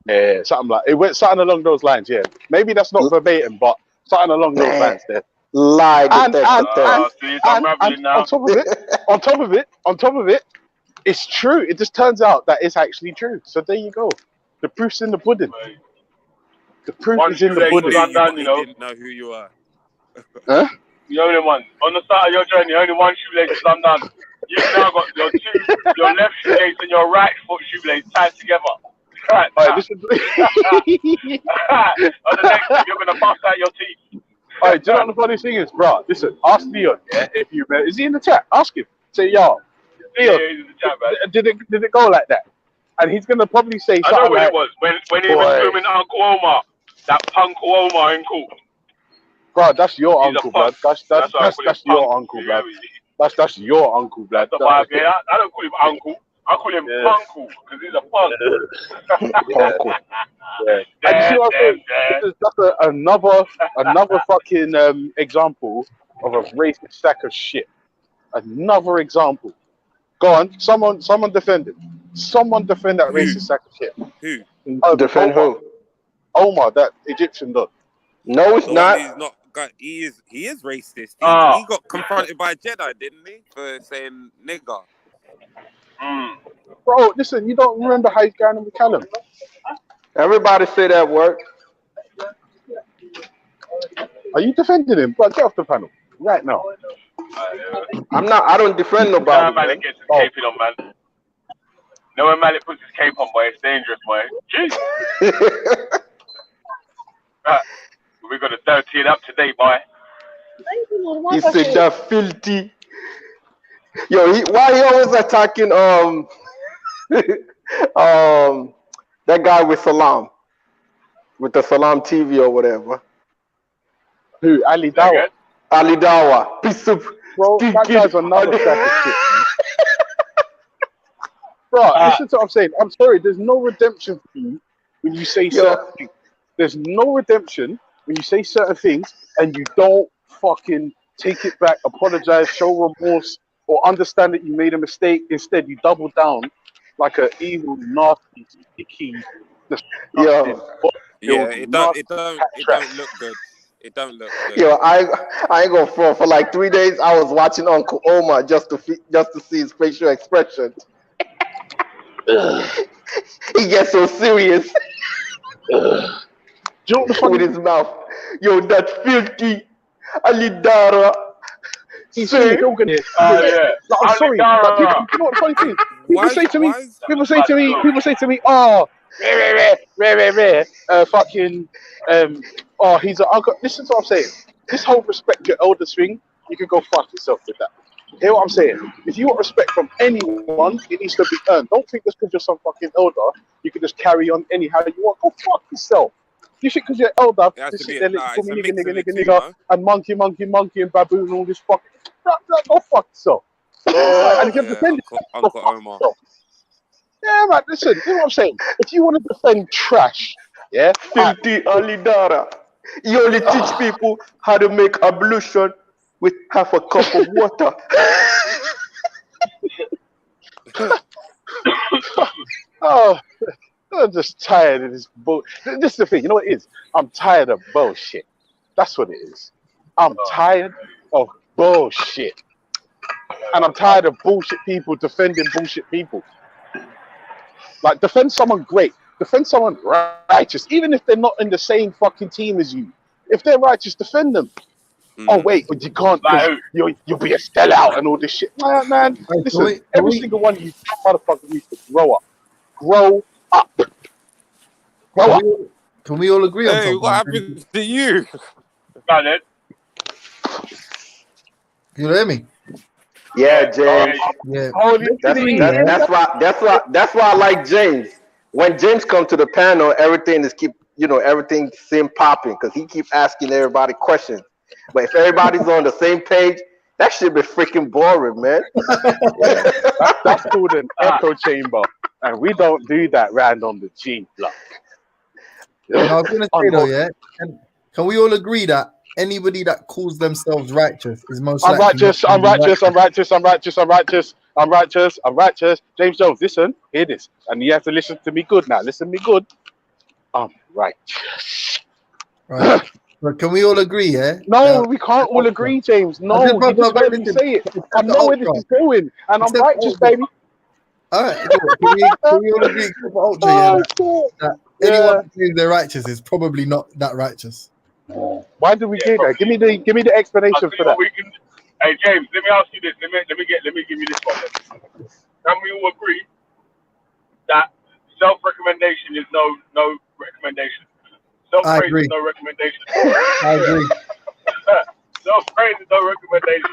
Yeah, something like it went something along those lines. Yeah, maybe that's not verbatim, but something along those lines there. Lie And detector. See, I'm rambling now. on top of it, it's true. It just turns out that it's actually true. So there you go. The proof's in the pudding. The proof One is in the shoelace pudding. was undone, He you know. didn't know who you are. Huh? The only one. On the start of your journey, only one shoelace is undone. You've now got your left shoelace and your right foot shoelace tied together. Right. All right, this is... On the next thing, you're going to bust out your teeth. All right, do you know what the funny thing is, bro? Listen, ask Leon. Yeah, if you is he in the chat? Ask him. Say, yo, Leon, he's in the chat, man. did it go like that? And he's gonna probably say I something know when like, it was. When he was filming Uncle Omar. That punk Omar in court. bro, that's your He's a uncle, blood. punk. That's why I call him your punk. uncle, blood. That's your uncle, blood. That's why I don't call him uncle. I call him punkle because he's a punk. Uncle. Yeah. And you see what I'm saying? That's another fucking example of a racist sack of shit. Another example. Go on, someone defend him. Someone defend that racist sack of shit. Who? Defend who? Omar, that Egyptian dog. No, it's The not. one who's not got, he is racist. He got confronted by a Jedi, didn't he, for saying nigger? Bro, listen, you don't remember how he's going with Callum. Everybody say that word. Are you defending him? Bro, get off the panel right now. I'm not. I don't defend Now nobody. Malik gets his cape on, man. No, when Malik puts his cape on, boy, it's dangerous, boy. Jeez. We're going to dirty it up today, boy. He said that filthy. Yo, why he always attacking that guy with Salam, with the Salam TV or whatever. Who? Ali Dawa. Ali Dawa. Piece of bro, that guy's another sack of shit, man. Bro, listen to what I'm saying. I'm sorry, there's no redemption for you when you say certain things. There's no redemption when you say certain things and you don't fucking take it back, apologize, show remorse, or understand that you made a mistake. Instead, you double down like an evil, nasty, sticky, Yeah, it don't look good. It don't look good. Yo, I ain't gonna front. For like 3 days, I was watching Uncle Omar just to see his facial expression. He gets so serious with his mouth. Yo, that filthy Ali Dara. He's really talking here. Yeah. Like, I'm sorry, but people, you know what the funny thing is? People say to me, oh, fucking, oh, he's a uncle. Listen to what I'm saying. This whole respect your elders thing, you can go fuck yourself with that. Hear what I'm saying? If you want respect from anyone, it needs to be earned. Don't think just because you're some fucking elder, you can just carry on anyhow you want. Go fuck yourself. You think because you're elder, you sit there nigga, and monkey, and baboon, and all this fucking. Go fuck yourself. And if you defend Uncle Omar. Yeah, man, listen, you know what I'm saying? If you want to defend trash, yeah? Filthy Ali Dara. You only teach people how to make ablution with half a cup of water. Oh, I'm just tired of this bull. This is the thing, you know what it is? I'm tired of bullshit. That's what it is. I'm tired of bullshit. And I'm tired of bullshit people defending bullshit people. Like, defend someone great. Defend someone righteous. Even if they're not in the same fucking team as you. If they're righteous, defend them. Oh, wait, but you can't. You'll be a sellout and all this shit. Man, listen, every single one of you motherfuckers needs to grow up. Grow Can we all agree on Hey, something? what happened to you? Got it. You hear me? Yeah, James. Yeah. That's why I like James. When James comes to the panel, everything seems popping because he keeps asking everybody questions. But if everybody's on the same page, that should be freaking boring, man. That's called an echo chamber, and we don't do that round on the G block. No, I was gonna say though, yeah. Can we all agree that anybody that calls themselves righteous is most I'm likely righteous. not I'm gonna be righteous. I'm righteous. I'm righteous. I'm righteous. I'm righteous. I'm righteous. James Jones, listen, hear this, and you have to listen to me good now. Listen to me good. I'm righteous. Right. But can we all agree, yeah? No, we can't all agree, James. No, you just heard me say it. I know where this is going, and I'm righteous, baby. All right. Can we all agree except for Ultra, yeah, that anyone that claims they're righteous is probably not that righteous. Why do we do that? Give me the explanation for that. Hey James, let me ask you this. Let me give you this one. Can we all agree that self-recommendation is no recommendation? I Self-praise agree. is no recommendation. I agree. Self-praise is no recommendation.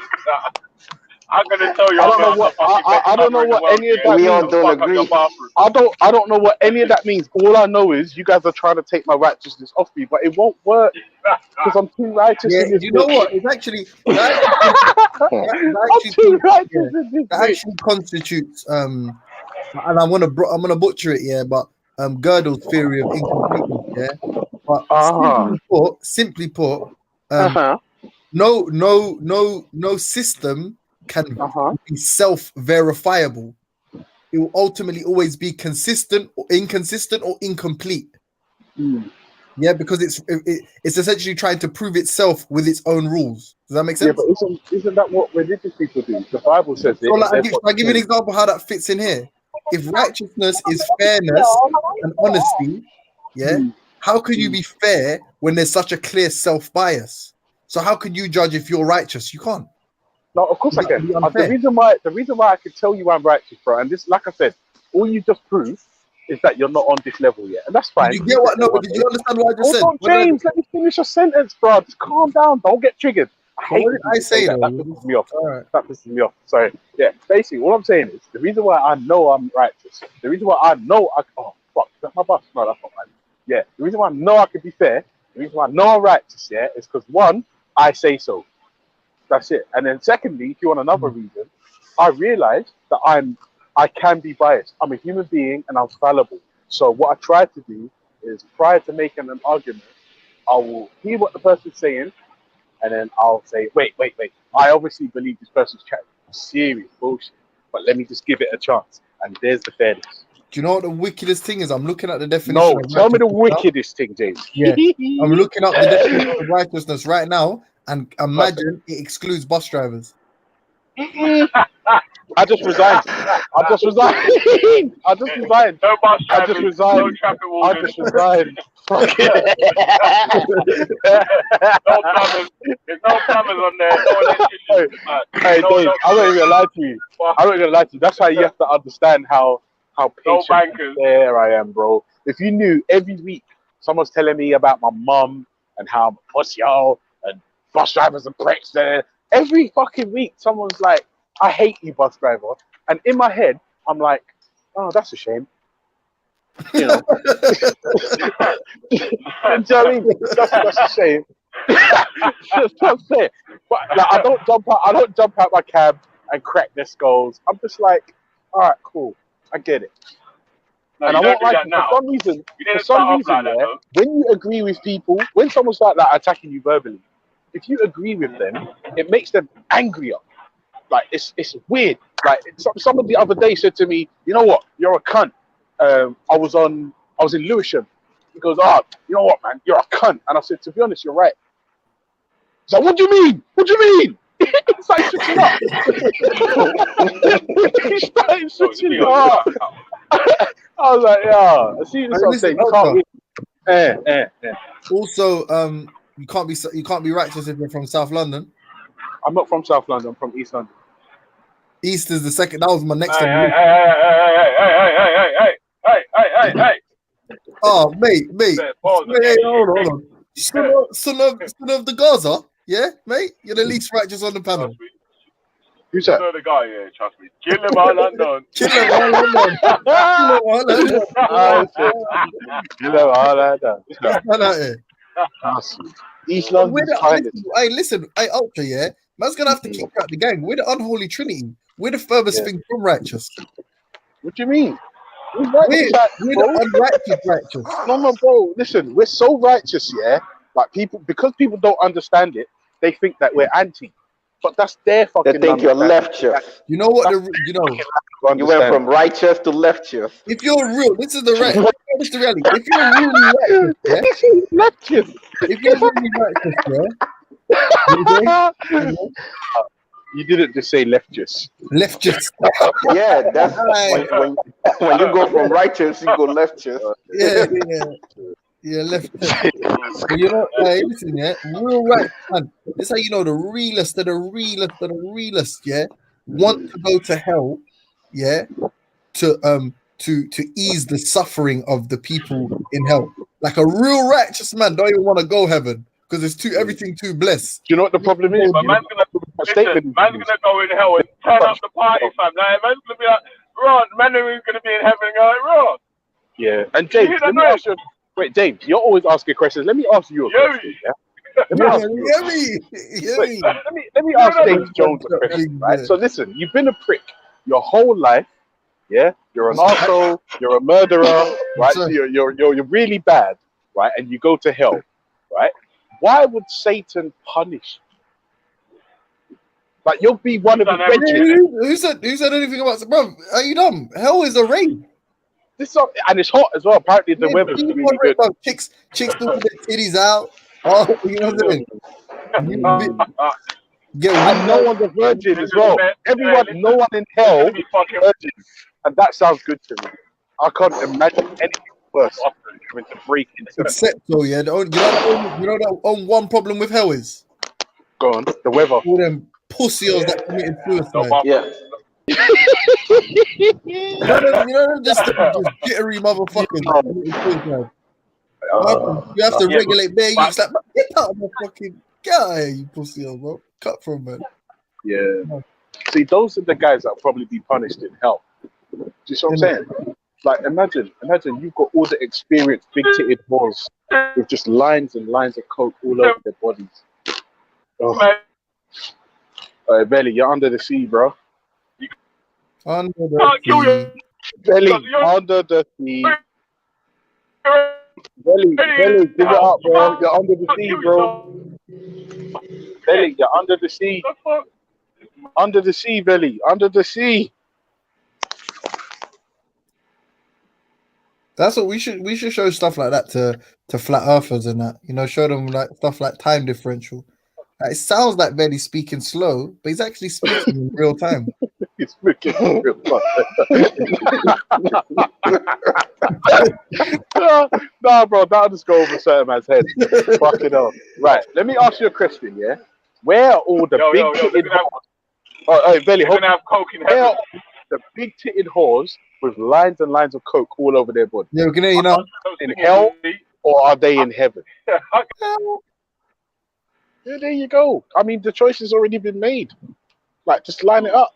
I'm gonna tell you. I don't know what any of that We all means. don't agree. I don't know what any of that means. All I know is you guys are trying to take my righteousness off me, but it won't work because I'm too righteous Yeah, in this. you know what? It's actually that actually constitutes and I'm gonna butcher it, yeah, but Gödel's theory of incompleteness, yeah. But simply put, no system can be self-verifiable. It will ultimately always be consistent, or inconsistent, or incomplete. Yeah, because it's essentially trying to prove itself with its own rules. Does that make sense? Yeah, but isn't that what religious people do? The Bible says it. So, I'll give you an example how that fits in here. If righteousness is fairness and honesty, yeah, how can you be fair when there's such a clear self-bias? So how can you judge if you're righteous? You can't. No, of course I can. The reason why I can tell you I'm righteous, bro, and this, like I said, all you just proved is that you're not on this level yet, and that's fine. Did you get what? No, but did you understand what I just said? Hold on, James, let me finish a sentence, bro. Just calm down. Don't get triggered. What did I say? That pisses me off. That pisses me off. Sorry. Yeah, basically, all I'm saying is the reason why I know I'm righteous, the reason why I know oh fuck, is that my bus? No, that's not mine. Yeah, the reason why I know I can be fair, the reason why I know I'm righteous, yeah, is because one, I say so. That's it. And then secondly, if you want another reason, I realize that I can be biased. I'm a human being and I'm fallible. So what I try to do is, prior to making an argument, I will hear what the person's saying, and then I'll say, wait. I obviously believe this person's chatting serious bullshit, but let me just give it a chance. And there's the fairness. Do you know what the wickedest thing is? I'm looking at the definition. No, of tell me the righteousness now. wickedest thing, James. Yeah, I'm looking up the definition of righteousness right now, and imagine it excludes bus drivers. I just resigned. I just resigned. No bus drivers, no traffic wardens. Fuck it. No plumbers. There's no plumbers on there. No electricians. Hey, Dave, I'm not even gonna lie to you. That's how you have to understand how patient and fair I am, bro. If you knew every week someone's telling me about my mum and how I'm a pussy and bus drivers and pricks there. Every fucking week someone's like, I hate you, bus driver. And in my head, I'm like, oh, that's a shame. You know. Do you know what I mean? That's a shame. That's what I'm saying. But like, I don't jump out my cab and crack their skulls. I'm just like, all right, cool. I get it. No, and I you won't don't do like that it. now. For some reason, You didn't start off like that, yeah, though. when you agree with people, when someone's like that attacking you verbally, if you agree with them, it makes them angrier. Like it's weird. Like somebody the other day said to me, "You know what? You're a cunt." I was in Lewisham. He goes, "Oh, you know what, man? You're a cunt." And I said, "To be honest, you're right." He's like, "What do you mean? What do you mean?" It's like switching up. He started switching up. I was like, "Yeah, I see this. I'm saying you can't win." Also, you can't be righteous if you're from South London. I'm not from South London. I'm from East London. East is the second. That was my next one. Hey, Hey. Oh, mate. Pause. Hey, hold on. Son of the Gaza, yeah, mate. You're the least righteous on the panel. Who's that? Know the guy, yeah, trust me. Kill him all and done. Kill him all and done. You know all that. East London's finest. Hey, listen, hey, Ultra, yeah. Man's gonna have to kick out the gang. We're the unholy trinity. We're the furthest thing from righteous. What do you mean? We're the unrighteous righteous. No, bro. Listen, we're so righteous, yeah. Like because people don't understand it, they think that we're anti. But that's their fucking. They think you're leftist. You know what? You went from righteous to leftist. If you're real, this is the reality. If you're really righteous, yeah? Leftist. If you're really righteous, yeah? You didn't just say leftist. Leftist. Yeah, that's when you go from righteous, you go leftist. Yeah, leftist. But you know, listen, yeah, real right, man. This is how you know the realest of the realest, yeah, want to go to hell, yeah, to ease the suffering of the people in hell. Like a real righteous man don't even want to go heaven because it's everything too blessed. Do you know what the problem is? But man's gonna go in hell and turn up the party, fam. Like, man's gonna be like, Ron, man is gonna be in heaven and go like, Ron. Yeah, and James, let me ask you. Wait, James, you're always asking questions. Let me ask you a question. Yeah? Let me ask James Jones a question, right? So listen, you've been a prick your whole life, yeah? You're an arsehole, you're a murderer, right? So you're really bad, right? And you go to hell, right? Why would Satan punish you? Like you'll be one of the wretched. Who said anything about it, bro? Are you dumb? Hell is a rave. And it's hot as well. Apparently the weather's gonna be good. Chicks doing their titties out. Oh, you know what I'm saying? And no one's a virgin as well. No one in hell is virgin. And that sounds good to me. I can't imagine anything worse than to break into except though, yeah. You know that one problem with hell is? Go on, the weather. All them pussies that committed suicide. Yeah. you know, just jittery motherfuckers. You have to regulate their use. Like, get out of my fucking guy, you pussy, bro. Cut from man. Yeah. See, those are the guys that will probably be punished in hell. Do you see what I'm saying? Like, imagine you've got all the experienced big-titted whores with just lines and lines of coke all over their bodies. Oh. Belly, you're under the sea, bro. Under the sea. Belly, under the sea. Belly, give it up, bro. You're under the sea, bro. Belly, you're under the sea. Under the sea, Belly. Under the sea. That's what we should show stuff like that to flat earthers and that. You know, show them like stuff like time differential. Like, it sounds like Benny's speaking slow, but he's actually speaking in real time. He's speaking in real time. No, bro, that'll just go over a certain man's head. Fucking hell. Right, let me ask you a question, yeah? Where are all the big-titted whores? Oh, Belly, hold on. Where are the big-titted whores with lines and lines of coke all over their body? Yeah, we can hear you now. In hell, or are they in heaven? Yeah, there you go. I mean, the choice has already been made. Like, just line it up.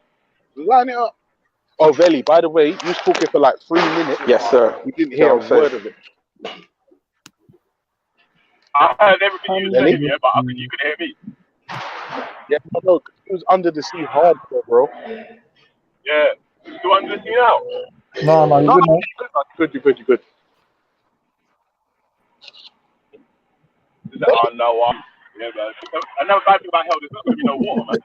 Line it up. Oh, Veli, by the way, you was talking for like 3 minutes. Yes, sir. We didn't hear a word of it. I heard everything you said, yeah, but I mean, you could hear me. Yeah, no, it was under the sea hardcore, bro. Yeah. You under the sea now? No, you're good, man. You're good. No, yeah, man. Another bad thing about hell, there's not going to be no water, man.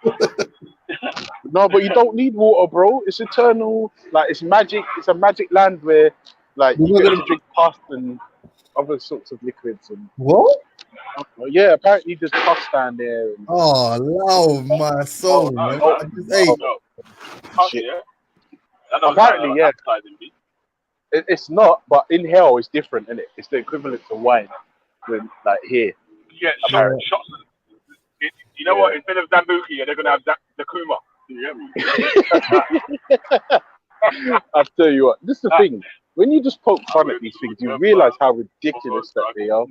No, but you don't need water, bro. It's eternal. Like, it's magic. It's a magic land where, like, you get to drink pus and other sorts of liquids. And what? Yeah, apparently there's pus down there. And... Oh, love my soul, man. Shit. Apparently, yeah. It's not, but in hell, it's different, isn't it? It's the equivalent to wine, when, like, here. Yeah, shots. You know what? Instead of Zambuki, they're gonna have the Kuma. You hear me? I'll tell you what. This is the thing. when you just poke fun at these things, you realize how ridiculous that they are.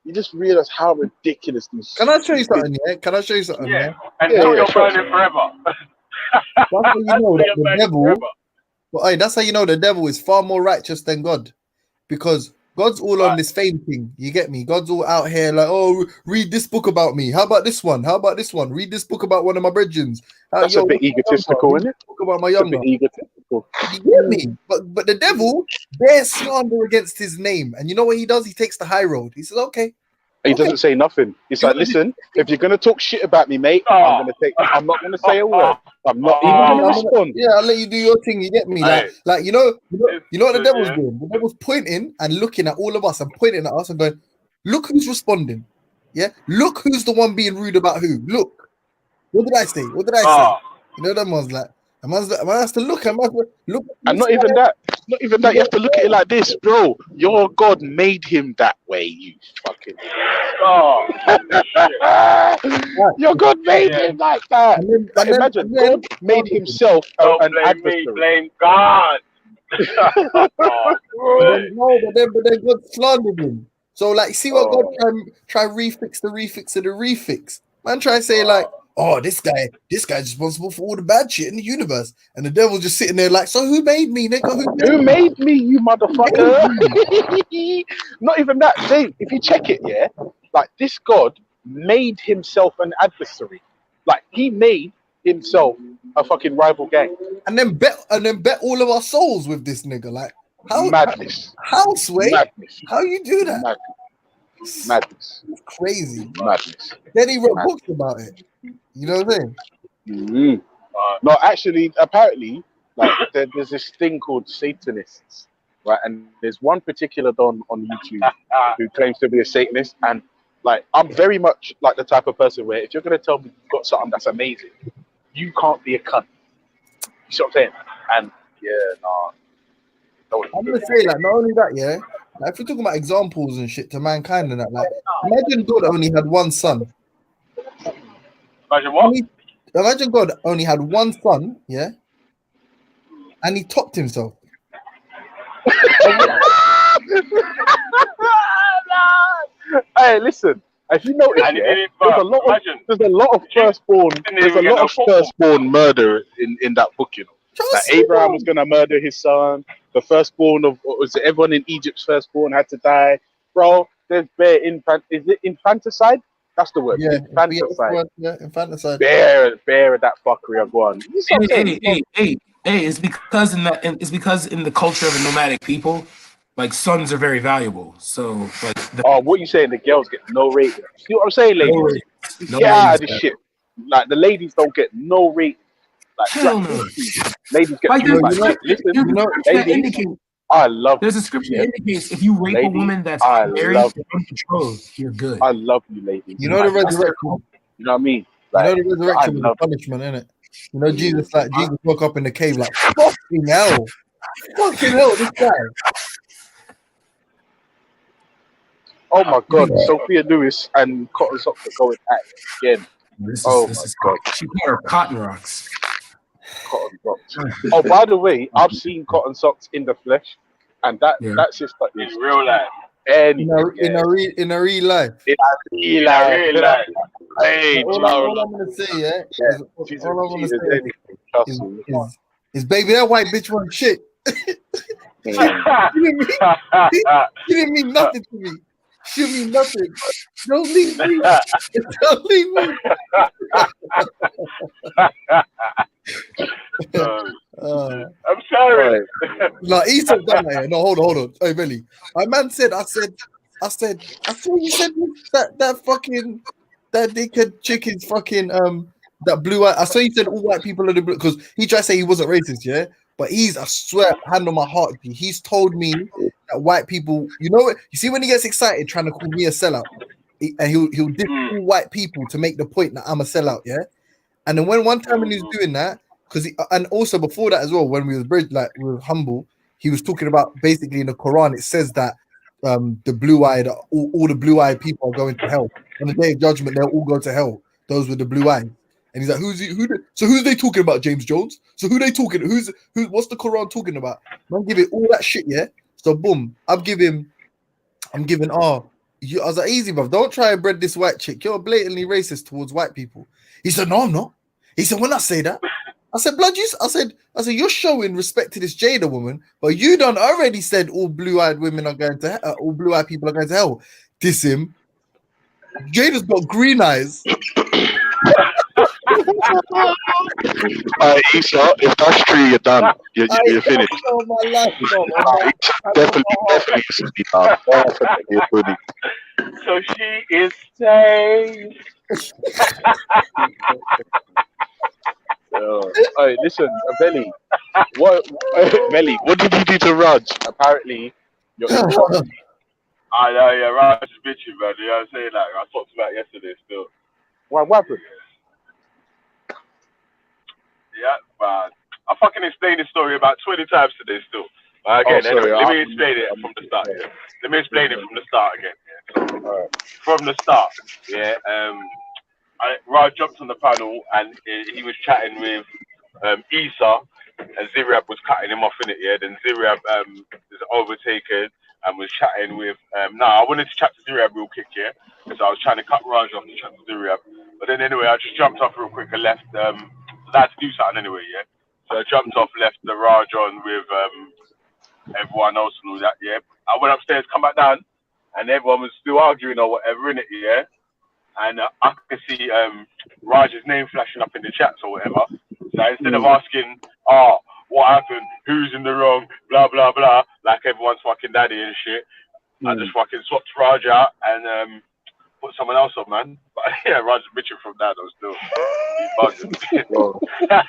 You just realize how ridiculous these. Can I show you something? Yeah, can I show you something? Yeah, Yeah, and Yeah, now yeah, you're sure. burning forever. that's how you know that You're the burning devil. forever. But hey, that's how you know the devil is far more righteous than God, because God's all on this fame thing. You get me? God's all out here like, oh, read this book about me. How about this one? How about this one? Read this book about one of my brethren. That's a bit egotistical, isn't it? Book about my It's a younger. bit egotistical. You get me? But the devil bears slander against his name, and you know what he does? He takes the high road. He says, okay. He doesn't say nothing. It's like, listen, if you're gonna talk shit about me, mate, I'm not gonna say a word. I'm not even gonna respond. Yeah, I'll let you do your thing. You get me? Like you know what the devil's doing? The devil's pointing and looking at all of us and pointing at us and going, look who's responding. Yeah, look who's the one being rude about who. Look, what did I say? What did I say? You know, that man's like, a man has to look. A man has to look. And not even that. Not even that. You have to look at it like this, bro. Your God made him that way. You fucking. Your God made him like that. Imagine God made himself an adversary. Blame God. But then God slandered him. So like, see what God try refix the refix of the refix. Man, try to say like, oh, this guy's responsible for all the bad shit in the universe, and the devil's just sitting there like, so who made me, nigga? Who made me, you motherfucker? Not even that. See, if you check it, yeah, like this God made himself an adversary. Like he made himself a fucking rival gang, and then bet all of our souls with this nigga. Like how madness? How Sway? Madness. How you do that? Madness. It's crazy. Madness. Then he wrote books about it. You know what I'm saying? No, actually, apparently, like there's this thing called Satanists, right? And there's one particular don on YouTube who claims to be a Satanist, and like I'm very much like the type of person where if you're gonna tell me you've got something that's amazing, you can't be a cunt. You see what I'm saying? And yeah, nah. I'm gonna say like not only that, yeah. Like, if we're talking about examples and shit to mankind and that, like imagine God only had one son. Imagine what? Imagine God only had one son, yeah, and he topped himself. Hey, listen. If you notice, yeah, there's a lot of firstborn murder in that book, you know. Like Abraham was gonna murder his son. The firstborn of everyone in Egypt's firstborn had to die. Bro, there's bare is it infanticide? That's the word. Yeah, infanticide. Infanticide. Bare of that fuckery. Go on. Hey, it's because in the culture of a nomadic people, like sons are very valuable. So like what you saying? The girls get no rating. See what I'm saying, ladies? Get out of this shit. Like the ladies don't get no rating. Like ladies get ladies. I love. There's a scripture that indicates if you rape a woman that's married or unbetrothed, you're good. I love you, ladies. You know the resurrection. You know what I mean? Like, you know the resurrection is a punishment, isn't it? You know Jesus woke up in the cave like fucking hell, this guy. Oh my God, Sophia Lewis and Cotton Socks are going at it again. This is God. She put her cotton rocks. Cotton Socks. Oh, by the way, I've seen Cotton Socks in the flesh, and that sister is real life. In a real life. Hey, all I'm gonna say, is baby, that white bitch run shit. She didn't mean nothing to me. She didn't mean nothing. Don't leave me. Don't leave me. I'm sorry. No, he said that. No, hold on. Hey, Billy. My man said, I said, you said that fucking, that dickhead chicken's fucking, that blue eye. I saw you said all white people are the blue, because he tried to say he wasn't racist, yeah? But I swear, hand on my heart, he's told me that white people, you know what? You see when he gets excited trying to call me a sellout, and he'll diss all white people to make the point that I'm a sellout, yeah? And then when one time when he was doing that, and also before that as well, when we were humble, he was talking about basically in the Quran, it says that the blue-eyed, all the blue-eyed people are going to hell. On the day of judgment, they'll all go to hell. Those with the blue eyes. And he's like, who's they talking about, James Jones? So who they talking? What's the Quran talking about? Man, give it all that shit, yeah. So boom, I was like, easy, bruv. Don't try and bread this white chick. You're blatantly racist towards white people. He said, no, I'm not. He said, when I say that, I said, blood, I said, you're showing respect to this Jada woman, but you done already said all blue-eyed women are going to all blue-eyed people are going to hell. Diss him. Jada's got green eyes. Issa, if that's true, you're done. You're finished. Definitely done. So she is safe. Hey, listen, Melly. What did you do to Raj? Apparently, you're I know, yeah, Raj is bitching, man. You know what I'm saying? Like, I talked about it yesterday still. What happened? Yeah, man. I fucking explained this story about 20 times today still. Again, sorry, let me explain it from the start. Yeah. Let me explain it from the start again. Yeah. So, from the start, yeah. Raj jumped on the panel and he was chatting with Issa, and Ziriab was cutting him off in it. Yeah. Then Ziriab is overtaken and was chatting with. I wanted to chat to Ziriab real quick, yeah, because I was trying to cut Raj off to chat to Ziriab. But then anyway, I just jumped off real quick and left. I had to do something anyway, yeah. So I jumped off, left the Raj on with everyone else and all that, yeah. I went upstairs, come back down, and everyone was still arguing or whatever in it, yeah. And I could see Raj's name flashing up in the chats or whatever. So instead of asking, what happened, who's in the wrong, blah blah blah, like everyone's fucking daddy and shit, I just fucking swapped Raj out and put someone else on, man. But yeah, Raj's bitching from that though still. He bugging.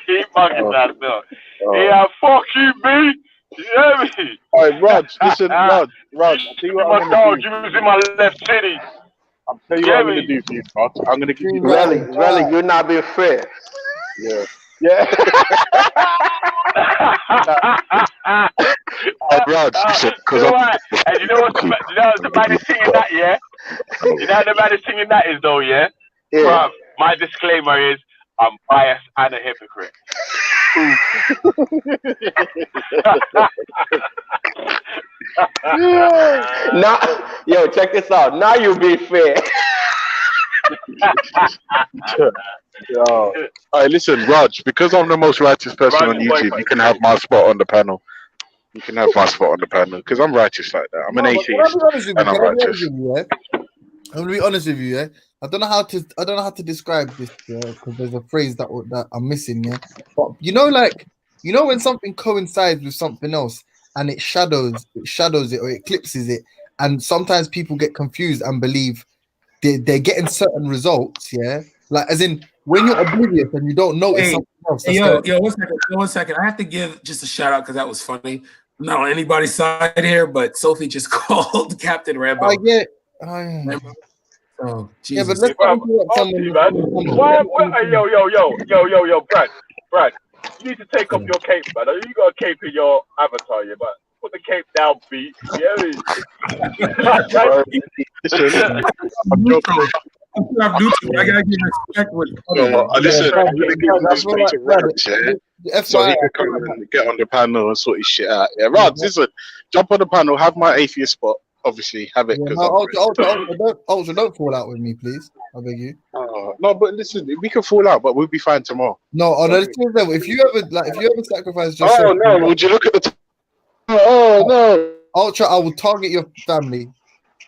He bugging that still. Yeah, fuck you, B. You hear me? Alright, Raj, listen, Raj, I'll tell you what I'm gonna do. You was in my left titty. I'll tell you what I'm gonna do for you, Raj. I'm gonna give you Really, you're not being fair. Yeah. Yeah. Raj, because and you know what's the baddest thing in that, yeah? You know what the baddest thing in that is though, yeah? Bruv, my disclaimer is I'm biased and a hypocrite. Now, yo, check this out. Now you be fair. All right, listen, Raj, because I'm the most righteous person on YouTube, you can have my spot on the panel. You can have my spot on the panel because I'm righteous like that. I'm an atheist and I'm righteous. I'm gonna be honest with you, yeah. I don't know how to describe this because there's a phrase that I'm missing, yeah. But you know when something coincides with something else and it shadows it or it eclipses it, and sometimes people get confused and believe they're getting certain results, yeah. Like as in when you're oblivious and you don't notice something else. Yo, 1 second. I have to give just a shout out because that was funny. I'm not on anybody's side here, but Sophie just called Captain Rambo. Oh, Jesus. Yeah, but let's Yo, Brad, you need to take off your cape, man. You got a cape in your avatar, yeah, but put the cape down, B. Yeah, listen, I'm joking. I gotta give respect with listen, I'm gonna give this place to Raj, yeah? So he can come and get on the panel and sort his shit out. Yeah, Raj, listen, jump on the panel, have my atheist spot. Obviously, have it. Ultra, don't fall out with me, please. I beg you. No, but listen, we can fall out, but we'll be fine tomorrow. No, on the same level. If you ever sacrifice just. Oh no! Would you look at the? Oh no! Ultra, I will target your family.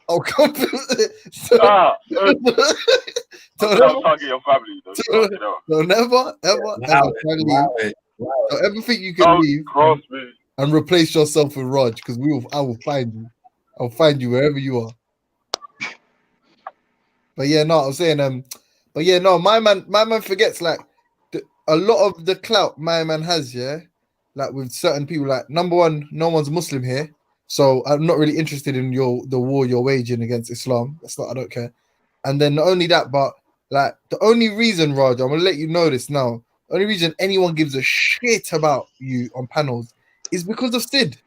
I'll come. Don't target your family. No, never, ever. So everything you can leave and replace yourself with Raj, because I will find you. I'll find you wherever you are. But yeah, no, I was saying, but yeah, no, my man forgets like a lot of the clout my man has, yeah, like with certain people. Like number one, no one's Muslim here, so I'm not really interested in the war you're waging against Islam. I don't care. And then not only that, but like the only reason, Raj, I'm gonna let you know this now. The only reason anyone gives a shit about you on panels is because of Sid.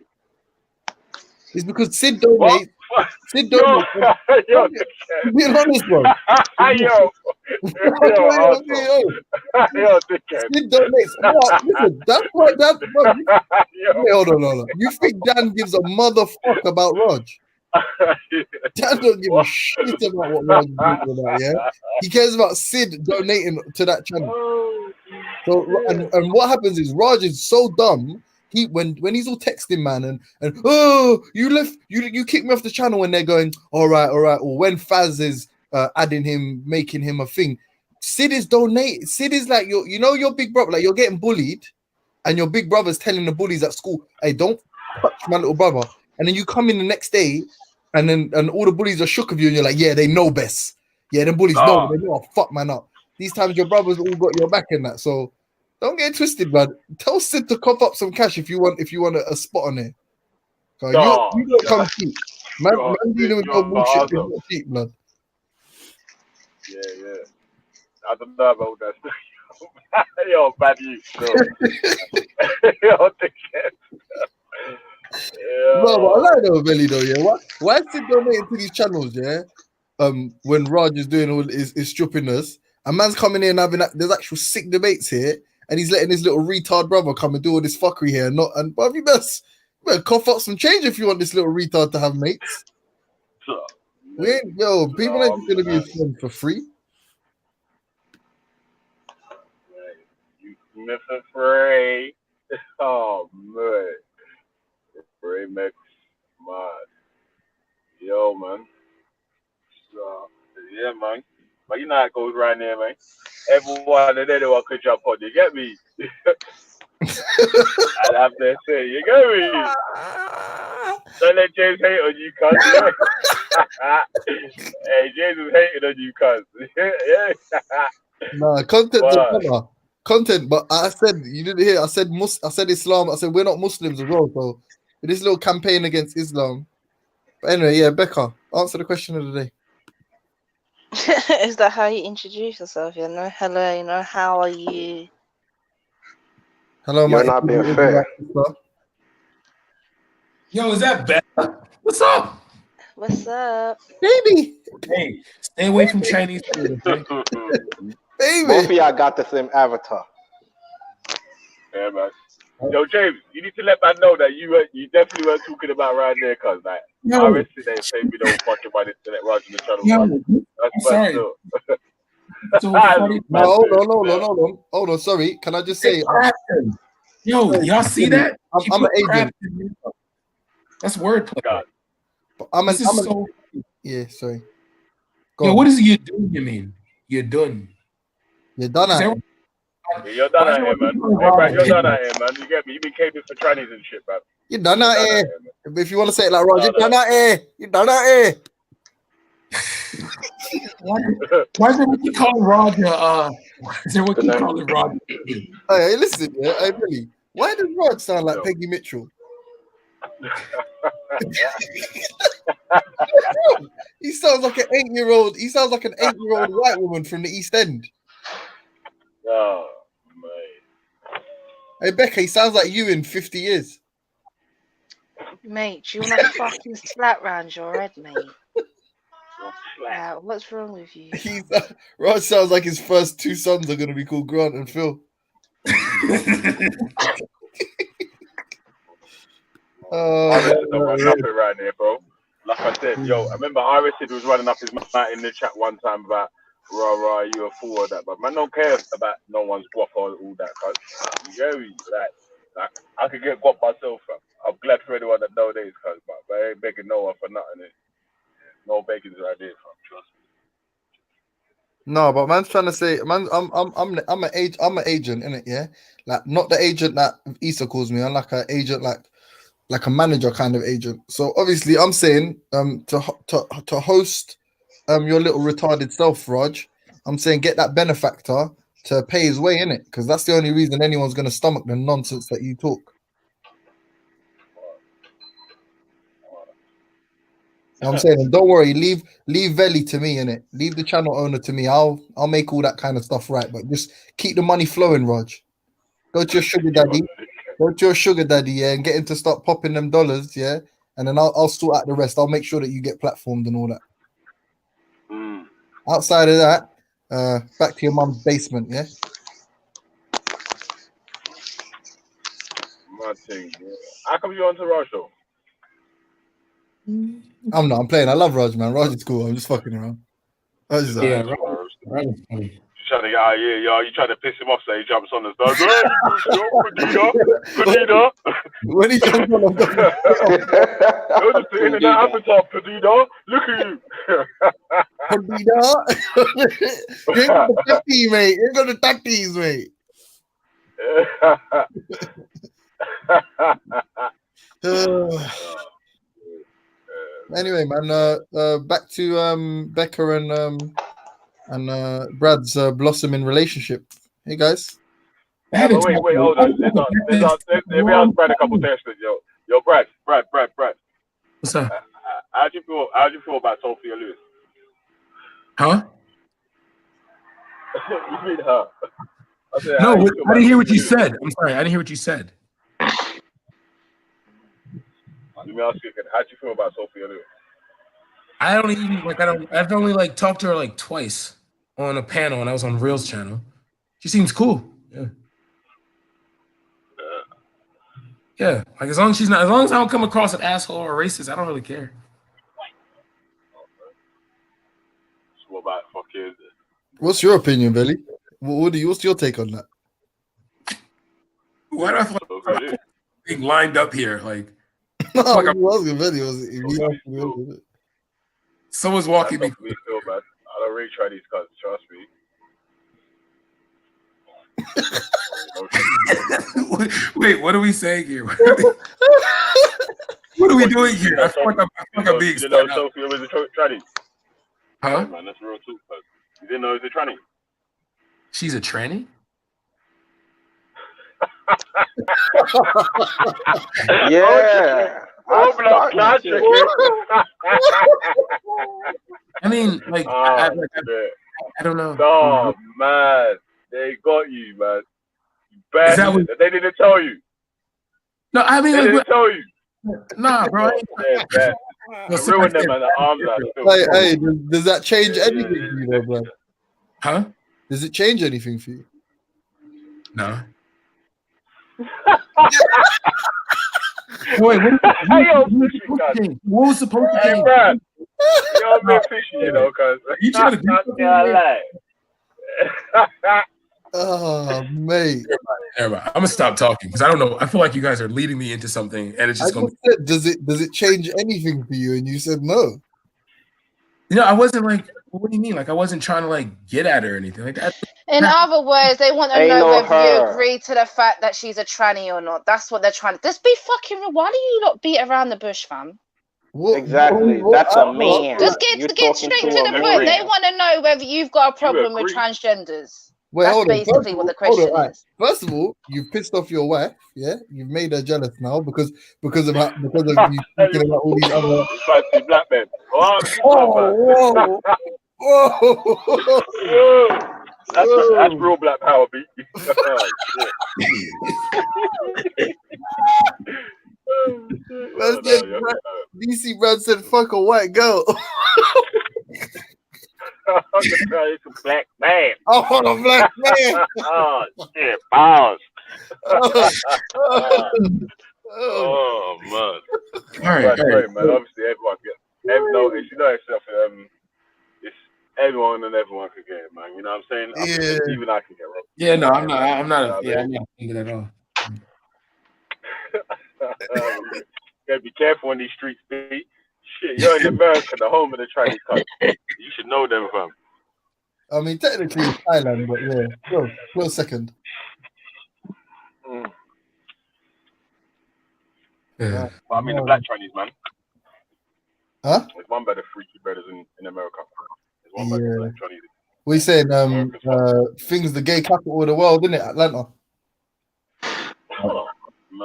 It's because Sid donates. Sid donates. Being honest, bro. Yo, dickhead. Sid donates. No, listen, that's why that. Bro, wait, hold on. You think Dan gives a motherfucker about Raj? Dan don't give a shit about what Raj is talking about. Yeah, he cares about Sid donating to that channel. So and what happens is Raj is so dumb. He when he's all texting man and oh you left you kicked me off the channel when they're going all right or when Faz is adding him making him a thing. Sid is donate. Sid is like your big brother, like you're getting bullied, and your big brother's telling the bullies at school, hey, don't touch my little brother. And then you come in the next day, and all the bullies are shook of you, and you're like, yeah, they know best. Yeah, the bullies know they know I'll fuck man up. These times your brothers all got your back in that. So don't get twisted, man. Tell Sid to cough up some cash if you want a spot on there. You don't come cheap. Man dealing with no bullshit is not cheap, blood. Yeah. I don't know about that. Yo, bad you. Yo, dickhead. No, but I like that belly though, yeah. Why is Sid donating to these channels, yeah? When Raj is doing all his strippiness, a man's coming in and having there's actual sick debates here, and he's letting his little retard brother come and do all this fuckery here. But you better cough up some change if you want this little retard to have mates. People ain't just gonna be his friend for free. Mr. Frey. Oh man. Frey Max man. Yo man. So yeah man. But you know how it goes right there, man. Everyone and anyone could jump on, you get me? I'd have to say, you get me? Don't let James hate on you, cuz. Hey, James is hating on you, cuz. Yeah. Nah, content, but I said you didn't hear. I said Islam. I said we're not Muslims as well. So this little campaign against Islam. But anyway, yeah, Becca, answer the question of the day. Is that how you introduce yourself? Hello, how are you? Hello, You're not being fair. Yo, is that Becca? What's up? What's up? Baby. Hey, stay away from Chinese food, okay? Baby. Both of y'all got the same avatar. Yeah, man. Yo, James, you need to let man know that you definitely weren't talking about right there, cuz like I arrested they say we don't fucking about internet right on the channel. I'm sorry. So funny. No, hold on. Sorry, can I just say? Yo, y'all see that? I'm an agent. That's wordplay. Yeah, sorry. Yo, what is you doing? You mean you're done? You're done at it. Yeah, you're done out here, man. Hey, Brad, you're done out here, man. You get me? You been caping for trannies and shit, man. You're done out here. If you want to say it like Roger, you're done out here. You're done out here. Why is everyone calling Roger? Why is everyone calling Roger? Hey, listen, hey, really. Why does Rod sound like Peggy Mitchell? He sounds like an 8-year-old. He sounds like an 8-year-old white woman from the East End. Oh, man. Hey, Becca, he sounds like you in 50 years. Mate, do you want to fucking slap round your head, mate? What's wrong with you? Rod sounds like his first 2 sons are going to be called Grant and Phil. Running up it right there, bro. Like I said, I remember Iris was running up his mouth in the chat one time about rah, you a fool or that, but man don't care about no one's guap or all that. Cause like I could get guap myself, fam. I'm glad for anyone that know this, cause but I ain't begging no one for nothing. No begging right there, fam. Trust me. No, but man's trying to say, man, I'm an agent, innit? Yeah, like not the agent that Issa calls me. I'm like an agent, like a manager kind of agent. So obviously, I'm saying to host your little retarded self, Raj. I'm saying get that benefactor to pay his way in it, because that's the only reason anyone's gonna stomach the nonsense that you talk. I'm saying, and don't worry, leave Veli to me, innit? Leave the channel owner to me. I'll make all that kind of stuff right, but just keep the money flowing, Raj. Go to your sugar daddy. Yeah, and get him to start popping them dollars, yeah, and then I'll sort out the rest. I'll make sure that you get platformed and all that. Outside of that, back to your mum's basement, yeah? My thing. Yeah. How come you on to Raj though? I'm not. I'm playing. I love Raj, man. Raj is cool. I'm just fucking around. Raj is Yeah, alright. You trying to get out here, yo? You trying to piss him off, so he jumps on the stairs. Padina. When he jumps on, I'm You're just sitting in that avatar, Padina. Look at you. Padina. You ain't got the 30, mate. You ain't got the 30s, mate. Anyway, man, back to Becca and Brad's blossoming relationship. Hey guys. Wait, hold on. Let me ask Brad a couple questions, yo, Brad. What's up? How do you feel about Sophia Lewis? Huh? You mean her? No, I didn't hear what you said. I'm sorry, I didn't hear what you said. Let me ask you again. How do you feel about Sophia Lewis? I've only like talked to her like twice on a panel, and I was on Reels channel. She seems cool. Yeah. Like as long as I don't come across an asshole or racist, I don't really care. So what about fucking? What's your opinion, Billy? What's your take on that? Why do I feel like being lined up here? Like, No, like someone's walking me. Me too, man. I don't really try these cuts. Trust me. Wait, what are we saying here? What are we doing here? I feel like I'm being You didn't know Sophia was a tranny? Huh? Yeah, man, that's real too. You didn't know it was a tranny? She's a tranny? Yeah. I mean, like, I don't know. Oh man, they got you, man. Bad. Is that what- They didn't tell you. No, I mean, They like, didn't tell you. Nah, bro. Ruin them and the arms out. Hey, does that change anything for you, though, bro? Huh? Does it change anything for you? No. Wait, what was supposed to change? Brad, you're a bit fishy, you know, cause You trying to do Oh, mate. Everybody. I'm gonna stop talking because I don't know. I feel like you guys are leading me into something, and it's just I gonna. just said, does it change anything for you? And you said no. You know, I wasn't like. What do you mean? Like I wasn't trying to like get at her or anything like that. In other words, they want to Ain't know no whether you her. agree to the fact that she's a tranny or not. That's what they're trying to. Just be fucking real. Why do you not beat around the bush, fam? Exactly. That's a man. Just get You're straight talking to to the a point. man. They want to know whether you've got a problem with transgenders. Wait, That's hold on. basically what the question right. is. First of all, you've pissed off your wife. Yeah, you've made her jealous now because of you speaking about all these other. Fancy black men. Whoa. That's real black power, beat. DC Brad said, "Fuck a white girl." I'm gonna try it's a black man. I want a black man. Oh shit, balls. Oh man. All right, man. Obviously, everyone gets. You know yourself. It's everyone and everyone can get it, man. You know what I'm saying? Yeah. Even I can get wrong. Yeah, no, I'm not thinking at all. Gotta be careful on these streets, B. Shit, you're in America, the home of the Chinese country. You should know them, fam. I mean, technically it's Thailand, but yeah, go second. Yeah. But I mean, the black Chinese, man. Huh? There's one better freaky brothers in America. There's one better black Chinese. What are you saying? Things the gay capital of the world, isn't it? Atlanta.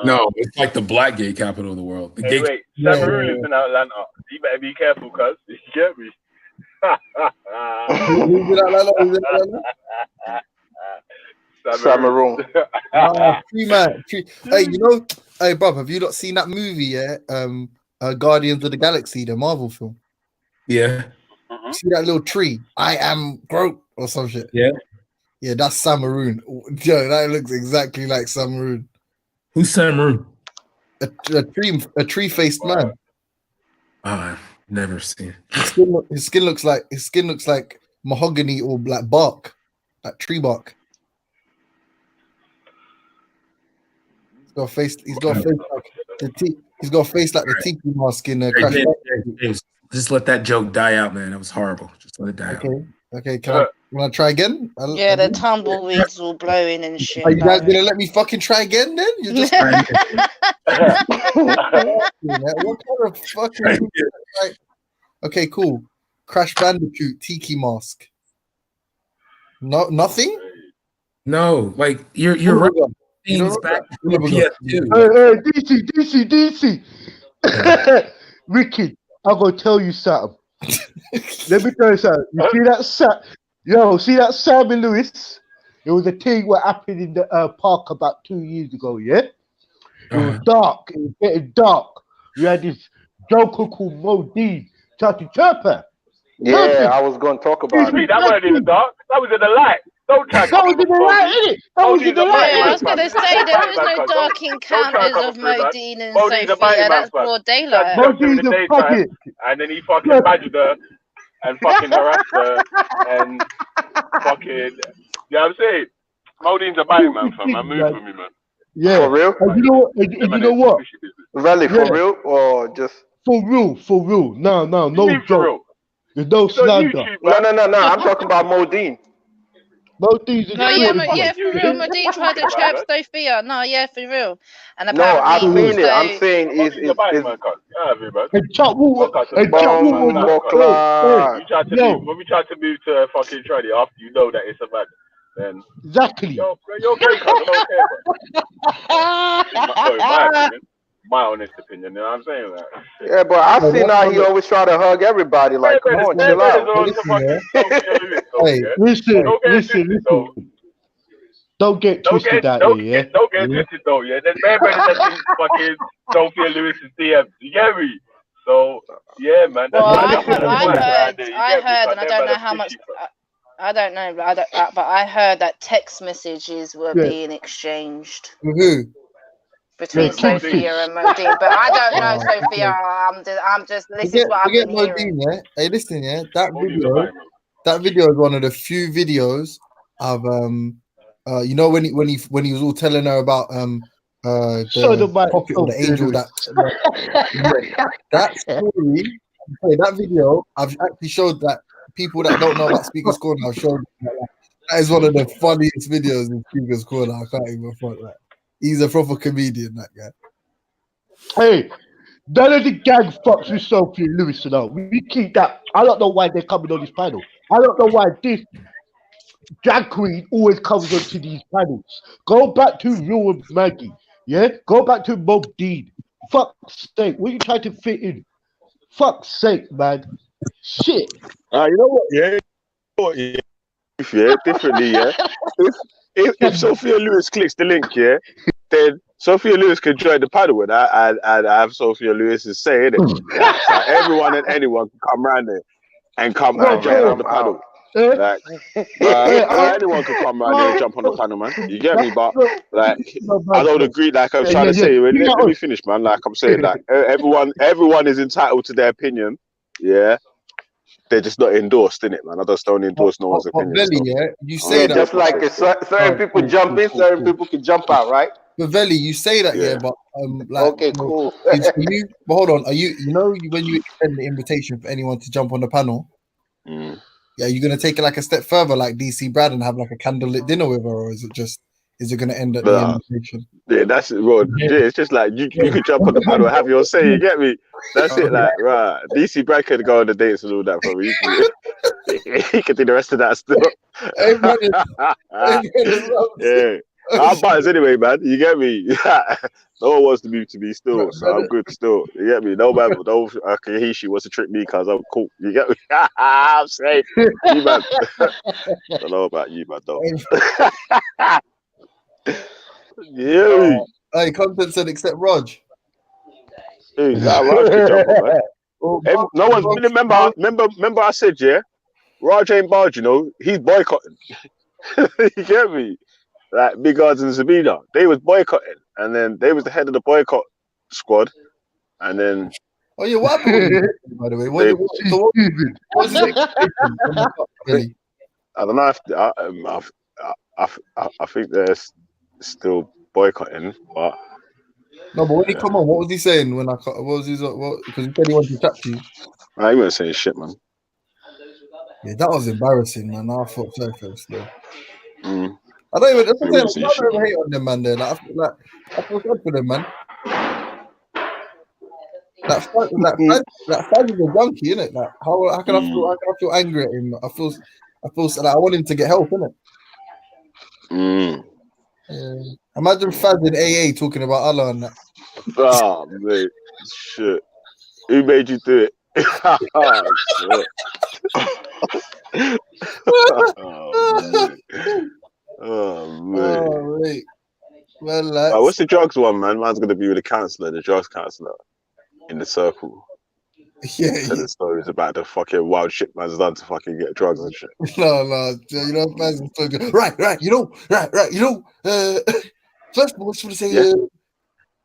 No, it's like the black gay capital of the world. The Hey, gay. wait, Samaroo lives in Atlanta. You better be careful, cuz. You get me? Who's in Atlanta? Samaroo. True man. True. Hey, hey, bruv, have you not seen that movie yet? Guardians of the Galaxy, the Marvel film. Yeah. See that little tree? I am Groot. or some shit. Yeah. Yeah, that's Samaroon. Yo, that looks exactly like Samaroon. Who's Samaroon? A tree-faced man. Never seen. His skin looks like mahogany or like bark, like tree bark. He's got a face. He's got a face like he's got a face like the tiki mask in Crash. Just let that joke die out, man. That was horrible. Just let it die out. Okay. Can I try again? Yeah, the tumbleweeds all blowing and shit. Are you guys gonna let me fucking try again? Then you're just. What kind of fucking? Okay, cool. Crash Bandicoot tiki mask. No, nothing. No, like you're right. Things back to PS2. DC. Ricky, I'm gonna tell you something. Let me tell you something. You see that Sammy Lewis? It was a thing what happened in the park about 2 years ago, yeah? It was dark. It was getting dark. We had this joker called Modine, Charlie Chirper. Yeah, I was going to talk about it. That wasn't in the dark. That was in the light. Don't try. That was in the light, innit? That was in the light. Yeah, I was going to say, there was no dark encounters of Modine and Sophia. That's broad daylight. Modine's a faggot. And then he fucking badgered her and fucking harassed her and fucking... You know what I'm saying? Modine's a biting man, fam. Man, move for me, man. Yeah. For real? And you know what? Really, for real? Or just... For real. No joke. There's no slander. No. I'm talking about Modine. Modine's No, yeah, for real. Modine tried to trap Sophia. No, yeah, for real. And No, I apparently, mean it. I'm saying is and Chuck Woodward. When we try to move to fucking Trinity after you know that it's a man, then exactly. You're great, I don't care, bro. My honest opinion, you know what I'm saying? Like, Yeah, but I see now he always try to hug everybody. Like, come on, chill out. Listen. Don't get twisted out here, yeah? Don't get twisted though, yeah? There's many brothers that think fucking Sophia Lewis's DMs. You get me? So, yeah, man. Well, I heard, and I don't know how much. I don't know, but I heard that text messages were being exchanged. Who? Between Sophia and Modine, but I don't know Sophia. I'm just this is what I've been hearing. Yeah? Hey, listen, yeah, that video is one of the few videos of you know when he was all telling her about the prophet or the angel that story. That video I've actually showed that people that don't know about Speaker's Corner. I've shown that is one of the funniest videos in Speaker's Corner. I can't even front that. He's a proper comedian, that guy. Hey, none of the gang fucks with Sophia Lewis now. We keep that. I don't know why they're coming on this panel. I don't know why this drag queen always comes onto these panels. Go back to Real and Maggie. Yeah? Go back to Modine. Fuck's sake. What are you trying to fit in? Fuck's sake, man. Shit. You know what? Yeah. Differently, yeah. If Sophia Lewis clicks the link, yeah, then Sophia Lewis can join the panel and have Sophia Lewis's say in it. Yeah, so everyone and anyone can come around there and come and jump on the panel. Like, anyone can come around there and jump on the panel, man. You get me? But like, I don't agree. Like I'm trying to say, let me finish, man. Like I'm saying, like everyone is entitled to their opinion. Yeah. They're just not endorsed, in it, man. I just don't endorse no one's opinion. Veli, yeah, you say that. Just like certain people jump in, certain people can jump out, right? But Veli, you say that, yeah, but like, okay, cool. But hold on, are you know when you extend the invitation for anyone to jump on the panel? Yeah, you're gonna take it like a step further, like DC Brad, and have like a candlelit dinner with her, or is it gonna end at the invitation? Yeah, that's it, bro. Yeah, it's just like you could jump on the panel and have your say. You get me? That's it. Like, right, DC Brad could go on the dates and all that for me. He could do the rest of that still. Yeah, I'm biased anyway, man. You get me? No one wants to move to me still, so I'm good still. You get me? No man, no Kahishi wants to trick me because I'm cool. You get me? I'm safe. You man. I don't know about you, man. Though. Yeah. Hey, content said except Raj. Hey, Raj can jump on, man. No one's remember I said, yeah. Raj ain't barred, you know. He's boycotting. You get me? Like Big Guards and Sabina, they was boycotting, and then they was the head of the boycott squad, and then. Oh yeah, what happened? By the way, what was the I don't know if I think they're still boycotting, but no. But when he come on, what was he saying? What was his what? Because he said he wanted to chat to you. I wasn't saying shit, man. Yeah, that was embarrassing, man. I thought so first, though. I don't even. I don't even hate on them, man. There, I feel sad for them, man. That Faz is a junkie, innit? Like, how can I feel angry at him? I feel like I want him to get help, innit? Imagine Faz in AA talking about Allah and that. Oh, mate, shit. Who made you do it? Oh, shit. Oh, man. Well, what's the drugs one, man? Man's gonna be with the drugs counselor in the circle. Yeah, telling stories about the fucking wild shit man's done to fucking get drugs and shit. No, you know, Faz is so good. Right, you know, first of all, I just want to say,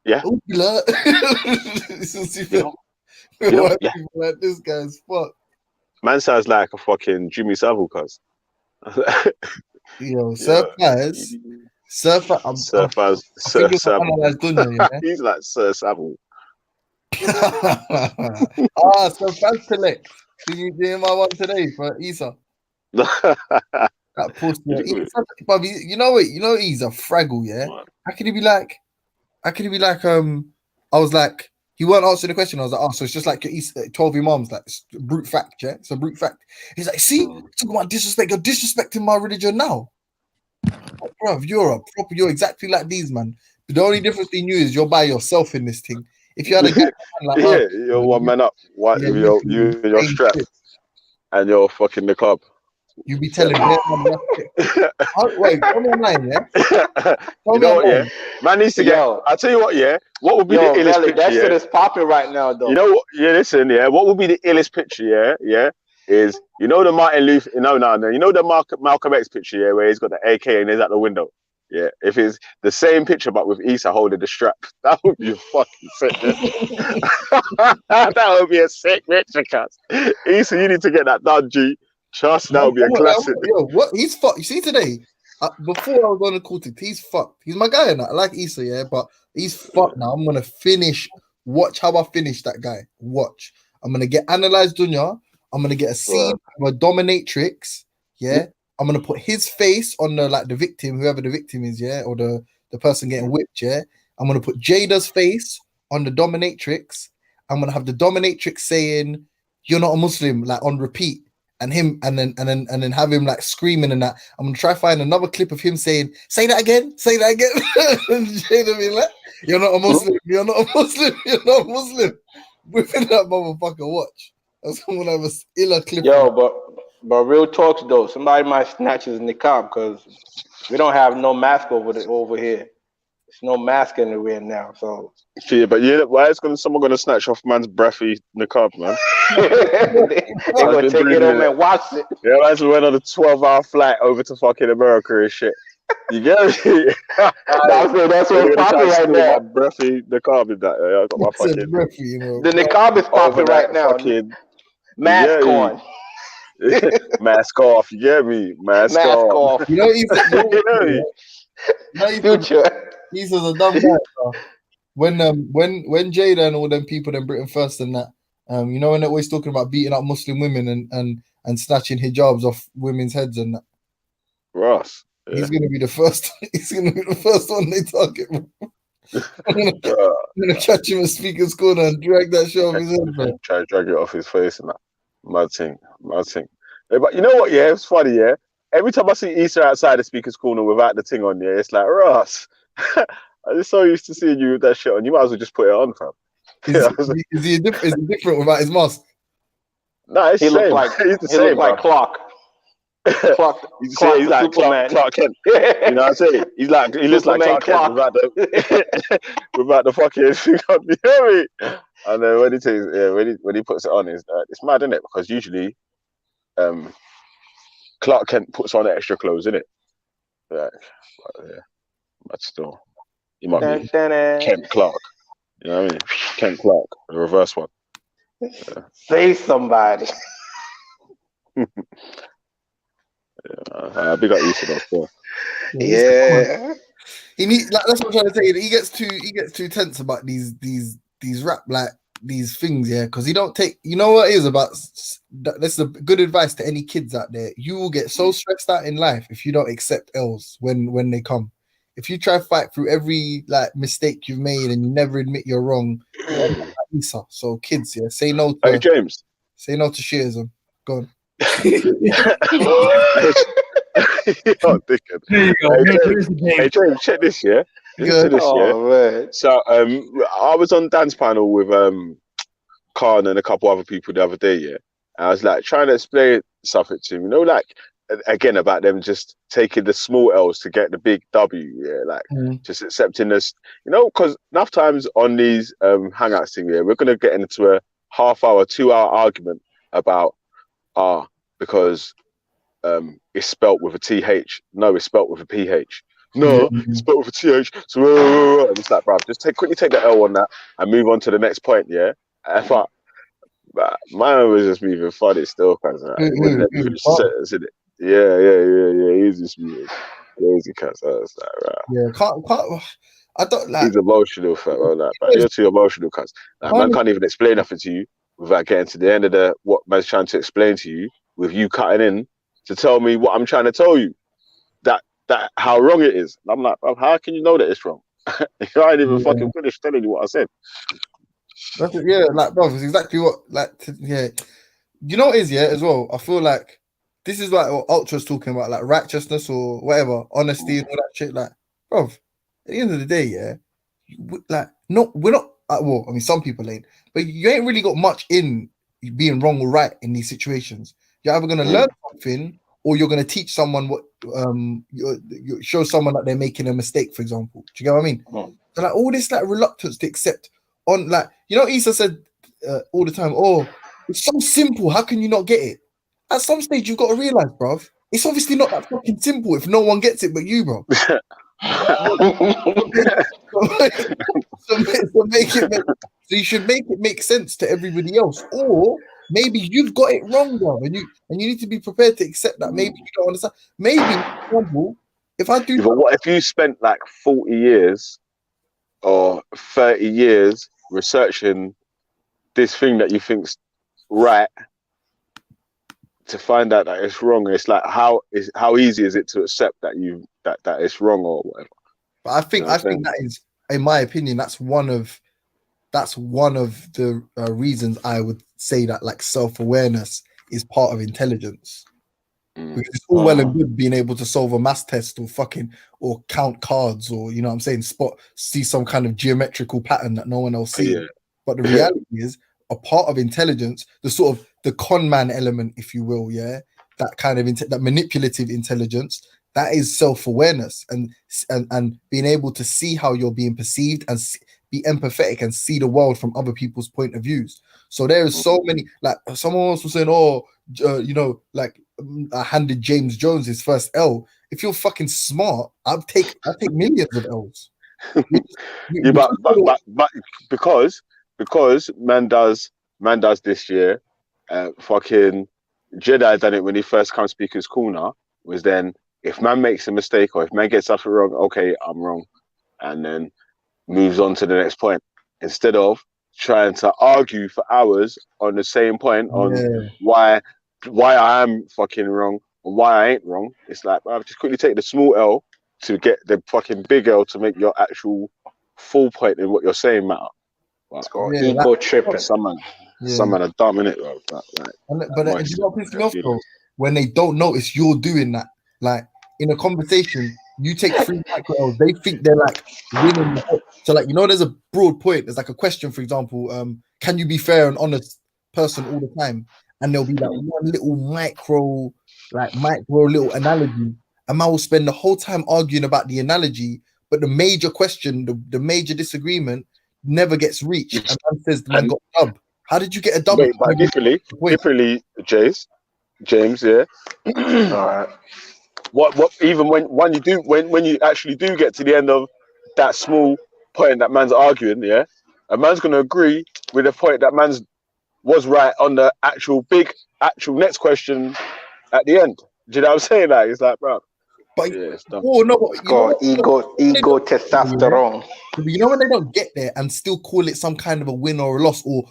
yeah. Like, this guy's fucked. Man sounds like a fucking Jimmy Savile, cuz. Yo, Sir Faz. He's like Sir Savile. Sir Faz Select. Did you do my one today for Isa? That pussy. You know what? You know he's a fraggle, yeah? How could he be like, I was like, he weren't answering the question. I was like, oh, so it's just like 12 imams, like brute fact, yeah? It's a brute fact. He's like, see, talking about disrespect, you're disrespecting my religion now. Like, bruv, you're exactly like these, man. But the only difference in you is you're by yourself in this thing. If you had a guy like, you're one man up. What you and your strap and you're fucking the club. You be telling me, wait, come online, yeah? You know what, yeah? Man needs to get. I'll tell you what, yeah. What would be the illest picture? That shit is popping right now, though. You know what? Yeah, listen, yeah. What would be the illest picture? Yeah. Is you know the Martin Luther? No. You know the Malcolm X picture, yeah, where he's got the AK and he's at the window. Yeah, if it's the same picture but with Issa holding the strap, that would be fucking sick. That would be a sick picture, cuz. Issa, you need to get that done, G. Trust, that would be a classic. Yo, what? He's fucked. You see today, before I was on the call, he's fucked. He's my guy, and I like Issa, yeah, but he's fucked now. I'm gonna finish. Watch how I finish that guy. Watch. I'm gonna get analyzed Dunya. I'm gonna get a scene of a dominatrix, yeah. I'm gonna put his face on the victim, whoever the victim is, yeah, or the person getting whipped, yeah. I'm gonna put Jada's face on the dominatrix. I'm gonna have the dominatrix saying, "You're not a Muslim," like on repeat, and then have him like screaming and that. I'm gonna try find another clip of him saying, "Say that again, say that again." And Jada being like, "You're not a Muslim, you're not a Muslim, you're not a Muslim." Whipping that motherfucker, watch. That's gonna have a iller clip. Yo, but real talks though, somebody might snatch his niqab because we don't have no mask over here. There's no mask anywhere now, so. Yeah, but why is someone gonna snatch off man's breathy niqab, man? They gonna take it home and watch it. Yeah, I went on a 12-hour flight over to fucking America and shit. You get me? That's what's popping right now. Breathy niqab in that. Yeah, I got my fucking. The niqab is popping right now. Mask on. Mask off, you get me? Mask off. You know he's a dumb guy. Bro. When Jada and all them people in Britain First and that, you know when they're always talking about beating up Muslim women and snatching hijabs off women's heads and that. Ross. Yeah. He's gonna be the first. He's gonna be the first one they target. I'm gonna catch him at Speaker's Corner and drag that shit off his head, bro. Try to drag it off his face and that. Mad thing. Yeah, but you know what? Yeah, it's funny. Yeah, every time I see Issa outside the Speaker's Corner without the thing on, yeah, it's like Ross. I'm just so used to seeing you with that shit on. You might as well just put it on, fam. Is he different without his mask? No, it's the same. He's the same. Like Clark. He's like Clark Kent. You know what I'm saying? He looks like Clark Kent without the fucking thing on. You hear me? And then when he puts it on, it's mad, isn't it? Because usually, Clark Kent puts on extra clothes, innit? Yeah, but still, he might be Kent Clark. You know what I mean? Kent Clark, the reverse one. Yeah. Say somebody. Big up Easton as well. Yeah. He needs, like, that's what I'm trying to say. He gets too tense about these rap, like these things, yeah, because he don't take. You know what it is about. That's a good advice to any kids out there. You will get so stressed out in life if you don't accept L's when they come. If you try to fight through every like mistake you've made and you never admit you're wrong, so kids, yeah, say no to James. Say no to Shearism. Go on. Hey James, check this, yeah. Man. So I was on Dan's panel with Khan and a couple other people the other day, yeah. And I was like trying to explain something to him, you know, like again about them just taking the small L's to get the big W, yeah, like just accepting this, you know, because enough times on these hangouts thing, yeah, we're gonna get into a half-hour, 2-hour argument about because it's spelt with a TH. No, it's spelt with a PH. No, it's spelt with a TH. So it's like, bro, just quickly take the L on that and move on to the next point. Yeah, I thought mine was just moving funny still, cause yeah. He's just moving crazy, cause I was like, right. Yeah, can't. I don't like. He's emotional, fam. Like, but you're too emotional, cause like, man can't even explain nothing to you without getting to the end of what man's trying to explain to you, with you cutting in to tell me what I'm trying to tell you, that how wrong it is. And I'm like, how can you know that it's wrong? I ain't even fucking finished telling you what I said. That's it, yeah, like, bro, it's exactly what, yeah. You know what it is, yeah, as well? I feel like this is like what Ultra's talking about, like righteousness or whatever, honesty and all that shit. Like, bro, at the end of the day, yeah, like, we're not, well, I mean, some people ain't, but you ain't really got much in being wrong or right in these situations. You're either going to learn something or you're going to teach someone what, you show someone that they're making a mistake, for example. Do you get what I mean? So like all this like reluctance to accept on, like, you know, Issa said all the time, oh, it's so simple. How can you not get it? At some stage, you've got to realize, bruv, it's obviously not that fucking simple if no one gets it but you, bro. so you should make it make sense to everybody else, or maybe you've got it wrong, bro, and you need to be prepared to accept that. Maybe you don't understand. Maybe, for example, if I do, but what if you spent like 40 years or 30 years researching this thing that you think's right, to find out that it's wrong? It's like how easy is it to accept that that it's wrong or whatever? But I think that is, in my opinion, that's one of the reasons I would say that like self-awareness is part of intelligence. Because it's all well and good being able to solve a math test or count cards, or, you know what I'm saying, see some kind of geometrical pattern that no one else sees. Yeah. But the reality is, a part of intelligence, the sort of the con man element, if you will, yeah, that kind of that manipulative intelligence, that is self-awareness and being able to see how you're being perceived and be empathetic and see the world from other people's point of views. So there is so many, like someone else was saying, you know, like I handed James Jones his first L. If you're fucking smart, I'll take millions of L's. but because man does this year, fucking Jedi done it when he first come Speaker's Corner, was then if man makes a mistake or if man gets something wrong, okay, I'm wrong, and then moves on to the next point instead of trying to argue for hours on the same point on why I am fucking wrong and why I ain't wrong. It's like, I'll just quickly take the small L to get the fucking big L to make your actual full point in what you're saying matter. Ego tripping. Some man are dumb, innit, bro. But you know what pisses me off, though? When they don't notice you're doing that. Like in a conversation, you take 3 micro L's, they think they're like winning. So like, you know, there's a broad point. There's like a question, for example, can you be fair and honest person all the time? And there'll be like one little micro little analogy. And man will spend the whole time arguing about the analogy, but the major question, the major disagreement never gets reached. And man says the man got a dub. How did you get a dub? But differently, Jace, James. Yeah. All right. What? Even when you actually do get to the end of that small point that man's arguing, yeah, a man's gonna agree with the point that man's was right on the actual next question at the end. Do you know what I'm saying? That it's like, bro. But yeah, it's dumb. oh no, you know what? Ego testosterone. You know when they don't get there and still call it some kind of a win or a loss or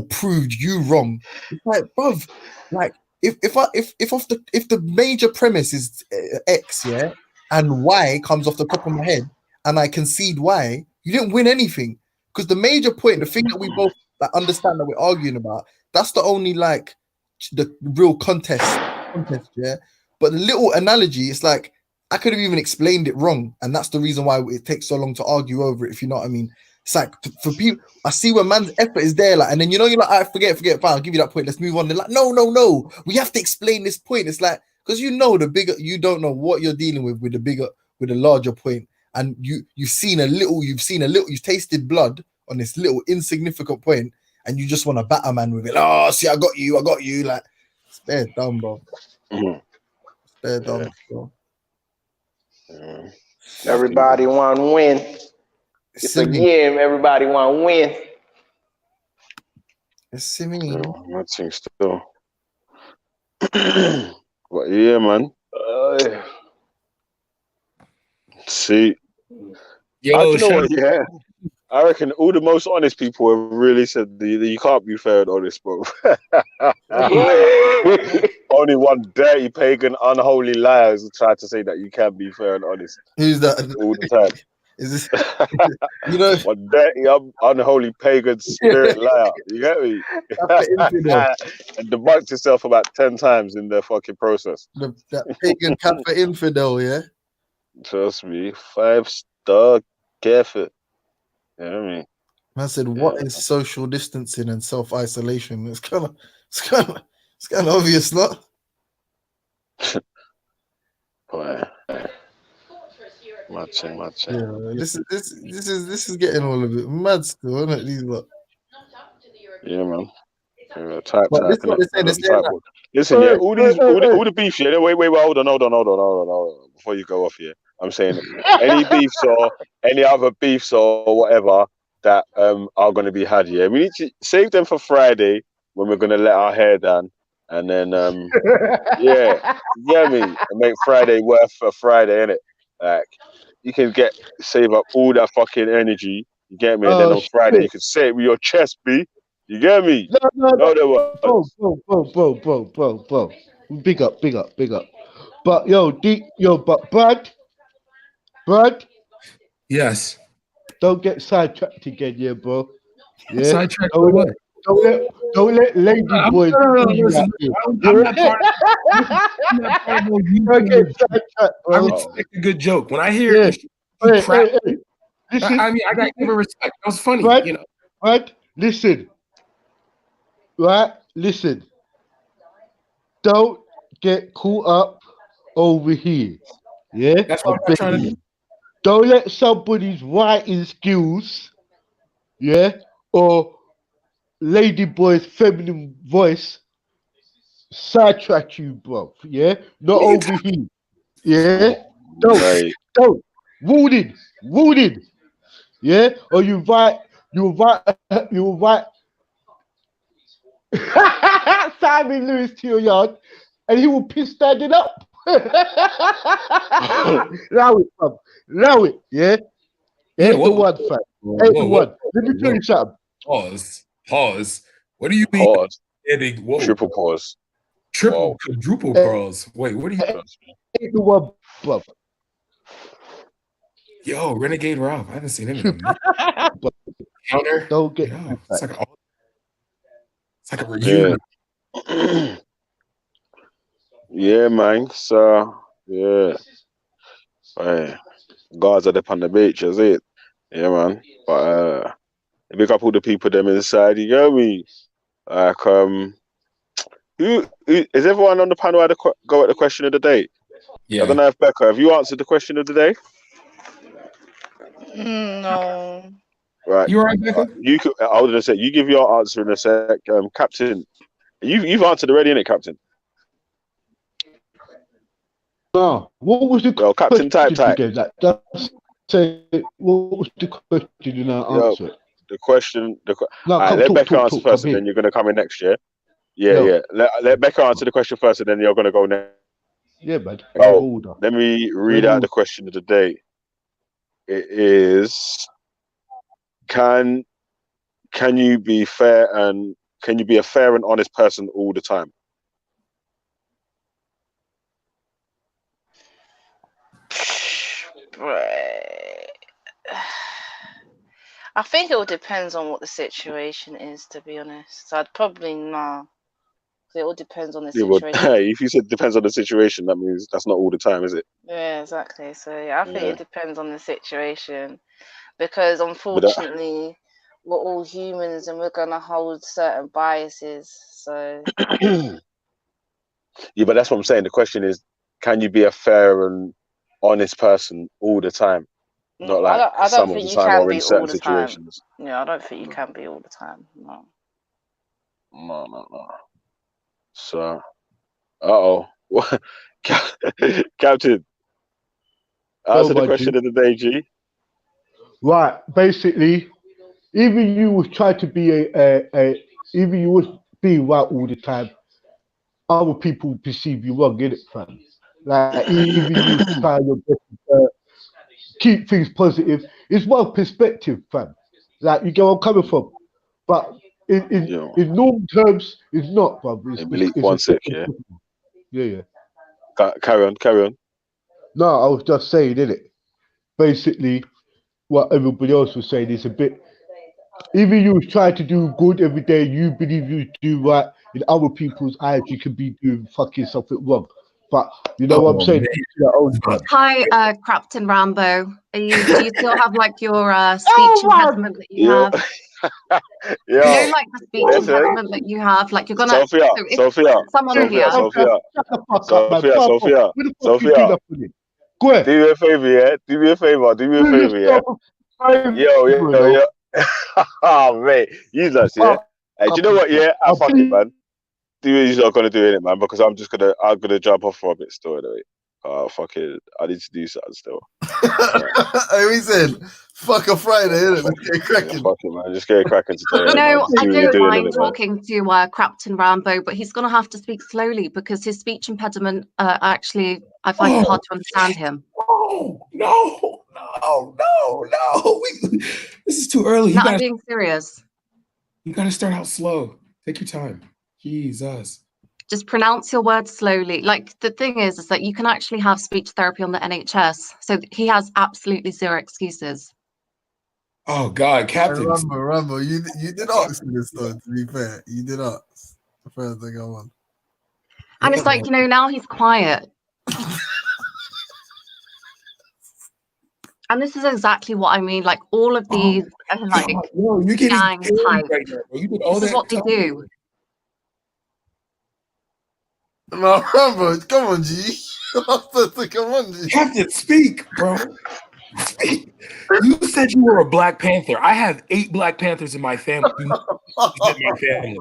proved you wrong. It's like, bruv, like if the major premise is X, yeah, and Y comes off the top of my head, and I concede Y, you didn't win anything because the major point, the thing that we both like understand that we're arguing about, that's the only like the real contest, yeah. But the little analogy, it's like I could have even explained it wrong, and that's the reason why it takes so long to argue over it. If you know what I mean, it's like for people, I see when man's effort is there, like, and then you're like, I forget, fine, I'll give you that point. Let's move on. They're like, no, we have to explain this point. It's like because you don't know what you're dealing with the larger point, and you've tasted blood on this little insignificant point, and you just want to batter man with it. Oh, see, I got you, like it's bare dumb, bro. Bare dumb, bro. Everybody want to win. It's a game. Everybody want to win. It's me. I think still. But yeah, man. See. Yo, yeah. I reckon all the most honest people have really said that you can't be fair and honest, bro. Only one dirty pagan, unholy liar has tried to say that you can be fair and honest. Who's that? All the time. Is this one dirty, unholy pagan spirit liar? You get me? And debunked yourself about 10 times in the fucking process. That pagan Kappa infidel, yeah. Trust me, 5-star careful. You know what I mean? Man said, "What is social distancing and self-isolation?" It's kind of obvious, not? Boy. Much. Yeah, this is getting all of it mad still, isn't it? These lot. Yeah, man. Listen, yeah, all the beef, yeah. Wait, hold on. Before you go off here, I'm saying any beefs or any other beefs or whatever that are going to be had here, we need to save them for Friday when we're going to let our hair down, and then yeah, you get me, and make Friday worth for Friday, innit? Like you can save up all that fucking energy, you get me, and then on Friday you can say it with your chest, B. You get me? No. Bro. Big up. But but Brad. Yes. Don't get sidetracked again, yeah, bro. Yeah. Sidetracked for what? Don't let lady boys. I respect a good joke. When I hear crap, listen, I mean, I got to give it respect. That was funny, right, you know. Right? Listen. Don't get caught up over here. Yeah? That's what I'm trying to do. Don't let somebody's writing skills, yeah, or ladyboy's feminine voice sidetrack you, bro. Yeah? Not over here. Yeah? Don't. Wounded. Yeah? Or you invite Simon Lewis to your yard and he will piss standing up. Allow it, yeah? Ain't the one, fam. Ain't the one. Let me tell you something. Pause. What do you mean? Pause. Triple pause. Quadruple pause. Wait, what do you mean? Ain't the one, bro. Yo, Renegade Rob. I haven't seen him in a minute. Counter. Don't get it's like a reunion. Yeah, man. So yeah. Hey, guys are up on the beach, is it? Yeah, man. But big up all the people them inside, you get me? Like who is everyone on the panel had go at the question of the day? Yeah. I don't know if Becca, have you answered the question of the day? No. Right. You alright, Becca? I was gonna say you give your answer in a sec. Captain, you've answered already, innit, Captain? No, what was the Yo, Captain Type Type. again? Just say what was the question and I'll answer it. The question. No, Alright, come let talk, Becca talk, answer talk. first, I'm and here. then you're gonna come in next year. Yeah, Yo. yeah. Let Becca answer the question first, and then you're gonna go next. Yeah, man. Oh, Order. let me read out the question of the day. It is: Can you be fair and can you be a fair and honest person all the time? Right. I think it all depends on what the situation is, to be honest. So I'd probably no. It all depends on the Yeah, but situation. hey, if you said depends on the situation, that means that's not all the time, is it? Yeah, exactly. So yeah, I think Yeah. it depends on the situation, because But unfortunately, we're all humans and we're gonna hold certain biases. So yeah, but that's what I'm saying. The question is, can you be a fair and honest person all the time? Not like I don't some of think the you time can or in be all certain the time. situations. Yeah, I don't think you can be all the time. No. No. So, Captain, answer the my question G. of the day, G. Right, basically, even you was trying to be even you was being right all the time, other people perceive you wrong, innit, fam? Like even you try your best to keep things positive. It's one perspective, fam. Like you get where I'm coming from, but in normal terms, it's not, bruv. Hey, Malik, It's one a sec, different yeah. yeah. Carry on. No, I was just saying, innit? Basically, what everybody else was saying is a bit. Even you try to do good every day, you believe you do right. In other people's eyes, you could be doing fucking something wrong. But you know what I'm saying? To your own God. Hi, Captain Rambo. Do you still have like your speech impediment that you have? You know, like the speech impediment that you have, like you're gonna. Sophia, Someone here. Sophia. Go ahead. Do me a favor, yeah. Do me a favor, yeah. Yo. Oh, mate, you nuts, yeah. Hey, do you know what? Yeah, fuck it, man. You're not gonna do it, man, because I'm gonna jump off for a bit still. Anyway. Fuck it. I need to do something still. He said, "Fuck a Friday, innit? Let's get cracking." Yeah, fuck it, man. Just get cracking today. You know, I don't mind doing, talking to Captain Rambo, but he's gonna have to speak slowly because his speech impediment. Actually, I find it hard to understand him. No. This is too early. No, I'm being serious. You gotta start out slow. Take your time. Jesus. Just pronounce your words slowly. Like the thing is that you can actually have speech therapy on the NHS, so he has absolutely zero excuses. Oh God, Captain. Rambo, you did ask me this though. To be fair, you did ask. The first thing I want. And it's like, you know, now he's quiet. And this is exactly what I mean. Like all of these, like gang types. Right now, you did all this is that what they do. No, Rambo, come on, G. Come on, G. Captain, speak, bro. Speak. You said you were a Black Panther. I have 8 Black Panthers in my family. Okay.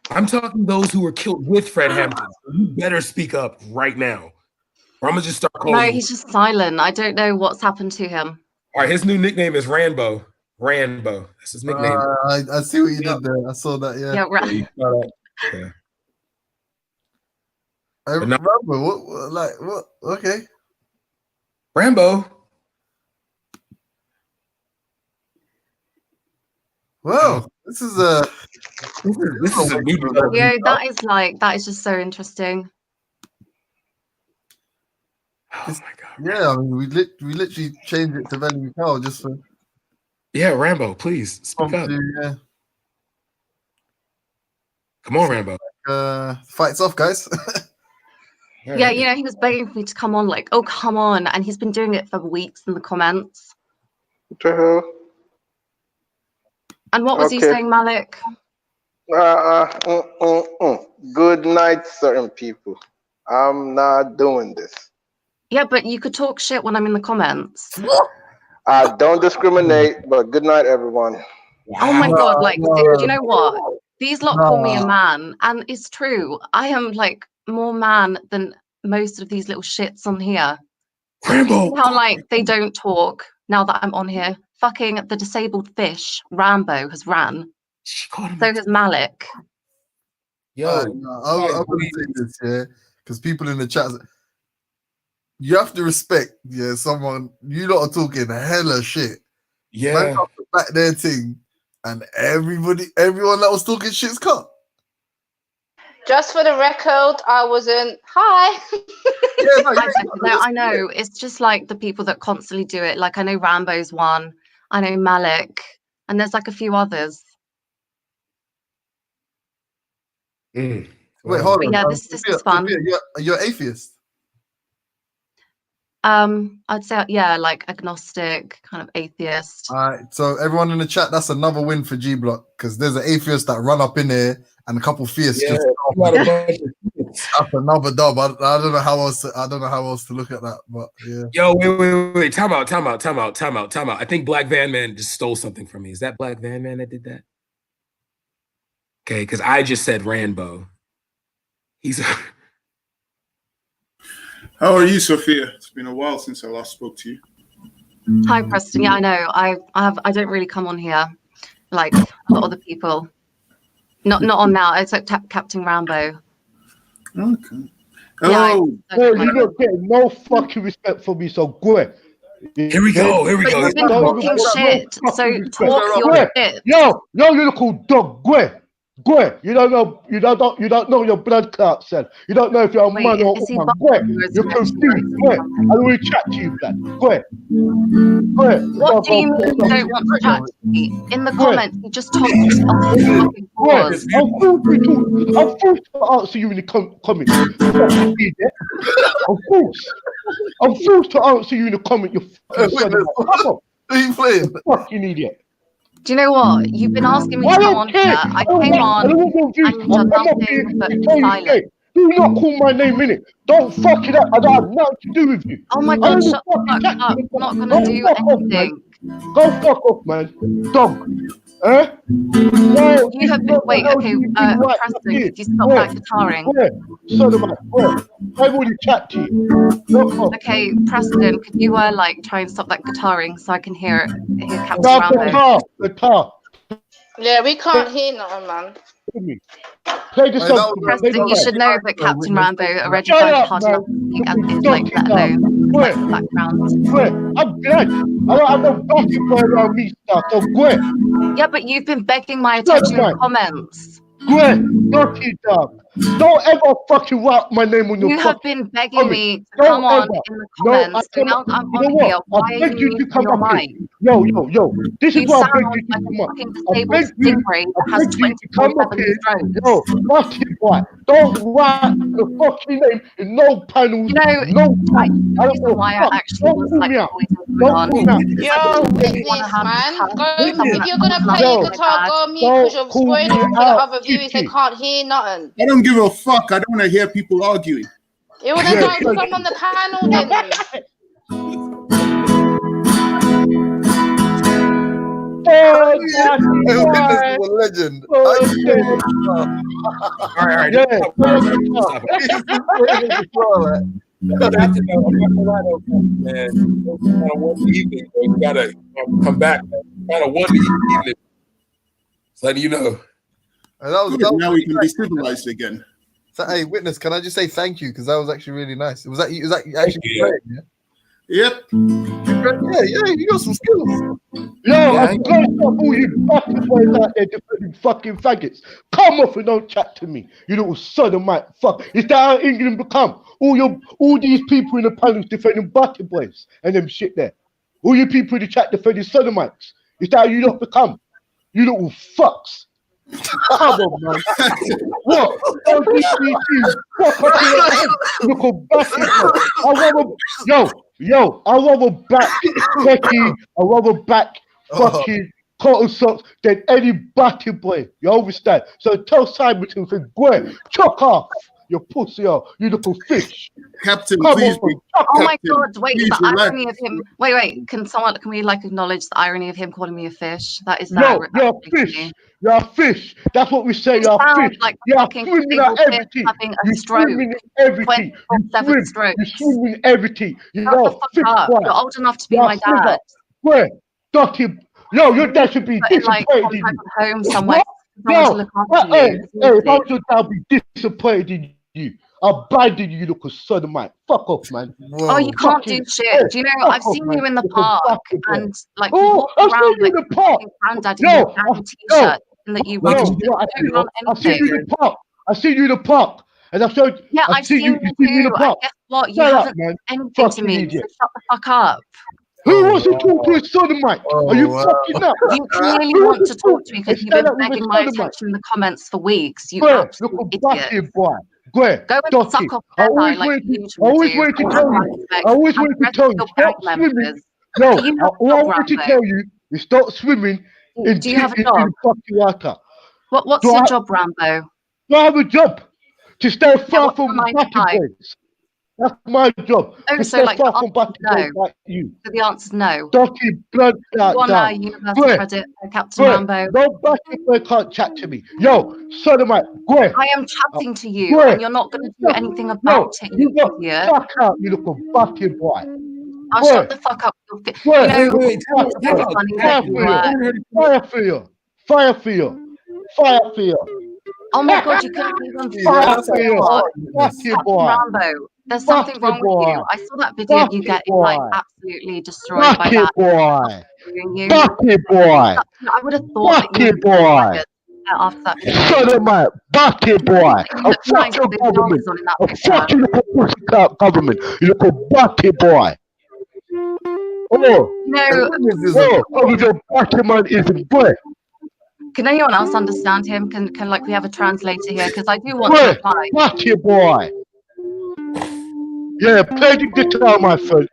I'm talking those who were killed with Fred Hampton. You better speak up right now. Or I'm gonna just start calling. No, he's just silent. I don't know what's happened to him. All right, his new nickname is Rambo. That's his nickname. I see what you did there. I saw that. Yeah. Yeah, Rambo, what? Okay. Rambo. Well, this is a new. Yeah, that is just so interesting. Oh my God. Yeah, I mean, we literally changed it to Benny Cow just for. Yeah, Rambo, please speak up. Yeah. Come on, Rambo. Fights off, guys. Yeah, you know, he was begging for me to come on, like, oh, come on. And he's been doing it for weeks in the comments. What the hell? And what was he saying, Malik? Good night, certain people. I'm not doing this. Yeah, but you could talk shit when I'm in the comments. I don't discriminate, but good night, everyone. Oh my God, like, do you know what? These lot call me a man, and it's true. I am like more man than most of these little shits on here. Rambo. How like they don't talk now that I'm on here. Fucking the disabled fish, Rambo, has ran. So has Malik. Yo, I'm gonna say this, yeah, because people in the chat, you have to respect, yeah, someone. You lot are talking hella shit. Yeah, man, back their thing, and everyone that was talking shit's cut. Just for the record, I wasn't. Hi. No, I know. It's just like the people that constantly do it. Like I know Rambo's one. I know Malik, and there's like a few others. Wait, hold on. Yeah, this is fun. You're atheist. I'd say like agnostic, kind of atheist. All right, so everyone in the chat, that's another win for G Block because there's an atheist that run up in there and a couple theists. Yeah, that's another dub. I don't know how else. I don't know how else to look at that, but yeah. Yo, wait. Time out. I think Black Van Man just stole something from me. Is that Black Van Man that did that? Okay, because I just said Rambo. He's. How are you, Sophia? It's been a while since I last spoke to you. Hi, Preston. Yeah, I know. I don't really come on here like a lot of other people. Not on now. Except Captain Rambo. Okay. Oh, you're not getting no fucking respect for me. So go ahead. Here we go. But you've been talking shit. So talk your shit. Yo, you little dog. Go ahead. Go ahead. You don't know your blood clot cell. You don't know if you're a man or a woman. Go ahead. You're confused. Go ahead. I will chat to you, blood. Go ahead. Go ahead. What do you mean you don't want to chat to me? In the comments, you just talk yourself. I'm forced to answer you in the comments. Of course. I'm forced to answer you in the comment. You fucking son of a... Come on. Are you playing? Fucking idiot. Do you know what? You've been asking me to come on here. I came on and you've done nothing but silent. Do not call my name in it. Don't fuck it up. I don't have nothing to do with you. Oh my God, shut the fuck up. I'm not going to do anything. Go fuck off, man. Dog. Eh? No, you have been. Wait, okay, Preston, could you stop that guitaring? Son of a... I want to chat to you. Okay, Preston, could you like try and stop that guitaring so I can hear Captain Rambo? Guitar. Yeah, we can't hear nothing, man. Play the song. Preston, you should know that Captain Rambo already found hard enough to speak and is like let alone background. I'm glad. I don't have no basketball around me stuff, so go ahead. Yeah, but you've been begging my attention in comments. Go ahead, dirty dog. Don't ever fucking write my name on your You have been begging me to come on in the comments. So now I'm on here. Why are you using your mic? Yo. This is what I beg you to come up. I beg you to come up here. Yo, dirty boy. Don't write the fucking name in no panels. No time. I don't know why I actually was like Yo, witness, man. If you're gonna play your guitar, go on mute because you're spoiling for the other viewers. They can't hear nothing. I don't give a fuck. I don't want to hear people arguing. It would have done come on the panel then. This is a legend. All right. Man, one evening, you gotta come back. Kind of one evening. Just letting you know. Now we can be civilized again. So, hey, witness, can I just say thank you because that was actually really nice. Was that actually great? Yeah? Yep. Yeah, you got some skills. I'm going to stop all you fucking boys out there defending fucking faggots. Come off and don't chat to me, you little sodomite fuck. Is that how England become? All these people in the panels defending butter boys and them shit there. All you people in the chat defending sodomites. Is that how you lot become? You little fucks. Come on, man. What? I rather back Becky. I rather back fucking Cotton Socks than any batty boy. You understand? So tell Simonton to go ahead, chuck off. You pussy out. You little fish. Captain, Come please. on. Oh my Captain, God! Wait, please the relax. irony of him. Wait. Can we like acknowledge the irony of him calling me a fish? That is No, that. you're a fish. You're a fish. That's what we say. You're a sound fish. like a You're fucking swimming single at fish everything. having a You stroke. swimming in everything. You 24/7 swim. strokes. You swim in everything. Shut You're the a fuck fish up. boy. You're old enough to be You're a my fish dad. boy. Where? Dirty. Yo, your dad should be But in like disappointed some in type you. of home somewhere, What? someone to Yo, look after hey, you. if I was Seriously. your dad, I'd be disappointed in you. Abandon you, look a sodomite. Fuck off, man. Oh, you can't do Fucking, shit. hey, Do you know? fuck I've off, seen man. you in the Look a park, fucking boy. and like you Oh, walk I've seen around you like in the park. granddad in Yo, your damn t-shirt, and that you no, watch you know what I do on I've seen you anything. in the park. I've seen you in the park. And I've showed Yeah, I've I've seen you, seen you've you seen me in the too. And park. guess what? You Shut up, haven't man. anything to Fucking me. So idiot. shut the fuck up. Who wants to talk to a sodomite? Are you fucking up? You clearly Who want wants to talk to me and because you've stand been up with a begging my sodomite? attention in the comments for weeks. You Where? Look absolute a idiot. fucking boy. Where? Go and Dotty. suck off I their always thigh like wanted you to, I usually always do. wanted to And tell I you. respect I always and wanted the to rest tell of you. your Stop gang swimming. members. No, Do you have a all I job, wanted to Rambo? tell you is stop swimming in Do you have a in job? fucking water. What's Do your I, job, Rambo? do I have a job? To stay Yeah, far what's your from 9 to batty 5? boys. That's my job. Oh, To so stay like the far from answer's batty boys no. like you. So the answer's no. Dirty blood You on down. Universal Where? Credit, Captain Where? Rambo? No batty boy can't chat to me. Yo, sodomite, where? I am chatting to you, Where? and you're not going to do anything Yo, about it, you you got idiot. fuck out, you little batty boy. I'll Where? shut the fuck up. Where? You know, Wait, it's very funny Fire that you for you. Fire for you. Fire for you. Fire for you. oh my god, you couldn't even Fire fuck for you. what? Fuck you, Captain boy. Rambo, there's Fuck something you, wrong with boy. you. I saw that video of Fuck you you, getting like boy. absolutely destroyed by Fuck you, that. boy. You. Fuck you, boy. I would have thought Fuck that you you, would have boy. been after that video. Sodomite, fuck you, boy. You I'll look fuck nice your with those government. dollars on in that I'll picture. fuck you, little pussy cat government. You little batty boy. Oh, No, oh, your batty man is a boy. can anyone else understand him? Can like we have a translator here? Because I do want to Boy, reply. batty boy. Yeah, play the guitar, my friend.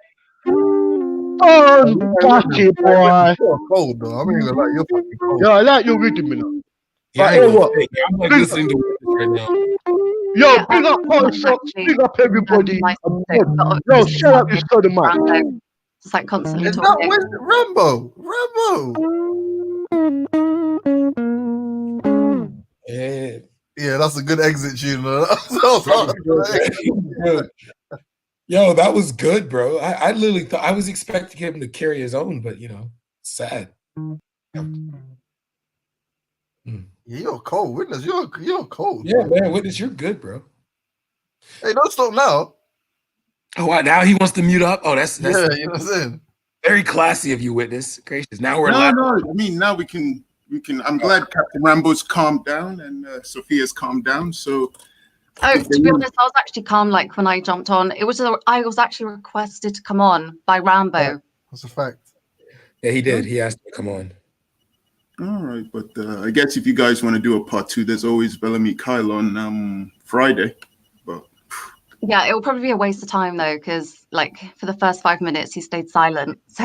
Oh, batty boy. You're cold though. I mean, like you're fucking cold. Yeah, I like your rhythm, you know. Yeah, But I hey, ain't gonna what? fake it. I'm like Big, listening to it right now. yo, Yeah, big up I'm all socks, actually big up everybody. nice I'm to say, good. but Yo, obviously shut up, you sodomite. Rambo, just like constantly Is that talking. when Rambo? Rambo. Yeah. Yeah, that's a good exit tune. Man. Good. Yo, that was good, bro. I literally thought I was expecting him to carry his own, but you know, sad. You're cold, witness. You're cold. Yeah, bro. man, witness, you're good, bro. Hey, don't stop now. Oh, wow, now he wants to mute up. Oh, that's Yeah, you know what I'm saying. very classy of you, witness. Gracious. Now we're No, allowed. no. I mean, now we can. I'm glad Captain Rambo's calmed down and Sophia's calmed down. So, Oh, to be honest, I was actually calm. Like when I jumped on, I was actually requested to come on by Rambo. That's a fact. Yeah, he did. He asked me to come on. all right, but I guess if you guys want to do a part 2, there's always Bellamy Kyle on Friday. But Yeah, it will probably be a waste of time though, because like for the first 5 minutes he stayed silent. So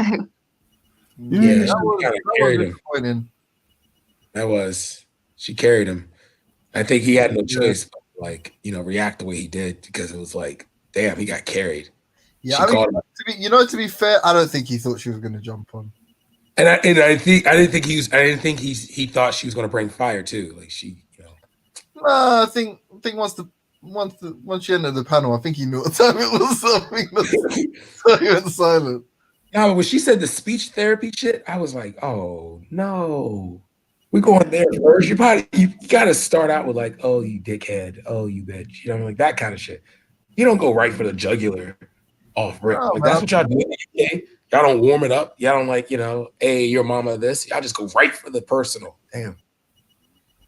Yeah, she was kind of carried him. disappointing. That was. She carried him. I think he had no choice but like, you know, react the way he did because it was like, damn, he got carried. Yeah, She I mean, called him. to be fair, I don't think he thought she was going to jump on. And I didn't think he thought she was gonna bring fire too. Like she, you know. Nah, I think once she entered the panel, I think he knew what time it was. So he went silent. No, but when she said the speech therapy shit, I was like, oh no. We're going there first. You gotta start out with like, oh, you dickhead, oh, you bitch. You know, like that kind of shit. You don't go right for the jugular off rip. No, Like that's what y'all do in the UK. Y'all don't warm it up. Y'all don't like, you know, hey, your mama this. Y'all just go right for the personal. Damn.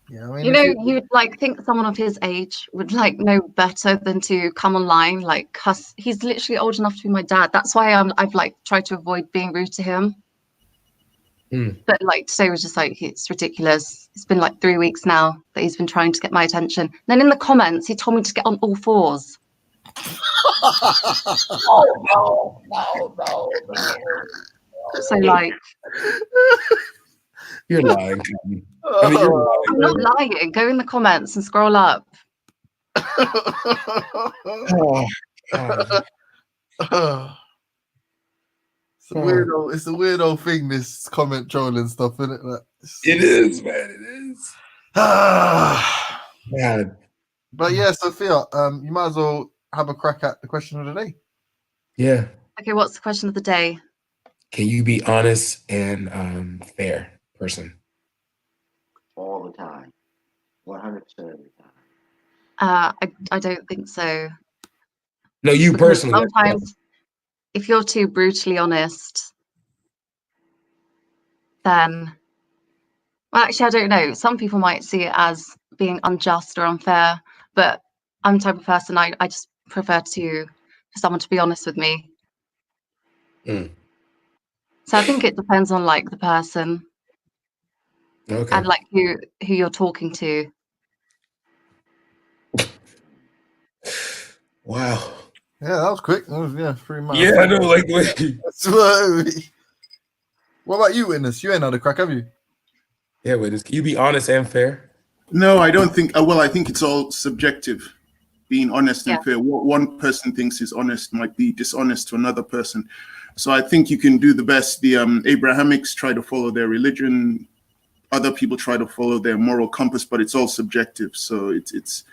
Yeah, I mean, you know, you'd like think someone of his age would like know better than to come online like cuss. He's literally old enough to be my dad. That's why I've like tried to avoid being rude to him. But like today was just like, it's ridiculous. It's been like 3 weeks now that he's been trying to get my attention. Then in the comments, he told me to get on all fours. Oh no. So like, You're lying. I mean, you're lying. I'm not lying. Go in the comments and scroll up. Oh, God. It's a weirdo. It's a weirdo thing. This comment trolling stuff, isn't it? Like, It is, man. It is. Man. But yeah, Sophia, you might as well have a crack at the question of the day. Yeah. Okay, what's the question of the day? Can you be honest and fair person? All the time. 100% of the time. I don't think so. No, you Because personally. sometimes if you're too brutally honest, then, well, actually, I don't know. Some people might see it as being unjust or unfair, but I'm the type of person I just prefer for someone to be honest with me. Mm. So I think it depends on like the person Okay. and like who you're talking to. Wow. Yeah, that was quick. That was, yeah, 3 months. Yeah, I know. Like, wait. What about you, Witness? You ain't had a crack, have you? Yeah, Witness. Can you be honest and fair? No, I don't think. Well, I think it's all subjective. Being honest and fair. What one person thinks is honest might be dishonest to another person. So I think you can do the best. The Abrahamics try to follow their religion. Other people try to follow their moral compass, but it's all subjective. So it's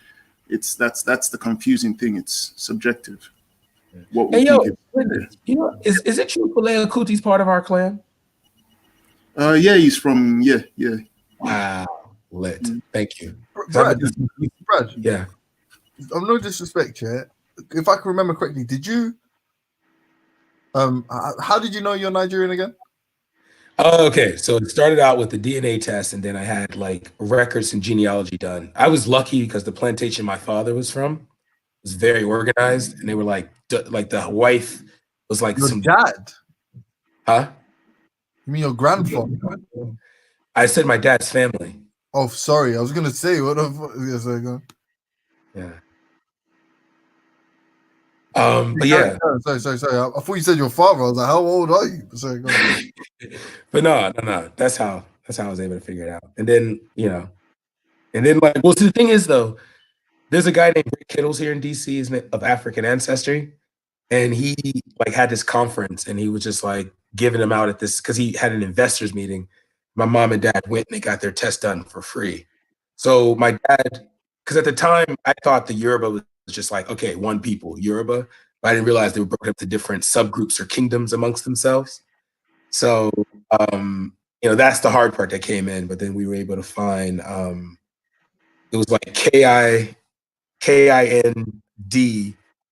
that's the confusing thing. It's subjective. What we Hey, yo, think you know, is it true Pulea Kuti's part of our clan? yeah, he's from yeah. Wow, lit. Thank you. Brad, Yeah. I'm no disrespect, yeah. If I can remember correctly, did you? How did you know you're Nigerian again? Oh, okay. So it started out with the DNA test, and then I had like records and genealogy done. I was lucky because the plantation my father was from was very organized, and they were like the wife was like Your some dad? Huh? You mean your grandfather? I said my dad's family. Oh, sorry. I was gonna say what the fuck. Yeah, sorry, go on. Yeah. But yeah. Sorry. I thought you said your father. I was like, how old are you? Sorry, go on. But no. That's how I was able to figure it out. And then, like, well, see, the thing is though, there's a guy named Rick Kittles here in DC, he's of African ancestry. And he like had this conference and he was just like giving them out at this because he had an investors meeting. My mom and dad went and they got their test done for free. So my dad, because at the time I thought the Yoruba was just like, okay, one people, Yoruba, but I didn't realize they were broken up to different subgroups or kingdoms amongst themselves. So, that's the hard part that came in, but then we were able to find, it was like KIND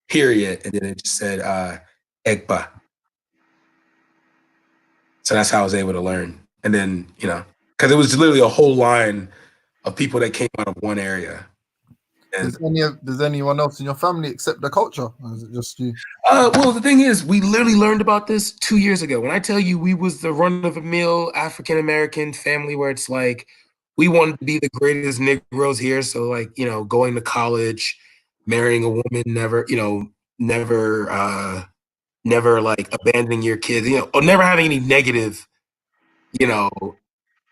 period, and then it just said Egba. So that's how I was able to learn. And then, because it was literally a whole line of people that came out of one area. And, does anyone else in your family accept the culture? Or is it just you? Well, the thing is, we literally learned about this 2 years ago. When I tell you we was the run-of-the-mill African-American family where it's like, we wanted to be the greatest Negroes here. So like, going to college, marrying a woman, never like abandoning your kids, or never having any negative,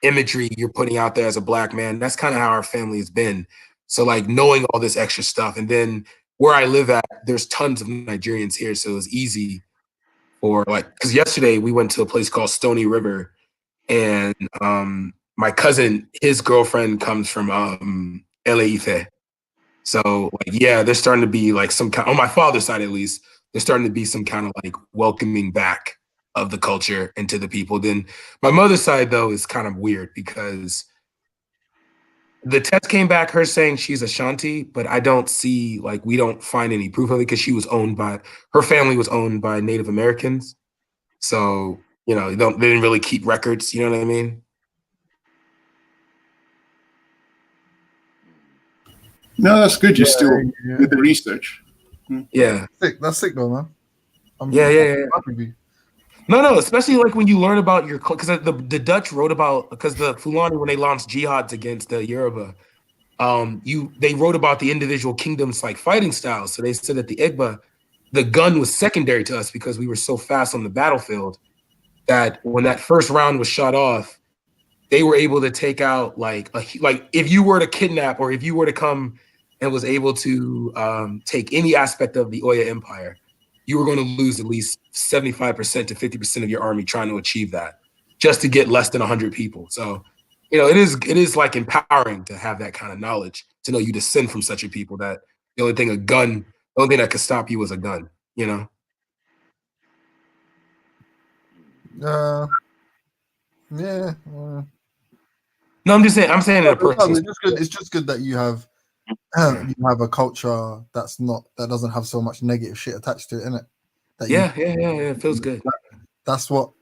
imagery you're putting out there as a Black man. That's kind of how our family has been. So like knowing all this extra stuff. And then where I live at, there's tons of Nigerians here. So it's easy for because yesterday we went to a place called Stony River and my cousin, his girlfriend comes from Ele-Ife. So there's starting to be like some kind, on my father's side at least, there's starting to be some kind of like welcoming back of the culture into the people. Then my mother's side though is kind of weird because the test came back her saying she's Ashanti, but I don't see we don't find any proof of it because her family was owned by Native Americans. So, they didn't really keep records, you know what I mean? No, that's good. You still did the research. Yeah. That's sick though, man. Yeah. No, especially when you learn about because the Dutch wrote about, because the Fulani, when they launched jihads against the Yoruba, they wrote about the individual kingdoms fighting styles. So they said that the Egba, the gun was secondary to us because we were so fast on the battlefield that when that first round was shot off, they were able to take out if you were to kidnap or if you were to come and was able to take any aspect of the Oya Empire, you were going to lose at least 75% to 50% of your army trying to achieve that, just to get less than 100 people. So, you know, it is like empowering to have that kind of knowledge, to know you descend from such a people that the only thing that could stop you was a gun, you know? Yeah. No, I'm saying in a personal. It's just good that you have a culture that doesn't have so much negative shit attached to it, innit? Yeah, it feels good. That's what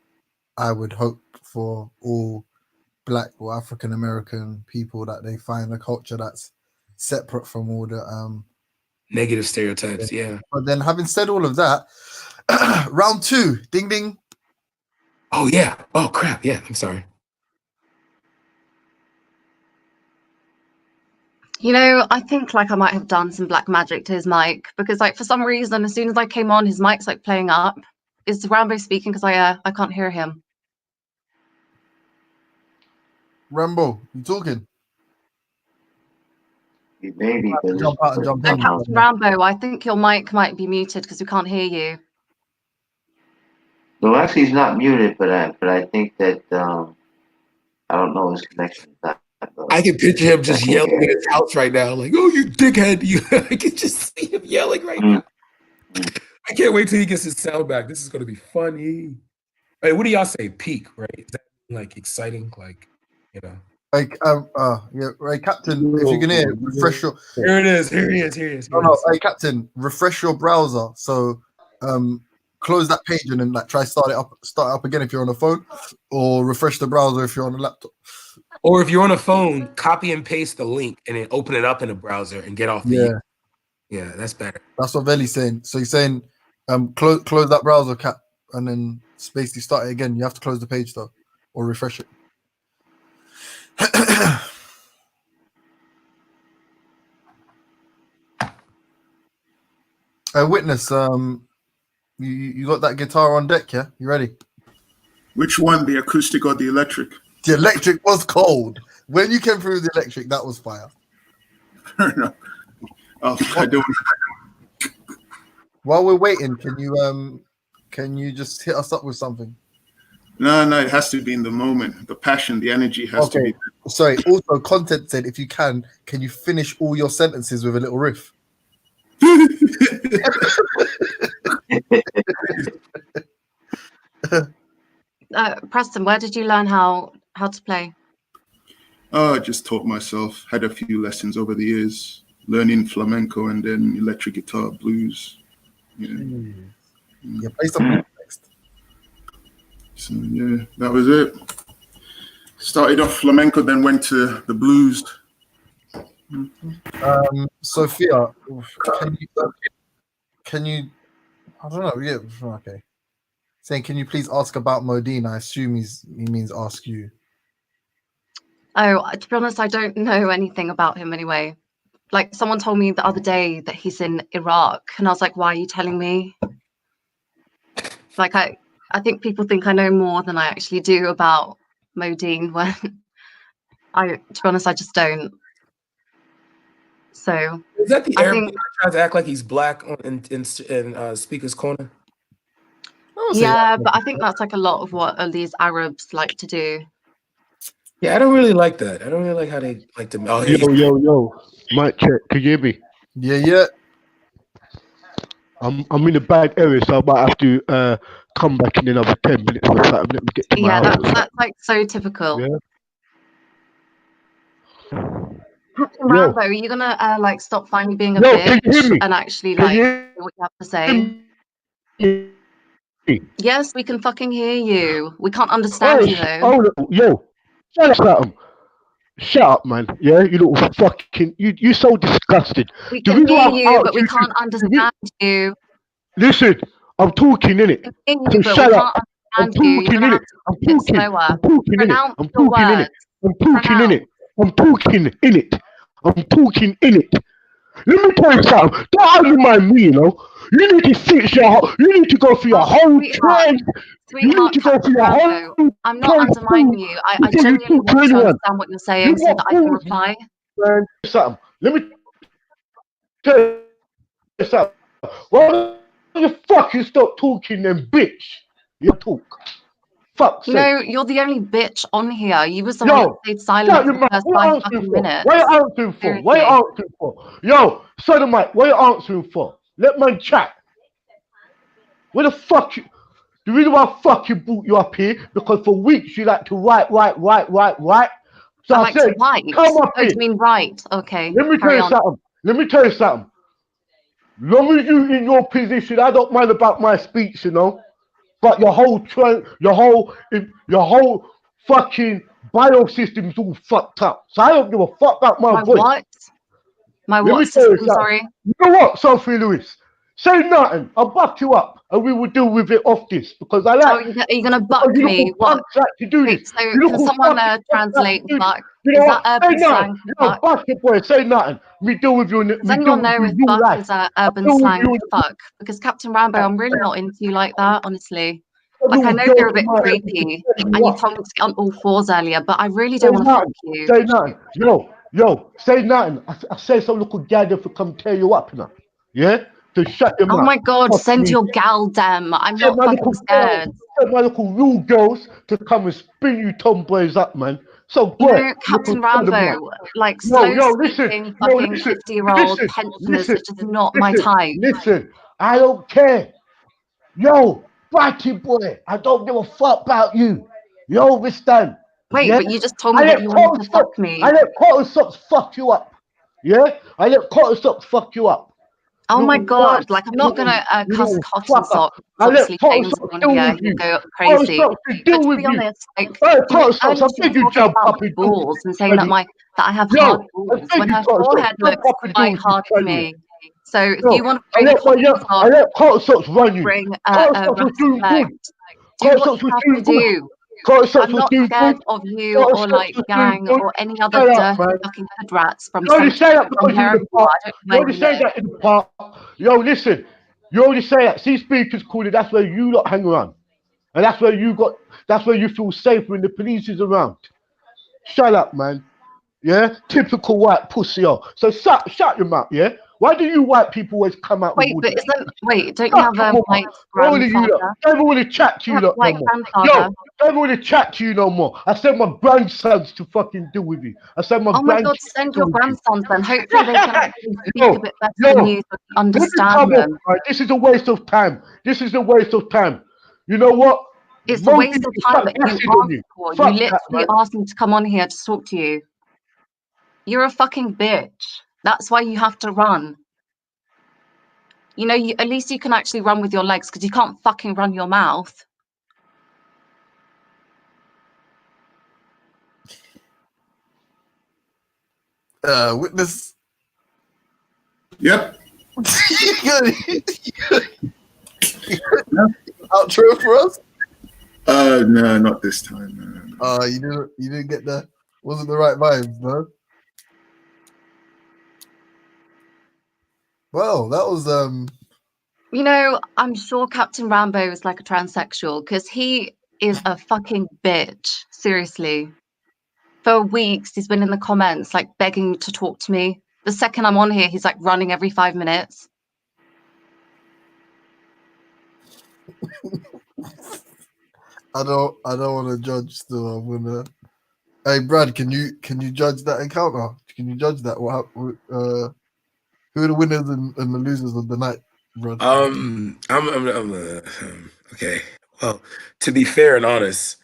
I would hope for all Black or African American people, that they find a culture that's separate from all the negative stereotypes. Yeah. But then, having said all of that, round 2, ding ding. Oh yeah. Oh crap. Yeah. I'm sorry. You know, I think like I might have done some black magic to his mic, because like for some reason, as soon as I came on, his mic's like playing up. Is Rambo speaking? Because I can't hear him. Rambo, you talking? Maybe. Jump out and jump in. Captain Rambo, I think your mic might be muted because we can't hear you. No, actually, he's not muted, but I think that I don't know, his connection is not. I can picture him just yelling in his house right now, like, "Oh, you dickhead!" I can just see him yelling right now. I can't wait till he gets his sound back. This is going to be funny. Hey, what do y'all say? Peak, right? Is that like exciting? Like, you know, like yeah, right, Captain. If you can hear, refresh your. Here it is. Here he is. No, hey, Captain, refresh your browser. So, close that page and then like try start it up again if you're on a phone, or refresh the browser if you're on a laptop. Or if you're on a phone, copy and paste the link and then open it up in a browser and get off the. Yeah, that's better. That's what Veli's saying. So he's saying, close that browser, Cap, and then basically start it again. You have to close the page though, or refresh it. Witness, you got that guitar on deck, yeah? You ready? Which one, the acoustic or the electric? The electric was cold. When you came through the electric, that was fire. No. Oh, I don't. While we're waiting, can you just hit us up with something? No, it has to be in the moment. The passion, the energy has to be. Sorry. Also, content said, if you can you finish all your sentences with a little riff? Preston, where did you learn how to play? I just taught myself. Had a few lessons over the years, learning flamenco and then electric guitar, blues. Yeah, play some next. So yeah, that was it. Started off flamenco, then went to the blues. Sophia, can you? I don't know. Yeah, okay. Saying, can you please ask about Modine? I assume he means ask you. Oh, to be honest, I don't know anything about him anyway. Like, someone told me the other day that he's in Iraq, and I was like, why are you telling me? Like, I think people think I know more than I actually do about Modine, when to be honest, I just don't. So is that the Arab that tries to act like he's black in Speaker's Corner? Yeah, but I think that's like a lot of what these Arabs like to do. Yeah, I don't really like that. I don't really like how they like to. Oh, Yo, mic check. Can you hear me? Yeah. I'm in a bad area, so I might have to come back in another 10 minutes or something. Let me get to my house. That's like so typical. Yeah. Captain Rambo, are you gonna like stop finally being a bitch and actually like hear what you have to say? Yes, we can fucking hear you. We can't understand you though. Yo, shut up, man. Yeah, you little fucking you so disgusted. We can hear you, but we can't understand you. Listen, I'm talking, innit? So shut up. I'm talking, innit? I'm talking in it. Let me tell you something. Don't undermine me, you know. You need to fix you need to go through your whole trend. You need to go through your whole. I'm not undermining you. I genuinely want to understand what you're saying so that I can reply. Something. Let me tell you something. Why the fuck you stop talking then, bitch? You talk. Fuck's sake. No, you're the only bitch on here. You was the one that stayed silent for the first 5 fucking minutes. What are you answering for? What are you answering for? Yo, Sodomite, what are you answering for? Let man chat. Where the fuck you... The reason why I fucking brought you up here, because for weeks you like to write. So I said, come up here. You mean right? Okay. Let me tell you something. Long as you in your position, I don't mind about my speech, you know. But your whole fucking biosystem's all fucked up. So I don't give a fuck about my voice. What? My what system? Sorry. You know what, Sophie Lewis? Say nothing. I'll buck you up, and we will deal with it off this because I like. Are you gonna buck me? What? To do this. So can someone translate buck? You know what? Say nothing. Buck it, boy. Say nothing. We deal with you. Does anyone know if buck is urban slang for fuck? Because Captain Rambo, I'm really not into you like that, honestly. Like, I know you're a bit creepy, and you told me to get on all fours earlier, but I really don't want to fuck you. Say nothing. Yo, say nothing. I say some little gal if come tear you up, you know. Yeah? To shut your mouth. Oh my God, send your gal, damn. I'm not fucking scared. Send my little real girls to come and spin you tomboys up, man. So you know, Captain Rambo, like slow speaking, fucking 50-year-old pensioners, which is not my type. Listen, I don't care. Yo, Bratty boy, I don't give a fuck about you. You understand? Wait, but you just told me that you wanted to fuck me. I let cotton socks fuck you up. Yeah? I let cotton socks fuck you up. Oh my God, like I'm not gonna cuss cotton socks. Obviously, James on here, you go crazy. But to be honest, like, you jump up balls and saying that I have hard balls when her forehead looks quite hard to me. So if you want to bring do what you have to do. I'm not scared of you or like gang or any other dirty fucking hood rats from You only say that because you're in the park. You only say that in the park. Yo, listen. You only say that. See, speakers call it. That's where you lot hang around, and that's where you feel safe when the police is around. Shut up, man. Yeah, typical white pussy. Yo. So shut your mouth. Yeah. Why do you white people always come out? Don't you have a white grandfather? I don't want to chat to you no more. Yo, I don't want to chat to you no more. I sent my grandsons to fucking deal with you. I sent my God, send your grandsons then. Hopefully they can actually speak a bit better than you to understand them. This is a waste of time. You know what? It's a waste of time that you asked for. You literally asked me to come on here to talk to you. You're a fucking bitch. That's why you have to run. You know, at least you can actually run with your legs because you can't fucking run your mouth. Witness. Yep. Outro for us? No, not this time. You didn't get the wasn't the right vibes, no? Well, that was You know, I'm sure Captain Rambo is like a transsexual because he is a fucking bitch. Seriously. For weeks, he's been in the comments like begging to talk to me. The second I'm on here, he's like running every 5 minutes. I don't want to judge still. I'm gonna. Hey Brad, can you judge that encounter? Can you judge that? Who are the winners and the losers of the night, bro? Okay. Well, to be fair and honest,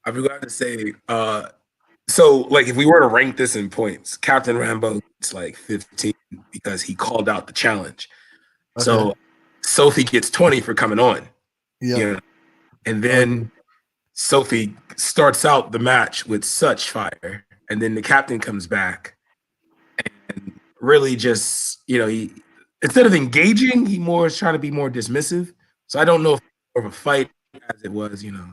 I forgot to say. So, like, if we were to rank this in points, Captain Rambo gets like 15 because he called out the challenge. Okay. So, Sophie gets 20 for coming on. Yeah. You know? And then Sophie starts out the match with such fire, and then the captain comes back and really just, you know, he instead of engaging, he more is trying to be more dismissive. So I don't know if it's more of a fight as it was, you know.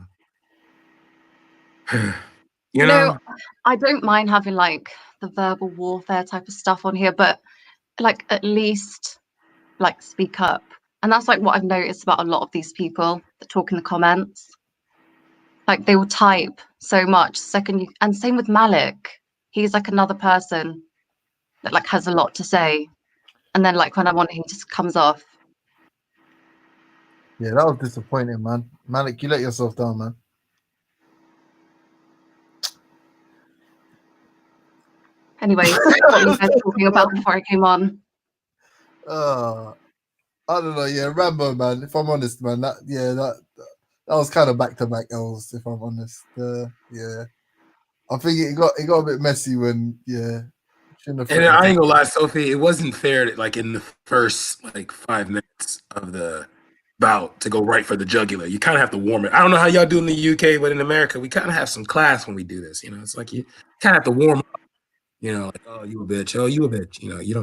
You know, I don't mind having like the verbal warfare type of stuff on here, but like at least like speak up. And that's like what I've noticed about a lot of these people that talk in the comments. Like they will type so much and same with Malik. He's like another person that like has a lot to say. and then like when I want it, he just comes off. Yeah, that was disappointing, man. Malik, you let yourself down, man. Anyways, what were you guys talking about before I came on? I don't know. Yeah, Rambo, man. If I'm honest, man, that was kind of back to back L's. If I'm honest, yeah. I think it got a bit messy when shouldn't have. And I ain't gonna lie, Sophie, it wasn't fair that like in the first like 5 minutes of the bout to go right for the jugular. You kind of have to warm it. I don't know how y'all do in the UK, but in America, we kind of have some class when we do this. You know, it's like you kind of have to warm up. You know, like, oh, you a bitch. Oh, you a bitch. You know, you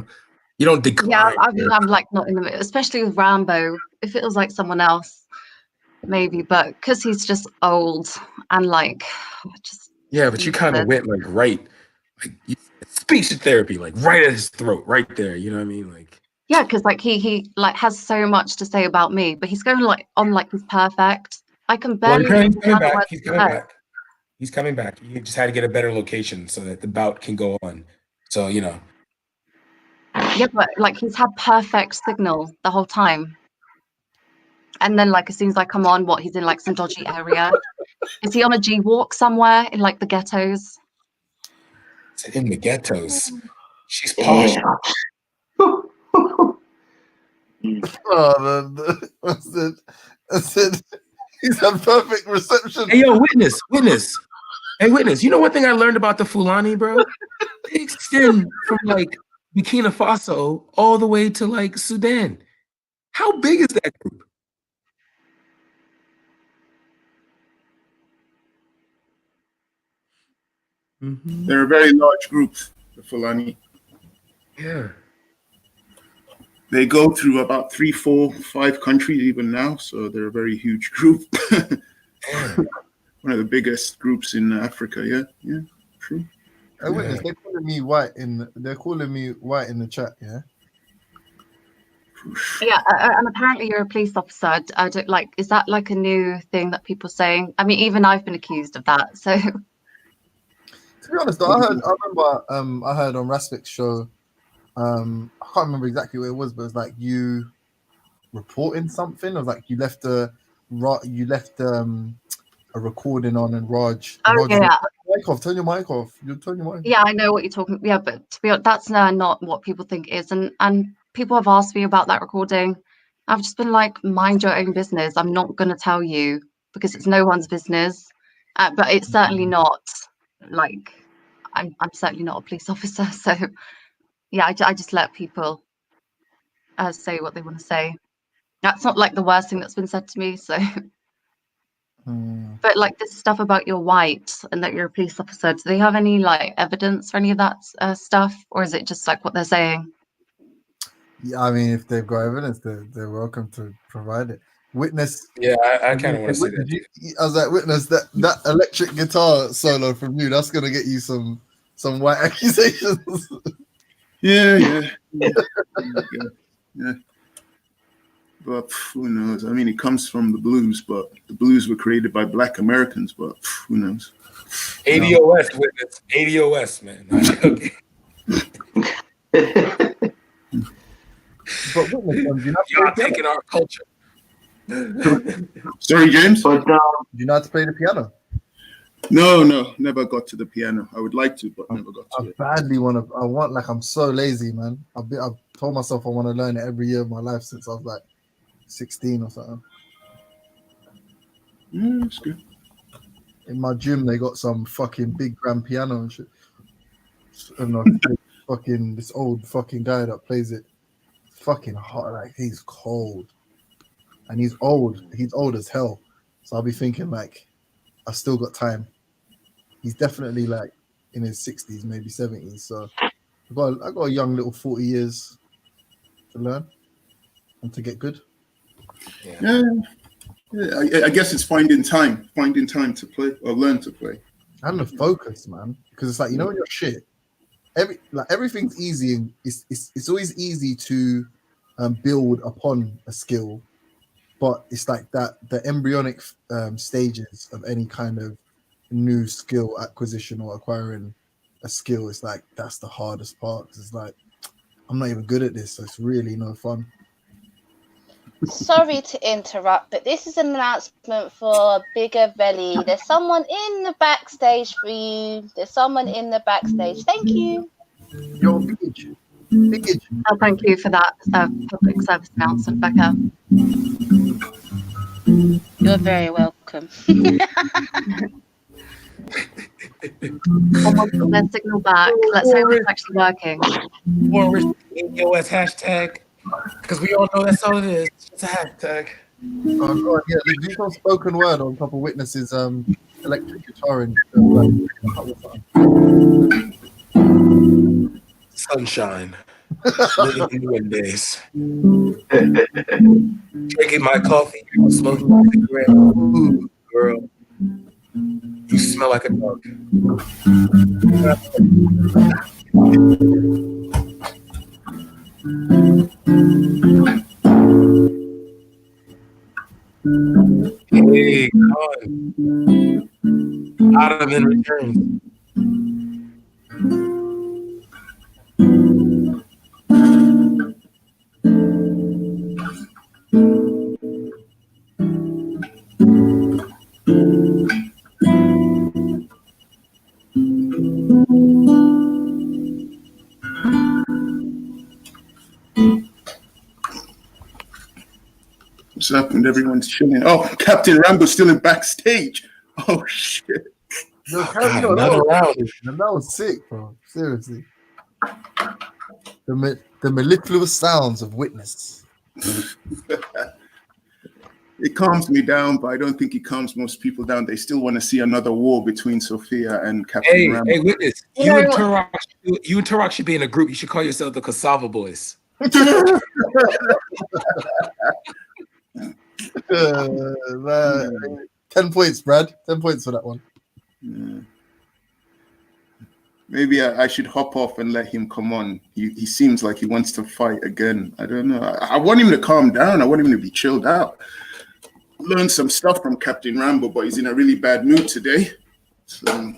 don't decline. Yeah, I'm like not in the mood, especially with Rambo. If it was like someone else, maybe, but because he's just old and like just. Yeah, but you kind of went like right, like speech therapy, like right at his throat, right there. You know what I mean? Like. Yeah, because like he like has so much to say about me, but he's going like on like he's perfect. I can barely. Well, he's coming back. He's coming back. He's coming back. You just had to get a better location so that the bout can go on. So you know. Yeah, but like he's had perfect signal the whole time, and then like as soon as I come on, he's in like some dodgy area. Is he on a G walk somewhere in like the ghettos? In the ghettos, she's posh. I said, he's had perfect reception. Hey, yo, witness. Hey, witness. You know one thing I learned about the Fulani, bro? They extend from like Burkina Faso all the way to like Sudan. How big is that group? Mm-hmm. They're a very large group, the Fulani. Yeah. They go through about 3, 4, 5 countries even now, so they're a very huge group. One of the biggest groups in Africa. Yeah, true. Hey, witness, they're calling me white in the chat. Yeah. Yeah, and apparently you're a police officer. I don't like. Is that like a new thing that people are saying? I mean, even I've been accused of that. So. To be honest, though, I remember I heard on Raspik's show. I can't remember exactly what it was, but it was like you reporting something. It was like you left a recording on, and Raj. Oh Raj yeah. Mic off. Turn your mic off. You turn your mic. Yeah, I know what you're talking. Yeah, but to be honest, that's not what people think it is, and people have asked me about that recording. I've just been like, mind your own business. I'm not gonna tell you because it's no one's business. But it's certainly not like I'm certainly not a police officer. So yeah, I just let people say what they want to say. That's not like the worst thing that's been said to me. So. But like this stuff about you're white and that you're a police officer, do they have any like evidence for any of that stuff, or is it just like what they're saying? Yeah, I mean, if they've got evidence, they're welcome to provide it. Witness. Yeah, I kind of want to see that. I was like, witness that electric guitar solo from you. That's gonna get you some white accusations. Yeah. But who knows? I mean, it comes from the blues, but the blues were created by Black Americans, but who knows? ADOS, witness. ADOS, man. But witness, y'all taking our culture. Sorry, James? But do you know how to play the piano? No, never got to the piano. I would like to, but never got to it. I'm so lazy, man. I've told myself I want to learn it every year of my life since I was like 16 or something. Yeah, that's good. In my gym, they got some fucking big grand piano and shit. And fucking this old fucking guy that plays it, fucking hot. Like he's cold, and he's old. He's old as hell. So I'll be thinking like, I've still got time. He's definitely like in his 60s, maybe 70s. So I got a young little 40 years to learn and to get good. Yeah, I guess it's finding time to play or learn to play. And the focus, man, because it's like, you know, when you're shit, everything's easy, and it's always easy to build upon a skill, but it's like that the embryonic stages of any kind of new skill acquisition or acquiring a skill is like that's the hardest part. It's like I'm not even good at this, so it's really no fun. Sorry to interrupt, but this is an announcement for Bigger Belly. There's someone in the backstage for you. There's someone in the backstage. Thank you. Yo, Biggie. Oh, thank you for that public service announcement, Becca. You're very welcome. Someone put their signal back. Let's hope it's actually working. Or AOS hashtag, because we all know that's all it is. It's a hashtag. Oh god, yeah, there's some spoken word on top of Witness's electric guitar and sunshine. Living in the wind days. Drinking my coffee, smoking my cigarette. Ooh, girl, you smell like a dog. Hey, God. Adam in return. What's happened? Everyone's chilling. Oh, Captain Rambo's still in backstage. Oh shit. Yo, that was sick, bro. Seriously. The mellifluous sounds of Witness. It calms me down, but I don't think it calms most people down. They still want to see another war between Sophia and Captain Rambo. Hey, Witness, you and Turok should be in a group. You should call yourself the Cassava Boys. Man. 10 points, Brad. 10 points for that one. Yeah. Maybe I should hop off and let him come on. He seems like he wants to fight again. I don't know. I want him to calm down. I want him to be chilled out. Learn some stuff from Captain Rambo, but he's in a really bad mood today. So.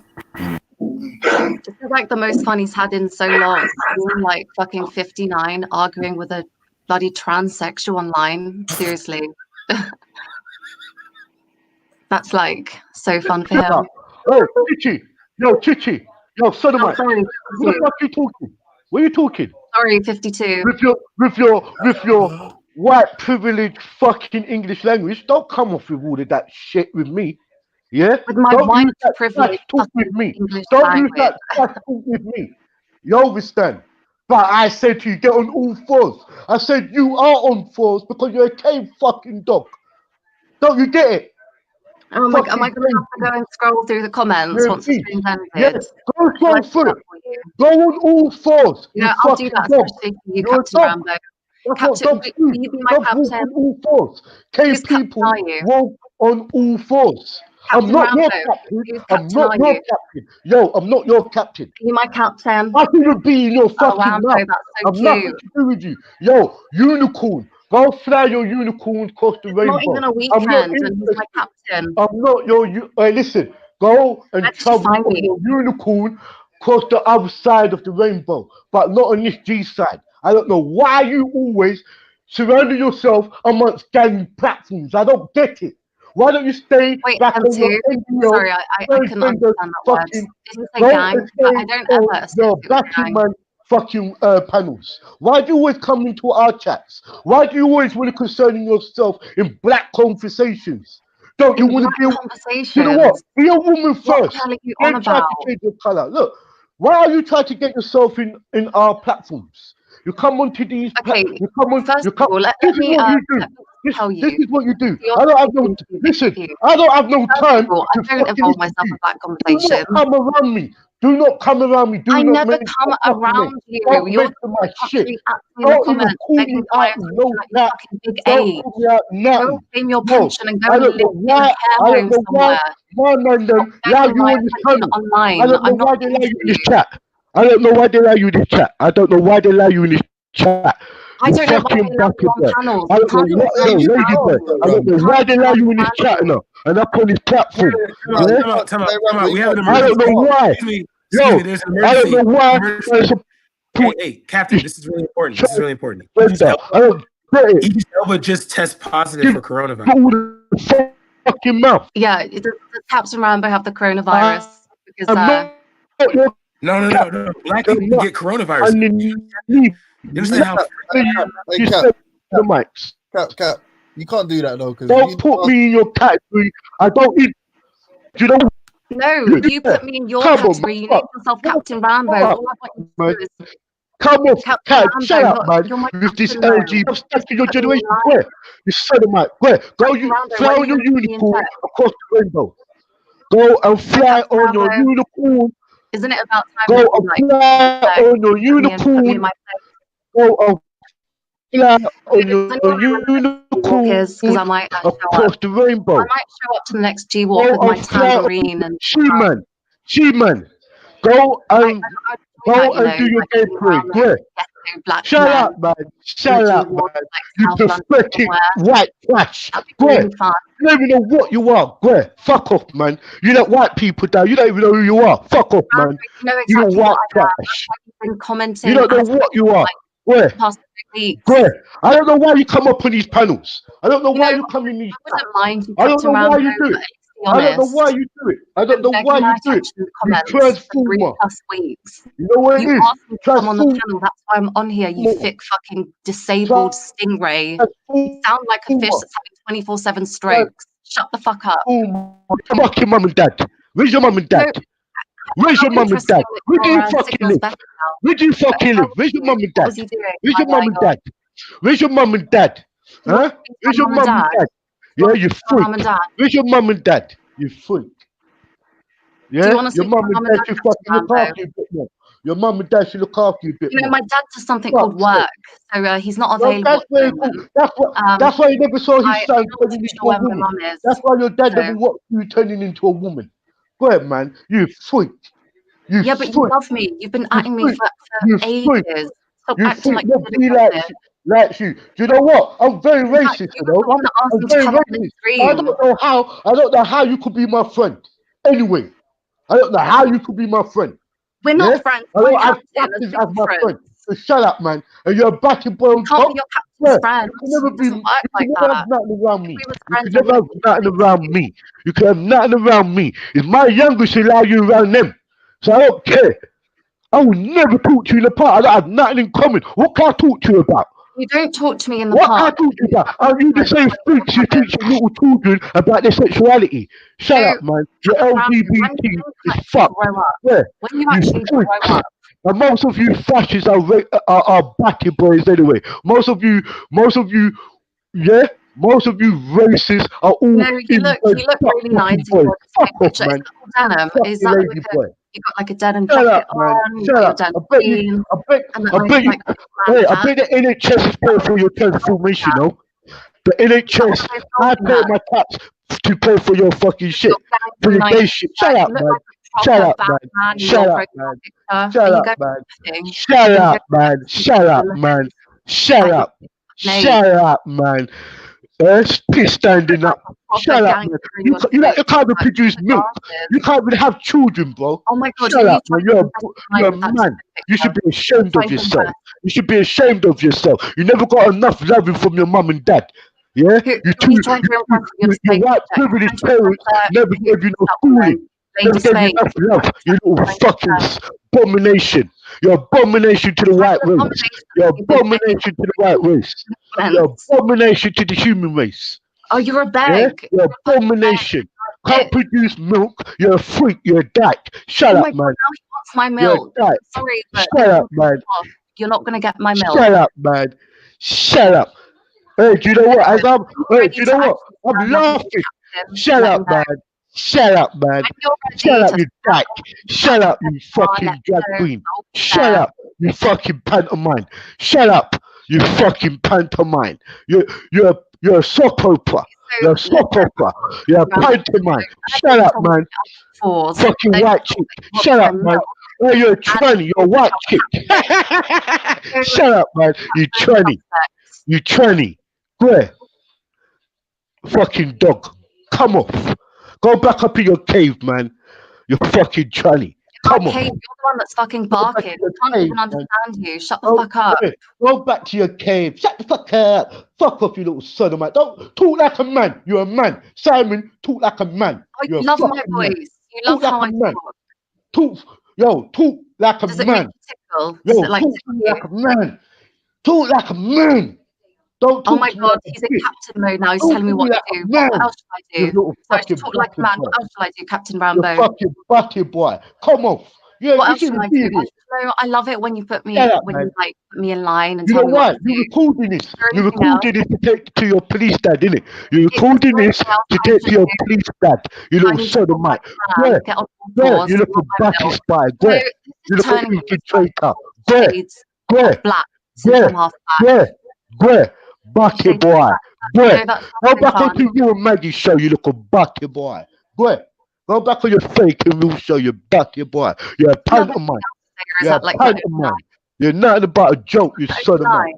This is like the most fun he's had in so long. Being like fucking 59, arguing with a bloody transsexual online. Seriously. That's like so fun for him. Oh, Chichi. Yo, sodomite. Sorry, what the fuck are you talking? What are you talking? Sorry, 52. With your white privilege fucking English language, don't come off with all of that shit with me. Yeah? With my white privilege talk with me. English Don't language. use that talk with me. You understand? But I said to you, get on all fours. I said you are on fours because you're a cave fucking dog. Don't you get it? Oh my God, am I going to have to go and scroll through the comments once the stream's ended? Yes, go scroll through it. Go on all fours. Yeah, I'll do that, especially for you, Captain Rambo. Captain, will you be my captain? On all fours. Cave people walk on all fours. I'm not your captain. I'm not your captain. Yo, I'm not your captain. Are you my captain? I think you'll be in your fucking mouth. That's so I've nothing to do with you. Yo, unicorn. Go fly your unicorn across the rainbow. Not even a weekend, and he's my captain. I'm not your. Listen, go and travel on your unicorn across the other side of the rainbow, but not on this G side. I don't know why you always surrounding yourself amongst gang platforms. I don't get it. Why don't you stay back on your NGO? Sorry, I couldn't understand that word. Did you say gang? I don't ever your backing man fucking panels. Why do you always come into our chats? Why do you always want to concern yourself in black conversations? Don't you want to be conversations? You know what? Be a woman first. What you Then on try about? to change your color. Look, why are you trying to get yourself in our platforms? You come onto these. Okay. You come on. First you come. of all, let This is me what you do. This is what you do. I don't have no. Listen, I don't have no time. I don't involve myself in that conversation. Do not come around me. Do not come around me. Do I not never make come around you. Don't You're make my shit. in the Don't even comments call me begging out. for No, that. big Don't age. call me out now. Go claim your pension and go I and don't live know in why. a I care don't home know why. somewhere. Why man them allow you my on this opinion channel? online. I don't know I'm why not they allow you in this you. chat. I don't know why they allow you in this chat. I don't know why they allow you in this chat. I don't know why they allow you on panels. I don't know what. No, ladies, I don't know why they allow you in this chat now. And up on this platform. Time out. We have an I don't emergency. know why. Excuse me, Yo, there's an I don't emergency. know why. Hey, Captain, this is really important. This is really important. Idris Elba just test positive for coronavirus. Fucking mouth. Yeah, does Captain Rambo have the coronavirus? Because No. Black people get coronavirus. You understand how? You said the mics. Cap, you can't do that though. Don't put me in your category. I don't need. Do you know? No, you put me in your category. You name yourself Captain Rambo. All I want you to do is come on, shut up, man. With this LG, I'm stuck in your generation. Where? You sodomite. Where? Go, you fly on your unicorn across the rainbow. Go and fly on your unicorn. Isn't it about time? Go and fly on your unicorn. Go and fly on your unicorn because I might across the rainbow. I might show up to the next G-Walk with my tambourine and G-Man. Go and do your game parade. Where? Shut up, man. Shut up, man. You pathetic white trash. Where? You don't even know what you are. Where? Fuck off, man. You let white people down. You don't even know who you are. Fuck off, man. You're white trash. You don't know what you are. Where? Where? I don't know why you come up on these panels. I don't know why you come in these. I don't know why you do it. I don't know why you do it. I don't know why you do it. You transformer. You know what it is? Asked me to come on the panel. That's why I'm on here. You thick fucking disabled stingray. You sound like a fish that's having 24/7 strokes. Shut the fuck up. Fuck your mum and dad. Where's your mum and dad? Where's your mum and dad? Where do you fucking live? Where do you fucking live? Where's your mum and dad? Where's your mum and dad? Where's your mum and dad? Huh? Where's your mum and dad? Yeah, you freak. Where's your mum and dad? You freak. Yeah, your mum and dad should fucking look after you a bit more. Your mum and dad should look after you a bit more. My dad does something called work, so he's not available. That's why you never saw his son turning into a woman. That's why your dad never watched you turning into a woman. Go ahead, man. You freak. Yeah, but you love me. You've been acting me for ages. Stop acting like you like you. Do you know what? I'm very racist, you know. I'm very racist. I don't know how you could be my friend. Anyway, I don't know how you could be my friend. We're not friends. I don't have captains as my friend. So shut up, man. And you're a batting boy on top. Your captain's friend. You can never have nothing around me. You can never have nothing around me. You can have nothing around me. It's my youngest who allow you around them. So I don't care. I will never talk to you in the park. I don't have nothing in common. What can I talk to you about? You don't talk to me in the park. What can I talk to you about? Are you the same freaks you teach your little children about their sexuality? Shut up, man. Your LGBT is fucked. Yeah. When you actually grow up. And most of you fascists are batty boys anyway. Most of you racists are all. No, you look really nice. Fuck off, man. Denim. Is that you got like a denim jacket on? Shut up. I bet the NHS is paying for your transformation, no? The NHS, I pay my tax to pay for your fucking shit. For your gay shit. Shut up, man. Shut up, man. Shut up, man. Shut up, man. Shut up, man. Shut up, man. Shut up. Shut up, man. Piss standing up. Shut up, man. You can't even produce milk. You can't even have children, bro. Oh my God. Shut up, man. You're a man. You should be ashamed of yourself. You should be ashamed of yourself. You never got enough loving from your mum and dad. Yeah? Your white privileged parents never gave you no schooling. Never gave you enough love. You little fucking abomination. You're abomination to the white race. You're abomination to the white race. You're abomination to the human race. Oh, you're a bag. Yeah? You're abomination. Can't produce milk. You're a freak. You're a dyke. Shut up, man. Now he wants my milk. Sorry, but shut up, man. You're not gonna get my milk. Shut up, man. Shut up. Hey, do you know what? Do you know what? I'm laughing. Shut up, man. Shut up, man. Shut up, you dyke. Shut up, you fucking drag queen. Shut up, you fucking pantomime. Shut up, you fucking pantomime. You're a soap opera. You're a soap opera. You're a pantomime. Shut up, man. Fucking white chick. Shut up, man. Oh, you're a tranny. You're a white chick. Shut up, man. You tranny. You tranny. Where? Fucking dog. Come off. Go back up in your cave, man. You fucking tranny. Come Okay, on. you're the one that's fucking barking. I can't even understand you. Shut the fuck up. Go back to your cave. Shut the fuck up. Fuck off, you little son of man. Don't talk like a man. You're a man. Simon, talk like a man. Oh, You're you a love my fucking man. voice. You love Talk how like I a man. talk. Talk like a Does it make man. you tickle? Yo, Does it like talk tickle like you? a man. Talk like a man. Don't Oh talk my to me god, like a he's in bitch. captain mode now. He's Don't telling me talk what to like a do. man. What else should You I do? little So I fucking should talk like a bastard man. boy. What else should I do, Captain You Rambo? fucking batty boy. Come off. Yeah, What you else should shouldn't I be do? here. No, I love it when you put me Shut up, when man. you like put me in line and You tell know me what why? to You're do. recording this. Is there You're anything else? recording this to take to your police dad, innit? You're Is recording there this anything else to I take should to your do? police dad. You I little need to son of talk mine. like a man, Where? get on all Where? fours, You look a love my batty milk. spy. No, Where? this You is look a turning into infiltrator. Where? shades Where? of black since Where? I'm half black. Where? Where? Batty Shades of boy. black. Where? No, that's Go not so back fun. onto you and Maggie show, you look a batty boy. Where? Go back on your fake and real show, you batty boy. You're a Do you have anything pantomime. else to say, or is You're a that like that pantomime. You're nothing about a joke, you son of man. overnight?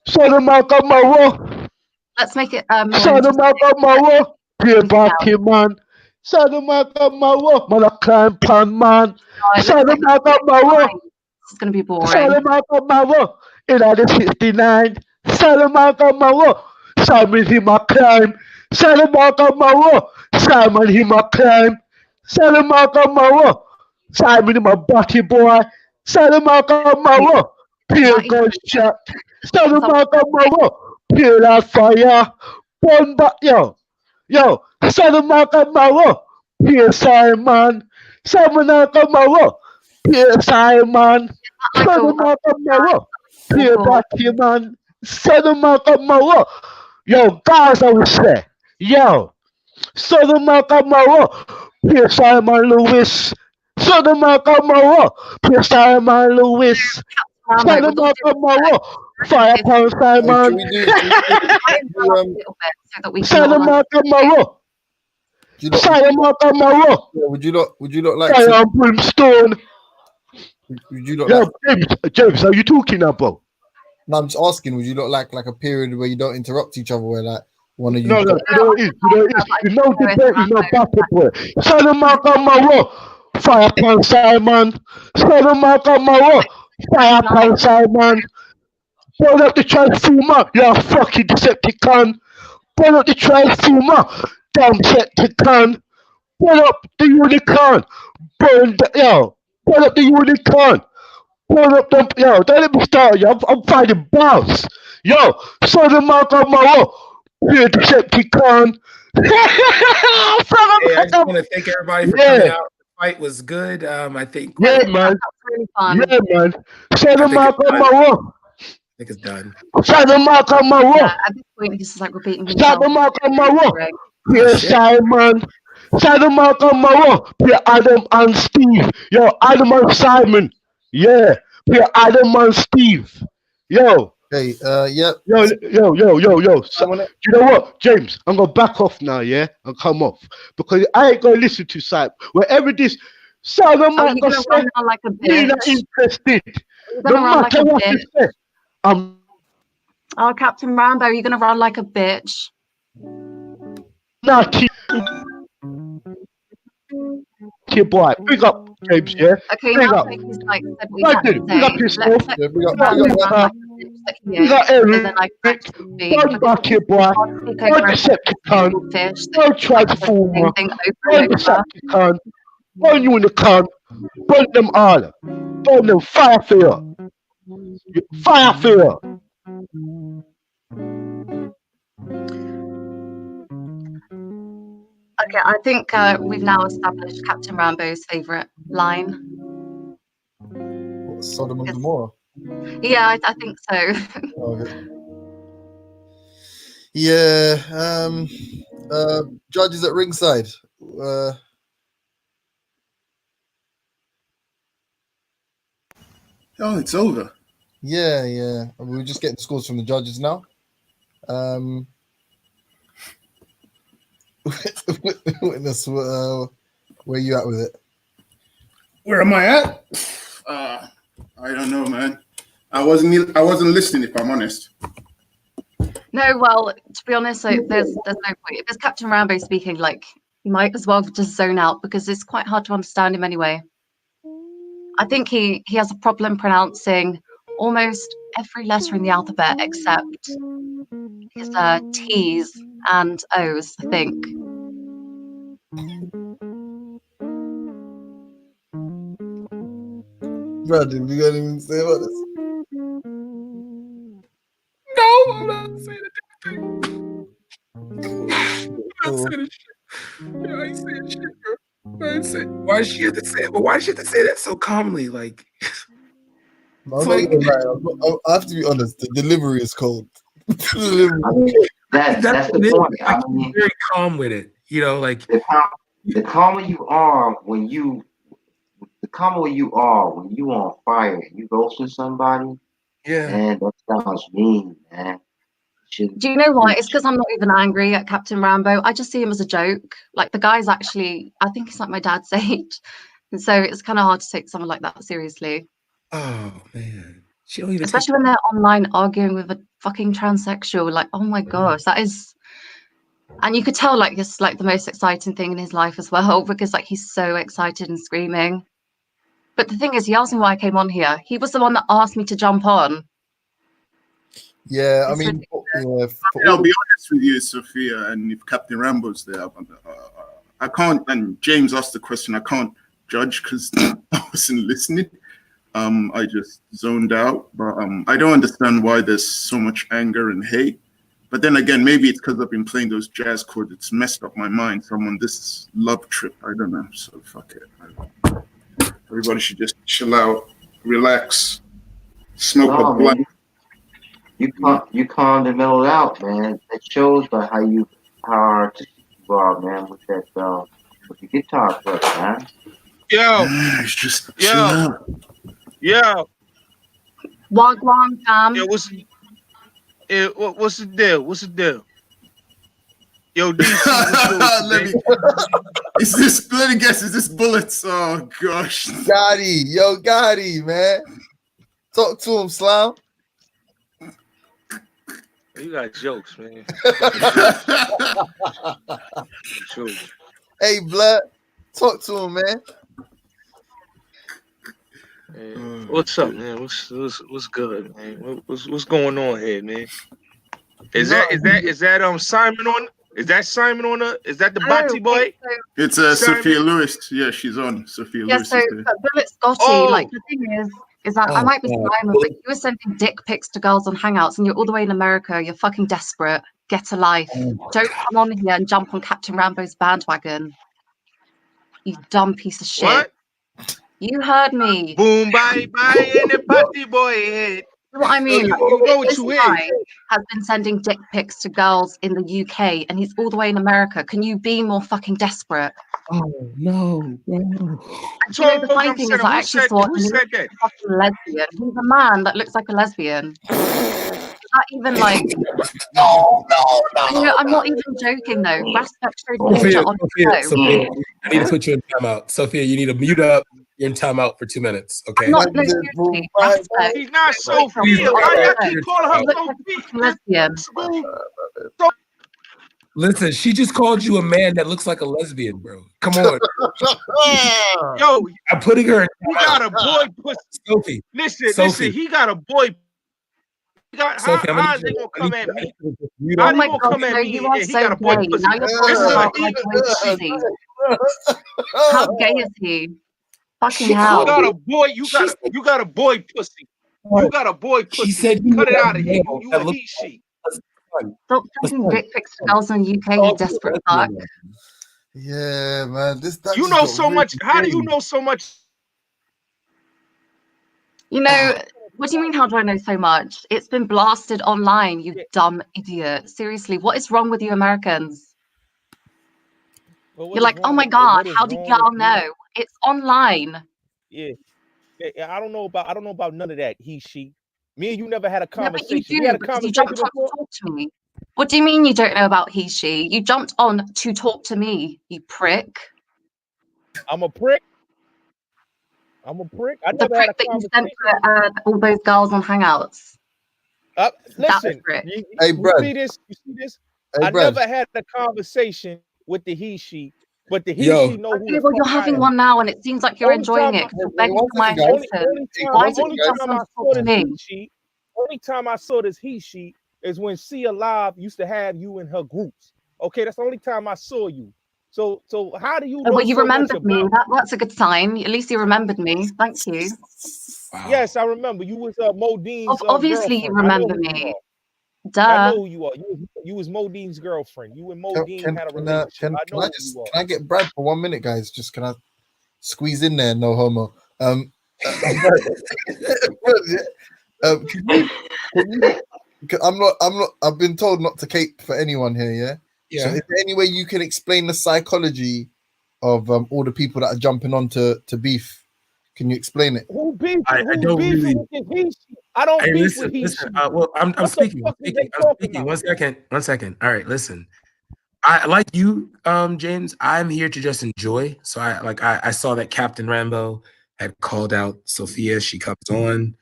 Son of man, come on. Let's make it more Son of interesting. man, come on. Be Anything else? batty man. Son of man, come on. Man, I climb pan man. No, it Son looks of like man, come on. this is gonna be Son boring. of man, come on. In the 69. Son of man, come on. Simon, he my climb. Son of man, come on. Simon, he my climb. Son of man, come on. Simon, he my batty boy. Son of man, come on. Pure gunshot. Son of man, come on. Pure like fire. One back, yo. Yo, son of man, come on. Pure Simon. Simon, come on. Pure Simon. Son of man, come on. Pure batty man. Son of man, come on. Yo, guys, I would say. Yo. Son of man, come on. Pure Simon Lewis. Son of man, come on. Pure Simon Lewis. Son of man, come on. Fire upon Simon. Son of man, come on. Son of man, come on. Would you not like Fire to, and brimstone. would you not Yo, like, James, how you talking now, bro? no, I'm just asking, would you not like a period where you don't interrupt each other, where like one of you No, you know it is. You know it is. There's no debate, there's no battle, boy. Son of man, come on. Fire upon Simon. Son of man, come on. Fire upon Simon. Burn up the Transformer, you fucking Decepticon. Burn up the Transformer, damn Decepticon. Burn up the Unicorn. Burn up the Unicorn. Burn up the, yo, don't let me start, yo. I'm finding bars. Yo, son of man, come on. You're a Decepticon. Hey, I just want to thank everybody for coming out. The fight was good. I think. Yeah, man. Really fun. Yeah, man. Son of man, come on. I think it's done. Son of man, come on. Yeah, at this point, this is like repeating Son himself. of man, come on. Boring. Pierre Simon. Son of man, come on. Pierre Adam and Steve. Yo, Adam and Simon. Yeah. Pierre Adam and Steve. Yo. Hey, yeah. Yo. So, do you know what, James? I'm gonna back off now, yeah, and come off because I ain't gonna listen to Simon. Wherever this son of man you're gonna run down like a me not bitch. interested. You're No gonna run like matter a what you bitch. say, I'm Oh, Captain Rambo, you're gonna run like a bitch. not kid boy. Big up, James. Yeah. Okay, Big now up. take his like said we I had did. to Big up say. yourself. Let Yeah, big up, Rambo big up, run like a bitch that he Big is, up and then Eric. I correct him being Don't back here, boy. take over Don't a Decepticon. fish. Don't Transformer. Thing over Don't and over. Decepticon. Don't Unicorn. Burn them all. Burn them. Fire fear. Fire fear. Okay, I think we've now established Captain Rambo's favorite line. What, Sodom and Gomorrah? Yeah, I think so. Okay. Yeah. Judges at ringside. Oh, it's over. Yeah. We're just getting scores from the judges now. Witness, where you at with it? Where am I at? I don't know, man. I wasn't listening, if I'm honest. No, well, to be honest, so there's no point. If it's Captain Rambo speaking, like, you might as well just zone out because it's quite hard to understand him anyway. I think he has a problem pronouncing almost every letter in the alphabet except his T's and O's, I think. Brandon, we got anything to say about this? No, I'm not saying a damn thing. I'm not saying shit. Yeah, I ain't saying shit, bro. Why does she have to say it? But why does she have to say that so calmly? Like, I have to be honest. The delivery is cold. That's the point. I mean, very calm with it. You know, like the calmer you are when you on fire and you roasting somebody. Yeah. Man, that sounds mean, man. Do you know what? It's because I'm not even angry at Captain Rambo. I just see him as a joke. Like, the guy's actually, I think he's like my dad's age. And so it's kind of hard to take someone like that seriously. Oh, man. She don't even Especially when they're online arguing with a fucking transsexual. Like, oh my gosh, that is... And you could tell, like, it's like the most exciting thing in his life as well, because like he's so excited and screaming. But the thing is, he asked me why I came on here. He was the one that asked me to jump on. Yeah, I mean, I'll be honest with you, Sophia, and if Captain Rambo's there, I can't. And James asked the question. I can't judge because I wasn't listening. I just zoned out. But I don't understand why there's so much anger and hate. But then again, maybe it's because I've been playing those jazz chords. It's messed up my mind. So I'm on this love trip. I don't know. So fuck it. Everybody should just chill out, relax, smoke a blunt. You calmed and mellowed out, man. It shows by how artistic you are, man, with that with the guitar work, man. Yo, it's just chill out. Wagwan fam. Yeah, what's the deal? What's the deal? Yo, DC, let me guess, is this Bullets? Oh gosh. Gotti, man. Talk to him, Slam. You got jokes, man. Jokes. Hey, Blood, talk to him, man. Hey, what's up, man? What's good, man? What's going on here, man? Is that Simon on? Is that Simon on the? Is that the Bati boy? It's Sophia Lewis. Yeah, she's on. Sophia Lewis. So Bullet Scotty, like the thing is that I might be Simon, but you were sending dick pics to girls on Hangouts, and you're all the way in America. You're fucking desperate. Get a life. Don't come on here and jump on Captain Rambo's bandwagon. You dumb piece of shit. What? You heard me. Boom, bye, and the party boy head. You know what I mean? Like, this guy has been sending dick pics to girls in the UK, and he's all the way in America. Can you be more fucking desperate? Oh no, bro. And you know, the funny thing is, I actually thought he was a fucking lesbian. He's a man that looks like a lesbian. Not even like no. You know, I'm not even joking though. Respect showed nature on the show. Sophia, I need to put you in timeout. Sophia, you need to mute up. You're in timeout for 2 minutes. Okay. I'm not, no, seriously. Respect. He's not Sophia. Why y'all keep calling her lesbian? Listen, she just called you a man that looks like a lesbian, bro. Come on. Yo, I'm putting her in he got a boy pussy. Sophie. Listen, he got a boy. Sophie, how they gonna come at me? Oh my God, no, you are so gay. Now you're talking about my boy pussy. How gay is he? Fucking hell. You got a boy. You got a boy pussy. You got a boy pussy. She said, "Cut it out of here. You a he she." Stop sending dick pics to girls in the UK. You desperate fuck. Yeah, man. You know so much. How do you know so much? You know. What do you mean, how do I know so much? It's been blasted online, you dumb idiot. Seriously, what is wrong with you Americans? You're like, oh my God, how did y'all know? It's online. Yeah, I don't know about none of that. He, she. Me and you never had a conversation. No, but you we had a because you conversation jumped on to talk to me. What do you mean you don't know about he, she? You jumped on to talk to me, you prick. I'm a prick. I The never had prick a that you sent conversation. to all those girls on Hangouts. Listen, prick. Hey, Brad. You see this? Hey, I Brad. never had a conversation with the he, she. But the he Yo. she know who Okay, the well, you're fuck I having am. one now, and it seems like you're Only enjoying time it I- because you're begging One for my second, guys. attention. Only Why did you time want I to saw talk to this me? he she, only time I saw this he she is when Sia Live used to have you in her groups. Okay, that's the only time I saw you. So how do you know Well, you so much remembered me. about? That's a good sign. At least you remembered me. Thank you. Yes, I remember. You was Modine's Obviously, you girlfriend. I know remember who you me. are. Duh. I know who you are. You was Modine's girlfriend. You and Modine Can, had a can, relationship. can, I can know I who just you are. can I get Brad for 1 minute, guys? Just can I squeeze in there? No homo. Can you, I'm not. I've been told not to cape for anyone here. Yeah. Yeah. So, is there any way you can explain the psychology of all the people that are jumping on to beef? Can you explain it? Who beef? I Who's don't beefing really. with this he she? I don't Hey, beef listen, with he listen. she. Well, I'm What the speaking. I'm fuck is they speaking. I'm talking speaking. about? 1 second. All right, listen. I like you, James. I'm here to just enjoy. So I saw that Captain Rambo had called out Sophia. She comes on.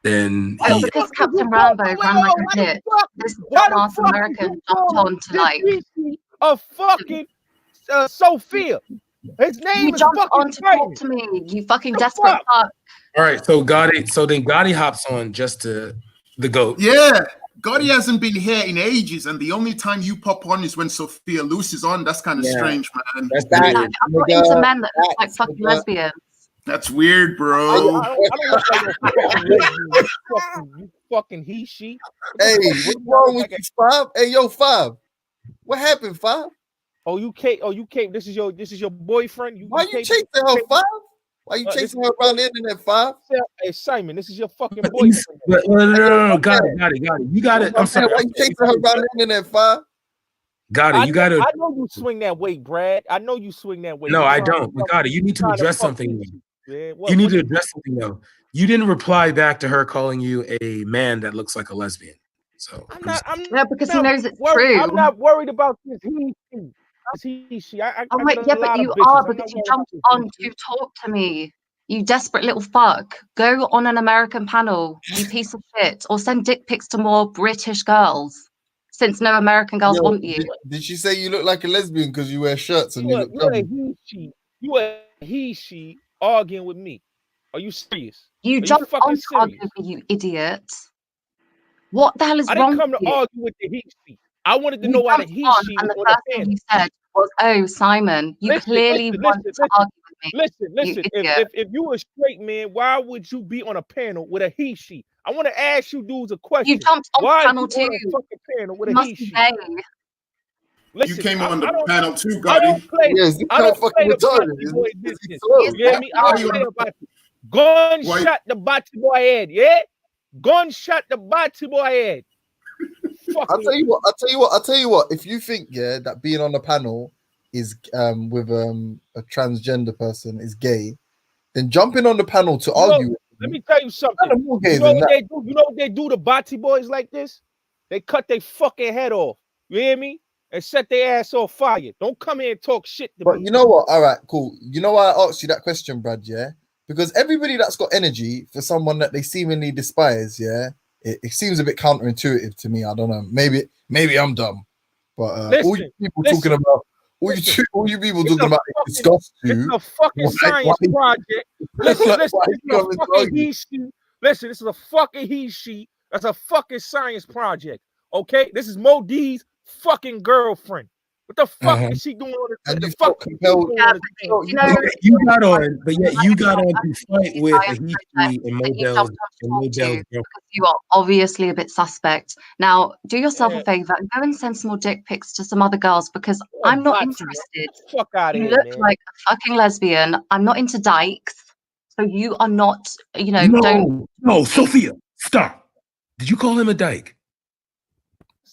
Then Oh, he because Captain Rambo ran like a bitch. This dumbass American jumped on to like. A fucking Sophia. His name You is jumped fucking on to talk to me. You fucking desperate fuck. All right, so Gotti. So then Gotti hops on just to the goat. Yeah, Gotti hasn't been here in ages, and the only time you pop on is when Sophia Luce is on. That's kind of Yeah. strange, man. That's I'm not into men that look like fucking lesbians. That's weird, bro. I don't look like no fucking lesbian. You fucking he she. Hey, what's wrong with you, Fab? Hey, yo, Fab. What happened, Fab? Oh, you came. This is your boyfriend. Why you chasing her, Fab? Why you chasing her around the internet, Fab? Hey, Simon, this is your fucking boyfriend. No, got it. You got it. I'm sorry. Why you chasing her around the internet, Fab? Got it. You got to. I know you swing that weight, Brad. I know you swing that weight. No, I don't. But got it. You need to address something. Man. You need to address something though. You didn't reply back to her calling you a man that looks like a lesbian. So No, because he knows it's true. I'm not worried about this he. Oh wait, yeah, but you are because you jumped on to talk to me. You desperate little fuck. Go on an American panel, you piece of shit, or send dick pics to more British girls, since no American girls want you. Did she say you look like a lesbian because you wear shirts and You you a look he she arguing with me. Are you serious? You jumped on to argue with me, you idiot. What the hell is I wrong didn't come with to you? argue with the he she. I wanted to You know why the jumped he on, she and was the on first the thing panel. you said was, "Oh, Simon, you clearly want to argue with me." Listen. You idiot. If you were a straight man, why would you be on a panel with a he she? I want to ask you dudes a question. You jumped on why panel you on too. a fucking panel with You a must he be she? gay. Listen, You came on the I don't- panel too, I don't Gotti. play. Yes, this I guy don't fucking play the retarded, Bati isn't boy he? business. slow. You hear me? I don't play about it. Gunshot the Bati boy head, yeah? Gunshot the Bati boy head. I'll tell you what. If you think that being on the panel is with a transgender person is gay, then jumping on the panel to argue. Let me tell you something. more gay You know than what that. they do? You know what they do to Bati boys like this? They cut their fucking head off. You hear me? And set their ass on fire. Don't come here and talk shit to But me. you know what? All right, cool. You know why I asked you that question, Brad? Yeah, because everybody that's got energy for someone that they seemingly despise, it seems a bit counterintuitive to me. I don't know. Maybe I'm dumb, but all you people talking about, all you people talking about, it disgusts you. It's a fucking science project. Listen, Like, listen, why this you is a coming fucking to he she. Listen, this is a fucking he she. That's a fucking science project. Okay, this is Mo D's fucking girlfriend. What the fuck is she doing on the? And the you fuck felt compelled. You got on, but yet you got on to fight with a he she and Modell's girlfriend. You are obviously a bit suspect. Now, do yourself a favor and go and send some more dick pics to some other girls because I'm not interested. Fuck out of You here, look man. like a fucking lesbian. I'm not into dykes, so you are not. Don't. No, Sophia, stop. Did you call him a dyke?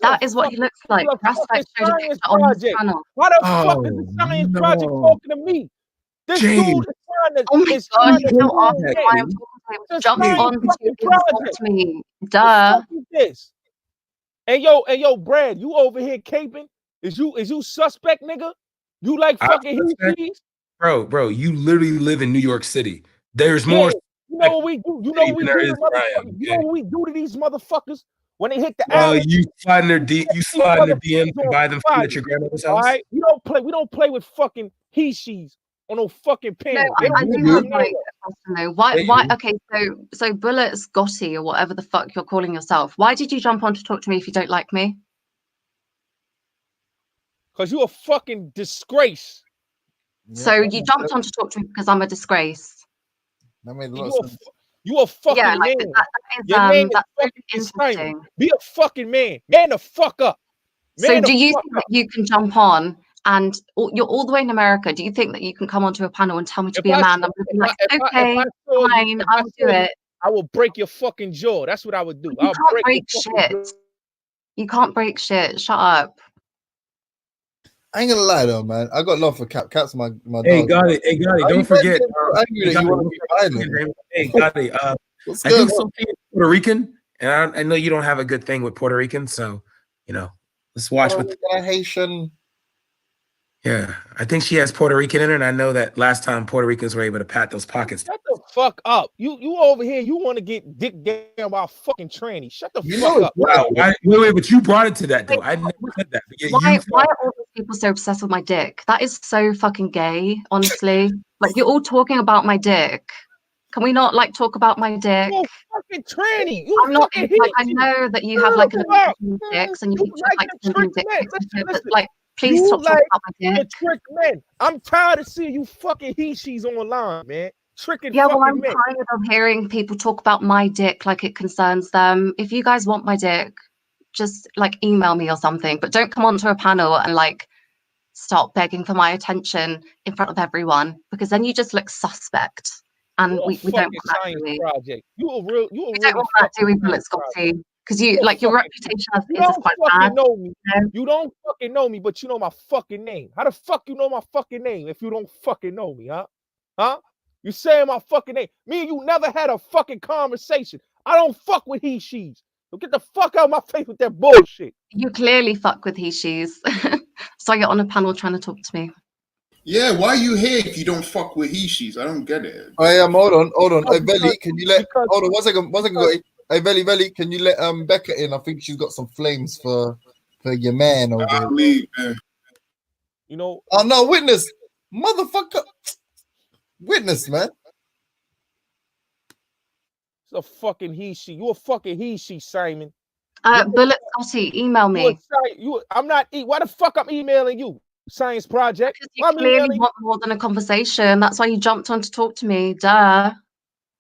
That is what he looks like. Prospect showed a picture on his channel. Why the fuck is the science project talking to me? This dude James. is trying to. Oh my is god, trying you to don't ask do me it. why I'm talking to him. This Jump science on to fucking insult project. me. What Duh. the fuck is this? Hey yo, Brad, you over here caping? Is you suspect, nigga? You like fucking he-she's? Bro, you literally live in New York City. There's more. You know what we do? You know what we There do is to where I am, motherfuckers? You know what we do to these motherfuckers? When they hit the alley, You slide in their DMs and buy them food at your grandmother's all house. right, we don't play with fucking he/she's on no fucking panel. No, I do have like a question though. Why? Okay, so Bullet Scotty or whatever the fuck you're calling yourself. Why did you jump on to talk to me if you don't like me? Because you a fucking disgrace. So you jumped on to talk to me because I'm a disgrace. That made a lot of sense. You a fucking Yeah, like, man. that Your name is that's fucking interesting. Simon. Be a fucking man. Man the fuck up. So Man do the you fuck think that you can jump on and you're all the way in America? Do you think that you can come onto a panel and tell me to be a man? I'm gonna be like, okay, fine, I'll do it. I will break your fucking jaw. That's what I would do. You I'll can't break your fucking shit. You can't break shit. Shut up. I ain't gonna lie though, man. I got love for Cap. Cap's my Hey, dog. got it. Hey, got it. Why Don't you forget. so angry that you want to be violent? Hey, got it. What's I think going on? Sophia is Puerto Rican, and I know you don't have a good thing with Puerto Ricans, so let's watch what. Haitian. Yeah, I think she has Puerto Rican in her, and I know that last time Puerto Ricans were able to pat those pockets. Shut the fuck up. You over here, you want to get dick down by a fucking tranny. Shut the fuck up. Wow. Wait, but you brought it to that though. I never said that. But yeah, Why are all these people so obsessed with my dick? That is so fucking gay, honestly. Like you're all talking about my dick. Can we not like talk about my dick? You fucking tranny. I'm not like I know that you have like an obsession with dicks and you keep just like sending dick pics and shit, but like please stop talking about my dick. Trick men. I'm tired of seeing you fucking he/she's online, man. Tricking Yeah, well, fucking I'm men. tired of hearing people talk about my dick like it concerns them. If you guys want my dick, just like email me or something, but don't come onto a panel and like start begging for my attention in front of everyone because then you just look suspect. And we don't want that, do we? Project. You We don't want that, do we, Bullet Scotty? Because you like your reputation as You is don't quite fucking bad. know me. You don't fucking know me, but you know my fucking name. How the fuck you know my fucking name if you don't fucking know me, huh? Huh? You saying my fucking name. Me and you never had a fucking conversation. I don't fuck with he/she's. So get the fuck out of my face with that bullshit. You clearly fuck with he/she's. So you're on a panel trying to talk to me. Yeah, why are you here if you don't fuck with he/she's? I don't get it. I am. Hold on. Hey, Belly, can you let? Hold on, one second. Gotti. Hey, Belly, can you let Becca in? I think she's got some flames for your man over here. You know. Oh no, witness, motherfucker, witness, man. It's a fucking he/she. You a fucking he/she, Simon. Bullet Scotty, email me. I'm not. Why the fuck I'm emailing you? Science project. Because you clearly want more than a conversation. That's why you jumped on to talk to me. Duh.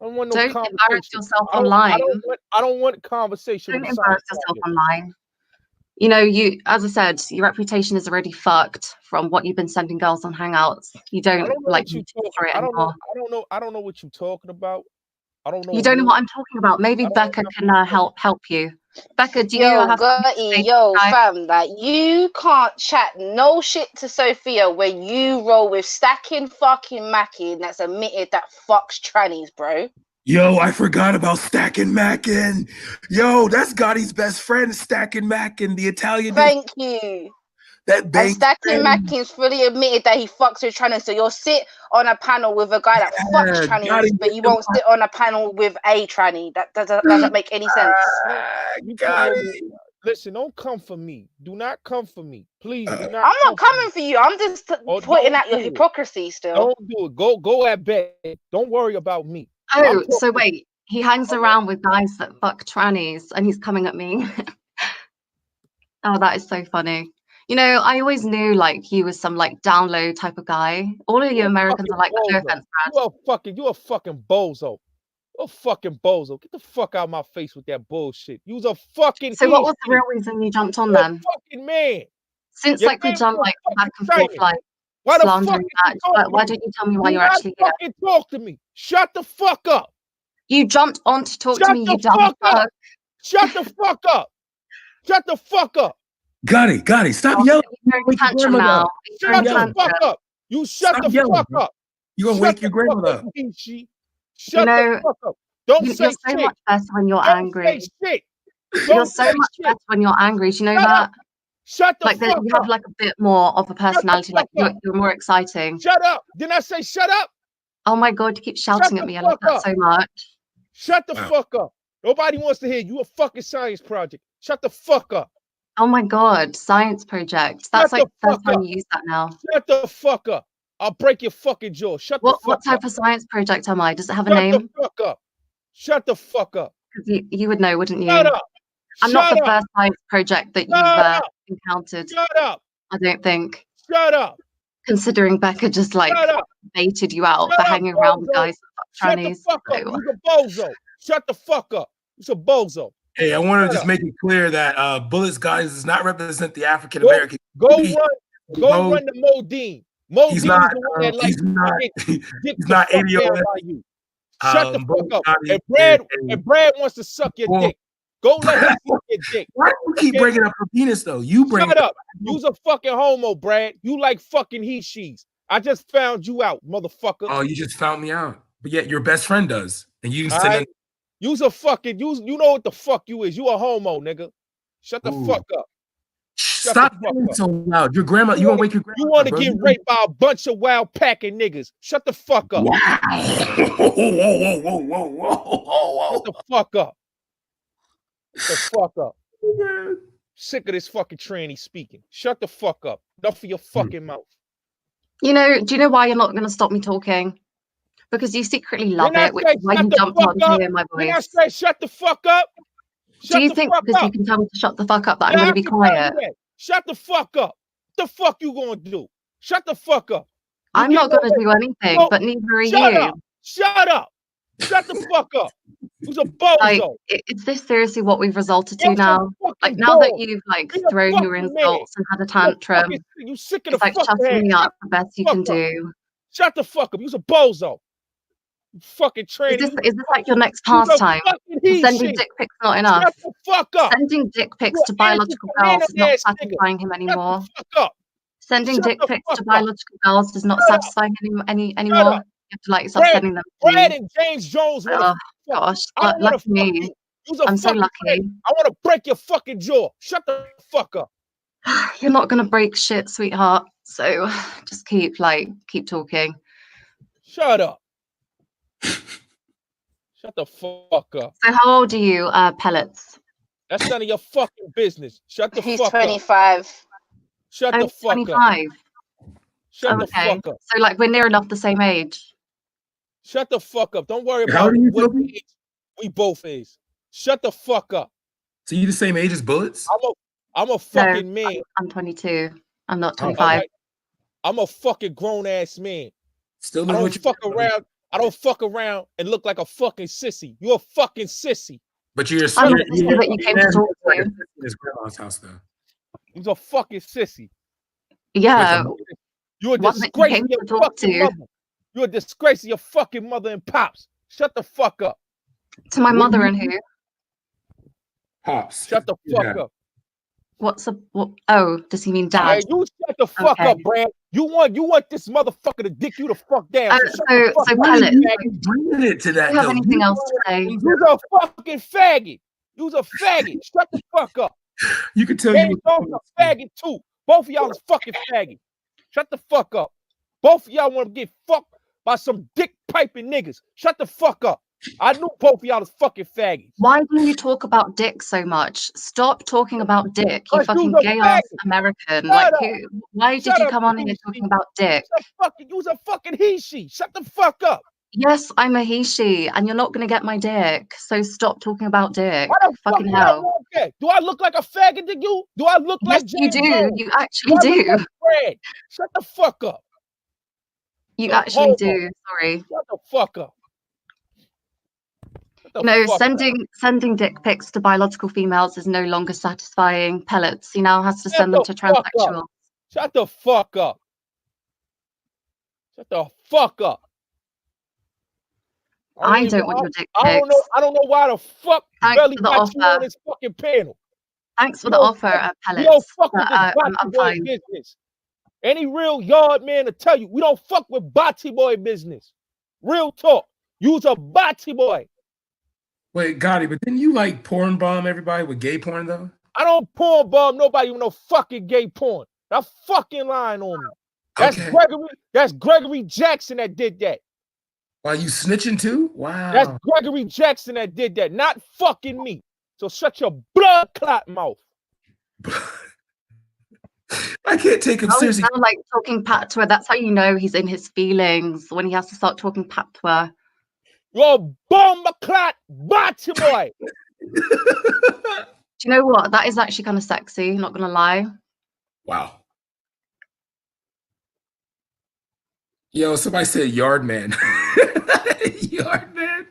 I don't want no Don't embarrass yourself online. I don't want conversation. Don't embarrass yourself online. You know, as I said, your reputation is already fucked from what you've been sending girls on Hangouts. You don't like you for it anymore. I don't know what you're talking about. I don't know. You don't know what I'm talking about. Maybe Becca can help you. Becca, do you have fam, like you can't chat no shit to Sophia when you roll with stacking fucking Mackin that's admitted that fucks trannies, bro. Yo, I forgot about Stacking Mackin. Yo, that's Gotti's best friend, Stacking Mackin, the Italian. Thank you. That bank. And Stacking Mackin's fully admitted that he fucks with trannies. So you'll sit on a panel with a guy that fucks trannies, but you won't sit on a panel with a tranny. That doesn't make any sense. Listen, don't come for me. Do not come for me. Please do not. I'm not coming for you. I'm just pointing out your hypocrisy still. Don't do it. Go at bed. Don't worry about me. Oh, so wait. He hangs around with guys that fuck trannies and he's coming at me. Oh, that is so funny. You know, I always knew like you was some like down low type of guy. All of you Americans are like, no offense, Brad. You a fucking bozo. You're a fucking bozo. Get the fuck out of my face with that bullshit. You was a fucking. So what was the real reason you jumped on then? Fucking man. Since like we jumped like back and forth like slandering match, why don't you tell me why you're actually here? Fucking talk to me. Shut the fuck up. You jumped on to talk to me, you dumb fuck. Shut the fuck up. Shut the fuck up. Gotti, stop yelling. Shut the fuck up. You shut the fuck up. You're gonna wake your grandmother up. Shut the fuck up. Don't say you're so much better when you're angry. You're so much better when you're angry. Do you know that? Shut the fuck up. You have like a bit more of a personality. Like you're more exciting. Shut up. Didn't I say shut up? Oh my god, you keep shouting at me. I love that so much. Shut the fuck up. Nobody wants to hear you. A fucking science project. Shut the fuck up. Oh my God, science project. That's Shut like the the fuck first time up. you use that now. Shut the fuck up. I'll break your fucking jaw. Shut the What fuck type up. of science project am I? Does it have a Shut the name? fuck up. Shut the fuck up. 'Cause you would know, wouldn't you? Shut up. I'm not Shut the up. first science project that you've Shut up. encountered. Shut up. I don't think. Shut up. Considering Becca just like Shut up. baited you out Shut for up, hanging around with bozo. guys that fuck Shut the trannies. fuck up. You's a bozo. Shut the fuck up. You's a bozo. Hey, I want to Shut just up. make it clear that Bullets guys does not represent the African American. Go run the Modine. Modine is He's the not. one that likes He's to not. get He's the not fuck down 80 by you. Shut the fuck up. And Brad wants to suck your Well, dick. Go let him suck your dick. Why do you keep Okay? bringing up her penis though? You bring Shut it up. You's a fucking homo, Brad. You like fucking he-she's. I just found you out, motherfucker. Oh, you just found me out. But yet your best friend does, and you didn't All send right? You's a fucking, you know what the fuck you is. You a homo, nigga. Shut the Ooh. fuck up. Shut Stop the fuck being up. so loud. Your grandma, you want to wake your grandma? You want to bro. get raped by a bunch of wild packing niggas. Shut the fuck up. Wow. Whoa. Shut the fuck up. Shut the fuck up. Sick of this fucking tranny speaking. Shut the fuck up. Enough of your fucking mouth. You know, do you know why you're not going to stop me talking? Because you secretly love When I it, which say is why shut you the jumped fuck on to up, hear my when I voice. say shut the fuck up, Do shut you the think fuck because you up. can tell me to shut the fuck up that I'm Yeah, going I to be can tell you quiet? that. Shut the fuck up. What the fuck you gonna do? Shut the fuck up. You I'm not getting going to away. do anything, No, but neither are shut you. up. Shut up. Shut the fuck up. Who's a Like, bozo? is this seriously what we've resulted to Yes, now? I'm Like, fucking now that bored. you've like Be a thrown your fucking man. insults and had a You tantrum, fucking, you sick of it's the like fucking shutting head. me Shut up the best the you can fuck up. do. Shut the fuck up. You's a bozo. You fucking Is tranny. this You is this like your next you's a pastime? fucking Is he sending shit. dick pics not enough? Shut the fuck up. Sending dick pics You to an biological anti-banana girls is not ass nigga. satisfying him Shut anymore. the fuck up. Sending Shut dick the pics fuck to up. biological girls is not Shut up. satisfying Shut anymore. up. You have to like stop Brad, sending them to Brad me. and James Jones want to Oh fuck. gosh, I don't want to lucky fuck me. you. You's a I'm so fucking Brad. lucky. I want to break your fucking jaw. Shut the fuck up. You're not gonna break shit, sweetheart. So just keep talking. Shut up. Shut the fuck up. So how old are you, Pellets? That's none of your fucking business. Shut the He's fuck up. 25. Shut Oh, the fuck up. 25. Shut the Okay. fuck up. So like we're near enough the same age. Shut the fuck up. Don't worry How about old are you, what Toby? age we both is. Shut the fuck up. So you the same age as Bullets? I'm a No, fucking man. I'm 22. I'm not Oh. 25. Alright? I'm a fucking grown ass man. Still I living don't with your fuck grandmother. around. I don't fuck around and look like a fucking sissy. You're a fucking sissy. But you're I'm you're, not the sissy that you came to man talk looks like a to. sister in his grandma's house though. You're a fucking sissy. Yeah, You're a one that you disgrace came to your to talk fucking to. mother. You're a disgrace to your fucking mother and pops. Shut the fuck up. To my What mother do and you who? Pops? Shut the Yeah. fuck up. What's a what? Oh, does he mean dad? Hey, you shut the fuck Okay. up, Brad. You want this motherfucker to dick you the fuck down. So shut So the fuck so up, Why are Pellets, you you faggot. bringing it to do that you have though? anything You else to say? You's a fucking faggot. You's a faggot. Shut the fuck up. you could tell James you Jones a faggot too. Both of y'all is fucking faggot. Shut the fuck up. Both of y'all want to get fucked by some dick piping niggas. Shut the fuck up. I knew both of y'all is fucking faggots. Why do you talk about dick so much? Stop talking about dick, you Cause fucking you's a gay ass faggot. American. Shut Like up. who? Why did Shut you up, come on you here he talking she. about dick? You's a fucking he she. Shut the fuck up. Yes, I'm a he she, and you're not gonna get my dick. So stop talking about dick. Why the fuck Fucking would I hell. want that? Do I look like a faggot to you? Do I look Yes, like you James do. Jones? You Do actually I look do. like Fred? Shut the fuck up. You You're a actually homo. do. Sorry. Shut the fuck up. Shut the You know, fuck up. sending dick pics to biological females is no longer satisfying. Pellets. He now has to Shut send them the to fuck up. transsexuals. Shut the fuck up. Shut the fuck up. I don't want your dick I don't know. pics. I don't know why the fuck Thanks Belly for the got you on offer. this fucking panel. Thanks for You the don't offer, fuck, you don't Pellets. fuck But with this I'm Bati boy fine. business. Any real yard man to tell you, we don't fuck with Bati boy business. Real talk. You's a Bati boy. Wait, Gotti, but didn't you like porn bomb everybody with gay porn though? I don't porn bomb nobody with no fucking gay porn. That fucking lying on me. That's Okay. Gregory. That's Gregory Jackson that did that. Are you snitching too? That's Wow. Gregory Jackson that did that. Not fucking me. So shut your blood clot mouth. I can't take him Oh, he's seriously. now like talking patois. That's how you know he's in his feelings, when he has to start talking patois. You're bomber clot bottom boy. Do you know what? That is actually kind of sexy, not gonna lie. Wow. Yo, somebody said yard man. Yard man.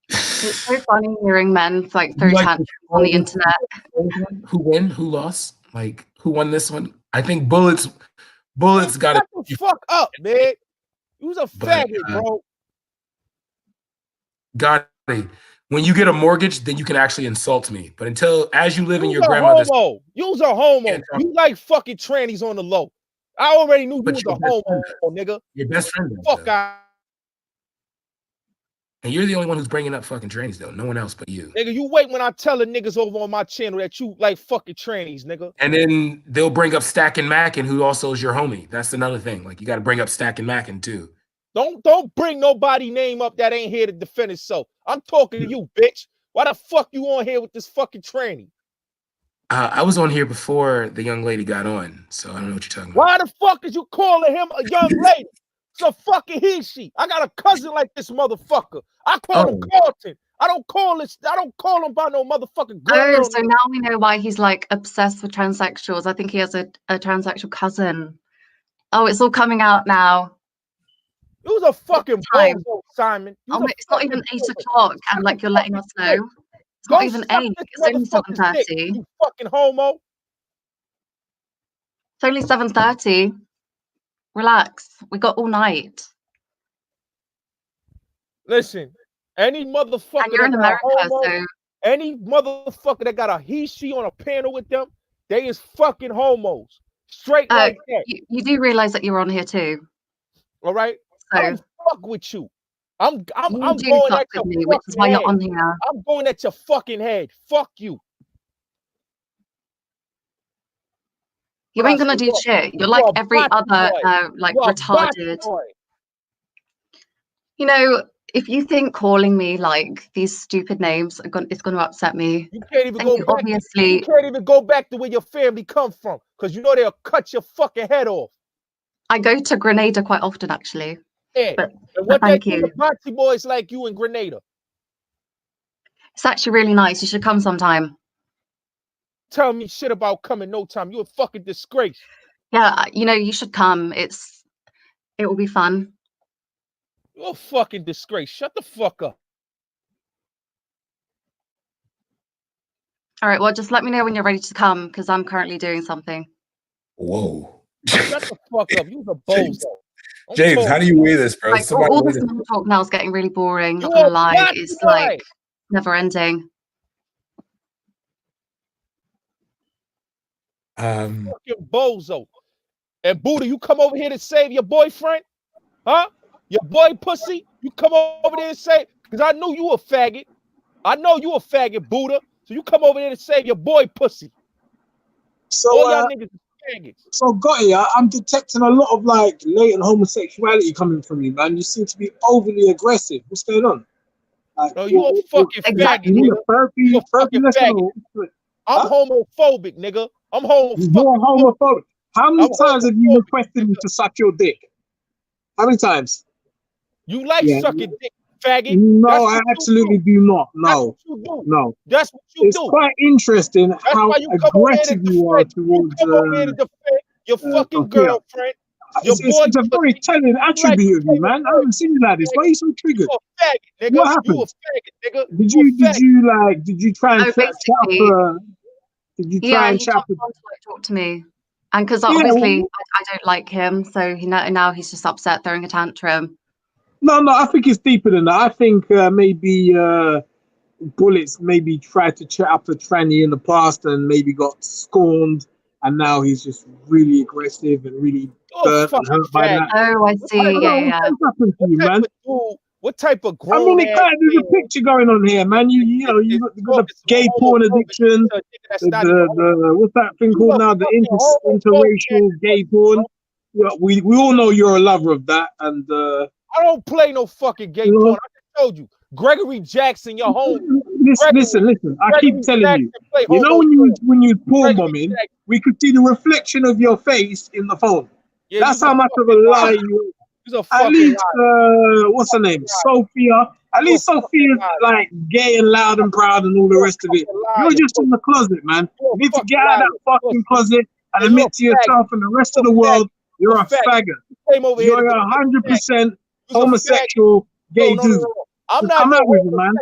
It's so funny hearing men like throw tantrums on the internet. Who win? Who lost? Like, who won this one? I think Bullets got it. Shut the fuck up, man. You was a faggot, bro. Got it. When you get a mortgage, then you can actually insult me. But as you live in You's your a grandmother's homo. You's a homo. You like fucking trannies on the low. I already knew you was a homo, nigga. Your best friend. Fuck out. And you're the only one who's bringing up fucking trannies, though. No one else but you. Nigga, you wait when I tell the niggas over on my channel that you like fucking trannies, nigga. And then they'll bring up Stack and Mackin, who also is your homie. That's another thing. Like, you got to bring up Stack and Mackin too. Don't bring nobody name up that ain't here to defend itself. I'm talking to you, bitch. Why the fuck you on here with this fucking tranny? I was on here before the young lady got on, so I don't know what you're talking about. Why the fuck is you calling him a young lady? It's a fucking he, she. I got a cousin like this motherfucker. I call him Carlton. I don't call him by no motherfucking girl. Oh, so now we know why he's like obsessed with transsexuals. I think he has a transsexual cousin. Oh, it's all coming out now. It was a fucking time, Simon. Oh, it's not even 8 o'clock, and like you're letting us know. It's not even 8. It's only 7:30. You fucking homo. It's only 7:30. Relax. We got all night. Listen, any motherfucker And you're in that got America, homo, so any motherfucker that got a he, she on a panel with them, they is fucking homos. Straight like that. you do realize that you're on here too. All right? So I don't fuck with you. I'm you going do at fuck your with me, which is why fucking you're head. on here. I'm going at your fucking head. Fuck you. You ain't gonna do shit. You're like every other like You're a retarded. boy. You know, if you think calling me like these stupid names is gonna upset me, You can't even then go you back. obviously You can't even go back to where your family come from, because you know they'll cut your fucking head off. I go to Grenada quite often actually. Yeah. But And what they thank do you. to Nazi boys like you in Grenada? It's actually really nice. You should come sometime. Tell me shit about coming no time. You a fucking disgrace. Yeah, you know, you should come. It will be fun. You're a fucking disgrace. Shut the fuck up. All right, well, just let me know when you're ready to come because I'm currently doing something. Whoa. Shut the fuck up. You a bozo. I'm James, how do you weigh this, bro? Like, Somebody all weigh this this. small talk now is getting really boring. Not You're gonna a lie, black it's boy. like never ending. Fucking bozo. And Buddha, you come over here to save your boyfriend? Huh? Your boy pussy? You come over there and say, because I knew you a faggot. I know you a faggot, Buddha. So you come over there to save your boy pussy. So, all y'all niggas is faggots. So, Gotti, I'm detecting a lot of like latent homosexuality coming from you, man. You seem to be overly aggressive. What's going on? Like, No, you a fucking faggot, You need nigga. a therapy, You a fucking lesson faggot. or- I'm homophobic, nigga. I'm homophobic. You're homophobic. How many I'm times have you requested me to suck your dick? How many times? You like Yeah. sucking dick, faggot. No, That's I what you absolutely do not. No, you do. no. That's what you It's do. quite interesting That's how why you come over here to aggressive you are defend. You towards. come over here to defend your fucking Sophia. girlfriend. Your It's boy a very telling attribute of you, man. I haven't seen you like this. Why are you so triggered? You a faggot, nigga. What You happened? a faggot, nigga. Did You a you try and Oh, chat basically, up? Did you try yeah, and he chat jumped up? on to like, talk to me, and because Yeah, obviously well, I don't like him, so now he's just upset, throwing a tantrum. no, I think it's deeper than that. I think maybe Bullets maybe tried to chat up a tranny in the past and maybe got scorned, and now he's just really aggressive and really burnt and hurt by that. Oh, I see. I don't know Yeah. what's happened to you, man. What type of I mean, grown it ass kind of, there's a picture going on here, man. You know, you got the gay porn addiction, the what's that thing called now? The interracial gay porn. Yeah, we all know you're a lover of that, and I don't play no fucking gay porn. I just told you, Gregory Jackson, your home. Listen. I keep telling you. You know when you porn bombing, we could see the reflection of your face in the phone. Yeah, That's how much of a lie you. At least, what's her name? Sophia. At least Sophia's like gay and loud and proud and all the rest of it. You're just in the closet, man. You need to get out of that fucking closet and admit to yourself and the rest of the world you're a faggot. You're 100% homosexual gay dude. I'm not come out with it, man.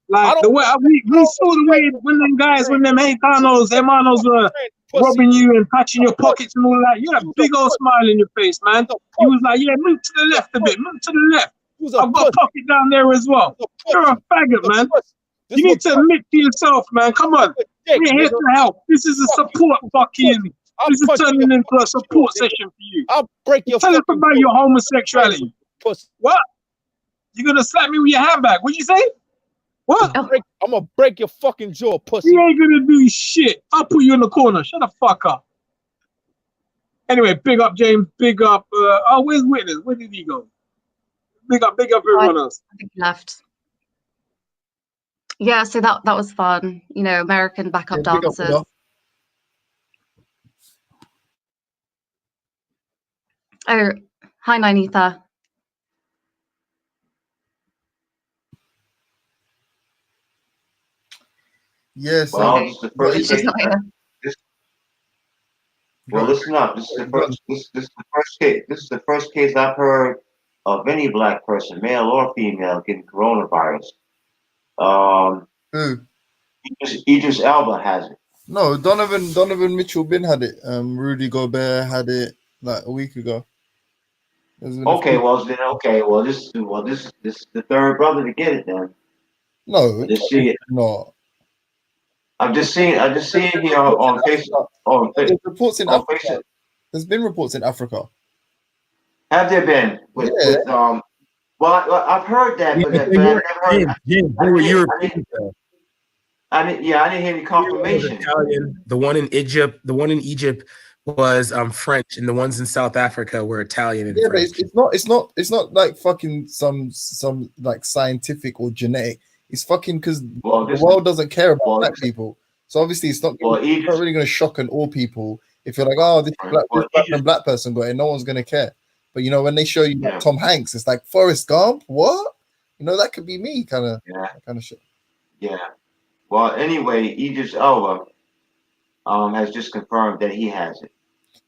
Like the way we saw the way when them Haitianos, hermanos were robbing you and touching your pockets and all that. You had a big old smile in your face, man. You was like, yeah, move to the left a bit, move to the left. I've got a pocket down there as well. You're a faggot, man. You need to admit to yourself, man. Come on. We're here to help. This is a support fucking. This is turning into a support session for you. I'll break your. Tell us about your homosexuality. What? You gonna slap me with your handbag? What'd you say? What? I'm gonna break your fucking jaw, pussy. You ain't gonna do shit. I'll put you in the corner. Shut the fuck up. Anyway, big up James. Big up. Where's Witness? Where did he go? Big up everyone else. I think he left. Yeah, so that was fun. You know, American backup dancers. Oh, hi, Ninetha. Yes. Well, this is the first case. Well, listen up. This is the first case. This is the first case I've heard of any black person, male or female, getting coronavirus. Idris Elba has it. No, Donovan Mitchell bin had it. Rudy Gobert had it like a week ago. Okay, well, this is the third brother to get it then. No, just see it. No. I'm just seeing here on Facebook. There's reports in Africa. There's been reports in Africa. Have there been? Well, I've heard that, but I never heard. I didn't hear any confirmation. The one in Egypt was French, and the ones in South Africa were Italian and French. But it's not like fucking some like scientific or genetic. It's fucking because the world doesn't care about black people. So obviously it's not really going to shock all people if you're like, oh, this black person got it. No one's going to care. But you know, when they show you Tom Hanks, it's like Forrest Gump. What? You know, that could be me, kind of shit. Yeah. Well, anyway, Idris Elba has just confirmed that he has it.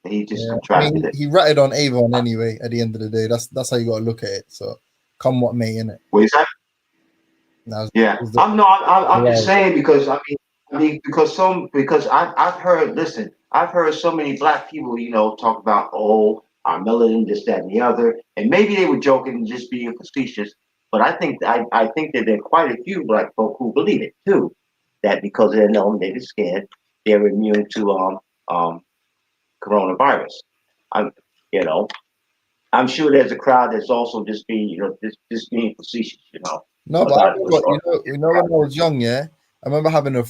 That he just contracted it. He ratted on Avon anyway. At the end of the day, that's how you got to look at it. So, come what may, innit? What is that? I'm just saying because I've heard so many black people, you know, talk about our melanin, this, that, and the other, and maybe they were joking and just being facetious. But I think that there are quite a few black folk who believe it too. That because they're known, they're scared, they're immune to coronavirus. I'm sure there's a crowd that's also just being, just being facetious, No, but when I was young, I remember having a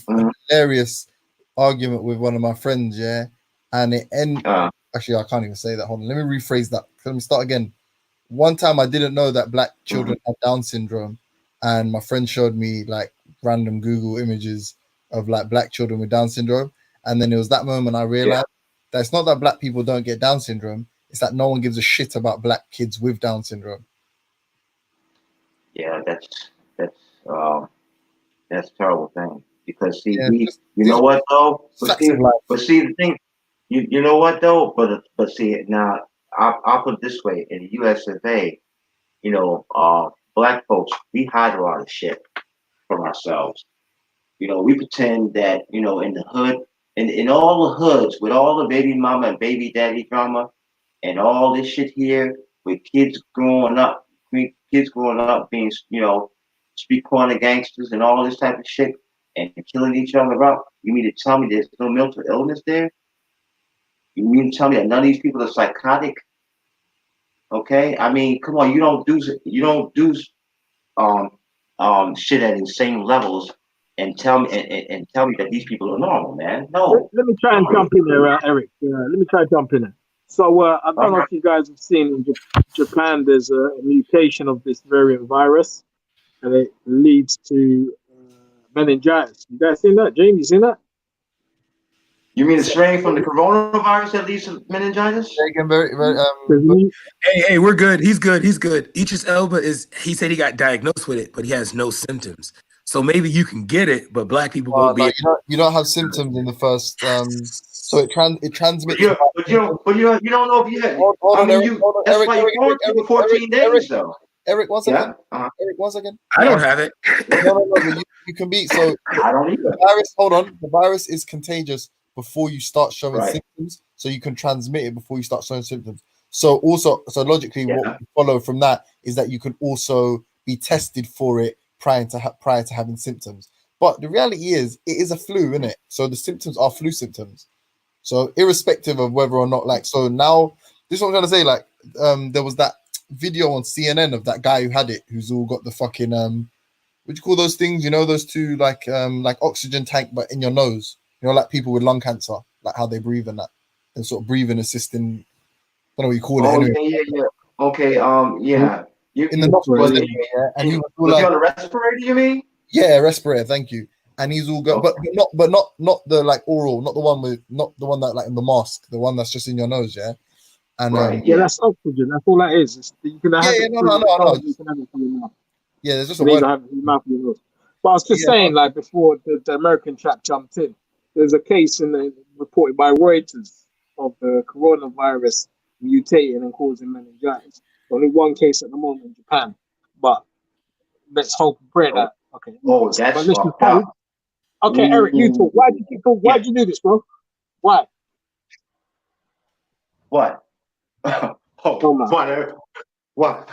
hilarious argument with one of my friends, and it ended. Actually, I can't even say that. Hold on, let me rephrase that. Let me start again. One time, I didn't know that black children had Down syndrome, and my friend showed me like random Google images of like black children with Down syndrome, and then it was that moment I realized that it's not that black people don't get Down syndrome; it's that no one gives a shit about black kids with Down syndrome. Yeah, that's a terrible thing because you know what though? But see the thing, you know what though? But see now, I'll put it this way: in the U.S. of A., black folks, we hide a lot of shit from ourselves. We pretend that in the hood, in all the hoods, with all the baby mama and baby daddy drama, and all this shit here, with kids growing up being street corner gangsters and all this type of shit, and killing each other up. You mean to tell me there's no mental illness there? You mean to tell me that none of these people are psychotic? Okay, I mean, come on, you don't do shit at insane levels and tell me that these people are normal, man. No. Let me try and jump in there, Eric. Let me try to jump in there. So I don't know if you guys have seen in Japan, there's a mutation of this variant virus, and it leads to meningitis. You guys seen that? James, you seen that? You mean the strain from the coronavirus that leads to meningitis? Hey, we're good. He's good. He's good. Idris Elba he said he got diagnosed with it, but he has no symptoms. So maybe you can get it, but black people won't be. You don't have symptoms in the first. So it transmits. But you don't know if you had. That's why you quarantine for 14 days, though. Eric, one second. Yeah? Eric, one second. I don't have it. No. But you can be so. I don't either. The virus. Hold on. The virus is contagious before you start showing symptoms, so you can transmit it before you start showing symptoms. So logically, what we follow from that is that you can also be tested for it prior to having symptoms. But the reality is, it is a flu, isn't it? So the symptoms are flu symptoms. So irrespective of whether or not, so now, this is what I'm trying to say. There was that video on CNN of that guy who had it, who's all got the fucking what do you call those things? You know, those two like oxygen tank, but in your nose. You know, like people with lung cancer, like how they breathe and that, and sort of breathing assisting. I don't know what you call it. Anyway. Yeah. Okay. Yeah. In the nostrils, and he was he on a respirator? You mean? Yeah, respirator. Thank you. And he's all good, but not the like oral, not the one that like in the mask, the one that's just in your nose, yeah. And yeah, that's oxygen. That's all that is. You can have it. No. You can have it for your mouth. Yeah, there's just a word. Have it in your mouth and your nose. But I was just saying, like before the American chap jumped in, there's a case reported by Reuters of the coronavirus mutating and causing meningitis. Only one case at the moment in Japan, but let's hope and pray that. Okay. Oh, that's okay, Eric, you talk. Why'd you keep talking? Why'd you do this, bro? Why? What? What?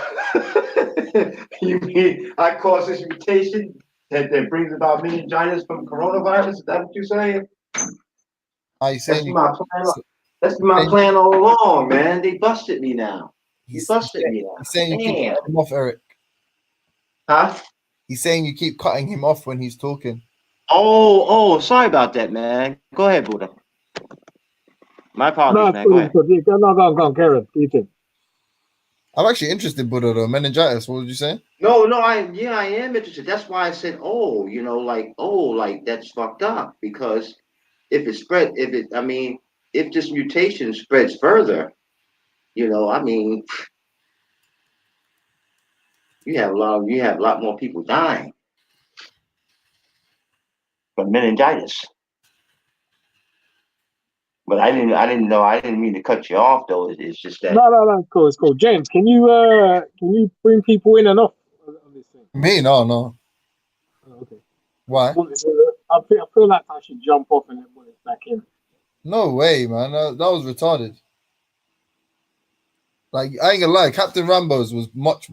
You mean I caused this mutation that brings about meningitis from coronavirus? Is that what you're saying? That's my plan all along, man. They busted me now. He's saying you keep cutting him off, Eric. Huh? He's saying you keep cutting him off when he's talking. Oh, sorry about that, man. Go ahead, Buddha. My apologies, man. Go ahead. Go on, Karen. I'm actually interested, Buddha, though. Meningitis, what would you say? No, I am interested. That's why I said, that's fucked up. Because if this mutation spreads further, you have a lot more people dying from meningitis. But I didn't mean to cut you off though. It's just that. No, cool, it's cool. James, can you bring people in and off on this thing? Me? No. Oh, okay. Why? I feel like I should jump off and then put it back in. No way, man. That was retarded. Like, I ain't gonna lie, Captain Rambo's was much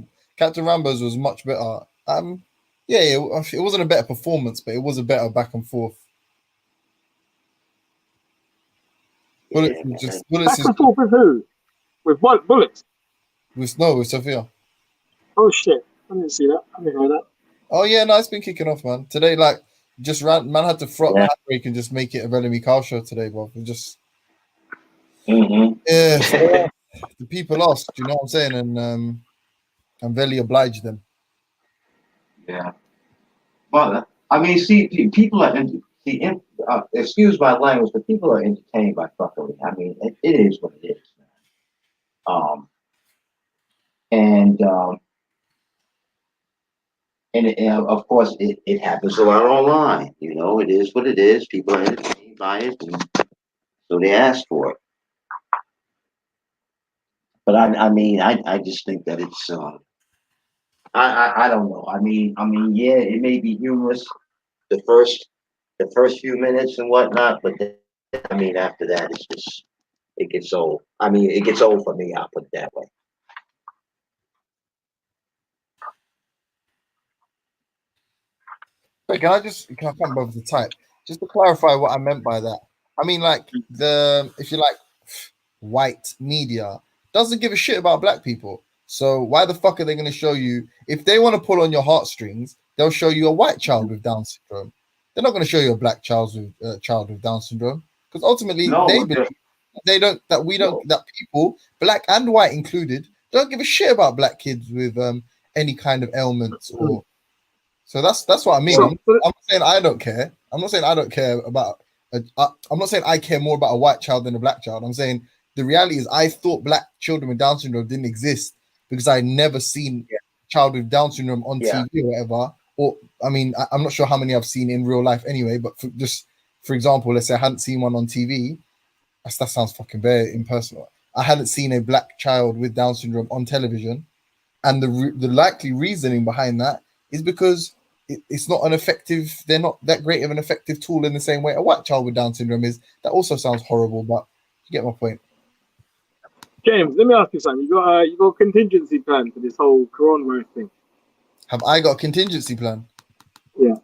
better. It wasn't a better performance, but it was a better back and forth. Bullets back and forth with who? With what? Bullets? With Sophia. Oh shit! I didn't see that. I didn't know that. Oh yeah, no, it's been kicking off, man. Today, man had to front the handbrake and just make it a Bellamy Cow show today, bro. Just the people asked, you know what I'm saying, and I'm very obliged them. Yeah, but I mean, see, people are excuse my language, but people are entertained by fuckery. I mean, it is what it is, man. And of course, it happens a lot online. You know, it is what it is. People are entertained by it, and so they ask for it. But I just think that it's I don't know. I mean, yeah, it may be humorous the first few minutes and whatnot, but then, after that, it gets old. It gets old for me. I'll put it that way. Wait, can I come over the type? Just to clarify what I meant by that. I mean, like, if you like, white media doesn't give a shit about black people. So why the fuck are they going to show you? If they want to pull on your heartstrings, they'll show you a white child with Down syndrome. They're not going to show you a black child with Down syndrome, because ultimately they believe that people, black and white included, don't give a shit about black kids with any kind of ailments or. So that's what I mean. So- I'm not saying I don't care. I'm not saying I don't care about. I'm not saying I care more about a white child than a black child. I'm saying the reality is I thought black children with Down syndrome didn't exist because I never seen a child with Down syndrome on Yeah. TV or whatever. Or I mean, I'm not sure how many I've seen in real life anyway. But for example, let's say I hadn't seen one on TV. That sounds fucking very impersonal. I hadn't seen a black child with Down syndrome on television, and the likely reasoning behind that is because it's not an effective. They're not that great of an effective tool in the same way a white child with Down syndrome is. That also sounds horrible, but you get my point. James, let me ask you something. You got a contingency plan for this whole coronavirus thing? Have I got a contingency plan? Yeah.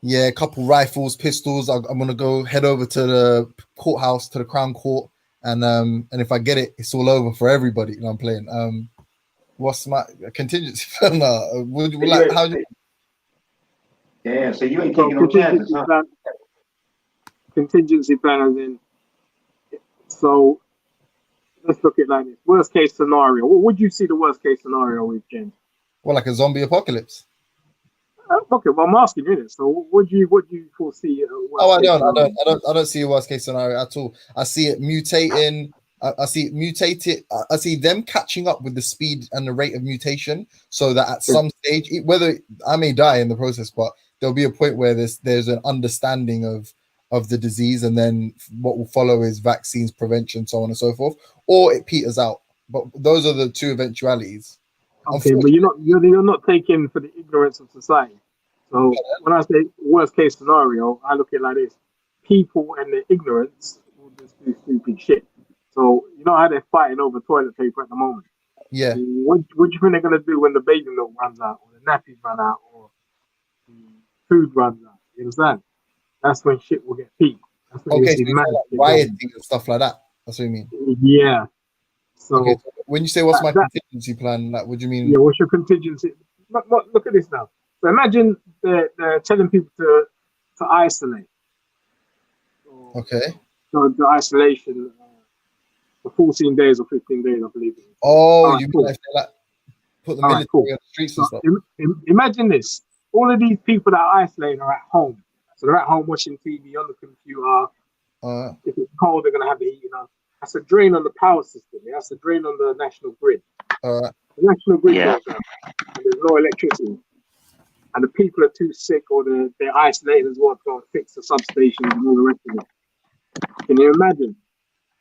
Yeah, a couple rifles, pistols. I'm gonna go head over to the courthouse, to the Crown Court, and if I get it, it's all over for everybody. You know, I'm playing. What's my contingency plan? How? Yeah, so you ain't So taking no chances, huh? Contingency plan as in. So let's look at it like this. Worst case scenario. What would you see the worst case scenario with, James? Well, like a zombie apocalypse. Okay, well, I'm asking you this. So, what do you foresee? I don't see a worst case scenario at all. I see it mutating. I see it mutated. I see them catching up with the speed and the rate of mutation, so that at some stage, whether I may die in the process, but there'll be a point where there's an understanding of the disease, and then what will follow is vaccines, prevention, so on and so forth, or it peters out. But those are the two eventualities. Okay, but you're not taking for the ignorance of society. So when I say worst case scenario, I look at it like this: people and their ignorance will just do stupid shit. So you know how they're fighting over toilet paper at the moment. Yeah. What do you think they're gonna do when the baby milk runs out, or the nappies run out, or the food runs out? You understand? That's when shit will get peaked. That's when Okay, you'll so see you mad mean like shit going. rioting and stuff like that. That's what you mean. Yeah. So, okay, so when you say what's my that- contingency plan, like what do you mean? yeah, what's your contingency? Look at this now. So imagine they're telling people to isolate. Okay. So the isolation for 14 days or 15 days, I believe. It is. Oh, All right, you mean cool. if they like put the All military right, cool. on the streets and So stuff? imagine this. All of these people that are isolated are at home. So they're at home watching TV on the computer. If it's cold, they're going to have the heating on. That's a drain on the power system. Yeah? That's a drain on the national grid. The national grid goes down, and there's no electricity. And the people are too sick, or they're isolated as well to go and fix the substations and all the rest of it. Can you imagine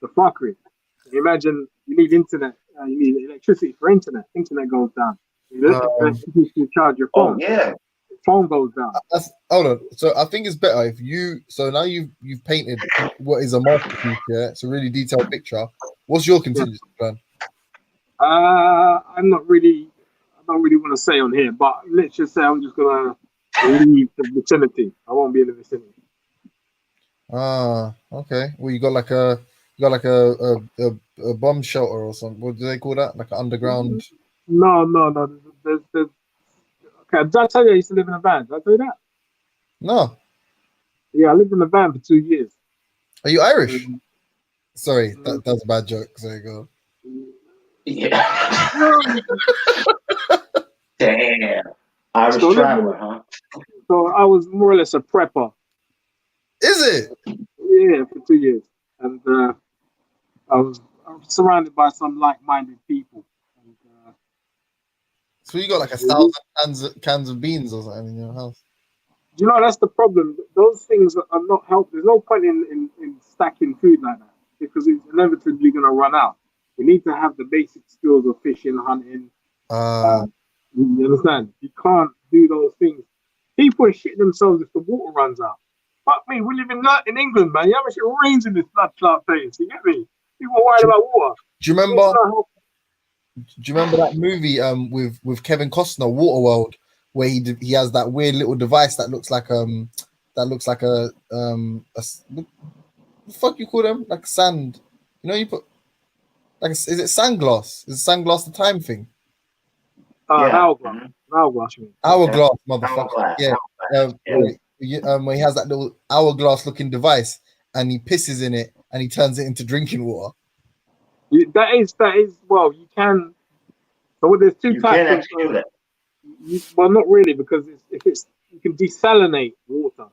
the fuckery? Can you imagine you need internet, you need electricity for internet. Internet goes down. You need electricity to charge your phone. Yeah. Phone goes down. Hold on. So I think it's better if you. So now you've painted what is a masterpiece. Yeah, it's a really detailed picture. What's your contingency plan? I don't really want to say on here, but let's just say I'm just gonna leave the vicinity. I won't be in the vicinity. Okay. Well, you got like a bomb shelter or something. What do they call that? Like an underground. No. There's okay, did I tell you I used to live in a van? Did I tell you that? No. Yeah, I lived in a van for 2 years. Are you Irish? Sorry, that's a bad joke. There you go. Yeah. Damn. Irish So traveler, huh? So I was more or less a prepper. Is it? Yeah, for 2 years, and I was surrounded by some like-minded people. So you got like 1,000 cans of beans or something in your house? You know, that's the problem. Those things are not helpful. There's no point in stacking food like that because it's inevitably going to run out. You need to have the basic skills of fishing, hunting. You understand? You can't do those things. People are shitting themselves if the water runs out. Fuck me, we live in England, man. You know how much it rains in this blood clot place? You get me? People are worried about water. Do you remember that movie with Kevin Costner, Waterworld, where he has that weird little device that looks like a what the fuck you call them? Like sand. You know, you put like is it sandglass? Is sandglass the time thing? Hourglass. Hourglass. Hourglass, motherfucker. Yeah. Where he has that little hourglass looking device and he pisses in it and he turns it into drinking water. That is well, you can. So there's two You types can of actually do that. well, not really, because if it's you can desalinate water,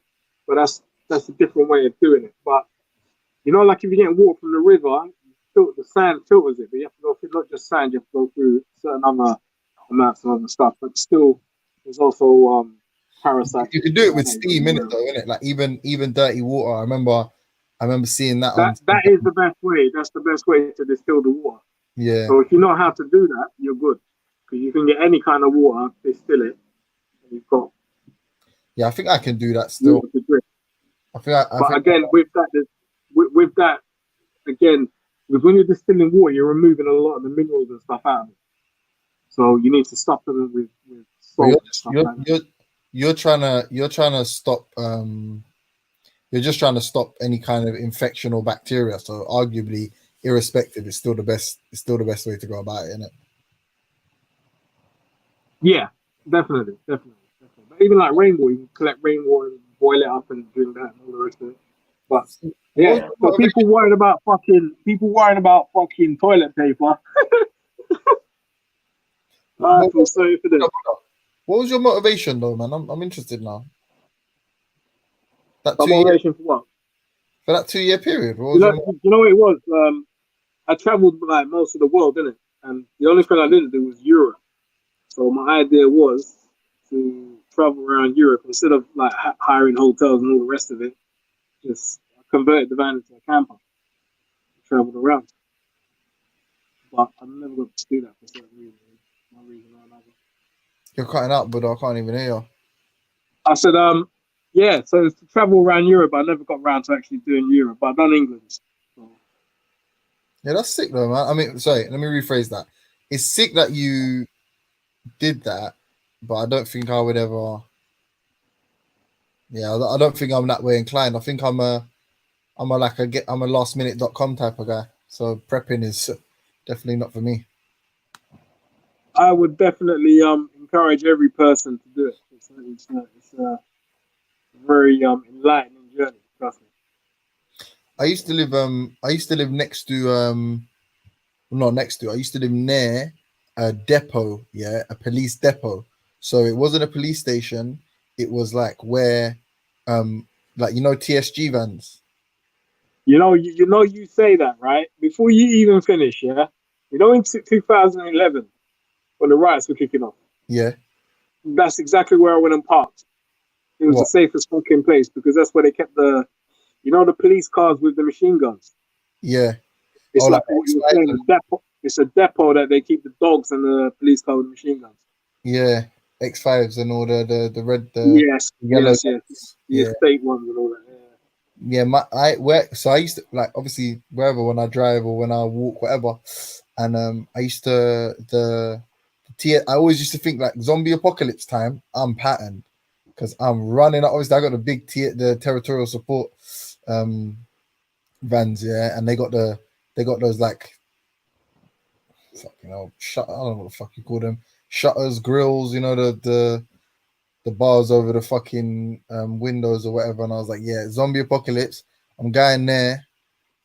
but that's a different way of doing it. But you know, like if you're getting water from the river, the sand filters it, but you have to go through not just sand, you have to go through certain other amounts of other stuff. But still, there's also parasites. You can do it with steam in it though, innit? Like even dirty water. I remember seeing that on. That is the best way. That's the best way to distill the water. Yeah. So if you know how to do that, you're good. Because you can get any kind of water, distill it, and you've got. Yeah, I think I can do that still. water to drink. But again, with that, again, because when you're distilling water, you're removing a lot of the minerals and stuff out of it. So you need to supplement with salt and stuff like that. You're trying to stop you're just trying to stop any kind of infection or bacteria. So arguably, irrespective, it's still the best way to go about it, isn't it? Yeah, definitely. But even like rainwater, you can collect rainwater and boil it up and drink that and all the rest of it. But yeah, but people worried about fucking toilet paper. I feel sorry for them. What was your motivation though, man? I'm interested now. My motivation for what? For that 2-year period. You know what it was? I traveled like most of the world, didn't it? And the only thing I didn't do was Europe. So my idea was to travel around Europe instead of like hiring hotels and all the rest of it. Just converted the van into a camper. Traveled around. But I never got to do that for certain reasons. One reason or another. You're cutting out, but I can't even hear you. I said, yeah, so it's to travel around Europe. I never got around to actually doing Europe, but I've done England. So. Yeah, that's sick though, man. I mean, sorry, let me rephrase that. It's sick that you did that, but I don't think I would ever. Yeah, I don't think I'm that way inclined. I think I'm a lastminute.com type of guy. So prepping is definitely not for me. I would definitely encourage every person to do it. It's a very enlightening journey. Trust me. I used to live next to not next to. I used to live near a depot, yeah, a police depot. So it wasn't a police station. It was like where, like TSG vans. You say that right before you even finish, yeah. In 2011 when the riots were kicking off. Yeah. That's exactly where I went and parked. It was the safest fucking place because that's where they kept the police cars with the machine guns. Yeah. It's like what you were saying, a depot. It's a depot that they keep the dogs and the police car with machine guns. Yeah. X5s and all the red, yes, yellow, the state ones and all that. Yeah, I used to like obviously wherever when I drive or when I walk, whatever, and I used to I always used to think like zombie apocalypse time. I'm patterned because I'm running. Obviously, I got the big the territorial support vans, yeah, and they got those like fucking hell, I don't know what the fuck you call them, shutters, grills, the bars over the fucking windows or whatever. And I was like, yeah, zombie apocalypse. I'm going there,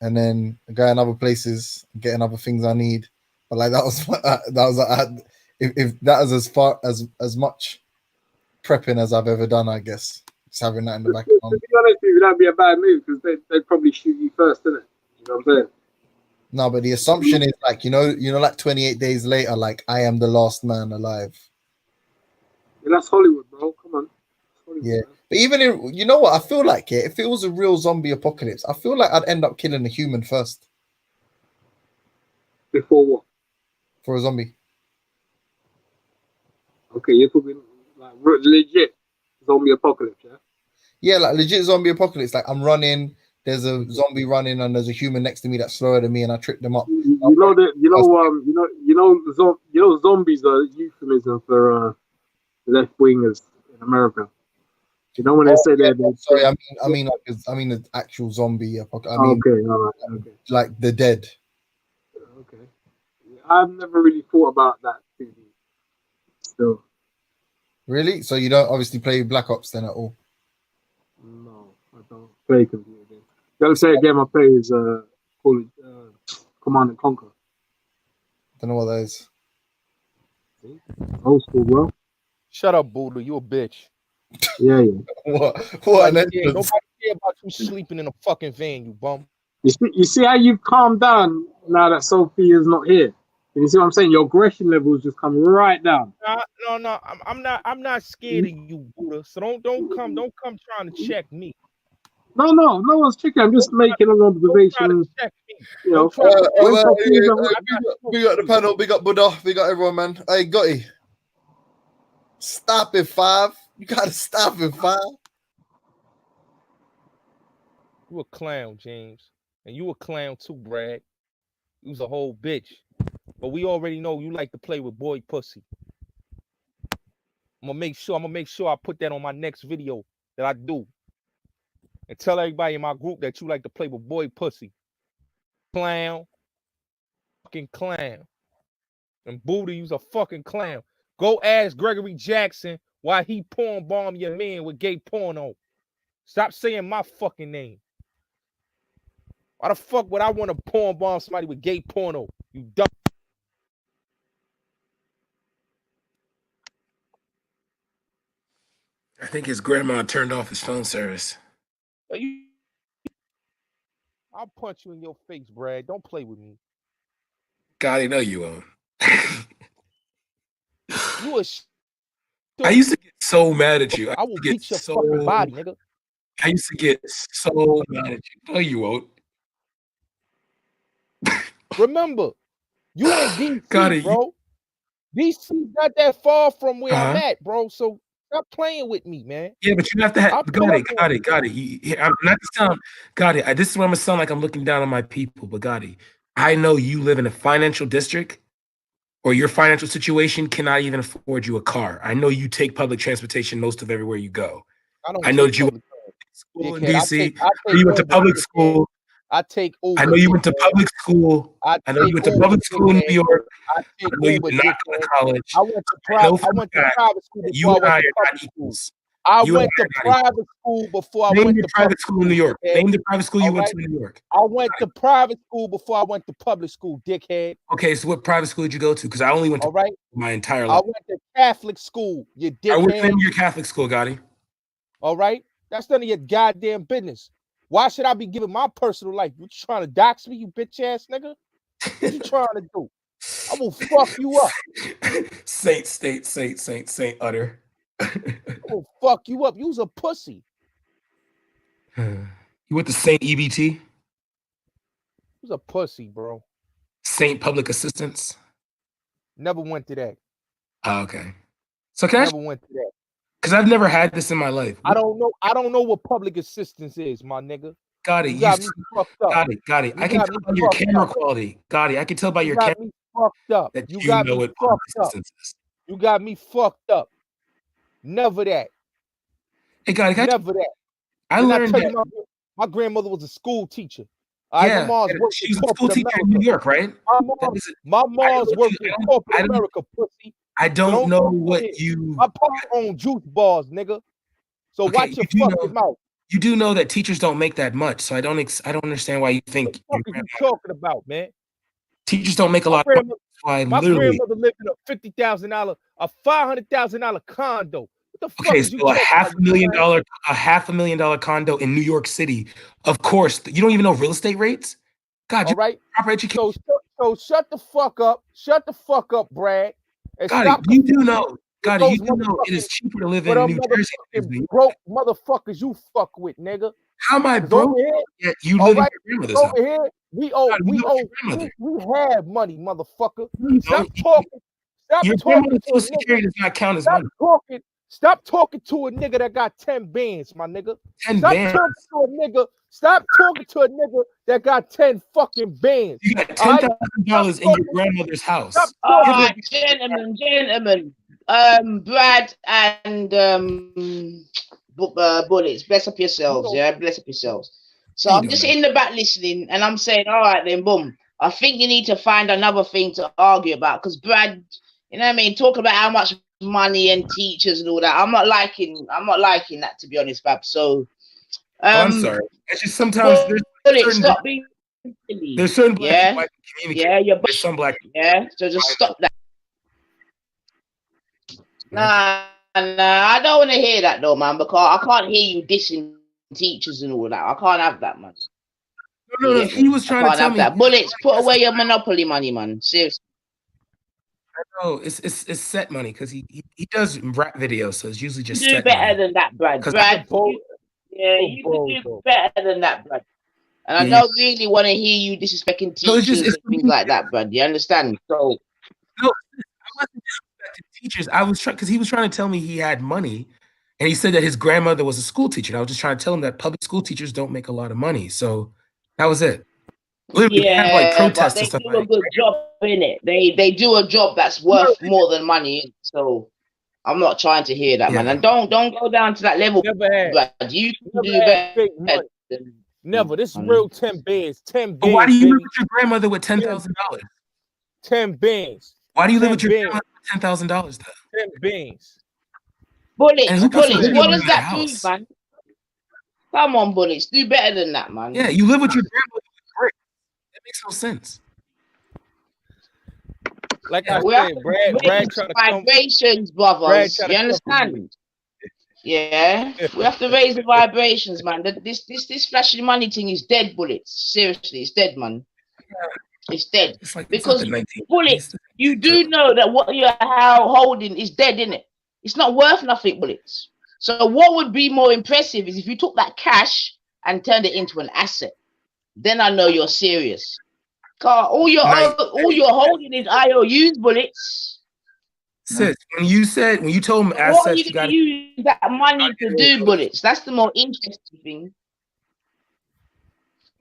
and then going other places, getting other things I need. But like that was if that was as far as much prepping as I've ever done, I guess. Just having that in the back of my mind. To be honest with you, that'd be a bad move because they'd probably shoot you first, didn't it? You know what I'm saying? No, but the assumption is like, like 28 days later, like I am the last man alive. Yeah, that's Hollywood, bro. Come on. Hollywood, yeah, man. But even in, what I feel like, if it was a real zombie apocalypse, I feel like I'd end up killing a human first. Before what? For a zombie. Okay, you're talking like legit zombie apocalypse, yeah? Yeah, like legit zombie apocalypse. Like I'm running, there's a zombie running, and there's a human next to me that's slower than me, and I trip them up. Zombies are euphemism for left wingers in America. You know when they say that? Sorry, I mean an actual zombie apocalypse. Okay, all right, okay. Like the dead. Okay, I've never really thought about that too deep. Still. Really? So you don't obviously play Black Ops then at all? No, I don't play computer games. The other say game I play is Command and Conquer. Don't know what that is. Old school, bro. Shut up, Buddha. You a bitch. Yeah, yeah. What Nobody care about you sleeping in a fucking van, you bum. You see how you've calmed down now that Sophia's not here. You see what I'm saying? Your aggression levels just come right down. No. I'm not scared of you, Buddha. So don't come trying to check me. No one's checking. I'm just making an observation. You know, we got the panel, we got Buddha, we got everyone, man. Hey, Gotti. Stop it, 5. You gotta stop it, 5. You a clown, James. And you a clown too, Brad. You was a whole bitch. But we already know you like to play with boy pussy. I'm gonna make sure I put that on my next video that I do. And tell everybody in my group that you like to play with boy pussy. Clown. Fucking clown. And Buddha, you's a fucking clown. Go ask Gregory Jackson why he porn bomb your man with gay porno. Stop saying my fucking name. Why the fuck would I want to porn bomb somebody with gay porno? You dumb. I think his grandma turned off his phone service. I'll punch you in your face, Brad. Don't play with me. God, I know you won't. You a I used to get so mad at you. I will beat your fucking body, nigga. I used to get so mad at you. No, you won't. Remember, you in DC, bro. DC not that far from where I'm at, bro. So stop playing with me, man. Yeah, but you have to have got it. I'm not to sound got it. This is where I'm gonna sound like I'm looking down on my people, but Gotti, I know you live in a financial district or your financial situation cannot even afford you a car. I know you take public transportation most of everywhere you go. I know that you went to school in DC. You went to public school. I take Uber. I know you went to public school. I know you went to public school in New York. I know you did not go to college. I went to private school before I went to public school. I went to private school before I went to private school in New York. Name the private school you went to in New York. I went to private school before I went to public school, dickhead. Okay, so what private school did you go to? Because I only went to my entire life. I went to Catholic school, you dickhead. What's the name of your Catholic school, Gotti? All right? That's none of your goddamn business. Why should I be giving my personal life? You trying to dox me, you bitch ass nigga? What you trying to do? I will fuck you up. Saint utter. I will fuck you up. You's a pussy. You went to Saint EBT? You's a pussy, bro. Saint Public Assistance? Never went to that. Oh, okay. So can never went to that. Because I've never had this in my life. I don't know what public assistance is, my nigga. Got it. You got me fucked up. Got it. I can tell by your camera quality. Got it. I can tell by your camera. You got me fucked up. That you got me fucked up. You got me fucked up. Never that. Hey, got it. Never that. I learned that. My grandmother was a school teacher. Yeah, she was a school teacher in New York, right? My mom's worked in corporate America, pussy. I don't know what you. My papa owned juice bars, nigga. So watch your fucking mouth. You do know that teachers don't make that much, so I don't understand why you think. What the fuck are you talking about, man? Teachers don't make a lot of money. My grandmother lived in a $50,000, a $500,000 condo. What the fuck? Okay, so a $500,000 condo in New York City. Of course, you don't even know real estate rates. God, you right? Proper education. So shut the fuck up. Shut the fuck up, Brad. God, you do know. God, you do know it is cheaper to live in New Jersey. Broke motherfuckers you fuck with, nigga. How am I broke? Yeah, you live in your grandmother's house. Over here, we have money, motherfucker. Stop talking. Your grandmother's Social Security does not count as money. Stop talking to a nigga that got 10 bands, my nigga. 10 bands. Stop talking to a nigga that got 10 fucking bands. You got $10,000 in your grandmother's house. All right, gentlemen. Brad and Bullets, bless up yourselves, yeah, bless up yourselves. So I'm just in the back listening, and I'm saying, all right, then, boom. I think you need to find another thing to argue about, because Brad, you know what I mean, talk about how much money and teachers and all that. I'm not liking that, to be honest, Bab. So I'm sorry. It's just sometimes there's certain black and white communities. There's some black. Yeah. So just stop that. Nah, I don't want to hear that though, man, because I can't hear you dissing teachers and all that. I can't have that, man. No, he was trying to tell me. That. Bullets, put away your monopoly money, man. Seriously. No, it's set money because he does rap videos, so it's usually just do set better money. than that, Brad. Brad, you can do better than that, Brad. And I Yeah. don't really want to hear you disrespecting teachers and things like that, Brad. You understand? So no, I wasn't disrespecting teachers. I was trying because he was trying to tell me he had money, and he said that his grandmother was a school teacher. And I was just trying to tell him that public school teachers don't make a lot of money. So that was it. Literally, they have like protests but they and stuff do like a good job in it. They do a job that's worth more than money. So I'm not trying to hear that, man. And don't go down to that level, Brad. You can do better. Never. This is real 10 bands. 10 bands. Why do you baby. live with your grandmother with $10,000? 10 bands. Why do you live 10 with your bands. grandmother with $10,000 though? 10 bands. Bullets, And who got bullets. some What money does in that the do, house? man? Come on, bullets. Do better than that, man. Yeah, you live with your grandmother with bricks. That makes no sense. Like I We have said, to Brad raise trying to come. vibrations, Brad brothers. trying to You come for understand? Yeah, we have to raise the vibrations, man. This flashing money thing is dead, bullets. Seriously, it's dead, man. It's dead. It's like Because bullets, you do know that what you're holding is dead, innit? It's not worth nothing, bullets. So what would be more impressive is if you took that cash and turned it into an asset. Then I know you're serious. All you're holding is IOUs, bullets. Sis, when you told him What are assets, you you going got to use that money to do, bullets? That's the more interesting thing.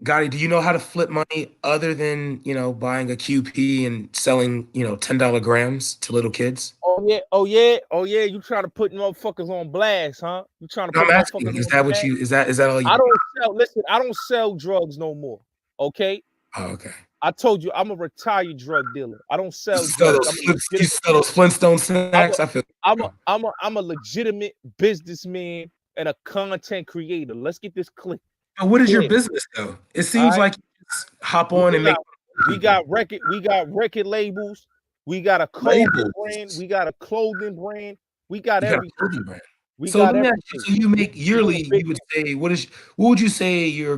Gotti, do you know how to flip money other than buying a QP and selling $10 grams to little kids? Oh yeah. You trying to put motherfuckers on blast, huh? You trying to No, put I'm asking, motherfuckers is on that what blast? you is that all you? I don't sell drugs no more. Okay. Oh, okay. I told you I'm a retired drug dealer. I don't sell You sell drugs. those Flintstone snacks. I feel. I'm a legitimate businessman and a content creator. Let's get this clear. But what is your Yeah. business though? It seems All right. like you just hop on and make. We got record labels. We got a clothing brand. We got a clothing brand. We got You got a everything. clothing brand. We So got let me everything. ask you, so you make yearly, you would say, what would you say your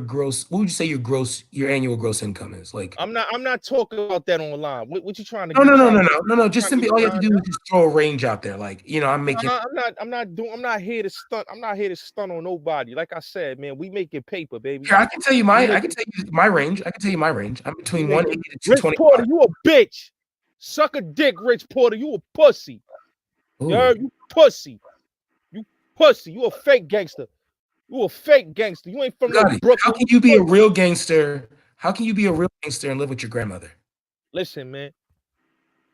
annual gross income is? Like, I'm not talking about that online. What you trying to no. Just simply all you have to do is just throw a range out there. Like, I'm making. I'm not here to stunt. I'm not here to stunt on nobody. Like I said, man, we making paper, baby. Here, I can tell you my range. I can tell you my range. I'm between 180 to Rich 225. Porter, you a bitch. Suck a dick, Rich Porter. You a pussy. Ooh. You heard? You pussy. You pussy. You a fake gangster. You a fake gangster. You ain't from no Gotti, Brooklyn. how can you be a real gangster? How can you be a real gangster and live with your grandmother? Listen, man.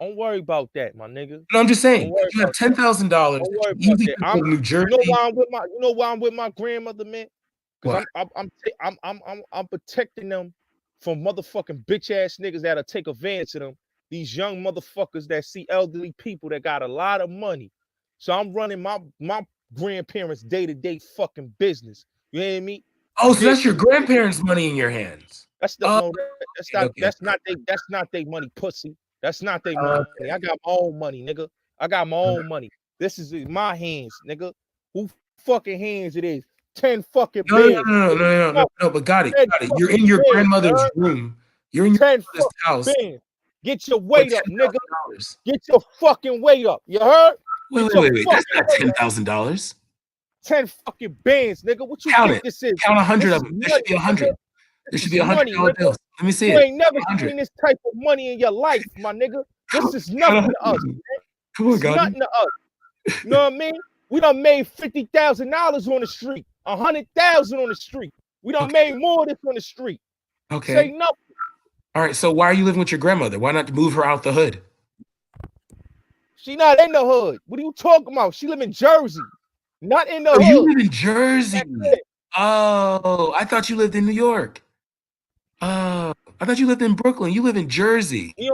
Don't worry about that, my nigga. No, I'm just saying. Don't worry You have about $10,000. Don't worry about Easily that. go to New Jersey. You know why I'm with my grandmother, man? Because I'm protecting them from motherfucking bitch ass niggas that'll take advantage of them. These young motherfuckers that see elderly people that got a lot of money. So I'm running my grandparents' day-to-day fucking business. You hear me? Oh, so that's your grandparents' money in your hands. That's not their money, pussy. That's not their money. I got my own money, nigga. I got my own money. This is in my hands, nigga. Who fucking hands it is? 10 fucking bands. No, but got it. You're in your grandmother's room. You're in your grandmother's house. Bands. Get your weight up, nigga. Get your fucking weight up. You heard? Wait. That's not $10,000. 10 fucking bands, nigga. What you Count think it. this is? Count 100 This of is them. There should be 100. nigga. There should This be is money, $100 nigga. bills. Let me see You it. ain't never 100. seen this type of money in your life, my nigga. This is nothing to us, man. Come on, It's Gotti. nothing to us. You know what I mean? We done made $50,000 on the street, 100,000 on the street. We done made more of this on the street. Okay. Say nothing. All right. So why are you living with your grandmother? Why not move her out the hood? She not in the hood. What are you talking about? She live in Jersey, not in the Oh, hood. you live in Jersey. Oh, I thought you lived in New York. Oh, I thought you lived in Brooklyn. You live in Jersey. We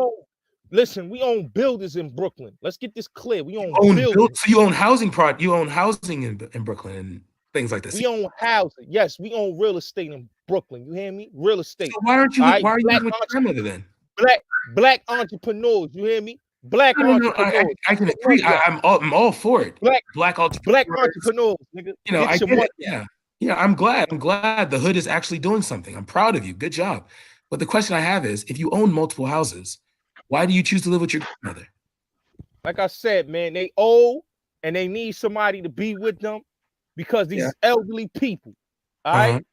own buildings in Brooklyn. Let's get this clear. We own So buildings. you own housing You own housing in Brooklyn and things like this. We own housing. Yes, we own real estate in Brooklyn. You hear me? Real estate. So why are you All right? living with your grandmother then? Black entrepreneurs. You hear me? Black No, entrepreneurs. I can agree. I'm all for it. Black entrepreneurs. entrepreneurs, nigga. You know, Get I your get money. it. Yeah. I'm glad the hood is actually doing something. I'm proud of you. Good job. But the question I have is, if you own multiple houses, why do you choose to live with your grandmother? Like I said, man, they old and they need somebody to be with them because these elderly people. All right.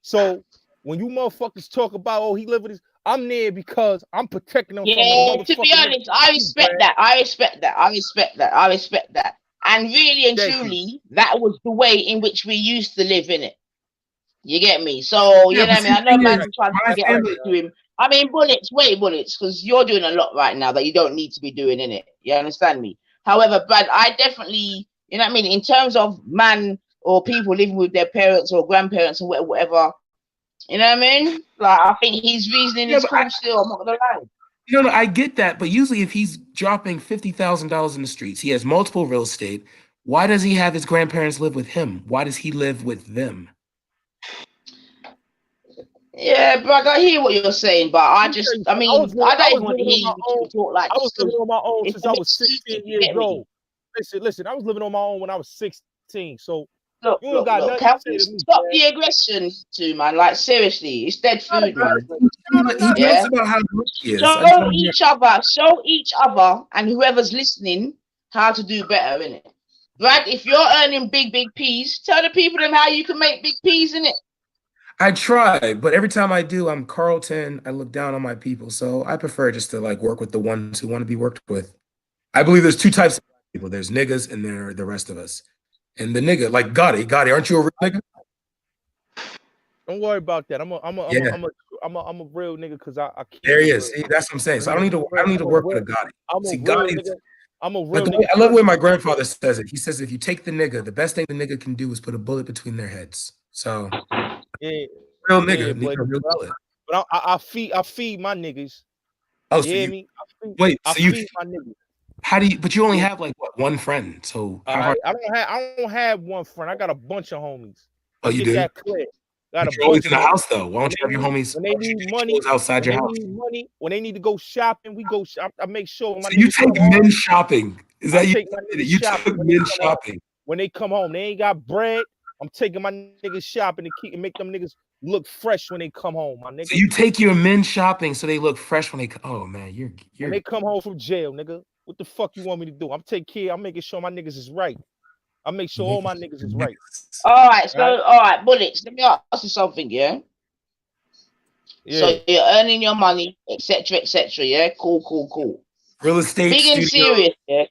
So when you motherfuckers talk about, oh, he live with his, I'm there because I'm protecting them from the motherfucker. To be honest, I respect that. I respect that. And really and truly, that was the way in which we used to live in it. You get me? So, you know what I mean? I know man trying to get on to him. I mean, bullets, because you're doing a lot right now that you don't need to be doing in it. You understand me? However, Brad, I definitely, you know what I mean? In terms of man or people living with their parents or grandparents or whatever, you know what I mean? Like, I think his reasoning is cool still. I'm not gonna lie. No, I get that. But usually if he's dropping $50,000 in the streets, he has multiple real estate. Why does he have his grandparents live with him? Why does he live with them? Yeah, but I hear what you're saying, but I don't even want to hear you talk like I was this. living on my own It's since a I bit was 16 stupid, you years get me? old. Listen, I was living on my own when I was 16. So Look, you ain't got nothing can to say we to me, stop man. the aggression too, man? Like, seriously, it's dead food, man. He talks about how rich he is. Show each other, and whoever's listening how to do better, innit? Brad, if you're earning big peas, tell the people them how you can make big peas, innit? I try, but every time I do, I'm Carlton. I look down on my people. So I prefer just to like work with the ones who want to be worked with. I believe there's two types of people. There's niggas and there are the rest of us. And the nigga, like Gotti, aren't you a real nigga? Don't worry about that. I'm a real nigga because I keep There he it is. real. See, that's what I'm saying. So I don't need to work with a Gotti. I'm a See, real Gotti's. nigga. I'm a real But nigga. I love the way my grandfather says it. He says if you take the nigga, the best thing the nigga can do is put a bullet between their heads. So Yeah, real nigga, yeah, need a real bullet. but I feed my niggas. Oh, You so hear you me? wait, so you feed my niggas. how do you? But you only have like what, one friend. So how hard? I don't have one friend. I got a bunch of homies. Oh, you Get do? that clear. Got But a you're always bunch in the of house homies. though. Why don't you have your homies? When they need money outside your house? When they need to go shopping, we go. I make sure my So you niggas come take home. men shopping? Is that I you? take my niggas You shopping took when they men come home. shopping. When they come home, they ain't got bread. I'm taking my niggas shopping and make them niggas look fresh when they come home, my nigga. So you take your men shopping so they look fresh when they come. Oh man, when you're. they come home from jail, nigga. What the fuck you want me to do? I'm making sure my niggas is right. I make sure all my niggas is right. All right, bullets. Let me ask you something, yeah? So you're earning your money, etc., yeah? Cool. Real estate Big and studio. serious, yeah?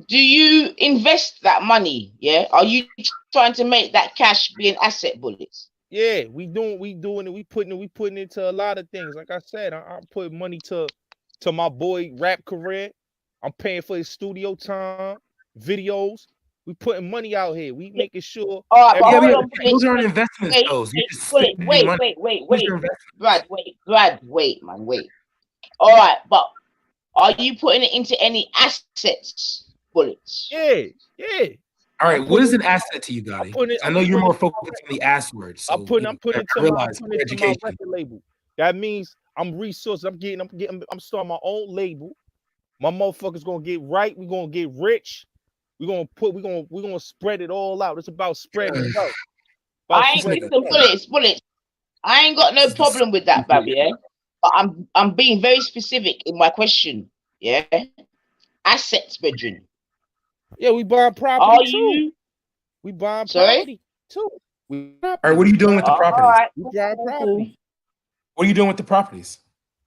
Do you invest that money, yeah? Are you trying to make that cash be an asset, bullets? Yeah, we doing it. We putting it into a lot of things. Like I said, I'm putting money to my boy rap career. I'm paying for his studio time, videos. We putting money out here. We making sure. All right, but hold on, those aren't investments, though. You just spending wait, money. Brad, wait, man, wait. All right, but are you putting it into any assets, bullets? Yeah. All right, what is an asset to you, Gotti? I know you're more focused on the ass word. So I'm putting it I to realize my education. record label. That means I'm resourced. I'm starting my own label. My motherfuckers gonna get right. We gonna get rich. We gonna spread it all out. It's about spreading it out. Bullets. I ain't got no problem with that, baby. Yeah, but I'm being very specific in my question. Yeah, assets, brethren. Yeah, we buying property Are too. you? We buying Sorry? property too. All right, what are you doing with the properties? All right. We buying property. What are you doing with the properties?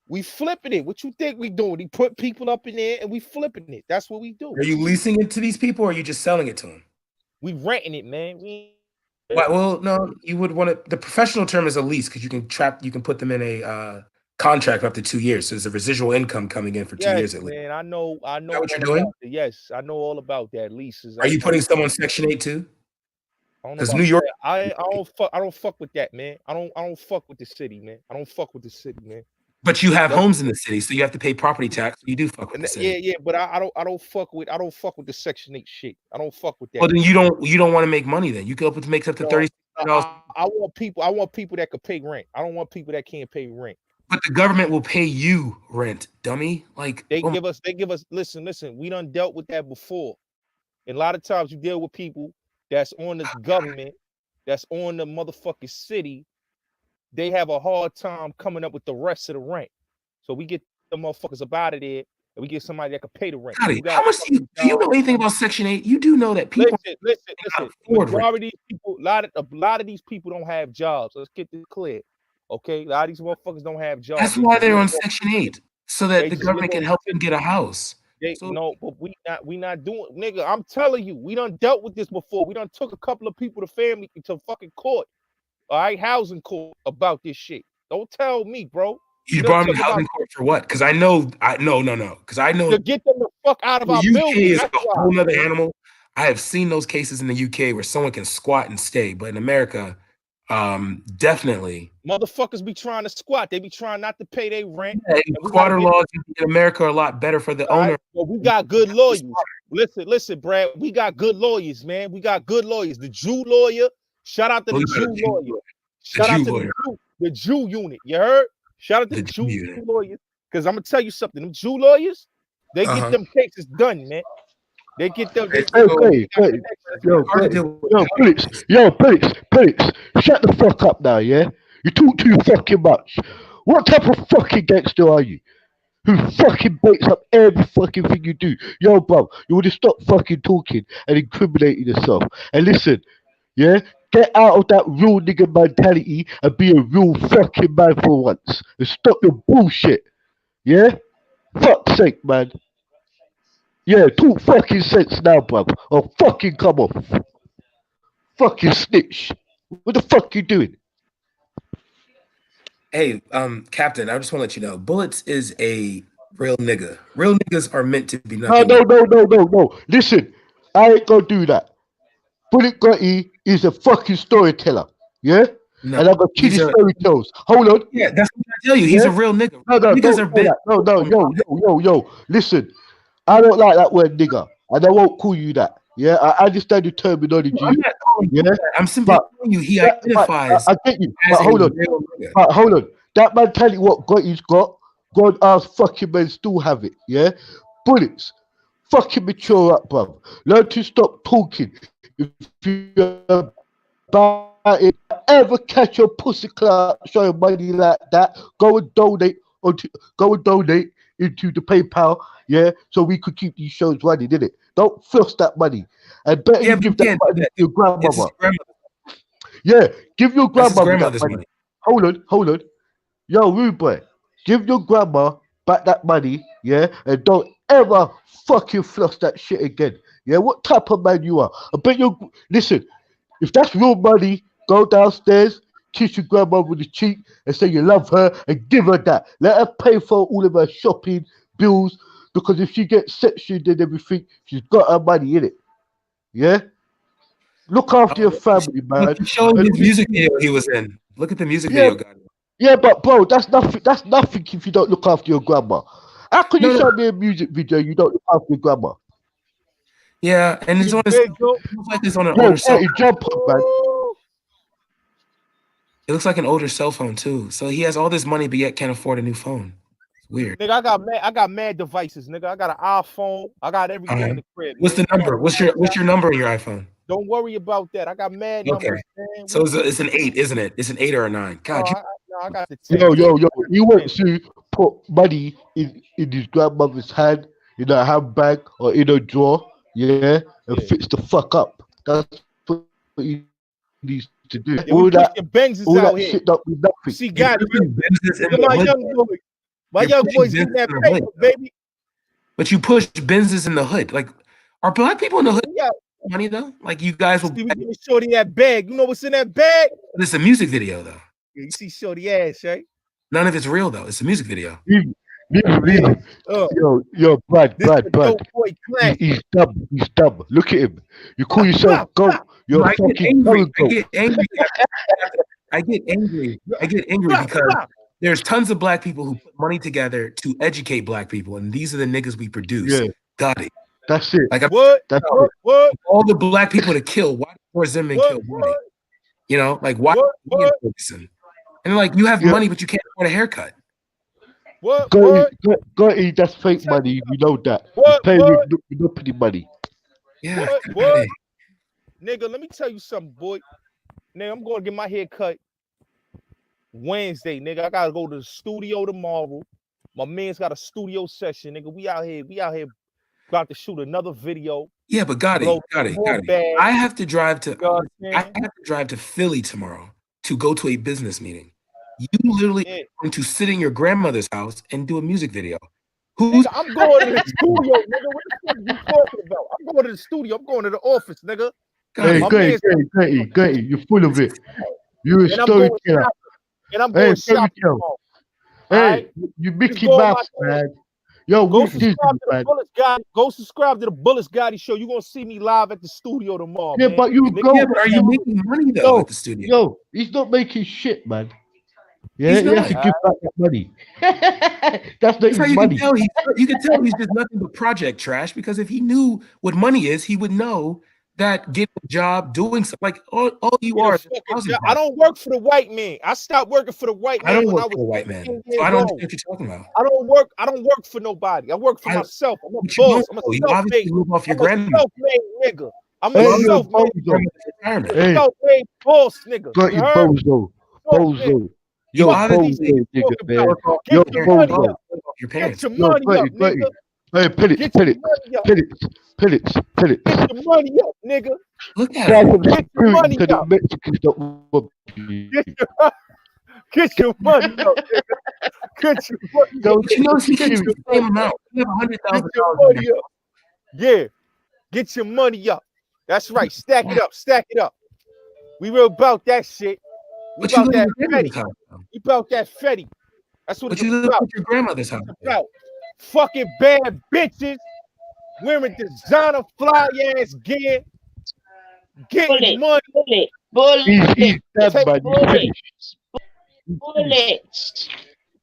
We flipping it. What you think we doing? We put people up in there and we flipping it. That's what we do. Are you leasing it to these people or are you just selling it to them? We renting it, man. Well, no, you would want to. The professional term is a lease because you can put them in a contract for up to 2 years. So there's a residual income coming in for 2 years at least. Man, I know. Is that what you're doing? Yes, I know all about that. Leases. Are you putting someone Section 8 too? Because New York, I don't fuck with that, man. I don't fuck with the city, man. I don't fuck with the city, man. But you have homes in the city, so you have to pay property tax. You do fuck with the city. Yeah, but I don't fuck with the Section 8 shit. I don't fuck with that. Well, then you don't want to make money. Then you could make up to $30. I want people that could pay rent. I don't want people that can't pay rent. But the government will pay you rent, dummy. Like they give us. Listen. We done dealt with that before. And a lot of times you deal with people that's on this government, that's on the motherfucking city. They have a hard time coming up with the rest of the rent. So we get the motherfuckers up out of there, and we get somebody that can pay the rent. Scotty, how much do you know anything about Section 8? You do know that people listen. Majority of these people, a lot of these people don't have jobs. Let's get this clear. Okay, a lot of these motherfuckers don't have jobs. That's why they're on Section 8, so that the government can help them get a house. No, but we not doing, nigga. I'm telling you, we done dealt with this before. We done took a couple of people to family to fucking court, all right, housing court about this shit. Don't tell me, bro. You brought them to housing court for what? Because I know, because I know to get them the fuck out of our UK building. is a whole other animal. I have seen those cases in the UK where someone can squat and stay, but in America, definitely. Motherfuckers be trying to squat. They be trying not to pay their rent. Yeah, squatter laws in America are a lot better for the owner. Right, well, we got good lawyers. Listen, Brad. We got good lawyers, man. We got good lawyers. The Jew lawyer. Shout out to the Jew lawyer. Shout out to the Jew unit. You heard? Shout out to the Jew lawyers. Because I'm gonna tell you something. Them Jew lawyers, they get them cases done, man. They get them. Yo, Felix, shut the fuck up now, yeah? You talk too fucking much. What type of fucking gangster are you? Who fucking breaks up every fucking thing you do? Yo, bro, you would have stopped fucking talking and incriminating yourself. And listen, yeah? Get out of that real nigga mentality and be a real fucking man for once. And stop your bullshit. Yeah? Fuck's sake, man. Yeah, talk fucking sense now, bruv. Or fucking come off. Fucking snitch. What the fuck you doing? Hey, Captain, I just want to let you know, Bullets is a real nigga. Real niggas are meant to be nothing. No. Listen, I ain't gonna do that. Bullet Gotti is a fucking storyteller. Yeah? No, and I'm gonna keep his story tells. Hold on. Yeah, that's what I tell you. He's a real nigga. Yo. Listen, I don't like that word nigga, and I won't call you that. Yeah, I understand the terminology. No, I'm not calling you that. I'm simply telling you he identifies. I get you. But hold on. That mentality, what Gotti's got, God asked fucking men still have it. Yeah, Bullets, fucking mature up, bro. Learn to stop talking. If you're about it, ever catch your pussy clout showing money like that, go and donate into the PayPal, yeah, so we could keep these shows running, didn't it? Don't floss that money. And better you give that money to your grandmother. Yeah, give your grandmother that money. Hold on. Yo, rude boy, give your grandma back that money, yeah, and don't ever fucking floss that shit again. Yeah, what type of man you are? I bet you listen, if that's real money, go downstairs, kiss your grandma with the cheek and say you love her and give her that. Let her pay for all of her shopping bills, because if she gets sectioned and everything, she's got her money in it. Yeah? Look after your family, man. Show him his music video he was in. Look at the music video, guy. Yeah, but bro, that's nothing if you don't look after your grandma. How can you show me a music video you don't look after your grandma? Yeah, and it's on his, it looks like it's on an older cell phone. It looks like an older cell phone too. So he has all this money, but yet can't afford a new phone. It's weird. Nigga, I got mad devices, nigga. I got an iPhone. I got everything in the crib. What's the number? What's your number in your iPhone? Don't worry about that. I got mad numbers, man. So it's an 8, isn't it? It's an 8 or a 9. God, I got the 10. Yo. You want to put money in his grandmother's hand, in a handbag or in a drawer, yeah, and fix the fuck up. That's what he needs to do. Yeah, all that shit don't be nothing. See, God, my young boys in that paper, baby. But you push Benzes in the hood. Like, are black people in the hood money though? Like, you guys will. See, we give Shorty that bag. You know what's in that bag? It's a music video though. Yeah, you see Shorty ass, right? None of it's real though. It's a music video. Yo, Brad. He's dumb. Look at him. You call yourself goat. You're fucking goat. I get angry because there's tons of black people who put money together to educate black people, and these are the niggas we produce. Yeah. Got it. That's it. Like That's it. All the black people to kill. Why did Zimmerman kill money? You know, like why? And like you have money, but you can't afford a haircut. What? Gotti, that's fake money. We know that. What? Pay What? with no pretty money. Yeah. What? Nigga, let me tell you something, boy. Nigga, I'm going to get my hair cut Wednesday, nigga. I got to go to the studio tomorrow. My man's got a studio session, nigga. We out here about to shoot another video. Yeah, but got it. I have to drive to Philly tomorrow to go to a business meeting. You literally are going to sit in your grandmother's house and do a music video. Nigga, I'm going to the studio, nigga. What the fuck are you talking about? I'm going to the studio. I'm going to the office, nigga. Hey, Gotti, you're full of it. You're a storyteller. And I'm going shopping tomorrow. Hey, you Mickey Mouse, man. Yo, go subscribe to the Bullets Gotti. Go subscribe to the Bullets Gotti show. You're gonna see me live at the studio tomorrow. Yeah, man. but you go. Yeah, but are you making money though at the studio? Yo, he's not making shit, man. Yeah, He's he has not. to give back that money. That's not That's how his you money. can tell you can tell he's just nothing but project trash, because if he knew what money is, he would know that getting a job, doing something like all you are. I don't work for the white man. I stopped working for the white man. I don't when work I was for the white man, 15 so I don't years understand old. what you're talking about. I don't work for nobody. I work for myself. I'm a But you boss. don't I'm a know. You obviously self-made. live off your I'm a grandmother. self-made nigga. I'm Hey, a yo, self-made Bozo. Hey, self-made boss nigga. got You you, heard? Bozo. Bozo. You Yo, obviously Bozo, nigga, man. Get Yo, your money Bozo. up. your Get parents. your Yo, money up, Gotti. nigga. Hey, Pellets. Get your money up. Get your money up, nigga. Look at Try him. some Get your security money to the up. Mexicans that rob you. Get your money up, nigga. Get your money Yo, up. But you notice he keeps the same amount. You have Get $100,000. your money up. Yeah. Get your money up. That's right. Stack it up. Stack it up. We real about that shit. We But you about live that at your grandmother's fetty. house. We about that fetty. That's what But it's you live about. at your grandmother's house. It's about fucking bad bitches wearing designer fly ass gear, getting money. He's dead, Take man. He's finished.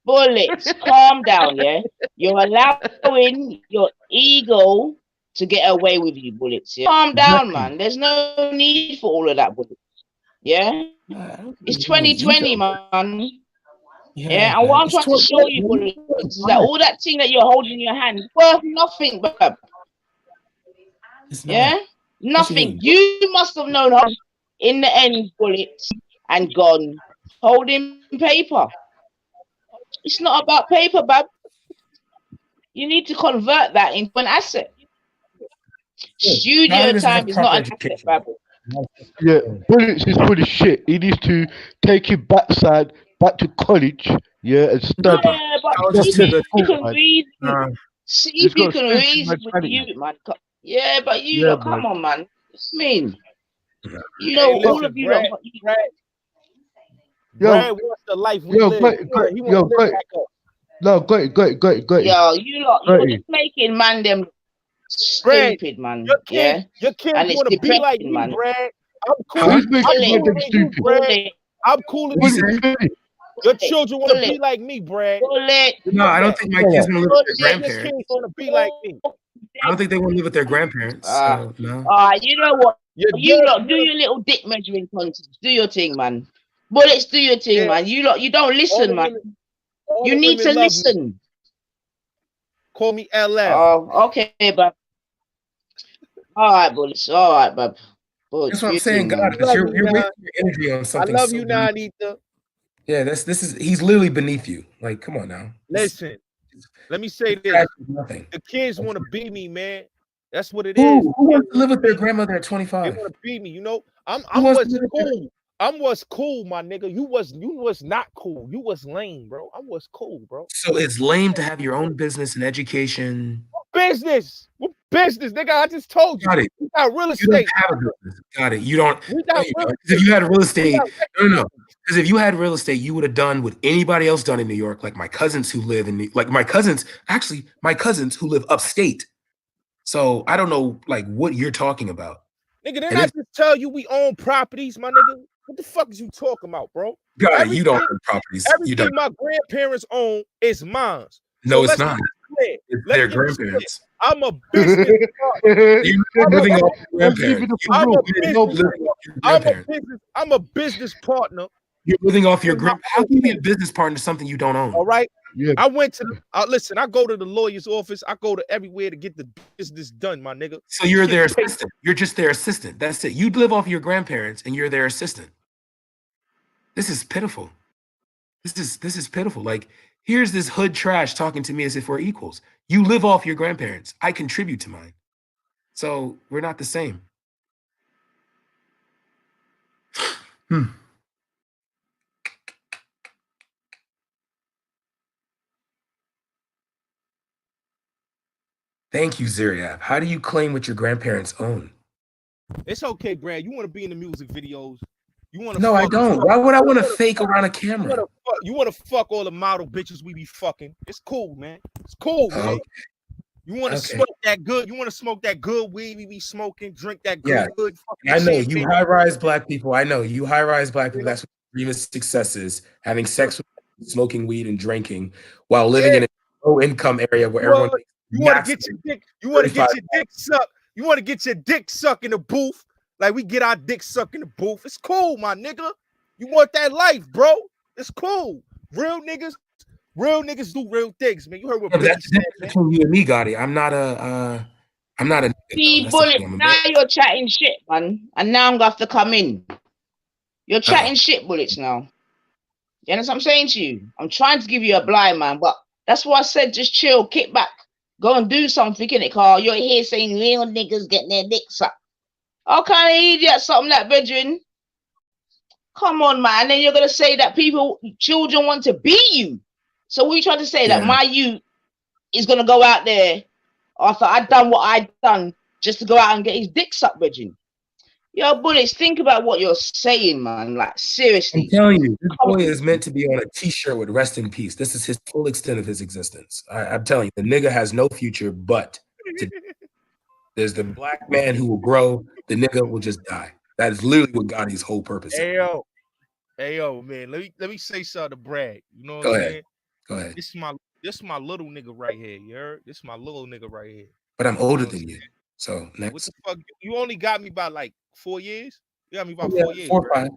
Bullets, calm down, yeah. You're allowing your ego to get away with you, Bullets. Yeah? Calm down, man. There's no need for all of that, Bullets. Yeah, it's 2020, man. Yeah, and what I'm trying to show you, Bullets, is that all that thing that you're holding in your hand is worth nothing, bruv. Yeah, nothing. You must have known how in the end, Bullets, and gone holding paper. It's not about paper, bub. You need to convert that into an asset. Studio time is not an asset, bub. Yeah, Bullets is full of shit. He needs to take him back to college, yeah, and study. Yeah, but see if you can reason. See if you can reason with you, man. Yeah, but you lot, come on, man. It's mean. You know, Hey, all listen, of you Brad, lot. Brad wants the life we live. He wants to live back up. No, got it. Yo, you lot, you're just making man them Brad, stupid, man. Your Yeah, kids and it's want to be like depressing, me, man. Brad. I'm cool. Who's making I'm them cool as you, stupid? Brad. I'm cool as you. Your children want to be like me, Brad. No, I don't think my kids want to live with their Your grandparents. kids want to be like me. I don't think they want to live with their grandparents. So, no. You know what? You dad- lot do your little dick measuring contest. Do your thing, man. Bullets, do your thing, man. You lot, you don't listen, man. You need to listen. Call me LL. Oh, okay, bub. All right, Bullets. All right, bub. That's what I'm saying, God. You're wasting your energy on I something. love so you now, beneath- Anita. Yeah, he's literally beneath you. Like, come on now. Listen, let me say this. Trash is nothing. The kids want to be me, man. That's what it is. Who wants to live with their grandmother at 25? They want to be me. You know, I'm wants what's to live with cool. I'm what's cool, my nigga. You was not cool. You was lame, bro. I'm what's cool, bro. So it's lame to have your own business and education. Business. What business, nigga? I just told you. Got it. We got real You don't estate. have a business. Got it. You don't. We got real Because if you had real estate, got- no. Because if you had real estate, you would have done what anybody else done in New York. Like my cousins who live in, my cousins who live upstate. So I don't know, like what you're talking about. Nigga, didn't I just tell you we own properties, my nigga? What the fuck is you talking about, bro? God, you don't own properties. You Everything don't. my grandparents own is mine. No, it's let's not. get clear. It's Let's their get this grandparents. clear. I'm a business partner. You're living off your grandparents. I'm a business partner. You're living off your grand. How can you be a business partner to something you don't own? All right. Yeah. I went to listen. I go to the lawyer's office. I go to everywhere to get the business done, my nigga. So you're their Get paid. assistant. You're just their assistant. That's it. You live off your grandparents and you're their assistant. This is pitiful. This is pitiful. Like, here's this hood trash talking to me as if we're equals. You live off your grandparents. I contribute to mine. So we're not the same. Thank you, Ziriab. How do you claim what your grandparents own? It's okay, Brad. You want to be in the music videos. You want to? No, I don't. Why would I want to fake around a camera? You want to fuck all the model bitches we be fucking. It's cool, man. It's cool, man. Okay. You want to smoke that good? You want to smoke that good weed we be smoking? Drink that good, Yeah, good fucking I know champagne. you high-rise black people. I know you high-rise black people. That's what your dream of success is: having sex with, smoking weed, and drinking while living in a low-income area where everyone. You want to get your dick? You want to get your dick sucked? You want to get your dick sucked in the booth? Like we get our dick sucked in the booth. It's cool, my nigga. You want that life, bro? It's cool. Real niggas do real things, man. You heard what That's between you and me, Gotti. I'm not a. See, Bullet, now you're chatting shit, man. And now I'm gonna have to come in. You're chatting shit, Bullets, now. You understand what I'm saying to you? I'm trying to give you a blind man, but that's why I said just chill, kick back, go and do something, innit, Carl? You're here saying real niggas getting their dick sucked. How kind of idiot something like brethren? Come on, man. And then you're gonna say that children want to be you. So we trying to say that my youth is gonna go out there after I done what I done just to go out and get his dick sucked, brethren. Yo, Bullets, think about what you're saying, man. Like, seriously. I'm telling you, this boy is meant to be on a t-shirt with "Rest in Peace." This is his full extent of his existence. I'm telling you, the nigga has no future but there's the black man who will grow, the nigga will just die. That is literally what Gotti's whole purpose is. Hey yo, man. Let me say something to Brad. You know what Go I'm ahead. saying? Go ahead. This is my little nigga right here. You heard? This is my little nigga right here. But I'm older than you. So next. What the fuck? You only got me by like 4 years? You got me by Yeah, 4 years. 4 or 5.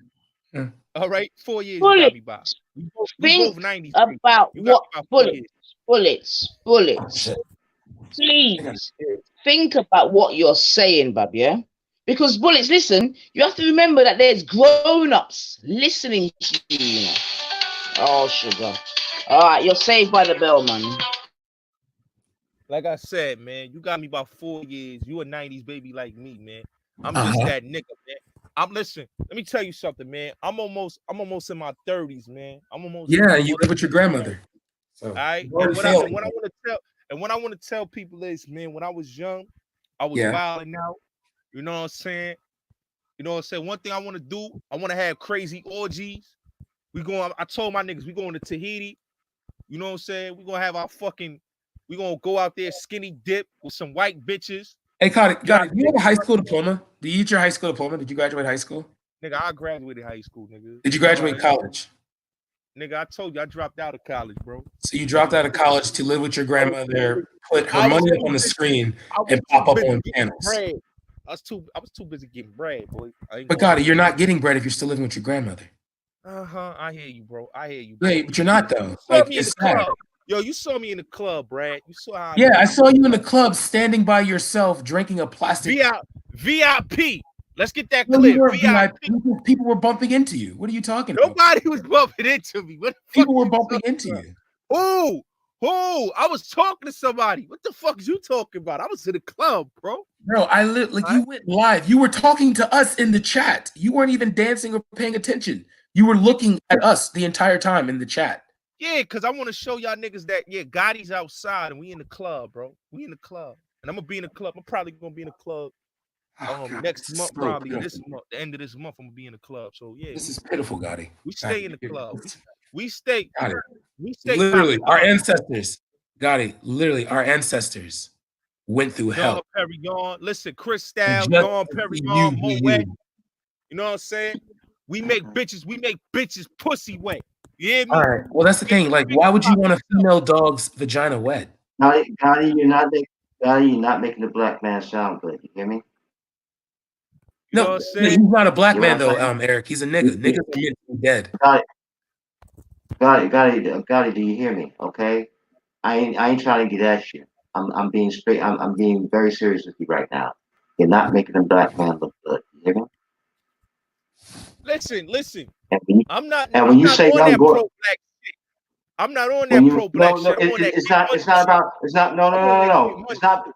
Yeah. All right, 4 years Bullets, you got me by. We both think 90s. about You got what me by 4 years. Bullets. Please think about what you're saying, Bab, yeah? Because Bullets, listen, you have to remember that there's grown-ups listening to you, you know. Oh, sugar. All right, you're saved by the bell, man. Like I said, man, you got me about 4 years. You a 90s baby like me, man. I'm just that nigga, man. Listen, let me tell you something, man. I'm almost in my 30s, man. I'm almost. Yeah, you live with your grandmother. So, all right. what I want to tell people is, man, when I was young, I was wilding out. You know what I'm saying? You know what I'm saying? One thing I want to do, I want to have crazy orgies. I told my niggas we going to Tahiti. You know what I'm saying? We gonna go out there skinny dip with some white bitches. Hey, Gotti, do you have a high school diploma? Do you get your high school diploma? Did you graduate high school? Nigga, I graduated high school, nigga. Did you graduate college? Nigga, I told you I dropped out of college, bro. So you dropped out of college to live with your grandmother, put her money up on the screen, and pop up on panels. Bread. I was too busy getting bread, boy. But Gotti, you're not getting bread if you're still living with your grandmother. I hear you, bro. I hear you. Wait, but you're not though. Like, it's sad. Yo, you saw me in the club, Brad. You saw how I saw you in the club standing by yourself drinking a plastic VIP. Let's get that clear. VIP. People were bumping into you. What are you talking about? Nobody was bumping into me. People were bumping into you. Who? I was talking to somebody. What the fuck is you talking about? I was in the club, bro. Bro, you went live. You were talking to us in the chat. You weren't even dancing or paying attention. You were looking at us the entire time in the chat. Yeah, because I want to show y'all niggas that, Gotti's outside and we in the club, bro. We in the club. And I'm going to be in the club. I'm probably going to be in the club next month, probably. This month, the end of this month, I'm going to be in the club. So, yeah. This is pitiful, Gotti. We stay in the club. We stay. Literally, our ancestors, Gotti, our ancestors went through hell. Perignon. Listen, Cristal, Dawn Perignon, Moet. You know what I'm saying? We make bitches pussy wet. You hear me? All right. Well, that's the thing. Like, why would you want a female dog's vagina wet? Gotti, you're not making the black man sound good. You hear me? You know no, he's not a black man though, Eric. He's a nigga. Niggas are meant to be dead. Gotti, do you hear me? Okay, I ain't trying to get at you. I'm being straight. I'm being very serious with you right now. You're not making a black man look good. You hear me? Listen. And when you, I'm not and when you say on young that boy, pro-black shit. I'm not on when that you pro-black no, shit. I'm on that it's get not. money It's not shit. about. It's not. No. I'm on that get money.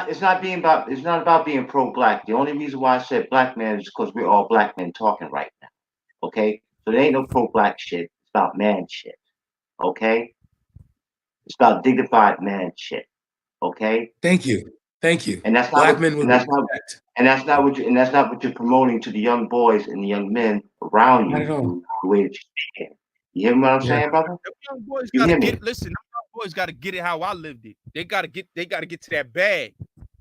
It's not being about. It's not about being pro-black. The only reason why I said black man is because we're all black men talking right now. Okay, so there ain't no pro-black shit. It's about man shit. Okay, it's about dignified man shit. Okay. Thank you. And that's not Black what, men will and that's not, respect. and that's not what you, and that's not what you're promoting to the young boys and the young men around Not you. at all. The way that you're saying. You hear what I'm saying, brother? Them young boys You gotta hear me? get. Listen, them young boys gotta get it how I lived it. They gotta get to that bag.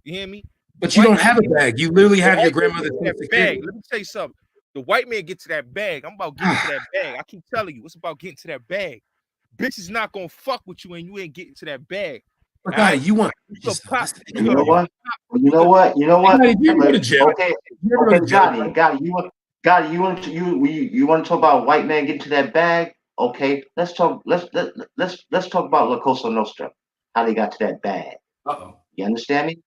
You hear me? But you don't have a bag. You literally have your The white man grandmother's get to Social that bag. Security. Let me tell you something. The white man get to that bag. I'm about getting to that bag. I keep telling you, it's about getting to that bag. Bitch is not gonna fuck with you and you ain't getting to that bag. But God, you want You know what? You know what? Hey, you go to jail. Okay, You ever go to jail, bro? Gotti, you want to talk about white man getting to that bag? Okay, let's talk about La Cosa Nostra, how they got to that bag. Uh-oh. You understand me?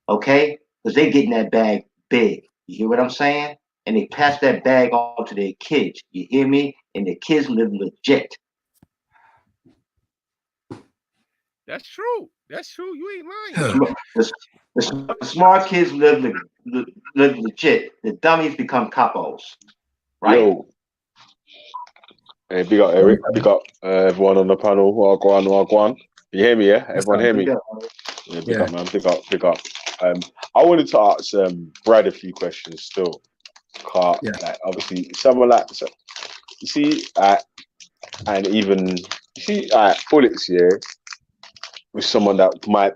Okay, because they getting that bag big. You hear what I'm saying? And they pass that bag on to their kids. You hear me? And the kids live legit. That's true. You ain't lying. The smart kids live legit. The dummies become capos. Right? Yo. Hey, big up Eric. Big up everyone on the panel. Wagwan. You hear me, yeah? Everyone hear me? Yeah, big up, man. Big up. I wanted to ask Brad a few questions still. Like, obviously, someone like, you see, and even, you see, Bullets, yeah, with someone that might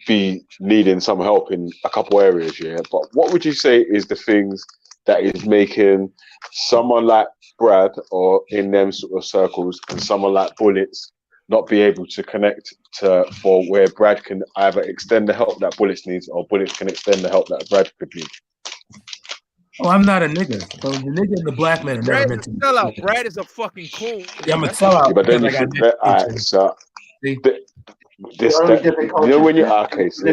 be needing some help in a couple areas, yeah. But what would you say is the things that is making someone like Brad or in them sort of circles and someone like Bullets not be able to connect to for where Brad can either extend the help that Bullets needs or Bullets can extend the help that Brad could need? Oh, I'm not a nigga. So the nigga and the black man are never meant to be. Sellout. Brad is a fucking coon. Yeah, I'm a sellout. Yeah, but then you think that, so you know when you okay, so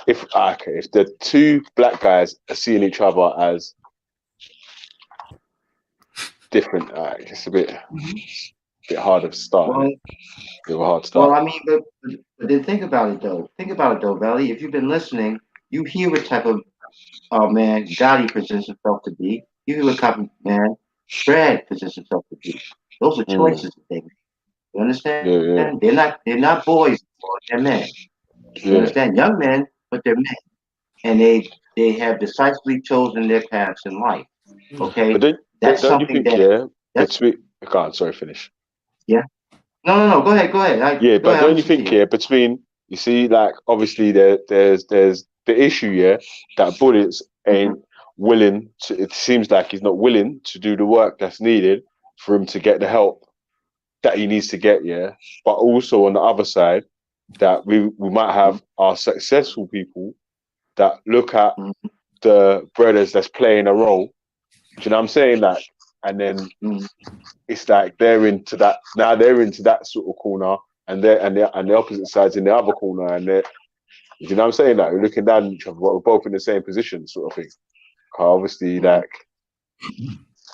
if the two black guys are seeing each other as different, it's a bit harder to start. Well, bit of a hard start. Well, I mean, but then think about it though. Valley. If you've been listening, you hear what type of man Gotti presents himself to be. You hear what type of man Brad presents himself to be. Those are choices that they make. You understand? Yeah. They're not boys, they're men. You understand? Young men, but they're men. And they have decisively chosen their paths in life. Okay? But that's don't something you think, that between I can't, sorry, finish. Yeah. No, go ahead. But don't you think, between, you see, like, obviously there's the issue, that Bullets ain't willing to, it seems like he's not willing to do the work that's needed for him to get the help that he needs to get, but also on the other side, that we might have our successful people that look at the brothers that's playing a role. Do you know what I'm saying? Like, and then it's like they're into that sort of corner, and the opposite side's in the other corner, and they're, you know what I'm saying? Like, we're looking down at each other, but we're both in the same position, sort of thing. Obviously, like,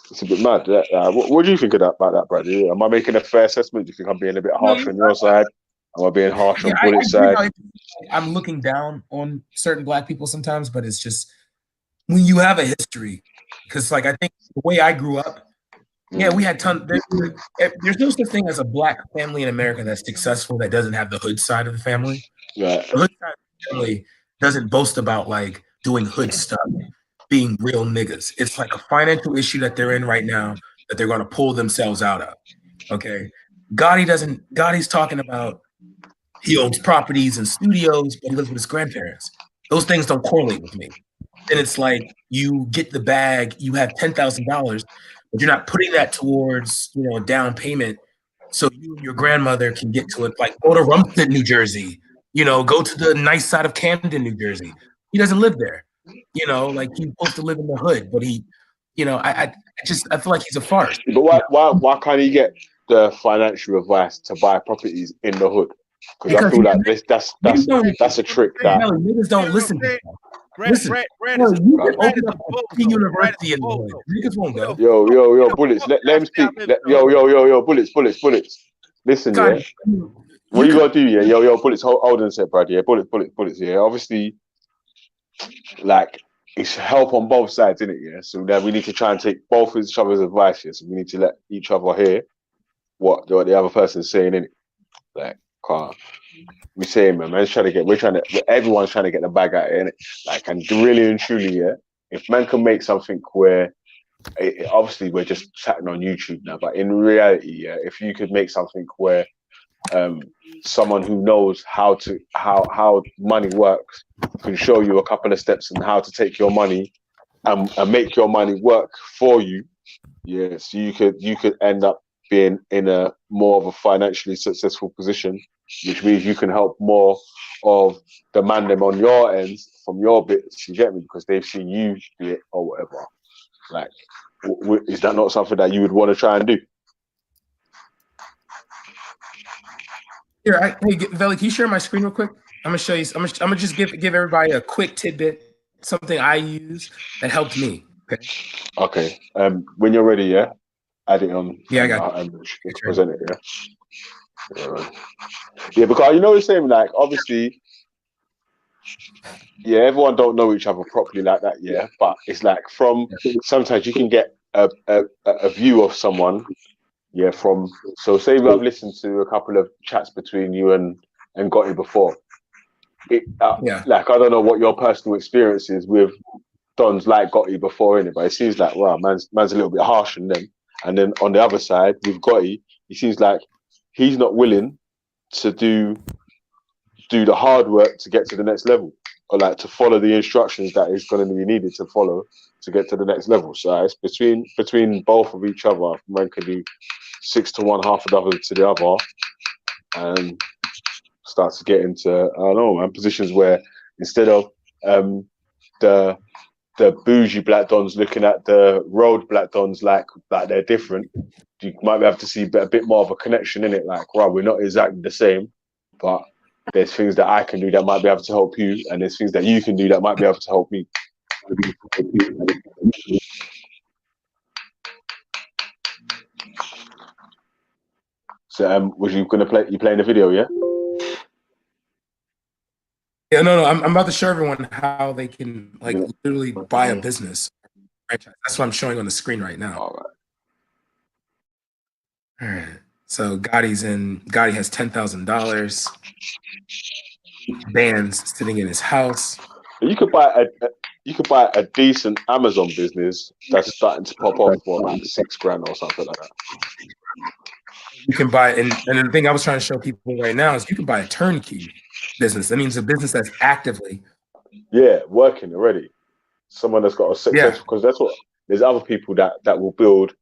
it's a bit mad. What do you think about that, Brad? Am I making a fair assessment? Do you think I'm being a bit harsh on your side? Am I being harsh on Bullet's side? I'm looking down on certain black people sometimes, but it's just when you have a history, because like I think the way I grew up, we had there's no such thing as a black family in America that's successful that doesn't have the hood side of the family. Yeah. The hood side of the family doesn't boast about like doing hood stuff, being real niggas. It's like a financial issue that they're in right now that they're going to pull themselves out of. Okay. Gotti's talking about he owns properties and studios, but he lives with his grandparents. Those things don't correlate with me. And it's like you get the bag, you have $10,000, but you're not putting that towards, a down payment so you and your grandmother can get to it. Like go to Rumstead, New Jersey, go to the nice side of Camden, New Jersey. He doesn't live there. Like he's supposed to live in the hood, but he you know, I feel like he's a farce. But why can't he get the financial advice to buy properties in the hood? Because I feel like that's a trick that niggas don't listen to. Listen, you can open up a university in the hood. Niggas won't go. Yo, bullets. Let him speak. Yo, bullets. Listen, yeah. What you gotta do, yeah? Yo, bullets. Hold on a sec, Brad. Yeah, bullets. Yeah, obviously, like it's help on both sides, isn't it? Yeah. So then we need to try and take both each other's advice. Yeah. So we need to let each other hear what the other person's saying, innit? Like, we saying, man, everyone's trying to get the bag out, innit? Like, and really and truly, yeah. If man can make something where, obviously we're just chatting on YouTube now, but in reality, yeah, if you could make something where someone who knows how money works can show you a couple of steps on how to take your money and make your money work for you, yeah, so you could end up being in a more of a financially successful position, which means you can help more of the man them on your ends from your bits, you get me, because they've seen you do it or whatever. Like, is that not something that you would want to try and do? Here, hey, Veli, can you share my screen real quick? I'm gonna show you. I'm gonna just give everybody a quick tidbit, something I use that helped me. Okay. When you're ready, yeah, add it on. Yeah, I got it. Present it, yeah. Yeah, because you know the same. Like, obviously, yeah, everyone don't know each other properly like that, yeah. But it's like sometimes you can get a view of someone. Yeah, so say I've listened to a couple of chats between you and Gotti before. Like, I don't know what your personal experience is with dons like Gotti before, innit? But it seems like, wow, man's a little bit harsh on them. And then on the other side, with Gotti, he seems like he's not willing to do the hard work to get to the next level, or like to follow the instructions that is going to be needed to follow to get to the next level. So it's between both of each other. Man can do 6 to 1, half a dozen to the other, and start to get into, I don't know, man, positions where instead of the bougie black dons looking at the road black dons like they're different, you might be able to see a bit more of a connection in it. Like, right, we're not exactly the same, but there's things that I can do that might be able to help you, and there's things that you can do that might be able to help me. So, was you gonna play? You playing the video, yeah? Yeah, no. I'm about to show everyone how they can literally buy a business franchise. That's what I'm showing on the screen right now. All right. So Gotti has $10,000. Bands sitting in his house. You could buy a decent Amazon business that's starting to pop off for like $6,000 or something like that. You can buy, and the thing I was trying to show people right now is you can buy a turnkey business. That means a business that's actively working already. Someone that's got a success, because that's what there's other people that will build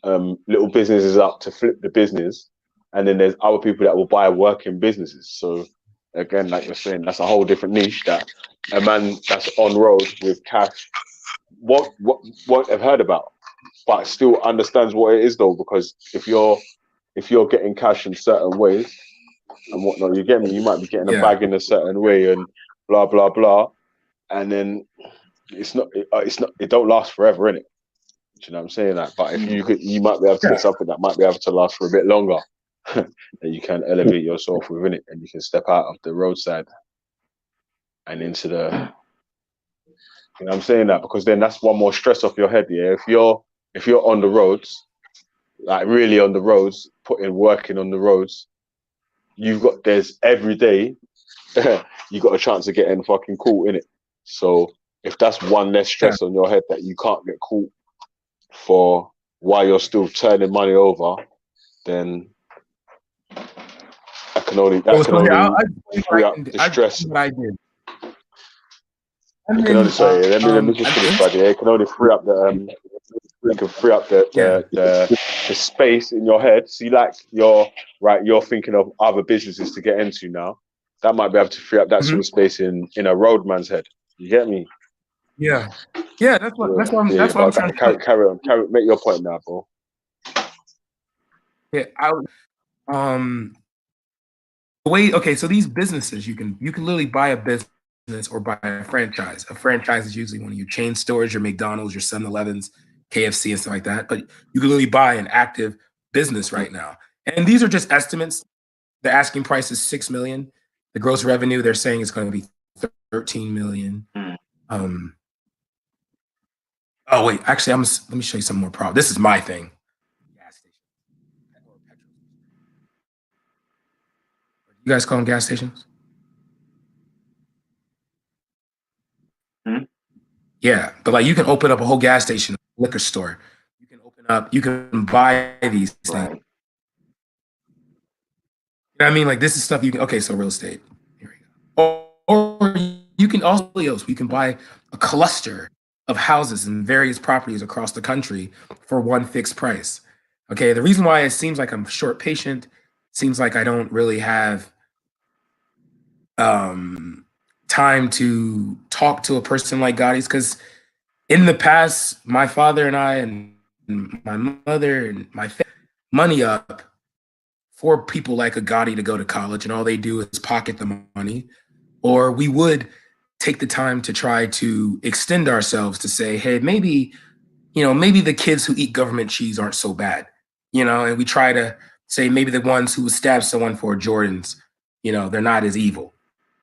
little businesses up to flip the business, and then there's other people that will buy working businesses. So again, like you're saying, that's a whole different niche that a man that's on road with cash won't have heard about, but still understands what it is though, because if you're getting cash in certain ways and whatnot, you get me, you might be getting a bag in a certain way and blah blah blah, and then it don't last forever, innit? Do you know what I'm saying? Like, but if you might be able to get something that might be able to last for a bit longer, and you can elevate yourself within it, and you can step out of the roadside and into the, you know what I'm saying, that because then that's one more stress off your head. Yeah, if you're on the roads, like really on the roads, working on the roads, there's every day you got a chance of getting fucking caught in it. So if that's one less stress on your head that you can't get caught for while you're still turning money over, then that can only free up the stress. I did. Let me just finish, buddy. It can only free up the the space in your head. See, like you're thinking of other businesses to get into now. That might be able to free up that sort of space in a roadman's head. You get me? Yeah, that's what I'm Yeah, trying to say. carry on. Make your point now, bro. Yeah, okay, so these businesses, you can literally buy a business or buy a franchise. A franchise is usually one of your chain stores, your McDonald's, your 7-Elevens, KFC, and stuff like that. But you can literally buy an active business right now. And these are just estimates. The asking price is $6 million. The gross revenue they're saying is going to be $13 million. Oh wait, actually, let me show you some more problem. This is my thing. You guys call them gas stations? Yeah, but like you can open up a whole gas station, liquor store. You can buy these things. You know what I mean? Like this is stuff you can. Okay, so real estate. Here we go. Or you can also you can buy a cluster of houses and various properties across the country for one fixed price. Okay, the reason why it seems like I'm short patient, seems like I don't really have time to talk to a person like Gotti's, because in the past, my father and I and my mother and my family money up for people like a Gotti to go to college, and all they do is pocket the money. Or we would take the time to try to extend ourselves to say, hey, maybe the kids who eat government cheese aren't so bad, and we try to say maybe the ones who stab someone for Jordans, they're not as evil,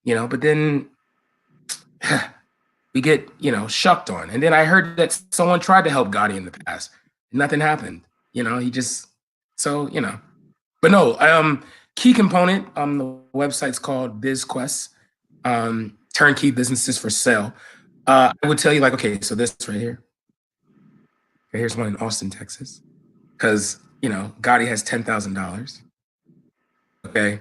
but then we get, shucked on. And then I heard that someone tried to help Gotti in the past. Nothing happened. He just, but no, key component on the website's called BizQuest, turnkey businesses for sale. I would tell you okay, so this right here. Okay, here's one in Austin, Texas. Because, Gotti has $10,000. Okay.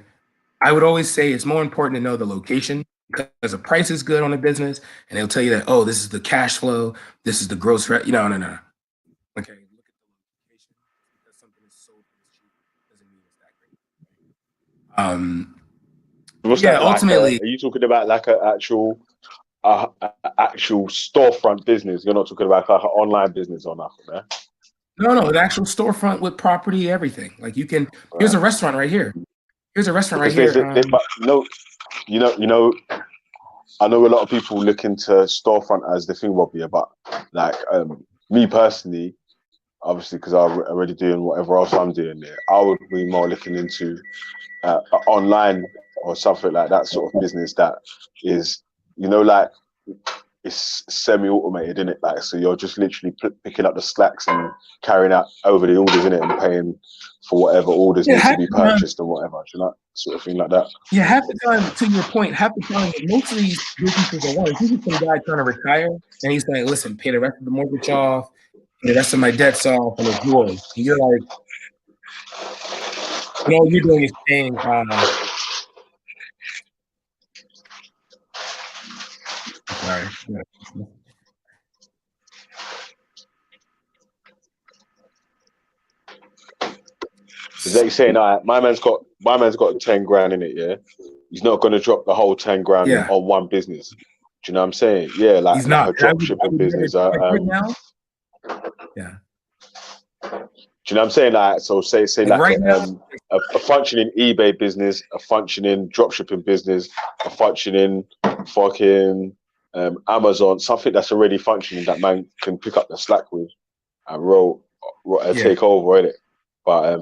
I would always say it's more important to know the location, because the price is good on a business, and they'll tell you that, oh, this is the cash flow, this is the gross no. Okay, look at the location. Because something is sold cheap doesn't mean it's that great. What's that, ultimately, are you talking about like an actual storefront business? You're not talking about like an online business or nothing, man? No, the actual storefront with property, everything. Like you can. Here's a restaurant right here. Here's a restaurant right here. I know a lot of people look into storefront as the thing, Robbie, but like me personally, obviously, because I'm already doing whatever else I'm doing there, I would be more looking into online or something like that sort of business that is, like it's semi-automated, isn't it? Like, so you're just literally picking up the slacks and carrying out over the orders, innit, and paying for whatever orders need to be purchased or whatever, sort of thing like that. Yeah, half the time, to your point, half the time, most of these businesses are one. You see some guy trying to retire, and he's like, listen, pay the rest of the mortgage off, pay the rest of my debts off, and it's yours. And you're like, all you're doing is paying. Sorry. Is that you saying, my man's got 10 grand in it, yeah? He's not going to drop the whole 10 grand on one business. Do you know what I'm saying? Yeah, like, he's not. A drop shipping business. Yeah. Do you know what I'm saying? Like, so say like right a functioning eBay business, a functioning dropshipping business, a functioning fucking Amazon, something that's already functioning that man can pick up the slack with and take over, innit? But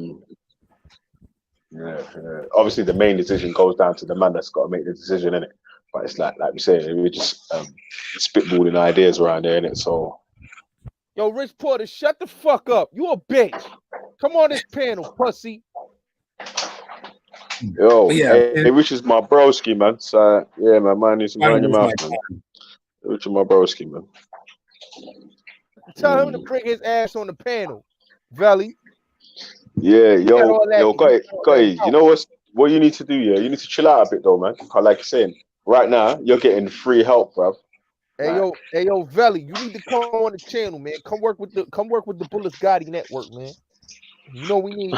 obviously the main decision goes down to the man that's got to make the decision, innit? But it's like we say, we're just spitballing ideas around there, innit? So. Yo, Rich Porter, shut the fuck up. You a bitch. Come on this panel, pussy. Yo, hey, Rich is my broski, man. So yeah, man needs to mind your mouth, man. Rich is my broski, man. Tell him to bring his ass on the panel, Valley. Yeah, yo, got it. You know what you need to do, yeah? You need to chill out a bit though, man. Like you're saying, right now, you're getting free help, bruv. Hey yo, Valley, you need to come on the channel, man. Come work with the Bullets Gotti network, man. You know we need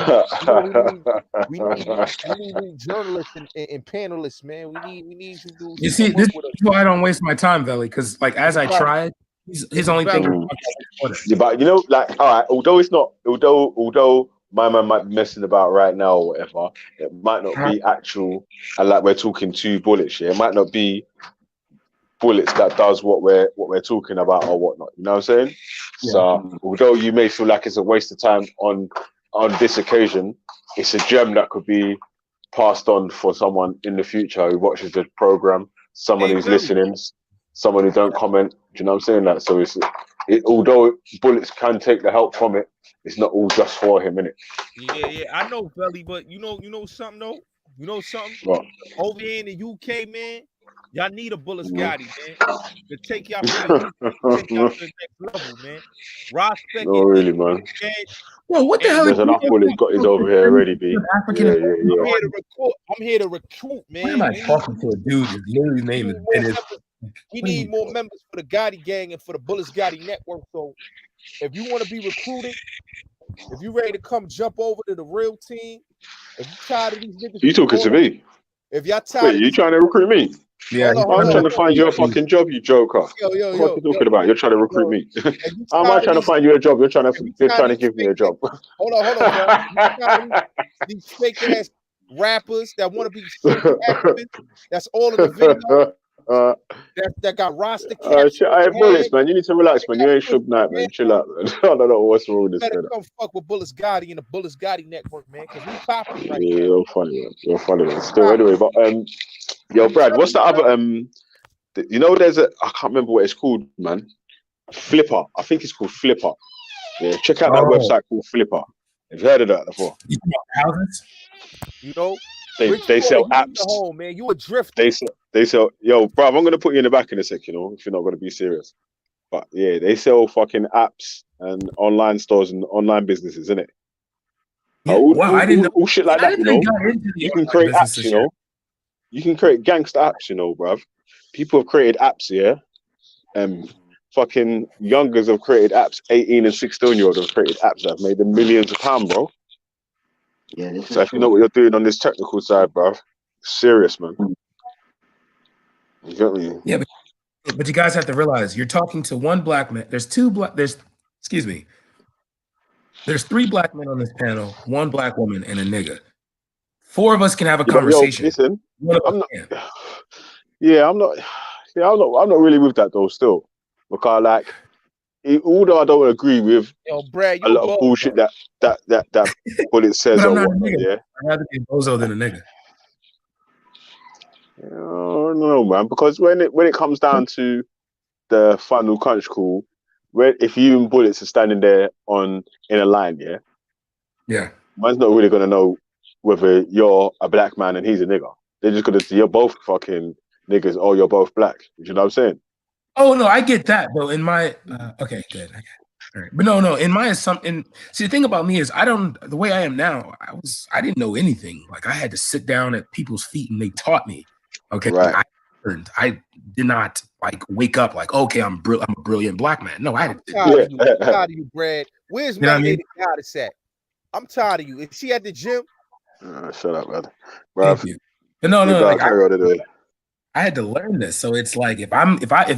journalists and panelists, man. We need you to do. You see, this is why I don't waste my time, Valley, because like as I tried, his only thing. Yeah, but you know, like, all right, although my man might be messing about right now or whatever, it might not be actual, and like we're talking two bullets here, it might not be bullets that does what we're talking about or whatnot. You know what I'm saying? Yeah. So although you may feel like it's a waste of time on this occasion, it's a gem that could be passed on for someone in the future who watches the program, someone who's listening, someone who don't comment. Do you know what I'm saying? That so although bullets can take the help from it, it's not all just for him, innit? Yeah, I know, Belly, but you know something though? You know something? What? Over here in the UK, man, y'all need a Bullets Gotti, man, to take y'all to the next level, man. Ross Beckett, No, really, man. Well, what the hell? There's enough bullets got his over here already, B. I'm here to recruit, man. Why am I talking to a dude whose literally name is Dennis? We need more members for the Gotti gang and for the Bullets Gotti network. So if you want to be recruited, if you ready to come jump over to the real team, if you tired of these niggas, You talking to me? If y'all tired, Wait, you trying to recruit me? Yeah, I'm trying to find you a fucking job, you joker. What are you talking about? You're trying to recruit me. How am I trying to find you a job? You're trying to give me a job. Hold on, bro. These fake ass rappers that want to be activists. That's all in the video. That got roster caps. Hey, Bullets, man, you need to relax, man. You ain't Suge Knight, man. Chill out, man. I don't know what's wrong with this. Better come fuck with Bullets Gotti and the Bullets Gotti network, man, because we popping right Yeah, now. you're funny, man. You're funny, man. Still, anyway, but yo, Brad, what's the other you know, there's I can't remember what it's called, man. Flipper. I think it's called Flipper. Yeah, check out that website called Flipper. Have you heard of that before? Houses? You know, They sell apps. Home, man. You a drifter. They sell. Yo, bro, I'm gonna put you in the back in a sec. You know, if you're not gonna be serious. But yeah, they sell fucking apps and online stores and online businesses, innit? Yeah, wow, I didn't know. All shit like that, you know. You can create apps, you know. You can create gangster apps, you know, bruv. People have created apps, yeah. Fucking youngers have created apps. 18 and 16-year-olds have created apps that have made them millions of pounds, bro. Yeah. So if you know what you're doing on this technical side, bruv, serious, man. You get me? Yeah, but you guys have to realize you're talking to one black man. There's three black men on this panel, one black woman, and a nigga. Four of us can have a conversation. Listen, I'm not really with that though. Still, because like, although I don't agree with Brad, a lot of bullshit that Bullet says But I'm or not a whatnot, nigga. yeah. I'd rather be a bozo than a nigga. No, man, because when it comes down to the final crunch call, if you and Bullets are standing there in a line, yeah, man's not really gonna know whether you're a black man and he's a nigga. They're just gonna see you're both fucking niggas or you're both black. You know what I'm saying? Oh no, I get that though. In my okay, good. I get it. All right. But no, in my assumption, see the thing about me is the way I am now, I didn't know anything. Like I had to sit down at people's feet and they taught me. Okay. Right. I learned. I did not like wake up like, okay, I'm a brilliant black man. No, I I'm tired of you, Brad. Where's my lady goddess at? I'm tired of you. Is she at the gym? Shut up, man. Bruv. But no, like, I had to learn this. So it's like if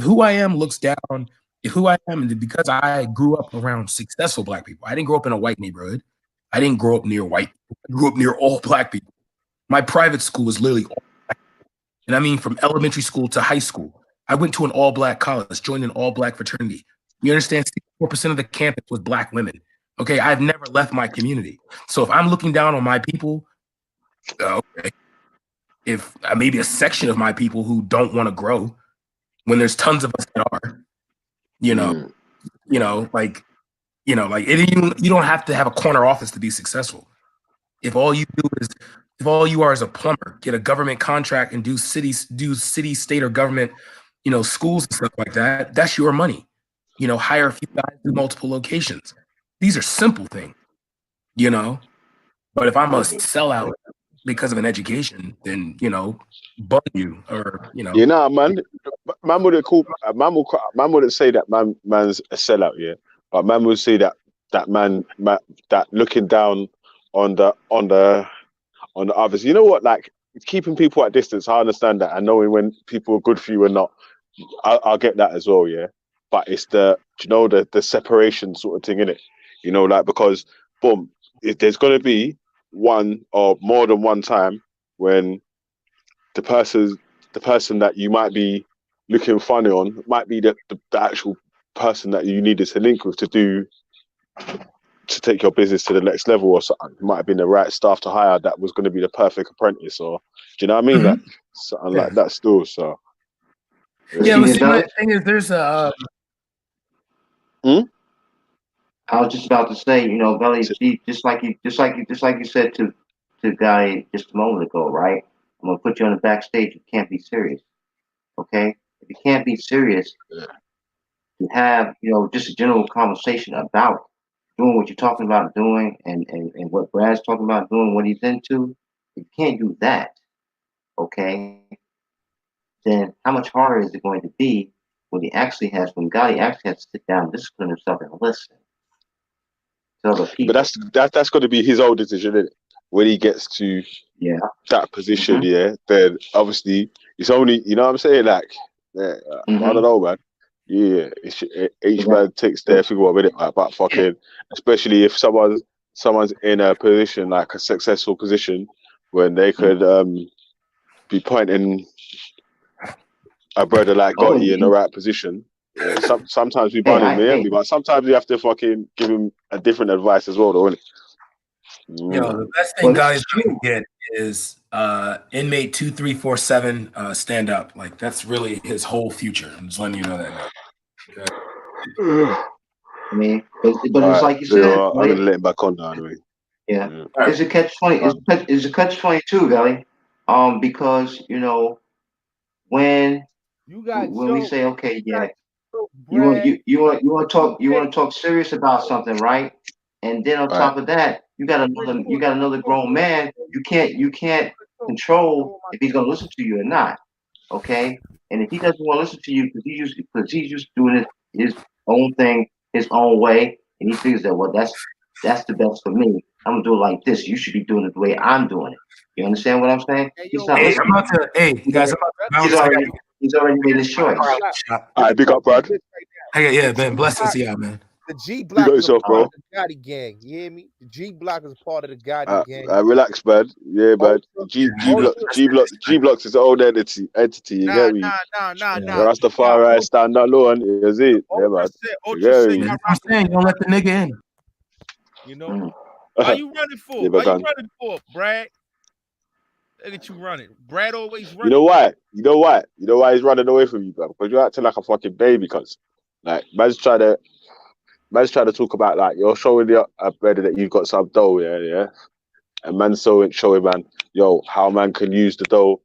who I am looks down, if who I am, and because I grew up around successful black people, I didn't grow up in a white neighborhood. I didn't grow up near white people. I grew up near all black people. My private school was literally all black. And I mean from elementary school to high school. I went to an all-black college, joined an all-black fraternity. You understand? 64% of the campus was black women. Okay, I've never left my community. So if I'm looking down on my people, okay. If maybe a section of my people who don't want to grow, when there's tons of us that are, you don't have to have a corner office to be successful. If all you are is a plumber, get a government contract and do city, state, or government, schools and stuff like that, that's your money. Hire a few guys, do multiple locations. These are simple things, But if I'm a sellout because of an education, then bug you or man. Man wouldn't say that man's a sellout, yeah. But man would say that man that looking down on the others. You know what? Like keeping people at distance, I understand that. And knowing when people are good for you or not, I'll get that as well, yeah. but it's the separation sort of thing in it. Like, because boom, if there's gonna be one or more than one time when the person that you might be looking funny on might be the actual person that you needed to link with to take your business to the next level or something. It might have been the right staff to hire that was going to be the perfect apprentice, or do you know what I mean? That something like that still. So yeah, but see, my thing is there's a I was just about to say, Belly, just like you said to Guy just a moment ago, right? I'm gonna put you on the backstage. You can't be serious, okay? If you can't be serious, to have just a general conversation about doing what you're talking about doing, and what Brad's talking about doing, what he's into. If you can't do that, okay, then how much harder is it going to be when Gotti actually has to sit down, discipline himself, and listen to other people? But that's got to be his own decision, isn't it? When he gets to that position, then obviously it's only, you know what I'm saying? Like, I don't know, man. Yeah, each man takes their figure with it, but fucking, especially if someone's in a position, like a successful position, when they could be pointing a brother like Gotti in the right position. Yeah, sometimes we ban him, but sometimes we have to fucking give him a different advice as well, though, innit? The best thing guys can get is inmate 2347 stand up. Like, that's really his whole future. I'm just letting you know that now. Okay. I mean, but it's like you said. I'm gonna let him back on now anyway. Yeah. It's a catch-20. It's a catch-22, Valley. Because when we say, okay, you want to talk serious about something, right? And then on top of that, you got another grown man. You can't control if he's gonna listen to you or not. Okay? And if he doesn't want to listen to you because he's just doing his own thing, his own way, and he figures that, well, that's the best for me. I'm gonna do it like this. You should be doing it the way I'm doing it. You understand what I'm saying? He's not listening. He's already made his choice. All right, big up, Brad. Yeah, man. Blessings to y'all, man. The G Block is a part of the Gotti gang. You hear me? The G Block is part of the Gotti gang. Relax, bud. Yeah, bud. G Blocks is an old entity. You get me? Nah. Rastafari stand alone. Is it? Yeah, bud. I'm saying, don't let the nigga in. Are you running for? Are you running for, Brad? Look at you running. Brad always running. You know why he's running away from you, bro? Because you're acting like a fucking baby, cuz. Like, man's trying to talk about, like, you're showing the brother that you've got some dough, yeah. And man's showing man, yo, how man can use the dough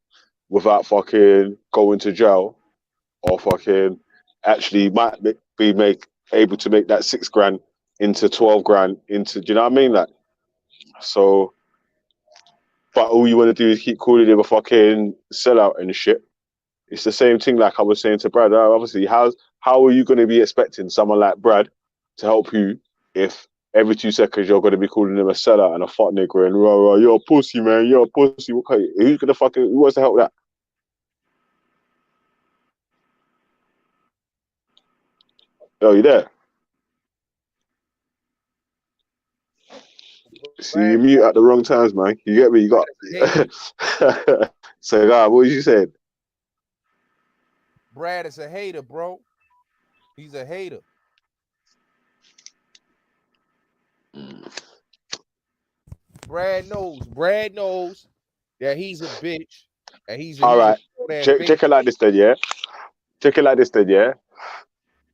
without fucking going to jail, or fucking actually might be able to make that 6 grand into 12 grand into, do you know what I mean? Like, so, but all you want to do is keep calling him a fucking sellout and shit. It's the same thing, like I was saying to Brad. Obviously, how are you going to be expecting someone like Brad to help you if every 2 seconds you're going to be calling him a sellout and a fuck nigger and rah, you're a pussy, man, you're a pussy. Okay, who wants to help that? Yo, you there? See, you mute at the wrong times, man. You get me? You got. So, God, what was you saying? Brad is a hater, bro. He's a hater. Brad knows that he's a bitch. And he's all right. Check it like this, then, yeah.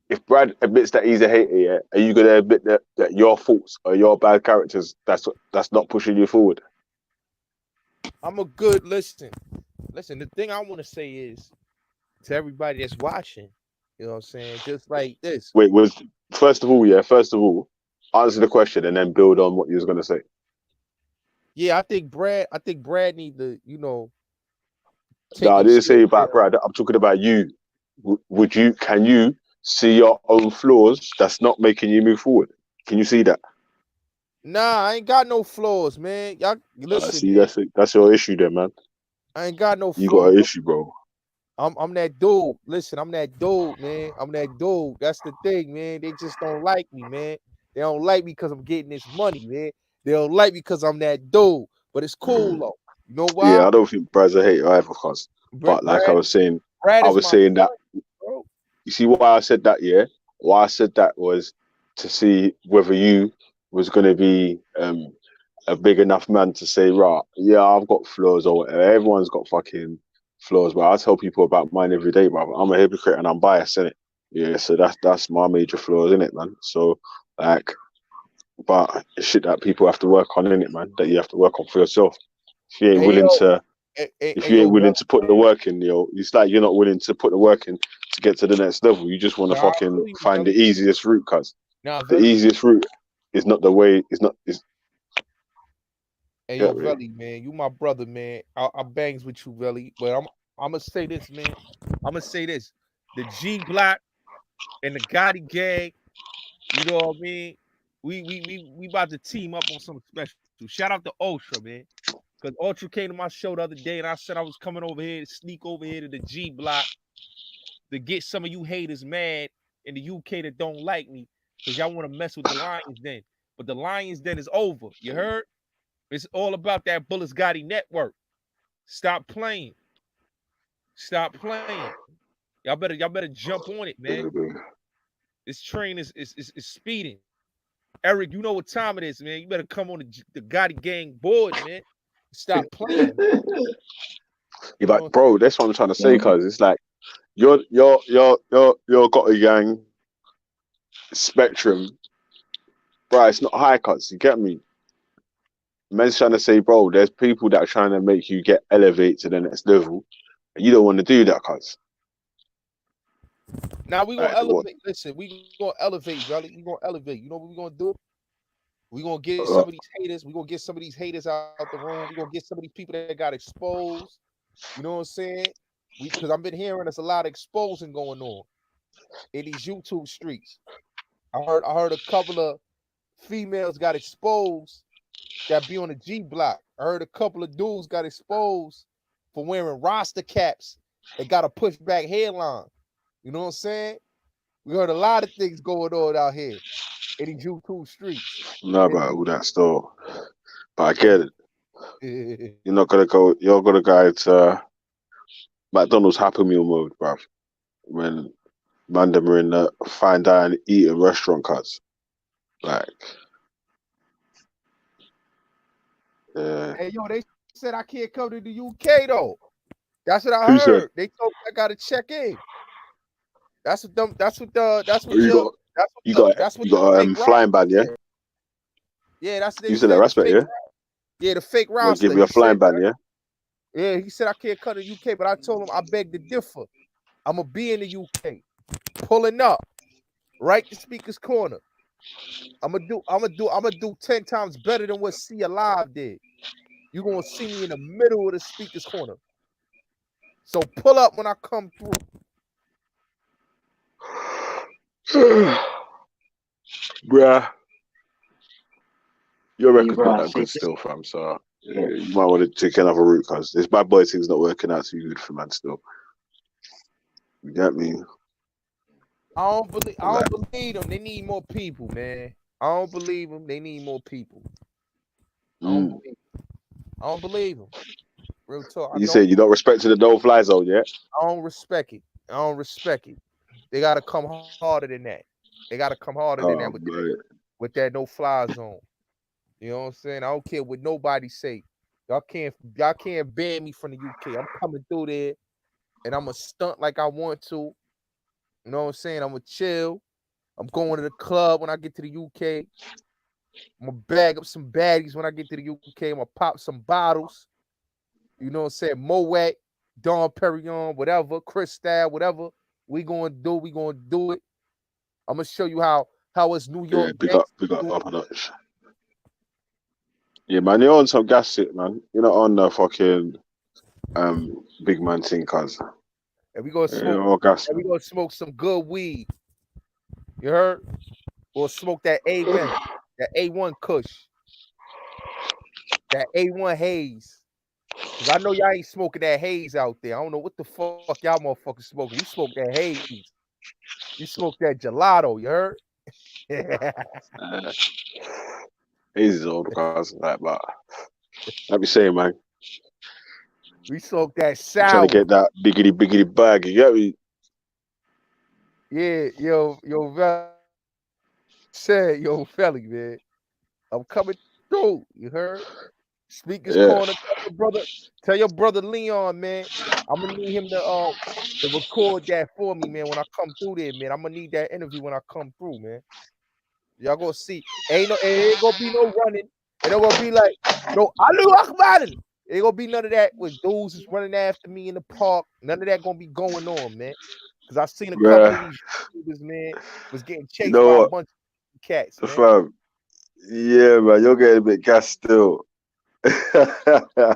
If Brad admits that he's a hater, yeah, are you gonna admit that your faults or your bad characters that's not pushing you forward? I'm a good listen. The thing I want to say is to everybody that's watching, you know what I'm saying, just like this. Wait, first of all, answer the question and then build on what you was gonna say. Yeah, I think Brad need to, No, I didn't say about Brad. I'm talking about you. Can you see your own flaws that's not making you move forward? Can you see that? Nah, I ain't got no flaws, man. Y'all listen. See, that's your issue then, man. I ain't got no flaws. You got an issue, bro. I'm that dude. Listen, I'm that dude, man. I'm that dude. That's the thing, man. They just don't like me, man. They don't like me because I'm getting this money, man. They don't like me because I'm that dude. But it's cool though. You know why? Yeah, I don't think Brad's a hater either, cuz. But like I was saying, Brad I is was my saying that. son, bro. You see why I said that? Yeah, why I said that was to see whether you was gonna be a big enough man to say, right, yeah, I've got flaws or whatever. Everyone's got fucking flaws, but I tell people about mine every day, bro. I'm a hypocrite and I'm biased, innit? Yeah, so that's my major flaws, innit, man? So like, but it's shit that people have to work on, innit, man? That you have to work on for yourself. If you ain't Hey, willing yo, to, hey, if hey, you yo, ain't willing Velly. to put the work in, it's like you're not willing to put the work in to get to the next level. You just want to Nah, I fucking feel you, find the Velly. easiest route, cuz Nah, the Velly. easiest route is not the way. Is not is. Hey, Yeah, yo, really. Velly, man. You my brother, man. I bangs with you, Velly. But I'm gonna say this, man. I'm gonna say this. The G Block and the Gotti gang, you know what I mean? We about to team up on something special. Shout out to Ultra, man. Because Ultra came to my show the other day and I said I was coming over here to sneak over here to the G Block to get some of you haters mad in the UK that don't like me because y'all want to mess with the Lions Den. But the Lions Den is over. You heard? It's all about that Bullets Gotti network. Stop playing. Stop playing. Y'all better jump on it, man. This train is speeding. Eric, you know what time it is, man. You better come on the Gotti gang board, man. Stop playing. Yeah, but bro, that's what I'm trying to say, cuz it's like you're got a gang spectrum, bro. It's not high cuts. You get me? Men's trying to say, bro, there's people that are trying to make you get elevate to the next level, and you don't want to do that, cuz. Now we gonna Like, what? elevate. Listen, we gonna elevate, Velly. We gonna elevate. You know what we gonna do? We gonna get some of these haters. We gonna get some of these haters out the room. We gonna get some of these people that got exposed. You know what I'm saying? Because I've been hearing there's a lot of exposing going on in these YouTube streets. I heard a couple of females got exposed that be on the G Block. I heard a couple of dudes got exposed for wearing Rasta caps that got a pushback hairline. You know what I'm saying? We heard a lot of things going on out here in these YouTube streets. Know about all that stuff, but I get it. You're not gonna go. You're gonna go to McDonald's Happy Meal mode, bruv. When man them are in the fine dining eating restaurant cuts, like, yeah. Hey, yo, they said I can't come to the UK though. That's what I Who said? heard. They told me I gotta check in. That's what You got flying ban, yeah? Yeah, that's what they You said said. that respect, yeah? Yeah, the fake I'm gonna roster. give you a flying ban, yeah? Yeah, he said I can't come to the UK, but I told him I beg to differ. I'm gonna be in the UK, pulling up, right to Speaker's Corner. I'm gonna do 10 times better than what See Alive did. You're gonna see me in the middle of the Speaker's Corner. So pull up when I come through. Bruh. Your record's not that good still, fam, so you might want to take another route, cuz this bad boy thing's not working out too good for man still. You get me? I don't believe them. They need more people, man. I don't believe them. They need more people. I don't believe them. Real talk. You say you don't respect to the no-fly zone, yeah? I don't respect it. I don't respect it. They gotta come harder than that. They gotta come harder than that with that no-fly zone. You know what I'm saying? I don't care what nobody say. Y'all can't ban me from the UK. I'm coming through there and I'm gonna stunt like I want to. You know what I'm saying? I'm gonna chill. I'm going to the club when I get to the UK. I'm gonna bag up some baddies when I get to the UK. I'm gonna pop some bottles. You know what I'm saying? Moet, Dom Perignon, whatever, Cristal, whatever. We gonna do it. I'm gonna show you how it's New York. Yeah, big up a notch. Yeah, man, you're on some gas shit, man. You're not on the fucking big man thing, cuz. And we gonna smoke some good weed. You heard? Or smoke that A1 Kush. That A1 Haze. Cause I know y'all ain't smoking that haze out there. I don't know what the fuck y'all motherfuckers smoking. We smoke that haze. We smoke that gelato, you heard? Haze is all the cars like, but I be saying, man, We smoke that I'm sour. trying to get that biggity bag. You get me? Yeah, yo, Felly, man. I'm coming through. You heard? Speakers Yeah. Corner. Tell your brother Leon, man. I'm gonna need him to record that for me, man. When I come through there, man. I'm gonna need that interview when I come through, man. Y'all gonna see. Ain't gonna be no running. It ain't gonna be like no Alu Akbar. Ain't gonna be none of that with dudes is running after me in the park. None of that gonna be going on, man. Cause I seen a couple of these YouTubers, man, was getting chased You know by a what? bunch of cats, man. Fam, yeah, man, you're getting a bit gassed still. Yeah,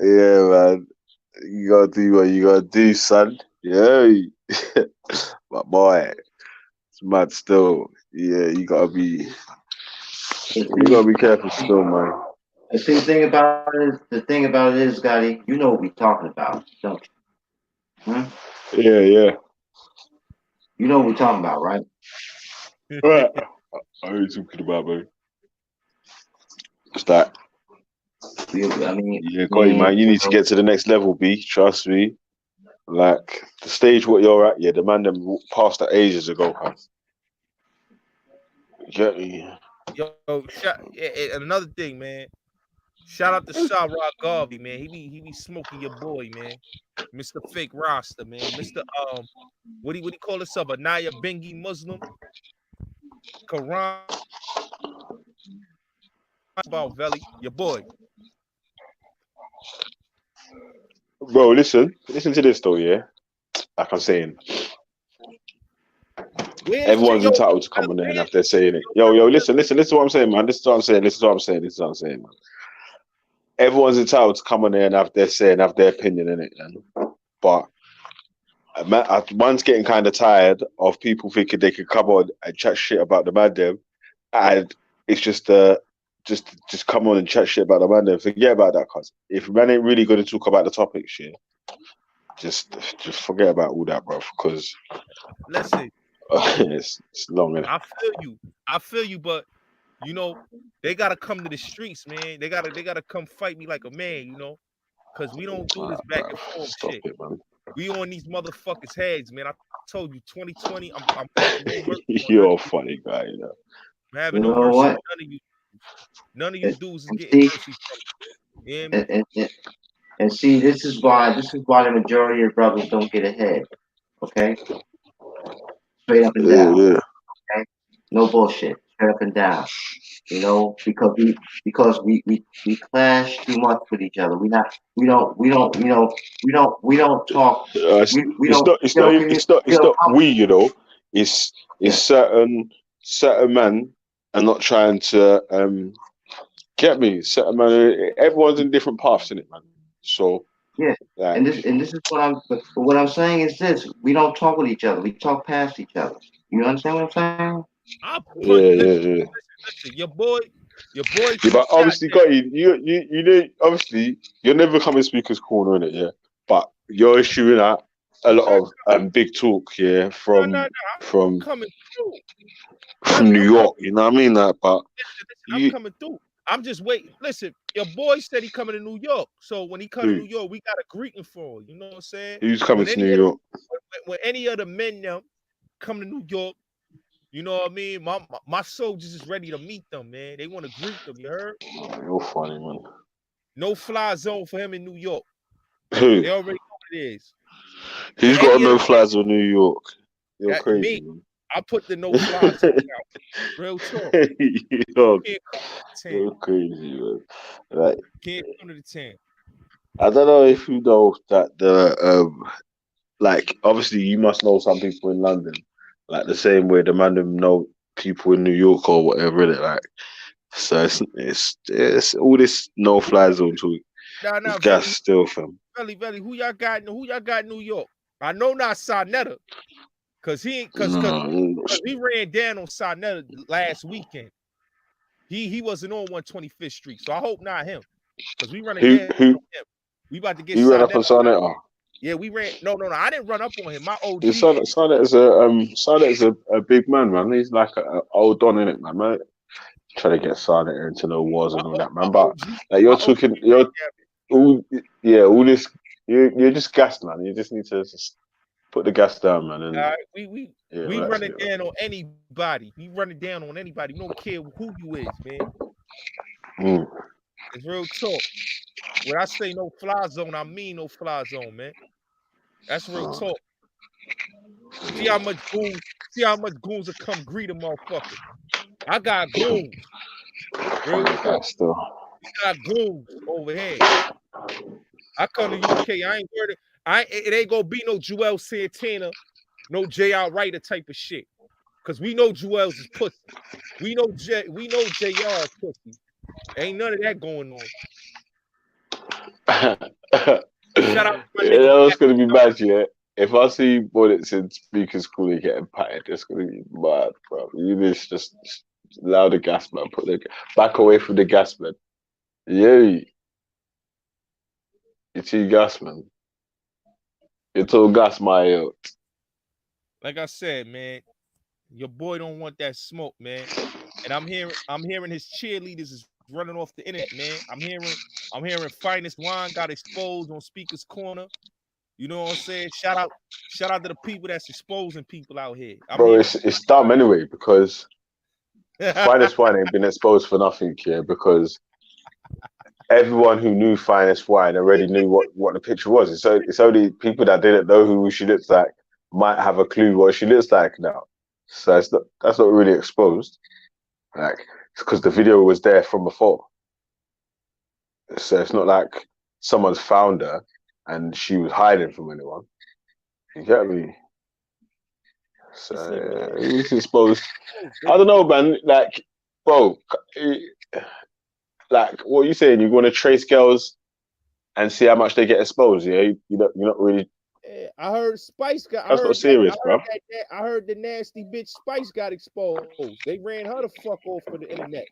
man. You gotta do what you gotta do, son. Yeah. But boy, it's mad still. Yeah, you gotta be careful still, man. The thing about it is, Gotti, you know what we're talking about, don't you? Yeah. You know what we're talking about, right? What are you talking about, man? What's that? I mean, Yeah, got you, man. You need to get to the next level, B. Trust me. Like the stage what you're at, yeah, the man them passed that ages ago, man. You get me? Yo, another thing, man. Shout out to Shah Rock Garvey, man. He be smoking your boy, man. Mr. Fake Rasta, man. Mr. What do you call himself? Anaya Bengi Muslim? Quran about Veli, your boy. Bro, listen to this though, yeah. Like I'm saying, everyone's entitled to come on there and have their say in it. Yo, listen to what I'm saying, man. This is what I'm saying, man. Everyone's entitled to come on there and have their say and have their opinion in it, man. But man's getting kind of tired of people thinking they could come on and chat shit about the man them, and it's just come on and chat shit about the man them. Forget about that, cuz if man ain't really going to talk about the topic shit, just forget about all that, bro. Because listen, it's long. I feel you, but you know they gotta come to the streets, man. They gotta come fight me like a man, you know, because we don't do this back and forth shit. We on these motherfuckers' heads, man. I told you, 2020. I'm having no mercy. You're a funny guy, you know. I'm having no mercy on none of you dudes is getting mercy from me. Yeah, and see, this is why the majority of brothers don't get ahead. Okay, straight up and down. Yeah. Okay, no bullshit. Straight up and down. You know, because we clash too much with each other. We don't talk. It's not we, you know. It's certain men are not trying to get me. Certain men, everyone's in different paths, in it, man. So yeah, like, and this is what I'm saying is this: we don't talk with each other. We talk past each other. You understand what I'm saying? Listen, your boy. Yeah, but obviously, got you know, obviously, you're never coming speaker's corner in it, yeah. But you're issuing out a lot of big talk, yeah, from New York. You know what I mean? That, but I'm coming through. I'm just waiting. Listen, your boy said he coming to New York, so when he come to New York, we got a greeting for him. You know what I'm saying? Who's coming to New York? When any of the men now come to New York. You know what I mean? My soldiers is ready to meet them, man. They want to greet them, you heard? You're funny, man. No fly zone for him in New York. Who? They already know what it is. Who's got a no fly zone in New York? You're crazy, me. I put the no fly zone out. Real talk. You're crazy, man. Like, can't come to the 10. I don't know if you know that like obviously you must know some people in London. Like the same way the man them know people in New York or whatever, innit? Like, so it's all this no fly zone talk. Nah, gas still, fam. Veli, who y'all got in New York? I know not Sarnetta, cause he ran down on Sarnetta last weekend. He wasn't on 125th Street, so I hope not him. because we running Who down who on him. We about to get you ran up Sonetta. on Sonetta? Yeah, we ran. No, I didn't run up on him. My OG. Sonetta is a big man, man. He's like a old don in it, man. Trying to get Sonetta into the wars and all that, man. But like you're talking, all this. You're just gassed, man. You just need to just put the gas down, man. And We yeah, run it down on anybody. We run it down on anybody. We don't care who you is, man. It's real talk. When I say no fly zone, I mean no fly zone, man. That's real talk. See how much goons will come greet a motherfucker. I got goons. Real talk. We got goons over here. I come to UK. I ain't worried. It ain't gonna be no Joel Santana, no J.R. Writer type of shit. Cause we know Joel's is pussy. We know JR's pussy. Ain't none of that going on. Shout out to my nigga. That was gonna be mad, yeah. If I see bullets in speakers cooler getting patted, it's gonna be mad, bro. You just allow the gas man, put the back away from the gas man. Yeah. You're too gas, man. You're too gas, my Like I said, man, your boy don't want that smoke, man. And I'm hearing his cheerleaders is running off the internet, man. I'm hearing Finest Wine got exposed on Speaker's Corner. You know what I'm saying? Shout out to the people that's exposing people out here. Bro, it's dumb anyway because Finest Wine ain't been exposed for nothing here because everyone who knew Finest Wine already knew what the picture was. It's only people that didn't know who she looks like might have a clue what she looks like now. So that's not really exposed. Like, it's because the video was there from before. So it's not like someone's found her and she was hiding from anyone. You get me? So it's exposed. I don't know, man. Like, bro, like what are you saying? You want to trace girls and see how much they get exposed? Yeah, you're not really. I heard Spice got. That's not serious, bro. I heard the nasty bitch Spice got exposed. They ran her the fuck off for the internet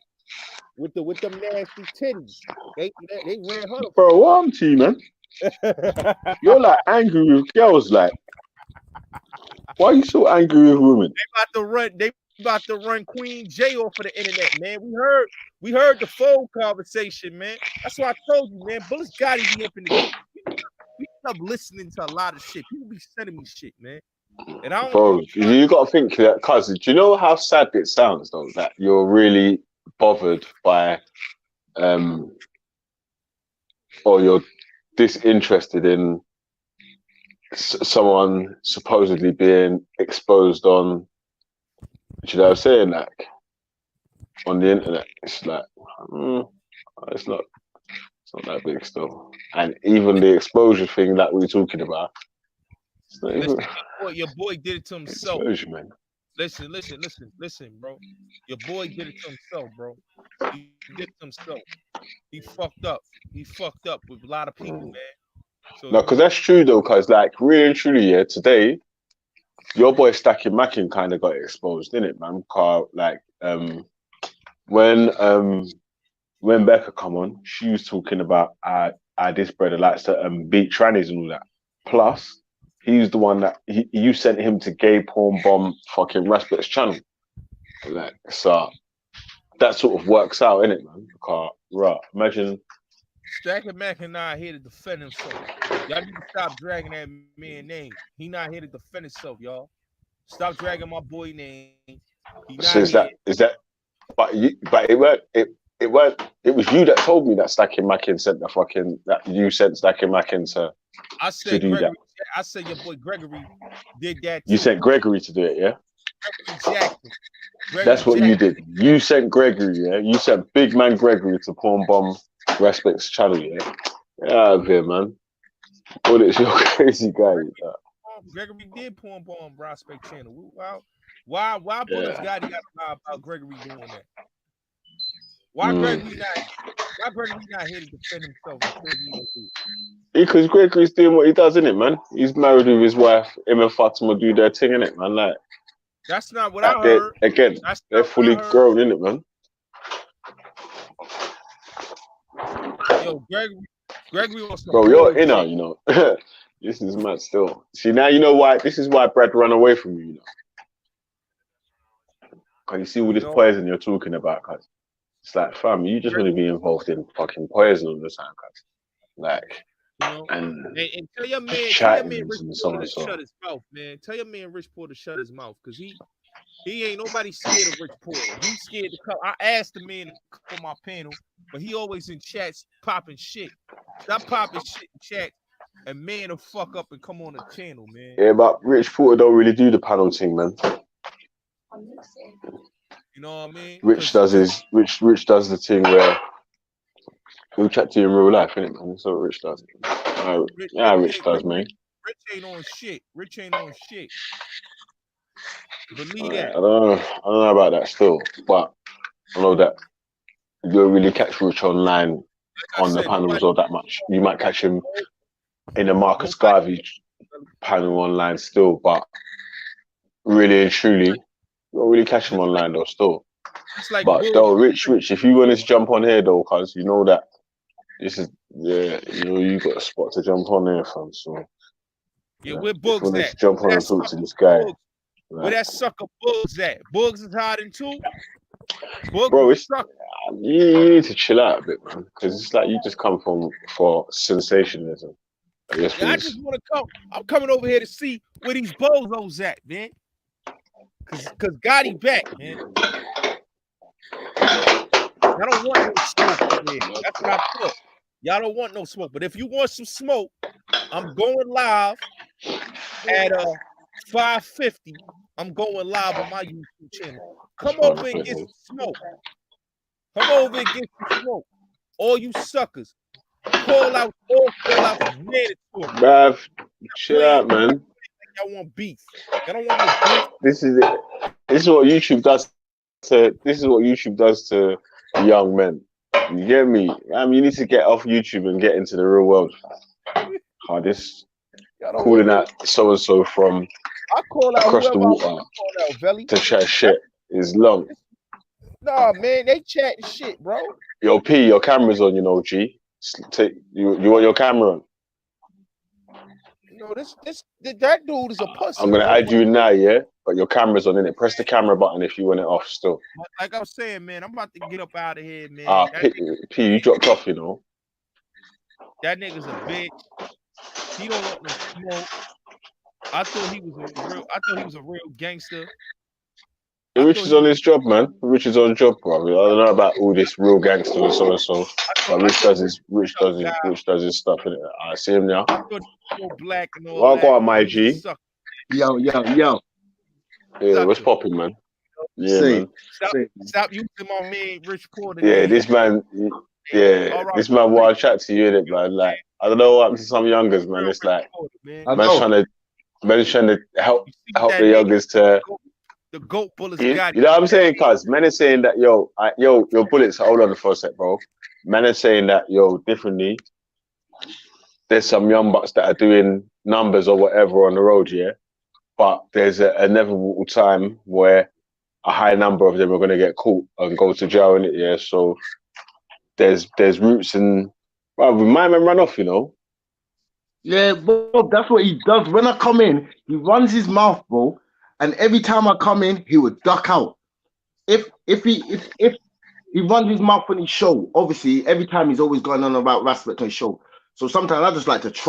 with them nasty titties. They ran her. Bro, what I'm to you, man? You're like angry with girls, like. Why are you so angry with women? They about to run Queen J off of the internet, man. We heard the phone conversation, man. That's why I told you, man. Bullets got to be up in the game. We stop listening to a lot of shit. People be sending me shit, man. And I don't. Bro, you got to think that, cuz, do you know how sad it sounds though that you're really bothered by, or you're disinterested in someone supposedly being exposed on, do you know what I'm saying, like on the internet? It's like it's not that big still. And even the exposure thing that we're talking about, listen, your boy did it to himself. Exposure, man. Listen, bro. Your boy did it to himself, bro. He did it to himself. He fucked up. He fucked up with a lot of people, man. So, no, because that's true though, because like really and truly, yeah, today your boy Stacking Mackin kind of got exposed, didn't it, man? Like when Becca come on, she was talking about this brother likes to beat trannies and all that. Plus, he's the one that you sent him to gay porn bomb fucking Raspberry's channel. Like, so that sort of works out, innit, man? Because right, imagine. Stacking Mac and not here to defend himself. Y'all need to stop dragging that man name. He not here to defend himself, y'all. Stop dragging my boy name. So is that? But it weren't. It was you that told me that Stacking Mackin sent the fucking that you sent Stacking Mackin to do Gregory, that. I said your boy Gregory did that. You sent Gregory to do it, yeah. Jackson. That's what you did. You sent Gregory, yeah. You sent big man Gregory to porn bomb Respect's channel, yeah. Get out of here, man. What is your crazy guy? Gregory did porn bomb Prospect channel. Why Bullets got to lie about Gregory doing that? Why Gregory not here to defend himself? Because Gregory's doing what he does, isn't it, man? He's married with his wife. Him and Fatima do their thing, innit, man? Like that's not what I heard. Again, they're fully grown, innit, man? Yo, Gregory wants some Bro, you're OG. inner, you know. This is mad still. See, now you know why. This is why Brad ran away from you, you know. Because you see all this poison you're talking about, cuz. It's like, fam, you just want to be involved in fucking poison all the time, cuz. Like, and tell your man Rich Porter to shut his mouth, man. Tell your man Rich Porter to shut his mouth, because he ain't nobody scared of Rich Porter. He's scared to come. I asked the man to come on my panel, but he always in chats popping shit. Stop popping shit in chat, and man will fuck up and come on the channel, man. yeah, but Rich Porter don't really do the panel thing, man. You know what I mean? Rich does the thing where we'll chat to you in real life, innit, man? That's what Rich does. Rich does, man. Rich ain't on shit. Rich ain't on shit. Believe that. I don't know about that still, but I know that you don't really catch Rich online on the panels or that much. You might catch him in a Marcus Garvey panel online still, but really and truly, you don't really catch him online though still. Like but though, Rich, if you wanted to jump on here though, cause you know that this is you got a spot to jump on here from. So yeah, where Bugs at? Jump on and talk to this guy. Where that sucker Bugs at? Bugs is hiding too. Bro, you need to chill out a bit, man, because it's like you just come for sensationalism. I just want to come. I'm coming over here to see where these bozos at, man. Cause Gotti back, man. I don't want no smoke, man. That's what I thought. Y'all don't want no smoke, but if you want some smoke, I'm going live at 5:50. I'm going live on my YouTube channel. Come over and get some smoke. Come over and get some smoke. All you suckers, call out mandatory. Bruv, chill out, man. Y'all want beef? Y'all don't want no beef. This is what YouTube does to young men. You get me? You need to get off YouTube and get into the real world. This calling out so and so from across the water to chat shit is long. Nah, man, they chatting shit, bro. Yo, P, your camera's on, you know, G. You want your camera on? No, that dude is a pussy. I'm gonna add you now, yeah? But your camera's on, innit? Press the camera button if you want it off still. Like I was saying, man, I'm about to get up out of here, man. P, you dropped off, you know. That nigga's a bitch. He don't want no smoke. I thought he was a real gangster. Rich is on his job, man. Rich is on job, bro. I don't know about all this real gangster and so and so. But Rich does his stuff, innit? I see him now. Black and all Well, that. go on, my G. Yo. Yeah, what's popping, man? Yeah, man. Stop using my man Rich Porter. Yeah, this man. Yeah, this man want to chat to you, innit, man? Like, I don't know what happened to some youngers, man. It's like, man's trying to help the youngers to. The GOAT bullets got you know what I'm saying, cuz men are saying that your bullets. Hold on for a sec, bro. Men are saying that differently. There's some young bucks that are doing numbers or whatever on the road, yeah. But there's an inevitable time where a high number of them are going to get caught and go to jail, in it, yeah. So there's roots and well, we might run off, you know. Yeah, Bob, that's what he does. When I come in, he runs his mouth, bro. And every time I come in, he would duck out. If he runs his mouth on his show, obviously every time he's always going on about respect on his show. So sometimes I just like to troll